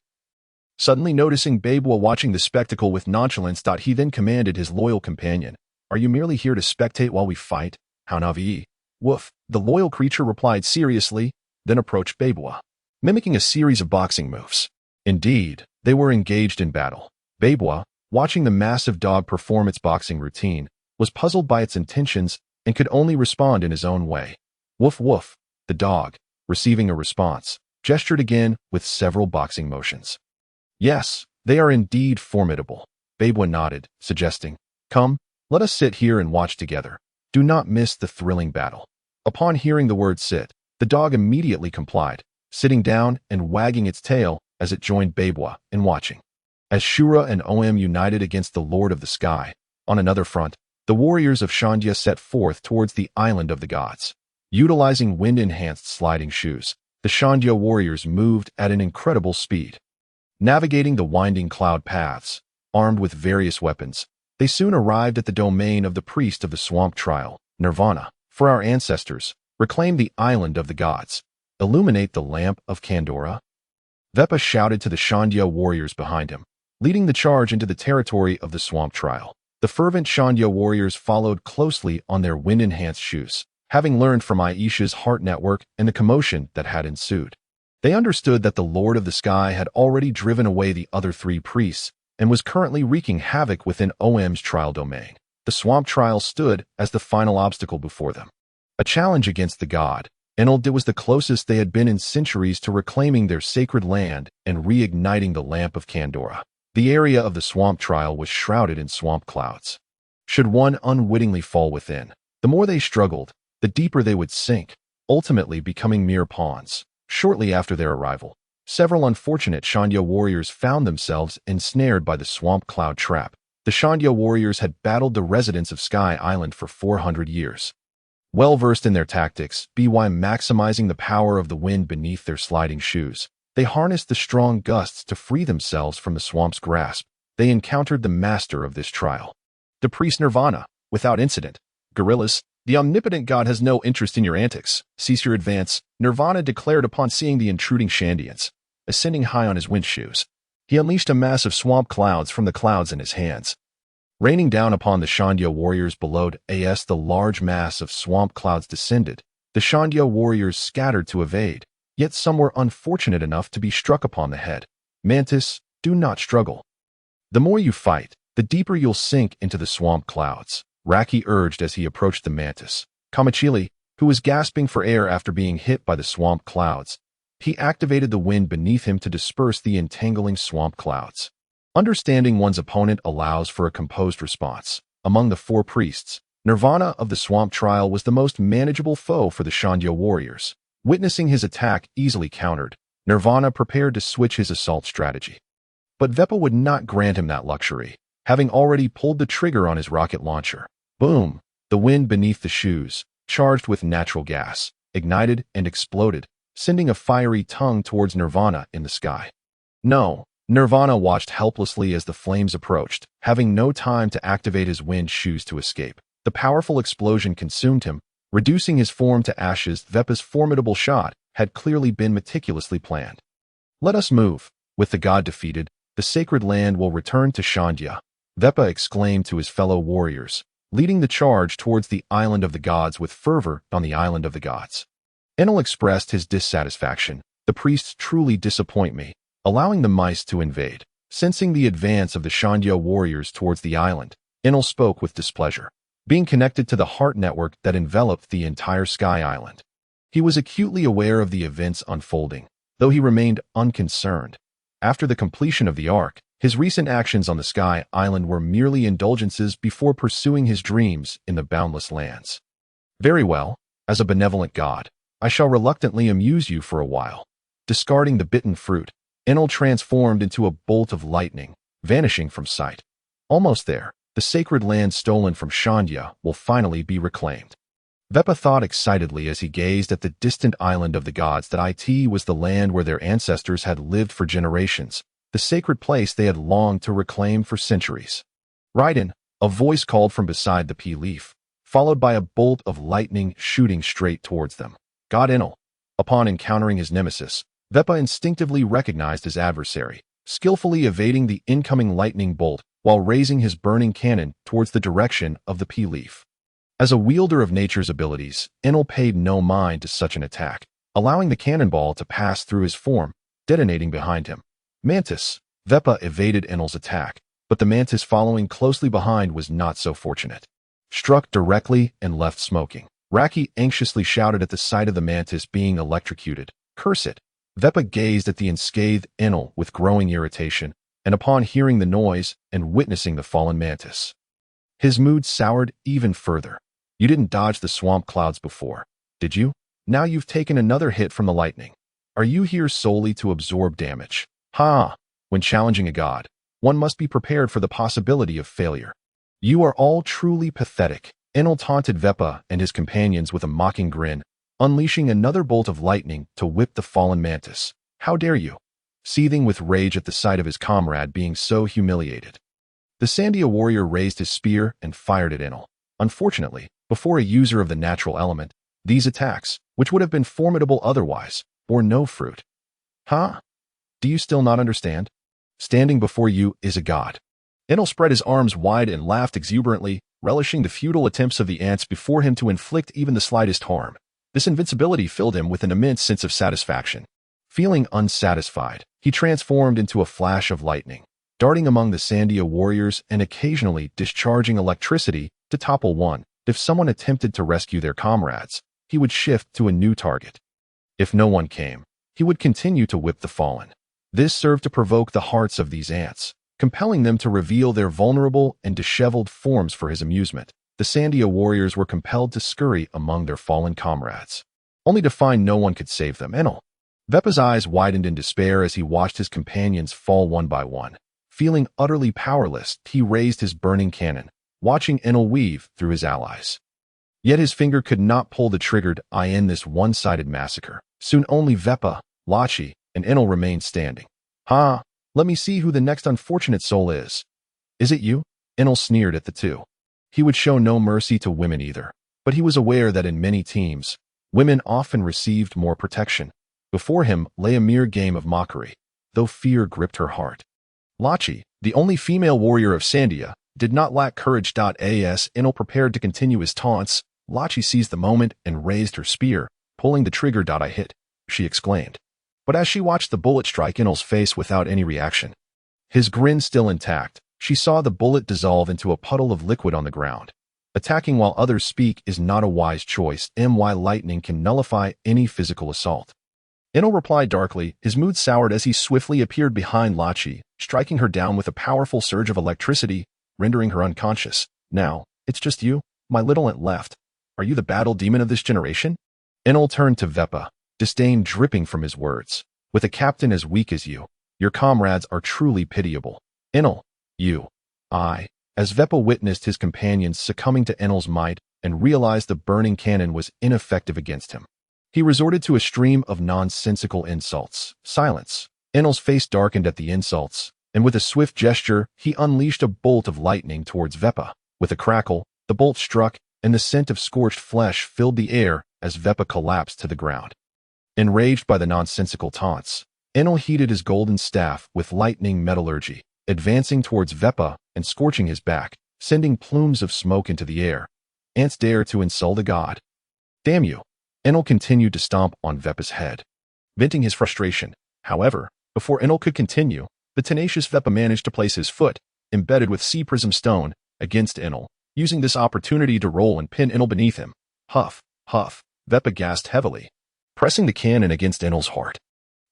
Suddenly noticing Babua watching the spectacle with nonchalance, he then commanded his loyal companion, "Are you merely here to spectate while we fight? How navi?" "Woof," the loyal creature replied seriously, then approached Babua, mimicking a series of boxing moves. Indeed, they were engaged in battle. Babua, watching the massive dog perform its boxing routine, was puzzled by its intentions and could only respond in his own way. "Woof woof," the dog, receiving a response, gestured again with several boxing motions. "Yes, they are indeed formidable," Babua nodded, suggesting, "Come, let us sit here and watch together. Do not miss the thrilling battle." Upon hearing the word sit, the dog immediately complied, sitting down and wagging its tail as it joined Babua in watching. As Shura and Oem united against the Lord of the Sky, on another front, the warriors of Shandya set forth towards the island of the gods. Utilizing wind-enhanced sliding shoes, the Shandya warriors moved at an incredible speed. Navigating the winding cloud paths, armed with various weapons, they soon arrived at the domain of the priest of the swamp trial, Nirvana. "For our ancestors, reclaim the island of the gods. Illuminate the lamp of Kandora." Vepa shouted to the Shandya warriors behind him, leading the charge into the territory of the swamp trial. The fervent Shandya warriors followed closely on their wind-enhanced shoes, having learned from Aisha's heart network and the commotion that had ensued. They understood that the Lord of the Sky had already driven away the other three priests and was currently wreaking havoc within Oem's trial domain. The swamp trial stood as the final obstacle before them. A challenge against the god, Enel was the closest they had been in centuries to reclaiming their sacred land and reigniting the lamp of Kandora. The area of the swamp trial was shrouded in swamp clouds. Should one unwittingly fall within, the more they struggled, the deeper they would sink, ultimately becoming mere pawns. Shortly after their arrival, several unfortunate Shandya warriors found themselves ensnared by the swamp cloud trap. The Shandya warriors had battled the residents of Sky Island for 400 years. Well versed in their tactics, by maximizing the power of the wind beneath their sliding shoes, they harnessed the strong gusts to free themselves from the swamp's grasp. They encountered the master of this trial, the priest Nirvana, without incident. "Gorillas, the omnipotent god has no interest in your antics. Cease your advance," Nirvana declared upon seeing the intruding Shandians. Ascending high on his wind shoes, he unleashed a mass of swamp clouds from the clouds in his hands. Raining down upon the Shandya warriors below, as the large mass of swamp clouds descended, the Shandya warriors scattered to evade, yet some were unfortunate enough to be struck upon the head. "Mantis, do not struggle. The more you fight, the deeper you'll sink into the swamp clouds," Raki urged as he approached the mantis. Kamachili, who was gasping for air after being hit by the swamp clouds, he activated the wind beneath him to disperse the entangling swamp clouds. Understanding one's opponent allows for a composed response. Among the four priests, Nirvana of the swamp trial was the most manageable foe for the Shandya warriors. Witnessing his attack easily countered, Nirvana prepared to switch his assault strategy. But Vepa would not grant him that luxury, having already pulled the trigger on his rocket launcher. Boom! The wind beneath the shoes, charged with natural gas, ignited and exploded, sending a fiery tongue towards Nirvana in the sky. No, Nirvana watched helplessly as the flames approached, having no time to activate his wind shoes to escape. The powerful explosion consumed him, reducing his form to ashes. Vepa's formidable shot had clearly been meticulously planned. "Let us move. With the god defeated, the sacred land will return to Shandya," Vepa exclaimed to his fellow warriors, leading the charge towards the island of the gods with fervor. On the island of the gods, Enel expressed his dissatisfaction. "The priests truly disappoint me, allowing the mice to invade." Sensing the advance of the Shandya warriors towards the island, Enel spoke with displeasure. Being connected to the heart network that enveloped the entire Sky Island, he was acutely aware of the events unfolding, though he remained unconcerned. After the completion of the arc, his recent actions on the Sky Island were merely indulgences before pursuing his dreams in the boundless lands. "Very well, as a benevolent god, I shall reluctantly amuse you for a while." Discarding the bitten fruit, Enel transformed into a bolt of lightning, vanishing from sight. Almost there, the sacred land stolen from Shandya will finally be reclaimed. Vepa thought excitedly as he gazed at the distant island of the gods that it was the land where their ancestors had lived for generations, the sacred place they had longed to reclaim for centuries. Raiden, a voice called from beside the pea leaf, followed by a bolt of lightning shooting straight towards them. God Enel. Upon encountering his nemesis, Vepa instinctively recognized his adversary, skillfully evading the incoming lightning bolt while raising his burning cannon towards the direction of the pea leaf. As a wielder of nature's abilities, Enel paid no mind to such an attack, allowing the cannonball to pass through his form, detonating behind him. Mantis. Vepa evaded Enel's attack, but the mantis following closely behind was not so fortunate. Struck directly and left smoking. Raki anxiously shouted at the sight of the mantis being electrocuted. Curse it! Vepa gazed at the unscathed Enel with growing irritation, and upon hearing the noise and witnessing the fallen mantis, his mood soured even further. You didn't dodge the swamp clouds before, did you? Now you've taken another hit from the lightning. Are you here solely to absorb damage? Ha! When challenging a god, one must be prepared for the possibility of failure. You are all truly pathetic. Enel taunted Vepa and his companions with a mocking grin, unleashing another bolt of lightning to whip the fallen mantis. How dare you? Seething with rage at the sight of his comrade being so humiliated, the Sandia warrior raised his spear and fired at Enel. Unfortunately, before a user of the natural element, these attacks, which would have been formidable otherwise, bore no fruit. Huh? Do you still not understand? Standing before you is a god. Enel spread his arms wide and laughed exuberantly, relishing the futile attempts of the ants before him to inflict even the slightest harm. This invincibility filled him with an immense sense of satisfaction. Feeling unsatisfied, he transformed into a flash of lightning, darting among the Sandia warriors and occasionally discharging electricity to topple one. If someone attempted to rescue their comrades, he would shift to a new target. If no one came, he would continue to whip the fallen. This served to provoke the hearts of these ants, compelling them to reveal their vulnerable and disheveled forms for his amusement. The Sandia warriors were compelled to scurry among their fallen comrades, only to find no one could save them. Enel. Vepa's eyes widened in despair as he watched his companions fall one by one. Feeling utterly powerless, he raised his burning cannon, watching Enel weave through his allies. Yet his finger could not pull the trigger to end this one-sided massacre. Soon only Vepa, Lachi, and Enel remained standing. Ha! Let me see who the next unfortunate soul is. Is it you? Enel sneered at the two. He would show no mercy to women either, but he was aware that in many teams, women often received more protection. Before him lay a mere game of mockery, though fear gripped her heart. Lachi, the only female warrior of Sandia, did not lack courage. As Enel prepared to continue his taunts, Lachi seized the moment and raised her spear, pulling the trigger. I hit, she exclaimed. But as she watched the bullet strike Enel's face without any reaction, his grin still intact, she saw the bullet dissolve into a puddle of liquid on the ground. Attacking while others speak is not a wise choice. Lightning can nullify any physical assault. Enel replied darkly, his mood soured as he swiftly appeared behind Lachi, striking her down with a powerful surge of electricity, rendering her unconscious. Now, it's just you, my little ant left. Are you the battle demon of this generation? Enel turned to Vepa, disdain dripping from his words. With a captain as weak as you, your comrades are truly pitiable. Enel, as Vepa witnessed his companions succumbing to Enel's might and realized the burning cannon was ineffective against him, he resorted to a stream of nonsensical insults. Silence. Enel's face darkened at the insults, and with a swift gesture, he unleashed a bolt of lightning towards Vepa. With a crackle, the bolt struck, and the scent of scorched flesh filled the air as Vepa collapsed to the ground. Enraged by the nonsensical taunts, Enel heated his golden staff with lightning metallurgy, advancing towards Vepa and scorching his back, sending plumes of smoke into the air. Ants dare to insult a god. Damn you! Enel continued to stomp on Vepa's head, venting his frustration. However, before Enel could continue, the tenacious Vepa managed to place his foot, embedded with sea prism stone, against Enel, using this opportunity to roll and pin Enel beneath him. Huff, huff, Vepa gasped heavily, pressing the cannon against Enel's heart.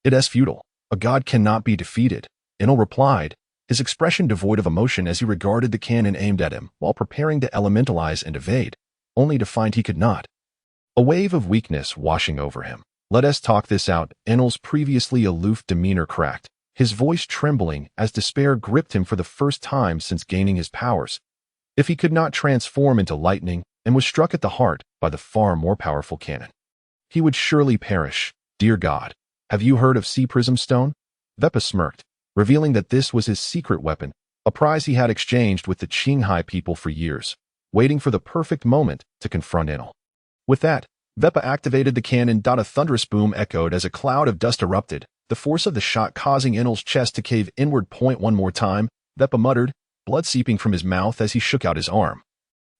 It is futile. A god cannot be defeated, Enel replied, his expression devoid of emotion as he regarded the cannon aimed at him while preparing to elementalize and evade, only to find he could not. A wave of weakness washing over him. Let us talk this out. Enel's previously aloof demeanor cracked, his voice trembling as despair gripped him for the first time since gaining his powers. If he could not transform into lightning, and was struck at the heart by the far more powerful cannon. He would surely perish. Dear God, have you heard of sea prism stone? Vepa smirked, revealing that this was his secret weapon, a prize he had exchanged with the Qinghai people for years, waiting for the perfect moment to confront Enel. With that, Vepa activated the cannon. A thunderous boom echoed as a cloud of dust erupted, the force of the shot causing Enel's chest to cave inward. One more time, Vepa muttered, blood seeping from his mouth as he shook out his arm.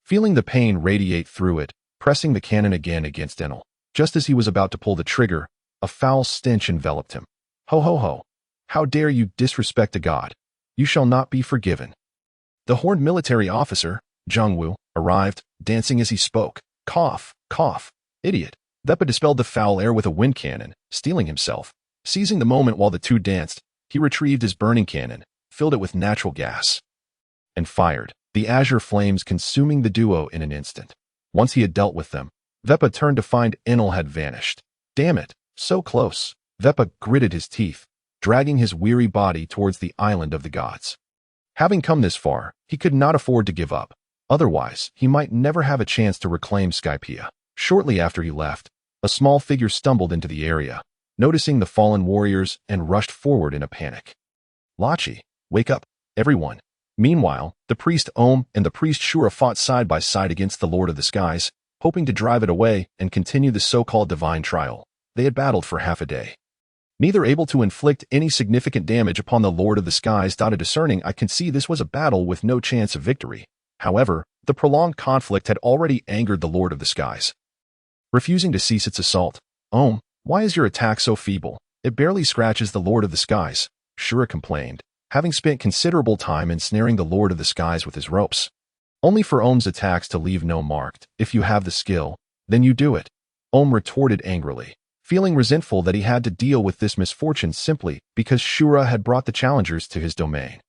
Feeling the pain radiate through it, pressing the cannon again against Enel. Just as he was about to pull the trigger, a foul stench enveloped him. Ho ho ho! How dare you disrespect a god? You shall not be forgiven. The horned military officer, Zhengwu, arrived, dancing as he spoke. Cough, cough. Idiot. Vepa dispelled the foul air with a wind cannon, steeling himself. Seizing the moment while the two danced, he retrieved his burning cannon, filled it with natural gas, and fired, the azure flames consuming the duo in an instant. Once he had dealt with them, Vepa turned to find Enel had vanished. Damn it, so close. Vepa gritted his teeth, dragging his weary body towards the island of the gods. Having come this far, he could not afford to give up. Otherwise, he might never have a chance to reclaim Skypiea. Shortly after he left, a small figure stumbled into the area, noticing the fallen warriors, and rushed forward in a panic. Lachi, wake up, everyone. Meanwhile, the priest Om and the priest Shura fought side by side against the Lord of the Skies, hoping to drive it away and continue the so-called divine trial. They had battled for half a day, neither able to inflict any significant damage upon the Lord of the Skies. Discerning, I can see this was a battle with no chance of victory. However, the prolonged conflict had already angered the Lord of the Skies. Refusing to cease its assault, why is your attack so feeble? It barely scratches the Lord of the Skies, Shura complained, having spent considerable time ensnaring the Lord of the Skies with his ropes. Only for Om's attacks to leave no mark. If you have the skill, then you do it. Om retorted angrily, feeling resentful that he had to deal with this misfortune simply because Shura had brought the challengers to his domain.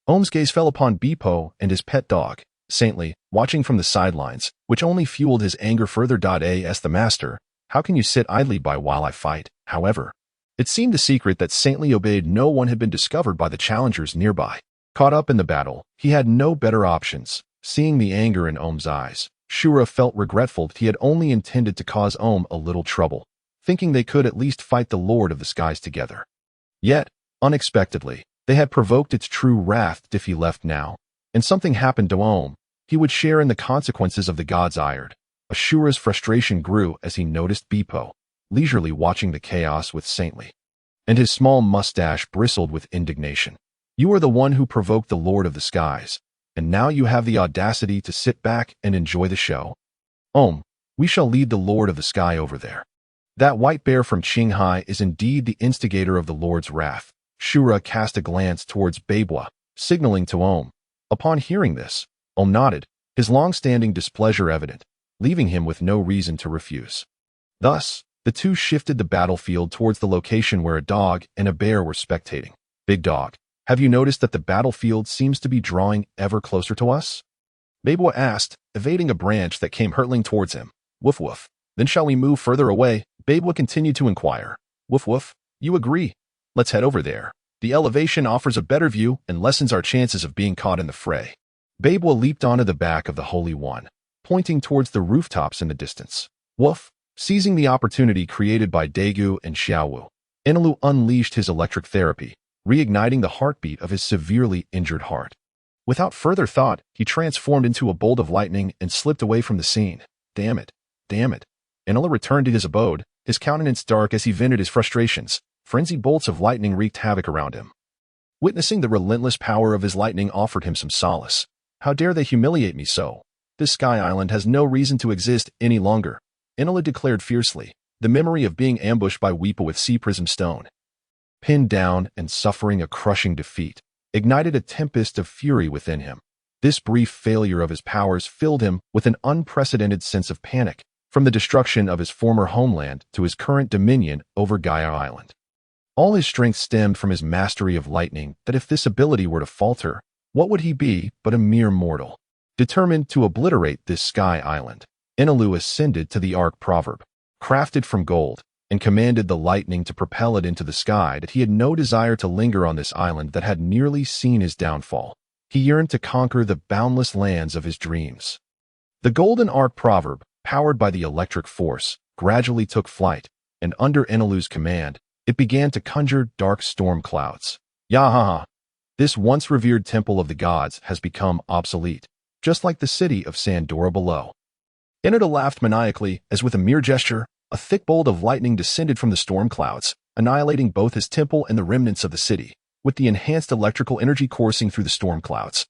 Om's gaze fell upon Beepo and his pet dog, Saintly, watching from the sidelines, which only fueled his anger further. As the master, how can you sit idly by while I fight? However, it seemed a secret that Saintly obeyed. No one had been discovered by the challengers nearby. Caught up in the battle, he had no better options. Seeing the anger in Om's eyes, Shura felt regretful that he had only intended to cause Om a little trouble, thinking they could at least fight the Lord of the Skies together. Yet, unexpectedly, they had provoked its true wrath. If he left now, and something happened to Om, he would share in the consequences of the god's ire. Ashura's frustration grew as he noticed Beepo, leisurely watching the chaos with Saintly, and his small mustache bristled with indignation. You are the one who provoked the Lord of the Skies, and now you have the audacity to sit back and enjoy the show? We shall lead the Lord of the Sky over there. That white bear from Qinghai is indeed the instigator of the Lord's wrath. Shura cast a glance towards Babwa, signaling to Om. Upon hearing this, Om nodded, his long-standing displeasure evident, leaving him with no reason to refuse. Thus, the two shifted the battlefield towards the location where a dog and a bear were spectating. Big Dog, have you noticed that the battlefield seems to be drawing ever closer to us? Babwa asked, evading a branch that came hurtling towards him. Woof woof. Then shall we move further away? Babwa continued to inquire. Woof woof. You agree. Let's head over there. The elevation offers a better view and lessens our chances of being caught in the fray. Babwa leaped onto the back of the Holy One, pointing towards the rooftops in the distance. Woof. Seizing the opportunity created by Daegu and Xiaowu, Enelu unleashed his electric therapy, reigniting the heartbeat of his severely injured heart. Without further thought, he transformed into a bolt of lightning and slipped away from the scene. Damn it. Damn it. Enel returned to his abode, his countenance dark as he vented his frustrations. Frenzied bolts of lightning wreaked havoc around him. Witnessing the relentless power of his lightning offered him some solace. How dare they humiliate me so? This Sky Island has no reason to exist any longer, Enel declared fiercely, the memory of being ambushed by Weepa with sea prism stone, pinned down and suffering a crushing defeat, ignited a tempest of fury within him. This brief failure of his powers filled him with an unprecedented sense of panic, from the destruction of his former homeland to his current dominion over Gaia Island. All his strength stemmed from his mastery of lightning, that if this ability were to falter, what would he be but a mere mortal? Determined to obliterate this Sky Island, Enelu ascended to the Ark proverb, crafted from gold, and commanded the lightning to propel it into the sky. That he had no desire to linger on this island that had nearly seen his downfall. He yearned to conquer the boundless lands of his dreams. The Golden Arc proverb, powered by the electric force, gradually took flight, and under Enelu's command, it began to conjure dark storm clouds. Yahaha! This once revered temple of the gods has become obsolete, just like the city of Sandora below. Enel laughed maniacally as with a mere gesture, a thick bolt of lightning descended from the storm clouds, annihilating both his temple and the remnants of the city, with the enhanced electrical energy coursing through the storm clouds.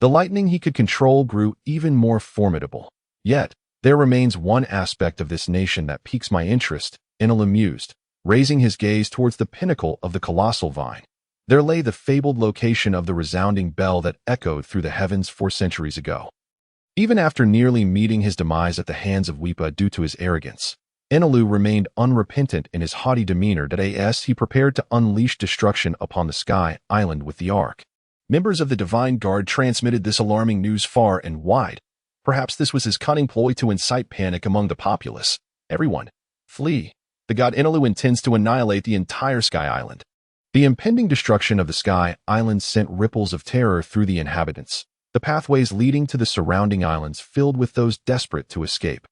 The lightning he could control grew even more formidable. Yet, there remains one aspect of this nation that piques my interest, Enel mused, raising his gaze towards the pinnacle of the colossal vine. There lay the fabled location of the resounding bell that echoed through the heavens 4 centuries ago. Even after nearly meeting his demise at the hands of Weepa due to his arrogance, Enel remained unrepentant in his haughty demeanor that as he prepared to unleash destruction upon the Sky Island with the Ark. Members of the Divine Guard transmitted this alarming news far and wide. Perhaps this was his cunning ploy to incite panic among the populace. Everyone, flee. The god Enel intends to annihilate the entire Sky Island. The impending destruction of the Sky Island sent ripples of terror through the inhabitants, the pathways leading to the surrounding islands filled with those desperate to escape.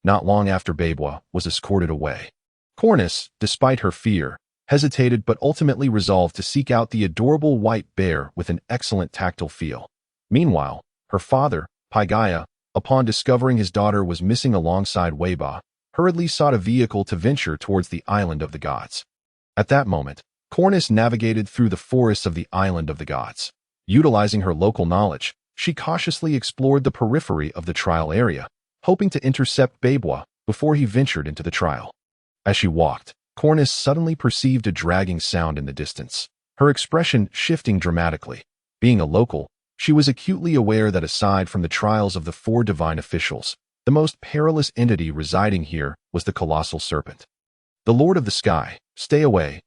Not long after Babwa was escorted away, Cornus, despite her fear, hesitated but ultimately resolved to seek out the adorable white bear with an excellent tactile feel. Meanwhile, her father, Pygaya, upon discovering his daughter was missing alongside Weiba, hurriedly sought a vehicle to venture towards the island of the gods. At that moment, Cornus navigated through the forests of the island of the gods. Utilizing her local knowledge, she cautiously explored the periphery of the trial area, hoping to intercept Babwa before he ventured into the trial. As she walked, Cornus suddenly perceived a dragging sound in the distance, her expression shifting dramatically. Being a local, she was acutely aware that aside from the trials of the 4 divine officials, the most perilous entity residing here was the colossal serpent. The Lord of the Sky, stay away,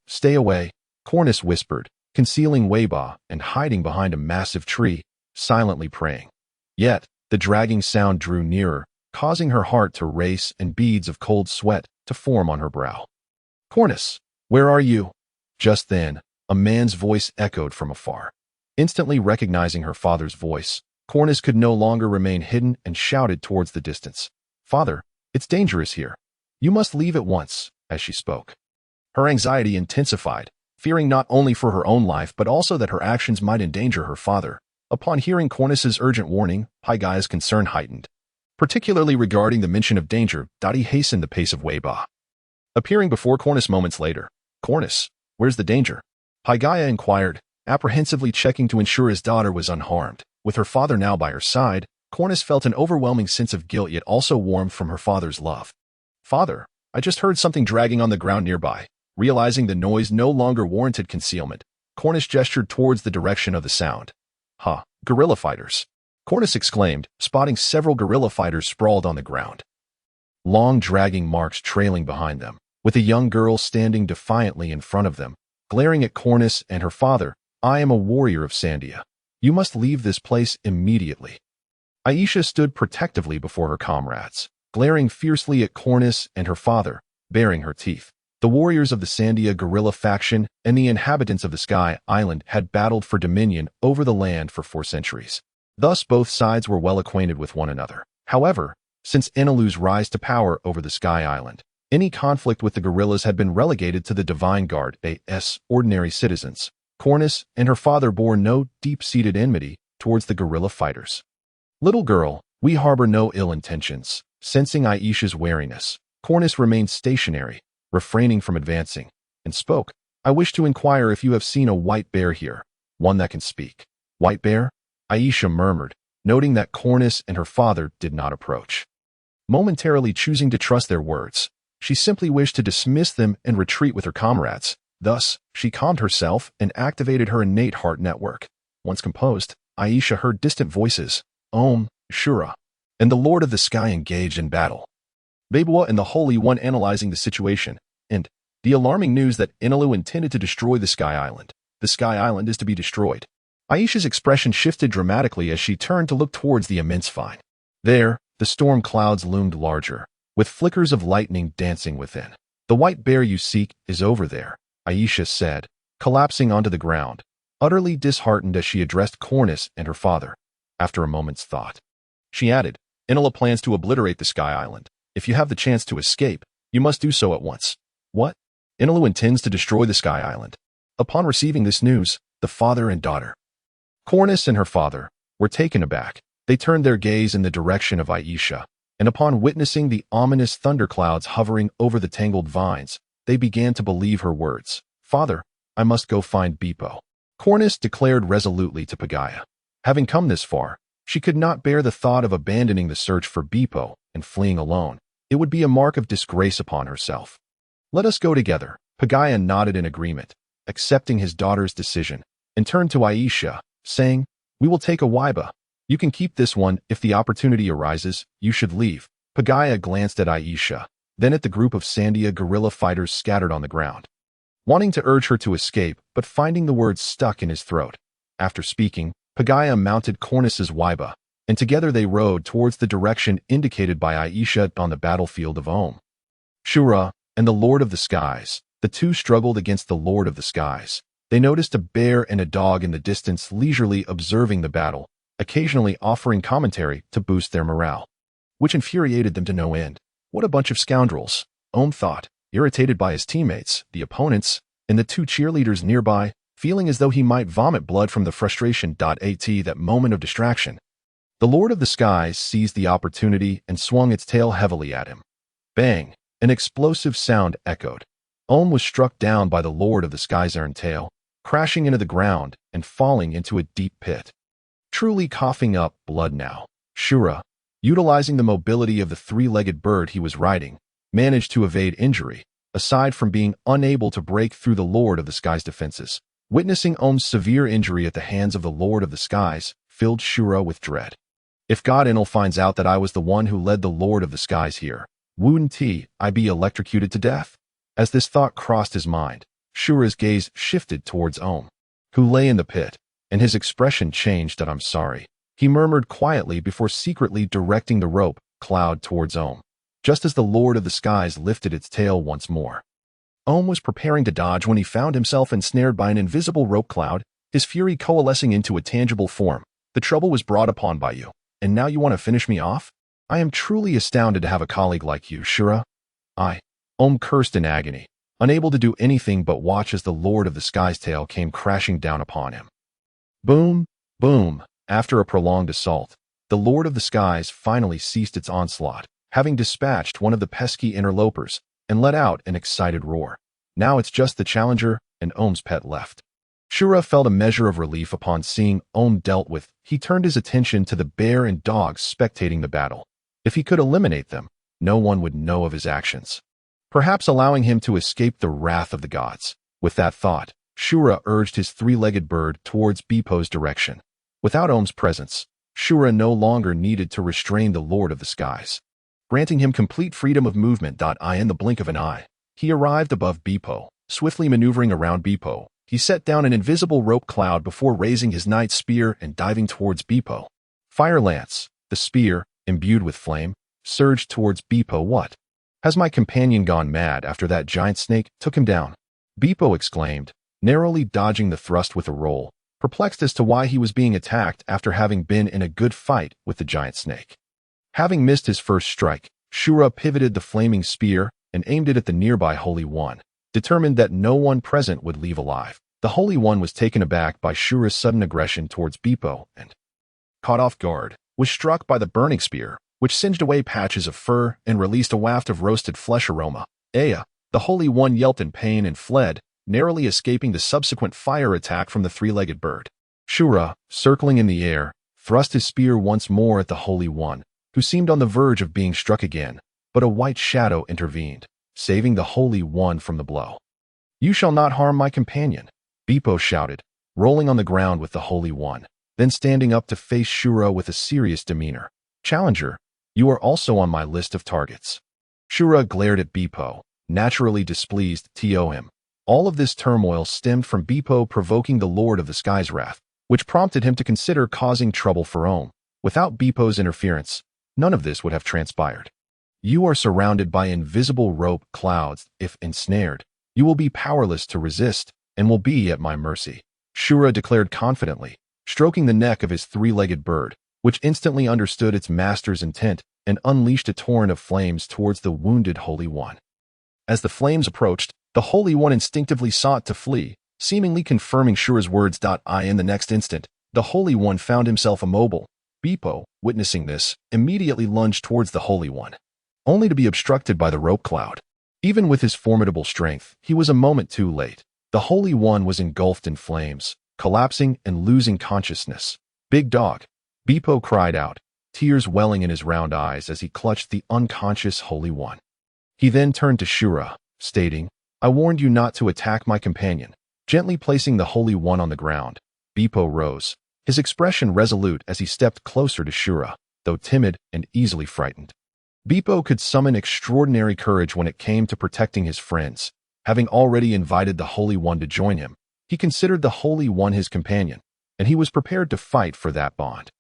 Cornus whispered, concealing Weiba and hiding behind a massive tree, silently praying. Yet, the dragging sound drew nearer, causing her heart to race and beads of cold sweat to form on her brow. Cornus, where are you? Just then, a man's voice echoed from afar. Instantly recognizing her father's voice, Cornus could no longer remain hidden and shouted towards the distance. Father, it's dangerous here. You must leave at once, as she spoke. Her anxiety intensified, fearing not only for her own life but also that her actions might endanger her father. Upon hearing Cornus's urgent warning, Pygaya's concern heightened. Particularly regarding the mention of danger, he hastened the pace of Weiba. Appearing before Cornus moments later, Cornus, where's the danger? Pygaya inquired, apprehensively checking to ensure his daughter was unharmed. With her father now by her side, Cornus felt an overwhelming sense of guilt yet also warmth from her father's love. Father, I just heard something dragging on the ground nearby. Realizing the noise no longer warranted concealment, Cornus gestured towards the direction of the sound. Ha, guerrilla fighters. Cornus exclaimed, spotting several guerrilla fighters sprawled on the ground. Long dragging marks trailing behind them, with a young girl standing defiantly in front of them, glaring at Cornus and her father. I am a warrior of Sandia. You must leave this place immediately. Aisha stood protectively before her comrades, glaring fiercely at Cornus and her father, baring her teeth. The warriors of the Sandia guerrilla faction and the inhabitants of the Sky Island had battled for dominion over the land for 4 centuries. Thus both sides were well acquainted with one another. However, since Enelu's rise to power over the Sky Island, any conflict with the guerrillas had been relegated to the Divine Guard, as ordinary citizens. Cornus and her father bore no deep-seated enmity towards the guerrilla fighters. Little girl, we harbor no ill intentions. Sensing Aisha's wariness, Cornus remained stationary, refraining from advancing, and spoke. I wish to inquire if you have seen a white bear here, one that can speak. White bear? Aisha murmured, noting that Cornus and her father did not approach. Momentarily choosing to trust their words, she simply wished to dismiss them and retreat with her comrades. Thus, she calmed herself and activated her innate heart network. Once composed, Aisha heard distant voices, Om, Shura, and the Lord of the Sky engaged in battle. Babwa and the Holy One analyzing the situation, and the alarming news that Enel intended to destroy the Sky Island. The Sky Island is to be destroyed. Aisha's expression shifted dramatically as she turned to look towards the immense vine. There, the storm clouds loomed larger, with flickers of lightning dancing within. The white bear you seek is over there, Aisha said, collapsing onto the ground, utterly disheartened as she addressed Cornus and her father. After a moment's thought, she added, Enel plans to obliterate the Sky Island. If you have the chance to escape, you must do so at once. What? Enel intends to destroy the Sky Island. Upon receiving this news, the father and daughter, Cornus and her father, were taken aback. They turned their gaze in the direction of Aisha, and upon witnessing the ominous thunderclouds hovering over the tangled vines, they began to believe her words. Father, I must go find Bepo. Cornus declared resolutely to Pagaya. Having come this far, she could not bear the thought of abandoning the search for Bepo and fleeing alone. It would be a mark of disgrace upon herself. Let us go together. Pagaya nodded in agreement, accepting his daughter's decision, and turned to Aisha, saying, We will take a Waiba. You can keep this one. If the opportunity arises, you should leave. Pagaya glanced at Aisha, then at the group of Sandia guerrilla fighters scattered on the ground, wanting to urge her to escape, but finding the words stuck in his throat. After speaking, Pagaya mounted Cornus's Waiba, and together they rode towards the direction indicated by Aisha on the battlefield of Om. Shura and the Lord of the Skies. The two struggled against the Lord of the Skies. They noticed a bear and a dog in the distance leisurely observing the battle, occasionally offering commentary to boost their morale, which infuriated them to no end. What a bunch of scoundrels, Om thought, irritated by his teammates, the opponents, and the two cheerleaders nearby, feeling as though he might vomit blood from the frustration. At that moment of distraction, the Lord of the Skies seized the opportunity and swung its tail heavily at him. Bang! An explosive sound echoed. Om was struck down by the Lord of the Sky's iron tail, crashing into the ground and falling into a deep pit, truly coughing up blood now. Shura, utilizing the mobility of the three-legged bird he was riding, managed to evade injury, aside from being unable to break through the Lord of the Sky's defenses. Witnessing Om's severe injury at the hands of the Lord of the Skies filled Shura with dread. If God Enel finds out that I was the one who led the Lord of the Skies here, wouldn't I be electrocuted to death? As this thought crossed his mind, Shura's gaze shifted towards Om, who lay in the pit, and his expression changed. I'm sorry. He murmured quietly before secretly directing the rope cloud towards Om, just as the Lord of the Skies lifted its tail once more. Om was preparing to dodge when he found himself ensnared by an invisible rope cloud, his fury coalescing into a tangible form. The trouble was brought upon by you, and now you want to finish me off? I am truly astounded to have a colleague like you, Shura. Om cursed in agony, unable to do anything but watch as the Lord of the Sky's tail came crashing down upon him. Boom, boom. After a prolonged assault, the Lord of the Skies finally ceased its onslaught, having dispatched one of the pesky interlopers and let out an excited roar. Now it's just the challenger and Om's pet left. Shura felt a measure of relief upon seeing Om dealt with. He turned his attention to the bear and dogs spectating the battle. If he could eliminate them, no one would know of his actions, perhaps allowing him to escape the wrath of the gods. With that thought, Shura urged his three-legged bird towards Bepo's direction. Without Om's presence, Shura no longer needed to restrain the Lord of the Skies, granting him complete freedom of movement. In the blink of an eye, he arrived above Bepo. Swiftly maneuvering around Bepo, he set down an invisible rope cloud before raising his knight's spear and diving towards Bepo. Fire lance, the spear, imbued with flame, surged towards Bepo. What? Has my companion gone mad after that giant snake took him down? Bepo exclaimed, narrowly dodging the thrust with a roll, perplexed as to why he was being attacked after having been in a good fight with the giant snake. Having missed his first strike, Shura pivoted the flaming spear and aimed it at the nearby Holy One, determined that no one present would leave alive. The Holy One was taken aback by Shura's sudden aggression towards Bepo and, caught off guard, was struck by the burning spear, which singed away patches of fur and released a waft of roasted flesh aroma. The Holy One yelped in pain and fled, narrowly escaping the subsequent fire attack from the three-legged bird. Shura, circling in the air, thrust his spear once more at the Holy One, who seemed on the verge of being struck again, but a white shadow intervened, saving the Holy One from the blow. You shall not harm my companion, Bepo shouted, rolling on the ground with the Holy One, then standing up to face Shura with a serious demeanor. Challenger, you are also on my list of targets. Shura glared at Bepo, naturally displeased to him. All of this turmoil stemmed from Bepo provoking the Lord of the Sky's wrath, which prompted him to consider causing trouble for Om. Without Bepo's interference, none of this would have transpired. You are surrounded by invisible rope clouds. If ensnared, you will be powerless to resist and will be at my mercy, Shura declared confidently, stroking the neck of his three-legged bird, which instantly understood its master's intent and unleashed a torrent of flames towards the wounded Holy One. As the flames approached, the Holy One instinctively sought to flee, seemingly confirming Shura's words. In the next instant, the Holy One found himself immobile. Beepo, witnessing this, immediately lunged towards the Holy One, only to be obstructed by the rope cloud. Even with his formidable strength, he was a moment too late. The Holy One was engulfed in flames, collapsing and losing consciousness. "Big dog!" Beepo cried out, tears welling in his round eyes as he clutched the unconscious Holy One. He then turned to Shura, stating, "I warned you not to attack my companion." Gently placing the Holy One on the ground, Beepo rose, his expression resolute as he stepped closer to Shura, though timid and easily frightened. Beepo could summon extraordinary courage when it came to protecting his friends. Having already invited the Holy One to join him, he considered the Holy One his companion, and he was prepared to fight for that bond.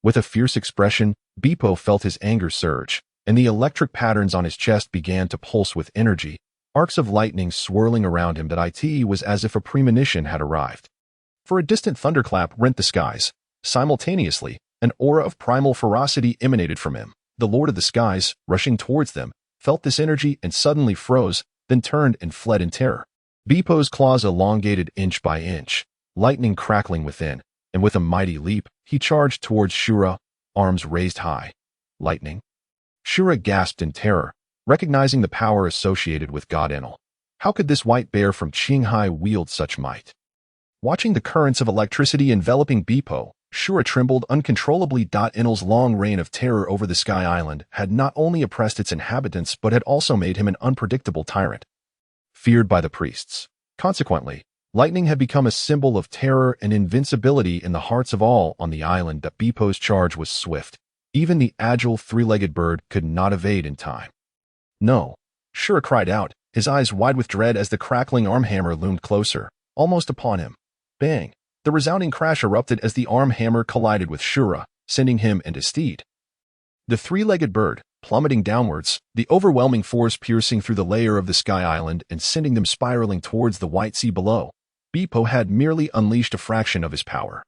With a fierce expression, Beepo felt his anger surge, and the electric patterns on his chest began to pulse with energy, arcs of lightning swirling around him. It was as if a premonition had arrived. For a distant thunderclap rent the skies. Simultaneously, an aura of primal ferocity emanated from him. The Lord of the Skies, rushing towards them, felt this energy and suddenly froze, then turned and fled in terror. Beepo's claws elongated inch by inch, lightning crackling within, and with a mighty leap, he charged towards Shura, arms raised high. Lightning? Shura gasped in terror, recognizing the power associated with God Enel. How could this white bear from Qinghai wield such might? Watching the currents of electricity enveloping Beepo, Shura trembled uncontrollably. Enel's long reign of terror over the Sky Island had not only oppressed its inhabitants but had also made him an unpredictable tyrant, feared by the priests. Consequently, lightning had become a symbol of terror and invincibility in the hearts of all on the island. Beepo's charge was swift. Even the agile three-legged bird could not evade in time. "No!" Shura cried out, his eyes wide with dread as the crackling arm hammer loomed closer, almost upon him. Bang! The resounding crash erupted as the arm hammer collided with Shura, sending him and his steed. The three-legged bird, plummeting downwards, the overwhelming force piercing through the layer of the Sky Island and sending them spiraling towards the white sea below. Beepo had merely unleashed a fraction of his power,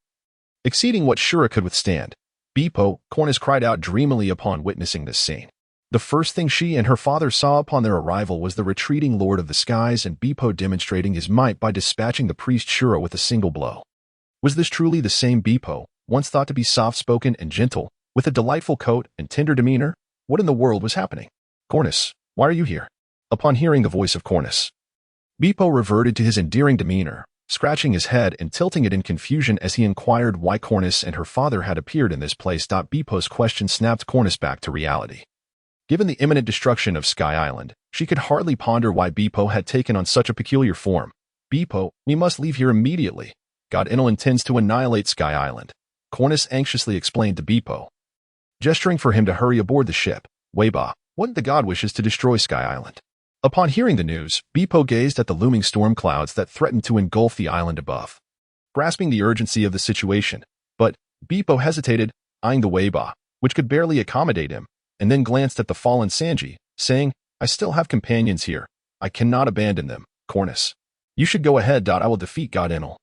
exceeding what Shura could withstand. Beepo, Cornus cried out dreamily upon witnessing this scene. The first thing she and her father saw upon their arrival was the retreating Lord of the Skies and Beepo demonstrating his might by dispatching the priest Shura with a single blow. Was this truly the same Beepo, once thought to be soft-spoken and gentle, with a delightful coat and tender demeanor? What in the world was happening? "Cornus, why are you here?" Upon hearing the voice of Cornus, Beepo reverted to his endearing demeanor, scratching his head and tilting it in confusion as he inquired why Cornus and her father had appeared in this place. Beepo's question snapped Cornus back to reality. Given the imminent destruction of Sky Island, she could hardly ponder why Beepo had taken on such a peculiar form. "Beepo, we must leave here immediately. God Enel intends to annihilate Sky Island," Cornus anxiously explained to Beepo, gesturing for him to hurry aboard the ship. "Weiba, what the god wishes to destroy Sky Island?" Upon hearing the news, Beepo gazed at the looming storm clouds that threatened to engulf the island above, grasping the urgency of the situation. But Beepo hesitated, eyeing the Weiba, which could barely accommodate him, and then glanced at the fallen Sanji, saying, "I still have companions here. I cannot abandon them, Cornus. You should go ahead. I will defeat God Enel."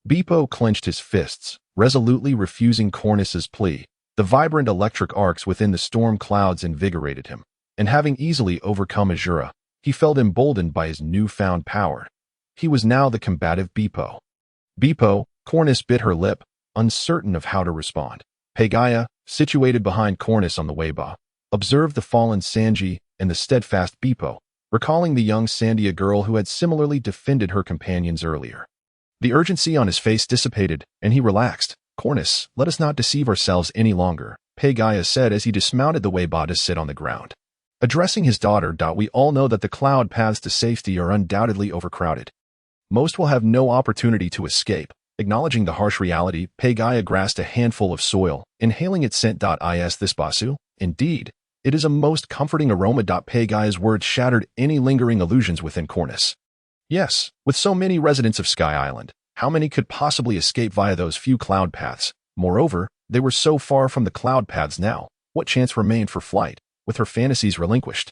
Beepo clenched his fists, resolutely refusing Cornus's plea. The vibrant electric arcs within the storm clouds invigorated him, and having easily overcome Azura, he felt emboldened by his newfound power. He was now the combative Beepo. "Beepo," Cornus bit her lip, uncertain of how to respond. Pegaya, situated behind Cornus on the Weiba, observed the fallen Sanji and the steadfast Beepo, recalling the young Sandia girl who had similarly defended her companions earlier. The urgency on his face dissipated, and he relaxed. "Cornus, let us not deceive ourselves any longer," Pegaya said as he dismounted the Weiba to sit on the ground. Addressing his daughter, "We all know that the cloud paths to safety are undoubtedly overcrowded. Most will have no opportunity to escape." Acknowledging the harsh reality, Pegaya grasped a handful of soil, inhaling its scent. "Is this Basu? Indeed, it is a most comforting aroma." Pegaya's words shattered any lingering illusions within Cornus. Yes, with so many residents of Sky Island, how many could possibly escape via those few cloud paths? Moreover, they were so far from the cloud paths now. What chance remained for flight, with her fantasies relinquished?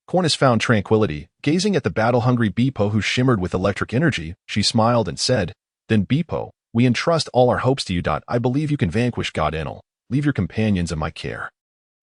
Cornus found tranquility, gazing at the battle-hungry Beepo who shimmered with electric energy. She smiled and said, "Then Beepo, we entrust all our hopes to you. I believe you can vanquish God Enel. leave your companions in my care.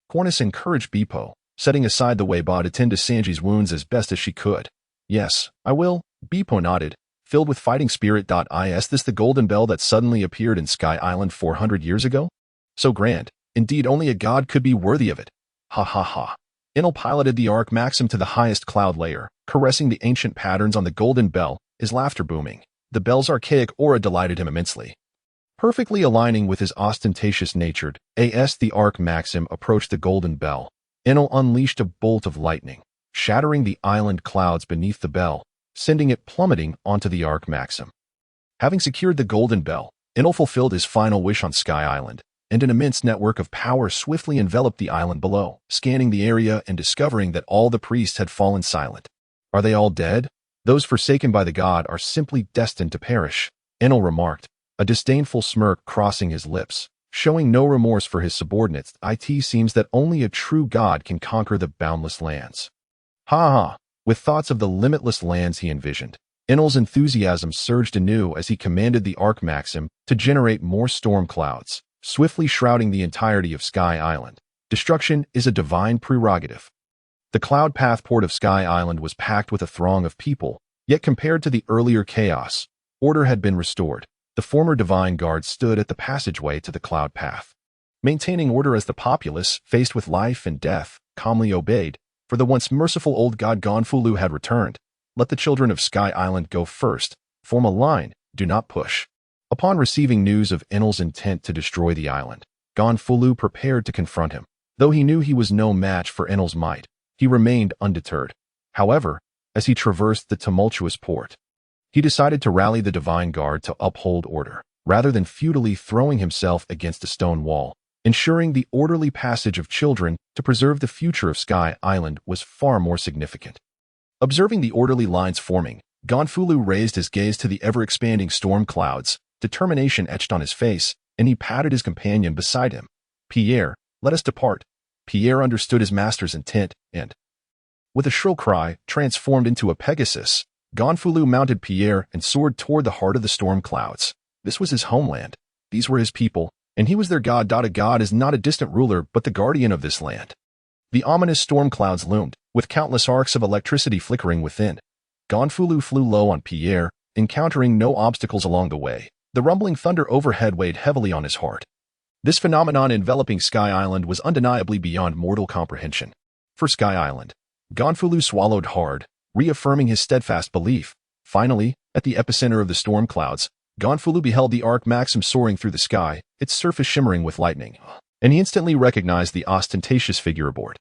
Cornus encouraged Bepo, setting aside the Weibo to tend to Sanji's wounds as best as she could. Yes, I will, Bepo nodded, filled with fighting spirit. Is this the golden bell that suddenly appeared in Sky Island 400 years ago? So grand, indeed only a god could be worthy of it. Ha ha ha. Enel piloted the Arc Maxim to the highest cloud layer, caressing the ancient patterns on the golden bell, his laughter booming. The bell's archaic aura delighted him immensely. Perfectly aligning with his ostentatious nature, as the Arc Maxim approached the golden bell, Enel unleashed a bolt of lightning, shattering the island clouds beneath the bell, sending it plummeting onto the Arc Maxim. Having secured the golden bell, Enel fulfilled his final wish on Sky Island, and an immense network of power swiftly enveloped the island below, scanning the area and discovering that all the priests had fallen silent. Are they all dead? Those forsaken by the god are simply destined to perish, Enel remarked, a disdainful smirk crossing his lips, showing no remorse for his subordinates. It seems that only a true god can conquer the boundless lands. Ha ha! With thoughts of the limitless lands he envisioned, Enel's enthusiasm surged anew as he commanded the Arc Maxim to generate more storm clouds, swiftly shrouding the entirety of Sky Island. Destruction is a divine prerogative. The cloud path port of Sky Island was packed with a throng of people, yet compared to the earlier chaos, order had been restored. The former divine guards stood at the passageway to the cloud path, maintaining order as the populace, faced with life and death, calmly obeyed, for the once merciful old god Gonfulu had returned. Let the children of Sky Island go first. Form a line, do not push. Upon receiving news of Enel's intent to destroy the island, Gonfulu prepared to confront him. Though he knew he was no match for Enel's might, he remained undeterred. However, as he traversed the tumultuous port, he decided to rally the divine guard to uphold order, rather than futilely throwing himself against a stone wall. Ensuring the orderly passage of children to preserve the future of Sky Island was far more significant. Observing the orderly lines forming, Gonfulu raised his gaze to the ever-expanding storm clouds, determination etched on his face, and he patted his companion beside him. Pierre, let us depart. Pierre understood his master's intent, and, with a shrill cry, transformed into a Pegasus, Gonfulu mounted Pierre and soared toward the heart of the storm clouds. This was his homeland. These were his people, and he was their god. A god is not a distant ruler, but the guardian of this land. The ominous storm clouds loomed, with countless arcs of electricity flickering within. Gonfulu flew low on Pierre, encountering no obstacles along the way. The rumbling thunder overhead weighed heavily on his heart. This phenomenon enveloping Sky Island was undeniably beyond mortal comprehension. For Sky Island, Gonfulu swallowed hard, reaffirming his steadfast belief. Finally, at the epicenter of the storm clouds, Gonfulu beheld the Arc Maxim soaring through the sky, its surface shimmering with lightning, and he instantly recognized the ostentatious figure aboard.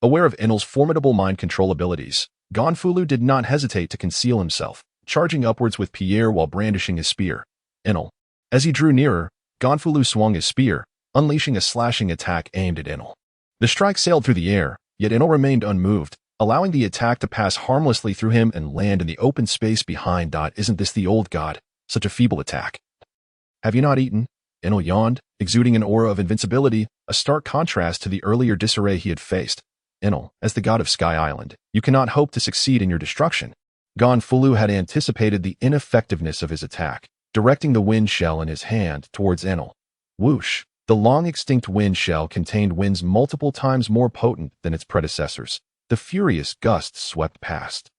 Aware of Enel's formidable mind control abilities, Gonfulu did not hesitate to conceal himself, charging upwards with Pierre while brandishing his spear. Enel. As he drew nearer, Gonfulu swung his spear, unleashing a slashing attack aimed at Enel. The strike sailed through the air, yet Enel remained unmoved, allowing the attack to pass harmlessly through him and land in the open space behind. Isn't this the old god? Such a feeble attack. Have you not eaten? Enel yawned, exuding an aura of invincibility, a stark contrast to the earlier disarray he had faced. Enel, as the god of Sky Island, you cannot hope to succeed in your destruction. Gonfulu had anticipated the ineffectiveness of his attack, directing the wind shell in his hand towards Enel. Whoosh! The long-extinct wind shell contained winds multiple times more potent than its predecessors. The furious gust swept past,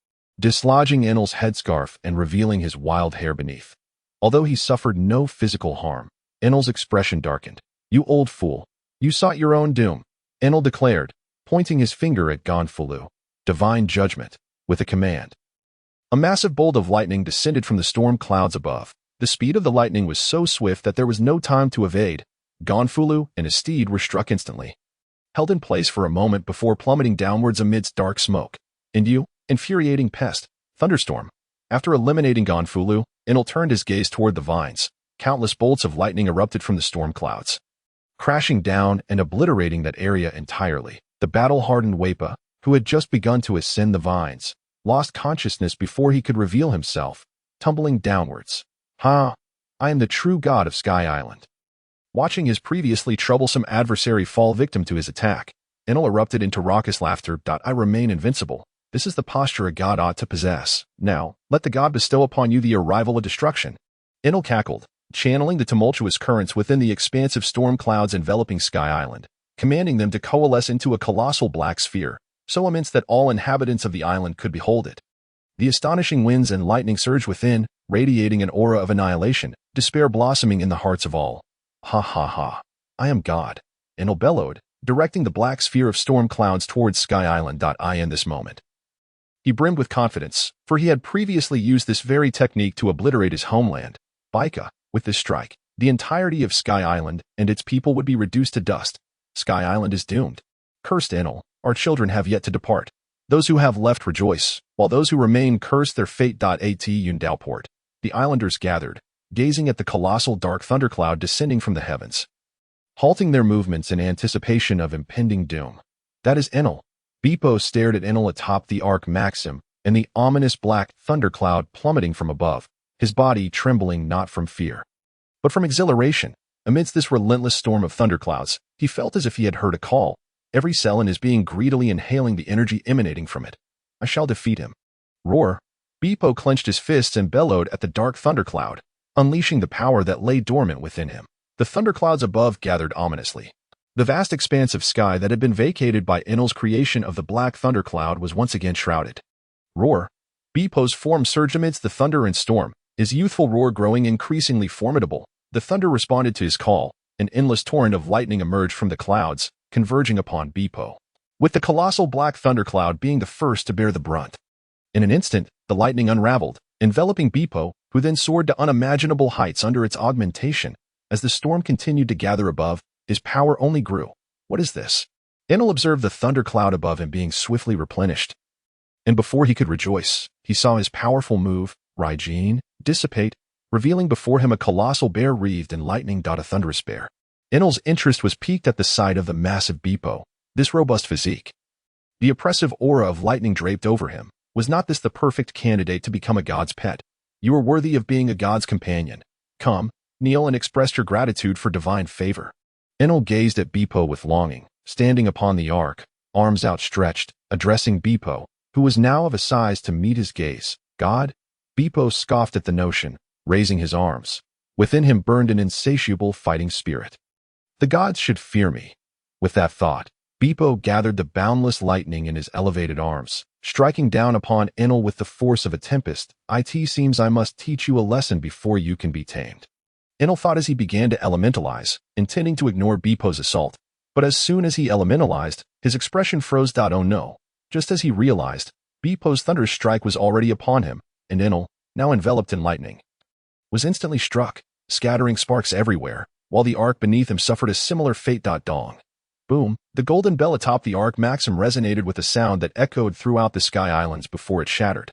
dislodging Enel's headscarf and revealing his wild hair beneath. Although he suffered no physical harm, Enel's expression darkened. You old fool. You sought your own doom, Enel declared, pointing his finger at Gonfulu. Divine judgment, with a command. A massive bolt of lightning descended from the storm clouds above. The speed of the lightning was so swift that there was no time to evade. Gonfulu and his steed were struck instantly, held in place for a moment before plummeting downwards amidst dark smoke. And you, infuriating pest, thunderstorm. After eliminating Gonfulu, Enel turned his gaze toward the vines. Countless bolts of lightning erupted from the storm clouds, crashing down and obliterating that area entirely. The battle-hardened Weibo, who had just begun to ascend the vines, lost consciousness before he could reveal himself, tumbling downwards. Ha! I am the true god of Sky Island. Watching his previously troublesome adversary fall victim to his attack, Enel erupted into raucous laughter. I remain invincible. This is the posture a god ought to possess. Now, let the god bestow upon you the arrival of destruction. Enel cackled, channeling the tumultuous currents within the expansive storm clouds enveloping Sky Island, commanding them to coalesce into a colossal black sphere, so immense that all inhabitants of the island could behold it. The astonishing winds and lightning surged within, radiating an aura of annihilation, despair blossoming in the hearts of all. Ha ha ha. I am God, Enel bellowed, directing the black sphere of storm clouds towards Sky Island. In this moment, he brimmed with confidence, for he had previously used this very technique to obliterate his homeland, Baika. With this strike, the entirety of Sky Island and its people would be reduced to dust. Sky Island is doomed. Cursed Enel, our children have yet to depart. Those who have left rejoice, while those who remain curse their fate. At Undauport, the islanders gathered, gazing at the colossal dark thundercloud descending from the heavens, halting their movements in anticipation of impending doom. That is Enel. Beepo stared at Enel atop the Arc Maxim, and the ominous black thundercloud plummeting from above, his body trembling not from fear, but from exhilaration. Amidst this relentless storm of thunderclouds, he felt as if he had heard a call, every cell in his being greedily inhaling the energy emanating from it. I shall defeat him. Roar! Beepo clenched his fists and bellowed at the dark thundercloud, unleashing the power that lay dormant within him. The thunderclouds above gathered ominously. The vast expanse of sky that had been vacated by Enel's creation of the black thundercloud was once again shrouded. Roar! Beepo's form surged amidst the thunder and storm, his youthful roar growing increasingly formidable. The thunder responded to his call. An endless torrent of lightning emerged from the clouds, converging upon Beepo, with the colossal black thundercloud being the first to bear the brunt. In an instant, the lightning unraveled, enveloping Beepo, who then soared to unimaginable heights under its augmentation. As the storm continued to gather above, his power only grew. What is this? Enel observed the thundercloud above him being swiftly replenished. And before he could rejoice, he saw his powerful move, Raijin, dissipate, revealing before him a colossal bear wreathed in lightning. A thunderous bear. Enel's interest was piqued at the sight of the massive Beepo, this robust physique. The oppressive aura of lightning draped over him. Was not this the perfect candidate to become a god's pet? You are worthy of being a god's companion. Come, kneel and express your gratitude for divine favor. Enel gazed at Beepo with longing, standing upon the ark, arms outstretched, addressing Beepo, who was now of a size to meet his gaze. God? Beepo scoffed at the notion, raising his arms. Within him burned an insatiable fighting spirit. The gods should fear me. With that thought, Beepo gathered the boundless lightning in his elevated arms, striking down upon Enel with the force of a tempest. It seems I must teach you a lesson before you can be tamed. Enel thought as he began to elementalize, intending to ignore Beepo's assault, but as soon as he elementalized, his expression froze. Oh no. Just as he realized, Beepo's thunderous strike was already upon him, and Enel, now enveloped in lightning, was instantly struck, scattering sparks everywhere, while the ark beneath him suffered a similar fate. Dong. Boom! The golden bell atop the Arc Maxim resonated with a sound that echoed throughout the Sky Islands before it shattered.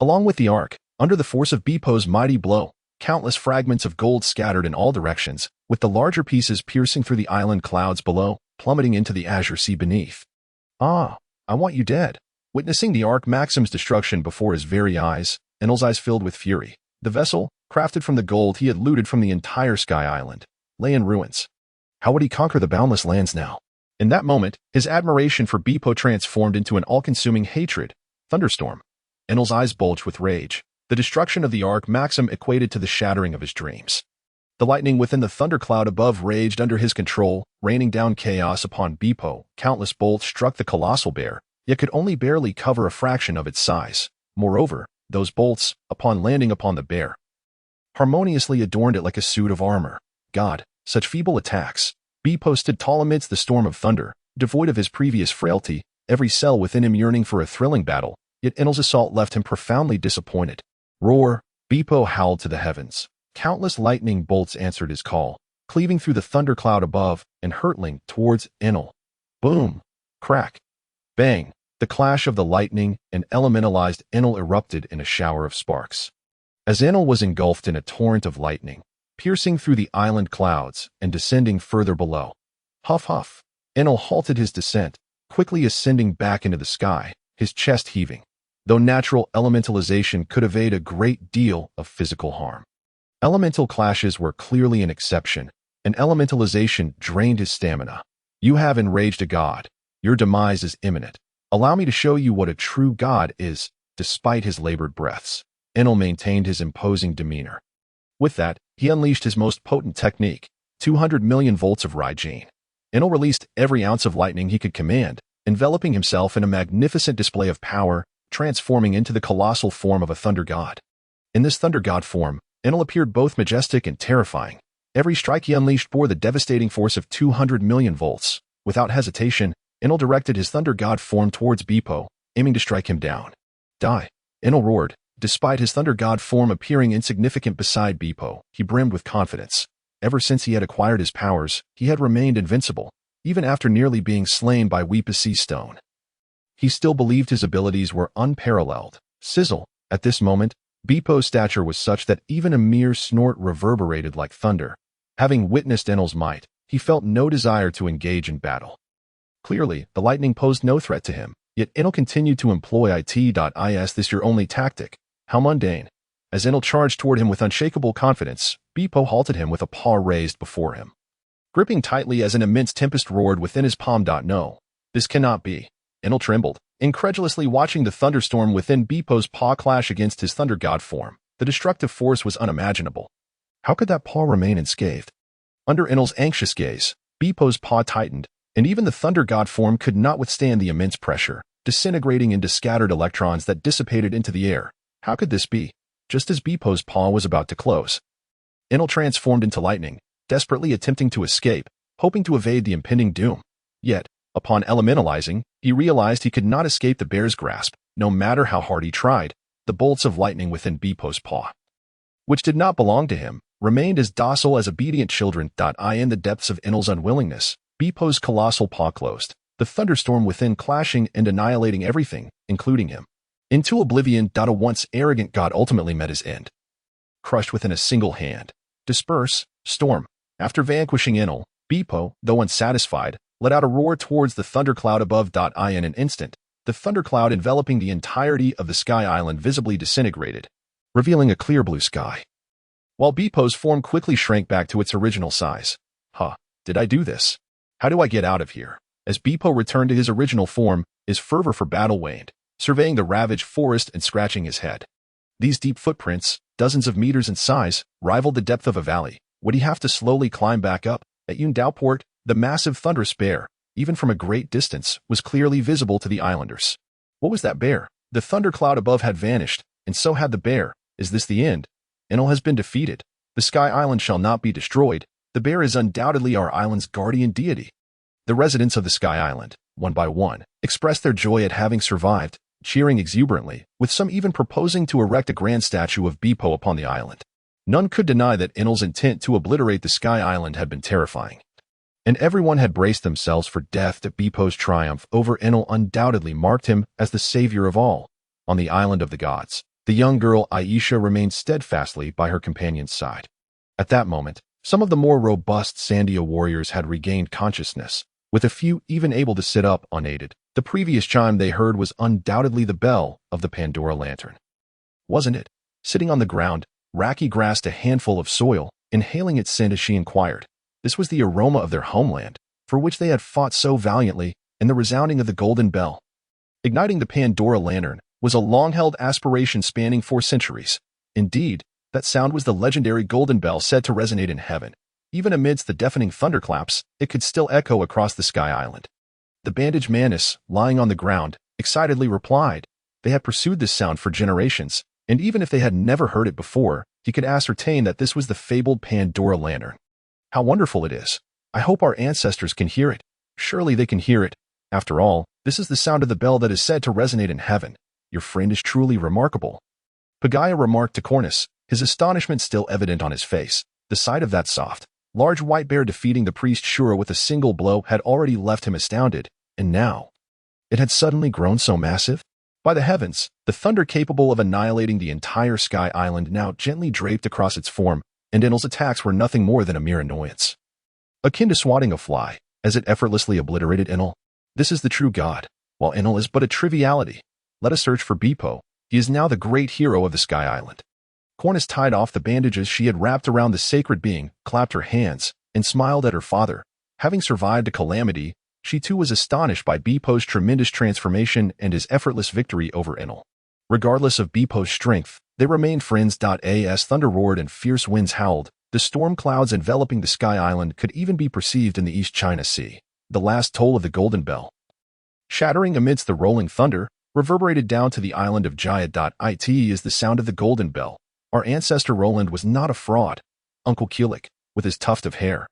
Along with the ark, under the force of Beepo's mighty blow, countless fragments of gold scattered in all directions, with the larger pieces piercing through the island clouds below, plummeting into the azure sea beneath. Ah, I want you dead. Witnessing the Arc Maxim's destruction before his very eyes, Enel's eyes filled with fury. The vessel, crafted from the gold he had looted from the entire Sky Island, lay in ruins. How would he conquer the boundless lands now? In that moment, his admiration for Beepo transformed into an all-consuming hatred. Thunderstorm. Enel's eyes bulged with rage. The destruction of the Arc Maxim equated to the shattering of his dreams. The lightning within the thundercloud above raged under his control, raining down chaos upon Beepo. Countless bolts struck the colossal bear, yet could only barely cover a fraction of its size. Moreover, those bolts, upon landing upon the bear, harmoniously adorned it like a suit of armor. God, such feeble attacks. Beepo stood tall amidst the storm of thunder, devoid of his previous frailty, every cell within him yearning for a thrilling battle, yet Enel's assault left him profoundly disappointed. Roar! Beepo howled to the heavens. Countless lightning bolts answered his call, cleaving through the thundercloud above and hurtling towards Enel. Boom! Crack! Bang! The clash of the lightning and elementalized Enel erupted in a shower of sparks. As Enel was engulfed in a torrent of lightning, piercing through the island clouds and descending further below. Huff huff. Enel halted his descent, quickly ascending back into the sky, his chest heaving, though natural elementalization could evade a great deal of physical harm. Elemental clashes were clearly an exception, and elementalization drained his stamina. You have enraged a god. Your demise is imminent. Allow me to show you what a true god is, despite his labored breaths. Enel maintained his imposing demeanor. With that, he unleashed his most potent technique, 200 million volts of Raijin. Enel released every ounce of lightning he could command, enveloping himself in a magnificent display of power, transforming into the colossal form of a thunder god. In this thunder god form, Enel appeared both majestic and terrifying. Every strike he unleashed bore the devastating force of 200 million volts. Without hesitation, Enel directed his thunder god form towards Bepo, aiming to strike him down. Die! Enel roared. Despite his thunder god form appearing insignificant beside Bepo, he brimmed with confidence. Ever since he had acquired his powers, he had remained invincible, even after nearly being slain by Weepasee Stone. He still believed his abilities were unparalleled. Sizzle! At this moment, Bepo's stature was such that even a mere snort reverberated like thunder. Having witnessed Enel's might, he felt no desire to engage in battle. Clearly, the lightning posed no threat to him, yet Enel continued to employ it. This your only tactic? How mundane. As Enel charged toward him with unshakable confidence, Bepo halted him with a paw raised before him. Gripping tightly as an immense tempest roared within his palm. No, this cannot be. Enel trembled, incredulously watching the thunderstorm within Bepo's paw clash against his thunder god form. The destructive force was unimaginable. How could that paw remain unscathed? Under Enel's anxious gaze, Bepo's paw tightened, and even the thunder god form could not withstand the immense pressure, disintegrating into scattered electrons that dissipated into the air. How could this be? Just as Bepo's paw was about to close, Enel transformed into lightning, desperately attempting to escape, hoping to evade the impending doom. Yet, upon elementalizing, he realized he could not escape the bear's grasp, no matter how hard he tried. The bolts of lightning within Bepo's paw, which did not belong to him, remained as docile as obedient children. In the depths of Enel's unwillingness, Bepo's colossal paw closed, the thunderstorm within clashing and annihilating everything, including him, into oblivion. A once arrogant god ultimately met his end. Crushed within a single hand. Disperse, storm. After vanquishing Enel, Bepo, though unsatisfied, let out a roar towards the thundercloud above. In an instant, the thundercloud enveloping the entirety of the sky island visibly disintegrated, revealing a clear blue sky. While Bepo's form quickly shrank back to its original size. Did I do this? How do I get out of here? As Bepo returned to his original form, his fervor for battle waned, surveying the ravaged forest and scratching his head. These deep footprints, dozens of meters in size, rivaled the depth of a valley. Would he have to slowly climb back up? At Yundaoport, the massive thunderous bear, even from a great distance, was clearly visible to the islanders. What was that bear? The thundercloud above had vanished, and so had the bear. Is this the end? Enel has been defeated. The Sky Island shall not be destroyed. The bear is undoubtedly our island's guardian deity. The residents of the Sky Island, one by one, expressed their joy at having survived, cheering exuberantly, with some even proposing to erect a grand statue of Bepo upon the island. None could deny that Enel's intent to obliterate the Sky Island had been terrifying. And everyone had braced themselves for death. Bepo's triumph over Enel undoubtedly marked him as the savior of all. On the island of the gods, the young girl Aisha remained steadfastly by her companion's side. At that moment, some of the more robust Sandia warriors had regained consciousness, with a few even able to sit up unaided. The previous chime they heard was undoubtedly the bell of the Pandora lantern. Wasn't it? Sitting on the ground, Raki grasped a handful of soil, inhaling its scent as she inquired. This was the aroma of their homeland, for which they had fought so valiantly, and the resounding of the golden bell. Igniting the Pandora lantern was a long-held aspiration spanning 4 centuries. Indeed, that sound was the legendary golden bell said to resonate in heaven. Even amidst the deafening thunderclaps, it could still echo across the Sky Island. The bandaged Manus, lying on the ground, excitedly replied. They had pursued this sound for generations, and even if they had never heard it before, he could ascertain that this was the fabled Pandora lantern. How wonderful it is. I hope our ancestors can hear it. Surely they can hear it. After all, this is the sound of the bell that is said to resonate in heaven. Your friend is truly remarkable. Pagaya remarked to Cornus, his astonishment still evident on his face. The sight of that soft, large white bear defeating the priest Shura with a single blow had already left him astounded, and now it had suddenly grown so massive. By the heavens, the thunder capable of annihilating the entire Sky Island now gently draped across its form, and Enel's attacks were nothing more than a mere annoyance. Akin to swatting a fly, as it effortlessly obliterated Enel. This is the true god, while Enel is but a triviality. Let us search for Bepo. He is now the great hero of the Sky Island. Cornus tied off the bandages she had wrapped around the sacred being, clapped her hands, and smiled at her father. Having survived a calamity, she too was astonished by Bepo's tremendous transformation and his effortless victory over Enel. Regardless of Bepo's strength, they remained friends. As thunder roared and fierce winds howled, The storm clouds enveloping the Sky Island could even be perceived in the East China Sea. The last toll of the Golden Bell, shattering amidst the rolling thunder, reverberated down to the island of Jaya.it is the sound of the Golden Bell. Our ancestor Roland was not a fraud. Uncle Kulik, with his tuft of hair,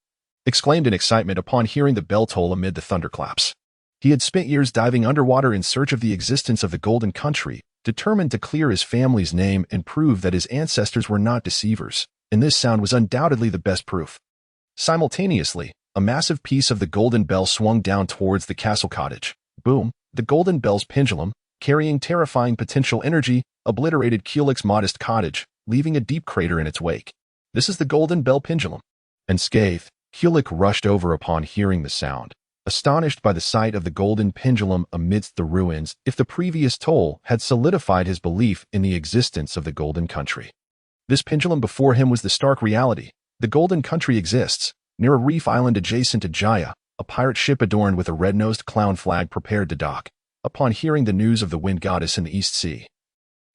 exclaimed in excitement upon hearing the bell toll amid the thunderclaps. He had spent years diving underwater in search of the existence of the Golden Country, determined to clear his family's name and prove that his ancestors were not deceivers, and this sound was undoubtedly the best proof. Simultaneously, a massive piece of the Golden Bell swung down towards the castle cottage. Boom! The Golden Bell's pendulum, carrying terrifying potential energy, obliterated Kulik's modest cottage, leaving a deep crater in its wake. This is the Golden Bell pendulum. Unscathed, Kulik rushed over upon hearing the sound, astonished by the sight of the golden pendulum amidst the ruins. If the previous toll had solidified his belief in the existence of the Golden Country, this pendulum before him was the stark reality. The Golden Country exists, near a reef island adjacent to Jaya. A pirate ship adorned with a red-nosed clown flag prepared to dock, upon hearing the news of the wind goddess in the East Sea.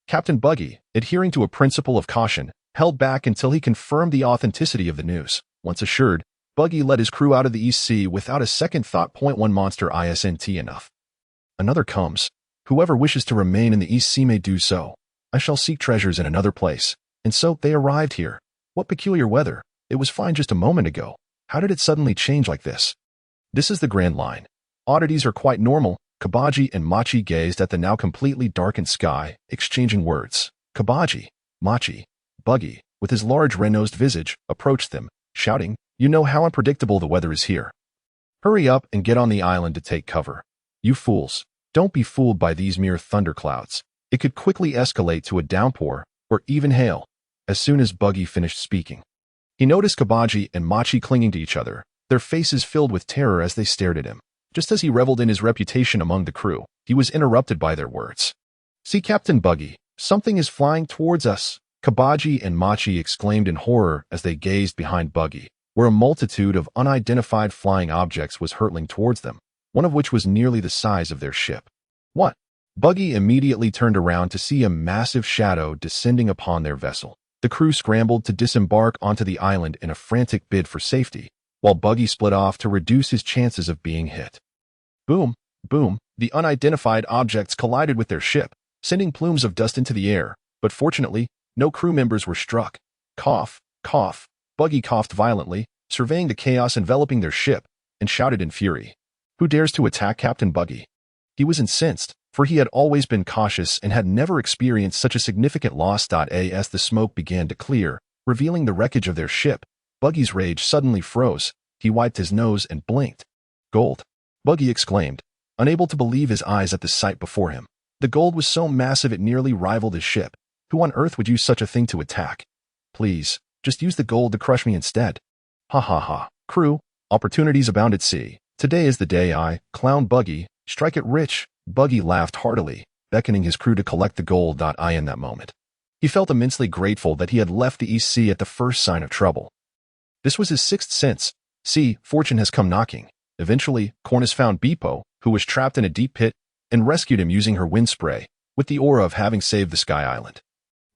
Captain Buggy, adhering to a principle of caution, held back until he confirmed the authenticity of the news. Once assured, Buggy led his crew out of the East Sea without a second thought. One monster isn't enough. Another comes. Whoever wishes to remain in the East Sea may do so. I shall seek treasures in another place. And so they arrived here. What peculiar weather. It was fine just a moment ago. How did it suddenly change like this? This is the Grand Line. Oddities are quite normal. Kabaji and Machi gazed at the now completely darkened sky, exchanging words. Kabaji, Machi, Buggy, with his large red-nosed visage, approached them, shouting, "You know how unpredictable the weather is here. Hurry up and get on the island to take cover. You fools, don't be fooled by these mere thunderclouds. It could quickly escalate to a downpour, or even hail." As soon as Buggy finished speaking, he noticed Kabaji and Machi clinging to each other, their faces filled with terror as they stared at him. Just as he reveled in his reputation among the crew, he was interrupted by their words. "See, Captain Buggy, something is flying towards us." Kabaji and Machi exclaimed in horror as they gazed behind Buggy, where a multitude of unidentified flying objects was hurtling towards them, one of which was nearly the size of their ship. What? Buggy immediately turned around to see a massive shadow descending upon their vessel. The crew scrambled to disembark onto the island in a frantic bid for safety, while Buggy split off to reduce his chances of being hit. Boom, boom, the unidentified objects collided with their ship, sending plumes of dust into the air, but fortunately, no crew members were struck. Cough, cough. Buggy coughed violently, surveying the chaos enveloping their ship, and shouted in fury. Who dares to attack Captain Buggy? He was incensed, for he had always been cautious and had never experienced such a significant loss. As the smoke began to clear, revealing the wreckage of their ship, Buggy's rage suddenly froze. He wiped his nose and blinked. Gold! Buggy exclaimed, unable to believe his eyes at the sight before him. The gold was so massive it nearly rivaled his ship. Who on earth would use such a thing to attack? Please, just use the gold to crush me instead. Ha ha ha. Crew, opportunities abound at sea. Today is the day I, clown Buggy, strike it rich. Buggy laughed heartily, beckoning his crew to collect the gold. In that moment, he felt immensely grateful that he had left the East Sea at the first sign of trouble. This was his sixth sense. See, fortune has come knocking. Eventually, Cornus found Beepo, who was trapped in a deep pit, and rescued him using her wind spray, with the aura of having saved the Sky Island.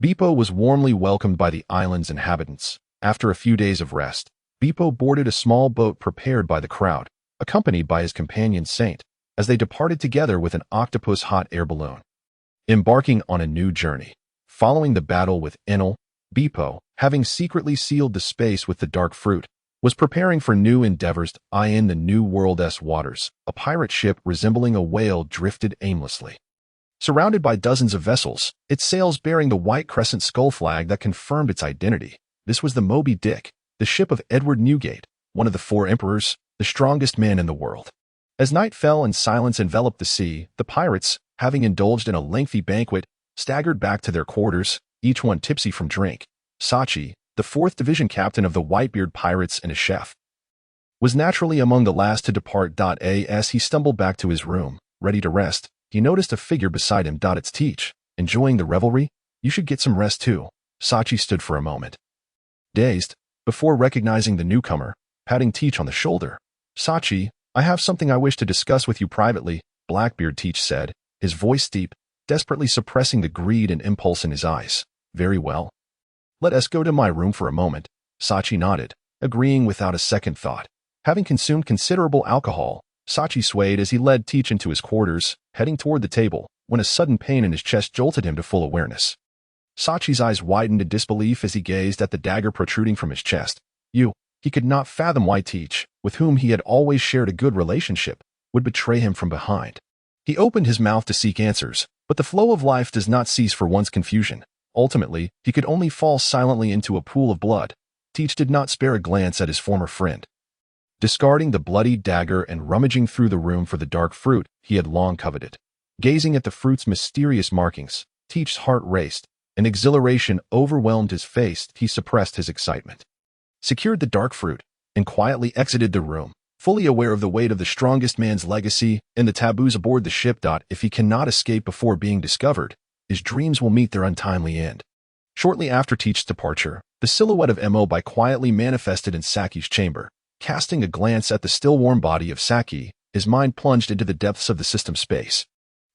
Beepo was warmly welcomed by the island's inhabitants. After a few days of rest, Beepo boarded a small boat prepared by the crowd, accompanied by his companion Saint, as they departed together with an octopus hot air balloon. Embarking on a new journey. Following the battle with Enel, Beepo, having secretly sealed the space with the dark fruit, was preparing for new endeavors in the New World's waters. A pirate ship resembling a whale drifted aimlessly. Surrounded by dozens of vessels, its sails bearing the white crescent skull flag that confirmed its identity. This was the Moby Dick, the ship of Edward Newgate, one of the 4 emperors, the strongest man in the world. As night fell and silence enveloped the sea, the pirates, having indulged in a lengthy banquet, staggered back to their quarters, each one tipsy from drink. Sachi, the 4th Division captain of the Whitebeard Pirates and a chef, was naturally among the last to depart. As he stumbled back to his room, ready to rest, he noticed a figure beside him. It's Teach. Enjoying the revelry? You should get some rest too. Sachi stood for a moment, dazed, before recognizing the newcomer, patting Teach on the shoulder. Sachi, I have something I wish to discuss with you privately, Blackbeard Teach said, his voice deep, desperately suppressing the greed and impulse in his eyes. Very well. Let us go to my room for a moment. Sachi nodded, agreeing without a second thought. Having consumed considerable alcohol, Sachi swayed as he led Teach into his quarters, heading toward the table, when a sudden pain in his chest jolted him to full awareness. Sachi's eyes widened in disbelief as he gazed at the dagger protruding from his chest. He could not fathom why Teach, with whom he had always shared a good relationship, would betray him from behind. He opened his mouth to seek answers, but the flow of life does not cease for one's confusion. Ultimately, he could only fall silently into a pool of blood. Teach did not spare a glance at his former friend. Discarding the bloody dagger and rummaging through the room for the dark fruit he had long coveted. Gazing at the fruit's mysterious markings, Teach's heart raced, and exhilaration overwhelmed his face. He suppressed his excitement, secured the dark fruit, and quietly exited the room, fully aware of the weight of the strongest man's legacy and the taboos aboard the ship. If he cannot escape before being discovered, his dreams will meet their untimely end. Shortly after Teach's departure, the silhouette of Mo quietly manifested in Saki's chamber. Casting a glance at the still warm body of Saki, his mind plunged into the depths of the system space.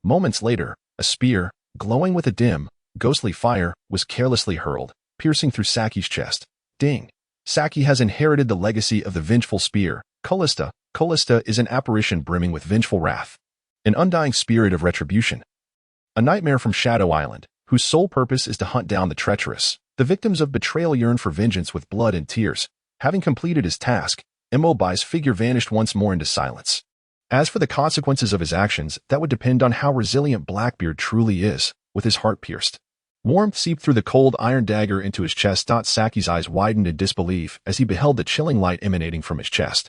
Moments later, a spear, glowing with a dim, ghostly fire, was carelessly hurled, piercing through Saki's chest. Ding! Saki has inherited the legacy of the vengeful spear, Callista. Callista is an apparition brimming with vengeful wrath, an undying spirit of retribution. A nightmare from Shadow Island, whose sole purpose is to hunt down the treacherous. The victims of betrayal yearn for vengeance with blood and tears. Having completed his task, Mo's figure vanished once more into silence. As for the consequences of his actions, that would depend on how resilient Blackbeard truly is, with his heart pierced. Warmth seeped through the cold iron dagger into his chest. Saki's eyes widened in disbelief as he beheld the chilling light emanating from his chest.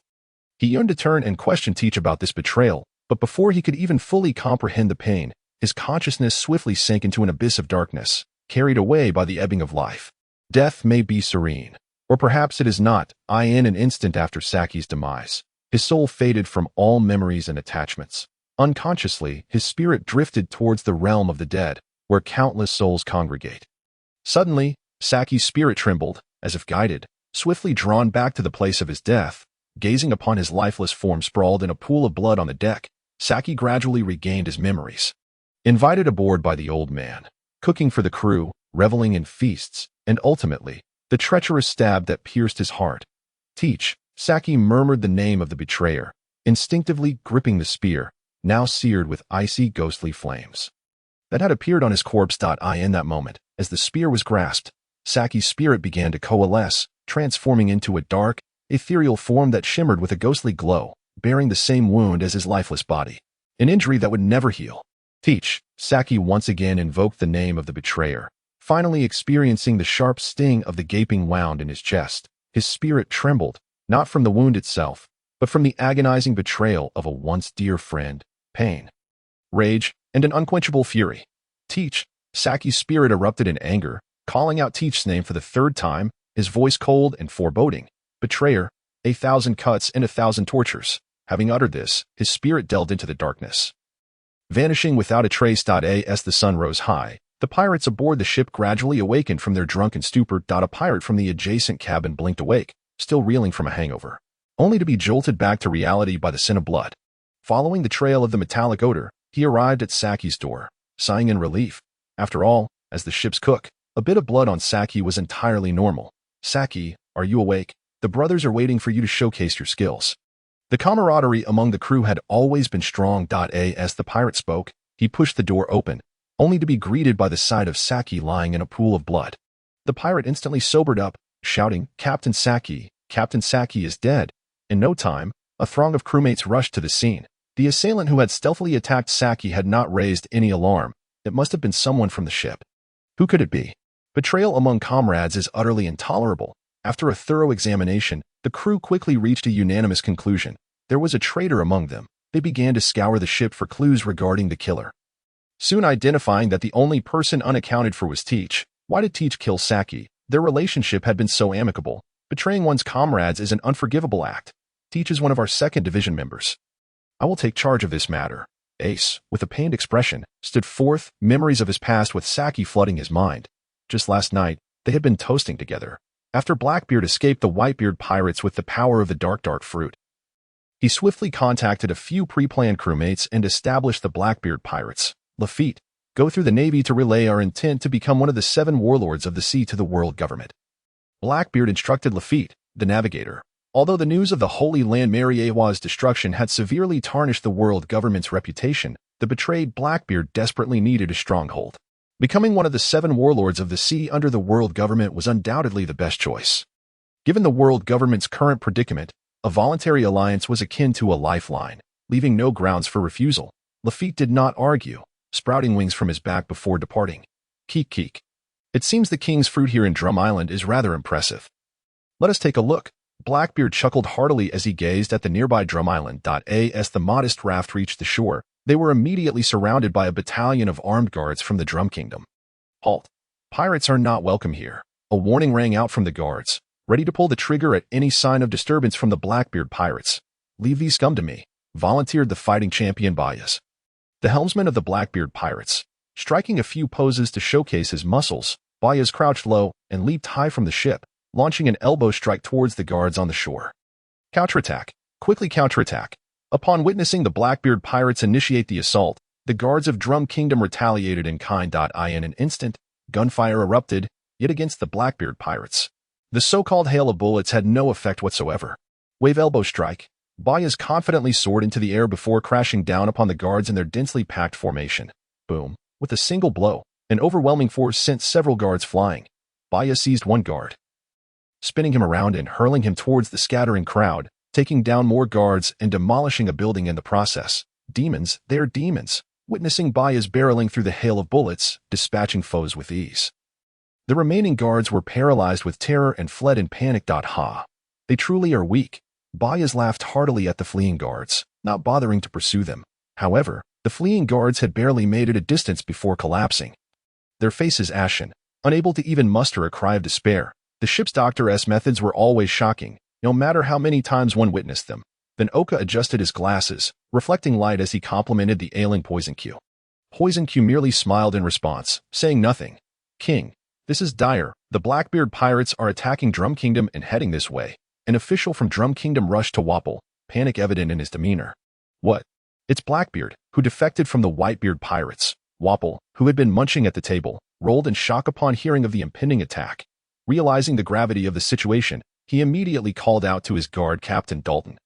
He yearned to turn and question Teach about this betrayal, but before he could even fully comprehend the pain, his consciousness swiftly sank into an abyss of darkness, carried away by the ebbing of life. Death may be serene, or perhaps it is not. In an instant after Saki's demise, his soul faded from all memories and attachments. Unconsciously, his spirit drifted towards the realm of the dead, where countless souls congregate. Suddenly, Saki's spirit trembled, as if guided, swiftly drawn back to the place of his death. Gazing upon his lifeless form sprawled in a pool of blood on the deck, Saki gradually regained his memories. Invited aboard by the old man, cooking for the crew, reveling in feasts, and ultimately, the treacherous stab that pierced his heart. Teach, Saki murmured the name of the betrayer, instinctively gripping the spear, now seared with icy ghostly flames, that had appeared on his corpse. In that moment, as the spear was grasped, Saki's spirit began to coalesce, transforming into a dark, ethereal form that shimmered with a ghostly glow, bearing the same wound as his lifeless body, an injury that would never heal. Teach, Saki once again invoked the name of the betrayer, finally experiencing the sharp sting of the gaping wound in his chest. His spirit trembled, not from the wound itself, but from the agonizing betrayal of a once dear friend. Pain, rage, and an unquenchable fury. Teach, Saki's spirit erupted in anger, calling out Teach's name for the third time, his voice cold and foreboding. Betrayer, 1,000 cuts and 1,000 tortures. Having uttered this, his spirit delved into the darkness, vanishing without a trace. As the sun rose high, the pirates aboard the ship gradually awakened from their drunken stupor. A pirate from the adjacent cabin blinked awake, still reeling from a hangover, only to be jolted back to reality by the scent of blood. Following the trail of the metallic odor, he arrived at Saki's door, sighing in relief. After all, as the ship's cook, a bit of blood on Saki was entirely normal. Saki, are you awake? The brothers are waiting for you to showcase your skills. The camaraderie among the crew had always been strong. As the pirate spoke, he pushed the door open, only to be greeted by the sight of Saki lying in a pool of blood. The pirate instantly sobered up, shouting, Captain Saki is dead. In no time, a throng of crewmates rushed to the scene. The assailant who had stealthily attacked Saki had not raised any alarm. It must have been someone from the ship. Who could it be? Betrayal among comrades is utterly intolerable. After a thorough examination, the crew quickly reached a unanimous conclusion. There was a traitor among them. They began to scour the ship for clues regarding the killer, soon identifying that the only person unaccounted for was Teach. Why did Teach kill Saki? Their relationship had been so amicable. Betraying one's comrades is an unforgivable act. Teach is one of our 2nd Division members. I will take charge of this matter. Ace, with a pained expression, stood forth, memories of his past with Saki flooding his mind. Just last night, they had been toasting together, after Blackbeard escaped the Whitebeard pirates with the power of the dark fruit. He swiftly contacted a few pre-planned crewmates and established the Blackbeard pirates. Lafitte, go through the Navy to relay our intent to become one of the 7 warlords of the sea to the world government. Blackbeard instructed Lafitte, the navigator. Although the news of the Holy Land Mariawa's destruction had severely tarnished the world government's reputation, the betrayed Blackbeard desperately needed a stronghold. Becoming one of the 7 warlords of the sea under the world government was undoubtedly the best choice. Given the world government's current predicament, a voluntary alliance was akin to a lifeline, leaving no grounds for refusal. Lafitte did not argue, sprouting wings from his back before departing. Keek keek. It seems the king's fruit here in Drum Island is rather impressive. Let us take a look. Blackbeard chuckled heartily as he gazed at the nearby Drum Island. As the modest raft reached the shore, they were immediately surrounded by a battalion of armed guards from the Drum Kingdom. Halt. Pirates are not welcome here. A warning rang out from the guards, ready to pull the trigger at any sign of disturbance from the Blackbeard pirates. Leave these scum to me, volunteered the fighting champion Bayas. The helmsman of the Blackbeard pirates, striking a few poses to showcase his muscles, Bayas crouched low and leaped high from the ship, launching an elbow strike towards the guards on the shore. Counterattack. Quickly counterattack. Upon witnessing the Blackbeard pirates initiate the assault, the guards of Drum Kingdom retaliated in kind. In an instant, gunfire erupted, yet against the Blackbeard pirates. The so-called hail of bullets had no effect whatsoever. Wave elbow strike. Bayas confidently soared into the air before crashing down upon the guards in their densely packed formation. Boom. With a single blow, an overwhelming force sent several guards flying. Bayas seized one guard, spinning him around and hurling him towards the scattering crowd, taking down more guards and demolishing a building in the process. Demons, they're demons. Witnessing Bayas barreling through the hail of bullets, dispatching foes with ease. The remaining guards were paralyzed with terror and fled in panic. Ha. They truly are weak. Bayas laughed heartily at the fleeing guards, not bothering to pursue them. However, the fleeing guards had barely made it a distance before collapsing, their faces ashen, unable to even muster a cry of despair. The ship's doctor's methods were always shocking, no matter how many times one witnessed them. Then Oka adjusted his glasses, reflecting light as he complimented the ailing Poison Q. Poison Q merely smiled in response, saying nothing. King, this is dire. The Blackbeard pirates are attacking Drum Kingdom and heading this way. An official from Drum Kingdom rushed to Wapple, panic evident in his demeanor. What? It's Blackbeard, who defected from the Whitebeard pirates. Wapple, who had been munching at the table, rolled in shock upon hearing of the impending attack. Realizing the gravity of the situation, he immediately called out to his guard captain Dalton.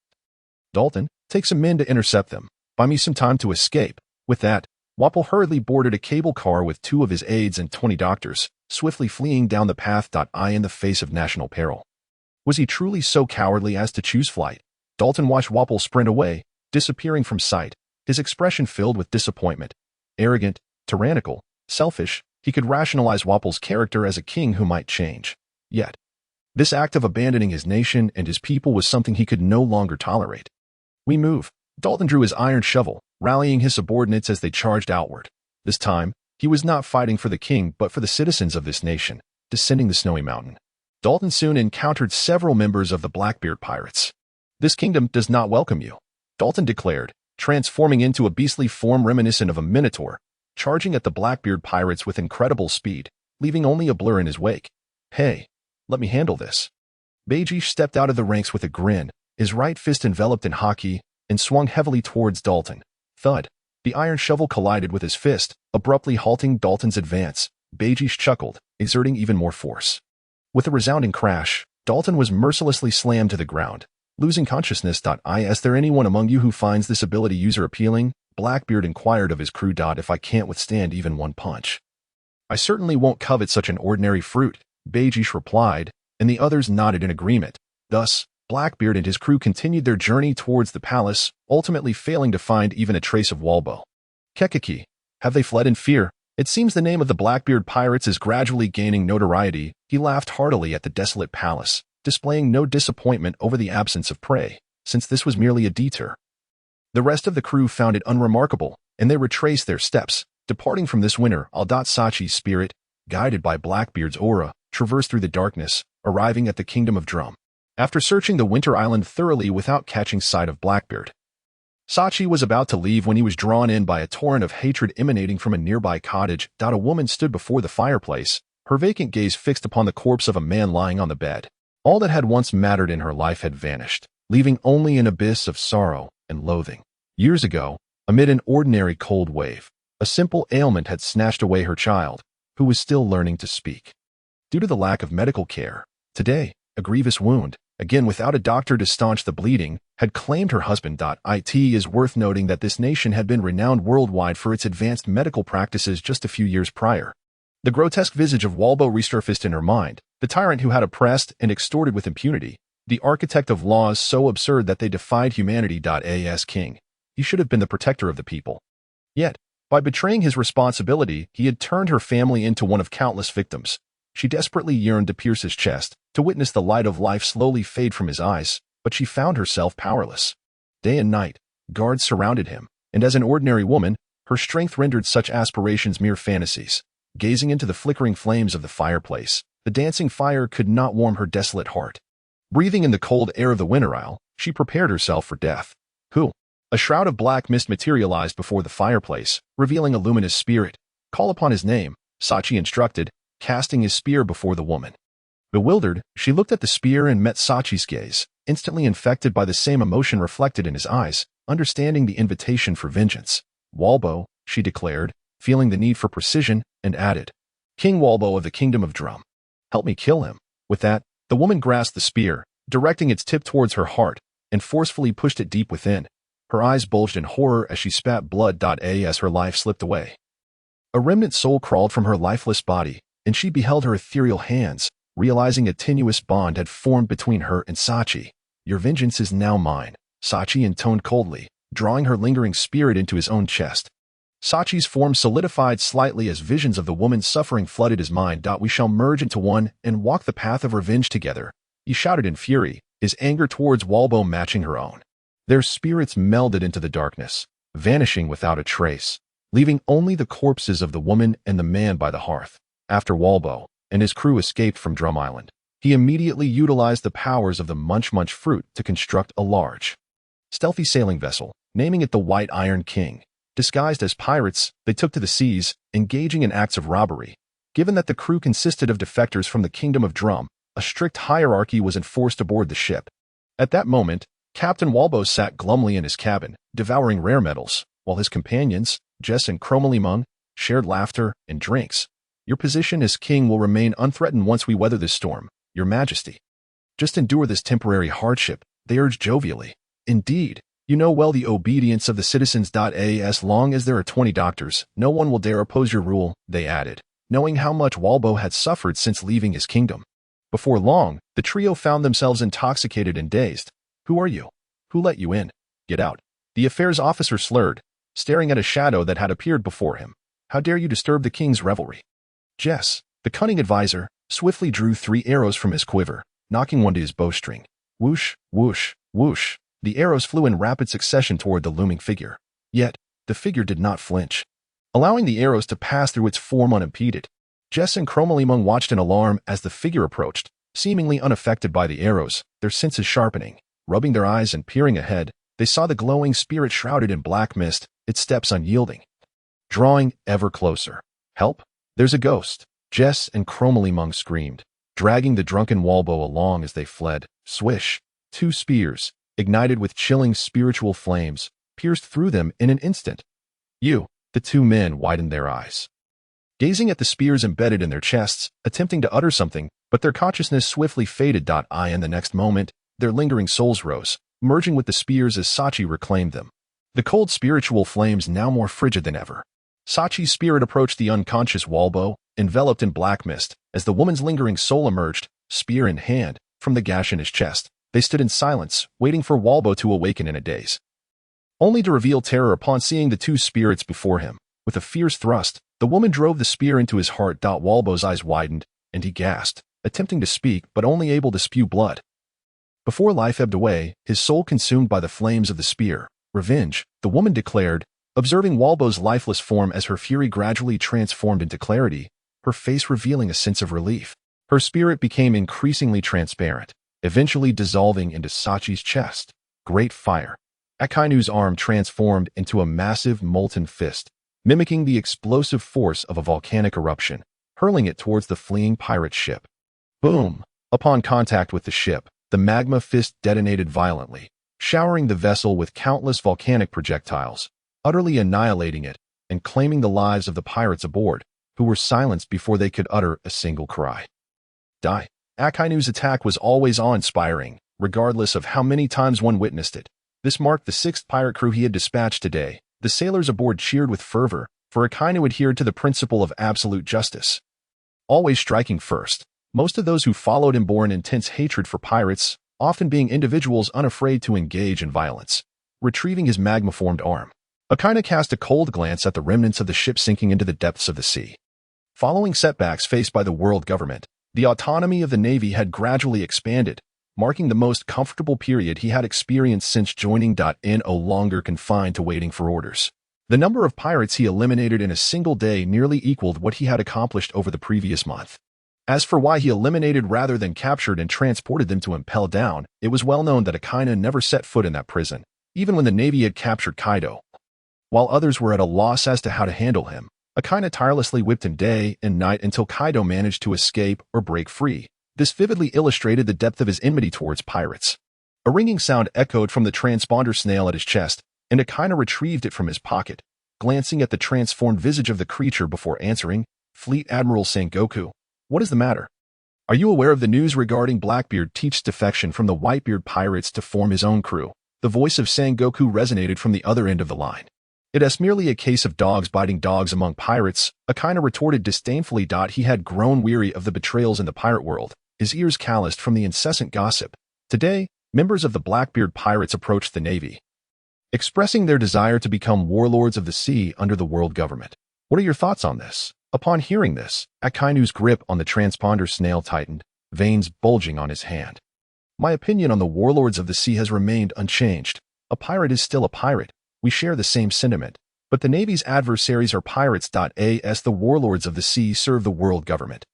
Dalton, take some men to intercept them. Buy me some time to escape. With that, Wapple hurriedly boarded a cable car with 2 of his aides and 20 doctors, swiftly fleeing down the path. In the face of national peril. Was he truly so cowardly as to choose flight? Dalton watched Wapple sprint away, disappearing from sight, his expression filled with disappointment. Arrogant, tyrannical, selfish, he could rationalize Wapple's character as a king who might change. Yet, this act of abandoning his nation and his people was something he could no longer tolerate. We move. Dalton drew his iron shovel, rallying his subordinates as they charged outward. This time, he was not fighting for the king but for the citizens of this nation, descending the snowy mountain. Dalton soon encountered several members of the Blackbeard pirates. This kingdom does not welcome you, Dalton declared, transforming into a beastly form reminiscent of a minotaur, charging at the Blackbeard pirates with incredible speed, leaving only a blur in his wake. Hey, let me handle this. Bajish stepped out of the ranks with a grin, his right fist enveloped in haki, and swung heavily towards Dalton. Thud. The iron shovel collided with his fist, abruptly halting Dalton's advance. Bajish chuckled, exerting even more force. With a resounding crash, Dalton was mercilessly slammed to the ground, losing consciousness. Is there anyone among you who finds this ability user appealing? Blackbeard inquired of his crew. If I can't withstand even one punch, I certainly won't covet such an ordinary fruit, Bajish replied, and the others nodded in agreement. Thus, Blackbeard and his crew continued their journey towards the palace, ultimately failing to find even a trace of Walbo. Kekiki, have they fled in fear? It seems the name of the Blackbeard pirates is gradually gaining notoriety. He laughed heartily at the desolate palace, displaying no disappointment over the absence of prey, since this was merely a detour. The rest of the crew found it unremarkable, and they retraced their steps, departing from this winter. Sachi's spirit, guided by Blackbeard's aura, traversed through the darkness, arriving at the Kingdom of Drum. After searching the Winter Island thoroughly without catching sight of Blackbeard, Sachi was about to leave when he was drawn in by a torrent of hatred emanating from a nearby cottage. A woman stood before the fireplace, her vacant gaze fixed upon the corpse of a man lying on the bed. All that had once mattered in her life had vanished, leaving only an abyss of sorrow and loathing. Years ago, amid an ordinary cold wave, a simple ailment had snatched away her child, who was still learning to speak. Due to the lack of medical care, Today, a grievous wound, again without a doctor to staunch the bleeding, had claimed her husband. It is worth noting that this nation had been renowned worldwide for its advanced medical practices just a few years prior. The grotesque visage of Walbo resurfaced in her mind, the tyrant who had oppressed and extorted with impunity, the architect of laws so absurd that they defied humanity. As king, he should have been the protector of the people. Yet, by betraying his responsibility, he had turned her family into one of countless victims. She desperately yearned to pierce his chest, to witness the light of life slowly fade from his eyes, but she found herself powerless. Day and night, guards surrounded him, and as an ordinary woman, her strength rendered such aspirations mere fantasies. Gazing into the flickering flames of the fireplace, the dancing fire could not warm her desolate heart. Breathing in the cold air of the winter isle, she prepared herself for death. Who? A shroud of black mist materialized before the fireplace, revealing a luminous spirit. Call upon his name, Sachi instructed, casting his spear before the woman. Bewildered, she looked at the spear and met Sachi's gaze, instantly infected by the same emotion reflected in his eyes, understanding the invitation for vengeance. Walbo, she declared, feeling the need for precision, and added, King Walbo of the Kingdom of Drum. Help me kill him. With that, the woman grasped the spear, directing its tip towards her heart, and forcefully pushed it deep within. Her eyes bulged in horror as she spat blood. As her life slipped away. A remnant soul crawled from her lifeless body, and she beheld her ethereal hands, realizing a tenuous bond had formed between her and Sachi. Your vengeance is now mine, Sachi intoned coldly, drawing her lingering spirit into his own chest. Sachi's form solidified slightly as visions of the woman's suffering flooded his mind. We shall merge into one and walk the path of revenge together, he shouted in fury, his anger towards Walbo matching her own. Their spirits melded into the darkness, vanishing without a trace, leaving only the corpses of the woman and the man by the hearth. After Walbo and his crew escaped from Drum Island, he immediately utilized the powers of the Munch Munch fruit to construct a large, stealthy sailing vessel, naming it the White Iron King. Disguised as pirates, they took to the seas, engaging in acts of robbery. Given that the crew consisted of defectors from the Kingdom of Drum, a strict hierarchy was enforced aboard the ship. At that moment, Captain Walbo sat glumly in his cabin, devouring rare metals, while his companions, Jess and Cromalimung, shared laughter and drinks. Your position as king will remain unthreatened once we weather this storm, Your Majesty. Just endure this temporary hardship, they urged jovially. Indeed, you know well the obedience of the citizens. As long as there are 20 doctors, no one will dare oppose your rule, they added, knowing how much Walbo had suffered since leaving his kingdom. Before long, the trio found themselves intoxicated and dazed. Who are you? Who let you in? Get out. The affairs officer slurred, staring at a shadow that had appeared before him. How dare you disturb the king's revelry? Jess, the cunning advisor, swiftly drew 3 arrows from his quiver, knocking one to his bowstring. Whoosh, whoosh, whoosh. The arrows flew in rapid succession toward the looming figure. Yet, the figure did not flinch, allowing the arrows to pass through its form unimpeded. Jess and Cromalimung watched in alarm as the figure approached, seemingly unaffected by the arrows, their senses sharpening. Rubbing their eyes and peering ahead, they saw the glowing spirit shrouded in black mist, its steps unyielding. Drawing ever closer. Help! There's a ghost! Jess and Cromalimung screamed, dragging the drunken Walbo along as they fled. Swish! 2 spears, ignited with chilling spiritual flames, pierced through them in an instant. The 2 men widened their eyes, gazing at the spears embedded in their chests, attempting to utter something, but their consciousness swiftly faded. In the next moment, their lingering souls rose, merging with the spears as Sachi reclaimed them. The cold spiritual flames now more frigid than ever. Sachi's spirit approached the unconscious Walbo, enveloped in black mist, as the woman's lingering soul emerged, spear in hand, from the gash in his chest. They stood in silence, waiting for Walbo to awaken in a daze, only to reveal terror upon seeing the 2 spirits before him. With a fierce thrust, the woman drove the spear into his heart. Walbo's eyes widened, and he gasped, attempting to speak but only able to spew blood. Before life ebbed away, his soul consumed by the flames of the spear. Revenge, the woman declared, observing Walbo's lifeless form as her fury gradually transformed into clarity, her face revealing a sense of relief. Her spirit became increasingly transparent, eventually dissolving into Sachi's chest. Great fire. Akainu's arm transformed into a massive molten fist, mimicking the explosive force of a volcanic eruption, hurling it towards the fleeing pirate ship. Boom! Upon contact with the ship, the magma fist detonated violently, showering the vessel with countless volcanic projectiles, utterly annihilating it and claiming the lives of the pirates aboard, who were silenced before they could utter a single cry. Die. Akainu's attack was always awe-inspiring, regardless of how many times one witnessed it. This marked the sixth pirate crew he had dispatched today. The sailors aboard cheered with fervor, for Akainu adhered to the principle of absolute justice, always striking first. Most of those who followed him bore an intense hatred for pirates, often being individuals unafraid to engage in violence. Retrieving his magma-formed arm, Akainu cast a cold glance at the remnants of the ship sinking into the depths of the sea. Following setbacks faced by the world government, the autonomy of the Navy had gradually expanded, marking the most comfortable period he had experienced since joining. No longer confined to waiting for orders. The number of pirates he eliminated in a single day nearly equaled what he had accomplished over the previous month. As for why he eliminated rather than captured and transported them to Impel Down, it was well known that Akainu never set foot in that prison, even when the Navy had captured Kaido. While others were at a loss as to how to handle him, Akainu tirelessly whipped him day and night until Kaido managed to escape or break free. This vividly illustrated the depth of his enmity towards pirates. A ringing sound echoed from the transponder snail at his chest, and Akainu retrieved it from his pocket, glancing at the transformed visage of the creature before answering. Fleet Admiral Sengoku, what is the matter? Are you aware of the news regarding Blackbeard Teach's defection from the Whitebeard pirates to form his own crew? The voice of Sengoku resonated from the other end of the line. It is merely a case of dogs biting dogs among pirates, Akainu retorted disdainfully. He had grown weary of the betrayals in the pirate world, his ears calloused from the incessant gossip. Today, members of the Blackbeard pirates approached the Navy, expressing their desire to become warlords of the sea under the world government. What are your thoughts on this? Upon hearing this, Akainu's grip on the transponder snail tightened, veins bulging on his hand. My opinion on the warlords of the sea has remained unchanged. A pirate is still a pirate. We share the same sentiment. But the Navy's adversaries are pirates. As the warlords of the sea serve the world government,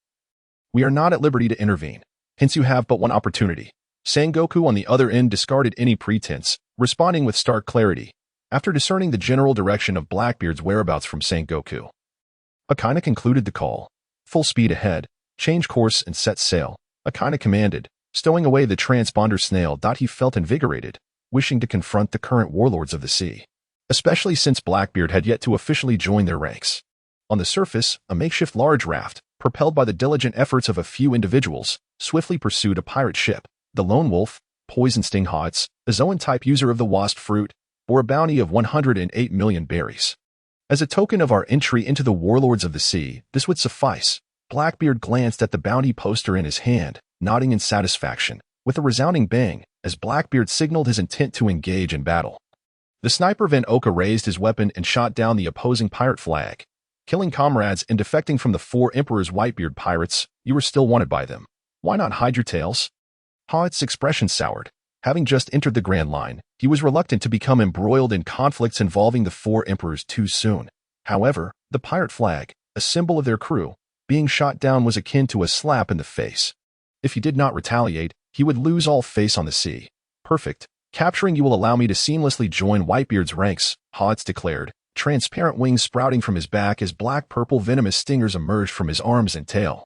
we are not at liberty to intervene. Hence you have but one opportunity. Sengoku on the other end discarded any pretense, responding with stark clarity. After discerning the general direction of Blackbeard's whereabouts from Sengoku, Akainu concluded the call. Full speed ahead, change course and set sail, Akainu commanded, stowing away the transponder snail. He felt invigorated, wishing to confront the current warlords of the sea, especially since Blackbeard had yet to officially join their ranks. On the surface, a makeshift large raft, propelled by the diligent efforts of a few individuals, swiftly pursued a pirate ship. The Lone Wolf, Poison Sting Hots, a Zoan-type user of the wasp fruit, bore a bounty of 108 million berries. As a token of our entry into the warlords of the sea, this would suffice. Blackbeard glanced at the bounty poster in his hand, nodding in satisfaction, with a resounding bang, as Blackbeard signaled his intent to engage in battle. The sniper Van Oka raised his weapon and shot down the opposing pirate flag. Killing comrades and defecting from the 4 Emperor's Whitebeard pirates, you were still wanted by them. Why not hide your tails? Howitt's expression soured. Having just entered the Grand Line, he was reluctant to become embroiled in conflicts involving the 4 Emperors too soon. However, the pirate flag, a symbol of their crew, being shot down was akin to a slap in the face. If he did not retaliate, he would lose all face on the sea. Perfect. Capturing you will allow me to seamlessly join Whitebeard's ranks, Hotz declared, transparent wings sprouting from his back as black-purple venomous stingers emerged from his arms and tail.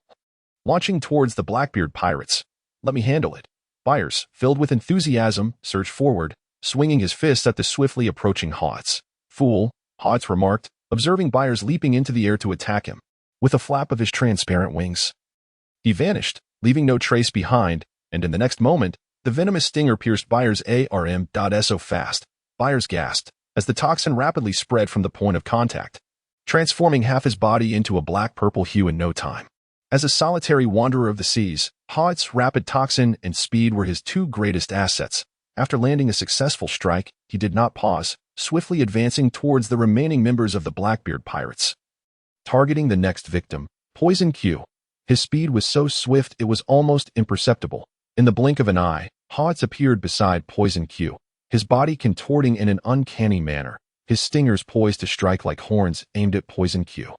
Launching towards the Blackbeard pirates. Let me handle it. Byers, filled with enthusiasm, surged forward, swinging his fists at the swiftly approaching Hotz. Fool, Hotz remarked, observing Byers leaping into the air to attack him. With a flap of his transparent wings, he vanished, leaving no trace behind, and in the next moment, the venomous stinger pierced Byers' arm. So fast, Byers gasped, as the toxin rapidly spread from the point of contact, transforming half his body into a black-purple hue in no time. As a solitary wanderer of the seas, Howitt's rapid toxin and speed were his 2 greatest assets. After landing a successful strike, he did not pause, swiftly advancing towards the remaining members of the Blackbeard pirates. Targeting the next victim, Poison Q. His speed was so swift it was almost imperceptible. In the blink of an eye, Hotz appeared beside Poison Q, his body contorting in an uncanny manner, his stingers poised to strike like horns aimed at Poison Q.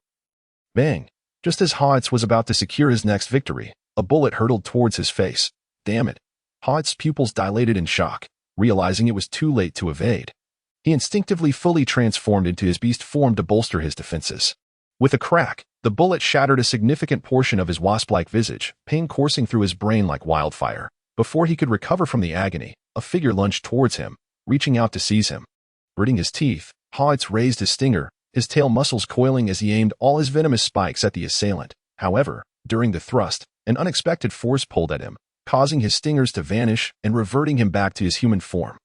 Bang! Just as Hotz was about to secure his next victory, a bullet hurtled towards his face. Damn it! Hotz's pupils dilated in shock, realizing it was too late to evade. He instinctively fully transformed into his beast form to bolster his defenses. With a crack, the bullet shattered a significant portion of his wasp-like visage, pain coursing through his brain like wildfire. Before he could recover from the agony, a figure lunged towards him, reaching out to seize him. Gritting his teeth, Hotz raised his stinger, his tail muscles coiling as he aimed all his venomous spikes at the assailant. However, during the thrust, an unexpected force pulled at him, causing his stingers to vanish and reverting him back to his human form.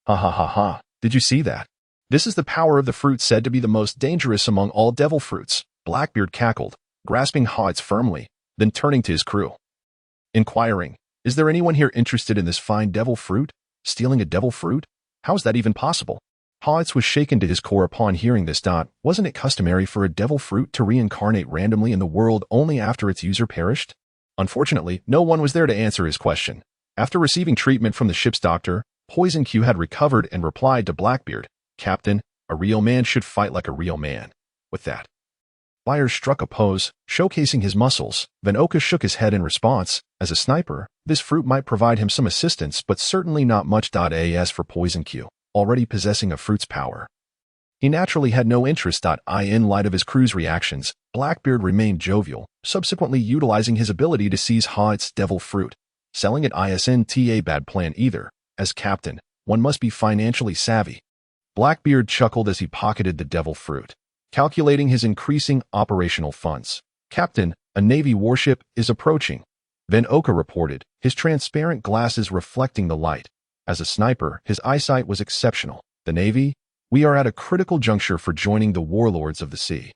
Ha ha ha ha, did you see that? This is the power of the fruit said to be the most dangerous among all devil fruits, Blackbeard cackled, grasping Hods firmly, then turning to his crew. Inquiring, is there anyone here interested in this fine devil fruit? Stealing a devil fruit? How is that even possible? Hods was shaken to his core upon hearing this. Wasn't it customary for a devil fruit to reincarnate randomly in the world only after its user perished? Unfortunately, no one was there to answer his question. After receiving treatment from the ship's doctor, Poison Q had recovered and replied to Blackbeard, "Captain, a real man should fight like a real man." With that, Byers struck a pose, showcasing his muscles. Van Oka shook his head in response. As a sniper, this fruit might provide him some assistance, but certainly not much. As for Poison Q, already possessing a fruit's power, he naturally had no interest. In light of his crew's reactions, Blackbeard remained jovial, subsequently utilizing his ability to seize Hod's devil fruit. Selling it isn't a bad plan either. As captain, one must be financially savvy. Blackbeard chuckled as he pocketed the devil fruit, calculating his increasing operational funds. "Captain, a Navy warship is approaching," Van Oka reported, his transparent glasses reflecting the light. As a sniper, his eyesight was exceptional. "The Navy? We are at a critical juncture for joining the warlords of the sea.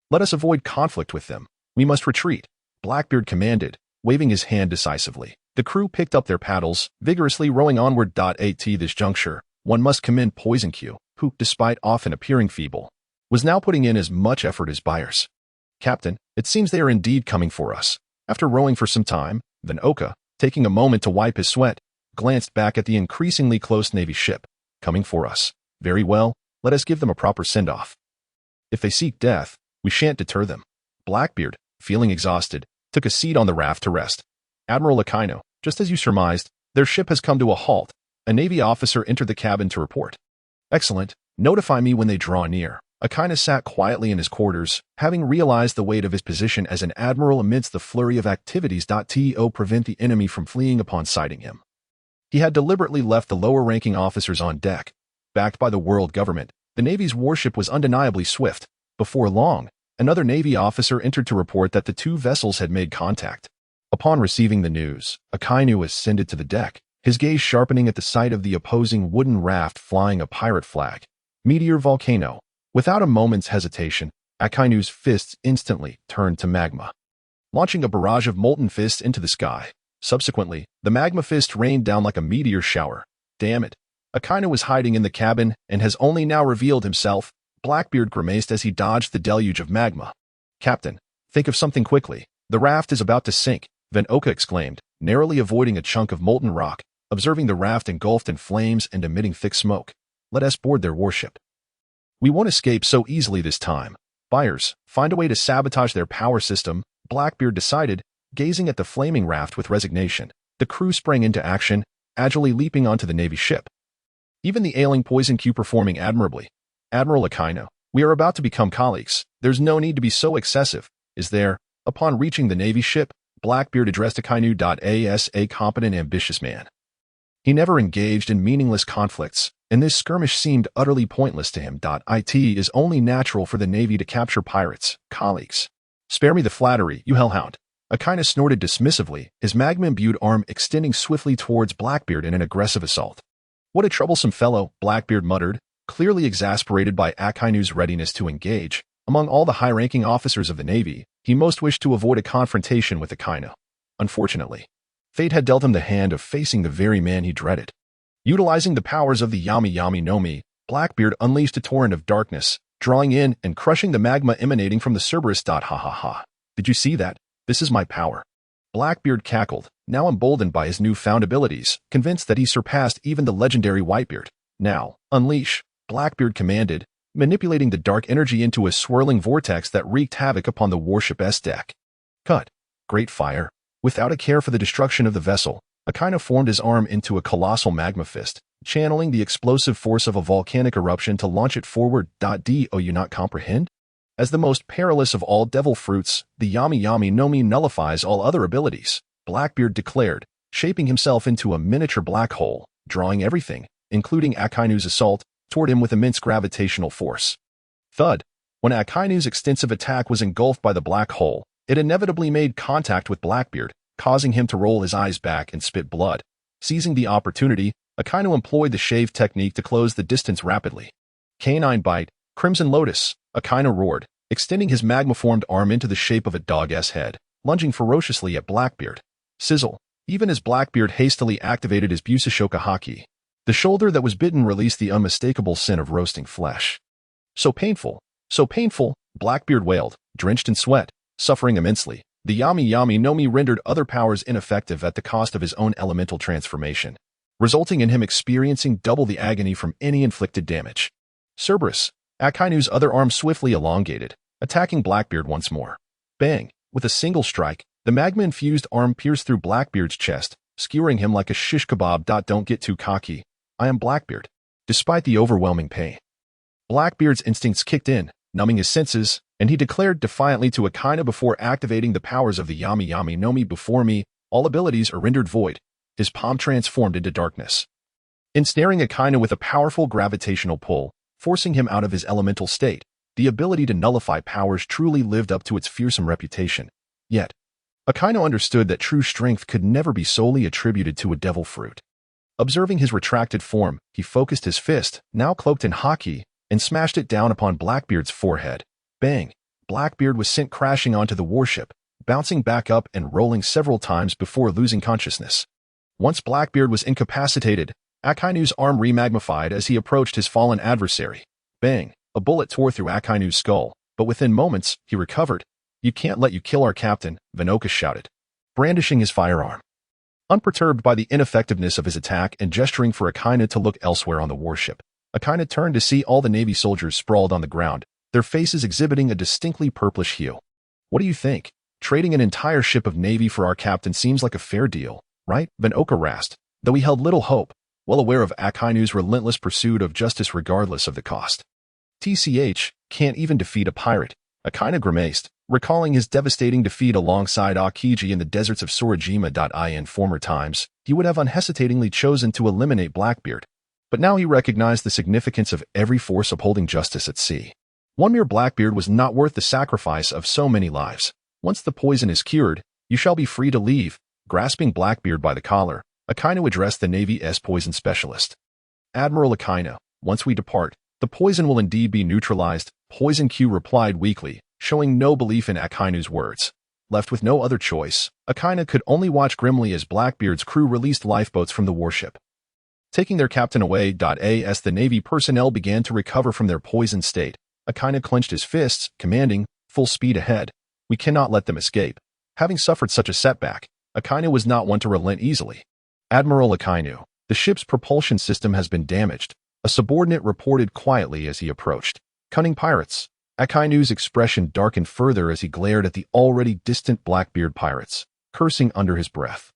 Let us avoid conflict with them. We must retreat," Blackbeard commanded, waving his hand decisively. The crew picked up their paddles, vigorously rowing onward. At this juncture, one must commend Poison Q, who, despite often appearing feeble, was now putting in as much effort as Byers. "Captain, it seems they are indeed coming for us." After rowing for some time, Van Oka, taking a moment to wipe his sweat, glanced back at the increasingly close Navy ship. "Coming for us. Very well, let us give them a proper send-off. If they seek death, we shan't deter them." Blackbeard, feeling exhausted, took a seat on the raft to rest. "Admiral Aquino, just as you surmised, their ship has come to a halt." A Navy officer entered the cabin to report. "Excellent. Notify me when they draw near." Aquino sat quietly in his quarters, having realized the weight of his position as an admiral amidst the flurry of activities. To prevent the enemy from fleeing upon sighting him, he had deliberately left the lower-ranking officers on deck. Backed by the world government, the Navy's warship was undeniably swift. Before long, another Navy officer entered to report that the two vessels had made contact. Upon receiving the news, Aquino ascended to the deck, his gaze sharpening at the sight of the opposing wooden raft flying a pirate flag. Meteor Volcano. Without a moment's hesitation, Aquino's fists instantly turned to magma, launching a barrage of molten fists into the sky. Subsequently, the magma fist rained down like a meteor shower. "Damn it. Aquino was hiding in the cabin and has only now revealed himself." Blackbeard grimaced as he dodged the deluge of magma. "Captain, think of something quickly. The raft is about to sink," Van Oka exclaimed, narrowly avoiding a chunk of molten rock, observing the raft engulfed in flames and emitting thick smoke. "Let us board their warship. We won't escape so easily this time. Byers, find a way to sabotage their power system," Blackbeard decided, gazing at the flaming raft with resignation. The crew sprang into action, agilely leaping onto the Navy ship. Even the ailing Poison Q performing admirably. "Admiral Aquino, we are about to become colleagues. There's no need to be so excessive, is there?" Upon reaching the Navy ship, Blackbeard addressed Aquino as a competent, ambitious man. He never engaged in meaningless conflicts, and this skirmish seemed utterly pointless to him. It is only natural for the Navy to capture pirates, colleagues. "Spare me the flattery, you hellhound." Aquino snorted dismissively, his magma-imbued arm extending swiftly towards Blackbeard in an aggressive assault. "What a troublesome fellow," Blackbeard muttered, clearly exasperated by Aquino's readiness to engage. Among all the high-ranking officers of the Navy, he most wished to avoid a confrontation with Aquino. Unfortunately, fate had dealt him the hand of facing the very man he dreaded. Utilizing the powers of the Yami Yami no Mi, Blackbeard unleashed a torrent of darkness, drawing in and crushing the magma emanating from the Cerberus. Ha ha ha. "Did you see that? This is my power." Blackbeard cackled, now emboldened by his newfound abilities, convinced that he surpassed even the legendary Whitebeard. "Now, unleash," Blackbeard commanded, manipulating the dark energy into a swirling vortex that wreaked havoc upon the warship's deck. Cut. Great fire. Without a care for the destruction of the vessel, Aquino formed his arm into a colossal magma fist, channeling the explosive force of a volcanic eruption to launch it forward. Do you not comprehend? As the most perilous of all devil fruits, the Yami Yami no Mi nullifies all other abilities, Blackbeard declared, shaping himself into a miniature black hole, drawing everything, including Aquino's assault, toward him with immense gravitational force. Thud. When Aquino's extensive attack was engulfed by the black hole, it inevitably made contact with Blackbeard, causing him to roll his eyes back and spit blood. Seizing the opportunity, Akainu employed the shave technique to close the distance rapidly. Canine bite, Crimson Lotus, Akainu roared, extending his magma-formed arm into the shape of a dog's head, lunging ferociously at Blackbeard. Sizzle. Even as Blackbeard hastily activated his Busashoka Haki, the shoulder that was bitten released the unmistakable scent of roasting flesh. So painful, Blackbeard wailed, drenched in sweat, suffering immensely. The Yami no Mi rendered other powers ineffective at the cost of his own elemental transformation, resulting in him experiencing double the agony from any inflicted damage. Cerberus, Akainu's other arm swiftly elongated, attacking Blackbeard once more. Bang! With a single strike, the magma-infused arm pierced through Blackbeard's chest, skewering him like a shish kebab. Don't get too cocky. I am Blackbeard. Despite the overwhelming pain, Blackbeard's instincts kicked in, numbing his senses, and he declared defiantly to Akainu before activating the powers of the Yami no Mi. Before me, all abilities are rendered void. His palm transformed into darkness, ensnaring Akainu with a powerful gravitational pull, forcing him out of his elemental state. The ability to nullify powers truly lived up to its fearsome reputation. Yet, Akainu understood that true strength could never be solely attributed to a devil fruit. Observing his retracted form, he focused his fist, now cloaked in haki, and smashed it down upon Blackbeard's forehead. Bang! Blackbeard was sent crashing onto the warship, bouncing back up and rolling several times before losing consciousness. Once Blackbeard was incapacitated, Akainu's arm remagnified as he approached his fallen adversary. Bang! A bullet tore through Akainu's skull, but within moments, he recovered. You can't let you kill our captain, Venoka shouted, brandishing his firearm. Unperturbed by the ineffectiveness of his attack and gesturing for Akainu to look elsewhere on the warship, Akainu turned to see all the Navy soldiers sprawled on the ground, their faces exhibiting a distinctly purplish hue. What do you think? Trading an entire ship of Navy for our captain seems like a fair deal, right? Venoka rasped, though he held little hope, well aware of Akainu's relentless pursuit of justice regardless of the cost. TCH, can't even defeat a pirate, Akainu grimaced, recalling his devastating defeat alongside Akiji in the deserts of Sorajima. In former times, he would have unhesitatingly chosen to eliminate Blackbeard, but now he recognized the significance of every force upholding justice at sea. One mere Blackbeard was not worth the sacrifice of so many lives. Once the poison is cured, you shall be free to leave. Grasping Blackbeard by the collar, Akainu addressed the Navy's poison specialist. Admiral Akainu, once we depart, the poison will indeed be neutralized, Poison Q replied weakly, showing no belief in Akainu's words. Left with no other choice, Akainu could only watch grimly as Blackbeard's crew released lifeboats from the warship, taking their captain away. As the Navy personnel began to recover from their poisoned state, Akainu clenched his fists, commanding, full speed ahead. We cannot let them escape. Having suffered such a setback, Akainu was not one to relent easily. Admiral Akainu, the ship's propulsion system has been damaged, a subordinate reported quietly as he approached. Cunning pirates. Akainu's expression darkened further as he glared at the already distant Blackbeard pirates, cursing under his breath.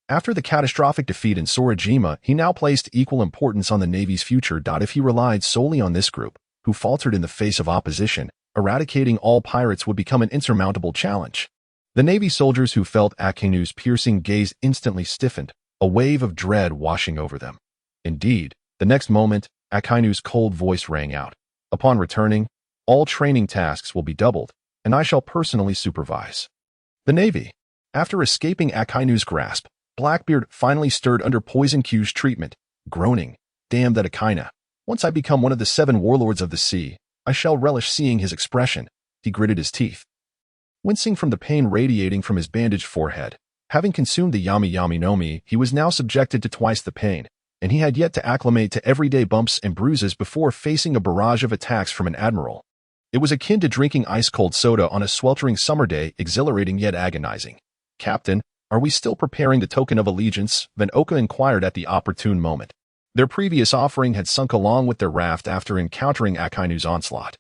After the catastrophic defeat in Sorajima, he now placed equal importance on the Navy's future. If he relied solely on this group, who faltered in the face of opposition, eradicating all pirates would become an insurmountable challenge. The Navy soldiers who felt Akainu's piercing gaze instantly stiffened, a wave of dread washing over them. Indeed, the next moment, Akainu's cold voice rang out. Upon returning, all training tasks will be doubled, and I shall personally supervise. The Navy. After escaping Akainu's grasp, Blackbeard finally stirred under Poison Q's treatment, groaning, Damn that Akainu. Once I become one of the 7 warlords of the sea, I shall relish seeing his expression. He gritted his teeth, wincing from the pain radiating from his bandaged forehead. Having consumed the Yami no Mi, he was now subjected to twice the pain, and he had yet to acclimate to everyday bumps and bruises before facing a barrage of attacks from an admiral. It was akin to drinking ice-cold soda on a sweltering summer day, exhilarating yet agonizing. Captain, are we still preparing the token of allegiance? Venoka inquired at the opportune moment. Their previous offering had sunk along with their raft after encountering Akainu's onslaught.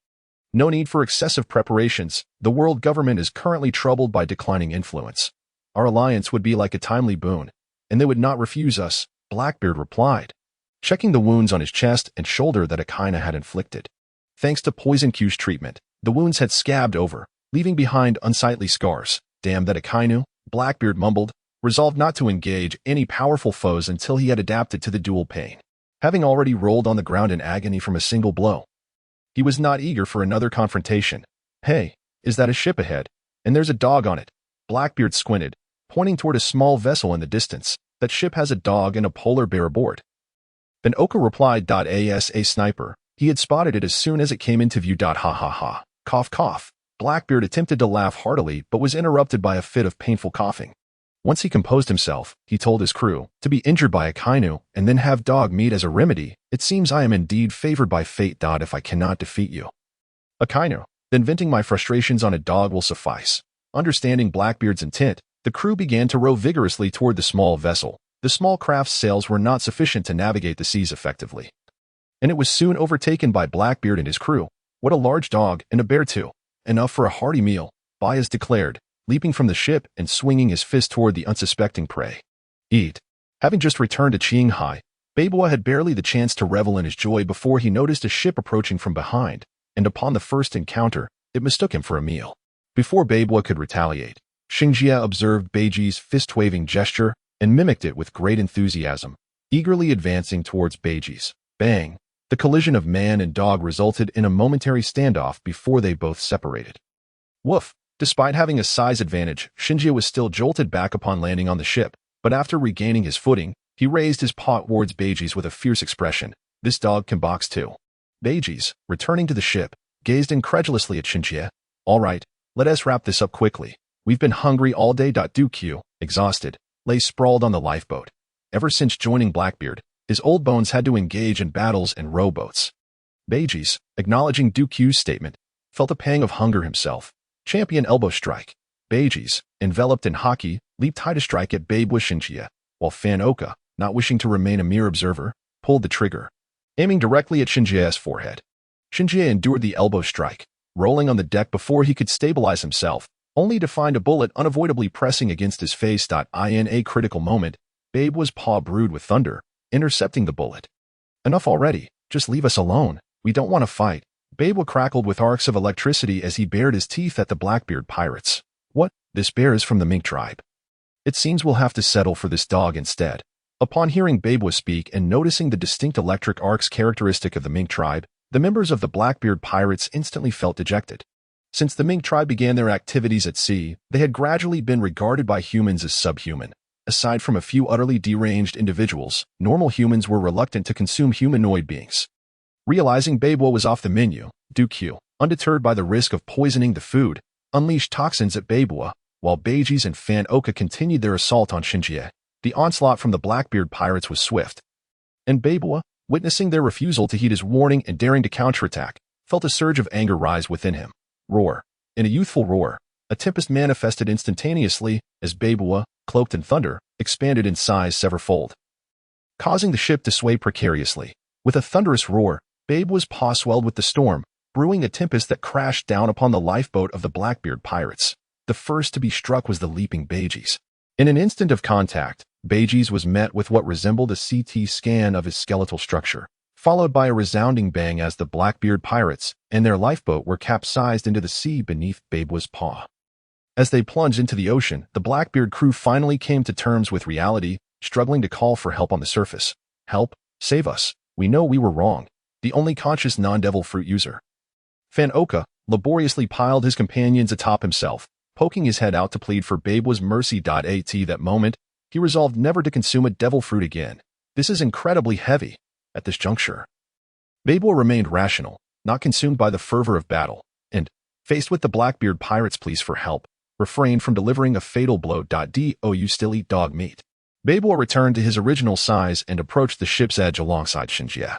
No need for excessive preparations. The world government is currently troubled by declining influence. Our alliance would be like a timely boon, and they would not refuse us, Blackbeard replied, checking the wounds on his chest and shoulder that Akainu had inflicted. Thanks to Poison Q's treatment, the wounds had scabbed over, leaving behind unsightly scars. Damn that Akainu, Blackbeard mumbled, resolved not to engage any powerful foes until he had adapted to the dual pain. Having already rolled on the ground in agony from a single blow, he was not eager for another confrontation. Hey, is that a ship ahead? And there's a dog on it. Blackbeard squinted, pointing toward a small vessel in the distance. That ship has a dog and a polar bear aboard. Then Oka replied, "As a sniper. He had spotted it as soon as it came into view. Ha ha ha. Cough cough." Blackbeard attempted to laugh heartily but was interrupted by a fit of painful coughing. Once he composed himself, he told his crew, "To be injured by a kainu and then have dog meat as a remedy, it seems I am indeed favored by fate. If I cannot defeat you, a kainu, then venting my frustrations on a dog will suffice." Understanding Blackbeard's intent, the crew began to row vigorously toward the small vessel. The small craft's sails were not sufficient to navigate the seas effectively, and it was soon overtaken by Blackbeard and his crew. "What a large dog, and a bear too. Enough for a hearty meal," Bias declared, leaping from the ship and swinging his fist toward the unsuspecting prey. Eat. Having just returned to Qinghai, Beibua had barely the chance to revel in his joy before he noticed a ship approaching from behind, and upon the first encounter, it mistook him for a meal. Before Beibua could retaliate, Xingjie observed Beiji's fist-waving gesture and mimicked it with great enthusiasm, eagerly advancing towards Beiji's. Bang! The collision of man and dog resulted in a momentary standoff before they both separated. Woof! Despite having a size advantage, Xingjie was still jolted back upon landing on the ship, but after regaining his footing, he raised his paw towards Beiji's with a fierce expression. "This dog can box too." Beiji's, returning to the ship, gazed incredulously at Xingjie. "All right, let us wrap this up quickly. We've been hungry all day." Duqiu, exhausted, lay sprawled on the lifeboat. Ever since joining Blackbeard, his old bones had to engage in battles and rowboats. Beiji's, acknowledging Duqiu's statement, felt a pang of hunger himself. Champion elbow strike. Beiji's, enveloped in haki, leaped high to strike at Beibua Xingjie, while Fan Oka, not wishing to remain a mere observer, pulled the trigger, aiming directly at Xingjie's forehead. Xingjie endured the elbow strike, rolling on the deck before he could stabilize himself, only to find a bullet unavoidably pressing against his face. In a critical moment, Beibua's paw brewed with thunder, intercepting the bullet. "Enough already, just leave us alone. We don't want to fight." Beibua crackled with arcs of electricity as he bared his teeth at the Blackbeard pirates. "What? This bear is from the mink tribe. It seems we'll have to settle for this dog instead." Upon hearing Beibua speak and noticing the distinct electric arcs characteristic of the mink tribe, the members of the Blackbeard pirates instantly felt dejected. Since the mink tribe began their activities at sea, they had gradually been regarded by humans as subhuman. Aside from a few utterly deranged individuals, normal humans were reluctant to consume humanoid beings. Realizing Beibua was off the menu, Duqiu, undeterred by the risk of poisoning the food, unleashed toxins at Beibua, while Beiji's and Fan Oka continued their assault on Xingjie. The onslaught from the Blackbeard pirates was swift, and Beibua, witnessing their refusal to heed his warning and daring to counterattack, felt a surge of anger rise within him. Roar. In a youthful roar, a tempest manifested instantaneously as Beibua, cloaked in thunder, expanded in size severfold, causing the ship to sway precariously. With a thunderous roar, Beibua's paw swelled with the storm, brewing a tempest that crashed down upon the lifeboat of the Blackbeard pirates. The first to be struck was the leaping Beiji's. In an instant of contact, Beiji's was met with what resembled a CT scan of his skeletal structure, followed by a resounding bang as the Blackbeard pirates and their lifeboat were capsized into the sea beneath Beibua's paw. As they plunged into the ocean, the Blackbeard crew finally came to terms with reality, struggling to call for help on the surface. "Help, save us. We know we were wrong." The only conscious non-devil fruit user, Fan Oka, laboriously piled his companions atop himself, poking his head out to plead for Beibua's mercy. At that moment, he resolved never to consume a devil fruit again. "This is incredibly heavy." At this juncture, Beibua remained rational, not consumed by the fervor of battle, and, faced with the Blackbeard pirates' pleas for help, refrained from delivering a fatal blow. "Do you still eat dog meat?" Beibua returned to his original size and approached the ship's edge alongside Xingjie.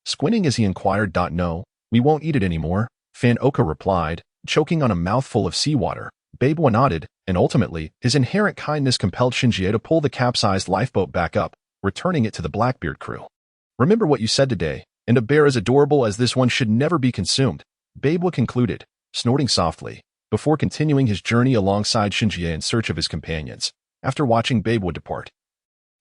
Squinting as he inquired, "No, we won't eat it anymore," Fan Oka replied, choking on a mouthful of seawater. Beibua nodded, and ultimately, his inherent kindness compelled Xingjie to pull the capsized lifeboat back up, returning it to the Blackbeard crew. "Remember what you said today, and a bear as adorable as this one should never be consumed," Beibua concluded, snorting softly, before continuing his journey alongside Xingjie in search of his companions. After watching Beibua depart,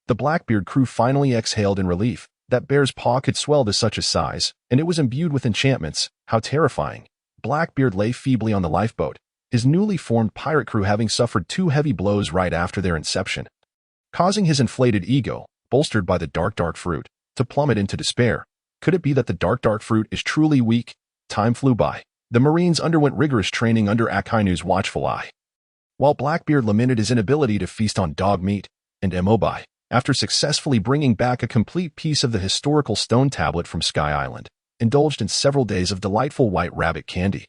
the Blackbeard crew finally exhaled in relief. That bear's paw could swell to such a size, and it was imbued with enchantments. How terrifying. Blackbeard lay feebly on the lifeboat, his newly formed pirate crew having suffered 2 heavy blows right after their inception, causing his inflated ego, bolstered by the dark fruit, to plummet into despair. Could it be that the dark fruit is truly weak? Time flew by. The Marines underwent rigorous training under Akainu's watchful eye. while Blackbeard lamented his inability to feast on dog meat, and Mobai, after successfully bringing back a complete piece of the historical stone tablet from Sky Island, indulged in several days of delightful white rabbit candy.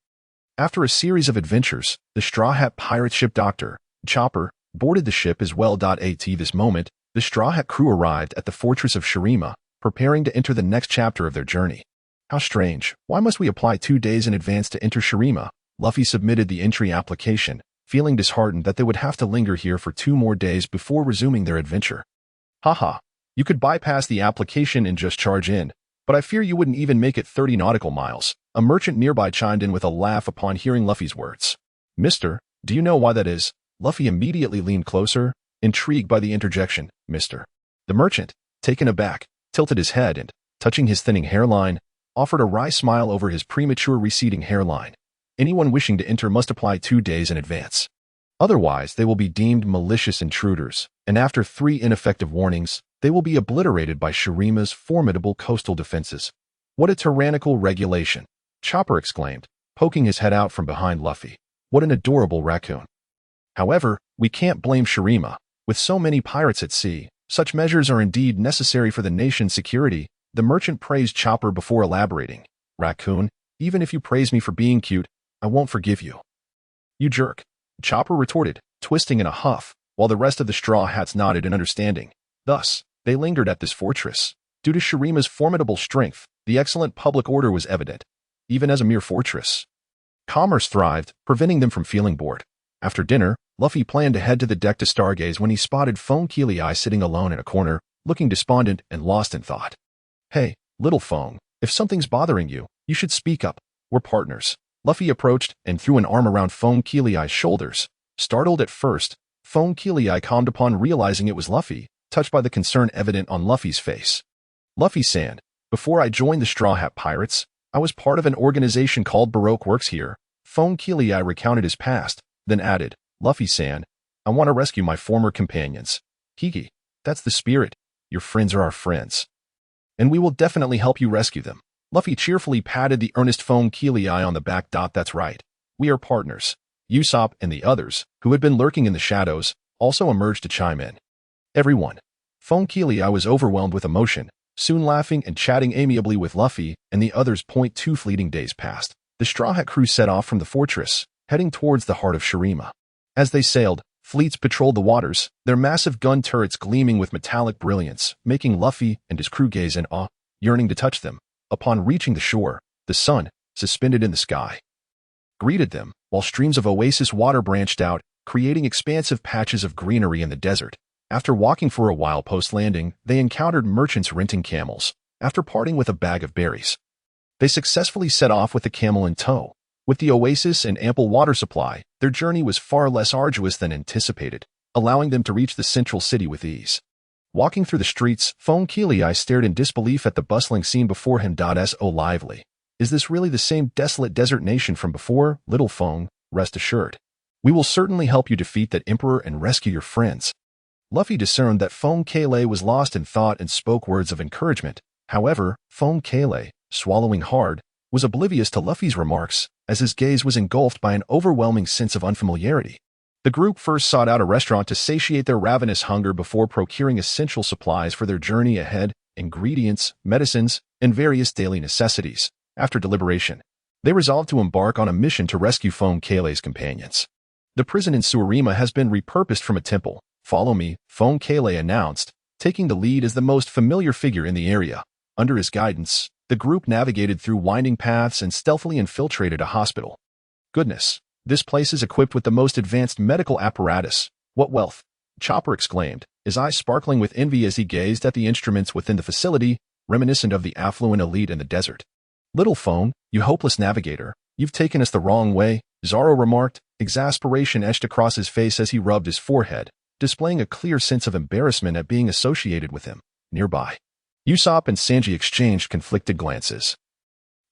After a series of adventures, the Straw Hat pirate ship Dr. Chopper boarded the ship as well. At this moment, the Straw Hat crew arrived at the fortress of Shirima, preparing to enter the next chapter of their journey. How strange. Why must we apply 2 days in advance to enter Shirima? Luffy submitted the entry application, feeling disheartened that they would have to linger here for 2 more days before resuming their adventure. Haha, you could bypass the application and just charge in, but I fear you wouldn't even make it 30 nautical miles. A merchant nearby chimed in with a laugh upon hearing Luffy's words. Mister, do you know why that is? Luffy immediately leaned closer, intrigued by the interjection, Mister. The merchant, taken aback, tilted his head and, touching his thinning hairline, offered a wry smile over his premature receding hairline. Anyone wishing to enter must apply 2 days in advance. Otherwise, they will be deemed malicious intruders, and after 3 ineffective warnings, they will be obliterated by Shirima's formidable coastal defenses. What a tyrannical regulation! Chopper exclaimed, poking his head out from behind Luffy. What an adorable raccoon. However, we can't blame Shirima. With so many pirates at sea, such measures are indeed necessary for the nation's security. The merchant praised Chopper before elaborating. Raccoon, even if you praise me for being cute, I won't forgive you. You jerk, Chopper retorted, twisting in a huff, while the rest of the Straw Hats nodded in understanding. Thus, they lingered at this fortress. Due to Shirima's formidable strength, the excellent public order was evident, even as a mere fortress. Commerce thrived, preventing them from feeling bored. After dinner, Luffy planned to head to the deck to stargaze when he spotted Fong Keelii sitting alone in a corner, looking despondent and lost in thought. Hey, little Fong, if something's bothering you, you should speak up. We're partners. Luffy approached and threw an arm around Fong Keelii's shoulders. Startled at first, Fong Keelii calmed upon realizing it was Luffy, touched by the concern evident on Luffy's face. Luffy-san, before I joined the Straw Hat Pirates, I was part of an organization called Baroque Works here. Fong Keelii recounted his past, then added, Luffy-san, I want to rescue my former companions. Hiki, that's the spirit. Your friends are our friends. And we will definitely help you rescue them. Luffy cheerfully patted the earnest Fong Keelii on the back. That's right. We are partners. Usopp and the others, who had been lurking in the shadows, also emerged to chime in. Everyone. Fong Keelii was overwhelmed with emotion, soon laughing and chatting amiably with Luffy and the others. 2 fleeting days passed. The Straw Hat crew set off from the fortress, heading towards the heart of Shirima. As they sailed, fleets patrolled the waters, their massive gun turrets gleaming with metallic brilliance, making Luffy and his crew gaze in awe, yearning to touch them. Upon reaching the shore, the sun, suspended in the sky, greeted them, while streams of oasis water branched out, creating expansive patches of greenery in the desert. After walking for a while post-landing, they encountered merchants renting camels. After parting with a bag of berries, they successfully set off with the camel in tow. With the oasis and ample water supply, their journey was far less arduous than anticipated, allowing them to reach the central city with ease. Walking through the streets, Fong Keelii stared in disbelief at the bustling scene before him. So lively. Is this really the same desolate desert nation from before? Little Fong, rest assured. We will certainly help you defeat that emperor and rescue your friends. Luffy discerned that Fong Keelii was lost in thought and spoke words of encouragement. However, Fong Keelii, swallowing hard, was oblivious to Luffy's remarks, as his gaze was engulfed by an overwhelming sense of unfamiliarity. The group first sought out a restaurant to satiate their ravenous hunger before procuring essential supplies for their journey ahead, ingredients, medicines, and various daily necessities. After deliberation, they resolved to embark on a mission to rescue Fong Kelei's companions. The prison in Suarima has been repurposed from a temple. Follow me, Fong Keelei announced, taking the lead as the most familiar figure in the area. Under his guidance, the group navigated through winding paths and stealthily infiltrated a hospital. Goodness, this place is equipped with the most advanced medical apparatus. What wealth! Chopper exclaimed, his eyes sparkling with envy as he gazed at the instruments within the facility, reminiscent of the affluent elite in the desert. Little Fong, you hopeless navigator, you've taken us the wrong way, Zoro remarked, exasperation etched across his face as he rubbed his forehead, displaying a clear sense of embarrassment at being associated with him. Nearby, Usopp and Sanji exchanged conflicted glances,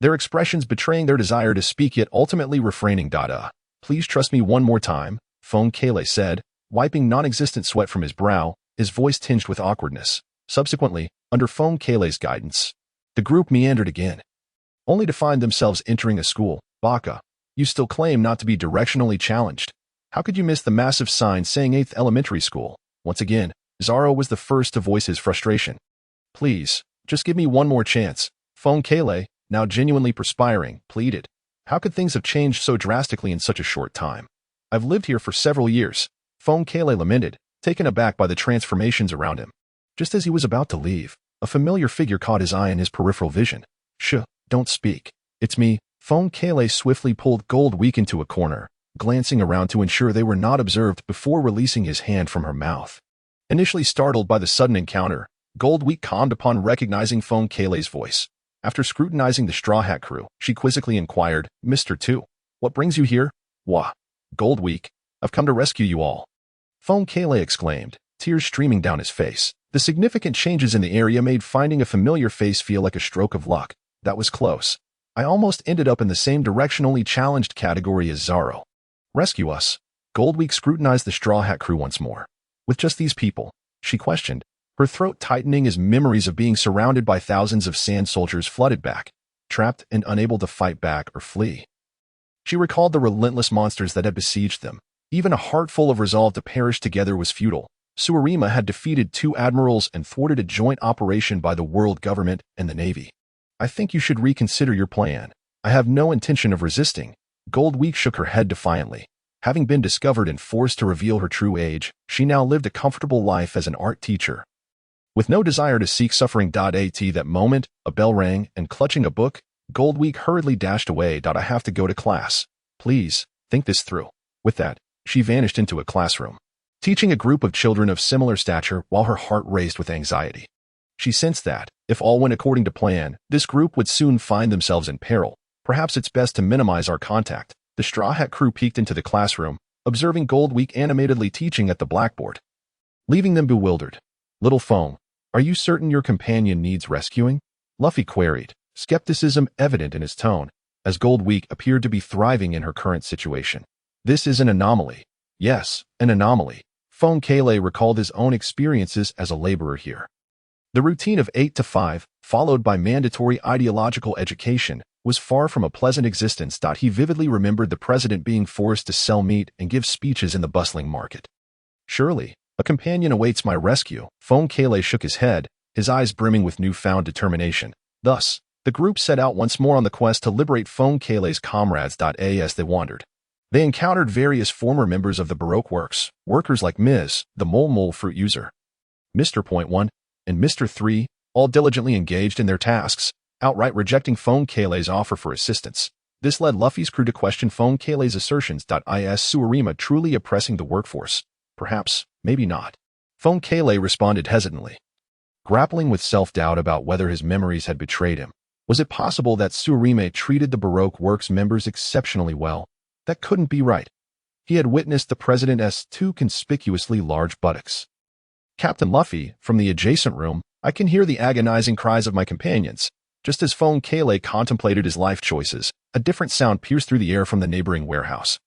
their expressions betraying their desire to speak yet ultimately refraining. Please trust me one more time, Fong Keelei said, wiping non-existent sweat from his brow, his voice tinged with awkwardness. Subsequently, under Fong Kelei's guidance, the group meandered again, only to find themselves entering a school. Baka, you still claim not to be directionally challenged. How could you miss the massive sign saying 8th elementary school? Once again, Zaro was the first to voice his frustration. Please, just give me one more chance. Phone Kale, now genuinely perspiring, pleaded. How could things have changed so drastically in such a short time? I've lived here for several years. Phone Kale lamented, taken aback by the transformations around him. Just as he was about to leave, a familiar figure caught his eye in his peripheral vision. Shh, don't speak. It's me. Phone Kale swiftly pulled Gold Week into a corner, glancing around to ensure they were not observed before releasing his hand from her mouth. Initially startled by the sudden encounter, Gold Week calmed upon recognizing Phone Kale's voice. After scrutinizing the Straw Hat crew, she quizzically inquired, Mr. 2, what brings you here? Wah. Gold Week, I've come to rescue you all. Phone Kale exclaimed, tears streaming down his face. The significant changes in the area made finding a familiar face feel like a stroke of luck. That was close. I almost ended up in the same directionally challenged category as Zaro. Rescue us. Goldweek scrutinized the Straw Hat crew once more. With just these people, she questioned, her throat tightening as memories of being surrounded by thousands of sand soldiers flooded back, trapped and unable to fight back or flee. She recalled the relentless monsters that had besieged them. Even a heart full of resolve to perish together was futile. Tsuruima had defeated 2 admirals and thwarted a joint operation by the world government and the Navy. I think you should reconsider your plan. I have no intention of resisting. Goldweek shook her head defiantly. Having been discovered and forced to reveal her true age, she now lived a comfortable life as an art teacher. With no desire to seek suffering. At that moment, a bell rang, and clutching a book, Goldweek hurriedly dashed away. I have to go to class. Please, think this through. With that, she vanished into a classroom, teaching a group of children of similar stature while her heart raced with anxiety. She sensed that, if all went according to plan, this group would soon find themselves in peril. Perhaps it's best to minimize our contact. The Straw Hat crew peeked into the classroom, observing Goldweek animatedly teaching at the blackboard, leaving them bewildered. Little Phone, are you certain your companion needs rescuing? Luffy queried, skepticism evident in his tone, as Goldweek appeared to be thriving in her current situation. This is an anomaly. Yes, an anomaly. Phone Kale recalled his own experiences as a laborer here. The routine of 8 to 5, followed by mandatory ideological education, was far from a pleasant existence. He vividly remembered the president being forced to sell meat and give speeches in the bustling market. Surely, a companion awaits my rescue. Phone Kale shook his head, his eyes brimming with newfound determination. Thus, the group set out once more on the quest to liberate Phone Kale's comrades. As they wandered, they encountered various former members of the Baroque Works, workers like Ms., the Mole fruit user, Mr. Point 1, and Mr. 3, all diligently engaged in their tasks, outright rejecting Phone Kale's offer for assistance. This led Luffy's crew to question Phone Kale's assertions. Is Tsuruima truly oppressing the workforce? Perhaps, maybe not. Phone Kale responded hesitantly, grappling with self-doubt about whether his memories had betrayed him. Was it possible that Tsuruima treated the Baroque Works members exceptionally well? That couldn't be right. He had witnessed the president's 2 conspicuously large buttocks. Captain Luffy, from the adjacent room, I can hear the agonizing cries of my companions. Just as Phone Kale contemplated his life choices, a different sound pierced through the air from the neighboring warehouse.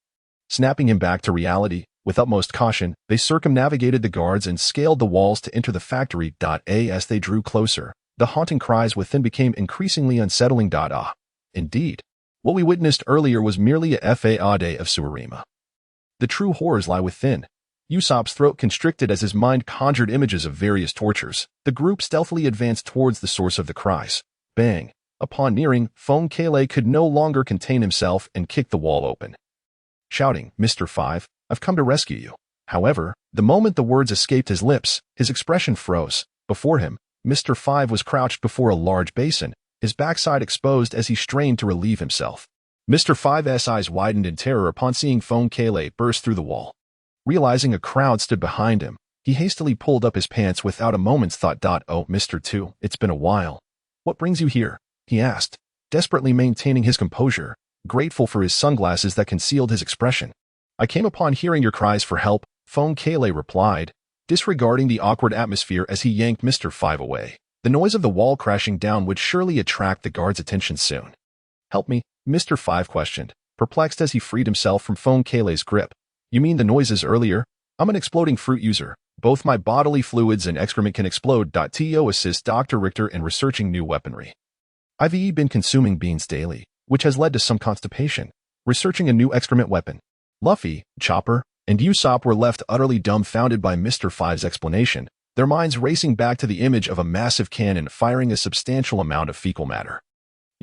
Snapping him back to reality, with utmost caution, they circumnavigated the guards and scaled the walls to enter the factory. As they drew closer, the haunting cries within became increasingly unsettling. Indeed, what we witnessed earlier was merely a fade of Tsuruima. The true horrors lie within. Usopp's throat constricted as his mind conjured images of various tortures. The group stealthily advanced towards the source of the cries. Bang! Upon nearing, Phone Kale could no longer contain himself and kicked the wall open, shouting, Mr. 5, I've come to rescue you. However, the moment the words escaped his lips, his expression froze. Before him, Mr. 5 was crouched before a large basin, his backside exposed as he strained to relieve himself. Mr. 5's eyes widened in terror upon seeing Phone Kale burst through the wall. Realizing a crowd stood behind him, he hastily pulled up his pants without a moment's thought. Oh, Mr. 2, it's been a while. What brings you here? He asked, desperately maintaining his composure, grateful for his sunglasses that concealed his expression. I came upon hearing your cries for help, Phone Kale replied, disregarding the awkward atmosphere as he yanked Mr. 5 away. The noise of the wall crashing down would surely attract the guard's attention soon. Help me, Mr. 5 questioned, perplexed as he freed himself from Phone Kale's grip. You mean the noises earlier? I'm an exploding fruit user. Both my bodily fluids and excrement can explode. To assist Dr. Richter in researching new weaponry. I've been consuming beans daily, which has led to some constipation. Researching a new excrement weapon. Luffy, Chopper, and Usopp were left utterly dumbfounded by Mr. Five's explanation, their minds racing back to the image of a massive cannon firing a substantial amount of fecal matter.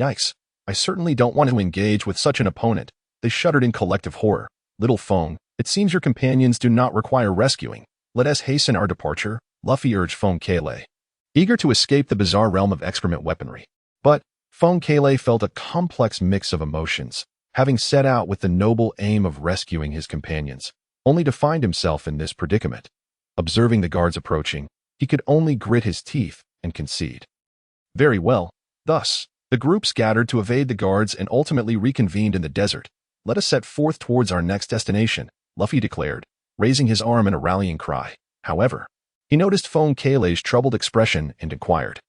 Yikes, I certainly don't want to engage with such an opponent. They shuddered in collective horror. Little Fong, it seems your companions do not require rescuing. Let us hasten our departure, Luffy urged Fong Kale, eager to escape the bizarre realm of excrement weaponry. But Fong Kale felt a complex mix of emotions, having set out with the noble aim of rescuing his companions, only to find himself in this predicament. Observing the guards approaching, he could only grit his teeth and concede. Very well. Thus, the group scattered to evade the guards and ultimately reconvened in the desert. Let us set forth towards our next destination, Luffy declared, raising his arm in a rallying cry. However, he noticed Fong Kale's troubled expression and inquired,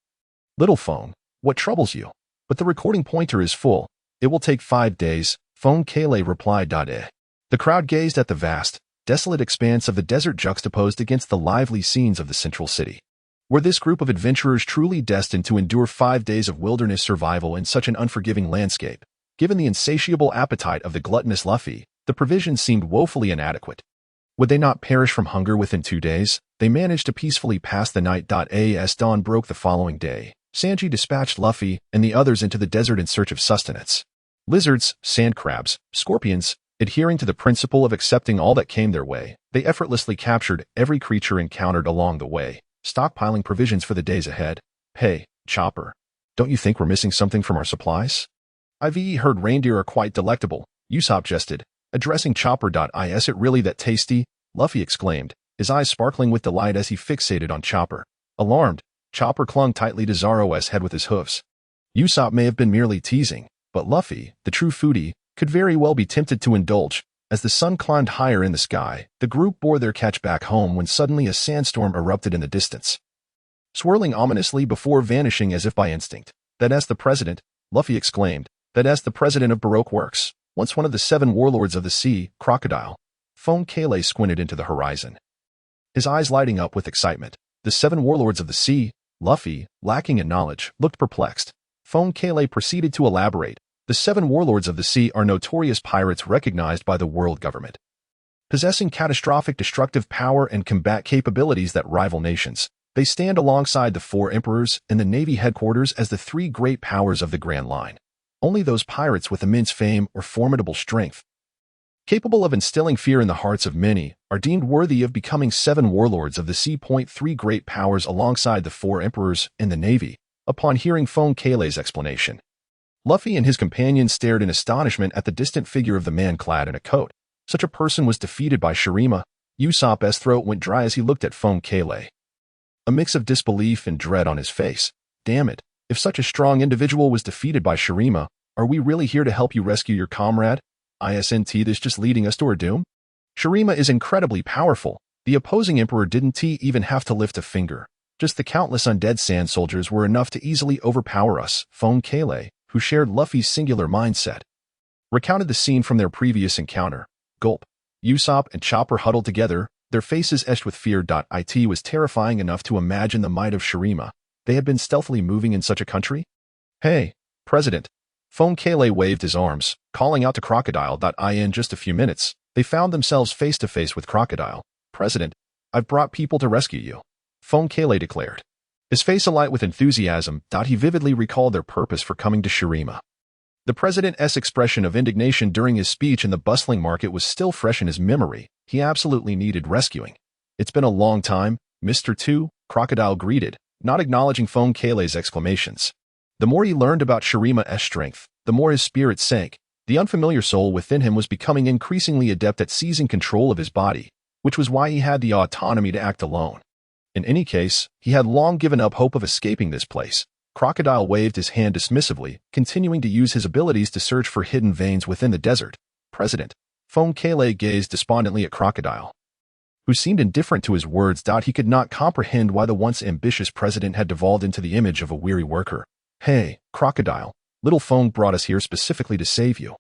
Little Fong, what troubles you? But the recording pointer is full. It will take 5 days, Fong Kale replied. The crowd gazed at the vast, desolate expanse of the desert juxtaposed against the lively scenes of the central city. Were this group of adventurers truly destined to endure 5 days of wilderness survival in such an unforgiving landscape? Given the insatiable appetite of the gluttonous Luffy, the provisions seemed woefully inadequate. Would they not perish from hunger within 2 days? They managed to peacefully pass the night. As dawn broke the following day, Sanji dispatched Luffy and the others into the desert in search of sustenance. Lizards, sand crabs, scorpions, adhering to the principle of accepting all that came their way, they effortlessly captured every creature encountered along the way, stockpiling provisions for the days ahead. Hey, Chopper, don't you think we're missing something from our supplies? I've heard reindeer are quite delectable, Usopp jested, addressing Chopper. Is it really that tasty? Luffy exclaimed, his eyes sparkling with delight as he fixated on Chopper. Alarmed, Chopper clung tightly to Zoro's head with his hoofs. Usopp may have been merely teasing, but Luffy, the true foodie, could very well be tempted to indulge. As the sun climbed higher in the sky, the group bore their catch back home when suddenly a sandstorm erupted in the distance, swirling ominously before vanishing as if by instinct. That's the president, Luffy exclaimed. That's the president of Baroque Works, once one of the 7 warlords of the sea, Crocodile. Fong Kale squinted into the horizon, his eyes lighting up with excitement. The 7 warlords of the sea? Luffy, lacking in knowledge, looked perplexed. Fong Kale proceeded to elaborate. The 7 warlords of the sea are notorious pirates recognized by the world government, possessing catastrophic destructive power and combat capabilities that rival nations. They stand alongside the 4 emperors and the Navy headquarters as the 3 great powers of the Grand Line. Only those pirates with immense fame or formidable strength, capable of instilling fear in the hearts of many, are deemed worthy of becoming 7 warlords of the sea. 3 great powers alongside the 4 emperors and the Navy. Upon hearing Fong Kale's explanation, Luffy and his companions stared in astonishment at the distant figure of the man clad in a coat. Such a person was defeated by Shirima. Usopp's throat went dry as he looked at Fong Kale, a mix of disbelief and dread on his face. Damn it, if such a strong individual was defeated by Shirima, are we really here to help you rescue your comrade? Isn't this just leading us to our doom? Shirima is incredibly powerful. The opposing emperor didn't even have to lift a finger. Just the countless undead sand soldiers were enough to easily overpower us. Fong Kale, who shared Luffy's singular mindset, recounted the scene from their previous encounter. Gulp. Usopp and Chopper huddled together, their faces etched with fear. It was terrifying enough to imagine the might of Shirima. They had been stealthily moving in such a country? Hey, President. Fong Kale waved his arms, calling out to Crocodile. In just a few minutes, they found themselves face to face with Crocodile. President, I've brought people to rescue you, Fong Kale declared, his face alight with enthusiasm. He vividly recalled their purpose for coming to Shirima. The president's expression of indignation during his speech in the bustling market was still fresh in his memory. He absolutely needed rescuing. It's been a long time, Mr. 2, Crocodile greeted, not acknowledging Fong Kale's exclamations. The more he learned about Shirima's strength, the more his spirit sank. The unfamiliar soul within him was becoming increasingly adept at seizing control of his body, which was why he had the autonomy to act alone. In any case, he had long given up hope of escaping this place. Crocodile waved his hand dismissively, continuing to use his abilities to search for hidden veins within the desert. President. Fong Kale gazed despondently at Crocodile, who seemed indifferent to his words. He could not comprehend why the once ambitious president had devolved into the image of a weary worker. Hey, Crocodile, little Fong brought us here specifically to save you.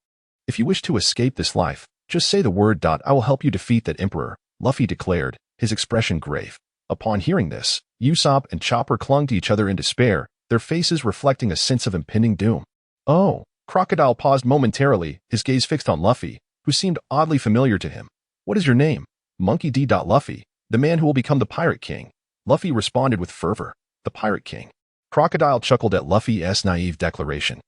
If you wish to escape this life, just say the word. I will help you defeat that emperor, Luffy declared, his expression grave. Upon hearing this, Usopp and Chopper clung to each other in despair, their faces reflecting a sense of impending doom. Oh, Crocodile paused momentarily, his gaze fixed on Luffy, who seemed oddly familiar to him. What is your name? Monkey D. Luffy, the man who will become the Pirate King. Luffy responded with fervor. The Pirate King. Crocodile chuckled at Luffy's naive declaration.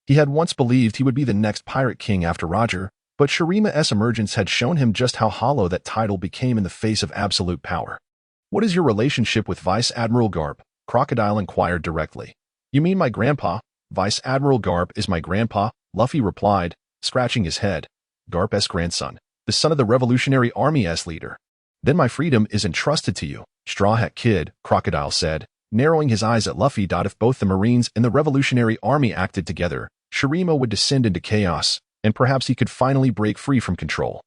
He had once believed he would be the next Pirate King after Roger, but Shurima's emergence had shown him just how hollow that title became in the face of absolute power. What is your relationship with Vice Admiral Garp? Crocodile inquired directly. You mean my grandpa? Vice Admiral Garp is my grandpa, Luffy replied, scratching his head. Garp's grandson, the son of the Revolutionary Army's leader. Then my freedom is entrusted to you, Straw Hat Kid, Crocodile said, narrowing his eyes at Luffy. If both the Marines and the Revolutionary Army acted together, Shurima would descend into chaos, and perhaps he could finally break free from control.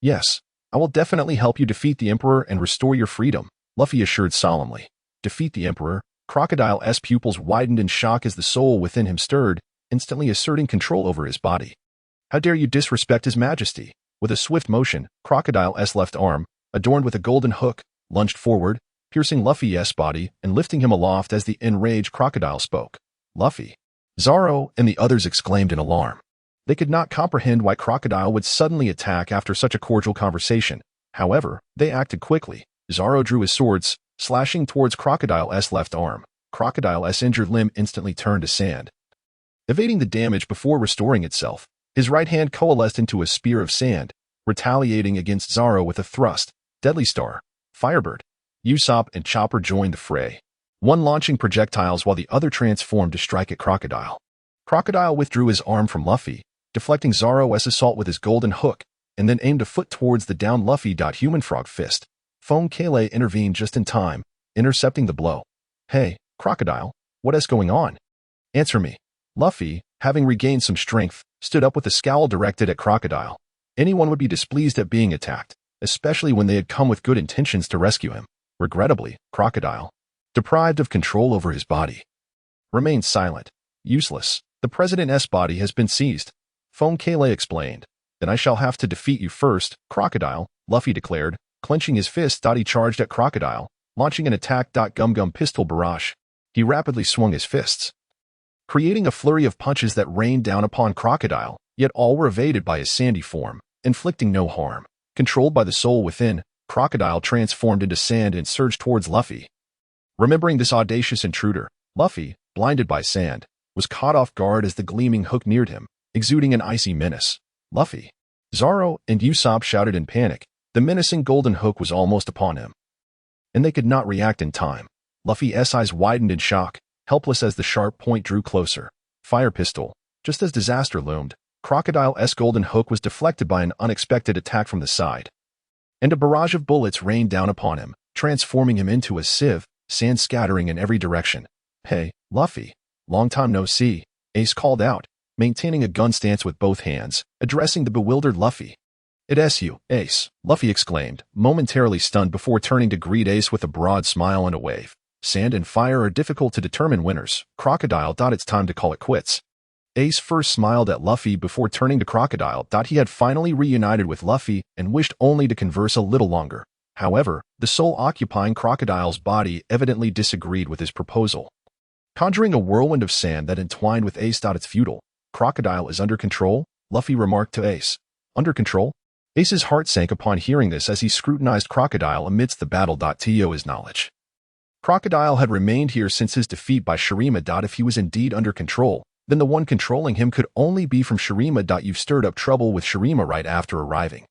Yes, I will definitely help you defeat the Emperor and restore your freedom, Luffy assured solemnly. Defeat the Emperor? Crocodile's pupils widened in shock as the soul within him stirred, instantly asserting control over his body. How dare you disrespect His Majesty? With a swift motion, Crocodile's left arm, adorned with a golden hook, lunged forward, piercing Luffy's body and lifting him aloft as the enraged Crocodile spoke. Luffy. Zoro and the others exclaimed in alarm. They could not comprehend why Crocodile would suddenly attack after such a cordial conversation. However, they acted quickly. Zoro drew his swords, slashing towards Crocodile's left arm. Crocodile's injured limb instantly turned to sand. Evading the damage before restoring itself, his right hand coalesced into a spear of sand, retaliating against Zoro with a thrust. Deadly Star, Firebird, Usopp and Chopper joined the fray, one launching projectiles while the other transformed to strike at Crocodile. Crocodile withdrew his arm from Luffy, deflecting Zoro's assault with his golden hook, and then aimed a foot towards the downed Luffy. Human Frog Fist. Foam Kale intervened just in time, intercepting the blow. Hey, Crocodile, what is going on? Answer me. Luffy, having regained some strength, stood up with a scowl directed at Crocodile. Anyone would be displeased at being attacked, especially when they had come with good intentions to rescue him. Regrettably, Crocodile, deprived of control over his body, remained silent. Useless. The President's body has been seized. Foam Kale explained. Then I shall have to defeat you first, Crocodile, Luffy declared, clenching his fist. He charged at Crocodile, launching an attack. Gum Gum Pistol Barrage. He rapidly swung his fists, creating a flurry of punches that rained down upon Crocodile, yet all were evaded by his sandy form, inflicting no harm. Controlled by the soul within, Crocodile transformed into sand and surged towards Luffy. Remembering this audacious intruder, Luffy, blinded by sand, was caught off guard as the gleaming hook neared him, exuding an icy menace. Luffy. Zoro and Usopp shouted in panic. The menacing golden hook was almost upon him, and they could not react in time. Luffy's eyes widened in shock, helpless as the sharp point drew closer. Fire Pistol. Just as disaster loomed, Crocodile's golden hook was deflected by an unexpected attack from the side, and a barrage of bullets rained down upon him, transforming him into a sieve, sand scattering in every direction. Hey, Luffy. Long time no see, Ace called out, maintaining a gun stance with both hands, addressing the bewildered Luffy. It's you, Ace, Luffy exclaimed, momentarily stunned before turning to greet Ace with a broad smile and a wave. Sand and fire are difficult to determine winners. Crocodile. It's time to call it quits. Ace first smiled at Luffy before turning to Crocodile. He had finally reunited with Luffy and wished only to converse a little longer. However, the soul occupying Crocodile's body evidently disagreed with his proposal, conjuring a whirlwind of sand that entwined with Ace. It's futile. Crocodile is under control, Luffy remarked to Ace. Under control? Ace's heart sank upon hearing this as he scrutinized Crocodile amidst the battle. To his knowledge, Crocodile had remained here since his defeat by Shurima. If he was indeed under control, then the one controlling him could only be from Shurima. You've stirred up trouble with Shurima right after arriving.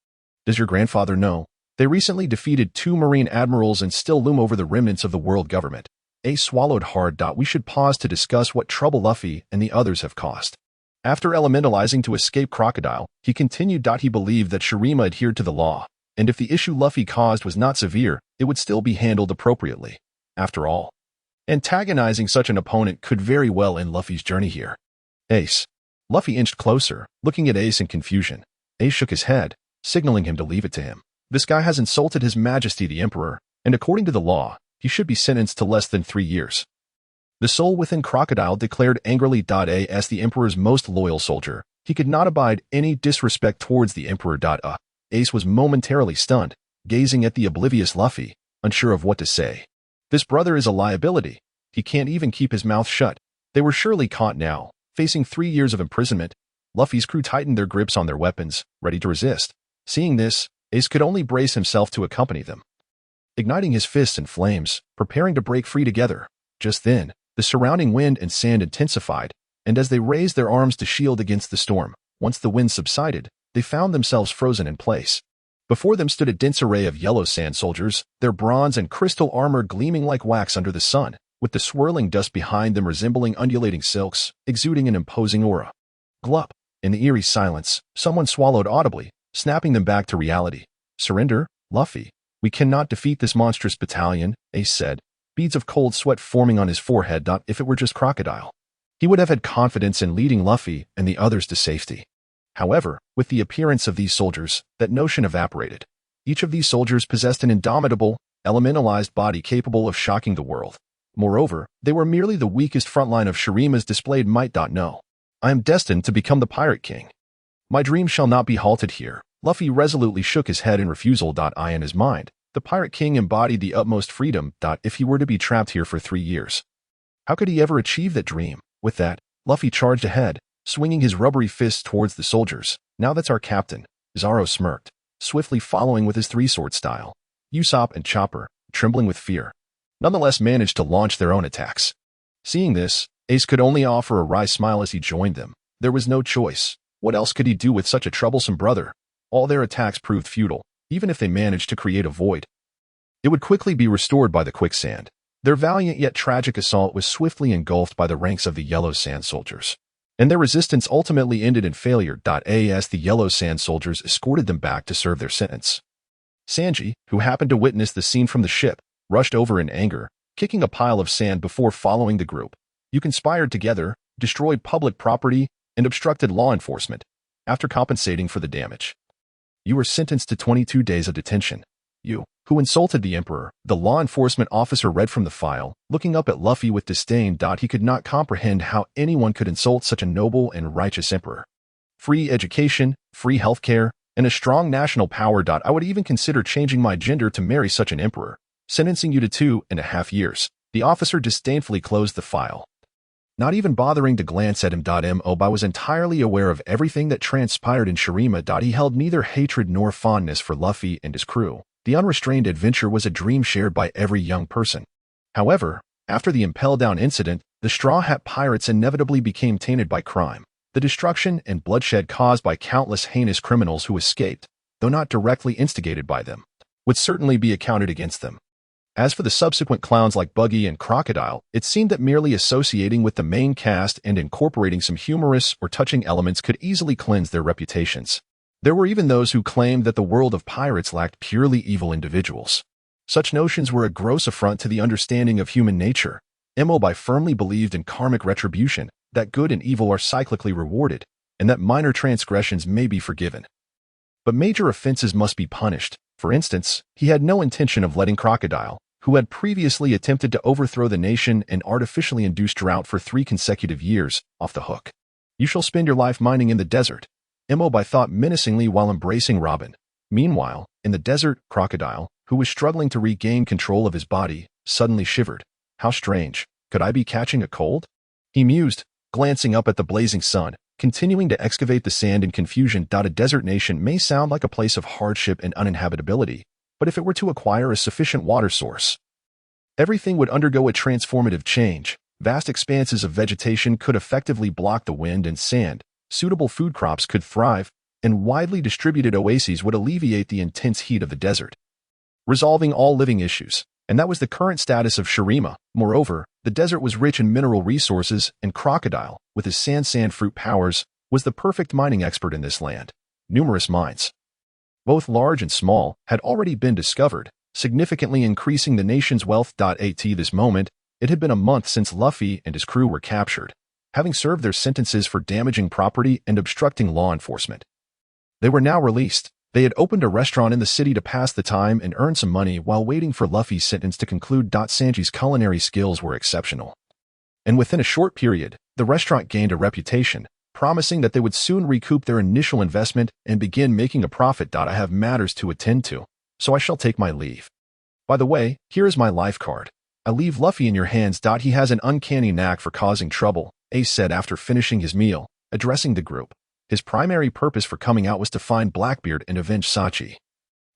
Does your grandfather know? They recently defeated 2 Marine admirals and still loom over the remnants of the world government. Ace swallowed hard. We should pause to discuss what trouble Luffy and the others have caused. After elementalizing to escape Crocodile, he continued. He believed that Shurima adhered to the law, and if the issue Luffy caused was not severe, it would still be handled appropriately. After all, antagonizing such an opponent could very well end Luffy's journey here. Ace. Luffy inched closer, looking at Ace in confusion. Ace shook his head, signaling him to leave it to him. This guy has insulted His Majesty the Emperor, and according to the law, he should be sentenced to less than 3 years. The soul within Crocodile declared angrily. As the Emperor's most loyal soldier, he could not abide any disrespect towards the Emperor. Ace was momentarily stunned, gazing at the oblivious Luffy, unsure of what to say. This brother is a liability. He can't even keep his mouth shut. They were surely caught now, facing 3 years of imprisonment. Luffy's crew tightened their grips on their weapons, ready to resist. Seeing this, Ace could only brace himself to accompany them, igniting his fists in flames, preparing to break free together. Just then, the surrounding wind and sand intensified, and as they raised their arms to shield against the storm, once the wind subsided, they found themselves frozen in place. Before them stood a dense array of yellow sand soldiers, their bronze and crystal armor gleaming like wax under the sun, with the swirling dust behind them resembling undulating silks, exuding an imposing aura. Glup! In the eerie silence, someone swallowed audibly, snapping them back to reality. Surrender, Luffy. We cannot defeat this monstrous battalion, Ace said, beads of cold sweat forming on his forehead. If it were just Crocodile, he would have had confidence in leading Luffy and the others to safety. However, with the appearance of these soldiers, that notion evaporated. Each of these soldiers possessed an indomitable, elementalized body capable of shocking the world. Moreover, they were merely the weakest front line of Shurima's displayed might. No. I am destined to become the Pirate King. My dream shall not be halted here. Luffy resolutely shook his head in refusal. In his mind, the Pirate King embodied the utmost freedom. If he were to be trapped here for 3 years, how could he ever achieve that dream? With that, Luffy charged ahead, swinging his rubbery fists towards the soldiers. Now that's our captain, Zoro smirked, swiftly following with his three-sword style. Usopp and Chopper, trembling with fear, nonetheless managed to launch their own attacks. Seeing this, Ace could only offer a wry smile as he joined them. There was no choice. What else could he do with such a troublesome brother? All their attacks proved futile, even if they managed to create a void. It would quickly be restored by the quicksand. Their valiant yet tragic assault was swiftly engulfed by the ranks of the yellow sand soldiers, and their resistance ultimately ended in failure. As the yellow sand soldiers escorted them back to serve their sentence, Sanji, who happened to witness the scene from the ship, rushed over in anger, kicking a pile of sand before following the group. You conspired together, destroyed public property, and obstructed law enforcement. After compensating for the damage, you were sentenced to 22 days of detention. You, who insulted the Emperor, the law enforcement officer read from the file, looking up at Luffy with disdain. He could not comprehend how anyone could insult such a noble and righteous emperor. Free education, free healthcare, and a strong national power. I would even consider changing my gender to marry such an emperor, sentencing you to 2.5 years. The officer disdainfully closed the file, not even bothering to glance at him. Mobai was entirely aware of everything that transpired in Shurima. He held neither hatred nor fondness for Luffy and his crew. The unrestrained adventure was a dream shared by every young person. However, after the Impel Down incident, the Straw Hat Pirates inevitably became tainted by crime. The destruction and bloodshed caused by countless heinous criminals who escaped, though not directly instigated by them, would certainly be accounted against them. As for the subsequent clowns like Buggy and Crocodile, it seemed that merely associating with the main cast and incorporating some humorous or touching elements could easily cleanse their reputations. There were even those who claimed that the world of pirates lacked purely evil individuals. Such notions were a gross affront to the understanding of human nature. Mobai firmly believed in karmic retribution, that good and evil are cyclically rewarded, and that minor transgressions may be forgiven, but major offenses must be punished. For instance, he had no intention of letting Crocodile, who had previously attempted to overthrow the nation and artificially induce drought for 3 consecutive years, off the hook. You shall spend your life mining in the desert, Mobai thought menacingly while embracing Robin. Meanwhile, in the desert, Crocodile, who was struggling to regain control of his body, suddenly shivered. How strange. Could I be catching a cold? He mused, glancing up at the blazing sun, continuing to excavate the sand in confusion. A desert nation may sound like a place of hardship and uninhabitability, but if it were to acquire a sufficient water source, everything would undergo a transformative change. Vast expanses of vegetation could effectively block the wind and sand, suitable food crops could thrive, and widely distributed oases would alleviate the intense heat of the desert, resolving all living issues. And that was the current status of Shurima. Moreover, the desert was rich in mineral resources, and Crocodile, with his sand fruit powers, was the perfect mining expert in this land. Numerous mines, both large and small, had already been discovered, significantly increasing the nation's wealth. At this moment, it had been a month since Luffy and his crew were captured, having served their sentences for damaging property and obstructing law enforcement. They were now released. They had opened a restaurant in the city to pass the time and earn some money while waiting for Luffy's sentence to conclude. Sanji's culinary skills were exceptional, and within a short period, the restaurant gained a reputation, promising that they would soon recoup their initial investment and begin making a profit. I have matters to attend to, so I shall take my leave. By the way, here is my life card. I leave Luffy in your hands. He has an uncanny knack for causing trouble, Ace said after finishing his meal, addressing the group. His primary purpose for coming out was to find Blackbeard and avenge Sachi.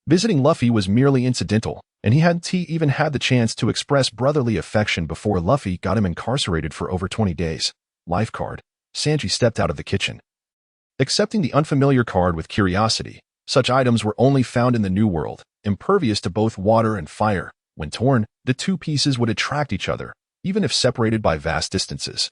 Visiting Luffy was merely incidental, and he hadn't even had the chance to express brotherly affection before Luffy got him incarcerated for over 20 days. Life card. Sanji stepped out of the kitchen. Accepting the unfamiliar card with curiosity, such items were only found in the New World, impervious to both water and fire. When torn, the two pieces would attract each other, even if separated by vast distances.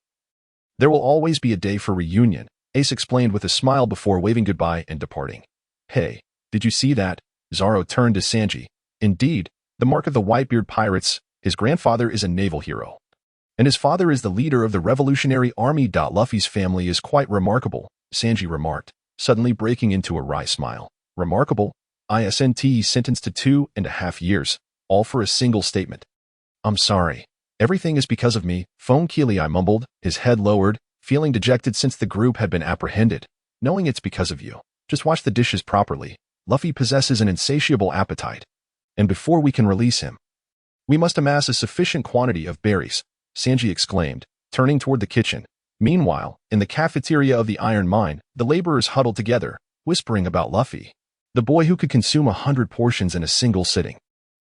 There will always be a day for reunion, Ace explained with a smile before waving goodbye and departing. Hey, did you see that? Zoro turned to Sanji. Indeed, the mark of the Whitebeard pirates. His grandfather is a naval hero, and his father is the leader of the Revolutionary Army. Luffy's family is quite remarkable, Sanji remarked, suddenly breaking into a wry smile. Remarkable? ISNT sentenced to 2.5 years, all for a single statement. I'm sorry. Everything is because of me, Phone Keeley mumbled, his head lowered, feeling dejected since the group had been apprehended. Knowing it's because of you. Just wash the dishes properly. Luffy possesses an insatiable appetite. And before we can release him, we must amass a sufficient quantity of berries, Sanji exclaimed, turning toward the kitchen. Meanwhile, in the cafeteria of the iron mine, the laborers huddled together, whispering about Luffy, the boy who could consume 100 portions in a single sitting.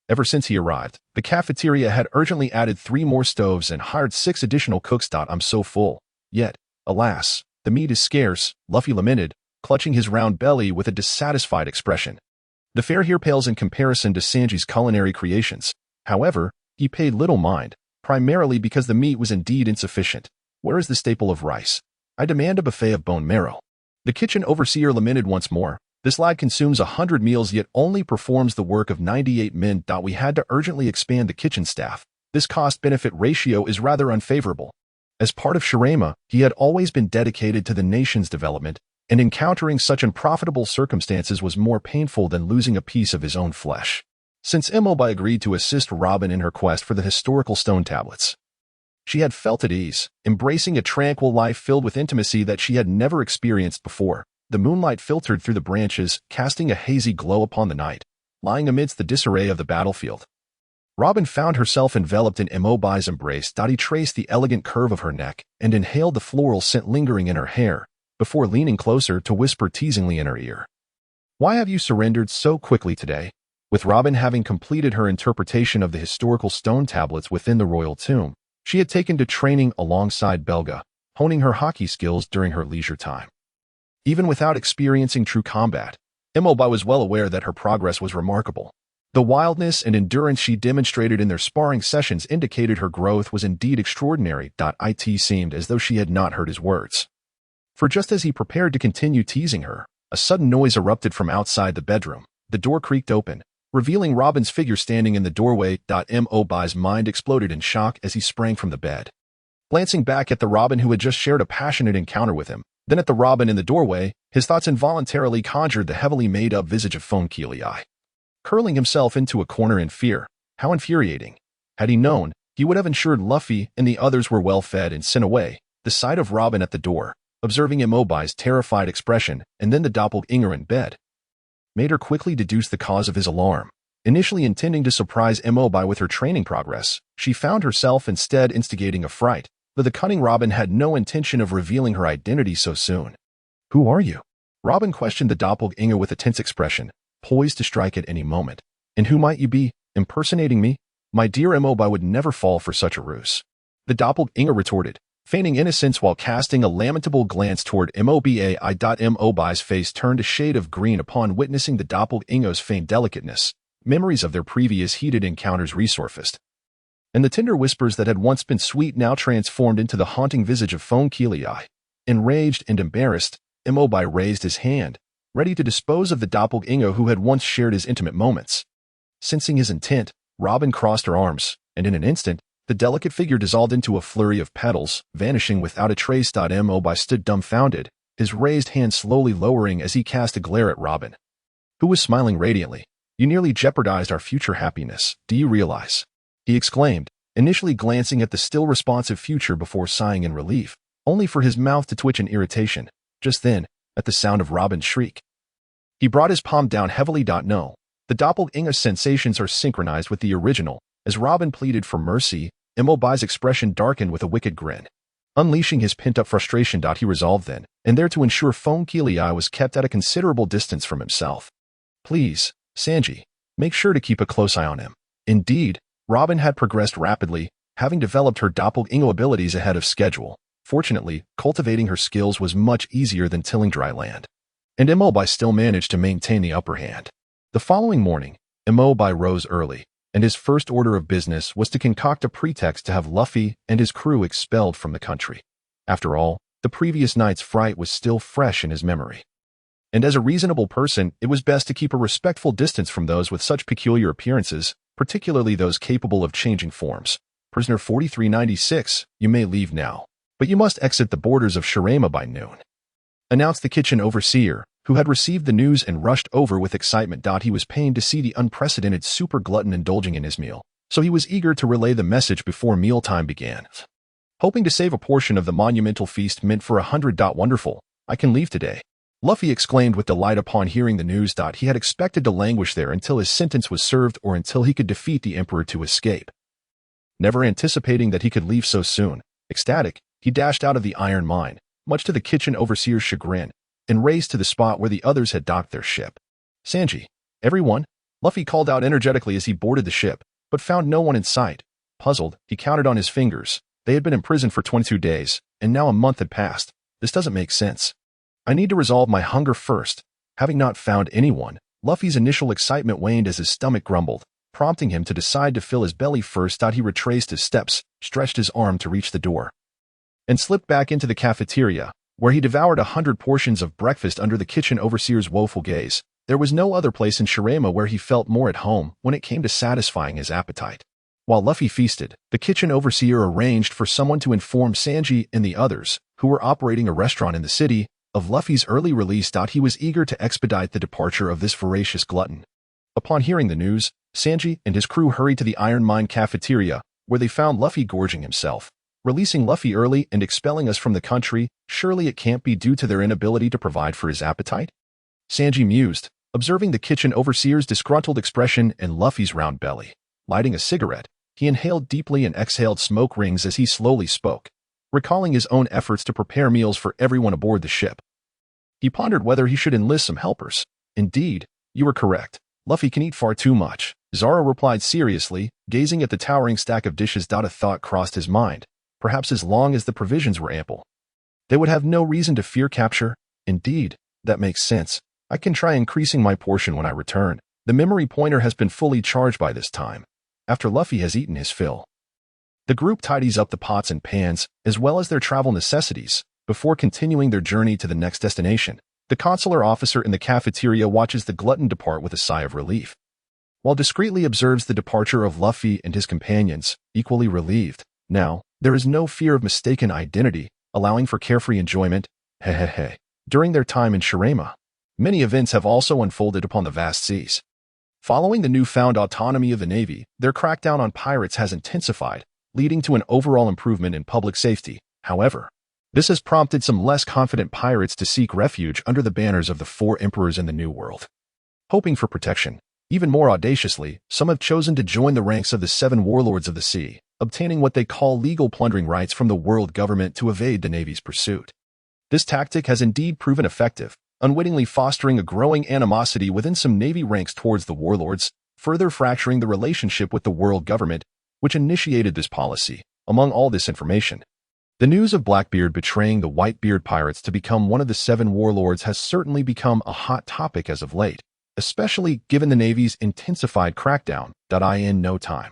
Ever since he arrived, the cafeteria had urgently added 3 more stoves and hired 6 additional cooks. I'm so full. Yet, alas, the meat is scarce, Luffy lamented, clutching his round belly with a dissatisfied expression. The fare here pales in comparison to Sanji's culinary creations. However, he paid little mind, primarily because the meat was indeed insufficient. Where is the staple of rice? I demand a buffet of bone marrow. The kitchen overseer lamented once more. This lad consumes 100 meals yet only performs the work of 98 men. We had to urgently expand the kitchen staff. This cost-benefit ratio is rather unfavorable. As part of Shirama, he had always been dedicated to the nation's development, and encountering such unprofitable circumstances was more painful than losing a piece of his own flesh. Since Enel agreed to assist Robin in her quest for the historical stone tablets, she had felt at ease, embracing a tranquil life filled with intimacy that she had never experienced before. The moonlight filtered through the branches, casting a hazy glow upon the night, lying amidst the disarray of the battlefield. Robin found herself enveloped in Enel's embrace. He traced the elegant curve of her neck and inhaled the floral scent lingering in her hair, before leaning closer to whisper teasingly in her ear. Why have you surrendered so quickly today? With Robin having completed her interpretation of the historical stone tablets within the royal tomb, she had taken to training alongside Belga, honing her hockey skills during her leisure time. Even without experiencing true combat, Enel was well aware that her progress was remarkable. The wildness and endurance she demonstrated in their sparring sessions indicated her growth was indeed extraordinary. It seemed as though she had not heard his words. For just as he prepared to continue teasing her, a sudden noise erupted from outside the bedroom. The door creaked open, revealing Robin's figure standing in the doorway. Enel's mind exploded in shock as he sprang from the bed. Glancing back at the Robin who had just shared a passionate encounter with him, then at the Robin in the doorway, his thoughts involuntarily conjured the heavily made-up visage of Phone Keeley. Curling himself into a corner in fear. How infuriating. Had he known, he would have ensured Luffy and the others were well fed and sent away. The sight of Robin at the door, observing Enel's terrified expression, and then the doppelganger in bed, made her quickly deduce the cause of his alarm. Initially intending to surprise Enel with her training progress, she found herself instead instigating a fright, though the cunning Robin had no intention of revealing her identity so soon. Who are you? Robin questioned the doppelganger with a tense expression, poised to strike at any moment. And who might you be, impersonating me? My dear Enel would never fall for such a ruse. The doppelganger retorted, feigning innocence while casting a lamentable glance toward Enel. Enel's face turned a shade of green upon witnessing the doppelganger's feigned delicateness. Memories of their previous heated encounters resurfaced, and the tender whispers that had once been sweet now transformed into the haunting visage of Phone Keeley. Enraged and embarrassed, Enel raised his hand, ready to dispose of the doppelganger who had once shared his intimate moments. Sensing his intent, Robin crossed her arms, and in an instant, the delicate figure dissolved into a flurry of petals, vanishing without a trace. Enel stood dumbfounded, his raised hand slowly lowering as he cast a glare at Robin, who was smiling radiantly. You nearly jeopardized our future happiness, do you realize? He exclaimed, initially glancing at the still responsive future before sighing in relief, only for his mouth to twitch in irritation. Just then, at the sound of Robin's shriek, he brought his palm down heavily. No, the doppelganger's sensations are synchronized with the original. As Robin pleaded for mercy, Enel's expression darkened with a wicked grin. Unleashing his pent-up frustration, he resolved then and there to ensure Phone Keeley was kept at a considerable distance from himself. Please, Sanji, make sure to keep a close eye on him. Indeed, Robin had progressed rapidly, having developed her doppelganger abilities ahead of schedule. Fortunately, cultivating her skills was much easier than tilling dry land. And Enel still managed to maintain the upper hand. The following morning, Enel rose early, and his first order of business was to concoct a pretext to have Luffy and his crew expelled from the country. After all, the previous night's fright was still fresh in his memory. And as a reasonable person, it was best to keep a respectful distance from those with such peculiar appearances, particularly those capable of changing forms. Prisoner 4396, you may leave now, but you must exit the borders of Shirama by noon, announced the kitchen overseer, who had received the news and rushed over with excitement. He was pained to see the unprecedented super glutton indulging in his meal, so he was eager to relay the message before mealtime began. Hoping to save a portion of the monumental feast meant for 100. Wonderful, I can leave today, Luffy exclaimed with delight upon hearing the news. He had expected to languish there until his sentence was served or until he could defeat the Emperor to escape. Never anticipating that he could leave so soon, ecstatic, he dashed out of the iron mine, much to the kitchen overseer's chagrin, and raced to the spot where the others had docked their ship. Sanji, everyone, Luffy called out energetically as he boarded the ship, but found no one in sight. Puzzled, he counted on his fingers. They had been imprisoned for 22 days, and now a month had passed. This doesn't make sense. I need to resolve my hunger first. Having not found anyone, Luffy's initial excitement waned as his stomach grumbled, prompting him to decide to fill his belly first. He retraced his steps, stretched his arm to reach the door, and slipped back into the cafeteria, where he devoured 100 portions of breakfast under the kitchen overseer's woeful gaze. There was no other place in Shirama where he felt more at home when it came to satisfying his appetite. While Luffy feasted, the kitchen overseer arranged for someone to inform Sanji and the others, who were operating a restaurant in the city, of Luffy's early release. He was eager to expedite the departure of this voracious glutton. Upon hearing the news, Sanji and his crew hurried to the Iron Mine cafeteria, where they found Luffy gorging himself. Releasing Luffy early and expelling us from the country, surely it can't be due to their inability to provide for his appetite? Sanji mused, observing the kitchen overseer's disgruntled expression and Luffy's round belly. Lighting a cigarette, he inhaled deeply and exhaled smoke rings as he slowly spoke, recalling his own efforts to prepare meals for everyone aboard the ship. He pondered whether he should enlist some helpers. Indeed, you were correct. Luffy can eat far too much, Zoro replied seriously, gazing at the towering stack of dishes. A thought crossed his mind. Perhaps as long as the provisions were ample, they would have no reason to fear capture. Indeed, that makes sense. I can try increasing my portion when I return. The memory pointer has been fully charged by this time, after Luffy has eaten his fill. The group tidies up the pots and pans, as well as their travel necessities, before continuing their journey to the next destination. The consular officer in the cafeteria watches the glutton depart with a sigh of relief, while discreetly observes the departure of Luffy and his companions, equally relieved. Now, there is no fear of mistaken identity, allowing for carefree enjoyment. Hehehe. During their time in Shirama, many events have also unfolded upon the vast seas. Following the newfound autonomy of the Navy, their crackdown on pirates has intensified, leading to an overall improvement in public safety. However, this has prompted some less confident pirates to seek refuge under the banners of the 4 emperors in the New World. Hoping for protection, even more audaciously, some have chosen to join the ranks of the 7 warlords of the sea, obtaining what they call legal plundering rights from the world government to evade the Navy's pursuit. This tactic has indeed proven effective, unwittingly fostering a growing animosity within some Navy ranks towards the warlords, further fracturing the relationship with the world government, which initiated this policy. Among all this information, the news of Blackbeard betraying the Whitebeard pirates to become one of the 7 warlords has certainly become a hot topic as of late, especially given the Navy's intensified crackdown. In no time,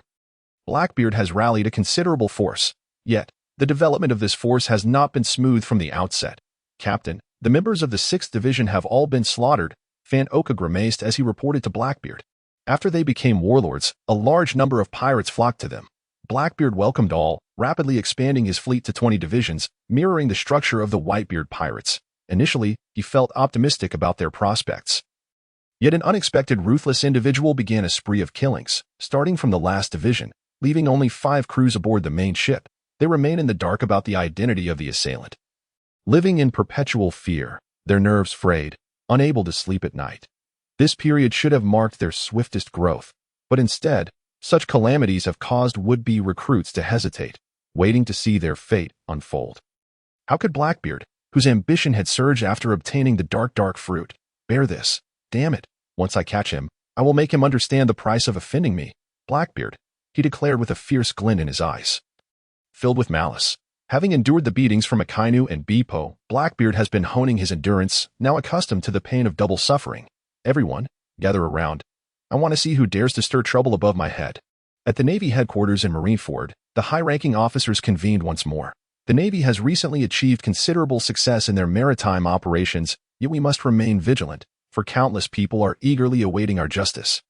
Blackbeard has rallied a considerable force, yet the development of this force has not been smooth from the outset. Captain, the members of the 6th Division have all been slaughtered, Fan Oka grimaced as he reported to Blackbeard. After they became warlords, a large number of pirates flocked to them. Blackbeard welcomed all, rapidly expanding his fleet to 20 divisions, mirroring the structure of the Whitebeard pirates. Initially, he felt optimistic about their prospects. Yet an unexpected ruthless individual began a spree of killings, starting from the last division, leaving only 5 crews aboard the main ship. They remain in the dark about the identity of the assailant, living in perpetual fear, their nerves frayed, unable to sleep at night. This period should have marked their swiftest growth, but instead, such calamities have caused would-be recruits to hesitate, waiting to see their fate unfold. How could Blackbeard, whose ambition had surged after obtaining the dark fruit, bear this? Damn it, once I catch him, I will make him understand the price of offending me, Blackbeard, he declared with a fierce glint in his eyes. Filled with malice. Having endured the beatings from Akainu and Bepo, Blackbeard has been honing his endurance, now accustomed to the pain of double suffering. Everyone, gather around. I want to see who dares to stir trouble above my head. At the Navy headquarters in Marineford, the high-ranking officers convened once more. The Navy has recently achieved considerable success in their maritime operations, yet we must remain vigilant, for countless people are eagerly awaiting our justice.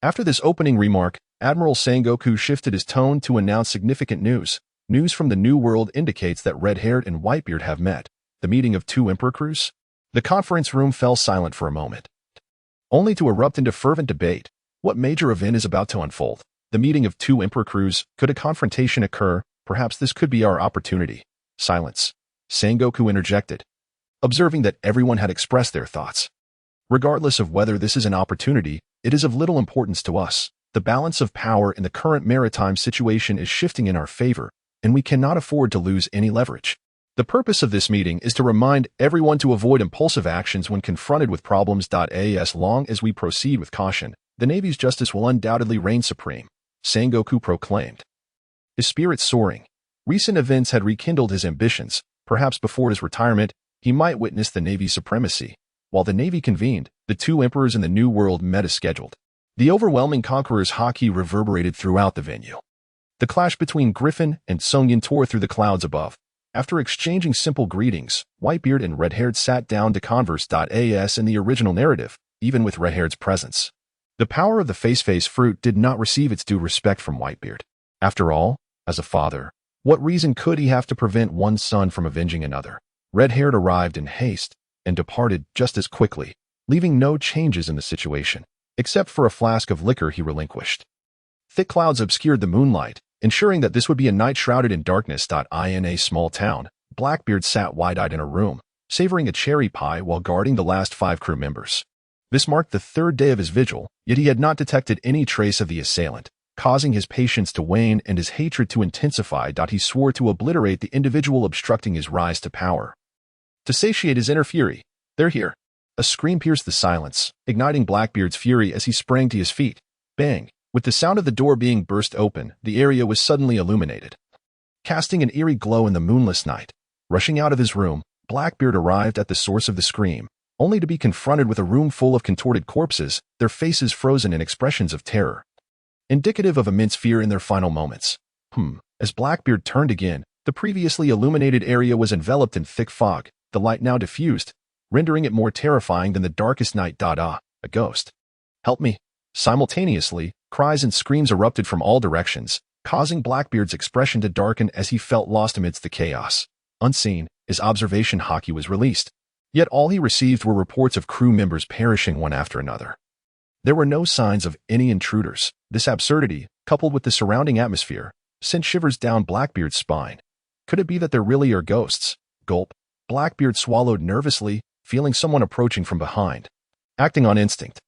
After this opening remark, Admiral Sengoku shifted his tone to announce significant news. News from the New World indicates that Red-Haired and Whitebeard have met. The meeting of two Emperor crews? The conference room fell silent for a moment, only to erupt into fervent debate. What major event is about to unfold? The meeting of two Emperor crews? Could a confrontation occur? Perhaps this could be our opportunity. Silence. Sengoku interjected, observing that everyone had expressed their thoughts. Regardless of whether this is an opportunity, it is of little importance to us. The balance of power in the current maritime situation is shifting in our favor, and we cannot afford to lose any leverage. The purpose of this meeting is to remind everyone to avoid impulsive actions when confronted with problems. As long as we proceed with caution, the Navy's justice will undoubtedly reign supreme, Sengoku proclaimed. His spirits soaring. Recent events had rekindled his ambitions. Perhaps before his retirement, he might witness the Navy's supremacy. While the Navy convened, the two emperors in the New World met as scheduled. The overwhelming conqueror's haki reverberated throughout the venue. The clash between Griffin and Sungin tore through the clouds above. After exchanging simple greetings, Whitebeard and Red-Haired sat down to converse. As in the original narrative, even with Red-Haired's presence, the power of the face-face fruit did not receive its due respect from Whitebeard. After all, as a father, what reason could he have to prevent one son from avenging another? Red-Haired arrived in haste and departed just as quickly, leaving no changes in the situation, except for a flask of liquor he relinquished. Thick clouds obscured the moonlight, ensuring that this would be a night shrouded in darkness. In a small town, Blackbeard sat wide-eyed in a room, savoring a cherry pie while guarding the last 5 crew members. This marked the 3rd day of his vigil, yet he had not detected any trace of the assailant, causing his patience to wane and his hatred to intensify. He swore to obliterate the individual obstructing his rise to power. To satiate his inner fury, they're here. A scream pierced the silence, igniting Blackbeard's fury as he sprang to his feet. Bang! With the sound of the door being burst open, the area was suddenly illuminated, casting an eerie glow in the moonless night. Rushing out of his room, Blackbeard arrived at the source of the scream, only to be confronted with a room full of contorted corpses, their faces frozen in expressions of terror, indicative of immense fear in their final moments. As Blackbeard turned again, the previously illuminated area was enveloped in thick fog, the light now diffused, rendering it more terrifying than the darkest night. A ghost. Help me. Simultaneously, cries and screams erupted from all directions, causing Blackbeard's expression to darken as he felt lost amidst the chaos. Unseen, his observation haki was released. Yet all he received were reports of crew members perishing one after another. There were no signs of any intruders. This absurdity, coupled with the surrounding atmosphere, sent shivers down Blackbeard's spine. Could it be that there really are ghosts? Gulp. Blackbeard swallowed nervously, feeling someone approaching from behind. Acting on instinct,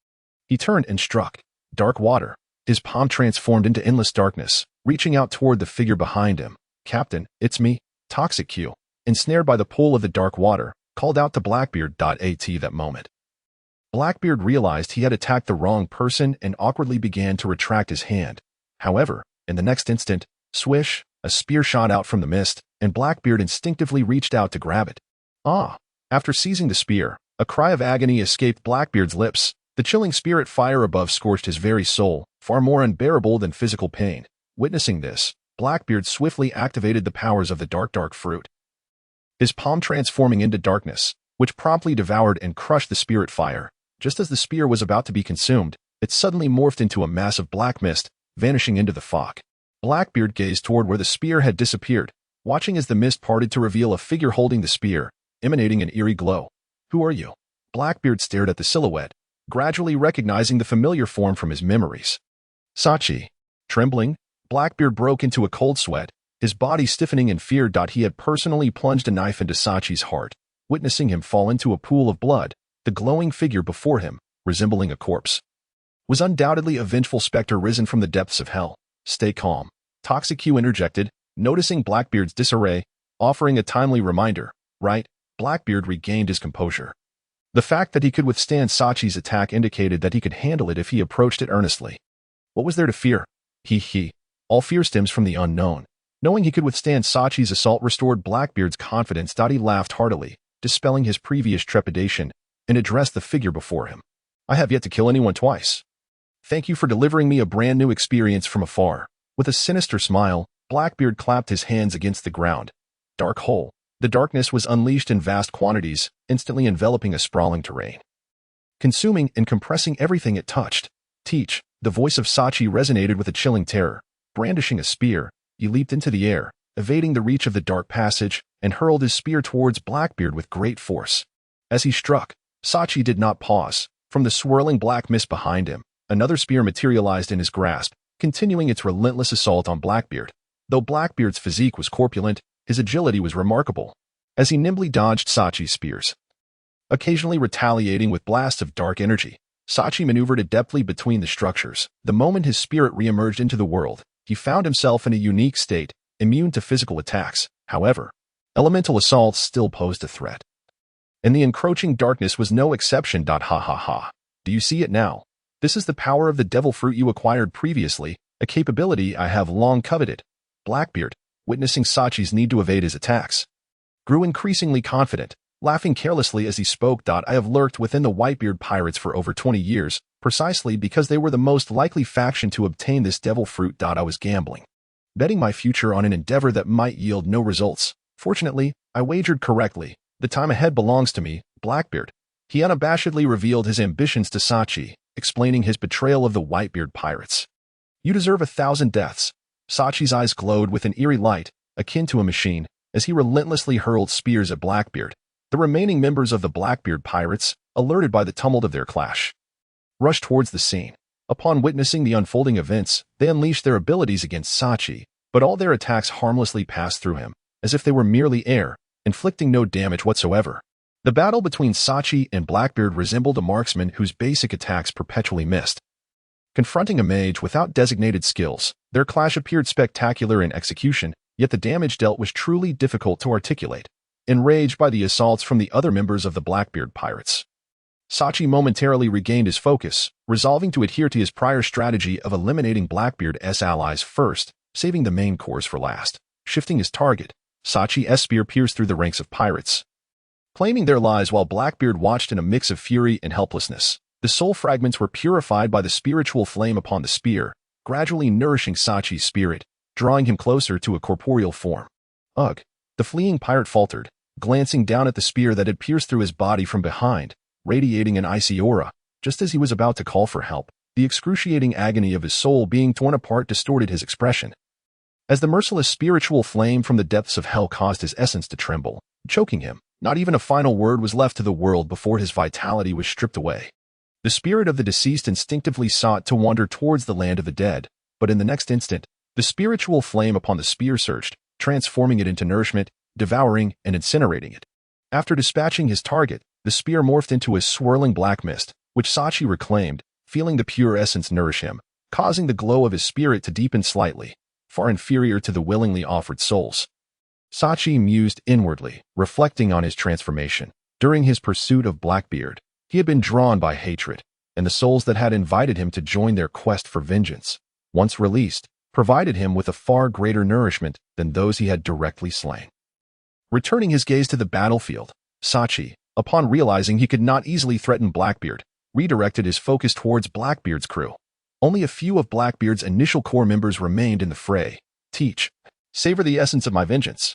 he turned and struck. Dark water. His palm transformed into endless darkness, reaching out toward the figure behind him. Captain, it's me, Toxic Q, ensnared by the pull of the dark water, called out to Blackbeard. At that moment, Blackbeard realized he had attacked the wrong person and awkwardly began to retract his hand. However, in the next instant, swish, a spear shot out from the mist, and Blackbeard instinctively reached out to grab it. After seizing the spear, a cry of agony escaped Blackbeard's lips. The chilling spirit fire above scorched his very soul, far more unbearable than physical pain. Witnessing this, Blackbeard swiftly activated the powers of the dark fruit, his palm transforming into darkness, which promptly devoured and crushed the spirit fire. Just as the spear was about to be consumed, it suddenly morphed into a mass of black mist, vanishing into the fog. Blackbeard gazed toward where the spear had disappeared, watching as the mist parted to reveal a figure holding the spear, emanating an eerie glow. Who are you? Blackbeard stared at the silhouette, gradually recognizing the familiar form from his memories. Sachi. Trembling, Blackbeard broke into a cold sweat, his body stiffening in fear. He had personally plunged a knife into Sachi's heart. Witnessing him fall into a pool of blood, the glowing figure before him, resembling a corpse, was undoubtedly a vengeful specter risen from the depths of hell. Stay calm, Toxic Q interjected, noticing Blackbeard's disarray, offering a timely reminder. Right? Blackbeard regained his composure. The fact that he could withstand Sachi's attack indicated that he could handle it if he approached it earnestly. What was there to fear? He. All fear stems from the unknown. Knowing he could withstand Sachi's assault restored Blackbeard's confidence. He laughed heartily, dispelling his previous trepidation, and addressed the figure before him. I have yet to kill anyone twice. Thank you for delivering me a brand new experience from afar. With a sinister smile, Blackbeard clapped his hands against the ground. Dark hole. The darkness was unleashed in vast quantities, instantly enveloping a sprawling terrain, consuming and compressing everything it touched. Teach, the voice of Sachi resonated with a chilling terror. Brandishing a spear, he leaped into the air, evading the reach of the dark passage, and hurled his spear towards Blackbeard with great force. As he struck, Sachi did not pause. From the swirling black mist behind him, another spear materialized in his grasp, continuing its relentless assault on Blackbeard. Though Blackbeard's physique was corpulent, his agility was remarkable. As he nimbly dodged Sachi's spears, occasionally retaliating with blasts of dark energy, Sachi maneuvered adeptly between the structures. The moment his spirit re-emerged into the world, he found himself in a unique state, immune to physical attacks. However, elemental assaults still posed a threat. And the encroaching darkness was no exception. Ha. Do you see it now? This is the power of the devil fruit you acquired previously, a capability I have long coveted. Blackbeard, witnessing Sachi's need to evade his attacks, grew increasingly confident, laughing carelessly as he spoke. I have lurked within the Whitebeard pirates for over 20 years, precisely because they were the most likely faction to obtain this devil fruit. I was gambling, betting my future on an endeavor that might yield no results. Fortunately, I wagered correctly. The time ahead belongs to me, Blackbeard. He unabashedly revealed his ambitions to Sachi, explaining his betrayal of the Whitebeard pirates. You deserve 1,000 deaths. Sachi's eyes glowed with an eerie light, akin to a machine, as he relentlessly hurled spears at Blackbeard. The remaining members of the Blackbeard pirates, alerted by the tumult of their clash, rushed towards the scene. Upon witnessing the unfolding events, they unleashed their abilities against Sachi, but all their attacks harmlessly passed through him, as if they were merely air, inflicting no damage whatsoever. The battle between Sachi and Blackbeard resembled a marksman whose basic attacks perpetually missed. Confronting a mage without designated skills, their clash appeared spectacular in execution, yet the damage dealt was truly difficult to articulate. Enraged by the assaults from the other members of the Blackbeard pirates, Sachi momentarily regained his focus, resolving to adhere to his prior strategy of eliminating Blackbeard's allies first, saving the main course for last. Shifting his target, Sachi's spear pierced through the ranks of pirates, claiming their lives while Blackbeard watched in a mix of fury and helplessness. The soul fragments were purified by the spiritual flame upon the spear, gradually nourishing Sachi's spirit, drawing him closer to a corporeal form. Ugh! The fleeing pirate faltered, glancing down at the spear that had pierced through his body from behind, radiating an icy aura. Just as he was about to call for help, the excruciating agony of his soul being torn apart distorted his expression, as the merciless spiritual flame from the depths of hell caused his essence to tremble, choking him. Not even a final word was left to the world before his vitality was stripped away. The spirit of the deceased instinctively sought to wander towards the land of the dead, but in the next instant, the spiritual flame upon the spear surged, transforming it into nourishment, devouring and incinerating it. After dispatching his target, the spear morphed into a swirling black mist, which Sachi reclaimed, feeling the pure essence nourish him, causing the glow of his spirit to deepen slightly, far inferior to the willingly offered souls. Sachi mused inwardly, reflecting on his transformation. During his pursuit of Blackbeard, he had been drawn by hatred, and the souls that had invited him to join their quest for vengeance, once released, provided him with a far greater nourishment than those he had directly slain. Returning his gaze to the battlefield, Sachi, upon realizing he could not easily threaten Blackbeard, redirected his focus towards Blackbeard's crew. Only a few of Blackbeard's initial core members remained in the fray. Teach, savor the essence of my vengeance.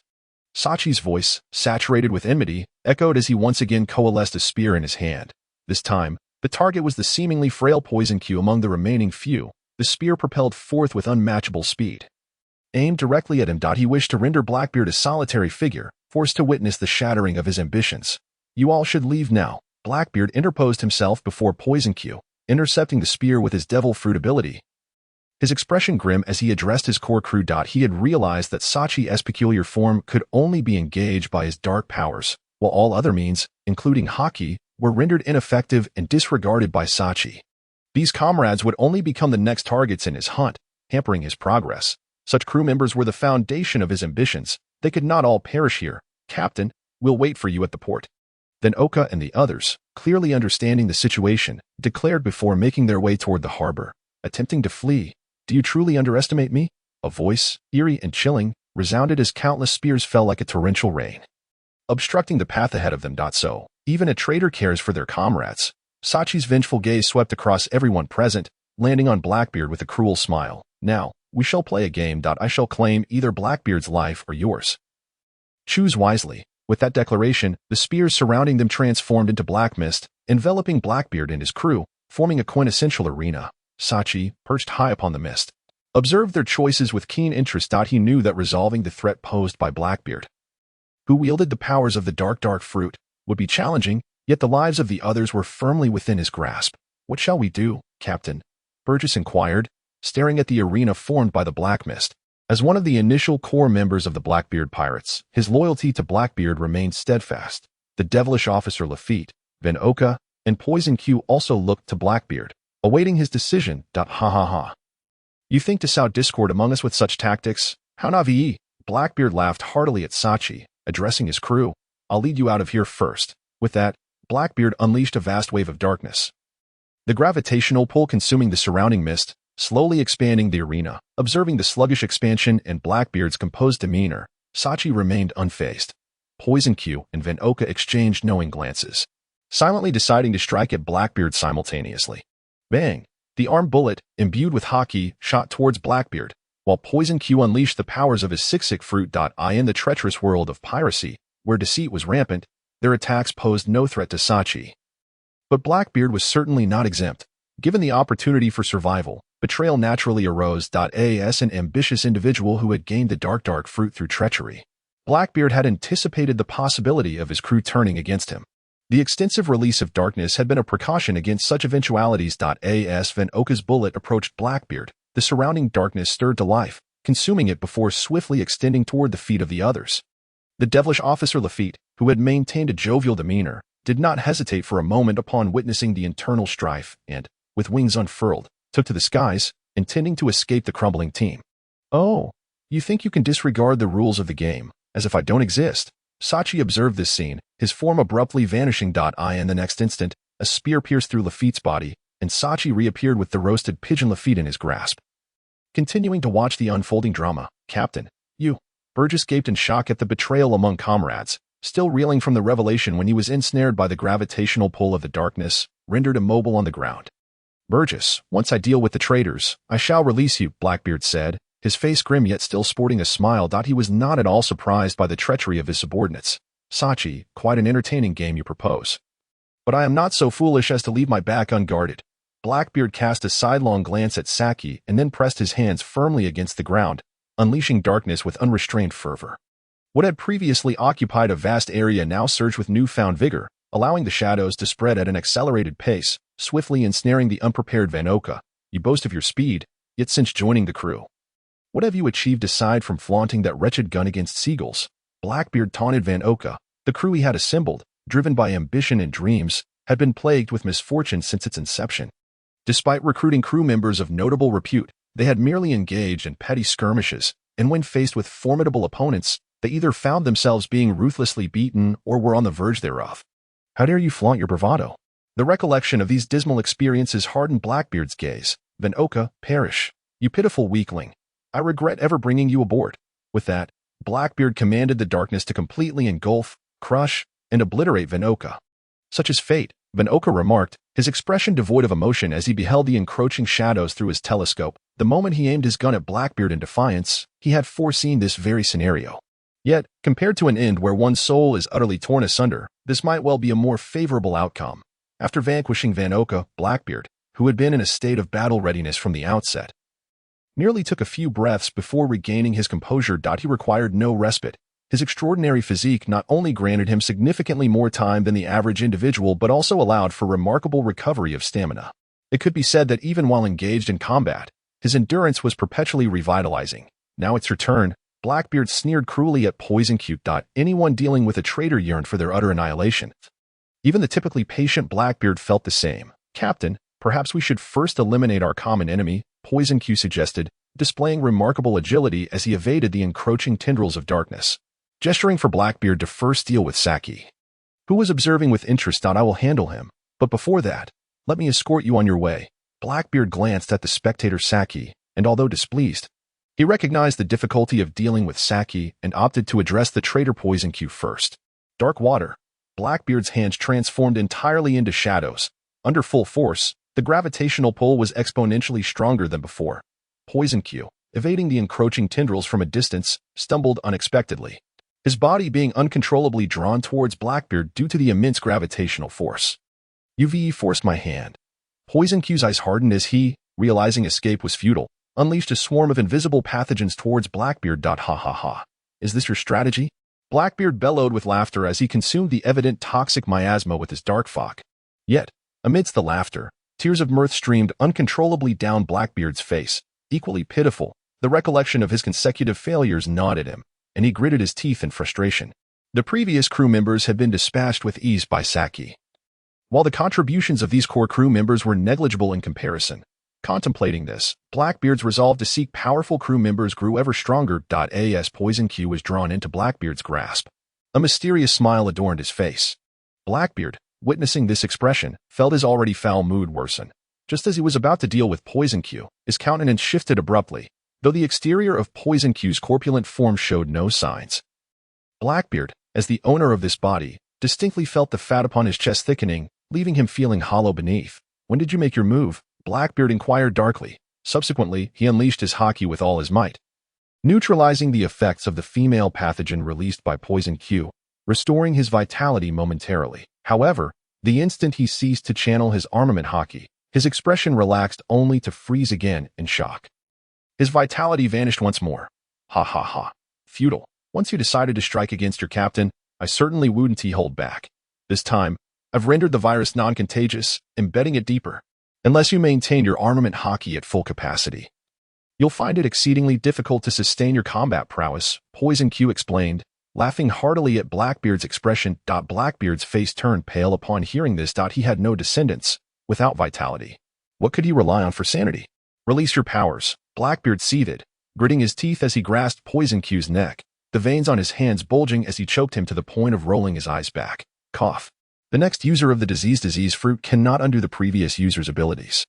Sachi's voice, saturated with enmity, echoed as he once again coalesced a spear in his hand. This time, the target was the seemingly frail poison Q among the remaining few. The spear propelled forth with unmatchable speed, aimed directly at him. He wished to render Blackbeard a solitary figure, forced to witness the shattering of his ambitions. You all should leave now. Blackbeard interposed himself before Poison Q, intercepting the spear with his devil fruit ability. His expression grim as he addressed his core crew. He had realized that Sachi's peculiar form could only be engaged by his dark powers, while all other means, including Haki, were rendered ineffective and disregarded by Sachi. These comrades would only become the next targets in his hunt, hampering his progress. Such crew members were the foundation of his ambitions. They could not all perish here. Captain, we'll wait for you at the port. Then Oka and the others, clearly understanding the situation, declared before making their way toward the harbor, attempting to flee. "Do you truly underestimate me?" A voice, eerie and chilling, resounded as countless spears fell like a torrential rain, obstructing the path ahead of them. So, even a traitor cares for their comrades. Sachi's vengeful gaze swept across everyone present, landing on Blackbeard with a cruel smile. "Now, we shall play a game. I shall claim either Blackbeard's life or yours. Choose wisely." With that declaration, the spears surrounding them transformed into black mist, enveloping Blackbeard and his crew, forming a quintessential arena. Sachi, perched high upon the mist, observed their choices with keen interest. He knew that resolving the threat posed by Blackbeard, who wielded the powers of the dark fruit, would be challenging, yet the lives of the others were firmly within his grasp. "What shall we do, Captain?" Burgess inquired, staring at the arena formed by the black mist. As one of the initial core members of the Blackbeard pirates, his loyalty to Blackbeard remained steadfast. The devilish officer Lafitte, Van Oka, and Poison Q also looked to Blackbeard, awaiting his decision. Ha ha ha. "You think to sow discord among us with such tactics? How naive!" Blackbeard laughed heartily at Sachi, addressing his crew. "I'll lead you out of here first." With that, Blackbeard unleashed a vast wave of darkness, the gravitational pull consuming the surrounding mist, slowly expanding the arena. Observing the sluggish expansion and Blackbeard's composed demeanor, Sachi remained unfazed. Poison Q and Van Oka exchanged knowing glances, silently deciding to strike at Blackbeard simultaneously. Bang! The armed bullet, imbued with Haki, shot towards Blackbeard, while Poison Q unleashed the powers of his sick fruit. In the treacherous world of piracy, where deceit was rampant, their attacks posed no threat to Sachi. But Blackbeard was certainly not exempt. Given the opportunity for survival, betrayal naturally arose. As an ambitious individual who had gained the dark fruit through treachery, Blackbeard had anticipated the possibility of his crew turning against him. The extensive release of darkness had been a precaution against such eventualities. As Van Oka's bullet approached Blackbeard, the surrounding darkness stirred to life, consuming it before swiftly extending toward the feet of the others. The devilish officer Lafitte, who had maintained a jovial demeanor, did not hesitate for a moment upon witnessing the internal strife and, with wings unfurled, took to the skies, intending to escape the crumbling team. "Oh, you think you can disregard the rules of the game, as if I don't exist?" Sachi observed this scene, his form abruptly vanishing. In the next instant, a spear pierced through Lafitte's body, and Sachi reappeared with the roasted pigeon Lafitte in his grasp. Continuing to watch the unfolding drama, "Captain, you..." Burgess gaped in shock at the betrayal among comrades, still reeling from the revelation when he was ensnared by the gravitational pull of the darkness, rendered immobile on the ground. "Burgess, once I deal with the traitors, I shall release you," Blackbeard said, his face grim yet still sporting a smile. He was not at all surprised by the treachery of his subordinates. "Sachi, quite an entertaining game you propose. But I am not so foolish as to leave my back unguarded." Blackbeard cast a sidelong glance at Saki and then pressed his hands firmly against the ground, unleashing darkness with unrestrained fervor. What had previously occupied a vast area now surged with newfound vigor, allowing the shadows to spread at an accelerated pace, swiftly ensnaring the unprepared Van Oka. "You boast of your speed, yet since joining the crew, what have you achieved aside from flaunting that wretched gun against seagulls?" Blackbeard taunted Van Oka. The crew he had assembled, driven by ambition and dreams, had been plagued with misfortune since its inception. Despite recruiting crew members of notable repute, they had merely engaged in petty skirmishes, and when faced with formidable opponents, they either found themselves being ruthlessly beaten or were on the verge thereof. "How dare you flaunt your bravado?" The recollection of these dismal experiences hardened Blackbeard's gaze. "Van Oka, perish, you pitiful weakling. I regret ever bringing you aboard." With that, Blackbeard commanded the darkness to completely engulf, crush, and obliterate Van Oka. "Such is fate," Van Oka remarked, his expression devoid of emotion as he beheld the encroaching shadows through his telescope. The moment he aimed his gun at Blackbeard in defiance, he had foreseen this very scenario. Yet, compared to an end where one's soul is utterly torn asunder, this might well be a more favorable outcome. After vanquishing Van Oka, Blackbeard, who had been in a state of battle readiness from the outset, merely took a few breaths before regaining his composure. He required no respite. His extraordinary physique not only granted him significantly more time than the average individual but also allowed for remarkable recovery of stamina. It could be said that even while engaged in combat, his endurance was perpetually revitalizing. Now its return, Blackbeard sneered cruelly at Poison Q. Anyone dealing with a traitor yearned for their utter annihilation. Even the typically patient Blackbeard felt the same. "Captain, perhaps we should first eliminate our common enemy," Poison Q suggested, displaying remarkable agility as he evaded the encroaching tendrils of darkness. Gesturing for Blackbeard to first deal with Saki, who was observing with interest. I will handle him, but before that, let me escort you on your way. Blackbeard glanced at the spectator Shiki, and although displeased, he recognized the difficulty of dealing with Shiki and opted to address the traitor Poison Q first. Dark water. Blackbeard's hands transformed entirely into shadows. Under full force, the gravitational pull was exponentially stronger than before. Poison Q, evading the encroaching tendrils from a distance, stumbled unexpectedly, his body being uncontrollably drawn towards Blackbeard due to the immense gravitational force. UVE forced my hand. Poison Q's eyes hardened as he, realizing escape was futile, unleashed a swarm of invisible pathogens towards Blackbeard. Ha ha ha. Is this your strategy? Blackbeard bellowed with laughter as he consumed the evident toxic miasma with his dark fog. Yet, amidst the laughter, tears of mirth streamed uncontrollably down Blackbeard's face. Equally pitiful, the recollection of his consecutive failures gnawed at him, and he gritted his teeth in frustration. The previous crew members had been dispatched with ease by Shiki, while the contributions of these core crew members were negligible in comparison. Contemplating this, Blackbeard's resolve to seek powerful crew members grew ever stronger. As Poison Q was drawn into Blackbeard's grasp, a mysterious smile adorned his face. Blackbeard, witnessing this expression, felt his already foul mood worsen. Just as he was about to deal with Poison Q, his countenance shifted abruptly, though the exterior of Poison Q's corpulent form showed no signs. Blackbeard, as the owner of this body, distinctly felt the fat upon his chest thickening, leaving him feeling hollow beneath. When did you make your move? Blackbeard inquired darkly. Subsequently, he unleashed his haki with all his might, neutralizing the effects of the female pathogen released by Poison Q, restoring his vitality momentarily. However, the instant he ceased to channel his armament haki, his expression relaxed only to freeze again in shock. His vitality vanished once more. Ha ha ha. Futile. Once you decided to strike against your captain, I certainly wouldn't hold back. This time, I've rendered the virus non-contagious, embedding it deeper. Unless you maintain your armament haki at full capacity, you'll find it exceedingly difficult to sustain your combat prowess, Poison Q explained, laughing heartily at Blackbeard's expression. Blackbeard's face turned pale upon hearing this. He had no descendants, without vitality. What could he rely on for sanity? Release your powers. Blackbeard seethed, gritting his teeth as he grasped Poison Q's neck, the veins on his hands bulging as he choked him to the point of rolling his eyes back. Cough. The next user of the disease fruit cannot undo the previous user's abilities.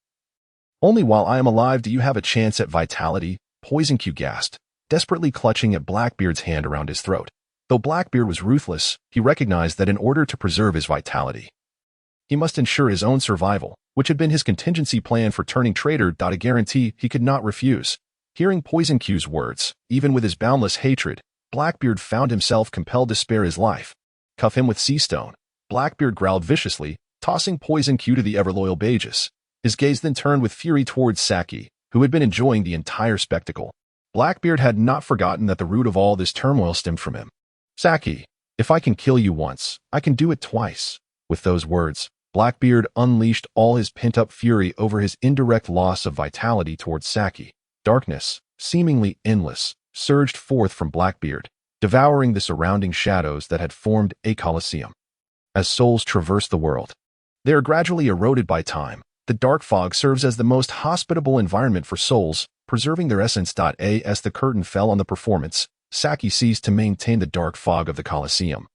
Only while I am alive do you have a chance at vitality, Poison Q gasped, desperately clutching at Blackbeard's hand around his throat. Though Blackbeard was ruthless, he recognized that in order to preserve his vitality, he must ensure his own survival, which had been his contingency plan for turning traitor. A guarantee he could not refuse. Hearing Poison Q's words, even with his boundless hatred, Blackbeard found himself compelled to spare his life. Cuff him with sea stone. Blackbeard growled viciously, tossing Poison Q to the ever-loyal Bagus. His gaze then turned with fury towards Shiki, who had been enjoying the entire spectacle. Blackbeard had not forgotten that the root of all this turmoil stemmed from him. Shiki, if I can kill you once, I can do it twice. With those words, Blackbeard unleashed all his pent-up fury over his indirect loss of vitality towards Shiki. Darkness, seemingly endless, surged forth from Blackbeard, devouring the surrounding shadows that had formed a coliseum. As souls traverse the world, they are gradually eroded by time. The dark fog serves as the most hospitable environment for souls, preserving their essence. As the curtain fell on the performance, Shiki ceased to maintain the dark fog of the Colosseum,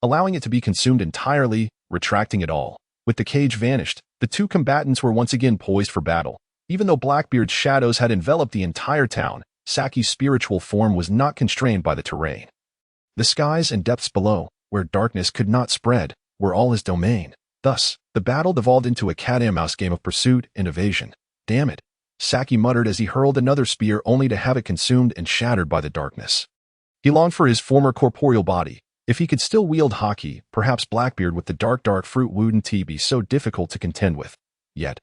allowing it to be consumed entirely, retracting it all. With the cage vanished, the two combatants were once again poised for battle. Even though Blackbeard's shadows had enveloped the entire town, Shaki's spiritual form was not constrained by the terrain. The skies and depths below, where darkness could not spread, were all his domain. Thus, the battle devolved into a cat-and-mouse game of pursuit and evasion. Damn it, Shiki muttered as he hurled another spear only to have it consumed and shattered by the darkness. He longed for his former corporeal body. If he could still wield haki, perhaps Blackbeard with the dark fruit wouldn't be so difficult to contend with. Yet,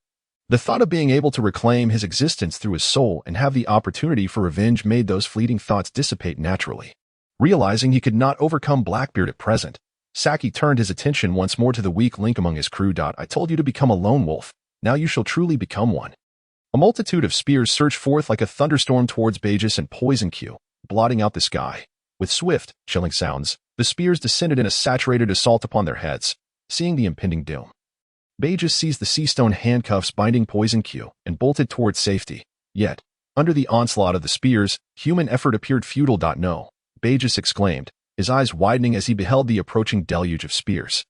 the thought of being able to reclaim his existence through his soul and have the opportunity for revenge made those fleeting thoughts dissipate naturally. Realizing he could not overcome Blackbeard at present, Shiki turned his attention once more to the weak link among his crew. I told you to become a lone wolf. Now you shall truly become one. A multitude of spears surged forth like a thunderstorm towards Bagus and Poison Q, blotting out the sky. With swift, chilling sounds, the spears descended in a saturated assault upon their heads. Seeing the impending doom, Bagus seized the sea stone handcuffs binding Poison Q and bolted towards safety. Yet, under the onslaught of the spears, human effort appeared futile. No. Bagus exclaimed, his eyes widening as he beheld the approaching deluge of spears.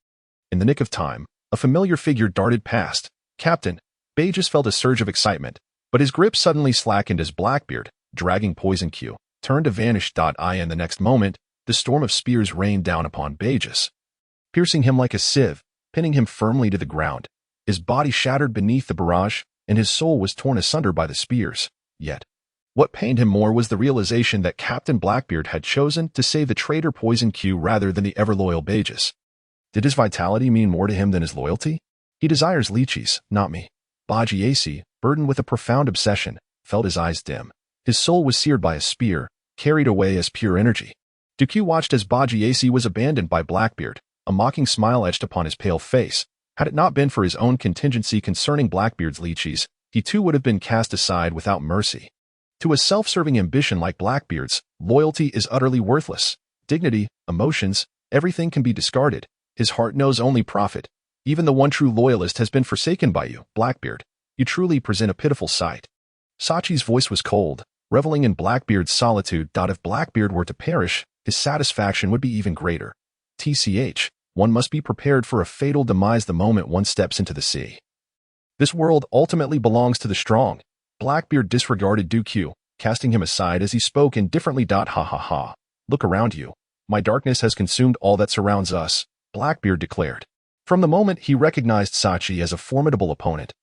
In the nick of time, a familiar figure darted past. Captain Bagus felt a surge of excitement, but his grip suddenly slackened as Blackbeard, dragging Poison Q, turned to vanish. In the next moment, the storm of spears rained down upon Bagus, piercing him like a sieve, pinning him firmly to the ground. His body shattered beneath the barrage, and his soul was torn asunder by the spears. Yet, what pained him more was the realization that Captain Blackbeard had chosen to save the traitor Poison Q rather than the ever-loyal Bagus. Did his vitality mean more to him than his loyalty? He desires leeches, not me. Bagiasi, burdened with a profound obsession, felt his eyes dim. His soul was seared by a spear, carried away as pure energy. Duque watched as Bagiasi was abandoned by Blackbeard, a mocking smile etched upon his pale face. Had it not been for his own contingency concerning Blackbeard's leeches, he too would have been cast aside without mercy. To a self-serving ambition like Blackbeard's, loyalty is utterly worthless. Dignity, emotions, everything can be discarded. His heart knows only profit. Even the one true loyalist has been forsaken by you, Blackbeard. You truly present a pitiful sight. Sachi's voice was cold, reveling in Blackbeard's solitude. If Blackbeard were to perish, his satisfaction would be even greater. TCH, one must be prepared for a fatal demise the moment one steps into the sea. This world ultimately belongs to the strong. Blackbeard disregarded Duque, casting him aside as he spoke indifferently. Ha ha ha. Look around you. My darkness has consumed all that surrounds us, Blackbeard declared. From the moment he recognized Sachi as a formidable opponent,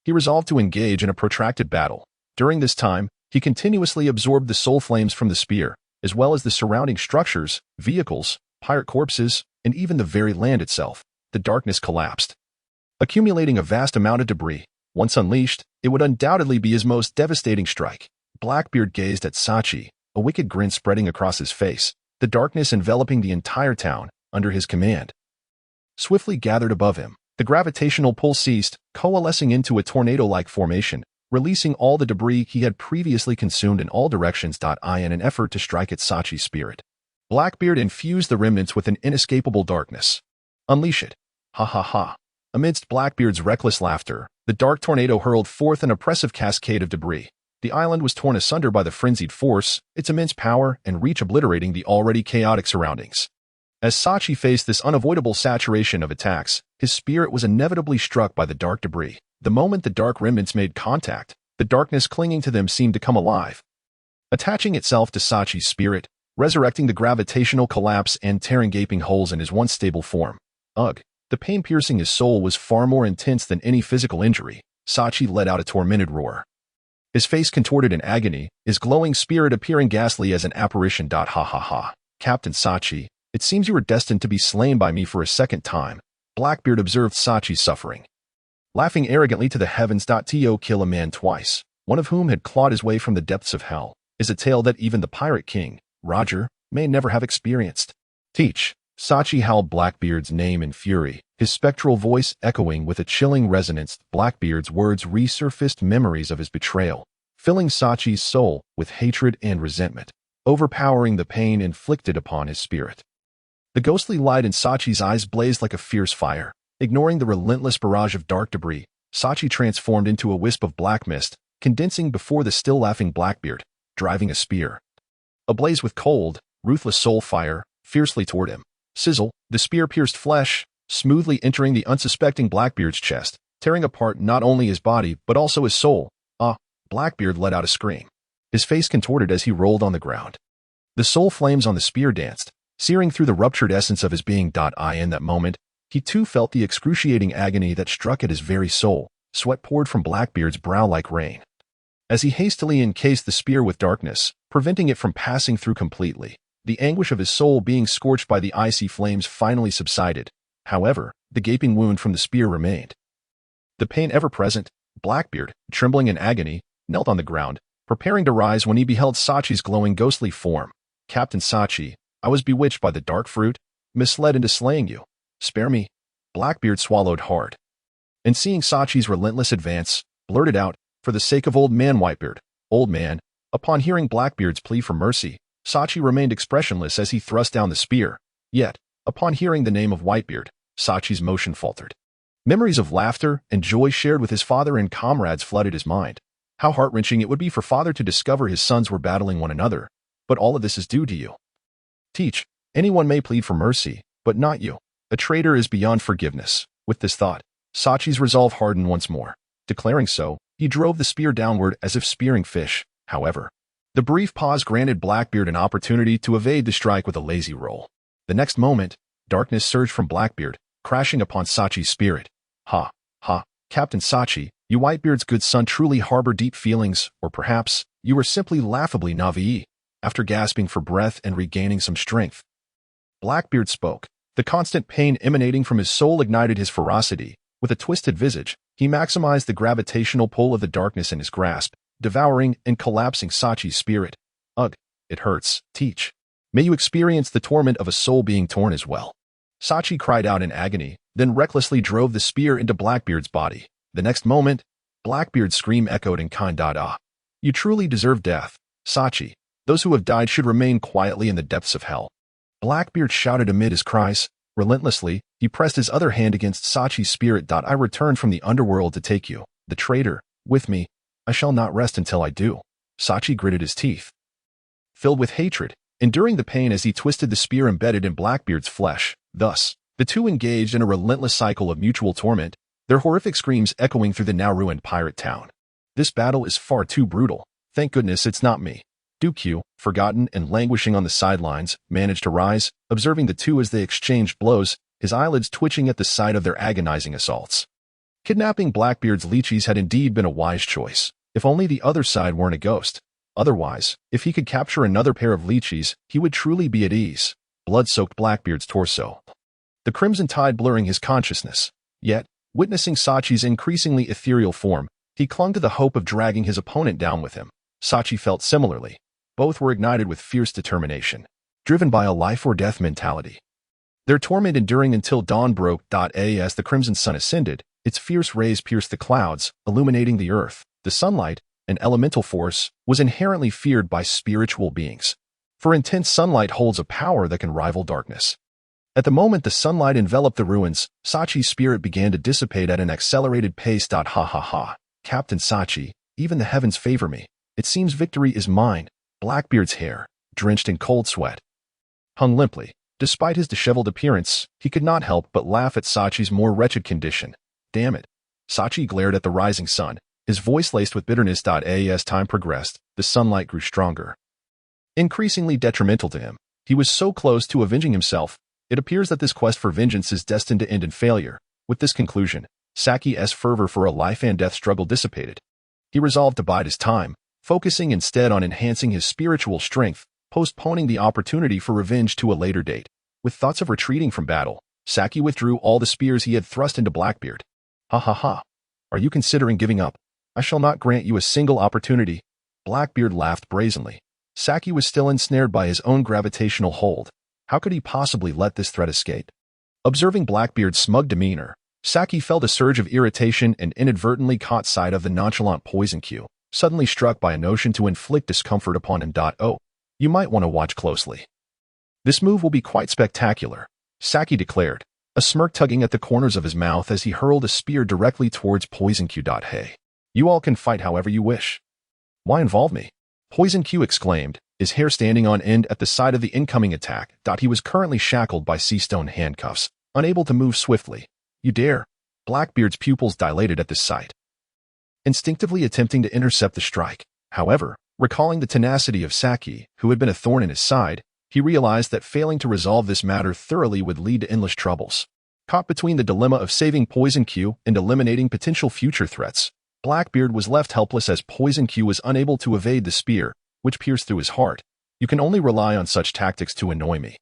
he resolved to engage in a protracted battle. During this time, he continuously absorbed the soul flames from the spear, as well as the surrounding structures, vehicles, pirate corpses, and even the very land itself. The darkness collapsed, accumulating a vast amount of debris. Once unleashed, it would undoubtedly be his most devastating strike. Blackbeard gazed at Sachi, a wicked grin spreading across his face, the darkness enveloping the entire town under his command swiftly gathered above him. The gravitational pull ceased, coalescing into a tornado-like formation, releasing all the debris he had previously consumed in all directions. In an effort to strike at Sachi's spirit, Blackbeard infused the remnants with an inescapable darkness. Unleash it. Ha ha ha. Amidst Blackbeard's reckless laughter, the dark tornado hurled forth an oppressive cascade of debris. The island was torn asunder by the frenzied force, its immense power and reach obliterating the already chaotic surroundings. As Sachi faced this unavoidable saturation of attacks, his spirit was inevitably struck by the dark debris. The moment the dark remnants made contact, the darkness clinging to them seemed to come alive, attaching itself to Sachi's spirit, resurrecting the gravitational collapse and tearing gaping holes in his once stable form. Ugh! The pain piercing his soul was far more intense than any physical injury. Sachi let out a tormented roar, his face contorted in agony, his glowing spirit appearing ghastly as an apparition. Ha ha ha. Captain Sachi, it seems you were destined to be slain by me for a second time. Blackbeard observed Sachi's suffering, laughing arrogantly to the heavens. To kill a man twice, one of whom had clawed his way from the depths of hell, is a tale that even the pirate king, Roger, may never have experienced. Teach. Sachi howled Blackbeard's name in fury, his spectral voice echoing with a chilling resonance. Blackbeard's words resurfaced memories of his betrayal, filling Sachi's soul with hatred and resentment, overpowering the pain inflicted upon his spirit. The ghostly light in Sachi's eyes blazed like a fierce fire. Ignoring the relentless barrage of dark debris, Sachi transformed into a wisp of black mist, condensing before the still laughing Blackbeard, driving a spear, ablaze with cold, ruthless soul fire, fiercely toward him. Sizzle, the spear pierced flesh, smoothly entering the unsuspecting Blackbeard's chest, tearing apart not only his body but also his soul. Blackbeard let out a scream. His face contorted as he rolled on the ground. The soul flames on the spear danced, searing through the ruptured essence of his being. In that moment, he too felt the excruciating agony that struck at his very soul. Sweat poured from Blackbeard's brow like rain, as he hastily encased the spear with darkness, preventing it from passing through completely. The anguish of his soul being scorched by the icy flames finally subsided. However, the gaping wound from the spear remained. The pain ever present, Blackbeard, trembling in agony, knelt on the ground, preparing to rise when he beheld Sachi's glowing ghostly form. Captain Sachi, I was bewitched by the dark fruit, misled into slaying you. Spare me. Blackbeard swallowed hard, and seeing Sachi's relentless advance, blurted out, for the sake of old man Whitebeard, old man. Upon hearing Blackbeard's plea for mercy, Sachi remained expressionless as he thrust down the spear. Yet, upon hearing the name of Whitebeard, Sachi's motion faltered. Memories of laughter and joy shared with his father and comrades flooded his mind. How heart-wrenching it would be for father to discover his sons were battling one another. But all of this is due to you. Teach. Anyone may plead for mercy, but not you. A traitor is beyond forgiveness. With this thought, Sachi's resolve hardened once more. Declaring so, he drove the spear downward as if spearing fish. However, the brief pause granted Blackbeard an opportunity to evade the strike with a lazy roll. The next moment, darkness surged from Blackbeard, crashing upon Sachi's spirit. Ha, ha, Captain Sachi, you Whitebeard's good son truly harbor deep feelings, or perhaps, you were simply laughably naive. After gasping for breath and regaining some strength, Blackbeard spoke. The constant pain emanating from his soul ignited his ferocity. With a twisted visage, he maximized the gravitational pull of the darkness in his grasp, devouring and collapsing Sachi's spirit. Ugh, it hurts. Teach. May you experience the torment of a soul being torn as well. Sachi cried out in agony, then recklessly drove the spear into Blackbeard's body. The next moment, Blackbeard's scream echoed in kind. Ah. You truly deserve death, Sachi. Those who have died should remain quietly in the depths of hell. Blackbeard shouted amid his cries. Relentlessly, he pressed his other hand against Sachi's spirit. I returned from the underworld to take you, the traitor, with me. I shall not rest until I do. Sachi gritted his teeth, filled with hatred, enduring the pain as he twisted the spear embedded in Blackbeard's flesh. Thus, the two engaged in a relentless cycle of mutual torment, their horrific screams echoing through the now-ruined pirate town. This battle is far too brutal. Thank goodness it's not me. Duke, forgotten and languishing on the sidelines, managed to rise, observing the two as they exchanged blows, his eyelids twitching at the sight of their agonizing assaults. Kidnapping Blackbeard's leeches had indeed been a wise choice, if only the other side weren't a ghost. Otherwise, if he could capture another pair of leeches, he would truly be at ease. Blood soaked Blackbeard's torso, the crimson tide blurring his consciousness. Yet, witnessing Sachi's increasingly ethereal form, he clung to the hope of dragging his opponent down with him. Sachi felt similarly. Both were ignited with fierce determination, driven by a life-or-death mentality. Their torment enduring until dawn broke. As the crimson sun ascended, its fierce rays pierced the clouds, illuminating the earth. The sunlight, an elemental force, was inherently feared by spiritual beings, for intense sunlight holds a power that can rival darkness. At the moment the sunlight enveloped the ruins, Sachi's spirit began to dissipate at an accelerated pace. Ha ha ha. Captain Sachi, even the heavens favor me. It seems victory is mine. Blackbeard's hair, drenched in cold sweat, hung limply. Despite his disheveled appearance, he could not help but laugh at Sachi's more wretched condition. Damn it. Sachi glared at the rising sun, his voice laced with bitterness. As time progressed, the sunlight grew stronger, increasingly detrimental to him. He was so close to avenging himself. It appears that this quest for vengeance is destined to end in failure. With this conclusion, Saki's fervor for a life-and-death struggle dissipated. He resolved to bide his time, focusing instead on enhancing his spiritual strength, postponing the opportunity for revenge to a later date. With thoughts of retreating from battle, Saki withdrew all the spears he had thrust into Blackbeard. Ha ha ha. Are you considering giving up? I shall not grant you a single opportunity. Blackbeard laughed brazenly. Saki was still ensnared by his own gravitational hold. How could he possibly let this threat escape? Observing Blackbeard's smug demeanor, Saki felt a surge of irritation and inadvertently caught sight of the nonchalant poison cue, suddenly struck by a notion to inflict discomfort upon him. Oh, you might want to watch closely. This move will be quite spectacular, Saki declared, a smirk tugging at the corners of his mouth as he hurled a spear directly towards Poison Q. Hey, you all can fight however you wish. Why involve me? Poison Q exclaimed, his hair standing on end at the sight of the incoming attack. He was currently shackled by sea stone handcuffs, unable to move swiftly. You dare? Blackbeard's pupils dilated at this sight, instinctively attempting to intercept the strike. However, recalling the tenacity of Saki, who had been a thorn in his side, he realized that failing to resolve this matter thoroughly would lead to endless troubles. Caught between the dilemma of saving Poison Q and eliminating potential future threats, Blackbeard was left helpless as Poison Q was unable to evade the spear, which pierced through his heart. You can only rely on such tactics to annoy me.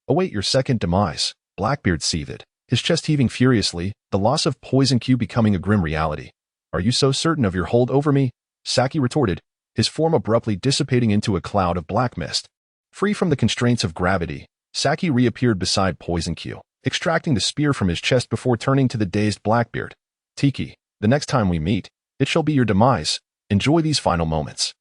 Await your second demise, Blackbeard seethed, his chest heaving furiously, the loss of Poison Q becoming a grim reality. Are you so certain of your hold over me? Saki retorted, his form abruptly dissipating into a cloud of black mist. Free from the constraints of gravity, Saki reappeared beside Poison Q, extracting the spear from his chest before turning to the dazed Blackbeard. Tiki, the next time we meet, it shall be your demise. Enjoy these final moments.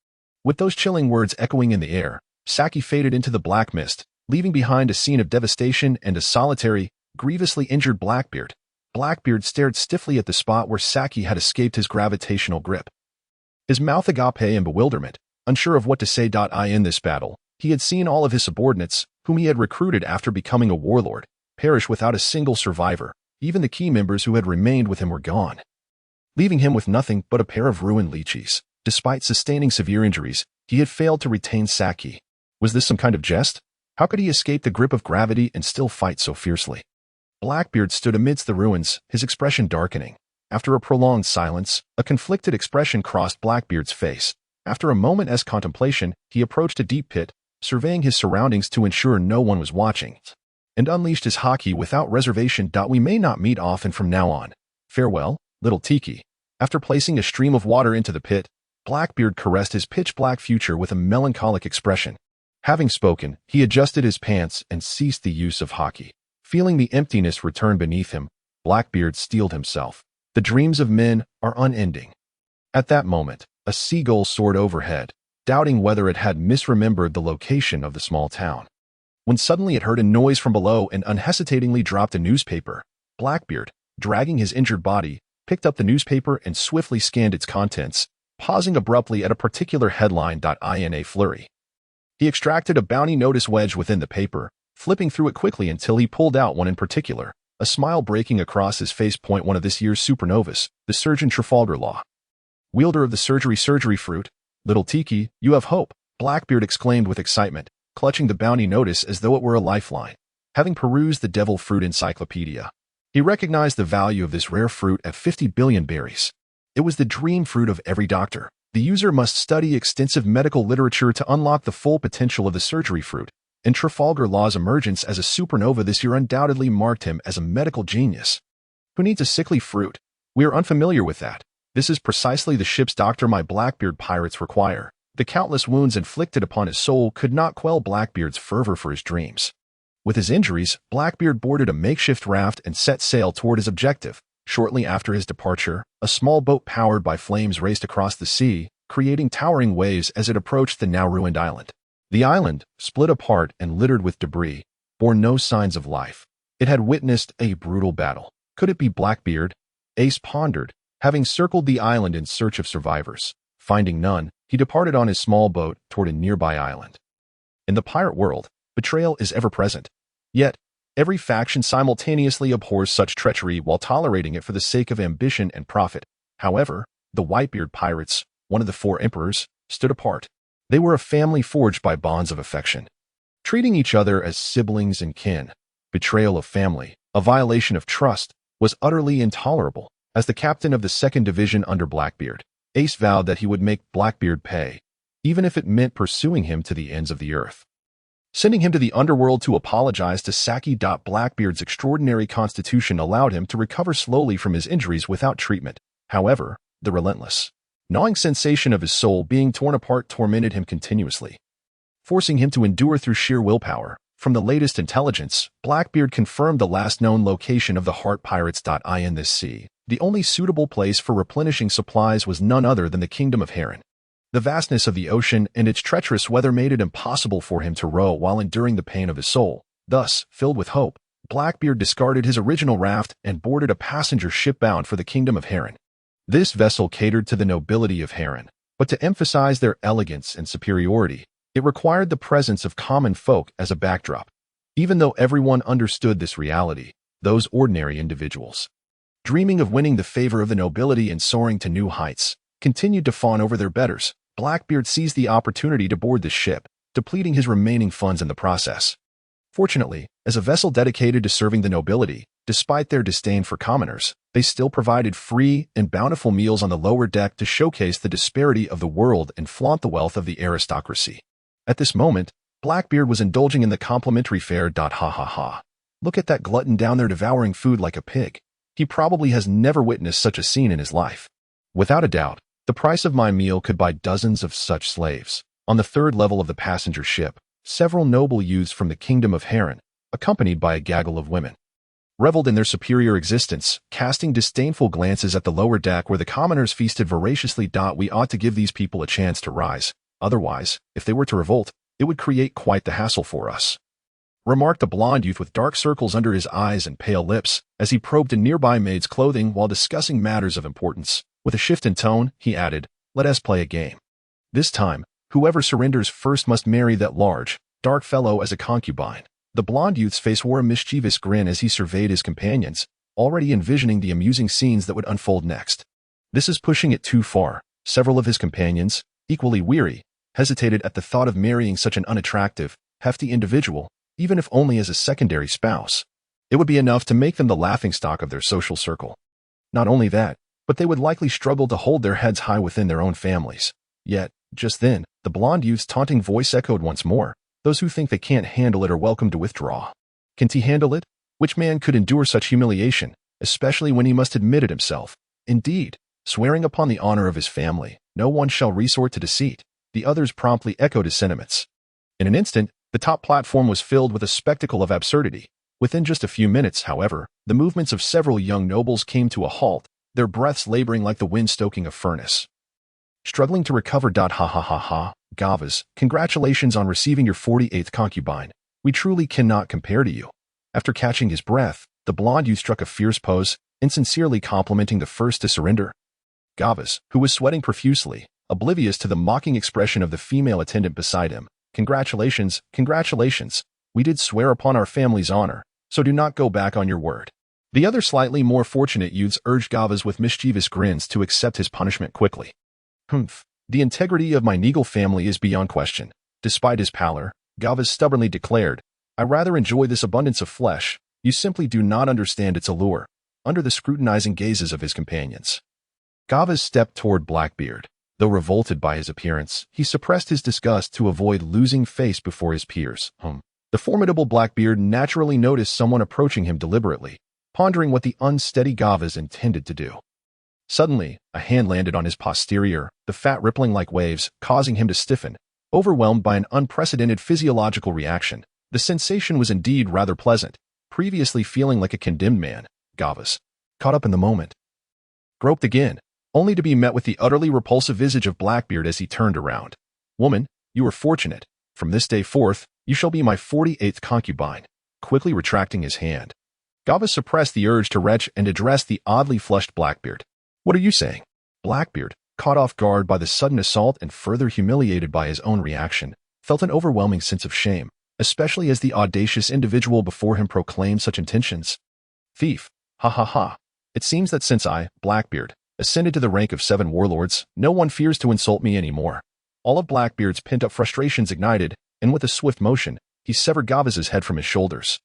With those chilling words echoing in the air, Saki faded into the black mist, leaving behind a scene of devastation and a solitary, grievously injured Blackbeard. Blackbeard stared stiffly at the spot where Saki had escaped his gravitational grip, his mouth agape in bewilderment, unsure of what to say. In this battle, He had seen all of his subordinates, whom he had recruited after becoming a warlord, perish without a single survivor. Even the key members who had remained with him were gone, leaving him with nothing but a pair of ruined leeches. Despite sustaining severe injuries, he had failed to retain Shiki. Was this some kind of jest? How could he escape the grip of gravity and still fight so fiercely? Blackbeard stood amidst the ruins, his expression darkening. After a prolonged silence, a conflicted expression crossed Blackbeard's face. After a moment's contemplation, he approached a deep pit, surveying his surroundings to ensure no one was watching, and unleashed his haki without reservation. We may not meet often from now on. Farewell, little Tiki. After placing a stream of water into the pit, Blackbeard caressed his pitch-black future with a melancholic expression. Having spoken, he adjusted his pants and ceased the use of haki. Feeling the emptiness return beneath him, Blackbeard steeled himself. The dreams of men are unending. At that moment, a seagull soared overhead, doubting whether it had misremembered the location of the small town. When suddenly it heard a noise from below and unhesitatingly dropped a newspaper, Blackbeard, dragging his injured body, picked up the newspaper and swiftly scanned its contents, pausing abruptly at a particular headline. In a flurry, he extracted a bounty notice wedged within the paper, flipping through it quickly until he pulled out one in particular, a smile breaking across his face. One of this year's supernovas, the surgeon Trafalgar Law. Wielder of the surgery fruit, little Tiki, you have hope, Blackbeard exclaimed with excitement, clutching the bounty notice as though it were a lifeline. Having perused the devil fruit encyclopedia, he recognized the value of this rare fruit at 50 billion berries. It was the dream fruit of every doctor. The user must study extensive medical literature to unlock the full potential of the surgery fruit, and Trafalgar Law's emergence as a supernova this year undoubtedly marked him as a medical genius. Who needs a sickly fruit? We are unfamiliar with that. This is precisely the ship's doctor my Blackbeard pirates require. The countless wounds inflicted upon his soul could not quell Blackbeard's fervor for his dreams. With his injuries, Blackbeard boarded a makeshift raft and set sail toward his objective. Shortly after his departure, a small boat powered by flames raced across the sea, creating towering waves as it approached the now-ruined island. The island, split apart and littered with debris, bore no signs of life. It had witnessed a brutal battle. Could it be Blackbeard? Ace pondered, having circled the island in search of survivors. Finding none, he departed on his small boat toward a nearby island. In the pirate world, betrayal is ever present. Yet, every faction simultaneously abhors such treachery while tolerating it for the sake of ambition and profit. However, the Whitebeard pirates, one of the four emperors, stood apart. They were a family forged by bonds of affection, treating each other as siblings and kin. Betrayal of family, a violation of trust, was utterly intolerable. As the captain of the 2nd Division under Blackbeard, Ace vowed that he would make Blackbeard pay, even if it meant pursuing him to the ends of the earth. Sending him to the underworld to apologize to Shiki. Blackbeard's extraordinary constitution allowed him to recover slowly from his injuries without treatment. However, the relentless, gnawing sensation of his soul being torn apart tormented him continuously, forcing him to endure through sheer willpower. From the latest intelligence, Blackbeard confirmed the last known location of the Heart Pirates. In this sea, the only suitable place for replenishing supplies was none other than the Kingdom of Heron. The vastness of the ocean and its treacherous weather made it impossible for him to row while enduring the pain of his soul. Thus, filled with hope, Blackbeard discarded his original raft and boarded a passenger ship bound for the Kingdom of Heron. This vessel catered to the nobility of Heron, but to emphasize their elegance and superiority, it required the presence of common folk as a backdrop. Even though everyone understood this reality, those ordinary individuals, dreaming of winning the favor of the nobility and soaring to new heights, continued to fawn over their betters. Blackbeard seized the opportunity to board the ship, depleting his remaining funds in the process. Fortunately, as a vessel dedicated to serving the nobility, despite their disdain for commoners, they still provided free and bountiful meals on the lower deck to showcase the disparity of the world and flaunt the wealth of the aristocracy. At this moment, Blackbeard was indulging in the complimentary fare. Ha ha ha. Look at that glutton down there devouring food like a pig. He probably has never witnessed such a scene in his life. Without a doubt, the price of my meal could buy dozens of such slaves. On the 3rd level of the passenger ship, several noble youths from the Kingdom of Heron, accompanied by a gaggle of women, reveled in their superior existence, casting disdainful glances at the lower deck where the commoners feasted voraciously. We ought to give these people a chance to rise. Otherwise, if they were to revolt, it would create quite the hassle for us, remarked a blond youth with dark circles under his eyes and pale lips, as he probed a nearby maid's clothing while discussing matters of importance. With a shift in tone, he added, "Let us play a game. This time, Whoever surrenders first must marry that large, dark fellow as a concubine. The blond youth's face wore a mischievous grin as he surveyed his companions, already envisioning the amusing scenes that would unfold next. This is pushing it too far. Several of his companions, equally weary, hesitated at the thought of marrying such an unattractive, hefty individual, even if only as a secondary spouse. It would be enough to make them the laughingstock of their social circle. Not only that, but they would likely struggle to hold their heads high within their own families. Yet, just then, the blond youth's taunting voice echoed once more. Those who think they can't handle it are welcome to withdraw. Can't he handle it? Which man could endure such humiliation, especially when he must admit it himself? Indeed, swearing upon the honor of his family, no one shall resort to deceit. The others promptly echoed his sentiments. In an instant, the top platform was filled with a spectacle of absurdity. Within just a few minutes, however, the movements of several young nobles came to a halt, their breaths laboring like the wind stoking a furnace. Struggling to recover. Ha ha ha ha, Gavas, congratulations on receiving your 48th concubine. We truly cannot compare to you. After catching his breath, the blond youth struck a fierce pose, insincerely complimenting the first to surrender. Gavas, who was sweating profusely, oblivious to the mocking expression of the female attendant beside him. Congratulations, congratulations. We did swear upon our family's honor, so do not go back on your word. The other slightly more fortunate youths urged Gavas with mischievous grins to accept his punishment quickly. Humph, the integrity of my Negal family is beyond question. Despite his pallor, Gavas stubbornly declared, I rather enjoy this abundance of flesh. You simply do not understand its allure. Under the scrutinizing gazes of his companions, Gavas stepped toward Blackbeard. Though revolted by his appearance, he suppressed his disgust to avoid losing face before his peers. The formidable Blackbeard naturally noticed someone approaching him deliberately, pondering what the unsteady Gavas intended to do. Suddenly, a hand landed on his posterior, the fat rippling like waves, causing him to stiffen, overwhelmed by an unprecedented physiological reaction. The sensation was indeed rather pleasant. Previously feeling like a condemned man, Gavas, caught up in the moment, groped again, only to be met with the utterly repulsive visage of Blackbeard as he turned around. Woman, you are fortunate. From this day forth, you shall be my 48th concubine. Quickly retracting his hand, Gavas suppressed the urge to retch and addressed the oddly flushed Blackbeard. What are you saying? Blackbeard, caught off guard by the sudden assault and further humiliated by his own reaction, felt an overwhelming sense of shame, especially as the audacious individual before him proclaimed such intentions. Thief, ha ha ha. It seems that since I, Blackbeard, ascended to the rank of 7 warlords, no one fears to insult me anymore. All of Blackbeard's pent-up frustrations ignited, and with a swift motion, he severed Gavas's head from his shoulders.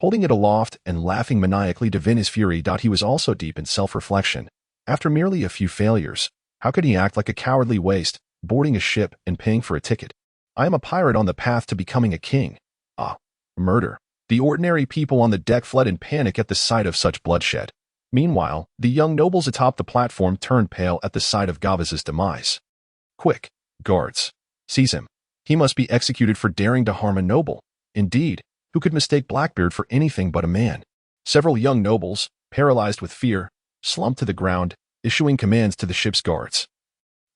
Holding it aloft and laughing maniacally to vent his fury. He was also deep in self-reflection. After merely a few failures, how could he act like a cowardly waste, boarding a ship and paying for a ticket? I am a pirate on the path to becoming a king. Ah, murder. The ordinary people on the deck fled in panic at the sight of such bloodshed. Meanwhile, the young nobles atop the platform turned pale at the sight of Gavas's demise. Quick, guards, seize him. He must be executed for daring to harm a noble. Indeed, who could mistake Blackbeard for anything but a man? Several young nobles, paralyzed with fear, slumped to the ground, issuing commands to the ship's guards,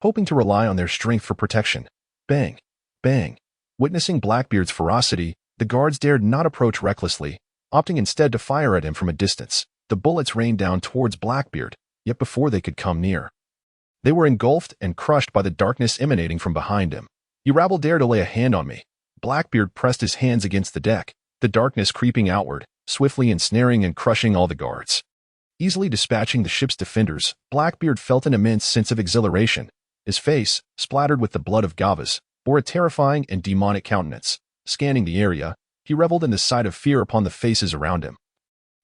hoping to rely on their strength for protection. Bang, bang. Witnessing Blackbeard's ferocity, the guards dared not approach recklessly, opting instead to fire at him from a distance. The bullets rained down towards Blackbeard, yet before they could come near, they were engulfed and crushed by the darkness emanating from behind him. You rabble dare to lay a hand on me. Blackbeard pressed his hands against the deck, the darkness creeping outward, swiftly ensnaring and crushing all the guards. Easily dispatching the ship's defenders, Blackbeard felt an immense sense of exhilaration. His face, splattered with the blood of Gavas, bore a terrifying and demonic countenance. Scanning the area, he reveled in the sight of fear upon the faces around him.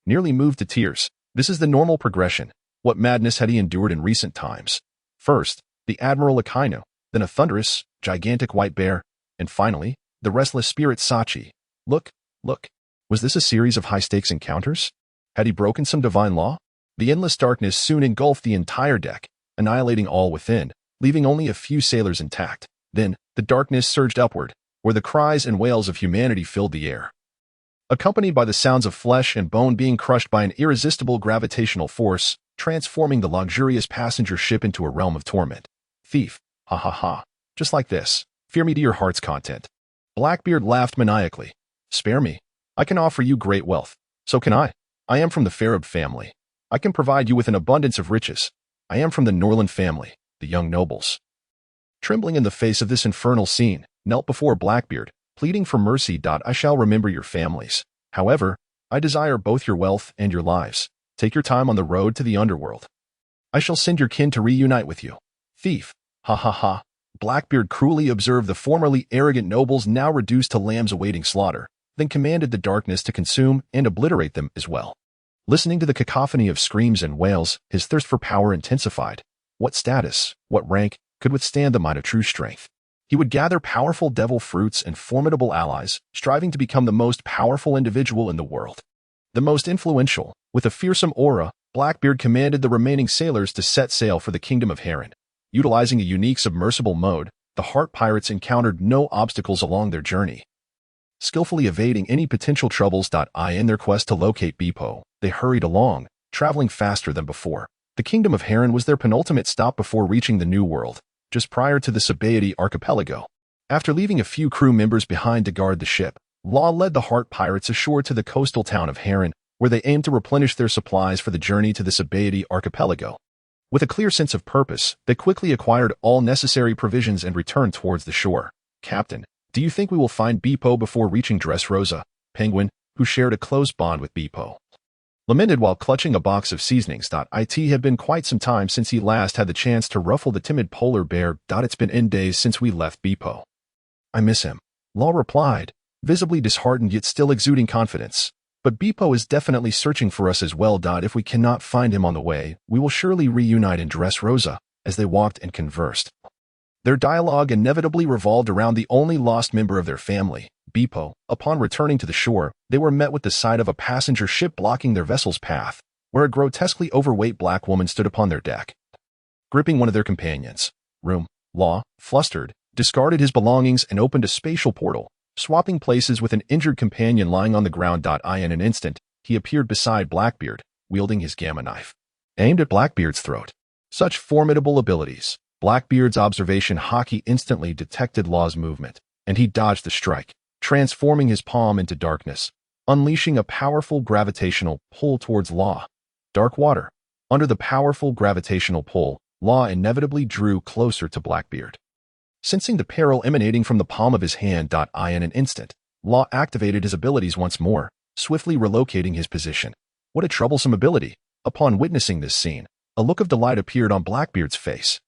Nearly moved to tears, this is the normal progression. What madness had he endured in recent times? First, the Admiral Akainu, then a thunderous, gigantic white bear, and finally, the restless spirit Sachi. Look. Was this a series of high-stakes encounters? Had he broken some divine law? The endless darkness soon engulfed the entire deck, annihilating all within, leaving only a few sailors intact. Then, the darkness surged upward, where the cries and wails of humanity filled the air, accompanied by the sounds of flesh and bone being crushed by an irresistible gravitational force, transforming the luxurious passenger ship into a realm of torment. Thief, ha ha ha. Just like this. Fear me to your heart's content. Blackbeard laughed maniacally. Spare me. I can offer you great wealth. So can I. I am from the Farab family. I can provide you with an abundance of riches. I am from the Norland family, the young nobles trembling in the face of this infernal scene, knelt before Blackbeard, pleading for mercy. I shall remember your families. However, I desire both your wealth and your lives. Take your time on the road to the underworld. I shall send your kin to reunite with you. Thief. Ha ha ha. Blackbeard cruelly observed the formerly arrogant nobles now reduced to lambs awaiting slaughter, then commanded the darkness to consume and obliterate them as well. Listening to the cacophony of screams and wails, his thirst for power intensified. What status, what rank, could withstand the might of true strength? He would gather powerful devil fruits and formidable allies, striving to become the most powerful individual in the world. The most influential, with a fearsome aura, Blackbeard commanded the remaining sailors to set sail for the kingdom of Heron. Utilizing a unique submersible mode, the Heart Pirates encountered no obstacles along their journey. Skillfully evading any potential troubles. In their quest to locate Bepo, they hurried along, traveling faster than before. The kingdom of Heron was their penultimate stop before reaching the New World, just prior to the Deity archipelago. After leaving a few crew members behind to guard the ship, Law led the Heart Pirates ashore to the coastal town of Heron, where they aimed to replenish their supplies for the journey to the Deity archipelago. With a clear sense of purpose, they quickly acquired all necessary provisions and returned towards the shore. Captain, do you think we will find Bepo before reaching Dressrosa? Penguin, who shared a close bond with Bepo, lamented while clutching a box of seasonings. It had been quite some time since he last had the chance to ruffle the timid polar bear. It's been N days since we left Bepo. I miss him, Law replied, visibly disheartened yet still exuding confidence. But Bepo is definitely searching for us as well. If we cannot find him on the way, we will surely reunite in Dressrosa. As they walked and conversed, their dialogue inevitably revolved around the only lost member of their family, Bepo. Upon returning to the shore, they were met with the sight of a passenger ship blocking their vessel's path, where a grotesquely overweight black woman stood upon their deck. Gripping one of their companions' room, Law, flustered, discarded his belongings and opened a spatial portal, swapping places with an injured companion lying on the ground. In an instant, he appeared beside Blackbeard, wielding his gamma knife, aimed at Blackbeard's throat. Such formidable abilities. Blackbeard's observation hockey instantly detected Law's movement, and he dodged the strike, transforming his palm into darkness, unleashing a powerful gravitational pull towards Law. Dark water. Under the powerful gravitational pull, Law inevitably drew closer to Blackbeard. Sensing the peril emanating from the palm of his hand. In an instant, Law activated his abilities once more, swiftly relocating his position. What a troublesome ability! Upon witnessing this scene, a look of delight appeared on Blackbeard's face.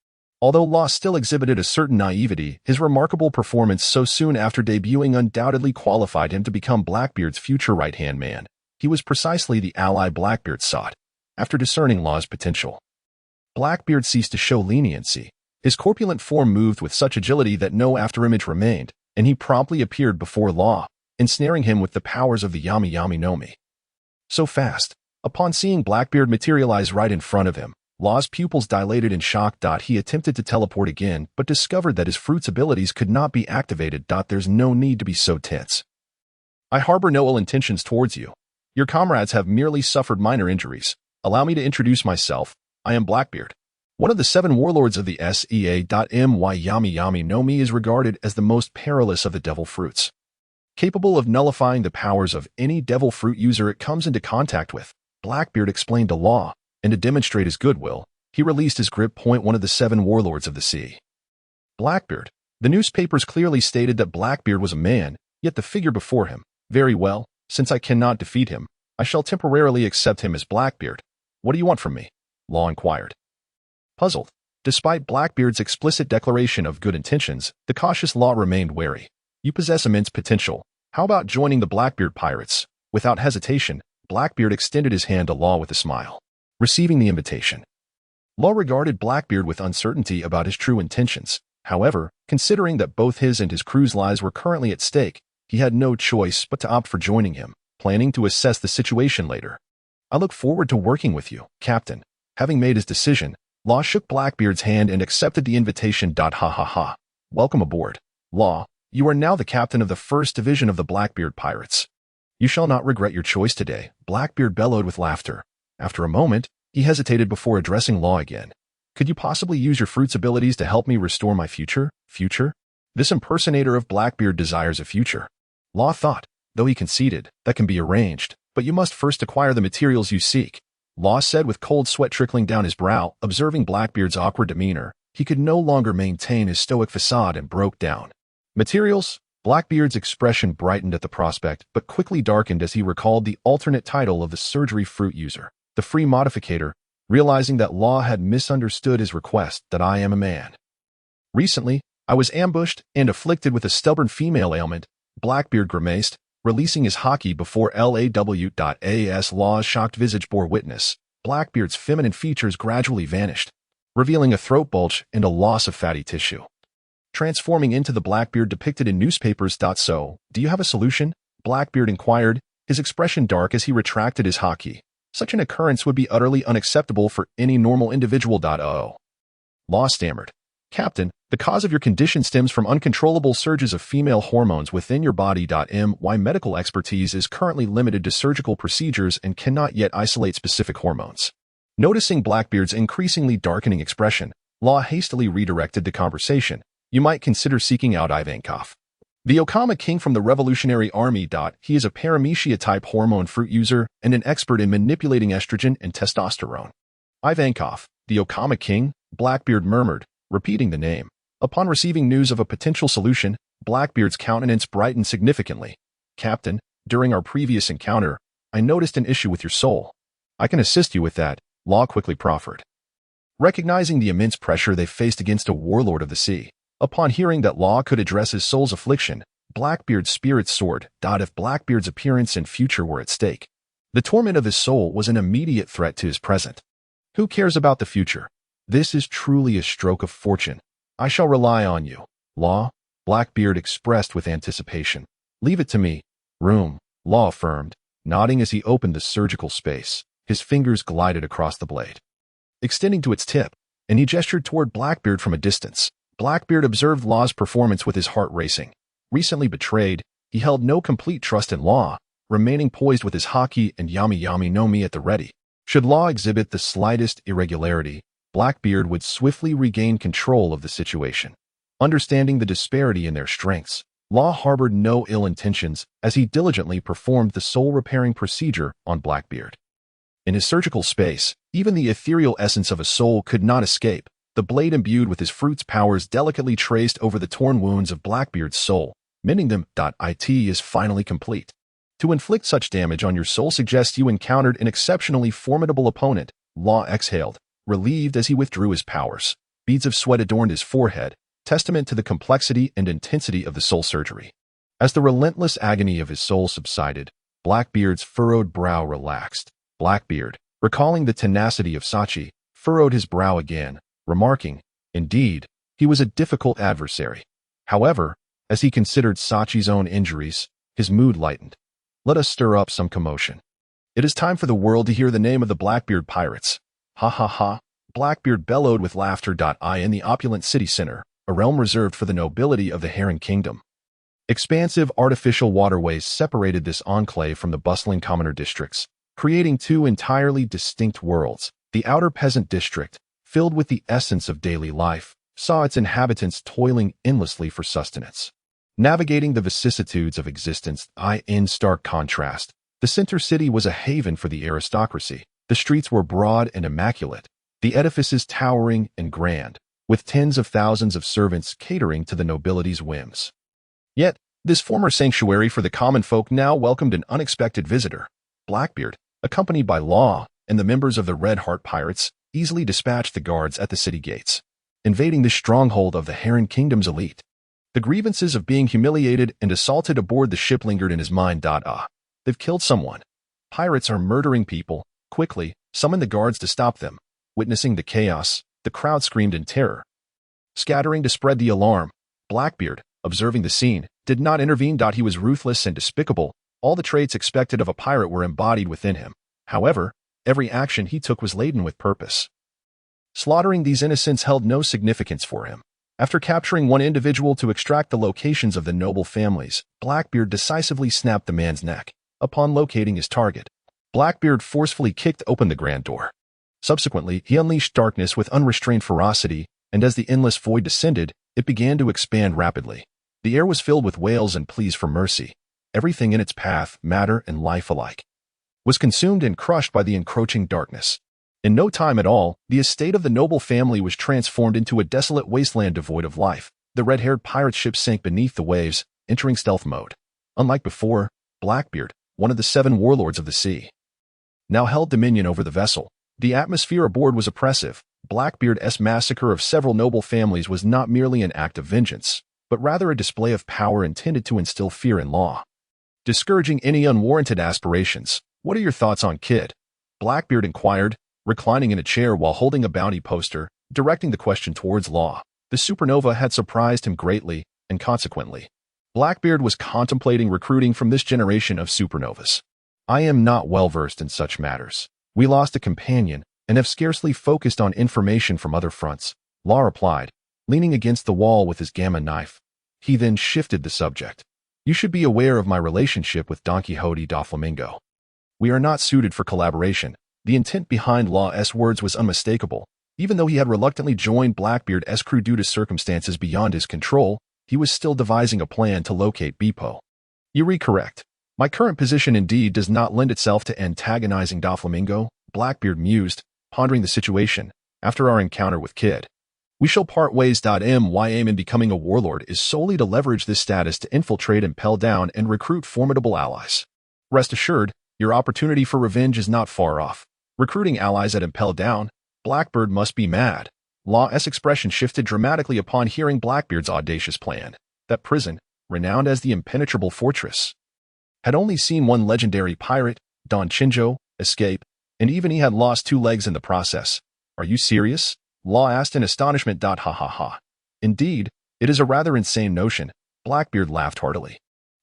Although Law still exhibited a certain naivety, his remarkable performance so soon after debuting undoubtedly qualified him to become Blackbeard's future right-hand man. He was precisely the ally Blackbeard sought. After discerning Law's potential, Blackbeard ceased to show leniency. His corpulent form moved with such agility that no afterimage remained, and he promptly appeared before Law, ensnaring him with the powers of the Yami Yami no Mi. So fast. Upon seeing Blackbeard materialize right in front of him, Law's pupils dilated in shock. He attempted to teleport again, but discovered that his fruit's abilities could not be activated. There's no need to be so tense. I harbor no ill intentions towards you. Your comrades have merely suffered minor injuries. Allow me to introduce myself. I am Blackbeard, one of the 7 warlords of the SEA. My Yami Yami no Mi is regarded as the most perilous of the devil fruits, capable of nullifying the powers of any devil fruit user it comes into contact with. Blackbeard explained to Law, and to demonstrate his goodwill, he released his grip. One of the 7 warlords of the sea. Blackbeard. The newspapers clearly stated that Blackbeard was a man, yet the figure before him. Very well, since I cannot defeat him, I shall temporarily accept him as Blackbeard. What do you want from me? Law inquired. Puzzled. Despite Blackbeard's explicit declaration of good intentions, the cautious Law remained wary. You possess immense potential. How about joining the Blackbeard pirates? Without hesitation, Blackbeard extended his hand to Law with a smile. Receiving the invitation, Law regarded Blackbeard with uncertainty about his true intentions. However, considering that both his and his crew's lives were currently at stake, he had no choice but to opt for joining him, planning to assess the situation later. I look forward to working with you, Captain. Having made his decision, Law shook Blackbeard's hand and accepted the invitation. Ha ha ha. Welcome aboard, Law. You are now the captain of the 1st Division of the Blackbeard Pirates. You shall not regret your choice today, Blackbeard bellowed with laughter. After a moment, he hesitated before addressing Law again. Could you possibly use your fruit's abilities to help me restore my future? Future? This impersonator of Blackbeard desires a future. Law thought, though he conceded, that can be arranged, but you must first acquire the materials you seek. Law said with cold sweat trickling down his brow, observing Blackbeard's awkward demeanor. he could no longer maintain his stoic facade and broke down. Materials? Blackbeard's expression brightened at the prospect, but quickly darkened as he recalled the alternate title of the surgery fruit user, the free modificator, realizing that Law had misunderstood his request that I am a man. Recently, I was ambushed and afflicted with a stubborn female ailment, Blackbeard grimaced, releasing his hockey before LAW.AS Law's shocked visage bore witness. Blackbeard's feminine features gradually vanished, revealing a throat bulge and a loss of fatty tissue. Transforming into the Blackbeard depicted in newspapers. So, do you have a solution? Blackbeard inquired, his expression dark as he retracted his hockey. Such an occurrence would be utterly unacceptable for any normal individual. Law stammered. Captain, the cause of your condition stems from uncontrollable surges of female hormones within your body. My medical expertise is currently limited to surgical procedures and cannot yet isolate specific hormones. Noticing Blackbeard's increasingly darkening expression, Law hastily redirected the conversation. You might consider seeking out Ivankov, the Okama king from the Revolutionary Army. He is a paramecia-type hormone fruit user and an expert in manipulating estrogen and testosterone. Ivankov, the Okama king? Blackbeard murmured, repeating the name. Upon receiving news of a potential solution, Blackbeard's countenance brightened significantly. Captain, during our previous encounter, I noticed an issue with your soul. I can assist you with that, Law quickly proffered. Recognizing the immense pressure they faced against a warlord of the sea, upon hearing that Law could address his soul's affliction, Blackbeard's spirits soared. If Blackbeard's appearance and future were at stake, the torment of his soul was an immediate threat to his present. Who cares about the future? This is truly a stroke of fortune. I shall rely on you, Law, Blackbeard expressed with anticipation. Leave it to me. Room, Law affirmed, nodding as he opened the surgical space. His fingers glided across the blade, extending to its tip, and he gestured toward Blackbeard from a distance. Blackbeard observed Law's performance with his heart racing. Recently betrayed, he held no complete trust in Law, remaining poised with his hockey and yami no mi at the ready. Should Law exhibit the slightest irregularity, Blackbeard would swiftly regain control of the situation. Understanding the disparity in their strengths, Law harbored no ill intentions as he diligently performed the soul-repairing procedure on Blackbeard. In his surgical space, even the ethereal essence of a soul could not escape. The blade imbued with his fruit's powers delicately traced over the torn wounds of Blackbeard's soul, mending them. It is finally complete. To inflict such damage on your soul suggests you encountered an exceptionally formidable opponent, Law exhaled, relieved as he withdrew his powers. Beads of sweat adorned his forehead, testament to the complexity and intensity of the soul surgery. As the relentless agony of his soul subsided, Blackbeard's furrowed brow relaxed. Blackbeard, recalling the tenacity of Sachi, furrowed his brow again, remarking, indeed, he was a difficult adversary. However, as he considered Sachi's own injuries, his mood lightened. Let us stir up some commotion. It is time for the world to hear the name of the Blackbeard pirates. Ha ha ha, Blackbeard bellowed with laughter. In the opulent city center, a realm reserved for the nobility of the Heron Kingdom. Expansive artificial waterways separated this enclave from the bustling commoner districts, creating two entirely distinct worlds. The outer peasant district, filled with the essence of daily life, saw its inhabitants toiling endlessly for sustenance. Navigating the vicissitudes of existence, in stark contrast, the center city was a haven for the aristocracy. The streets were broad and immaculate, the edifices towering and grand, with tens of thousands of servants catering to the nobility's whims. Yet, this former sanctuary for the common folk now welcomed an unexpected visitor. Blackbeard, accompanied by Law and the members of the Red Heart Pirates, easily dispatched the guards at the city gates, invading the stronghold of the Heron Kingdom's elite. The grievances of being humiliated and assaulted aboard the ship lingered in his mind. They've killed someone. Pirates are murdering people. Quickly, summon the guards to stop them. Witnessing the chaos, the crowd screamed in terror. Scattering to spread the alarm, Blackbeard, observing the scene, did not intervene. He was ruthless and despicable. All the traits expected of a pirate were embodied within him. However, every action he took was laden with purpose. Slaughtering these innocents held no significance for him. After capturing one individual to extract the locations of the noble families, Blackbeard decisively snapped the man's neck. Upon locating his target, Blackbeard forcefully kicked open the grand door. Subsequently, he unleashed darkness with unrestrained ferocity, and as the endless void descended, it began to expand rapidly. The air was filled with wails and pleas for mercy. Everything in its path, matter and life alike, was consumed and crushed by the encroaching darkness. In no time at all, the estate of the noble family was transformed into a desolate wasteland devoid of life. The red-haired pirate ship sank beneath the waves, entering stealth mode. Unlike before, Blackbeard, one of the 7 warlords of the sea, now held dominion over the vessel. The atmosphere aboard was oppressive. Blackbeard's massacre of several noble families was not merely an act of vengeance, but rather a display of power intended to instill fear in law, discouraging any unwarranted aspirations. "What are your thoughts on Kid?" Blackbeard inquired, reclining in a chair while holding a bounty poster, directing the question towards Law. The supernova had surprised him greatly, and consequently, Blackbeard was contemplating recruiting from this generation of supernovas. "I am not well versed in such matters. We lost a companion, and have scarcely focused on information from other fronts," Law replied, leaning against the wall with his gamma knife. He then shifted the subject. "You should be aware of my relationship with Don Quixote da Flamingo. We are not suited for collaboration." The intent behind Law's words was unmistakable. Even though he had reluctantly joined Blackbeard's crew due to circumstances beyond his control, he was still devising a plan to locate Bepo. "You read correct. My current position indeed does not lend itself to antagonizing da Flamingo," Blackbeard mused, pondering the situation. "After our encounter with Kid, we shall part ways. My aim in becoming a warlord is solely to leverage this status to infiltrate Impel Down and recruit formidable allies. Rest assured, your opportunity for revenge is not far off. Recruiting allies at Impel Down? Blackbeard must be mad." Law's expression shifted dramatically upon hearing Blackbeard's audacious plan. That prison, renowned as the impenetrable fortress, had only seen one legendary pirate, Don Chinjo, escape, and even he had lost 2 legs in the process. "Are you serious?" Law asked in astonishment. Ha ha ha. "Indeed, it is a rather insane notion." Blackbeard laughed heartily.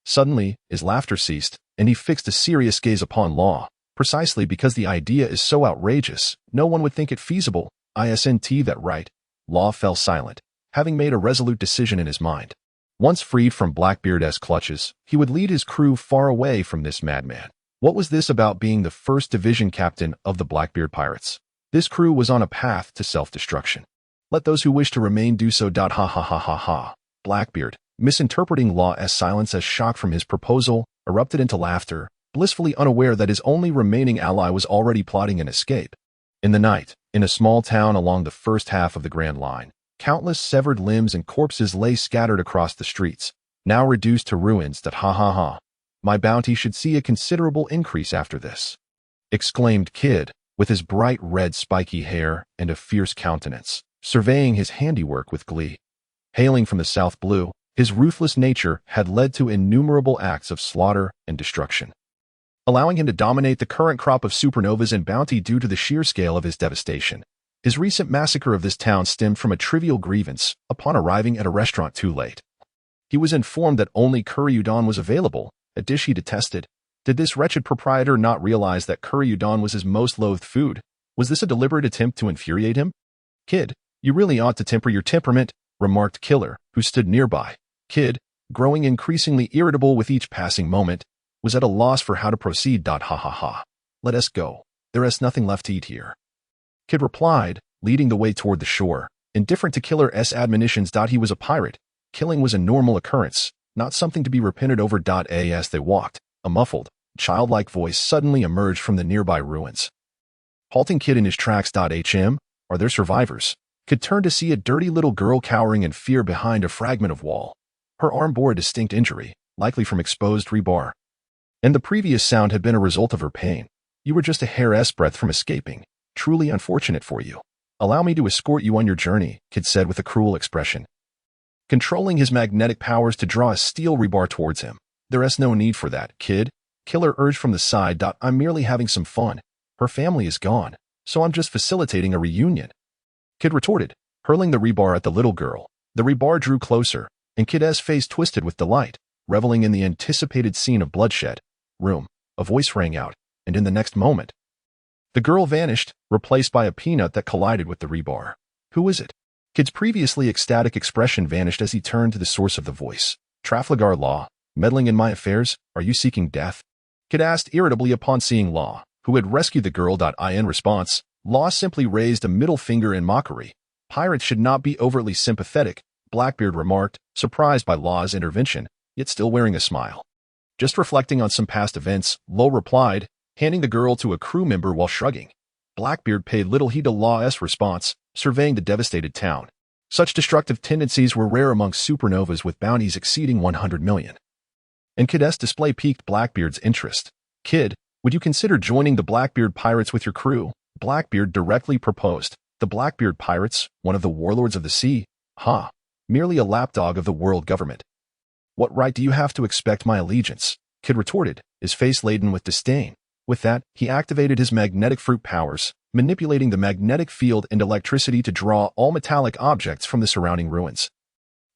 Suddenly, his laughter ceased, and he fixed a serious gaze upon Law. "Precisely because the idea is so outrageous, no one would think it feasible. Isn't that right?" Law fell silent, having made a resolute decision in his mind. Once freed from Blackbeard's clutches, he would lead his crew far away from this madman. What was this about being the 1st division captain of the Blackbeard pirates? This crew was on a path to self-destruction. "Let those who wish to remain do so." Ha ha ha ha ha. Blackbeard, misinterpreting Law's silence as shock from his proposal, erupted into laughter, blissfully unaware that his only remaining ally was already plotting an escape. In the night, in a small town along the first half of the Grand Line, countless severed limbs and corpses lay scattered across the streets, now reduced to ruins. Ha ha ha. "My bounty should see a considerable increase after this," exclaimed Kid, with his bright red spiky hair and a fierce countenance, surveying his handiwork with glee. Hailing from the South Blue, his ruthless nature had led to innumerable acts of slaughter and destruction, allowing him to dominate the current crop of supernovas in bounty due to the sheer scale of his devastation. His recent massacre of this town stemmed from a trivial grievance upon arriving at a restaurant too late. He was informed that only curry udon was available, a dish he detested. Did this wretched proprietor not realize that curry udon was his most loathed food? Was this a deliberate attempt to infuriate him? "Kid, you really ought to temper your temperament," remarked Killer, who stood nearby. Kid, growing increasingly irritable with each passing moment, was at a loss for how to proceed. Ha ha ha. "Let us go. There is nothing left to eat here," Kid replied, leading the way toward the shore. Indifferent to Killer's admonitions. He was a pirate. Killing was a normal occurrence, not something to be repented over. As they walked, a muffled, childlike voice suddenly emerged from the nearby ruins, halting Kid in his tracks. Are there survivors?" Kid turned to see a dirty little girl cowering in fear behind a fragment of wall. Her arm bore a distinct injury, likely from exposed rebar, and the previous sound had been a result of her pain. "You were just a hair's breadth from escaping. Truly unfortunate for you. Allow me to escort you on your journey," Kid said with a cruel expression, controlling his magnetic powers to draw a steel rebar towards him. "There is no need for that, Kid," Killer urged from the side. "I'm merely having some fun. Her family is gone, so I'm just facilitating a reunion," Kid retorted, hurling the rebar at the little girl. The rebar drew closer, and Kid's face twisted with delight, reveling in the anticipated scene of bloodshed. "Room," a voice rang out, and in the next moment, the girl vanished, replaced by a peanut that collided with the rebar. "Who is it?" Kid's previously ecstatic expression vanished as he turned to the source of the voice. "Trafalgar Law, meddling in my affairs? Are you seeking death?" Kid asked irritably upon seeing Law, who had rescued the girl. In response, Law simply raised a middle finger in mockery. "Pirates should not be overtly sympathetic," Blackbeard remarked, surprised by Law's intervention, yet still wearing a smile. "Just reflecting on some past events," Law replied, handing the girl to a crew member while shrugging. Blackbeard paid little heed to Law's response, surveying the devastated town. Such destructive tendencies were rare among supernovas with bounties exceeding 100 million. And Kid's display piqued Blackbeard's interest. "Kid, would you consider joining the Blackbeard pirates with your crew?" Blackbeard directly proposed. The Blackbeard pirates, one of the warlords of the sea? Ha! Merely a lapdog of the world government. "What right do you have to expect my allegiance?" Kid retorted, his face laden with disdain. With that, he activated his magnetic fruit powers, manipulating the magnetic field and electricity to draw all metallic objects from the surrounding ruins,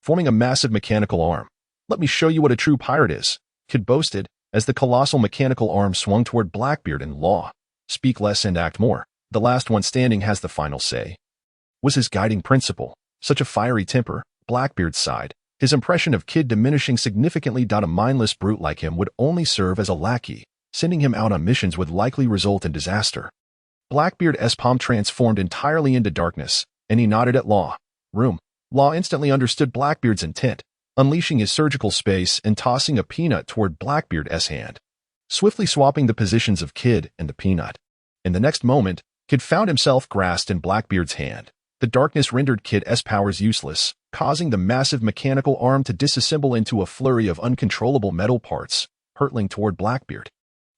forming a massive mechanical arm. "Let me show you what a true pirate is," Kid boasted, as the colossal mechanical arm swung toward Blackbeard and Law. "Speak less and act more. The last one standing has the final say," was his guiding principle. Such a fiery temper, Blackbeard sighed. His impression of Kid diminishing significantly. A mindless brute like him would only serve as a lackey. Sending him out on missions would likely result in disaster. Blackbeard's palm transformed entirely into darkness, and he nodded at Law. Law instantly understood Blackbeard's intent, unleashing his surgical space and tossing a peanut toward Blackbeard's hand, swiftly swapping the positions of Kid and the peanut. In the next moment, Kid found himself grasped in Blackbeard's hand. The darkness rendered Kid's powers useless, causing the massive mechanical arm to disassemble into a flurry of uncontrollable metal parts, hurtling toward Blackbeard.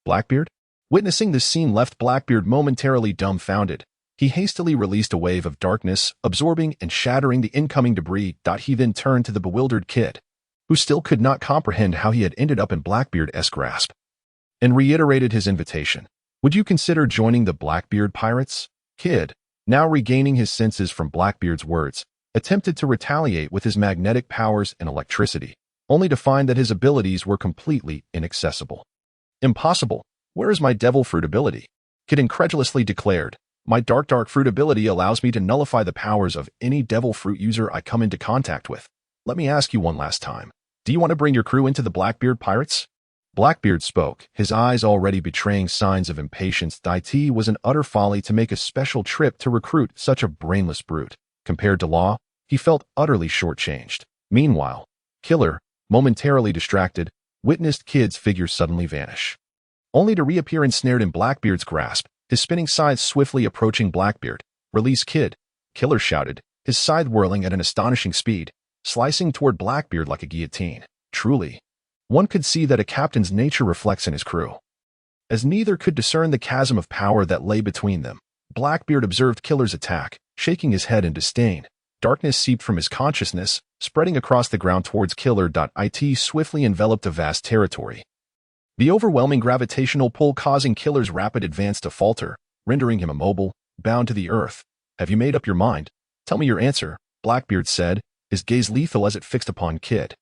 Blackbeard? Witnessing this scene left Blackbeard momentarily dumbfounded. He hastily released a wave of darkness, absorbing and shattering the incoming debris. He then turned to the bewildered Kid, who still could not comprehend how he had ended up in Blackbeard's grasp, and reiterated his invitation. "Would you consider joining the Blackbeard pirates?" Kid, now regaining his senses from Blackbeard's words, attempted to retaliate with his magnetic powers and electricity, only to find that his abilities were completely inaccessible. "Impossible. Where is my devil fruit ability?" Kid incredulously declared. "My dark fruit ability allows me to nullify the powers of any devil fruit user I come into contact with. Let me ask you one last time. Do you want to bring your crew into the Blackbeard pirates?" Blackbeard spoke, his eyes already betraying signs of impatience. It was an utter folly to make a special trip to recruit such a brainless brute. Compared to Law, he felt utterly shortchanged. Meanwhile, Killer, momentarily distracted, witnessed Kid's figure suddenly vanish, only to reappear ensnared in Blackbeard's grasp, his spinning scythe swiftly approaching Blackbeard. "Release Kid," Killer shouted, his scythe whirling at an astonishing speed, slicing toward Blackbeard like a guillotine. Truly, one could see that a captain's nature reflects in his crew. As neither could discern the chasm of power that lay between them, Blackbeard observed Killer's attack, shaking his head in disdain. Darkness seeped from his consciousness, spreading across the ground towards Killer. It swiftly enveloped a vast territory, the overwhelming gravitational pull causing Killer's rapid advance to falter, rendering him immobile, bound to the earth. "Have you made up your mind? Tell me your answer," Blackbeard said, his gaze lethal as it fixed upon Kid.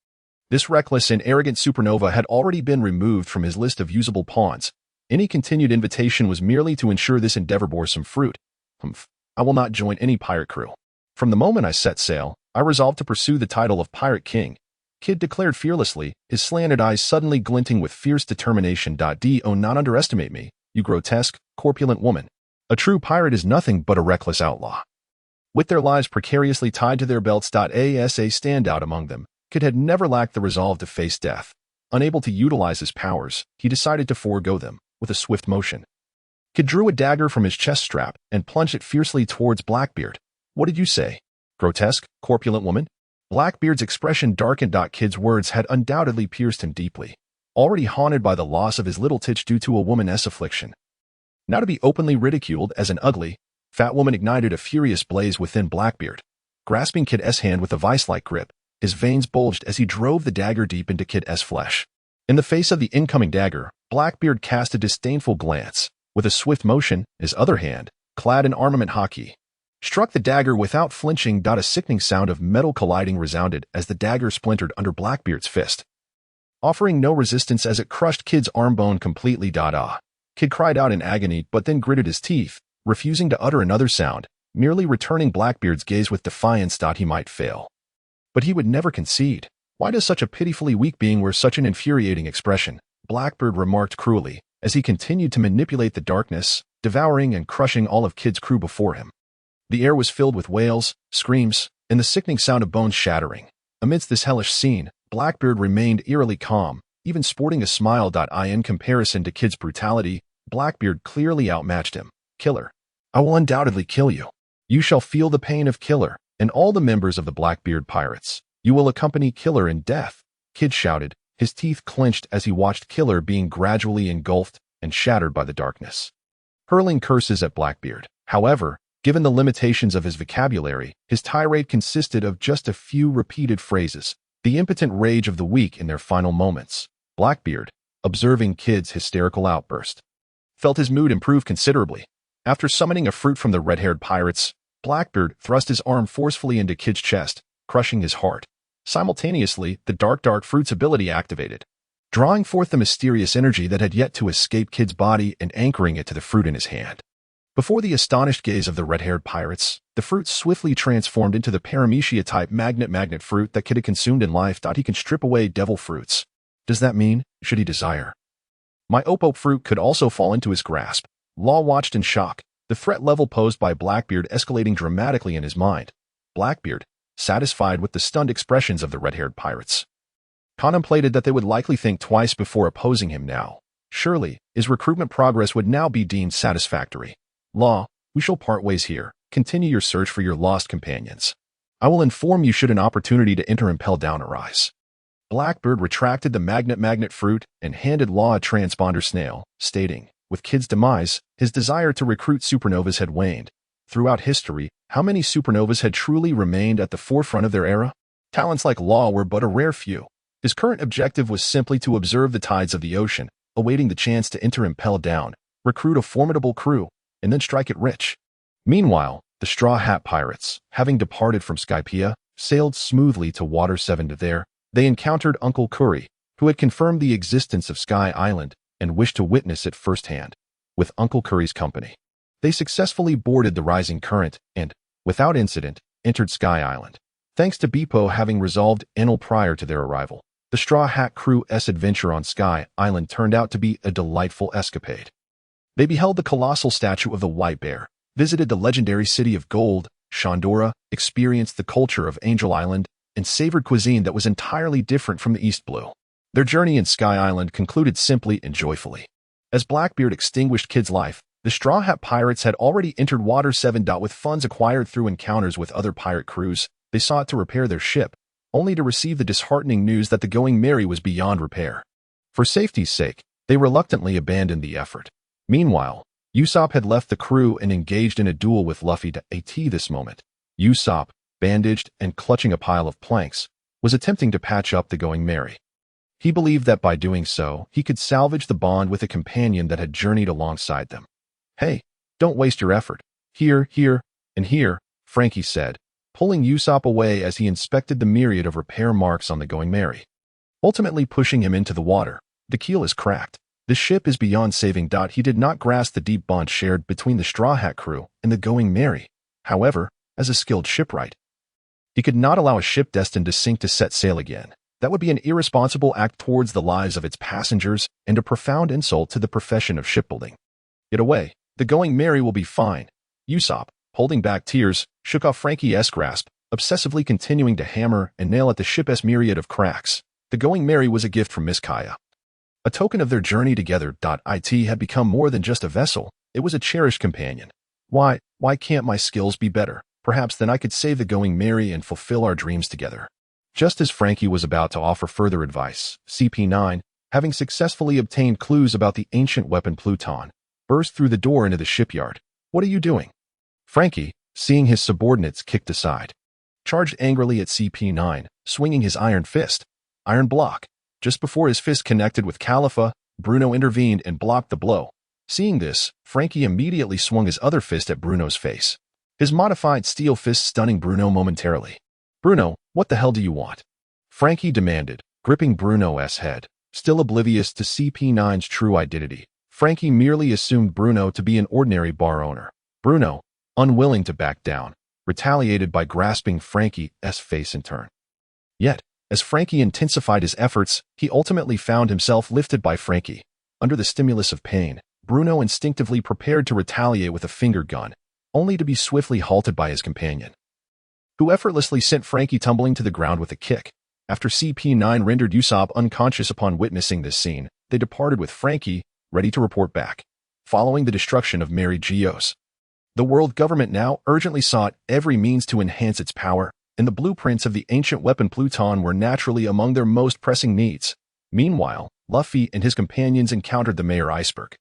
This reckless and arrogant supernova had already been removed from his list of usable pawns. Any continued invitation was merely to ensure this endeavor bore some fruit. "I will not join any pirate crew. From the moment I set sail, I resolved to pursue the title of Pirate King," Kid declared fearlessly, his slanted eyes suddenly glinting with fierce determination. "Do not underestimate me, you grotesque, corpulent woman. A true pirate is nothing but a reckless outlaw." With their lives precariously tied to their belts. As a standout among them, Kid had never lacked the resolve to face death. Unable to utilize his powers, he decided to forego them, with a swift motion. Kid drew a dagger from his chest strap and plunged it fiercely towards Blackbeard. "What did you say? Grotesque, corpulent woman?" Blackbeard's expression darkened. Kid's words had undoubtedly pierced him deeply, already haunted by the loss of his little Titch due to a woman's affliction. Now to be openly ridiculed as an ugly, fat woman ignited a furious blaze within Blackbeard. Grasping Kid's hand with a vice-like grip, his veins bulged as he drove the dagger deep into Kid's flesh. In the face of the incoming dagger, Blackbeard cast a disdainful glance. With a swift motion, his other hand, clad in armament hockey, struck the dagger without flinching. A sickening sound of metal colliding resounded as the dagger splintered under Blackbeard's fist, offering no resistance as it crushed Kid's arm bone completely. Kid cried out in agony but then gritted his teeth, refusing to utter another sound, merely returning Blackbeard's gaze with defiance. He might fail, but he would never concede. "Why does such a pitifully weak being wear such an infuriating expression?" Blackbeard remarked cruelly, as he continued to manipulate the darkness, devouring and crushing all of Kid's crew before him. The air was filled with wails, screams, and the sickening sound of bones shattering. Amidst this hellish scene, Blackbeard remained eerily calm, even sporting a smile. In comparison to Kid's brutality, Blackbeard clearly outmatched him. "Killer, I will undoubtedly kill you. You shall feel the pain of Killer and all the members of the Blackbeard pirates. You will accompany Killer in death, Kid shouted, his teeth clenched as he watched Killer being gradually engulfed and shattered by the darkness. Hurling curses at Blackbeard. However, given the limitations of his vocabulary, his tirade consisted of just a few repeated phrases, the impotent rage of the weak in their final moments. Blackbeard, observing Kid's hysterical outburst, felt his mood improve considerably. After summoning a fruit from the red-haired pirates, Blackbeard thrust his arm forcefully into Kid's chest, crushing his heart. Simultaneously, the dark fruit's ability activated, drawing forth the mysterious energy that had yet to escape Kid's body and anchoring it to the fruit in his hand. Before the astonished gaze of the red-haired pirates, the fruit swiftly transformed into the paramecia-type magnet fruit that Kid had consumed in life. He can strip away devil fruits. Does that mean, should he desire, my Opo fruit could also fall into his grasp? Law watched in shock, the threat level posed by Blackbeard escalating dramatically in his mind. Blackbeard, satisfied with the stunned expressions of the red-haired pirates, contemplated that they would likely think twice before opposing him now. Surely, his recruitment progress would now be deemed satisfactory. Law, we shall part ways here. Continue your search for your lost companions. I will inform you should an opportunity to enter Impel Down arise. Blackbeard retracted the magnet fruit and handed Law a transponder snail, stating, with Kid's demise, his desire to recruit supernovas had waned. Throughout history, how many supernovas had truly remained at the forefront of their era? Talents like Law were but a rare few. His current objective was simply to observe the tides of the ocean, awaiting the chance to enter Impel Down, recruit a formidable crew, and then strike it rich. Meanwhile, the Straw Hat Pirates, having departed from Skypiea, sailed smoothly to Water 7. There, they encountered Uncle Curry, who had confirmed the existence of Sky Island and wished to witness it firsthand. With Uncle Curry's company, they successfully boarded the rising current and, without incident, entered Sky Island. Thanks to Beepo having resolved Enel prior to their arrival, the Straw Hat crew's adventure on Sky Island turned out to be a delightful escapade. They beheld the colossal statue of the White Bear, visited the legendary city of Gold, Shandora, experienced the culture of Angel Island, and savored cuisine that was entirely different from the East Blue. Their journey in Sky Island concluded simply and joyfully. As Blackbeard extinguished Kid's life, the Straw Hat Pirates had already entered Water 7. With funds acquired through encounters with other pirate crews, they sought to repair their ship, only to receive the disheartening news that the Going Merry was beyond repair. For safety's sake, they reluctantly abandoned the effort. Meanwhile, Usopp had left the crew and engaged in a duel with Luffy. At this moment, Usopp, bandaged and clutching a pile of planks, was attempting to patch up the Going Merry. He believed that by doing so, he could salvage the bond with a companion that had journeyed alongside them. Hey, don't waste your effort. Here, and here, Frankie said, pulling Usopp away as he inspected the myriad of repair marks on the Going Merry. Ultimately pushing him into the water, the keel is cracked. The ship is beyond saving. He did not grasp the deep bond shared between the Straw Hat crew and the Going Merry. However, as a skilled shipwright, he could not allow a ship destined to sink to set sail again. That would be an irresponsible act towards the lives of its passengers and a profound insult to the profession of shipbuilding. Get away. The Going Merry will be fine. Usopp, holding back tears, shook off Frankie's grasp, obsessively continuing to hammer and nail at the ship's myriad of cracks. The Going Merry was a gift from Miss Kaya. A token of their journey together. It had become more than just a vessel. It was a cherished companion. Why can't my skills be better? Perhaps then I could save the Going Merry and fulfill our dreams together. Just as Frankie was about to offer further advice, CP9, having successfully obtained clues about the ancient weapon Pluton, burst through the door into the shipyard. What are you doing? Frankie, seeing his subordinates kicked aside, charged angrily at CP9, swinging his iron fist. Iron block. Just before his fist connected with Khalifa, Bruno intervened and blocked the blow. Seeing this, Frankie immediately swung his other fist at Bruno's face, his modified steel fist stunning Bruno momentarily. Bruno, what the hell do you want? Frankie demanded, gripping Bruno's head. Still oblivious to CP9's true identity, Frankie merely assumed Bruno to be an ordinary bar owner. Bruno, unwilling to back down, retaliated by grasping Frankie's face in turn. Yet, as Frankie intensified his efforts, he ultimately found himself lifted by Frankie. Under the stimulus of pain, Bruno instinctively prepared to retaliate with a finger gun, only to be swiftly halted by his companion, who effortlessly sent Frankie tumbling to the ground with a kick. After CP9 rendered Usopp unconscious upon witnessing this scene, they departed with Frankie, ready to report back, following the destruction of Mary Geos. The world government now urgently sought every means to enhance its power, and the blueprints of the ancient weapon Pluton were naturally among their most pressing needs. Meanwhile, Luffy and his companions encountered the Mayor Iceberg,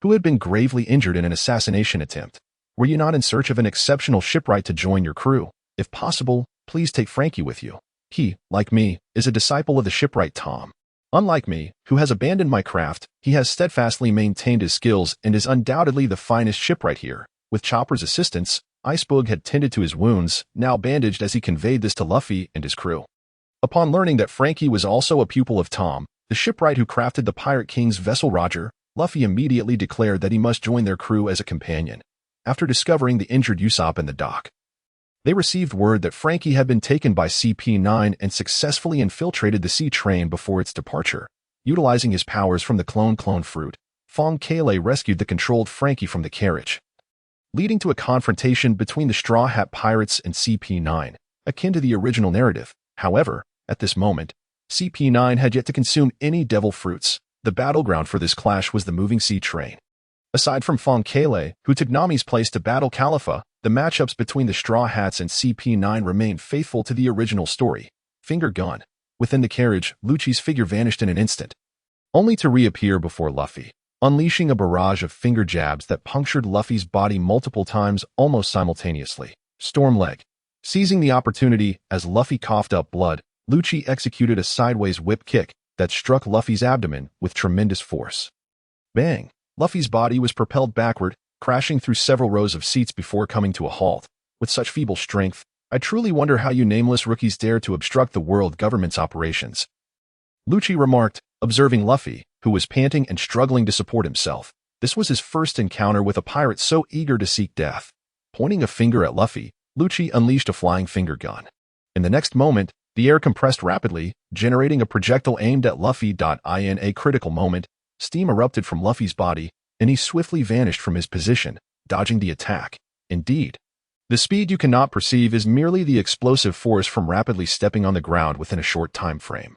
who had been gravely injured in an assassination attempt. Were you not in search of an exceptional shipwright to join your crew? If possible, please take Frankie with you. He, like me, is a disciple of the shipwright Tom. Unlike me, who has abandoned my craft, he has steadfastly maintained his skills and is undoubtedly the finest shipwright here. With Chopper's assistance, Iceberg had tended to his wounds, now bandaged as he conveyed this to Luffy and his crew. Upon learning that Frankie was also a pupil of Tom, the shipwright who crafted the Pirate King's vessel Roger, Luffy immediately declared that he must join their crew as a companion. After discovering the injured Usopp in the dock, they received word that Frankie had been taken by CP9 and successfully infiltrated the sea train before its departure. Utilizing his powers from the clone fruit, Fong Kale rescued the controlled Frankie from the carriage, leading to a confrontation between the Straw Hat Pirates and CP9, akin to the original narrative. However, at this moment, CP9 had yet to consume any devil fruits. The battleground for this clash was the moving sea train. Aside from Fong Kale, who took Nami's place to battle Khalifa, the matchups between the Straw Hats and CP9 remained faithful to the original story. Finger gun. Within the carriage, Lucci's figure vanished in an instant, only to reappear before Luffy, unleashing a barrage of finger jabs that punctured Luffy's body multiple times almost simultaneously. Storm leg. Seizing the opportunity as Luffy coughed up blood, Lucci executed a sideways whip kick that struck Luffy's abdomen with tremendous force. Bang! Luffy's body was propelled backward, crashing through several rows of seats before coming to a halt. With such feeble strength, I truly wonder how you nameless rookies dare to obstruct the world government's operations. Lucci remarked, observing Luffy, who was panting and struggling to support himself. This was his first encounter with a pirate so eager to seek death. Pointing a finger at Luffy, Lucci unleashed a flying finger gun. In the next moment, the air compressed rapidly, generating a projectile aimed at Luffy. In a critical moment, steam erupted from Luffy's body, and he swiftly vanished from his position, dodging the attack. Indeed, the speed you cannot perceive is merely the explosive force from rapidly stepping on the ground within a short time frame.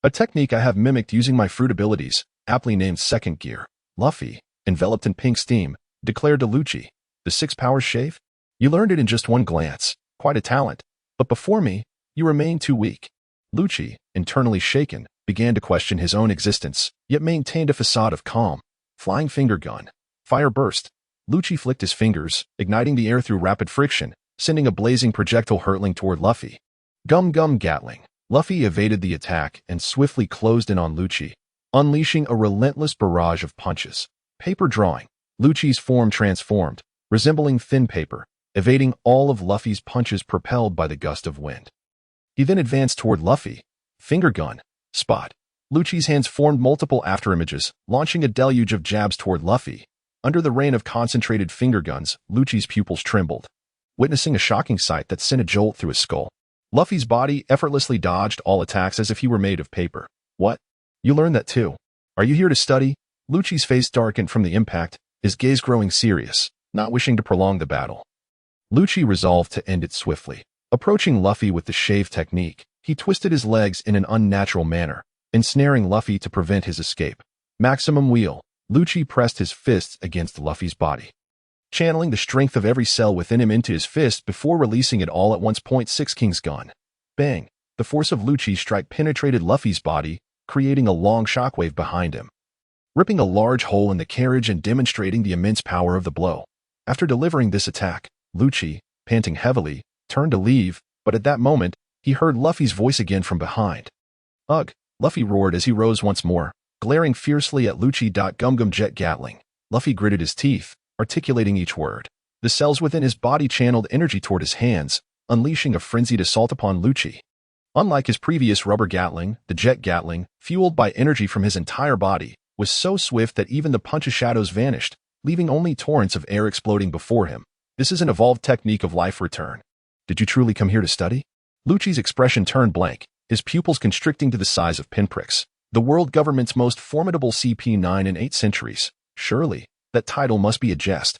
A technique I have mimicked using my fruit abilities, aptly named Second Gear. Luffy, enveloped in pink steam, declared to Lucci, "The 6 powers shave? You learned it in just one glance. Quite a talent. But before me, you remain too weak." Lucci, internally shaken, began to question his own existence, yet maintained a facade of calm. Flying finger gun. Fire burst. Lucci flicked his fingers, igniting the air through rapid friction, sending a blazing projectile hurtling toward Luffy. Gum Gatling. Luffy evaded the attack and swiftly closed in on Lucci, unleashing a relentless barrage of punches. Paper drawing. Lucci's form transformed, resembling thin paper, evading all of Luffy's punches propelled by the gust of wind. He then advanced toward Luffy. Finger gun. Spot. Lucci's hands formed multiple afterimages, launching a deluge of jabs toward Luffy. Under the rain of concentrated finger guns, Lucci's pupils trembled, witnessing a shocking sight that sent a jolt through his skull. Luffy's body effortlessly dodged all attacks as if he were made of paper. What? You learned that too? Are you here to study? Lucci's face darkened from the impact, his gaze growing serious, not wishing to prolong the battle. Lucci resolved to end it swiftly. Approaching Luffy with the shave technique, he twisted his legs in an unnatural manner, ensnaring Luffy to prevent his escape. Maximum wheel. Lucci pressed his fists against Luffy's body, channeling the strength of every cell within him into his fist before releasing it all at once. 6 King's gun. Bang! The force of Lucci's strike penetrated Luffy's body, creating a long shockwave behind him, ripping a large hole in the carriage and demonstrating the immense power of the blow. After delivering this attack, Lucci, panting heavily, turned to leave, but at that moment, he heard Luffy's voice again from behind. Ugh! Luffy roared as he rose once more, glaring fiercely at Lucci. Gum Jet Gatling. Luffy gritted his teeth, articulating each word. The cells within his body channeled energy toward his hands, unleashing a frenzied assault upon Lucci. Unlike his previous rubber Gatling, the Jet Gatling, fueled by energy from his entire body, was so swift that even the punch's shadows vanished, leaving only torrents of air exploding before him. This is an evolved technique of life return. Did you truly come here to study? Lucci's expression turned blank, his pupils constricting to the size of pinpricks. The world government's most formidable CP9 in 8 centuries. Surely, that title must be a jest.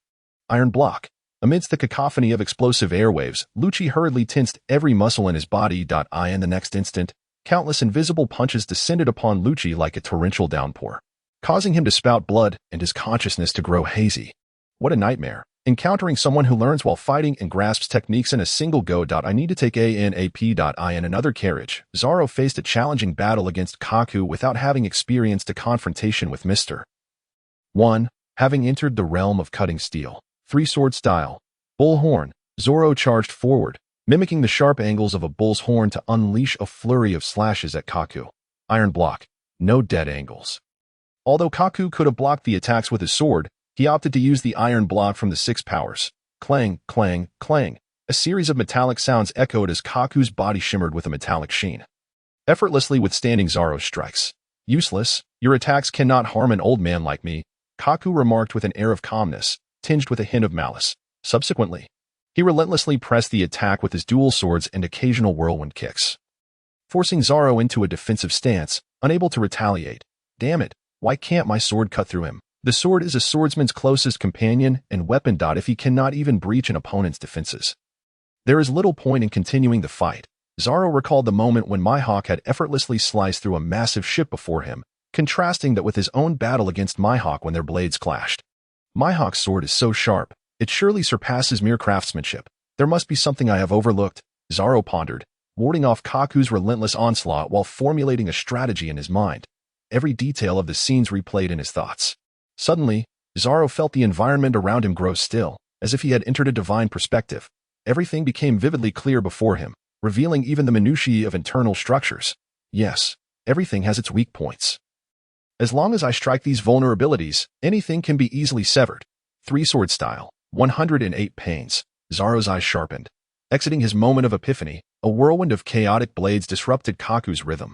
Iron block. Amidst the cacophony of explosive airwaves, Lucci hurriedly tensed every muscle in his body. In the next instant, countless invisible punches descended upon Lucci like a torrential downpour, causing him to spout blood and his consciousness to grow hazy. What a nightmare. Encountering someone who learns while fighting and grasps techniques in a single go. I need to take A in another carriage. Zoro faced a challenging battle against Kaku without having experienced a confrontation with Mr. 1. Having entered the realm of cutting steel. Three-sword style. Bull horn. Zoro charged forward, mimicking the sharp angles of a bull's horn to unleash a flurry of slashes at Kaku. Iron block. No dead angles. Although Kaku could have blocked the attacks with his sword, he opted to use the iron block from the 6 powers. Clang, clang, clang. A series of metallic sounds echoed as Kaku's body shimmered with a metallic sheen, effortlessly withstanding Zoro's strikes. Useless. Your attacks cannot harm an old man like me, Kaku remarked with an air of calmness, tinged with a hint of malice. Subsequently, he relentlessly pressed the attack with his dual swords and occasional whirlwind kicks, forcing Zoro into a defensive stance, unable to retaliate. Damn it, why can't my sword cut through him? The sword is a swordsman's closest companion and weapon. If he cannot even breach an opponent's defenses, there is little point in continuing the fight. Zoro recalled the moment when Mihawk had effortlessly sliced through a massive ship before him, contrasting that with his own battle against Mihawk when their blades clashed. Mihawk's sword is so sharp, it surely surpasses mere craftsmanship. There must be something I have overlooked, Zoro pondered, warding off Kaku's relentless onslaught while formulating a strategy in his mind. Every detail of the scenes replayed in his thoughts. Suddenly, Zoro felt the environment around him grow still, as if he had entered a divine perspective. Everything became vividly clear before him, revealing even the minutiae of internal structures. Yes, everything has its weak points. As long as I strike these vulnerabilities, anything can be easily severed. Three-sword style, 108 pains. Zoro's eyes sharpened. Exiting his moment of epiphany, a whirlwind of chaotic blades disrupted Kaku's rhythm.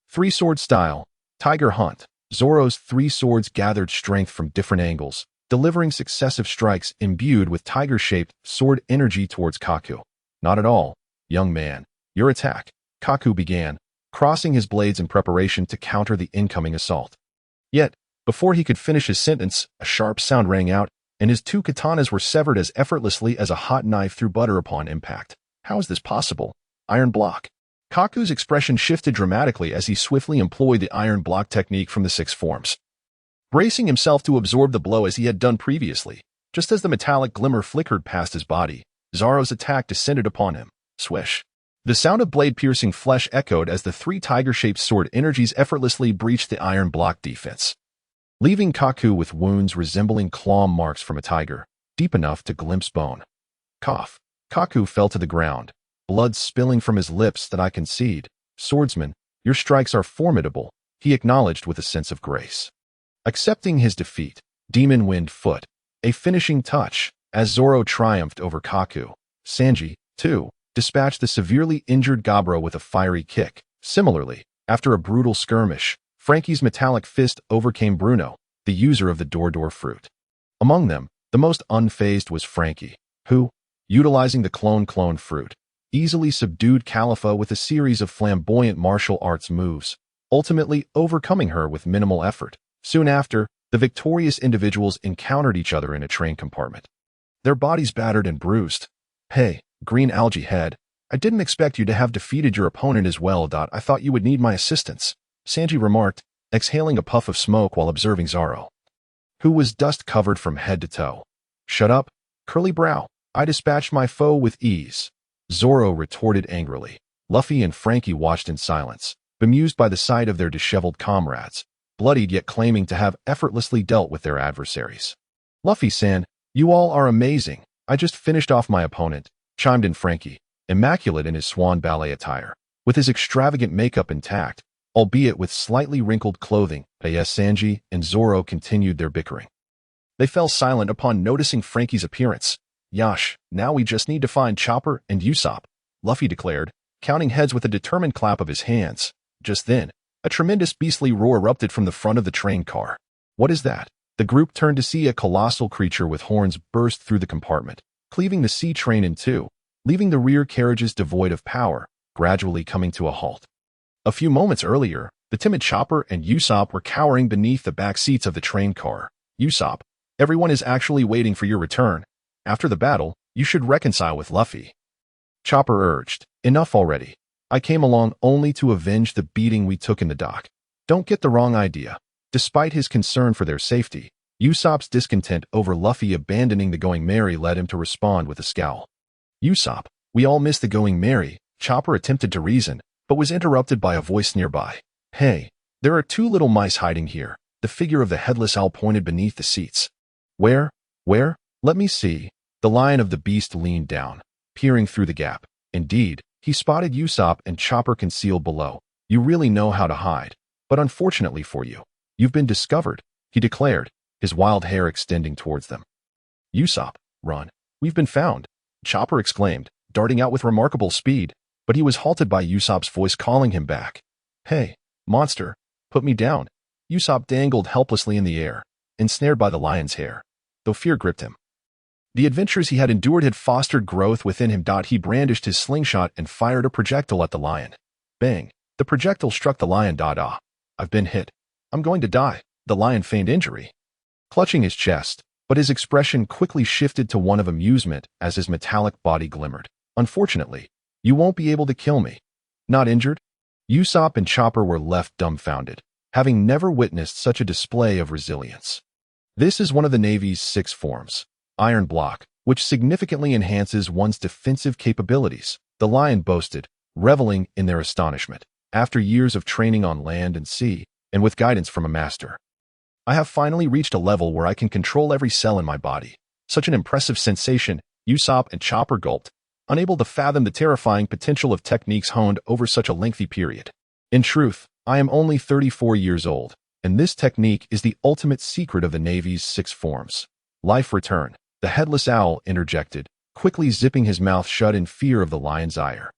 Three-sword style, Tiger Hunt. Zoro's 3 swords gathered strength from different angles, delivering successive strikes imbued with tiger-shaped sword energy towards Kaku. Not at all, young man. Your attack, Kaku began, crossing his blades in preparation to counter the incoming assault. Yet, before he could finish his sentence, a sharp sound rang out, and his 2 katanas were severed as effortlessly as a hot knife through butter upon impact. How is this possible? Iron block. Kaku's expression shifted dramatically as he swiftly employed the iron block technique from the 6 forms, bracing himself to absorb the blow as he had done previously. Just as the metallic glimmer flickered past his body, Zoro's attack descended upon him. Swish. The sound of blade-piercing flesh echoed as the 3 tiger-shaped sword energies effortlessly breached the iron block defense, leaving Kaku with wounds resembling claw marks from a tiger, deep enough to glimpse bone. Cough. Kaku fell to the ground, blood spilling from his lips. That I concede. Swordsman, your strikes are formidable, he acknowledged with a sense of grace. Accepting his defeat, Demon Wind Foot, a finishing touch, as Zoro triumphed over Kaku. Sanji, too, dispatched the severely injured Gabro with a fiery kick. Similarly, after a brutal skirmish, Frankie's metallic fist overcame Bruno, the user of the Dor fruit. Among them, the most unfazed was Frankie, who, utilizing the clone fruit, easily subdued Khalifa with a series of flamboyant martial arts moves, ultimately overcoming her with minimal effort. Soon after, the victorious individuals encountered each other in a train compartment, their bodies battered and bruised. Hey, Green Algae Head, I didn't expect you to have defeated your opponent as well. I thought you would need my assistance, Sanji remarked, exhaling a puff of smoke while observing Zoro, who was dust-covered from head to toe. Shut up, curly brow. I dispatched my foe with ease, Zoro retorted angrily. Luffy and Frankie watched in silence, bemused by the sight of their disheveled comrades, bloodied yet claiming to have effortlessly dealt with their adversaries. Luffy-san, you all are amazing. I just finished off my opponent, chimed in Frankie, immaculate in his swan ballet attire, with his extravagant makeup intact, albeit with slightly wrinkled clothing. Yes, Sanji and Zoro continued their bickering. They fell silent upon noticing Frankie's appearance. Yash, now we just need to find Chopper and Usopp, Luffy declared, counting heads with a determined clap of his hands. Just then, a tremendous beastly roar erupted from the front of the train car. What is that? The group turned to see a colossal creature with horns burst through the compartment, cleaving the sea train in two, leaving the rear carriages devoid of power, gradually coming to a halt. A few moments earlier, the timid Chopper and Usopp were cowering beneath the back seats of the train car. Usopp, everyone is actually waiting for your return. After the battle, you should reconcile with Luffy, Chopper urged. Enough already. I came along only to avenge the beating we took in the dock. Don't get the wrong idea. Despite his concern for their safety, Usopp's discontent over Luffy abandoning the Going Merry led him to respond with a scowl. Usopp, we all miss the Going Merry, Chopper attempted to reason, but was interrupted by a voice nearby. Hey, there are two little mice hiding here. The figure of the headless owl pointed beneath the seats. Where? Where? Let me see. The lion of the beast leaned down, peering through the gap. Indeed, he spotted Usopp and Chopper concealed below. You really know how to hide. But unfortunately for you, you've been discovered, he declared, his wild hair extending towards them. Usopp, run. We've been found, Chopper exclaimed, darting out with remarkable speed, but he was halted by Usopp's voice calling him back. Hey, monster, put me down. Usopp dangled helplessly in the air, ensnared by the lion's hair, though fear gripped him. The adventures he had endured had fostered growth within him. He brandished his slingshot and fired a projectile at the lion. Bang! The projectile struck the lion. I've been hit. I'm going to die. The lion feigned injury, clutching his chest, but his expression quickly shifted to one of amusement as his metallic body glimmered. Unfortunately, you won't be able to kill me. Not injured? Usopp and Chopper were left dumbfounded, having never witnessed such a display of resilience. This is one of the Navy's 6 forms. Iron Block, which significantly enhances one's defensive capabilities, the lion boasted, reveling in their astonishment. After years of training on land and sea, and with guidance from a master, I have finally reached a level where I can control every cell in my body. Such an impressive sensation, Usopp and Chopper gulped, unable to fathom the terrifying potential of techniques honed over such a lengthy period. In truth, I am only 34 years old, and this technique is the ultimate secret of the Navy's 6 forms. Life return, the headless owl interjected, quickly zipping his mouth shut in fear of the lion's ire.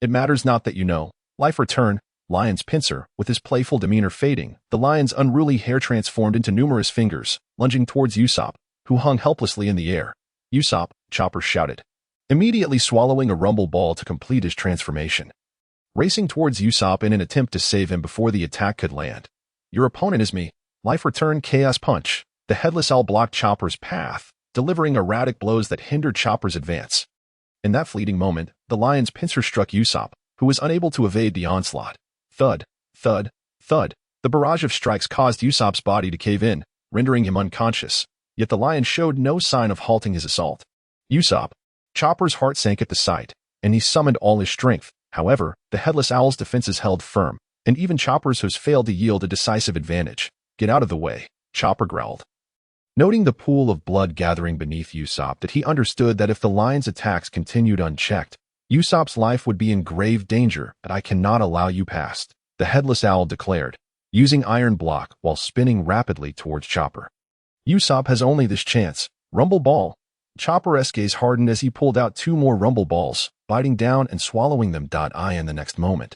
It matters not that you know. Life return, lion's pincer, with his playful demeanor fading, the lion's unruly hair transformed into numerous fingers, lunging towards Usopp, who hung helplessly in the air. Usopp, Chopper shouted, immediately swallowing a rumble ball to complete his transformation. Racing towards Usopp in an attempt to save him before the attack could land. Your opponent is me. Life return chaos punch. The headless owl blocked Chopper's path, delivering erratic blows that hindered Chopper's advance. In that fleeting moment, the lion's pincer struck Usopp, who was unable to evade the onslaught. Thud, thud, thud. The barrage of strikes caused Usopp's body to cave in, rendering him unconscious. Yet the lion showed no sign of halting his assault. Usopp. Chopper's heart sank at the sight, and he summoned all his strength. However, the headless owl's defenses held firm, and even Chopper's has failed to yield a decisive advantage. Get out of the way, Chopper growled. Noting the pool of blood gathering beneath Usopp, that he understood that if the lion's attacks continued unchecked, Usopp's life would be in grave danger. But I cannot allow you past, the headless owl declared, using Iron Block while spinning rapidly towards Chopper. Usopp has only this chance. Rumble Ball. Chopper's gaze hardened as he pulled out 2 more rumble balls, biting down and swallowing them. In the next moment,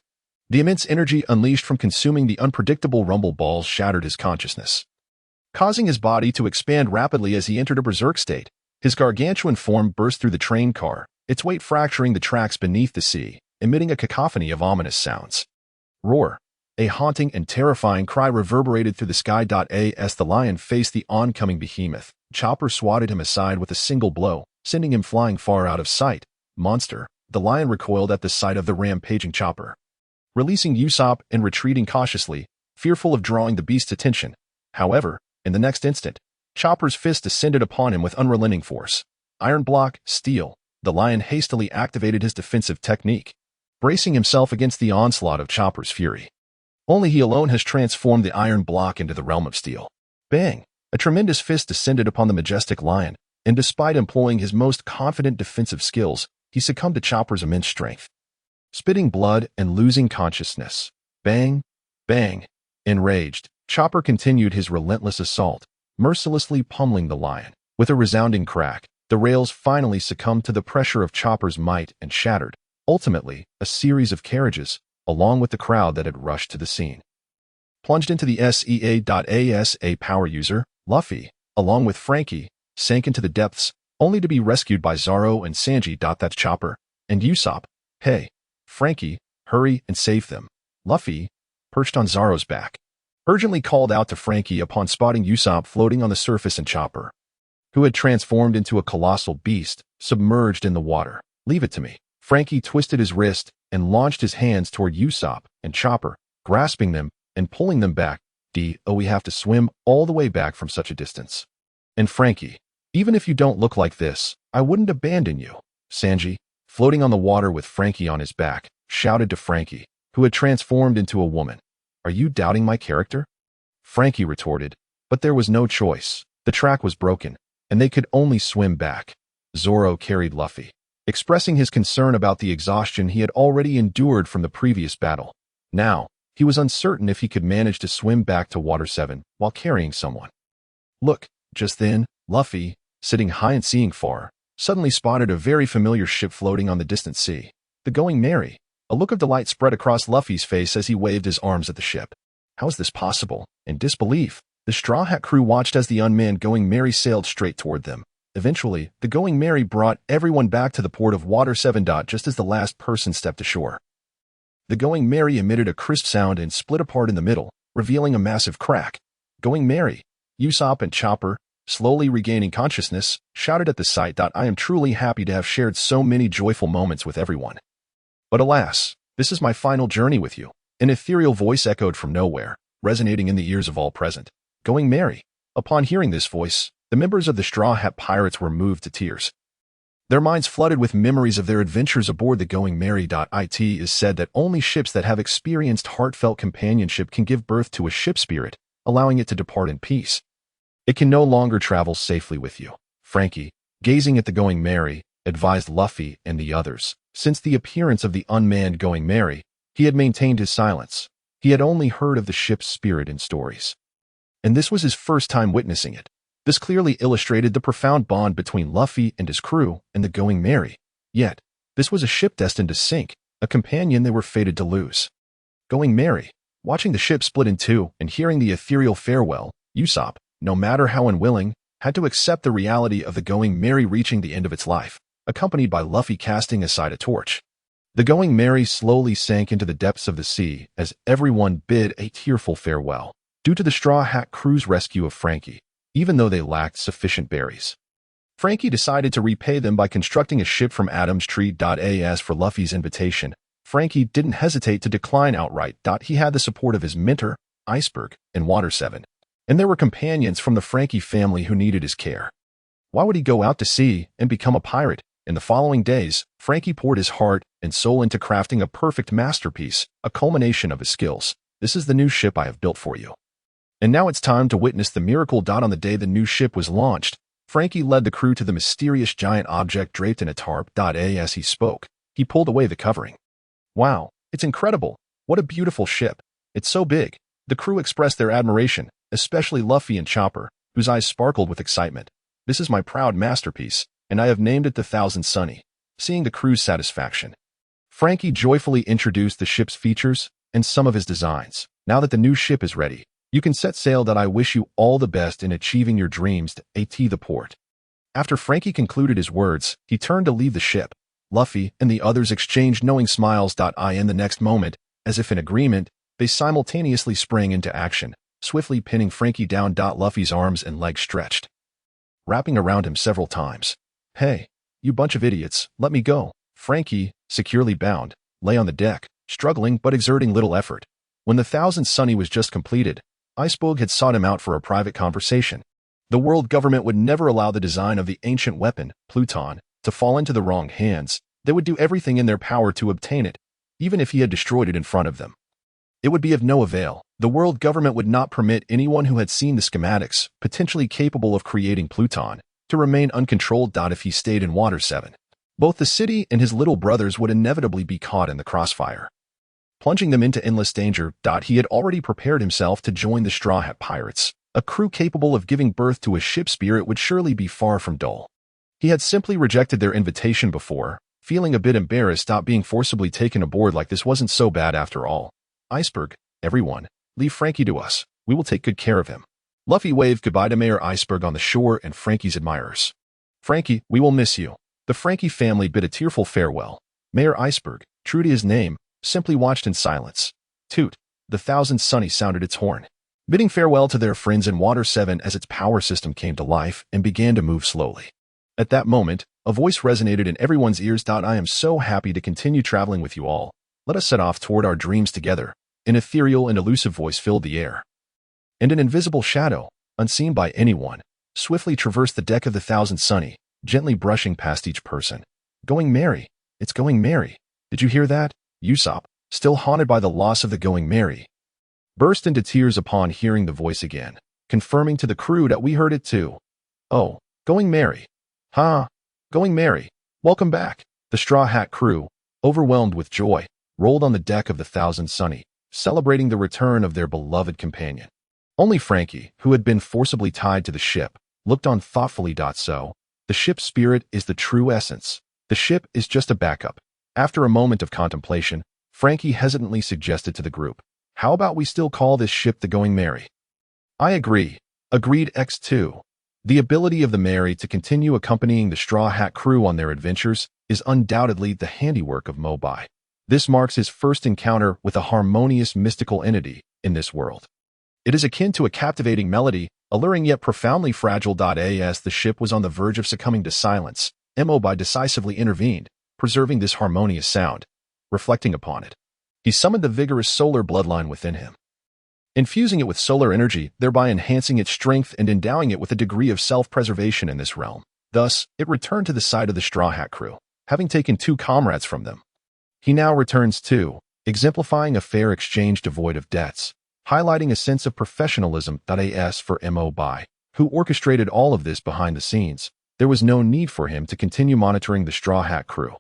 the immense energy unleashed from consuming the unpredictable rumble balls shattered his consciousness, causing his body to expand rapidly as he entered a berserk state. His gargantuan form burst through the train car, its weight fracturing the tracks beneath the sea, emitting a cacophony of ominous sounds. Roar. A haunting and terrifying cry reverberated through the sky. As the lion faced the oncoming behemoth, Chopper swatted him aside with a single blow, sending him flying far out of sight. Monster. The lion recoiled at the sight of the rampaging Chopper, releasing Usopp and retreating cautiously, fearful of drawing the beast's attention. However, in the next instant, Chopper's fist descended upon him with unrelenting force. Iron Block, steel. The lion hastily activated his defensive technique, bracing himself against the onslaught of Chopper's fury. Only he alone has transformed the Iron Block into the realm of steel. Bang! A tremendous fist descended upon the majestic lion, and despite employing his most confident defensive skills, he succumbed to Chopper's immense strength, spitting blood and losing consciousness. Bang! Bang! Enraged, Chopper continued his relentless assault, mercilessly pummeling the lion. With a resounding crack, the rails finally succumbed to the pressure of Chopper's might and shattered. Ultimately, a series of carriages, along with the crowd that had rushed to the scene, plunged into the SEA.AS. A power user, Luffy, along with Frankie, sank into the depths, only to be rescued by Zoro and Sanji. That's Chopper and Usopp. Hey, Frankie, hurry and save them. Luffy, perched on Zoro's back, urgently called out to Frankie upon spotting Usopp floating on the surface and Chopper, who had transformed into a colossal beast, submerged in the water. Leave it to me. Frankie twisted his wrist and launched his hands toward Usopp and Chopper, grasping them and pulling them back. we have to swim all the way back from such a distance. And Frankie, even if you don't look like this, I wouldn't abandon you. Sanji, floating on the water with Frankie on his back, shouted to Frankie, who had transformed into a woman. Are you doubting my character? Frankie retorted, but there was no choice. The track was broken, and they could only swim back. Zoro carried Luffy, expressing his concern about the exhaustion he had already endured from the previous battle. Now, he was uncertain if he could manage to swim back to Water 7 while carrying someone. Look, just then, Luffy, sitting high and seeing far, suddenly spotted a very familiar ship floating on the distant sea. The Going Merry. A look of delight spread across Luffy's face as he waved his arms at the ship. How is this possible? In disbelief, the Straw Hat crew watched as the unmanned Going Merry sailed straight toward them. Eventually, the Going Merry brought everyone back to the port of Water 7. Just as the last person stepped ashore. The Going Merry emitted a crisp sound and split apart in the middle, revealing a massive crack. Going Merry, Usopp and Chopper, slowly regaining consciousness, shouted at the sight. I am truly happy to have shared so many joyful moments with everyone. But alas, this is my final journey with you. An ethereal voice echoed from nowhere, resonating in the ears of all present. Going Merry. Upon hearing this voice, the members of the Straw Hat Pirates were moved to tears. Their minds flooded with memories of their adventures aboard the Going Merry. It is said that only ships that have experienced heartfelt companionship can give birth to a ship spirit, allowing it to depart in peace. It can no longer travel safely with you. Frankie, gazing at the Going Merry, advised Luffy and the others. Since the appearance of the unmanned Going Merry, he had maintained his silence. He had only heard of the ship's spirit in stories. And this was his first time witnessing it. This clearly illustrated the profound bond between Luffy and his crew and the Going Merry. Yet, this was a ship destined to sink, a companion they were fated to lose. Going Merry, watching the ship split in two and hearing the ethereal farewell, Usopp, no matter how unwilling, had to accept the reality of the Going Merry reaching the end of its life, accompanied by Luffy casting aside a torch. The Going Merry slowly sank into the depths of the sea as everyone bid a tearful farewell, due to the Straw Hat crew's rescue of Frankie, even though they lacked sufficient berries. Frankie decided to repay them by constructing a ship from Adam's tree. As for Luffy's invitation, Frankie didn't hesitate to decline outright. He had the support of his mentor, Iceberg, in Water 7, and there were companions from the Frankie family who needed his care. Why would he go out to sea and become a pirate? In the following days, Frankie poured his heart and soul into crafting a perfect masterpiece, a culmination of his skills. This is the new ship I have built for you. And now it's time to witness the miracle. On the day the new ship was launched, Frankie led the crew to the mysterious giant object draped in a tarp. As he spoke, he pulled away the covering. Wow, it's incredible. What a beautiful ship. It's so big. The crew expressed their admiration, especially Luffy and Chopper, whose eyes sparkled with excitement. This is my proud masterpiece, and I have named it the Thousand Sunny. Seeing the crew's satisfaction, Frankie joyfully introduced the ship's features and some of his designs. Now that the new ship is ready, you can set sail. I wish you all the best in achieving your dreams. The port. After Frankie concluded his words, he turned to leave the ship. Luffy and the others exchanged knowing smiles. In the next moment, as if in agreement, they simultaneously sprang into action, swiftly pinning Frankie down. Luffy's arms and legs stretched, wrapping around him several times. Hey, you bunch of idiots, let me go. Frankie, securely bound, lay on the deck, struggling but exerting little effort. When the Thousand Sunny was just completed, Iceberg had sought him out for a private conversation. The world government would never allow the design of the ancient weapon, Pluton, to fall into the wrong hands. They would do everything in their power to obtain it, even if he had destroyed it in front of them. It would be of no avail. The world government would not permit anyone who had seen the schematics, potentially capable of creating Pluton, to remain uncontrolled. If he stayed in Water 7, both the city and his little brothers would inevitably be caught in the crossfire, plunging them into endless danger. He had already prepared himself to join the Straw Hat Pirates. A crew capable of giving birth to a ship spirit would surely be far from dull. He had simply rejected their invitation before, feeling a bit embarrassed. Being forcibly taken aboard like this wasn't so bad after all. Iceberg, everyone, leave Frankie to us. We will take good care of him. Luffy waved goodbye to Mayor Iceberg on the shore and Frankie's admirers. Frankie, we will miss you. The Frankie family bid a tearful farewell. Mayor Iceberg, true to his name, simply watched in silence. Toot, the Thousand Sunny sounded its horn, bidding farewell to their friends in Water 7 as its power system came to life and began to move slowly. At that moment, a voice resonated in everyone's ears. I am so happy to continue traveling with you all. Let us set off toward our dreams together. An ethereal and elusive voice filled the air. and an invisible shadow, unseen by anyone, swiftly traversed the deck of the Thousand Sunny, gently brushing past each person. Going merry. It's going merry. Did you hear that? Usopp, still haunted by the loss of the going merry, burst into tears upon hearing the voice again, confirming to the crew that we heard it too. Oh, going merry. Ha! Going merry. Welcome back. The Straw Hat crew, overwhelmed with joy, rolled on the deck of the Thousand Sunny, celebrating the return of their beloved companion. Only Frankie, who had been forcibly tied to the ship, looked on thoughtfully. So, the ship's spirit is the true essence. The ship is just a backup. After a moment of contemplation, Frankie hesitantly suggested to the group, how about we still call this ship the Going Merry? I agree. Agreed X2. The ability of the Merry to continue accompanying the Straw Hat crew on their adventures is undoubtedly the handiwork of Mobai. This marks his first encounter with a harmonious mystical entity in this world. It is akin to a captivating melody, alluring yet profoundly fragile. As the ship was on the verge of succumbing to silence, Mobai decisively intervened, preserving this harmonious sound. Reflecting upon it, he summoned the vigorous solar bloodline within him, infusing it with solar energy, thereby enhancing its strength and endowing it with a degree of self-preservation in this realm. Thus, it returned to the side of the Straw Hat crew, having taken 2 comrades from them. He now returns too, exemplifying a fair exchange devoid of debts, highlighting a sense of professionalism. As for Mobai, who orchestrated all of this behind the scenes, there was no need for him to continue monitoring the Straw Hat crew.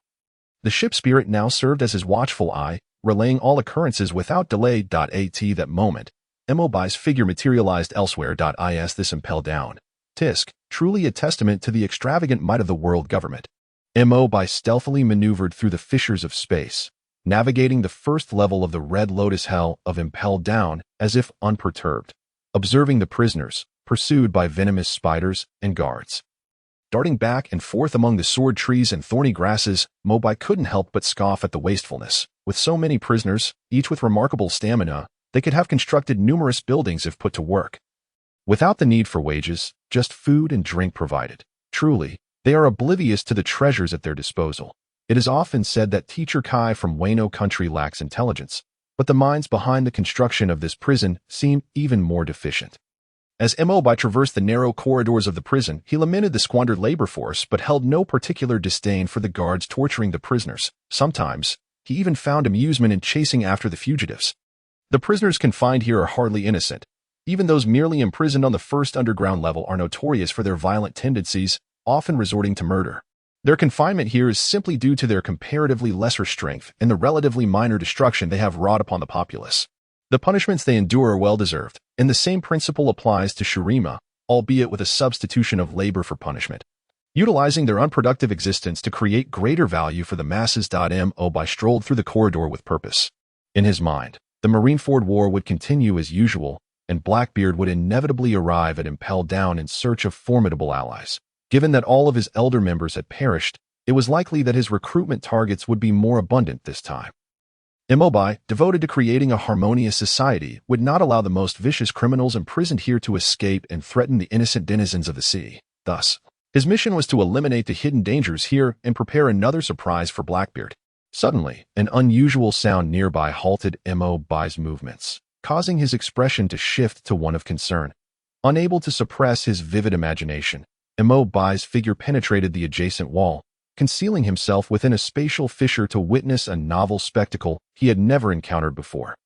The ship spirit now served as his watchful eye, relaying all occurrences without delay. At that moment, Mobai's figure materialized elsewhere. Is this impel down? Tisk, truly a testament to the extravagant might of the world government. Mobai stealthily maneuvered through the fissures of space, navigating the first level of the Red Lotus hell of impel down as if unperturbed, observing the prisoners, pursued by venomous spiders and guards. Darting back and forth among the sword trees and thorny grasses, Mobai couldn't help but scoff at the wastefulness. With so many prisoners, each with remarkable stamina, they could have constructed numerous buildings if put to work. Without the need for wages, just food and drink provided. Truly, they are oblivious to the treasures at their disposal. It is often said that Teacher Kai from Wano country lacks intelligence, but the minds behind the construction of this prison seem even more deficient. As Mobai traversed the narrow corridors of the prison, he lamented the squandered labor force but held no particular disdain for the guards torturing the prisoners. Sometimes, he even found amusement in chasing after the fugitives. The prisoners confined here are hardly innocent. Even those merely imprisoned on the first underground level are notorious for their violent tendencies, often resorting to murder. Their confinement here is simply due to their comparatively lesser strength and the relatively minor destruction they have wrought upon the populace. The punishments they endure are well-deserved, and the same principle applies to Shurima, albeit with a substitution of labor for punishment, utilizing their unproductive existence to create greater value for the masses. Mobai strolled through the corridor with purpose. In his mind, the Marineford War would continue as usual, and Blackbeard would inevitably arrive at Impel Down in search of formidable allies. Given that all of his elder members had perished, it was likely that his recruitment targets would be more abundant this time. Mobai, devoted to creating a harmonious society, would not allow the most vicious criminals imprisoned here to escape and threaten the innocent denizens of the sea. Thus, his mission was to eliminate the hidden dangers here and prepare another surprise for Blackbeard. Suddenly, an unusual sound nearby halted Mobai's movements, causing his expression to shift to one of concern. Unable to suppress his vivid imagination, Mobai's figure penetrated the adjacent wall, concealing himself within a spatial fissure to witness a novel spectacle he had never encountered before.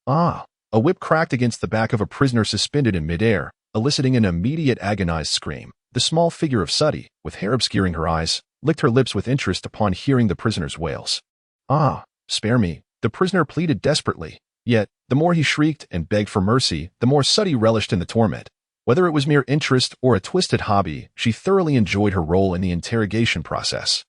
Ah! A whip cracked against the back of a prisoner suspended in midair, eliciting an immediate agonized scream. The small figure of Sooty, with hair obscuring her eyes, licked her lips with interest upon hearing the prisoner's wails. Ah! Spare me, the prisoner pleaded desperately. Yet, the more he shrieked and begged for mercy, the more Sooty relished in the torment. Whether it was mere interest or a twisted hobby, she thoroughly enjoyed her role in the interrogation process.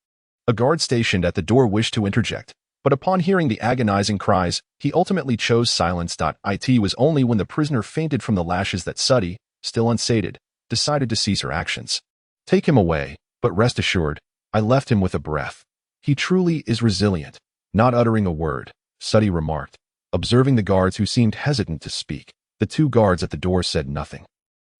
A guard stationed at the door wished to interject, but upon hearing the agonizing cries, he ultimately chose silence. It was only when the prisoner fainted from the lashes that Sooty, still unsated, decided to cease her actions. Take him away, but rest assured, I left him with a breath. He truly is resilient. Not uttering a word, Sooty remarked, observing the guards who seemed hesitant to speak. The 2 guards at the door said nothing,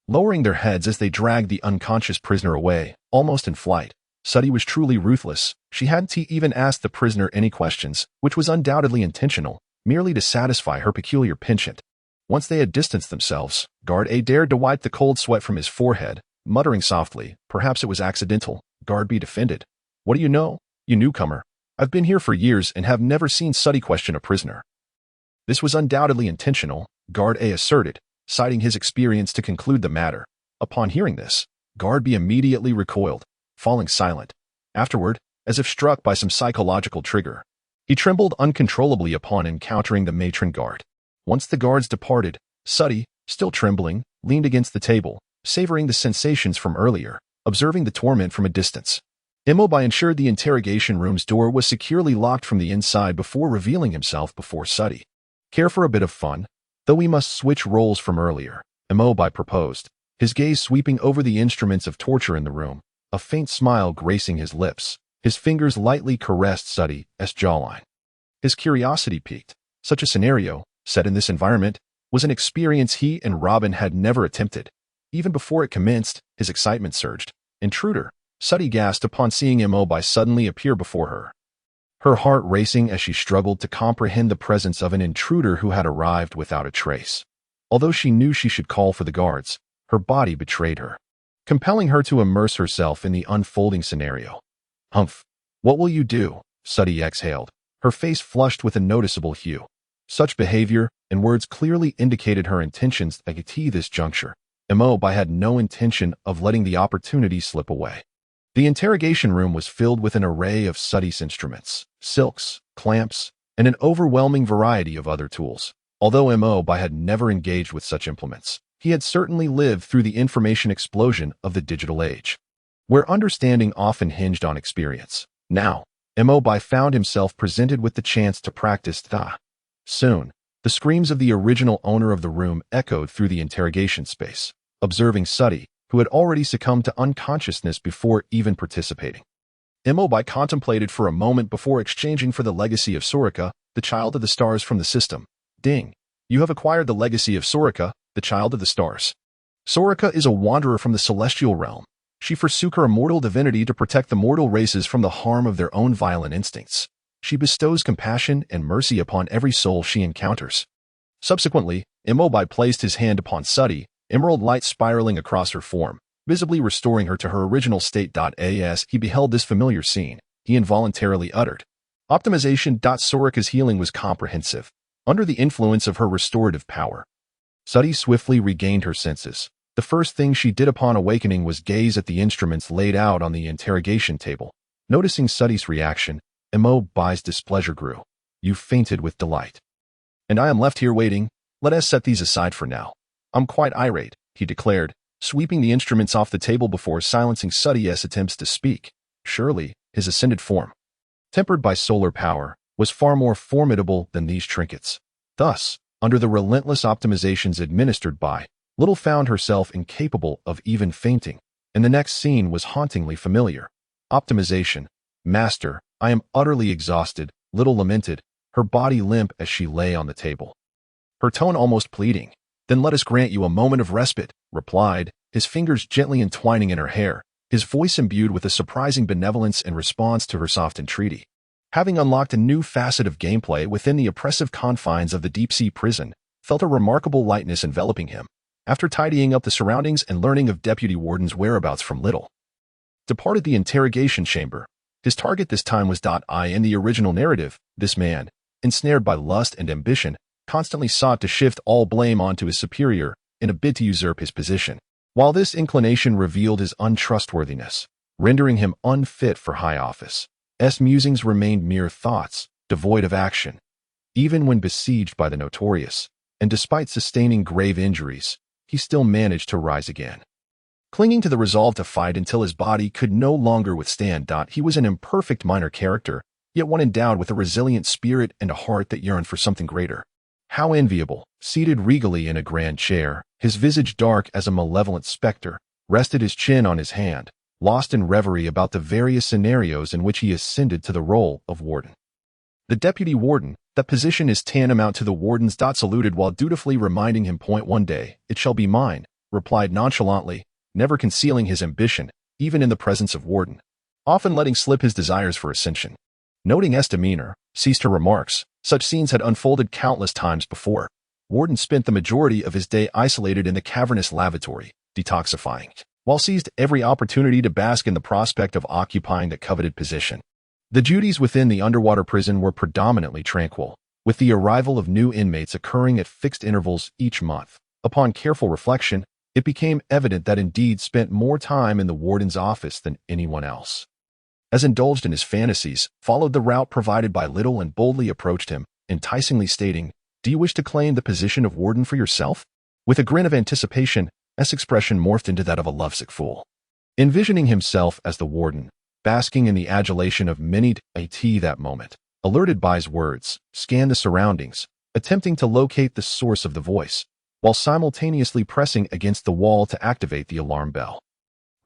lowering their heads as they dragged the unconscious prisoner away, almost in flight. Sooty was truly ruthless. She hadn't even asked the prisoner any questions, which was undoubtedly intentional, merely to satisfy her peculiar penchant. Once they had distanced themselves, Guard A dared to wipe the cold sweat from his forehead, muttering softly, "Perhaps it was accidental." Guard B defended, "What do you know, you newcomer? I've been here for years and have never seen Suddy question a prisoner." This was undoubtedly intentional, Guard A asserted, citing his experience to conclude the matter. Upon hearing this, Guard B immediately recoiled, falling silent. Afterward, as if struck by some psychological trigger, he trembled uncontrollably upon encountering the matron guard. Once the guards departed, Suddy, still trembling, leaned against the table, savoring the sensations from earlier, observing the torment from a distance. Immobile ensured the interrogation room's door was securely locked from the inside before revealing himself before Suddy. "Care for a bit of fun? Though we must switch roles from earlier," Immobile proposed, his gaze sweeping over the instruments of torture in the room, a faint smile gracing his lips. His fingers lightly caressed Suddy's jawline. His curiosity piqued. Such a scenario, set in this environment, was an experience he and Robin had never attempted. Even before it commenced, his excitement surged. "Intruder," Suddy gasped upon seeing Immobile suddenly appear before her. Her heart racing as she struggled to comprehend the presence of an intruder who had arrived without a trace. Although she knew she should call for the guards, her body betrayed her, compelling her to immerse herself in the unfolding scenario. "Humph. What will you do?" Suddy exhaled, her face flushed with a noticeable hue. Such behavior and words clearly indicated her intentions at this juncture. Immobile had no intention of letting the opportunity slip away. The interrogation room was filled with an array of Suddy's instruments, silks, clamps, and an overwhelming variety of other tools. Although Immobile had never engaged with such implements, he had certainly lived through the information explosion of the digital age, where understanding often hinged on experience. Now, Immobile found himself presented with the chance to practice that. Soon, the screams of the original owner of the room echoed through the interrogation space, observing Suddy, who had already succumbed to unconsciousness before even participating. Immobile contemplated for a moment before exchanging for the legacy of Soraka, the child of the stars from the system. "Ding. You have acquired the legacy of Soraka, the child of the stars. Soraka is a wanderer from the celestial realm. She forsook her immortal divinity to protect the mortal races from the harm of their own violent instincts. She bestows compassion and mercy upon every soul she encounters." Subsequently, Immobile placed his hand upon Suddy, emerald light spiraling across her form, visibly restoring her to her original state. As he beheld this familiar scene, he involuntarily uttered, "Optimization." Soraka's healing was comprehensive, under the influence of her restorative power. Suddy swiftly regained her senses. The first thing she did upon awakening was gaze at the instruments laid out on the interrogation table. Noticing Suddy's reaction, Immobile's displeasure grew. "You fainted with delight. And I am left here waiting. Let us set these aside for now. I'm quite irate," he declared, sweeping the instruments off the table before silencing Suddy's attempts to speak. Surely, his ascended form, tempered by solar power, was far more formidable than these trinkets. Thus, under the relentless optimizations administered by, Little found herself incapable of even fainting, and the next scene was hauntingly familiar. "Optimization. Master, I am utterly exhausted," Little lamented, her body limp as she lay on the table, her tone almost pleading. "Then let us grant you a moment of respite," replied, his fingers gently entwining in her hair, his voice imbued with a surprising benevolence in response to her soft entreaty. Having unlocked a new facet of gameplay within the oppressive confines of the deep-sea prison, felt a remarkable lightness enveloping him. After tidying up the surroundings and learning of Deputy Warden's whereabouts from Little, departed the interrogation chamber. His target this time was in the original narrative, this man, ensnared by lust and ambition, constantly sought to shift all blame onto his superior in a bid to usurp his position. While this inclination revealed his untrustworthiness, rendering him unfit for high office, musings remained mere thoughts, devoid of action. Even when besieged by the notorious, and despite sustaining grave injuries, he still managed to rise again. Clinging to the resolve to fight until his body could no longer withstand. He was an imperfect minor character, yet one endowed with a resilient spirit and a heart that yearned for something greater. How enviable, seated regally in a grand chair, his visage dark as a malevolent specter, rested his chin on his hand, lost in reverie about the various scenarios in which he ascended to the role of warden. The deputy warden, that position is tantamount to the warden's. Saluted while dutifully reminding him, "One day, it shall be mine," replied nonchalantly, never concealing his ambition, even in the presence of warden, often letting slip his desires for ascension. Noting demeanor, ceased her remarks. Such scenes had unfolded countless times before. Warden spent the majority of his day isolated in the cavernous lavatory, detoxifying, while seized every opportunity to bask in the prospect of occupying the coveted position. The duties within the underwater prison were predominantly tranquil, with the arrival of new inmates occurring at fixed intervals each month. Upon careful reflection, it became evident that indeed spent more time in the warden's office than anyone else. As indulged in his fantasies, followed the route provided by Little and boldly approached him, enticingly stating, "Do you wish to claim the position of warden for yourself?" With a grin of anticipation, S' expression morphed into that of a lovesick fool. Envisioning himself as the warden, basking in the adulation of many deity that moment, alerted by his words, scanned the surroundings, attempting to locate the source of the voice, while simultaneously pressing against the wall to activate the alarm bell.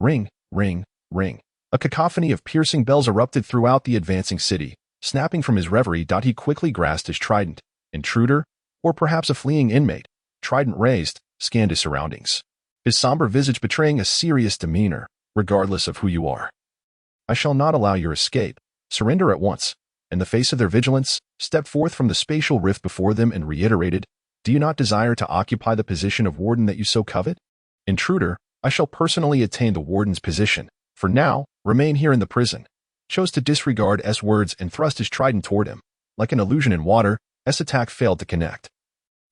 Ring, ring, ring. A cacophony of piercing bells erupted throughout the advancing city. Snapping from his reverie, he quickly grasped his trident. Intruder, or perhaps a fleeing inmate, trident raised, scanned his surroundings, his somber visage betraying a serious demeanor, regardless of who you are. "I shall not allow your escape. Surrender at once." In the face of their vigilance, stepped forth from the spatial rift before them and reiterated, "Do you not desire to occupy the position of warden that you so covet?" "Intruder, I shall personally attain the warden's position. For now, remain here in the prison." Chose to disregard S' words and thrust his trident toward him. Like an illusion in water, S' attack failed to connect.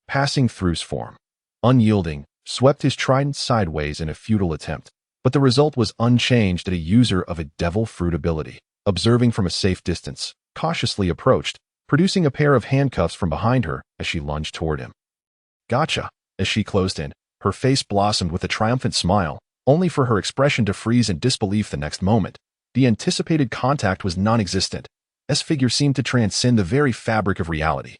Passing through's form, unyielding, swept his trident sideways in a futile attempt, but the result was unchanged. A user of a devil fruit ability, observing from a safe distance, cautiously approached, producing a pair of handcuffs from behind her as she lunged toward him. "Gotcha." As she closed in, her face blossomed with a triumphant smile, only for her expression to freeze in disbelief the next moment. The anticipated contact was non-existent. S' figure seemed to transcend the very fabric of reality.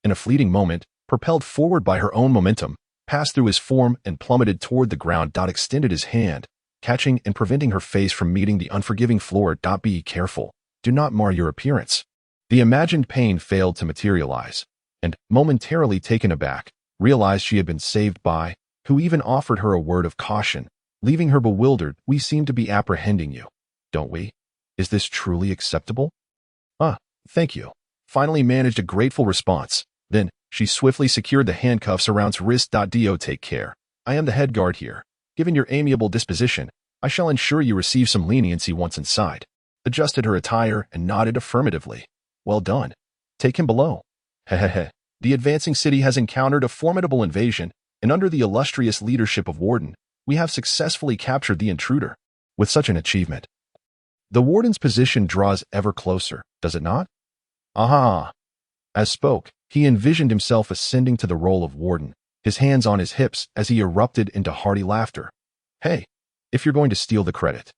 In a fleeting moment, propelled forward by her own momentum, passed through his form and plummeted toward the ground. Extended his hand, catching and preventing her face from meeting the unforgiving floor. "Be careful. Do not mar your appearance." The imagined pain failed to materialize, and, momentarily taken aback, realized she had been saved by, who even offered her a word of caution, leaving her bewildered. "We seem to be apprehending you, don't we? Is this truly acceptable?" Thank you." Finally managed a grateful response. Then, she swiftly secured the handcuffs around his wrist. "Do take care. I am the head guard here. Given your amiable disposition, I shall ensure you receive some leniency once inside." Adjusted her attire and nodded affirmatively. "Well done. Take him below." Hehehe. The advancing city has encountered a formidable invasion, and under the illustrious leadership of Warden, we have successfully captured the intruder. With such an achievement, the warden's position draws ever closer, does it not? Aha! As spoke, he envisioned himself ascending to the role of warden, his hands on his hips as he erupted into hearty laughter. "Hey, if you're going to steal the credit,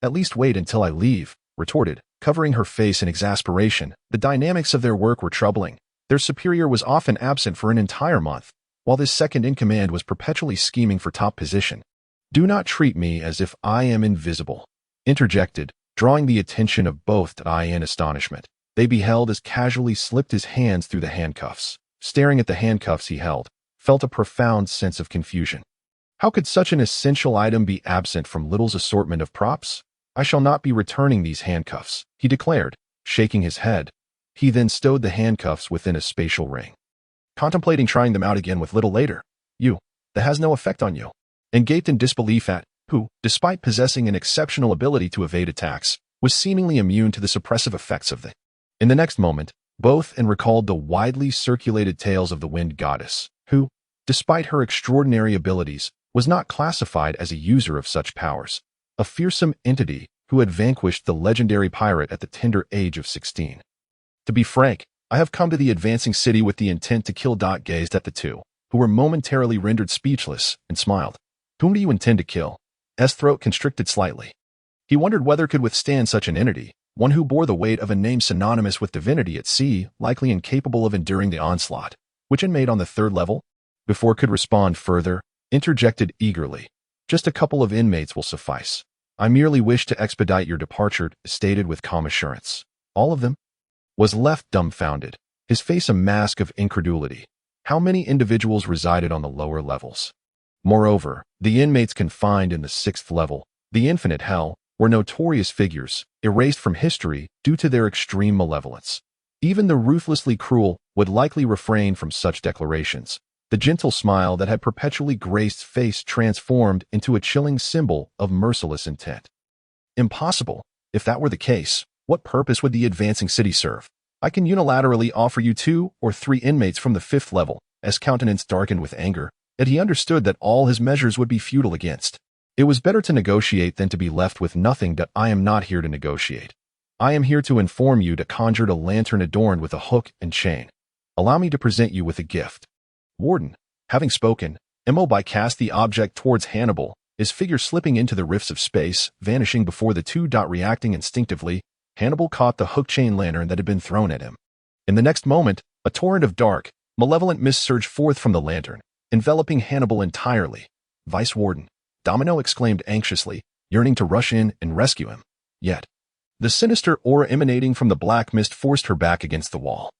at least wait until I leave," retorted, covering her face in exasperation. The dynamics of their work were troubling. Their superior was often absent for an entire month, while this second-in-command was perpetually scheming for top position. "Do not treat me as if I am invisible," interjected, drawing the attention of both in astonishment. They beheld as casually slipped his hands through the handcuffs. Staring at the handcuffs he held, felt a profound sense of confusion. How could such an essential item be absent from Little's assortment of props? "I shall not be returning these handcuffs," he declared, shaking his head. He then stowed the handcuffs within a spatial ring, contemplating trying them out again with Little later. That has no effect on you," and gaped in disbelief at who, despite possessing an exceptional ability to evade attacks, was seemingly immune to the suppressive effects of the. In the next moment, both recalled the widely circulated tales of the Wind Goddess, who, despite her extraordinary abilities, was not classified as a user of such powers, a fearsome entity who had vanquished the legendary pirate at the tender age of 16. "To be frank, I have come to the advancing city with the intent to kill." Gazed at the two, who were momentarily rendered speechless, and smiled. "Whom do you intend to kill?" S' throat constricted slightly. He wondered whether could withstand such an entity, one who bore the weight of a name synonymous with divinity at sea, likely incapable of enduring the onslaught. "Which inmate on the 3rd level?" Before could respond further, interjected eagerly. "Just a couple of inmates will suffice. I merely wish to expedite your departure," stated with calm assurance. "All of them?" Was left dumbfounded, his face a mask of incredulity. How many individuals resided on the lower levels? Moreover, the inmates confined in the 6th level, the infinite hell, were notorious figures, erased from history due to their extreme malevolence. Even the ruthlessly cruel would likely refrain from such declarations, The gentle smile that had perpetually graced face transformed into a chilling symbol of merciless intent. Impossible. If that were the case, what purpose would the advancing city serve? I can unilaterally offer you 2 or 3 inmates from the 5th level. His countenance darkened with anger, yet he understood that all his measures would be futile against. It was better to negotiate than to be left with nothing. That I am not here to negotiate. I am here to inform you to conjure a lantern adorned with a hook and chain. Allow me to present you with a gift. Warden. Having spoken, Enel cast the object towards Hannibal, his figure slipping into the rifts of space, vanishing before the two. Reacting instinctively, Hannibal caught the hook-chain lantern that had been thrown at him. In the next moment, a torrent of dark, malevolent mist surged forth from the lantern, enveloping Hannibal entirely. Vice Warden, Domino exclaimed anxiously, yearning to rush in and rescue him. Yet, the sinister aura emanating from the black mist forced her back against the wall.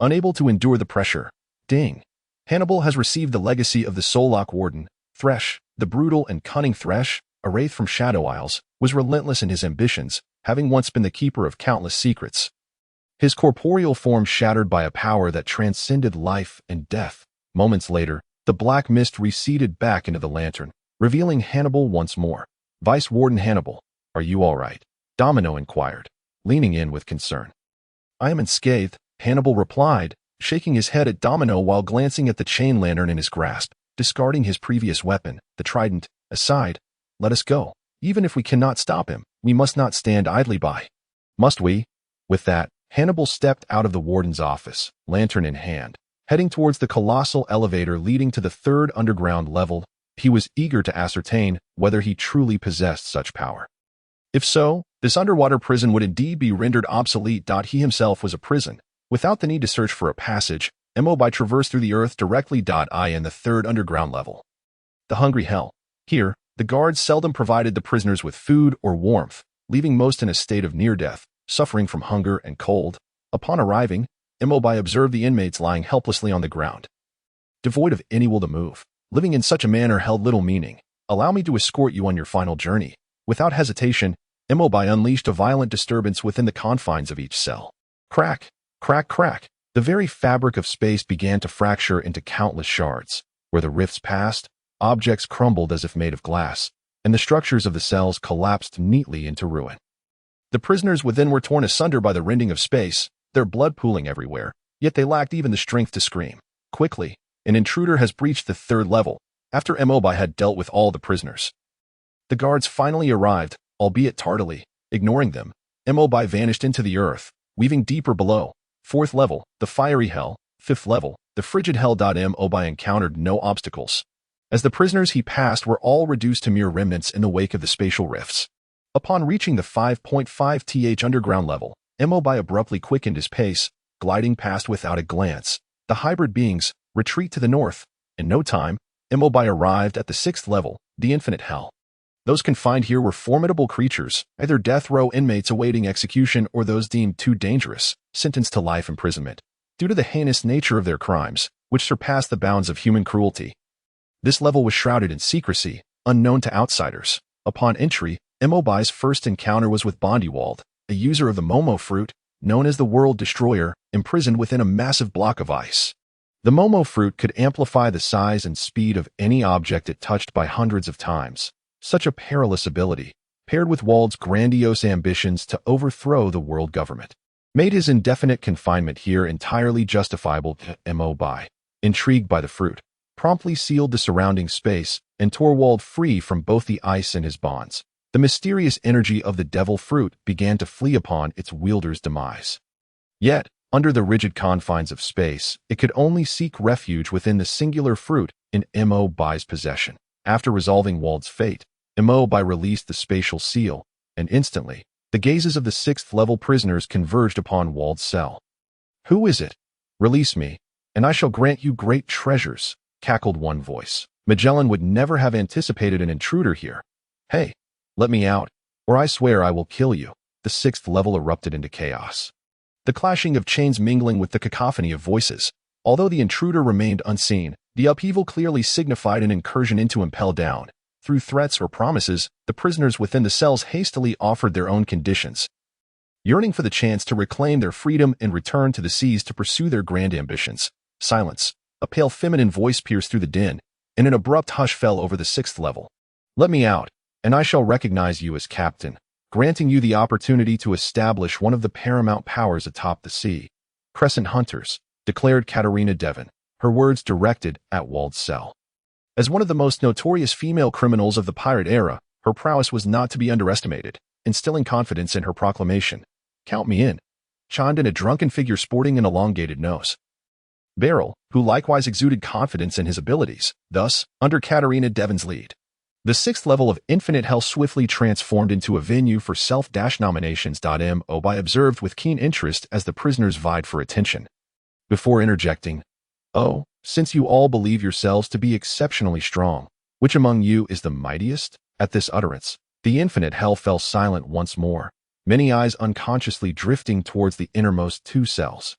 Unable to endure the pressure, ding! Hannibal has received the legacy of the Soullock Warden. Thresh, the brutal and cunning Thresh, a wraith from Shadow Isles, was relentless in his ambitions, having once been the keeper of countless secrets. His corporeal form shattered by a power that transcended life and death. Moments later, the black mist receded back into the lantern, revealing Hannibal once more. Vice Warden Hannibal, are you all right? Domino inquired, leaning in with concern. I am unscathed, Hannibal replied, shaking his head at Domino while glancing at the chain lantern in his grasp. Discarding his previous weapon, the trident, aside. Let us go. Even if we cannot stop him, we must not stand idly by. Must we? With that, Hannibal stepped out of the warden's office, lantern in hand, heading towards the colossal elevator leading to the 3rd underground level. He was eager to ascertain whether he truly possessed such power. If so, this underwater prison would indeed be rendered obsolete. He himself was a prison, without the need to search for a passage. Enel traversed through the earth directly. In the 3rd underground level. The hungry hell. Here, the guards seldom provided the prisoners with food or warmth, leaving most in a state of near death, suffering from hunger and cold. Upon arriving, Enel observed the inmates lying helplessly on the ground, devoid of any will to move. Living in such a manner held little meaning. Allow me to escort you on your final journey. Without hesitation, Enel unleashed a violent disturbance within the confines of each cell. Crack, crack, crack. The very fabric of space began to fracture into countless shards. Where the rifts passed, objects crumbled as if made of glass, and the structures of the cells collapsed neatly into ruin. The prisoners within were torn asunder by the rending of space, their blood pooling everywhere, yet they lacked even the strength to scream. Quickly, an intruder has breached the 3rd level, after Enel had dealt with all the prisoners. The guards finally arrived, albeit tardily. Ignoring them, Enel vanished into the earth, weaving deeper below. 4th level, the fiery hell. 5th level, the frigid hell. Enel encountered no obstacles, as the prisoners he passed were all reduced to mere remnants in the wake of the spatial rifts. Upon reaching the 5.5th underground level, Enel abruptly quickened his pace, gliding past without a glance. The hybrid beings retreat to the north. In no time, Enel arrived at the 6th level, the infinite hell. Those confined here were formidable creatures, either death row inmates awaiting execution or those deemed too dangerous, sentenced to life imprisonment, due to the heinous nature of their crimes, which surpassed the bounds of human cruelty. This level was shrouded in secrecy, unknown to outsiders. Upon entry, Enel's first encounter was with Bondywald, a user of the Momo fruit, known as the World Destroyer, imprisoned within a massive block of ice. The Momo fruit could amplify the size and speed of any object it touched by hundreds of times. Such a perilous ability, paired with Wald's grandiose ambitions to overthrow the world government, made his indefinite confinement here entirely justifiable. Enel, intrigued by the fruit, promptly sealed the surrounding space and tore Wald free from both the ice and his bonds. The mysterious energy of the devil fruit began to flee upon its wielder's demise. Yet, under the rigid confines of space, it could only seek refuge within the singular fruit in Enel's possession. After resolving Wald's fate, Enel released the spatial seal, and instantly, the gazes of the 6th level prisoners converged upon Wald's cell. Who is it? Release me, and I shall grant you great treasures, cackled one voice. Magellan would never have anticipated an intruder here. Hey, let me out, or I swear I will kill you. The 6th level erupted into chaos, the clashing of chains mingling with the cacophony of voices. Although the intruder remained unseen, the upheaval clearly signified an incursion into Impel Down. Through threats or promises, the prisoners within the cells hastily offered their own conditions, yearning for the chance to reclaim their freedom and return to the seas to pursue their grand ambitions. Silence. A pale feminine voice pierced through the din, and an abrupt hush fell over the 6th level. "Let me out, and I shall recognize you as captain, granting you the opportunity to establish one of the paramount powers atop the sea. Crescent Hunters," declared Katarina Devon, her words directed at Wald's cell. As one of the most notorious female criminals of the pirate era, her prowess was not to be underestimated, instilling confidence in her proclamation. "Count me in," chimed in a drunken figure sporting an elongated nose. Beryl, who likewise exuded confidence in his abilities, thus, under Katarina Devon's lead. The 6th level of Infinite Hell swiftly transformed into a venue for self-nominations. Mo observed with keen interest as the prisoners vied for attention. Before interjecting, "Oh, since you all believe yourselves to be exceptionally strong, which among you is the mightiest?" At this utterance, the Infinite Hell fell silent once more, many eyes unconsciously drifting towards the innermost 2 cells.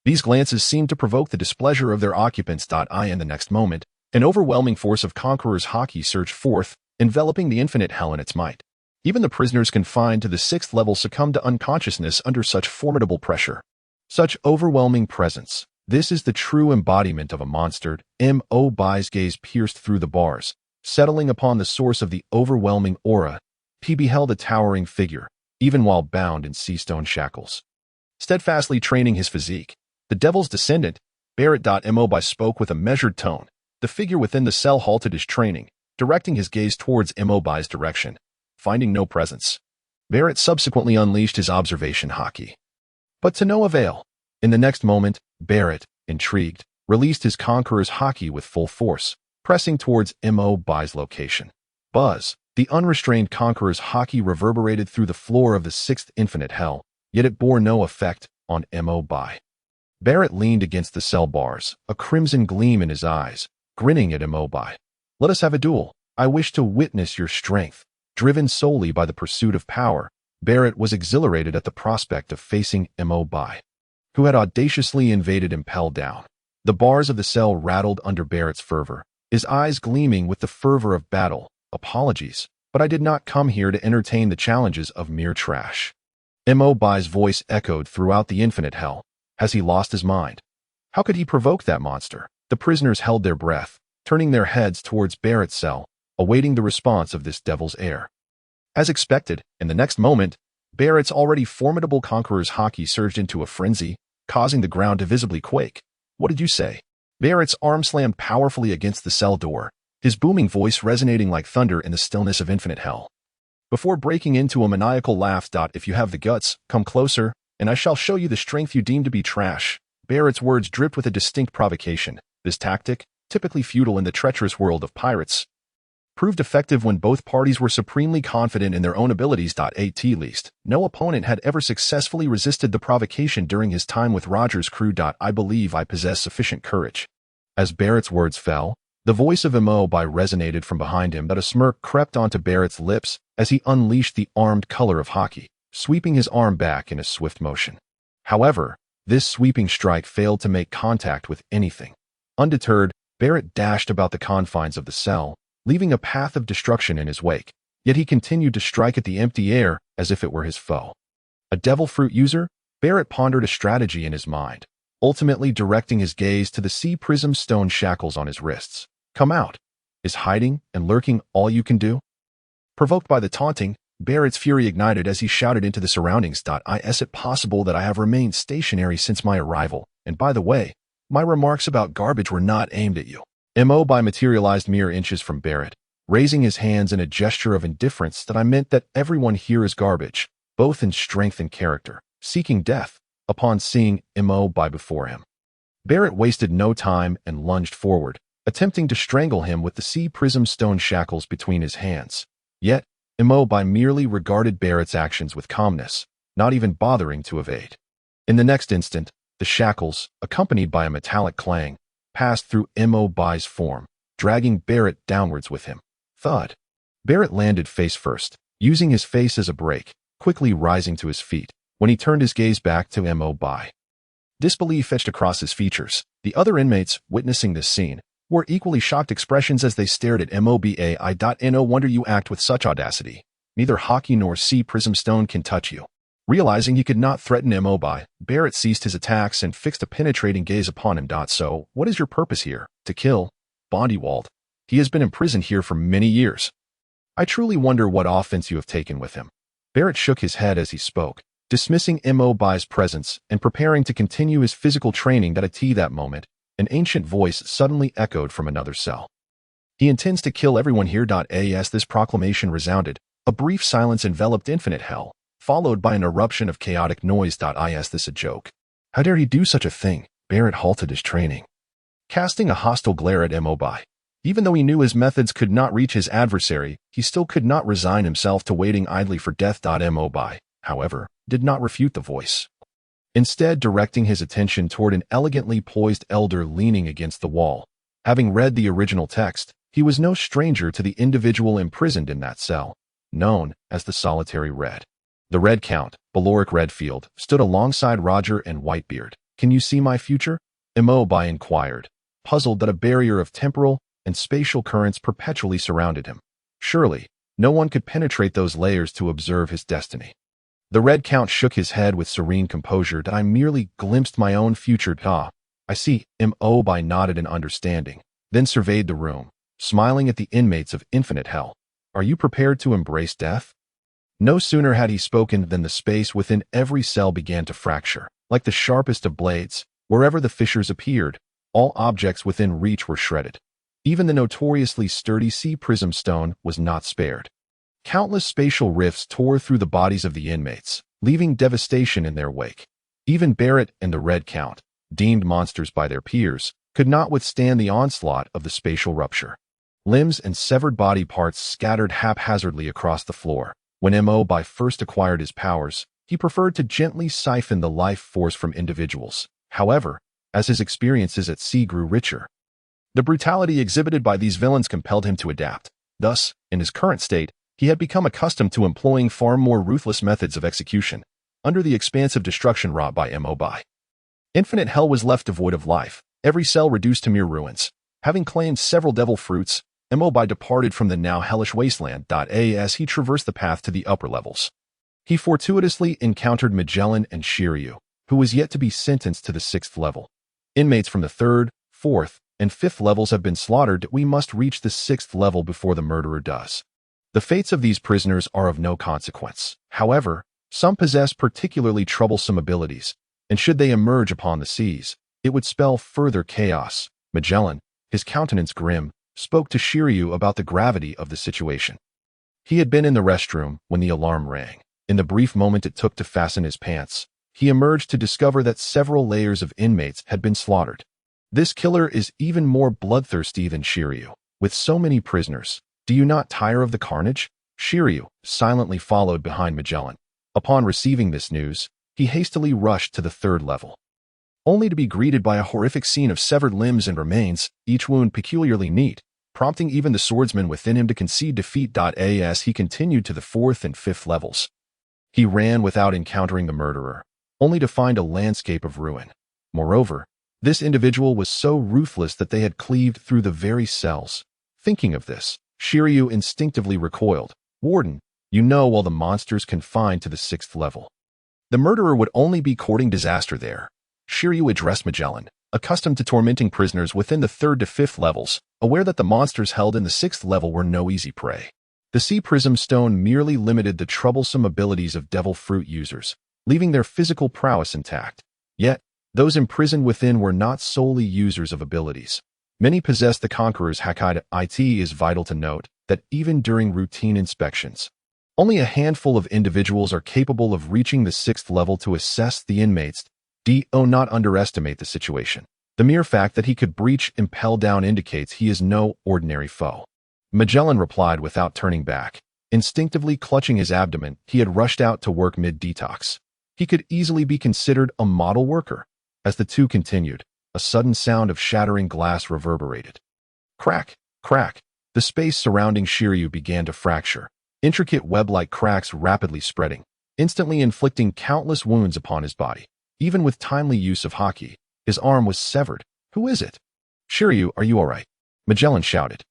These glances seemed to provoke the displeasure of their occupants. In the next moment, an overwhelming force of conquerors' hockey surged forth, enveloping the Infinite Hell in its might. Even the prisoners confined to the 6th level succumbed to unconsciousness under such formidable pressure. Such overwhelming presence. This is the true embodiment of a monster. Mo Bai's gaze pierced through the bars, settling upon the source of the overwhelming aura. He beheld a towering figure, even while bound in sea-stone shackles. Steadfastly training his physique, the devil's descendant, Barrett. Mo Bai spoke with a measured tone. The figure within the cell halted his training, directing his gaze towards Mo Bai's direction. Finding no presence, Barrett subsequently unleashed his observation hockey. But to no avail. In the next moment, Barrett, intrigued, released his conqueror's hockey with full force, pressing towards Mo Bai's location. Buzz, the unrestrained conqueror's hockey reverberated through the floor of the 6th Infinite Hell, yet it bore no effect on Mo Bai. Barrett leaned against the cell bars, a crimson gleam in his eyes, grinning at Mo Bai. "Let us have a duel. I wish to witness your strength." Driven solely by the pursuit of power, Barrett was exhilarated at the prospect of facing Mo Bai, who had audaciously invaded Impel Down. The bars of the cell rattled under Barrett's fervor, his eyes gleaming with the fervor of battle. "Apologies, but I did not come here to entertain the challenges of mere trash." Mo Bai's voice echoed throughout the Infinite Hell. Has he lost his mind? How could he provoke that monster? The prisoners held their breath, turning their heads towards Barrett's cell, awaiting the response of this devil's heir. As expected, in the next moment, Barrett's already formidable conqueror's hockey surged into a frenzy, causing the ground to visibly quake. "What did you say?" Barrett's arm slammed powerfully against the cell door, his booming voice resonating like thunder in the stillness of Infinite Hell. Before breaking into a maniacal laugh. "If you have the guts, come closer, and I shall show you the strength you deem to be trash." Barrett's words dripped with a distinct provocation. This tactic, typically futile in the treacherous world of pirates, proved effective when both parties were supremely confident in their own abilities. At least, no opponent had ever successfully resisted the provocation during his time with Roger's crew. "I believe I possess sufficient courage." As Barrett's words fell, the voice of Mo Bai resonated from behind him, but a smirk crept onto Barrett's lips as he unleashed the armed color of hockey, sweeping his arm back in a swift motion. However, this sweeping strike failed to make contact with anything. Undeterred, Barrett dashed about the confines of the cell, leaving a path of destruction in his wake, yet he continued to strike at the empty air as if it were his foe. A devil fruit user, Barrett pondered a strategy in his mind, ultimately directing his gaze to the sea prism stone shackles on his wrists. "Come out. Is hiding and lurking all you can do?" Provoked by the taunting, Barrett's fury ignited as he shouted into the surroundings. "Is it possible that I have remained stationary since my arrival? And by the way, my remarks about garbage were not aimed at you." Mo Bai materialized mere inches from Barrett, raising his hands in a gesture of indifference. "I meant that everyone here is garbage, both in strength and character, seeking death." Upon seeing Mo Bai before him, Barrett wasted no time and lunged forward, attempting to strangle him with the sea prism stone shackles between his hands. Yet, Mo Bai merely regarded Barrett's actions with calmness, not even bothering to evade. In the next instant, the shackles, accompanied by a metallic clang, passed through Mo Bai's form, dragging Barrett downwards with him. Thud. Barrett landed face first, using his face as a brake, quickly rising to his feet, when he turned his gaze back to Mo Bai. Disbelief etched across his features. The other inmates, witnessing this scene, wore equally shocked expressions as they stared at Mo Bai. "No wonder you act with such audacity. Neither hockey nor sea prism stone can touch you." Realizing he could not threaten Immobile, Barrett ceased his attacks and fixed a penetrating gaze upon him. So, what is your purpose here? To kill? Bondywald. He has been imprisoned here for many years. I truly wonder what offense you have taken with him. Barrett shook his head as he spoke, dismissing Immobile's presence and preparing to continue his physical training. That moment, an ancient voice suddenly echoed from another cell. He intends to kill everyone here. As this proclamation resounded, a brief silence enveloped infinite hell, followed by an eruption of chaotic noise. Is this a joke? How dare he do such a thing? Barrett halted his training, casting a hostile glare at Immobile. Even though he knew his methods could not reach his adversary, he still could not resign himself to waiting idly for death. Immobile, however, did not refute the voice. Instead, directing his attention toward an elegantly poised elder leaning against the wall. Having read the original text, he was no stranger to the individual imprisoned in that cell, known as the Solitary Red. The Red Count, Baloric Redfield, stood alongside Roger and Whitebeard. Can you see my future? Immobile inquired, puzzled that a barrier of temporal and spatial currents perpetually surrounded him. Surely, no one could penetrate those layers to observe his destiny. The Red Count shook his head with serene composure. I merely glimpsed my own future. I see. Immobile nodded in understanding, then surveyed the room, smiling at the inmates of infinite hell. Are you prepared to embrace death? No sooner had he spoken than the space within every cell began to fracture, like the sharpest of blades. Wherever the fissures appeared, all objects within reach were shredded. Even the notoriously sturdy sea prism stone was not spared. Countless spatial rifts tore through the bodies of the inmates, leaving devastation in their wake. Even Barrett and the Red Count, deemed monsters by their peers, could not withstand the onslaught of the spatial rupture. Limbs and severed body parts scattered haphazardly across the floor. When Immobile first acquired his powers, he preferred to gently siphon the life force from individuals. However, as his experiences at sea grew richer, the brutality exhibited by these villains compelled him to adapt. Thus, in his current state, he had become accustomed to employing far more ruthless methods of execution, under the expansive destruction wrought by Immobile. Infinite hell was left devoid of life, every cell reduced to mere ruins. Having claimed several devil fruits, Immobile departed from the now hellish wasteland. As he traversed the path to the upper levels, he fortuitously encountered Magellan and Shiryu, who was yet to be sentenced to the 6th level. Inmates from the 3rd, 4th, and 5th levels have been slaughtered. We must reach the 6th level before the murderer does. The fates of these prisoners are of no consequence. However, some possess particularly troublesome abilities, and should they emerge upon the seas, it would spell further chaos. Magellan, his countenance grim, spoke to Shiryu about the gravity of the situation. He had been in the restroom when the alarm rang. In the brief moment it took to fasten his pants, he emerged to discover that several layers of inmates had been slaughtered. This killer is even more bloodthirsty than Shiryu. With so many prisoners, do you not tire of the carnage? Shiryu silently followed behind Magellan. Upon receiving this news, he hastily rushed to the 3rd level, only to be greeted by a horrific scene of severed limbs and remains, each wound peculiarly neat, prompting even the swordsman within him to concede defeat. As he continued to the 4th and 5th levels, he ran without encountering the murderer, only to find a landscape of ruin. Moreover, this individual was so ruthless that they had cleaved through the very cells. Thinking of this, Shiryu instinctively recoiled. Warden, you know all the monsters confined to the 6th level. The murderer would only be courting disaster there. Shiryu addressed Magellan, accustomed to tormenting prisoners within the 3rd to 5th levels, aware that the monsters held in the 6th level were no easy prey. The sea prism stone merely limited the troublesome abilities of devil fruit users, leaving their physical prowess intact. Yet, those imprisoned within were not solely users of abilities. Many possessed the Conqueror's Haki. It is vital to note that even during routine inspections, only a handful of individuals are capable of reaching the 6th level to assess the inmates. Do not underestimate the situation. The mere fact that he could breach Impel Down indicates he is no ordinary foe. Magellan replied without turning back. Instinctively clutching his abdomen, he had rushed out to work mid-detox. He could easily be considered a model worker. As the two continued, a sudden sound of shattering glass reverberated. Crack, crack. The space surrounding Shiryu began to fracture, intricate web-like cracks rapidly spreading, instantly inflicting countless wounds upon his body. Even with timely use of Haki, his arm was severed. Who is it? Shiryu, are you all right? Magellan shouted.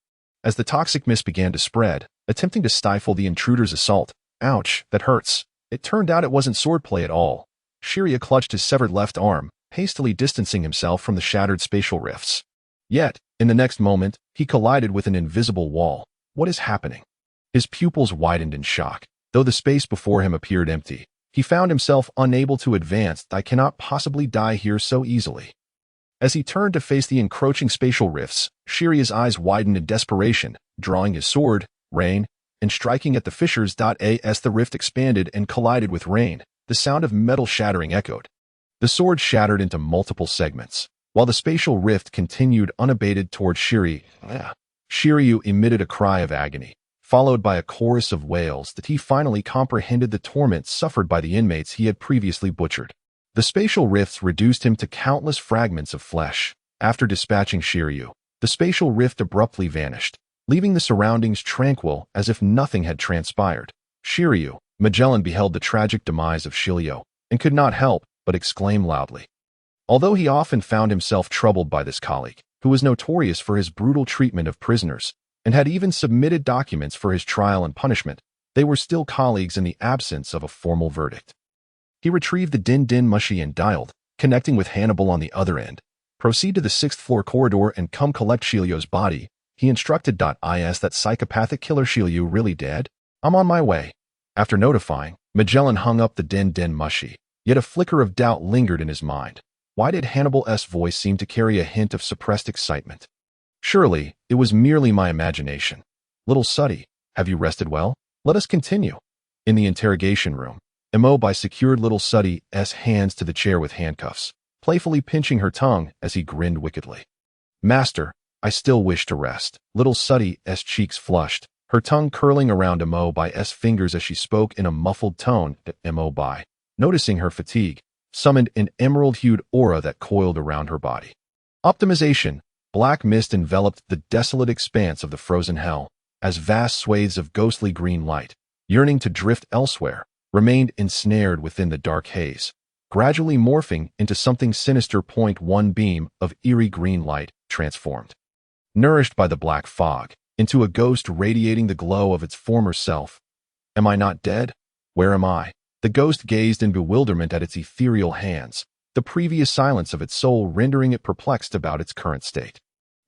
As the toxic mist began to spread, attempting to stifle the intruder's assault. Ouch, that hurts. It turned out it wasn't swordplay at all. Shiryu clutched his severed left arm, hastily distancing himself from the shattered spatial rifts. Yet, in the next moment, he collided with an invisible wall. What is happening? His pupils widened in shock. Though the space before him appeared empty, he found himself unable to advance. I cannot possibly die here so easily. As he turned to face the encroaching spatial rifts, Shiryu's eyes widened in desperation, drawing his sword, Rain, and striking at the fissures. As the rift expanded and collided with Rain, the sound of metal shattering echoed. The sword shattered into multiple segments, while the spatial rift continued unabated toward Shiryu. Shiryu emitted a cry of agony, followed by a chorus of wails that he finally comprehended the torments suffered by the inmates he had previously butchered. The spatial rifts reduced him to countless fragments of flesh. After dispatching Shiryu, the spatial rift abruptly vanished, leaving the surroundings tranquil as if nothing had transpired. Shiryu, Magellan beheld the tragic demise of Shiryu, and could not help but exclaim loudly. Although he often found himself troubled by this colleague, who was notorious for his brutal treatment of prisoners, and had even submitted documents for his trial and punishment, they were still colleagues in the absence of a formal verdict. He retrieved the din mushi and dialed, connecting with Hannibal on the other end. Proceed to the 6th floor corridor and come collect Shiryu's body, he instructed. Is that psychopathic killer Shiryu really dead? I'm on my way. After notifying, Magellan hung up the din mushi, yet a flicker of doubt lingered in his mind. Why did Hannibal's voice seem to carry a hint of suppressed excitement? Surely, it was merely my imagination. Little Suddy, have you rested well? Let us continue. In the interrogation room, Enel secured Little Suddy's hands to the chair with handcuffs, playfully pinching her tongue as he grinned wickedly. Master, I still wish to rest. Little Suddy's cheeks flushed, her tongue curling around Enel's fingers as she spoke in a muffled tone. Enel, noticing her fatigue, summoned an emerald-hued aura that coiled around her body. Optimization. Black mist enveloped the desolate expanse of the frozen hell, as vast swathes of ghostly green light, yearning to drift elsewhere, remained ensnared within the dark haze, gradually morphing into something sinister. One beam of eerie green light transformed, nourished by the black fog, into a ghost radiating the glow of its former self. Am I not dead? Where am I? The ghost gazed in bewilderment at its ethereal hands, the previous silence of its soul rendering it perplexed about its current state.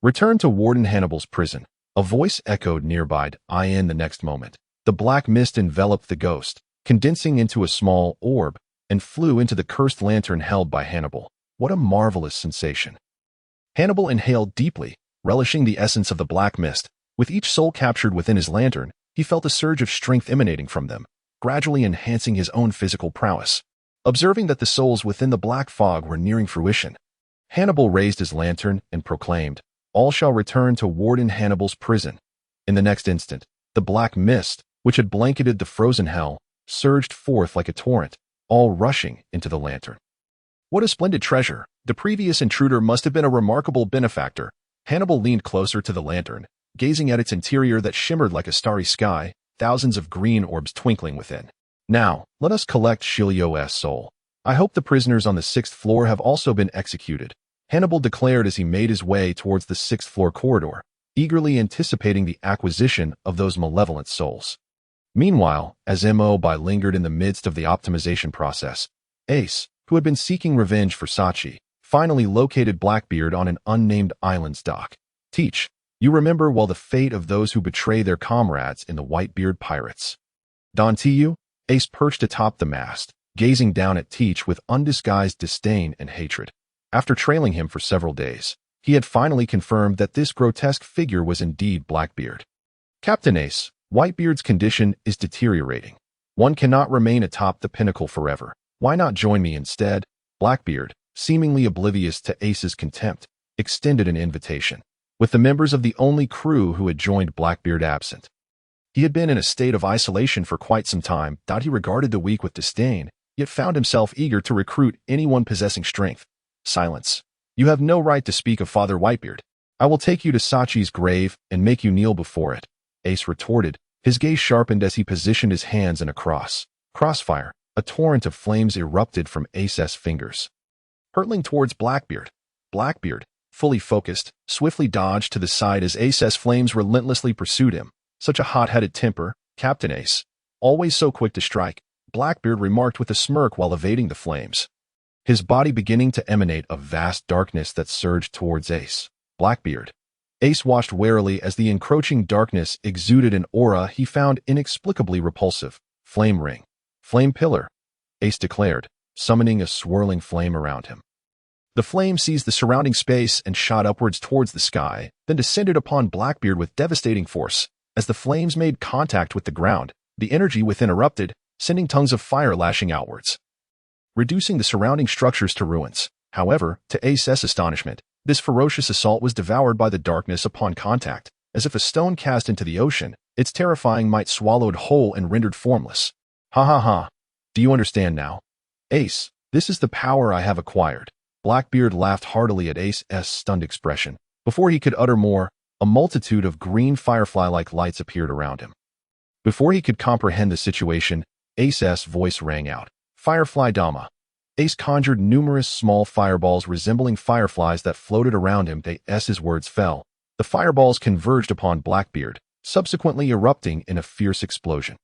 Return to Warden Hannibal's prison. A voice echoed nearby. In the next moment, the black mist enveloped the ghost, condensing into a small orb, and flew into the cursed lantern held by Hannibal. What a marvelous sensation! Hannibal inhaled deeply, relishing the essence of the black mist. With each soul captured within his lantern, he felt a surge of strength emanating from them, gradually enhancing his own physical prowess. Observing that the souls within the black fog were nearing fruition, Hannibal raised his lantern and proclaimed, "All shall return to Warden Hannibal's prison." In the next instant, the black mist, which had blanketed the frozen hell, surged forth like a torrent, all rushing into the lantern. What a splendid treasure! The previous intruder must have been a remarkable benefactor. Hannibal leaned closer to the lantern, gazing at its interior that shimmered like a starry sky, thousands of green orbs twinkling within. Now, let us collect Shiryu's soul. I hope the prisoners on the 6th floor have also been executed, Hannibal declared as he made his way towards the 6th floor corridor, eagerly anticipating the acquisition of those malevolent souls. Meanwhile, as Enel lingered in the midst of the optimization process, Ace, who had been seeking revenge for Sachi, finally located Blackbeard on an unnamed island's dock. Teach, you remember well the fate of those who betray their comrades in the Whitebeard pirates. Don Tiu? Ace perched atop the mast, gazing down at Teach with undisguised disdain and hatred. After trailing him for several days, he had finally confirmed that this grotesque figure was indeed Blackbeard. Captain Ace, Whitebeard's condition is deteriorating. One cannot remain atop the pinnacle forever. Why not join me instead? Blackbeard, seemingly oblivious to Ace's contempt, extended an invitation, with the members of the only crew who had joined Blackbeard absent. He had been in a state of isolation for quite some time. He regarded the weak with disdain, yet found himself eager to recruit anyone possessing strength. Silence. You have no right to speak of Father Whitebeard. I will take you to Sachi's grave and make you kneel before it, Ace retorted, his gaze sharpened as he positioned his hands in a crossfire. A torrent of flames erupted from Ace's fingers, hurtling towards Blackbeard. Blackbeard, fully focused, swiftly dodged to the side as Ace's flames relentlessly pursued him. Such a hot-headed temper, Captain Ace. Always so quick to strike. Blackbeard remarked with a smirk while evading the flames, his body beginning to emanate a vast darkness that surged towards Ace. Blackbeard. Ace watched warily as the encroaching darkness exuded an aura he found inexplicably repulsive. Flame ring. Flame pillar, Ace declared, summoning a swirling flame around him. The flame seized the surrounding space and shot upwards towards the sky, then descended upon Blackbeard with devastating force. As the flames made contact with the ground, the energy within erupted, sending tongues of fire lashing outwards, reducing the surrounding structures to ruins. However, to Ace's astonishment, this ferocious assault was devoured by the darkness upon contact, as if a stone cast into the ocean, its terrifying might swallowed whole and rendered formless. Ha ha ha. Do you understand now? Ace, this is the power I have acquired. Blackbeard laughed heartily at Ace's stunned expression. Before he could utter more, a multitude of green firefly-like lights appeared around him. Before he could comprehend the situation, Ace's voice rang out. Firefly Dama. Ace conjured numerous small fireballs resembling fireflies that floated around him. Ace's words fell. The fireballs converged upon Blackbeard, subsequently erupting in a fierce explosion.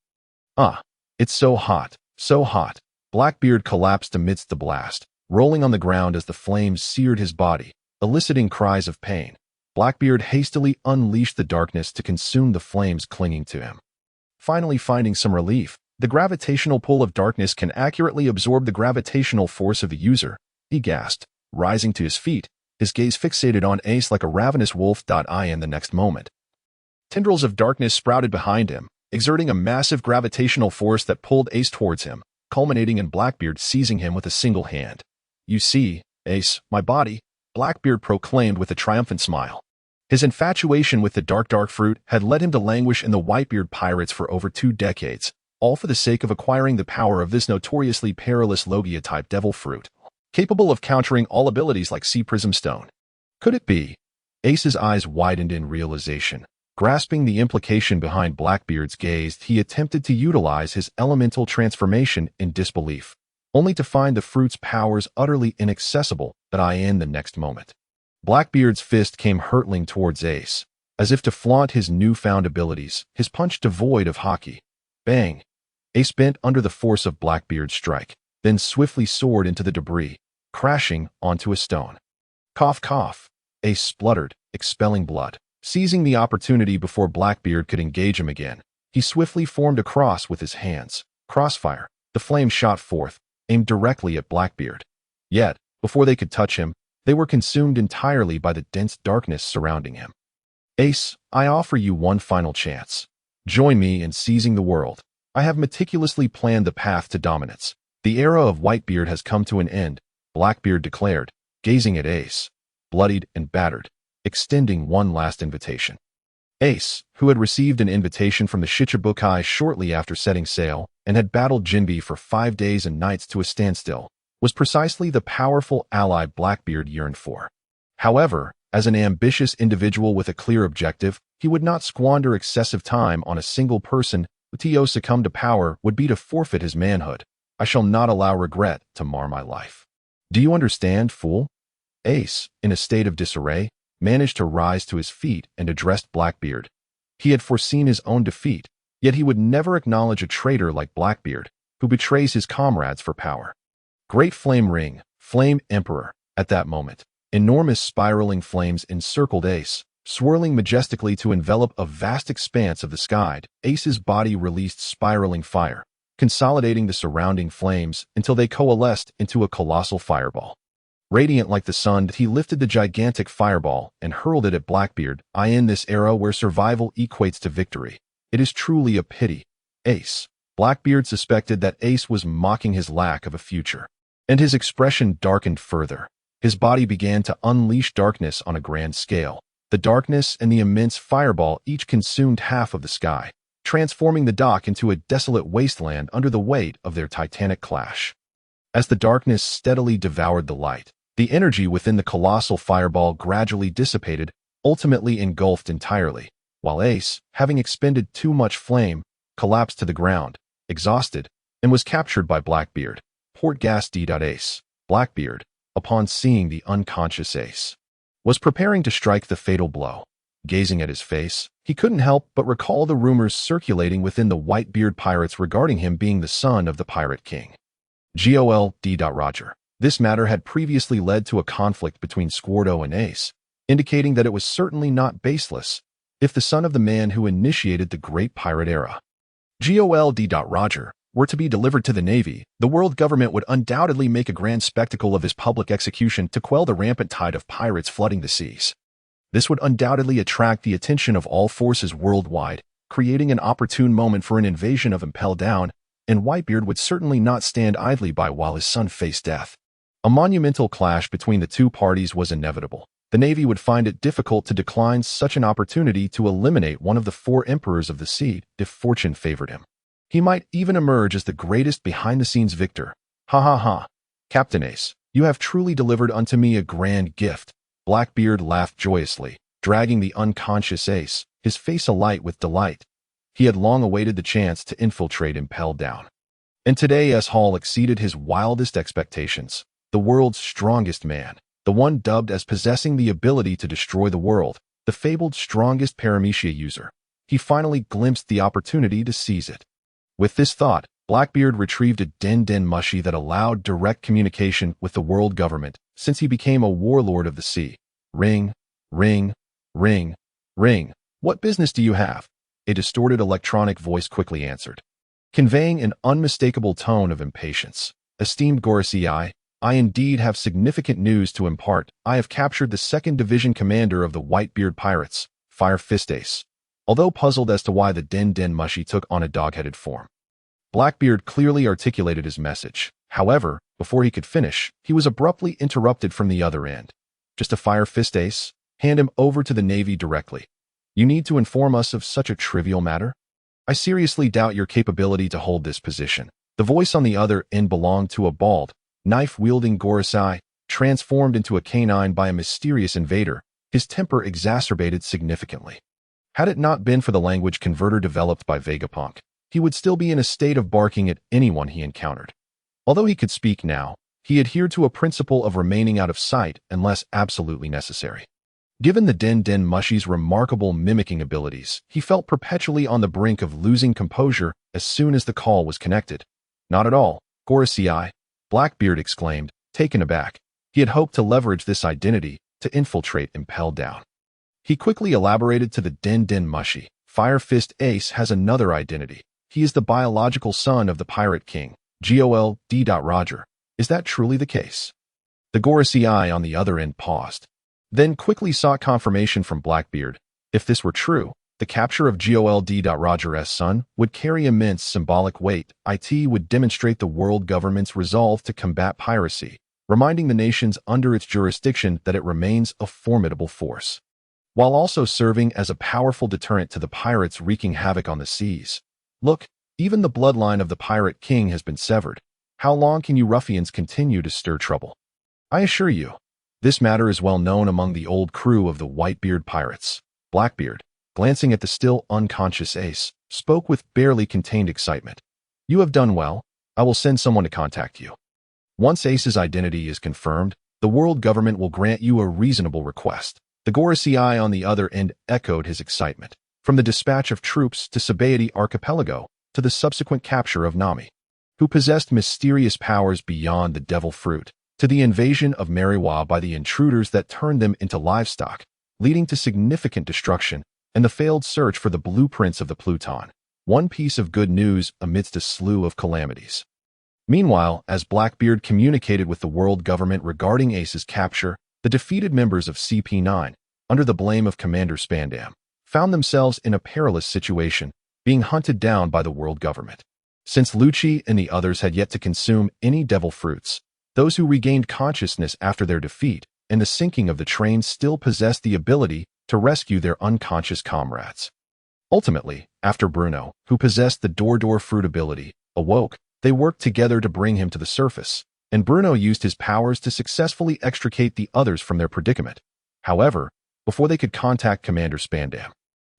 Ah, it's so hot, so hot. Blackbeard collapsed amidst the blast, rolling on the ground as the flames seared his body, eliciting cries of pain. Blackbeard hastily unleashed the darkness to consume the flames clinging to him. Finally finding some relief, the gravitational pull of darkness can accurately absorb the gravitational force of the user, he gasped, rising to his feet, his gaze fixated on Ace like a ravenous wolf. In the next moment, tendrils of darkness sprouted behind him, exerting a massive gravitational force that pulled Ace towards him, culminating in Blackbeard seizing him with a single hand. You see, Ace, my body, Blackbeard proclaimed with a triumphant smile. His infatuation with the dark fruit had led him to languish in the Whitebeard pirates for over 2 decades, all for the sake of acquiring the power of this notoriously perilous Logia-type devil fruit, capable of countering all abilities like Sea Prism Stone. Could it be? Ace's eyes widened in realization. Grasping the implication behind Blackbeard's gaze, he attempted to utilize his elemental transformation in disbelief, only to find the fruit's powers utterly inaccessible. In the next moment, Blackbeard's fist came hurtling towards Ace, as if to flaunt his newfound abilities, his punch devoid of hockey. Bang! Ace bent under the force of Blackbeard's strike, then swiftly soared into the debris, crashing onto a stone. Cough cough, Ace spluttered, expelling blood. Seizing the opportunity before Blackbeard could engage him again, he swiftly formed a cross with his hands. Crossfire. The flame shot forth, aimed directly at Blackbeard. Yet, before they could touch him, they were consumed entirely by the dense darkness surrounding him. Ace, I offer you one final chance. Join me in seizing the world. I have meticulously planned the path to dominance. The era of Whitebeard has come to an end, Blackbeard declared, gazing at Ace, bloodied and battered, extending one last invitation. Ace, who had received an invitation from the Shichibukai shortly after setting sail and had battled Jinbe for 5 days and nights to a standstill, was precisely the powerful ally Blackbeard yearned for. However, as an ambitious individual with a clear objective, he would not squander excessive time on a single person. To succumb to power would be to forfeit his manhood. I shall not allow regret to mar my life. Do you understand, fool? Ace, in a state of disarray, managed to rise to his feet and addressed Blackbeard. He had foreseen his own defeat, yet he would never acknowledge a traitor like Blackbeard, who betrays his comrades for power. Great Flame Ring, Flame Emperor. At that moment, enormous spiraling flames encircled Ace, swirling majestically to envelop a vast expanse of the sky. Ace's body released spiraling fire, consolidating the surrounding flames until they coalesced into a colossal fireball. Radiant like the sun, he lifted the gigantic fireball and hurled it at Blackbeard. In this era where survival equates to victory, it is truly a pity. Ace. Blackbeard suspected that Ace was mocking his lack of a future, and his expression darkened further. His body began to unleash darkness on a grand scale. The darkness and the immense fireball each consumed half of the sky, transforming the dock into a desolate wasteland under the weight of their titanic clash. As the darkness steadily devoured the light, the energy within the colossal fireball gradually dissipated, ultimately engulfed entirely, while Ace, having expended too much flame, collapsed to the ground, exhausted, and was captured by Blackbeard. Ace. Blackbeard, upon seeing the unconscious Ace, was preparing to strike the fatal blow. Gazing at his face, he couldn't help but recall the rumors circulating within the Whitebeard pirates regarding him being the son of the Pirate King. Gold. Roger. This matter had previously led to a conflict between Squardo and Ace, indicating that it was certainly not baseless, if the son of the man who initiated the Great Pirate Era. Gold. Roger were to be delivered to the Navy, the world government would undoubtedly make a grand spectacle of his public execution to quell the rampant tide of pirates flooding the seas. This would undoubtedly attract the attention of all forces worldwide, creating an opportune moment for an invasion of Impel Down, and Whitebeard would certainly not stand idly by while his son faced death. A monumental clash between the two parties was inevitable. The Navy would find it difficult to decline such an opportunity to eliminate one of the 4 emperors of the sea if fortune favored him. He might even emerge as the greatest behind-the-scenes victor. Ha ha ha. Captain Ace, you have truly delivered unto me a grand gift. Blackbeard laughed joyously, dragging the unconscious Ace, his face alight with delight. He had long awaited the chance to infiltrate Impel Down. And today Hall exceeded his wildest expectations. The world's strongest man, the one dubbed as possessing the ability to destroy the world, the fabled strongest paramecia user. He finally glimpsed the opportunity to seize it. With this thought, Blackbeard retrieved a den mushy that allowed direct communication with the world government, since he became a warlord of the sea. Ring, ring, ring, ring. What business do you have? A distorted electronic voice quickly answered, conveying an unmistakable tone of impatience. Esteemed Gorosei, I indeed have significant news to impart. I have captured the 2nd Division commander of the Whitebeard Pirates, Fire Fist Ace. Although puzzled as to why the den mushy took on a dog-headed form, Blackbeard clearly articulated his message. However, before he could finish, he was abruptly interrupted from the other end. Just a Fire Fist Ace? Hand him over to the Navy directly. You need to inform us of such a trivial matter? I seriously doubt your capability to hold this position. The voice on the other end belonged to a bald, knife-wielding Gorosei, transformed into a canine by a mysterious invader, his temper exacerbated significantly. Had it not been for the language converter developed by Vegapunk, he would still be in a state of barking at anyone he encountered. Although he could speak now, he adhered to a principle of remaining out of sight unless absolutely necessary. Given the den mushy's remarkable mimicking abilities, he felt perpetually on the brink of losing composure as soon as the call was connected. Not at all, Gorosei, Blackbeard exclaimed, taken aback. He had hoped to leverage this identity to infiltrate Impel Down. He quickly elaborated to the den mushy. Fire Fist Ace has another identity. He is the biological son of the Pirate King. Gold. Roger. Is that truly the case? The Gorosei on the other end paused, then quickly sought confirmation from Blackbeard. If this were true, the capture of Gold. Roger's son would carry immense symbolic weight. It would demonstrate the world government's resolve to combat piracy, reminding the nations under its jurisdiction that it remains a formidable force, while also serving as a powerful deterrent to the pirates wreaking havoc on the seas. Look, even the bloodline of the Pirate King has been severed. How long can you ruffians continue to stir trouble? I assure you, this matter is well known among the old crew of the Whitebeard Pirates. Blackbeard, glancing at the still unconscious Ace, spoke with barely contained excitement. You have done well. I will send someone to contact you. Once Ace's identity is confirmed, the world government will grant you a reasonable request. The Gorosei on the other end echoed his excitement. From the dispatch of troops to Sabaody Archipelago, to the subsequent capture of Nami, who possessed mysterious powers beyond the devil fruit, to the invasion of Mariwa by the intruders that turned them into livestock, leading to significant destruction, and the failed search for the blueprints of the Pluton. One piece of good news amidst a slew of calamities. Meanwhile, as Blackbeard communicated with the world government regarding Ace's capture, the defeated members of CP9, under the blame of Commander Spandam, found themselves in a perilous situation, being hunted down by the world government. Since Lucci and the others had yet to consume any devil fruits, those who regained consciousness after their defeat and the sinking of the train still possessed the ability to rescue their unconscious comrades. Ultimately, after Bruno, who possessed the door fruit ability, awoke, they worked together to bring him to the surface, and Bruno used his powers to successfully extricate the others from their predicament. However, before they could contact Commander Spandam,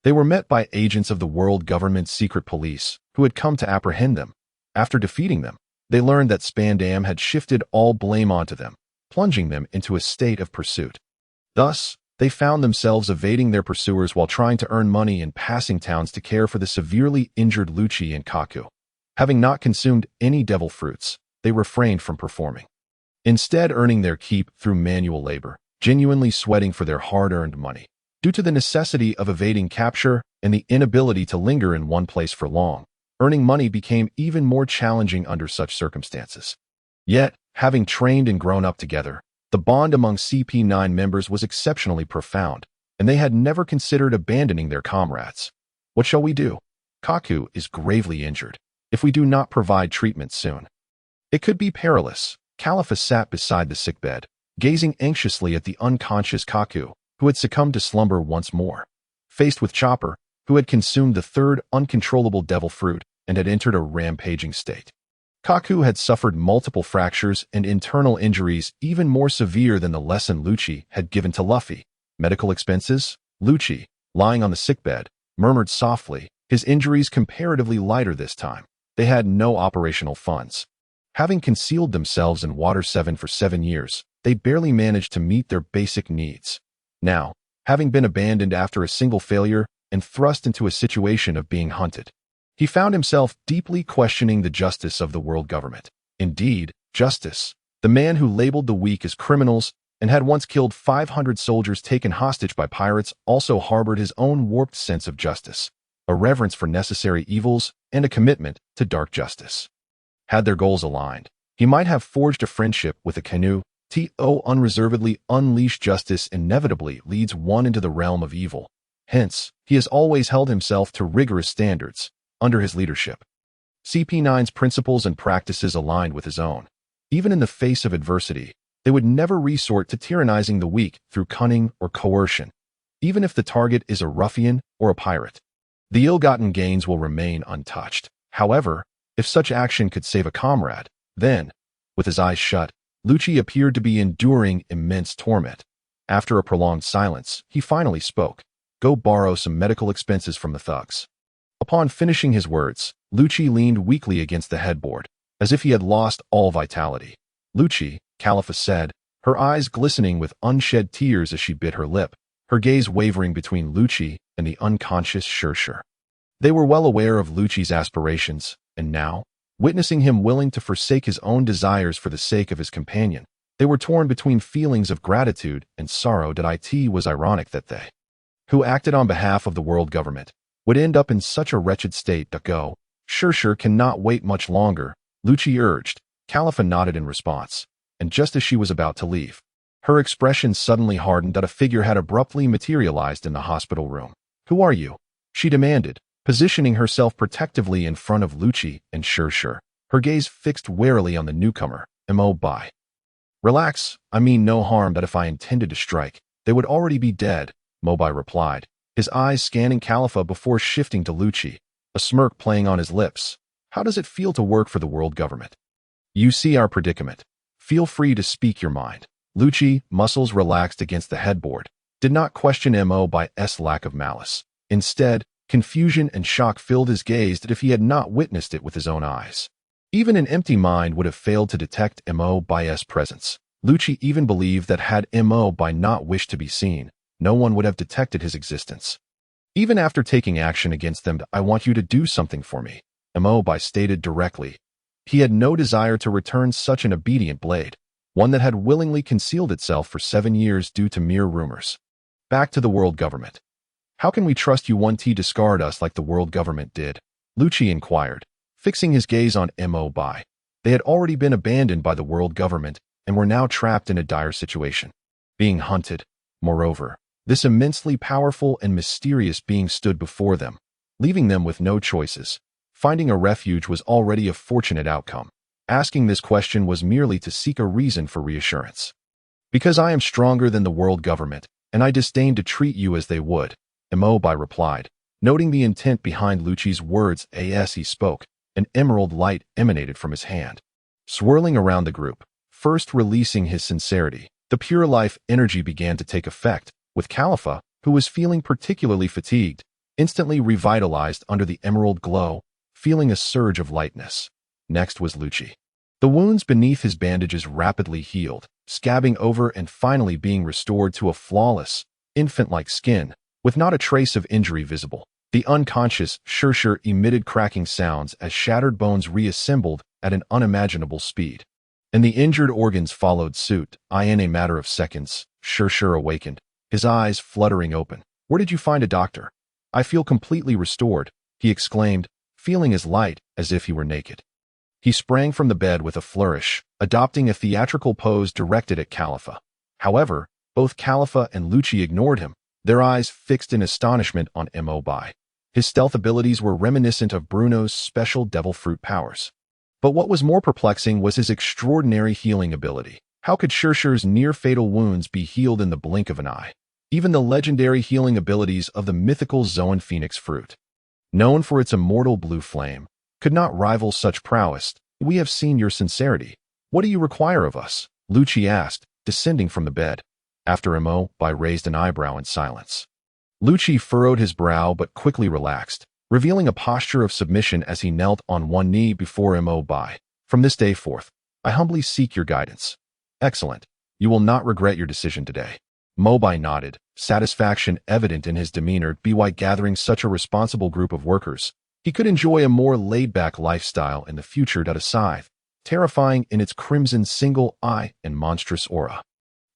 they were met by agents of the world government's secret police, who had come to apprehend them. After defeating them, they learned that Spandam had shifted all blame onto them, plunging them into a state of pursuit. Thus, They found themselves evading their pursuers while trying to earn money in passing towns to care for the severely injured Lucci and Kaku. Having not consumed any devil fruits, they refrained from performing, instead earning their keep through manual labor, genuinely sweating for their hard-earned money. Due to the necessity of evading capture and the inability to linger in one place for long, earning money became even more challenging under such circumstances. Yet, having trained and grown up together, the bond among CP9 members was exceptionally profound, and they had never considered abandoning their comrades. What shall we do? Kaku is gravely injured. If we do not provide treatment soon, it could be perilous. Khalifa sat beside the sickbed, gazing anxiously at the unconscious Kaku, who had succumbed to slumber once more. Faced with Chopper, who had consumed the third uncontrollable devil fruit and had entered a rampaging state. Kaku had suffered multiple fractures and internal injuries even more severe than the lesson Lucci had given to Luffy. Medical expenses? Lucci, lying on the sickbed, murmured softly, his injuries comparatively lighter this time. They had no operational funds. Having concealed themselves in Water 7 for 7 years, they barely managed to meet their basic needs. Now, having been abandoned after a single failure and thrust into a situation of being hunted, he found himself deeply questioning the justice of the world government. Indeed, justice. The man who labeled the weak as criminals and had once killed 500 soldiers taken hostage by pirates also harbored his own warped sense of justice, a reverence for necessary evils, and a commitment to dark justice. Had their goals aligned, he might have forged a friendship with a canoe. Unreservedly unleashed justice inevitably leads one into the realm of evil. Hence, he has always held himself to rigorous standards under his leadership. CP9's principles and practices aligned with his own. Even in the face of adversity, they would never resort to tyrannizing the weak through cunning or coercion, even if the target is a ruffian or a pirate. The ill-gotten gains will remain untouched. However, if such action could save a comrade, then, with his eyes shut, Lucci appeared to be enduring immense torment. After a prolonged silence, he finally spoke. Go borrow some medical expenses from the thugs. Upon finishing his words, Lucci leaned weakly against the headboard, as if he had lost all vitality. Lucci, Khalifa said, her eyes glistening with unshed tears as she bit her lip, her gaze wavering between Lucci and the unconscious Shirshir. They were well aware of Lucci's aspirations, and now, witnessing him willing to forsake his own desires for the sake of his companion, they were torn between feelings of gratitude and sorrow. It was ironic that they, who acted on behalf of the world government, would end up in such a wretched state. Go. Shirshir cannot wait much longer, Lucci urged. Khalifa nodded in response, and just as she was about to leave, her expression suddenly hardened. A figure had abruptly materialized in the hospital room. Who are you? She demanded, positioning herself protectively in front of Lucci and Shirshir, her gaze fixed warily on the newcomer. Bye. Relax, I mean no harm. That if I intended to strike, they would already be dead, Mobai replied, his eyes scanning Khalifa before shifting to Lucci, a smirk playing on his lips. How does it feel to work for the world government? You see our predicament. Feel free to speak your mind. Lucci, muscles relaxed against the headboard, did not question Mobai's lack of malice. Instead, confusion and shock filled his gaze as if he had not witnessed it with his own eyes. Even an empty mind would have failed to detect Mobai's presence. Lucci even believed that had Mobai not wished to be seen, no one would have detected his existence. Even after taking action against them, I want you to do something for me, Mobai stated directly. He had no desire to return such an obedient blade, one that had willingly concealed itself for 7 years due to mere rumors. Back to the world government. How can we trust you 1T discard us like the world government did? Lucci inquired, fixing his gaze on Mobai. They had already been abandoned by the world government and were now trapped in a dire situation. Being hunted. Moreover, this immensely powerful and mysterious being stood before them, leaving them with no choices. Finding a refuge was already a fortunate outcome. Asking this question was merely to seek a reason for reassurance. Because I am stronger than the world government, and I disdain to treat you as they would, Mobai replied, noting the intent behind Lucci's words as he spoke. An emerald light emanated from his hand, swirling around the group, first releasing his sincerity. The pure life energy began to take effect, with Khalifa, who was feeling particularly fatigued, instantly revitalized under the emerald glow, feeling a surge of lightness. Next was Lucci. The wounds beneath his bandages rapidly healed, scabbing over and finally being restored to a flawless, infant-like skin, with not a trace of injury visible. The unconscious Shurshur emitted cracking sounds as shattered bones reassembled at an unimaginable speed. And the injured organs followed suit. In a matter of seconds, Shurshur awakened, his eyes fluttering open. "Where did you find a doctor?" "I feel completely restored," he exclaimed, feeling as light as if he were naked. He sprang from the bed with a flourish, adopting a theatrical pose directed at Khalifa. However, both Khalifa and Lucci ignored him, their eyes fixed in astonishment on Mobai. His stealth abilities were reminiscent of Bruno's special devil fruit powers. But what was more perplexing was his extraordinary healing ability. How could Shurshur's near-fatal wounds be healed in the blink of an eye? Even the legendary healing abilities of the mythical Zoan Phoenix fruit, known for its immortal blue flame, could not rival such prowess. "We have seen your sincerity. What do you require of us?" Lucci asked, descending from the bed. After Mobai raised an eyebrow in silence. Lucci furrowed his brow but quickly relaxed, revealing a posture of submission as he knelt on one knee before Mobai. "From this day forth, I humbly seek your guidance." "Excellent. You will not regret your decision today." Mobai nodded, satisfaction evident in his demeanor. By gathering such a responsible group of workers, he could enjoy a more laid-back lifestyle in the future. A scythe, terrifying in its crimson single eye and monstrous aura,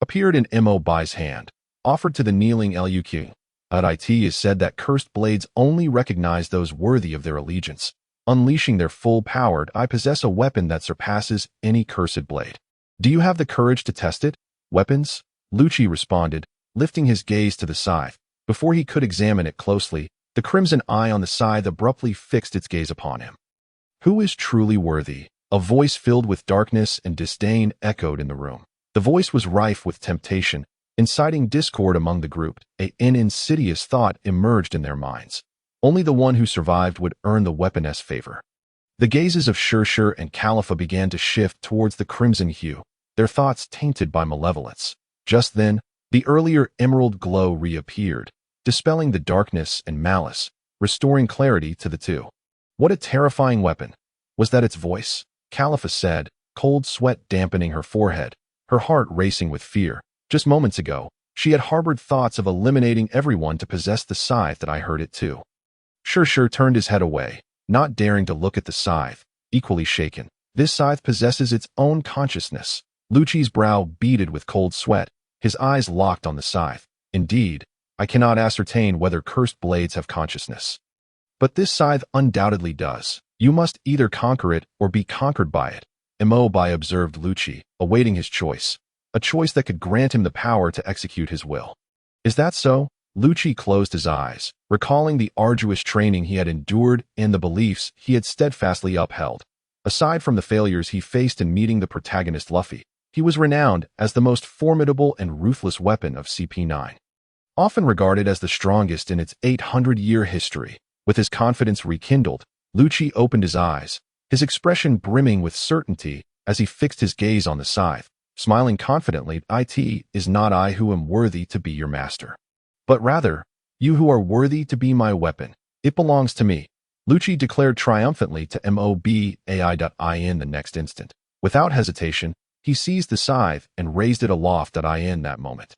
appeared in Mobai's hand, offered to the kneeling Luq. It is said that cursed blades only recognize those worthy of their allegiance. Unleashing their full power, I possess a weapon that surpasses any cursed blade. Do you have the courage to test it? Weapons? Lucci responded, lifting his gaze to the scythe. Before he could examine it closely, the crimson eye on the scythe abruptly fixed its gaze upon him. Who is truly worthy? A voice filled with darkness and disdain echoed in the room. The voice was rife with temptation, inciting discord among the group. An insidious thought emerged in their minds. Only the one who survived would earn the weapon's favor. The gazes of Shurshur and Khalifa began to shift towards the crimson hue, their thoughts tainted by malevolence. Just then, the earlier emerald glow reappeared, dispelling the darkness and malice, restoring clarity to the two. What a terrifying weapon! Was that its voice? Khalifa said, cold sweat dampening her forehead, her heart racing with fear. Just moments ago, she had harbored thoughts of eliminating everyone to possess the scythe. That I heard it too. Shurshur turned his head away, not daring to look at the scythe, equally shaken. This scythe possesses its own consciousness. Lucci's brow beaded with cold sweat, his eyes locked on the scythe. Indeed, I cannot ascertain whether cursed blades have consciousness. But this scythe undoubtedly does. You must either conquer it or be conquered by it. Mobai observed Lucci, awaiting his choice. A choice that could grant him the power to execute his will. Is that so? Lucci closed his eyes, recalling the arduous training he had endured and the beliefs he had steadfastly upheld. Aside from the failures he faced in meeting the protagonist Luffy, he was renowned as the most formidable and ruthless weapon of CP9. Often regarded as the strongest in its 800-year history, with his confidence rekindled, Lucci opened his eyes, his expression brimming with certainty as he fixed his gaze on the scythe, smiling confidently. "It is not I who am worthy to be your master, but rather, you who are worthy to be my weapon. It belongs to me," Lucci declared triumphantly to Mobai. In the next instant, without hesitation, he seized the scythe and raised it aloft. In that moment,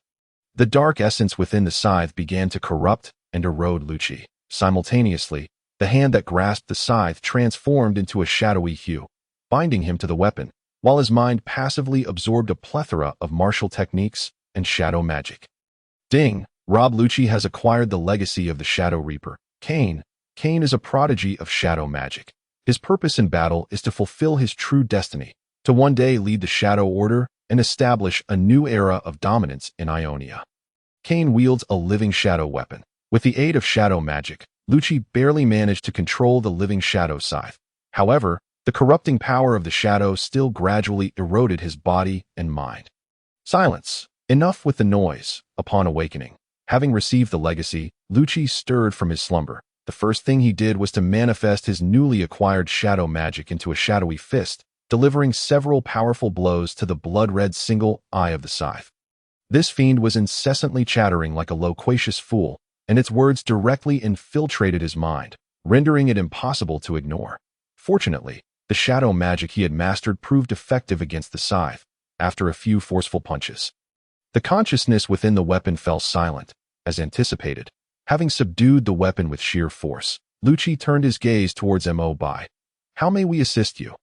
the dark essence within the scythe began to corrupt and erode Lucci. Simultaneously, the hand that grasped the scythe transformed into a shadowy hue, binding him to the weapon, while his mind passively absorbed a plethora of martial techniques and shadow magic. Ding! Rob Lucci has acquired the legacy of the Shadow Reaper. Kane is a prodigy of shadow magic. His purpose in battle is to fulfill his true destiny, to one day lead the Shadow Order and establish a new era of dominance in Ionia. Kane wields a living shadow weapon. With the aid of shadow magic, Lucci barely managed to control the living shadow scythe. However, the corrupting power of the shadow still gradually eroded his body and mind. Silence. Enough with the noise. Upon awakening, having received the legacy, Lucci stirred from his slumber. The first thing he did was to manifest his newly acquired shadow magic into a shadowy fist, delivering several powerful blows to the blood-red single eye of the scythe. This fiend was incessantly chattering like a loquacious fool, and its words directly infiltrated his mind, rendering it impossible to ignore. Fortunately, the shadow magic he had mastered proved effective against the scythe. After a few forceful punches, the consciousness within the weapon fell silent, as anticipated. Having subdued the weapon with sheer force, Lucci turned his gaze towards Mo Bai. "How may we assist you?"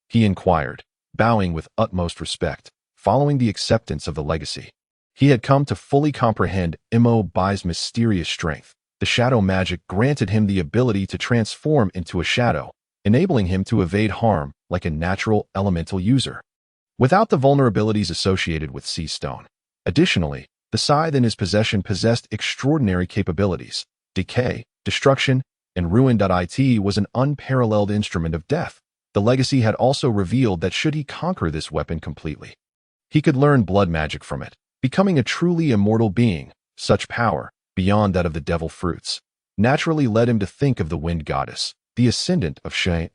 he inquired, bowing with utmost respect, following the acceptance of the legacy. He had come to fully comprehend Mo Bai's mysterious strength. The shadow magic granted him the ability to transform into a shadow, enabling him to evade harm like a natural elemental user, without the vulnerabilities associated with sea stone. Additionally, the scythe in his possession possessed extraordinary capabilities. Decay, destruction, and ruin. It was an unparalleled instrument of death. The legacy had also revealed that should he conquer this weapon completely, he could learn blood magic from it, becoming a truly immortal being. Such power, beyond that of the devil fruits, naturally led him to think of the wind goddess, the ascendant of Shiki,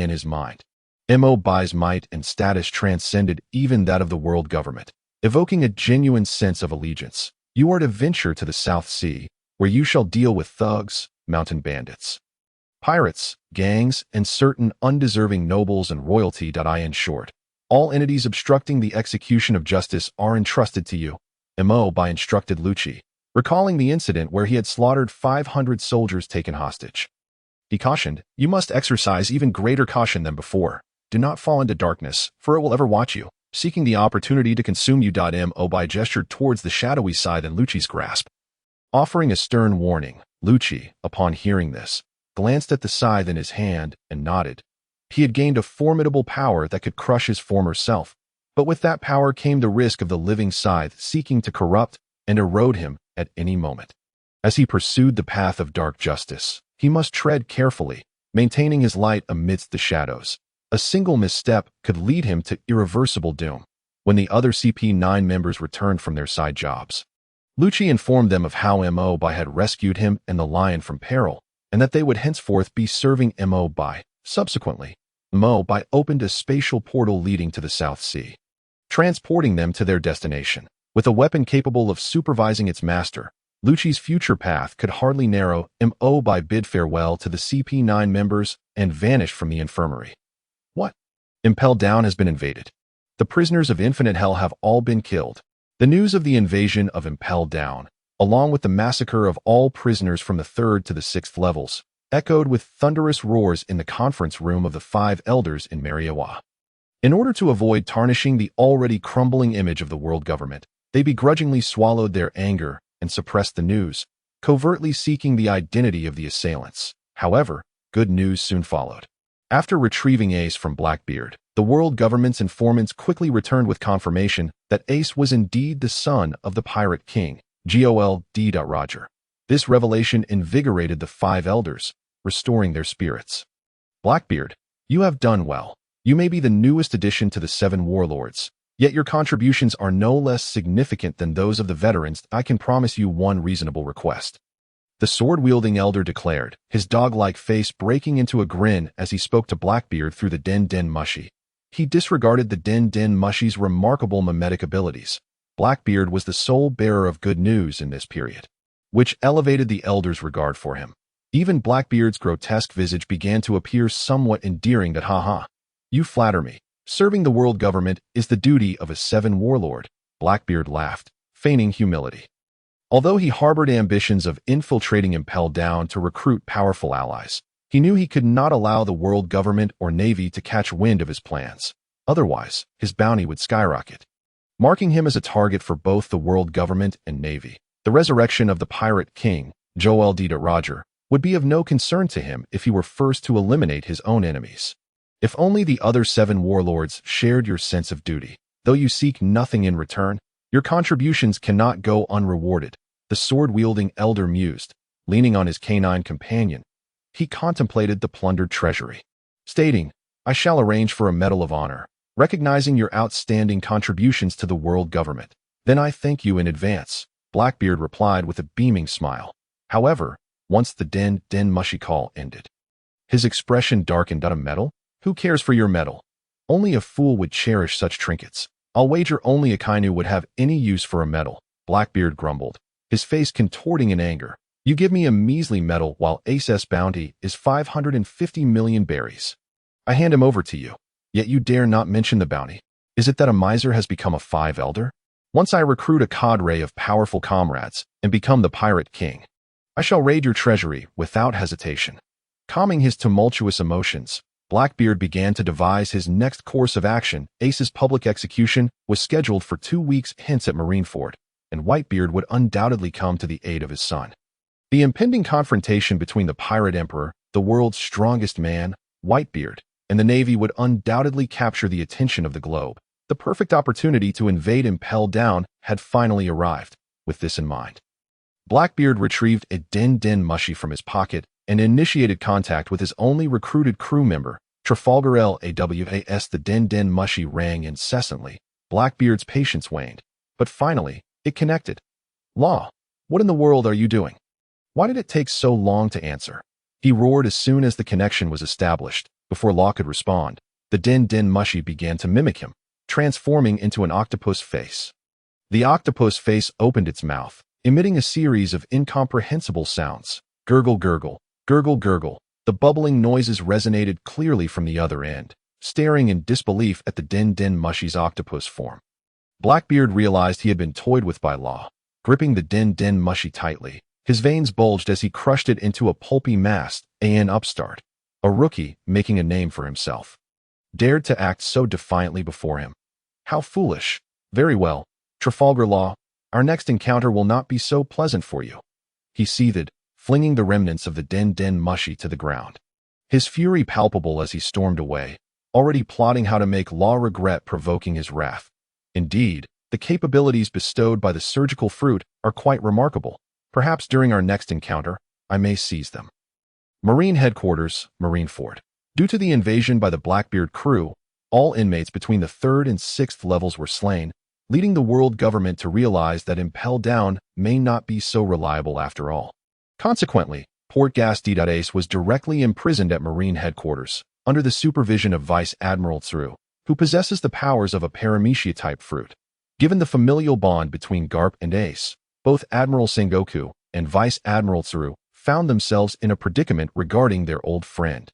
in his mind. Mo Bai's might and status transcended even that of the world government, evoking a genuine sense of allegiance. "You are to venture to the South Sea, where you shall deal with thugs, mountain bandits, pirates, gangs, and certain undeserving nobles and royalty. In short, all entities obstructing the execution of justice are entrusted to you," Mo Bai instructed Lucci, recalling the incident where he had slaughtered 500 soldiers taken hostage. He cautioned, "You must exercise even greater caution than before. Do not fall into darkness, for it will ever watch you, seeking the opportunity to consume you." Mo Bai gestured towards the shadowy scythe in Lucci's grasp, offering a stern warning. Lucci, upon hearing this, glanced at the scythe in his hand and nodded. He had gained a formidable power that could crush his former self, but with that power came the risk of the living scythe seeking to corrupt and erode him at any moment. As he pursued the path of dark justice, he must tread carefully, maintaining his light amidst the shadows. A single misstep could lead him to irreversible doom. When the other CP9 members returned from their side jobs, Lucci informed them of how Mo Bai had rescued him and the lion from peril, and that they would henceforth be serving Mo Bai. Subsequently, Mo Bai opened a spatial portal leading to the South Sea, transporting them to their destination. With a weapon capable of supervising its master, Lucci's future path could hardly narrow. Mo Bai bid farewell to the CP9 members and vanished from the infirmary. What? Impel Down has been invaded. The prisoners of Infinite Hell have all been killed. The news of the invasion of Impel Down, along with the massacre of all prisoners from the 3rd to the 6th levels, echoed with thunderous roars in the conference room of the 5 elders in Mariawa. In order to avoid tarnishing the already crumbling image of the world government, they begrudgingly swallowed their anger and suppressed the news, covertly seeking the identity of the assailants. However, good news soon followed. After retrieving Ace from Blackbeard, the world government's informants quickly returned with confirmation that Ace was indeed the son of the Pirate King, Gold. Roger. This revelation invigorated the 5 elders, restoring their spirits. "Blackbeard, you have done well. You may be the newest addition to the 7 warlords, yet your contributions are no less significant than those of the veterans. I can promise you one reasonable request," the sword-wielding elder declared, his dog-like face breaking into a grin as he spoke to Blackbeard through the Den Mushi. He disregarded the Den Mushi's remarkable mimetic abilities. Blackbeard was the sole bearer of good news in this period, which elevated the elder's regard for him. Even Blackbeard's grotesque visage began to appear somewhat endearing. "You flatter me. Serving the world government is the duty of a 7 warlord," Blackbeard laughed, feigning humility. Although he harbored ambitions of infiltrating Impel Down to recruit powerful allies, he knew he could not allow the world government or navy to catch wind of his plans. Otherwise, his bounty would skyrocket, marking him as a target for both the world government and navy. The resurrection of the Pirate King, Gold. Roger, would be of no concern to him if he were first to eliminate his own enemies. If only the other 7 warlords shared your sense of duty. Though you seek nothing in return, your contributions cannot go unrewarded, the sword-wielding elder mused, leaning on his canine companion. He contemplated the plundered treasury, stating, "I shall arrange for a medal of honor, recognizing your outstanding contributions to the world government. Then I thank you in advance," Blackbeard replied with a beaming smile. However, once the Den Mushi call ended, his expression darkened. "A medal? Who cares for your medal? Only a fool would cherish such trinkets. I'll wager only a Kainu would have any use for a medal," Blackbeard grumbled, his face contorting in anger. "You give me a measly medal while Ace's bounty is 550 million berries. I hand him over to you, yet you dare not mention the bounty. Is it that a miser has become a 5 elder? Once I recruit a cadre of powerful comrades and become the pirate king, I shall raid your treasury without hesitation. Calming his tumultuous emotions, Blackbeard began to devise his next course of action. Ace's public execution was scheduled for 2 weeks hence at Marineford, and Whitebeard would undoubtedly come to the aid of his son. The impending confrontation between the pirate emperor, the world's strongest man, Whitebeard, and the Navy would undoubtedly capture the attention of the globe. The perfect opportunity to invade Impel Down had finally arrived. With this in mind, Blackbeard retrieved a den mushy from his pocket and initiated contact with his only recruited crew member, Trafalgar LAWAS. The den mushy rang incessantly. Blackbeard's patience waned, but finally, it connected. "Law, what in the world are you doing? Why did it take so long to answer?" He roared as soon as the connection was established. Before Law could respond, the den mushy began to mimic him, transforming into an octopus face. The octopus face opened its mouth, emitting a series of incomprehensible sounds. Gurgle, gurgle, gurgle, gurgle. The bubbling noises resonated clearly from the other end. Staring in disbelief at the den mushy's octopus form, Blackbeard realized he had been toyed with by Law. Gripping the den mushy tightly, his veins bulged as he crushed it into a pulpy mass. An upstart, a rookie making a name for himself, dared to act so defiantly before him. How foolish. Very well, Trafalgar Law, our next encounter will not be so pleasant for you. He seethed, flinging the remnants of the den mushy to the ground. His fury palpable as he stormed away, already plotting how to make Law regret provoking his wrath. Indeed, the capabilities bestowed by the surgical fruit are quite remarkable. Perhaps during our next encounter, I may seize them. Marine Headquarters, Marineford. Due to the invasion by the Blackbeard crew, all inmates between the 3rd and 6th levels were slain, leading the world government to realize that Impel Down may not be so reliable after all. Consequently, Portgas Ace was directly imprisoned at Marine Headquarters, under the supervision of Vice Admiral Tsuru, who possesses the powers of a paramecia-type fruit. Given the familial bond between Garp and Ace, both Admiral Sengoku and Vice Admiral Tsuru found themselves in a predicament regarding their old friend,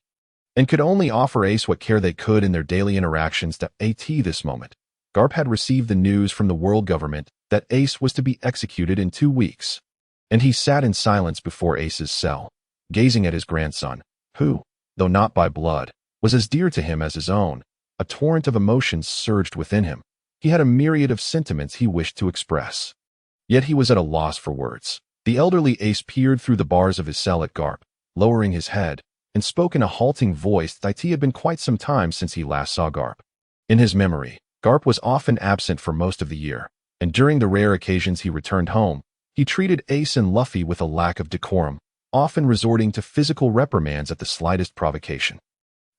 and could only offer Ace what care they could in their daily interactions. This moment, Garp had received the news from the world government that Ace was to be executed in 2 weeks, and he sat in silence before Ace's cell, gazing at his grandson, who, though not by blood, was as dear to him as his own. A torrent of emotions surged within him. He had a myriad of sentiments he wished to express. Yet he was at a loss for words. The elderly Ace peered through the bars of his cell at Garp, lowering his head, and spoke in a halting voice. It had been quite some time since he last saw Garp. In his memory, Garp was often absent for most of the year, and during the rare occasions he returned home, he treated Ace and Luffy with a lack of decorum, often resorting to physical reprimands at the slightest provocation.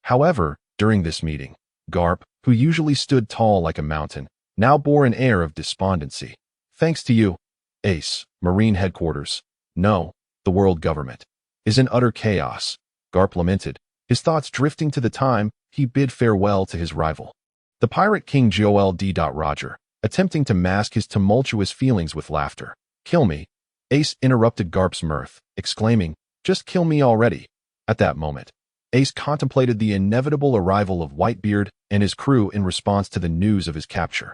However, during this meeting, Garp, who usually stood tall like a mountain, now bore an air of despondency. "Thanks to you, Ace, Marine Headquarters, no, the world government, is in utter chaos," Garp lamented, his thoughts drifting to the time he bid farewell to his rival, the Pirate King Joel D. Roger, attempting to mask his tumultuous feelings with laughter. "Kill me," Ace interrupted Garp's mirth, exclaiming, "Just kill me already." At that moment, Ace contemplated the inevitable arrival of Whitebeard and his crew in response to the news of his capture.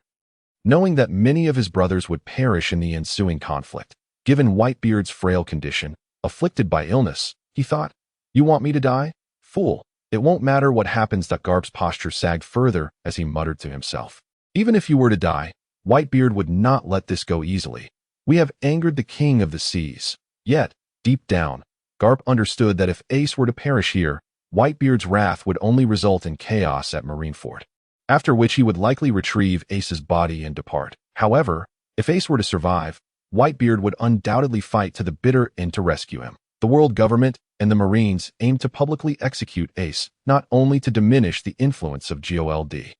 Knowing that many of his brothers would perish in the ensuing conflict, given Whitebeard's frail condition, afflicted by illness, he thought, "You want me to die? Fool, it won't matter what happens." Garp's posture sagged further as he muttered to himself, "Even if you were to die, Whitebeard would not let this go easily. We have angered the king of the seas." Yet, deep down, Garp understood that if Ace were to perish here, Whitebeard's wrath would only result in chaos at Marineford, after which he would likely retrieve Ace's body and depart. However, if Ace were to survive, Whitebeard would undoubtedly fight to the bitter end to rescue him. The world government and the Marines aimed to publicly execute Ace, not only to diminish the influence of GOLD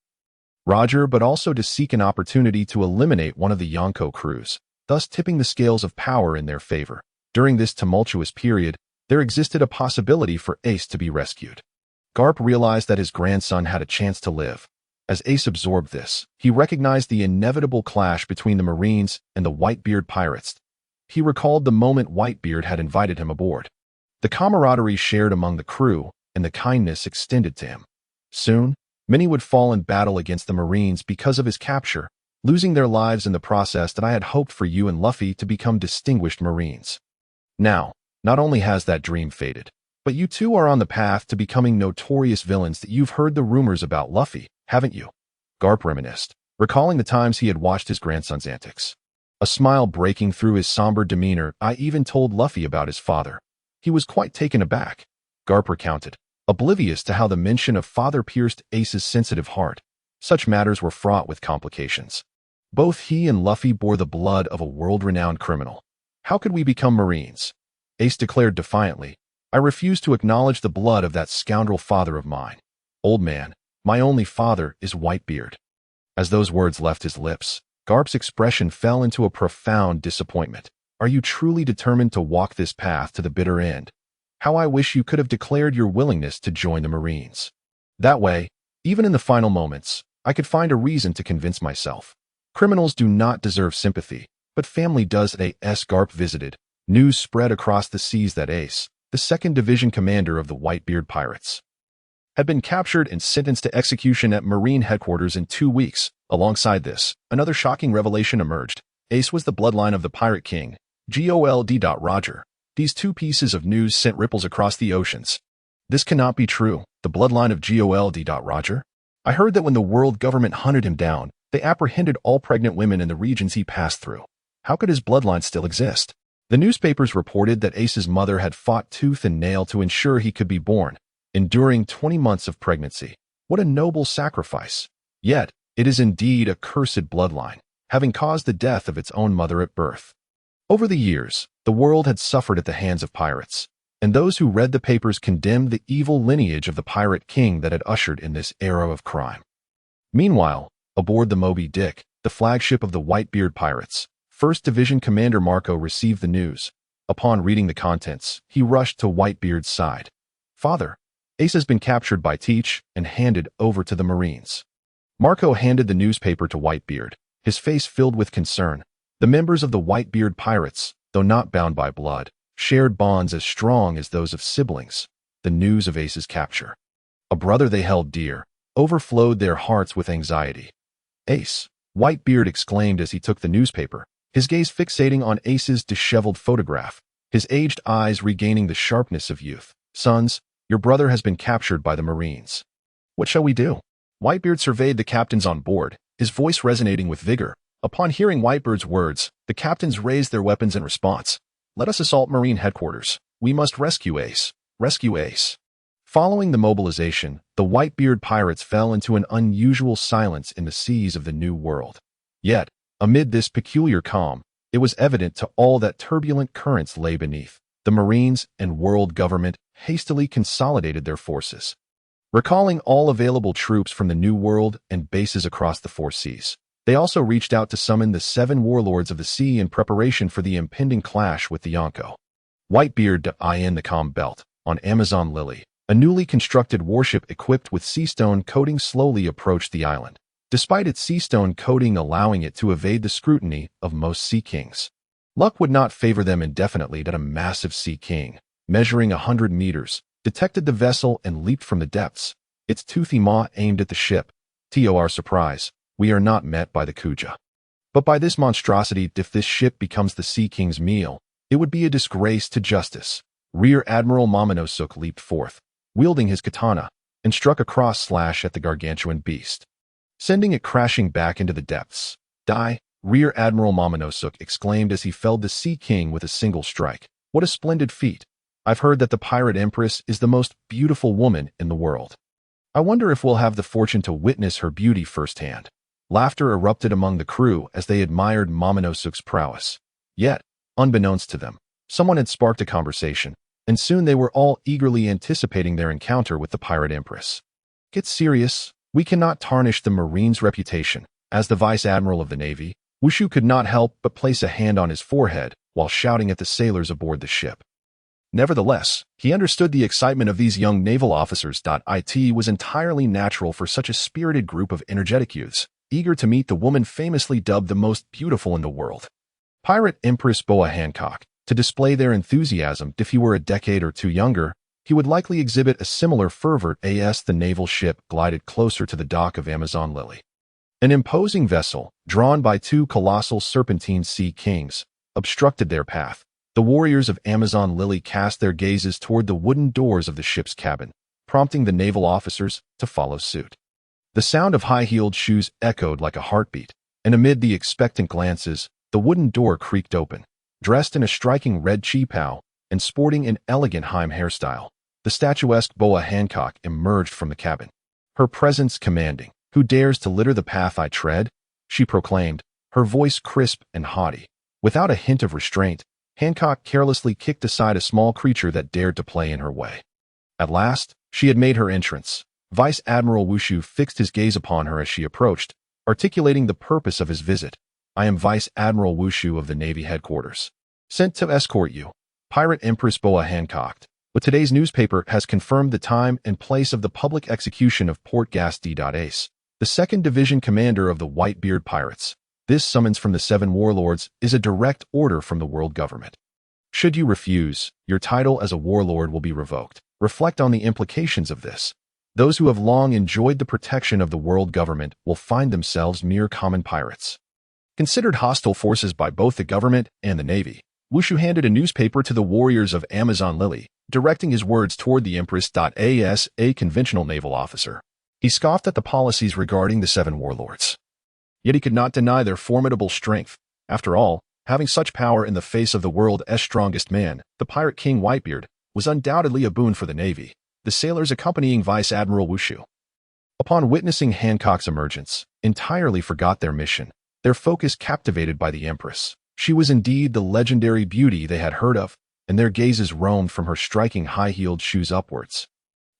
Roger, but also to seek an opportunity to eliminate one of the Yonko crews, thus tipping the scales of power in their favor. During this tumultuous period, there existed a possibility for Ace to be rescued. Garp realized that his grandson had a chance to live. As Ace absorbed this, he recognized the inevitable clash between the Marines and the Whitebeard pirates. He recalled the moment Whitebeard had invited him aboard, the camaraderie shared among the crew, and the kindness extended to him. Soon, many would fall in battle against the Marines because of his capture, losing their lives in the process that I had hoped for you and Luffy to become distinguished Marines. Now, not only has that dream faded, but you two are on the path to becoming notorious villains that you've heard the rumors about Luffy, haven't you? Garp reminisced, recalling the times he had watched his grandson's antics. A smile breaking through his somber demeanor. I even told Luffy about his father. He was quite taken aback. Garp recounted, oblivious to how the mention of father pierced Ace's sensitive heart. Such matters were fraught with complications. Both he and Luffy bore the blood of a world-renowned criminal. How could we become Marines? Ace declared defiantly. I refuse to acknowledge the blood of that scoundrel father of mine. Old man, my only father is Whitebeard. As those words left his lips, Garp's expression fell into a profound disappointment. Are you truly determined to walk this path to the bitter end? How I wish you could have declared your willingness to join the Marines. That way, even in the final moments, I could find a reason to convince myself. Criminals do not deserve sympathy, but family does. As Garp visited, news spread across the seas that Ace, the 2nd Division commander of the Whitebeard Pirates, had been captured and sentenced to execution at Marine headquarters in 2 weeks. Alongside this, another shocking revelation emerged. Ace was the bloodline of the Pirate King, Gold. Roger. These two pieces of news sent ripples across the oceans. This cannot be true. The bloodline of Gold. Roger? I heard that when the world government hunted him down, they apprehended all pregnant women in the regions he passed through. How could his bloodline still exist? The newspapers reported that Ace's mother had fought tooth and nail to ensure he could be born, enduring 20 months of pregnancy. What a noble sacrifice. Yet, it is indeed a cursed bloodline, having caused the death of its own mother at birth. Over the years, the world had suffered at the hands of pirates, and those who read the papers condemned the evil lineage of the Pirate King that had ushered in this era of crime. Meanwhile, aboard the Moby Dick, the flagship of the Whitebeard Pirates, 1st Division Commander Marco received the news. Upon reading the contents, he rushed to Whitebeard's side. Father, Ace has been captured by Teach and handed over to the Marines. Marco handed the newspaper to Whitebeard, his face filled with concern. The members of the Whitebeard Pirates, though not bound by blood, shared bonds as strong as those of siblings. The news of Ace's capture, a brother they held dear, overflowed their hearts with anxiety. Ace, Whitebeard exclaimed as he took the newspaper, his gaze fixating on Ace's disheveled photograph, his aged eyes regaining the sharpness of youth. Sons, your brother has been captured by the Marines. What shall we do? Whitebeard surveyed the captains on board, his voice resonating with vigor. Upon hearing Whitebeard's words, the captains raised their weapons in response. Let us assault Marine headquarters. We must rescue Ace. Rescue Ace. Following the mobilization, the Whitebeard pirates fell into an unusual silence in the seas of the New World. Yet, amid this peculiar calm, it was evident to all that turbulent currents lay beneath. The Marines and world government hastily consolidated their forces, recalling all available troops from the New World and bases across the 4 seas. They also reached out to summon the 7 warlords of the sea in preparation for the impending clash with the Yonko. Whitebeard in the calm belt, on Amazon Lily, a newly constructed warship equipped with seastone coating slowly approached the island, despite its seastone coating allowing it to evade the scrutiny of most sea kings. Luck would not favor them indefinitely that a massive sea king, measuring 100 meters, detected the vessel and leaped from the depths, its toothy maw aimed at the ship. To our surprise, we are not met by the Kuja, but by this monstrosity. If this ship becomes the Sea King's meal, it would be a disgrace to justice. Rear Admiral Momonosuke leaped forth, wielding his katana, and struck a cross slash at the gargantuan beast, sending it crashing back into the depths. Die! Rear Admiral Momonosuke exclaimed as he felled the Sea King with a single strike. What a splendid feat! I've heard that the Pirate Empress is the most beautiful woman in the world. I wonder if we'll have the fortune to witness her beauty firsthand. Laughter erupted among the crew as they admired Momonosuke's prowess. Yet, unbeknownst to them, someone had sparked a conversation, and soon they were all eagerly anticipating their encounter with the Pirate Empress. Get serious. We cannot tarnish the Marine's reputation. As the Vice Admiral of the Navy, Wushu could not help but place a hand on his forehead while shouting at the sailors aboard the ship. Nevertheless, he understood the excitement of these young naval officers. It was entirely natural for such a spirited group of energetic youths, eager to meet the woman famously dubbed the most beautiful in the world. Pirate Empress Boa Hancock, to display their enthusiasm. If he were a decade or 2 younger, he would likely exhibit a similar fervor as the naval ship glided closer to the dock of Amazon Lily. An imposing vessel, drawn by two colossal serpentine sea kings, obstructed their path. The warriors of Amazon Lily cast their gazes toward the wooden doors of the ship's cabin, prompting the naval officers to follow suit. The sound of high-heeled shoes echoed like a heartbeat, and amid the expectant glances, the wooden door creaked open. Dressed in a striking red chi-pao and sporting an elegant Heim hairstyle, the statuesque Boa Hancock emerged from the cabin. Her presence commanding. "Who dares to litter the path I tread?" she proclaimed, her voice crisp and haughty. Without a hint of restraint, Hancock carelessly kicked aside a small creature that dared to play in her way. At last, she had made her entrance. Vice Admiral Wushu fixed his gaze upon her as she approached, articulating the purpose of his visit. "I am Vice Admiral Wushu of the Navy headquarters, sent to escort you, Pirate Empress Boa Hancock. But today's newspaper has confirmed the time and place of the public execution of Port Gas D.Ace, the 2nd Division commander of the Whitebeard Pirates. This summons from the 7 warlords is a direct order from the world government. Should you refuse, your title as a warlord will be revoked. Reflect on the implications of this. Those who have long enjoyed the protection of the world government will find themselves mere common pirates." Considered hostile forces by both the government and the Navy, Wushu handed a newspaper to the warriors of Amazon Lily, directing his words toward the Empress.as, a conventional naval officer. He scoffed at the policies regarding the 7 warlords. Yet he could not deny their formidable strength. After all, having such power in the face of the world's strongest man, the pirate king Whitebeard, was undoubtedly a boon for the Navy. The sailors accompanying Vice Admiral Wushu, upon witnessing Hancock's emergence, entirely forgot their mission, their focus captivated by the Empress. She was indeed the legendary beauty they had heard of, and their gazes roamed from her striking high-heeled shoes upwards,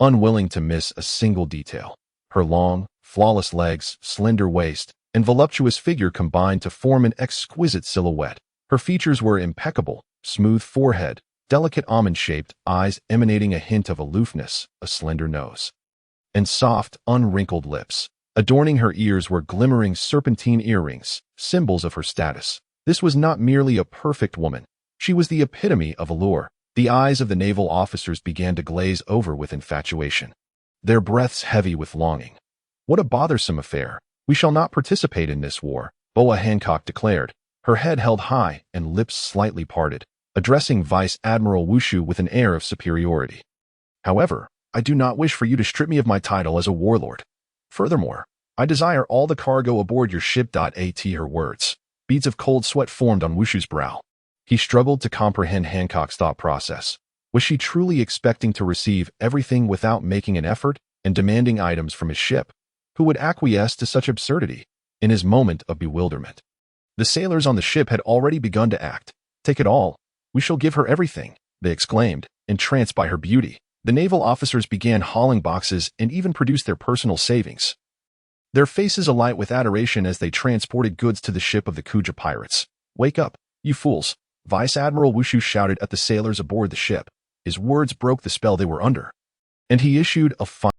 unwilling to miss a single detail. Her long, flawless legs, slender waist, and voluptuous figure combined to form an exquisite silhouette. Her features were impeccable: smooth forehead, delicate almond-shaped eyes emanating a hint of aloofness, a slender nose, and soft, unwrinkled lips. Adorning her ears were glimmering serpentine earrings, symbols of her status. This was not merely a perfect woman. She was the epitome of allure. The eyes of the naval officers began to glaze over with infatuation, their breaths heavy with longing. "What a bothersome affair. We shall not participate in this war," Boa Hancock declared, her head held high and lips slightly parted, addressing Vice Admiral Wushu with an air of superiority. "However, I do not wish for you to strip me of my title as a warlord. Furthermore, I desire all the cargo aboard your ship.At her words. Beads of cold sweat formed on Wushu's brow. He struggled to comprehend Hancock's thought process. Was she truly expecting to receive everything without making an effort and demanding items from his ship? Who would acquiesce to such absurdity? In his moment of bewilderment, the sailors on the ship had already begun to act. "Take it all. We shall give her everything," they exclaimed, entranced by her beauty. The naval officers began hauling boxes and even produced their personal savings, their faces alight with adoration as they transported goods to the ship of the Kuja pirates. "Wake up, you fools," Vice Admiral Wushu shouted at the sailors aboard the ship. His words broke the spell they were under, and he issued a final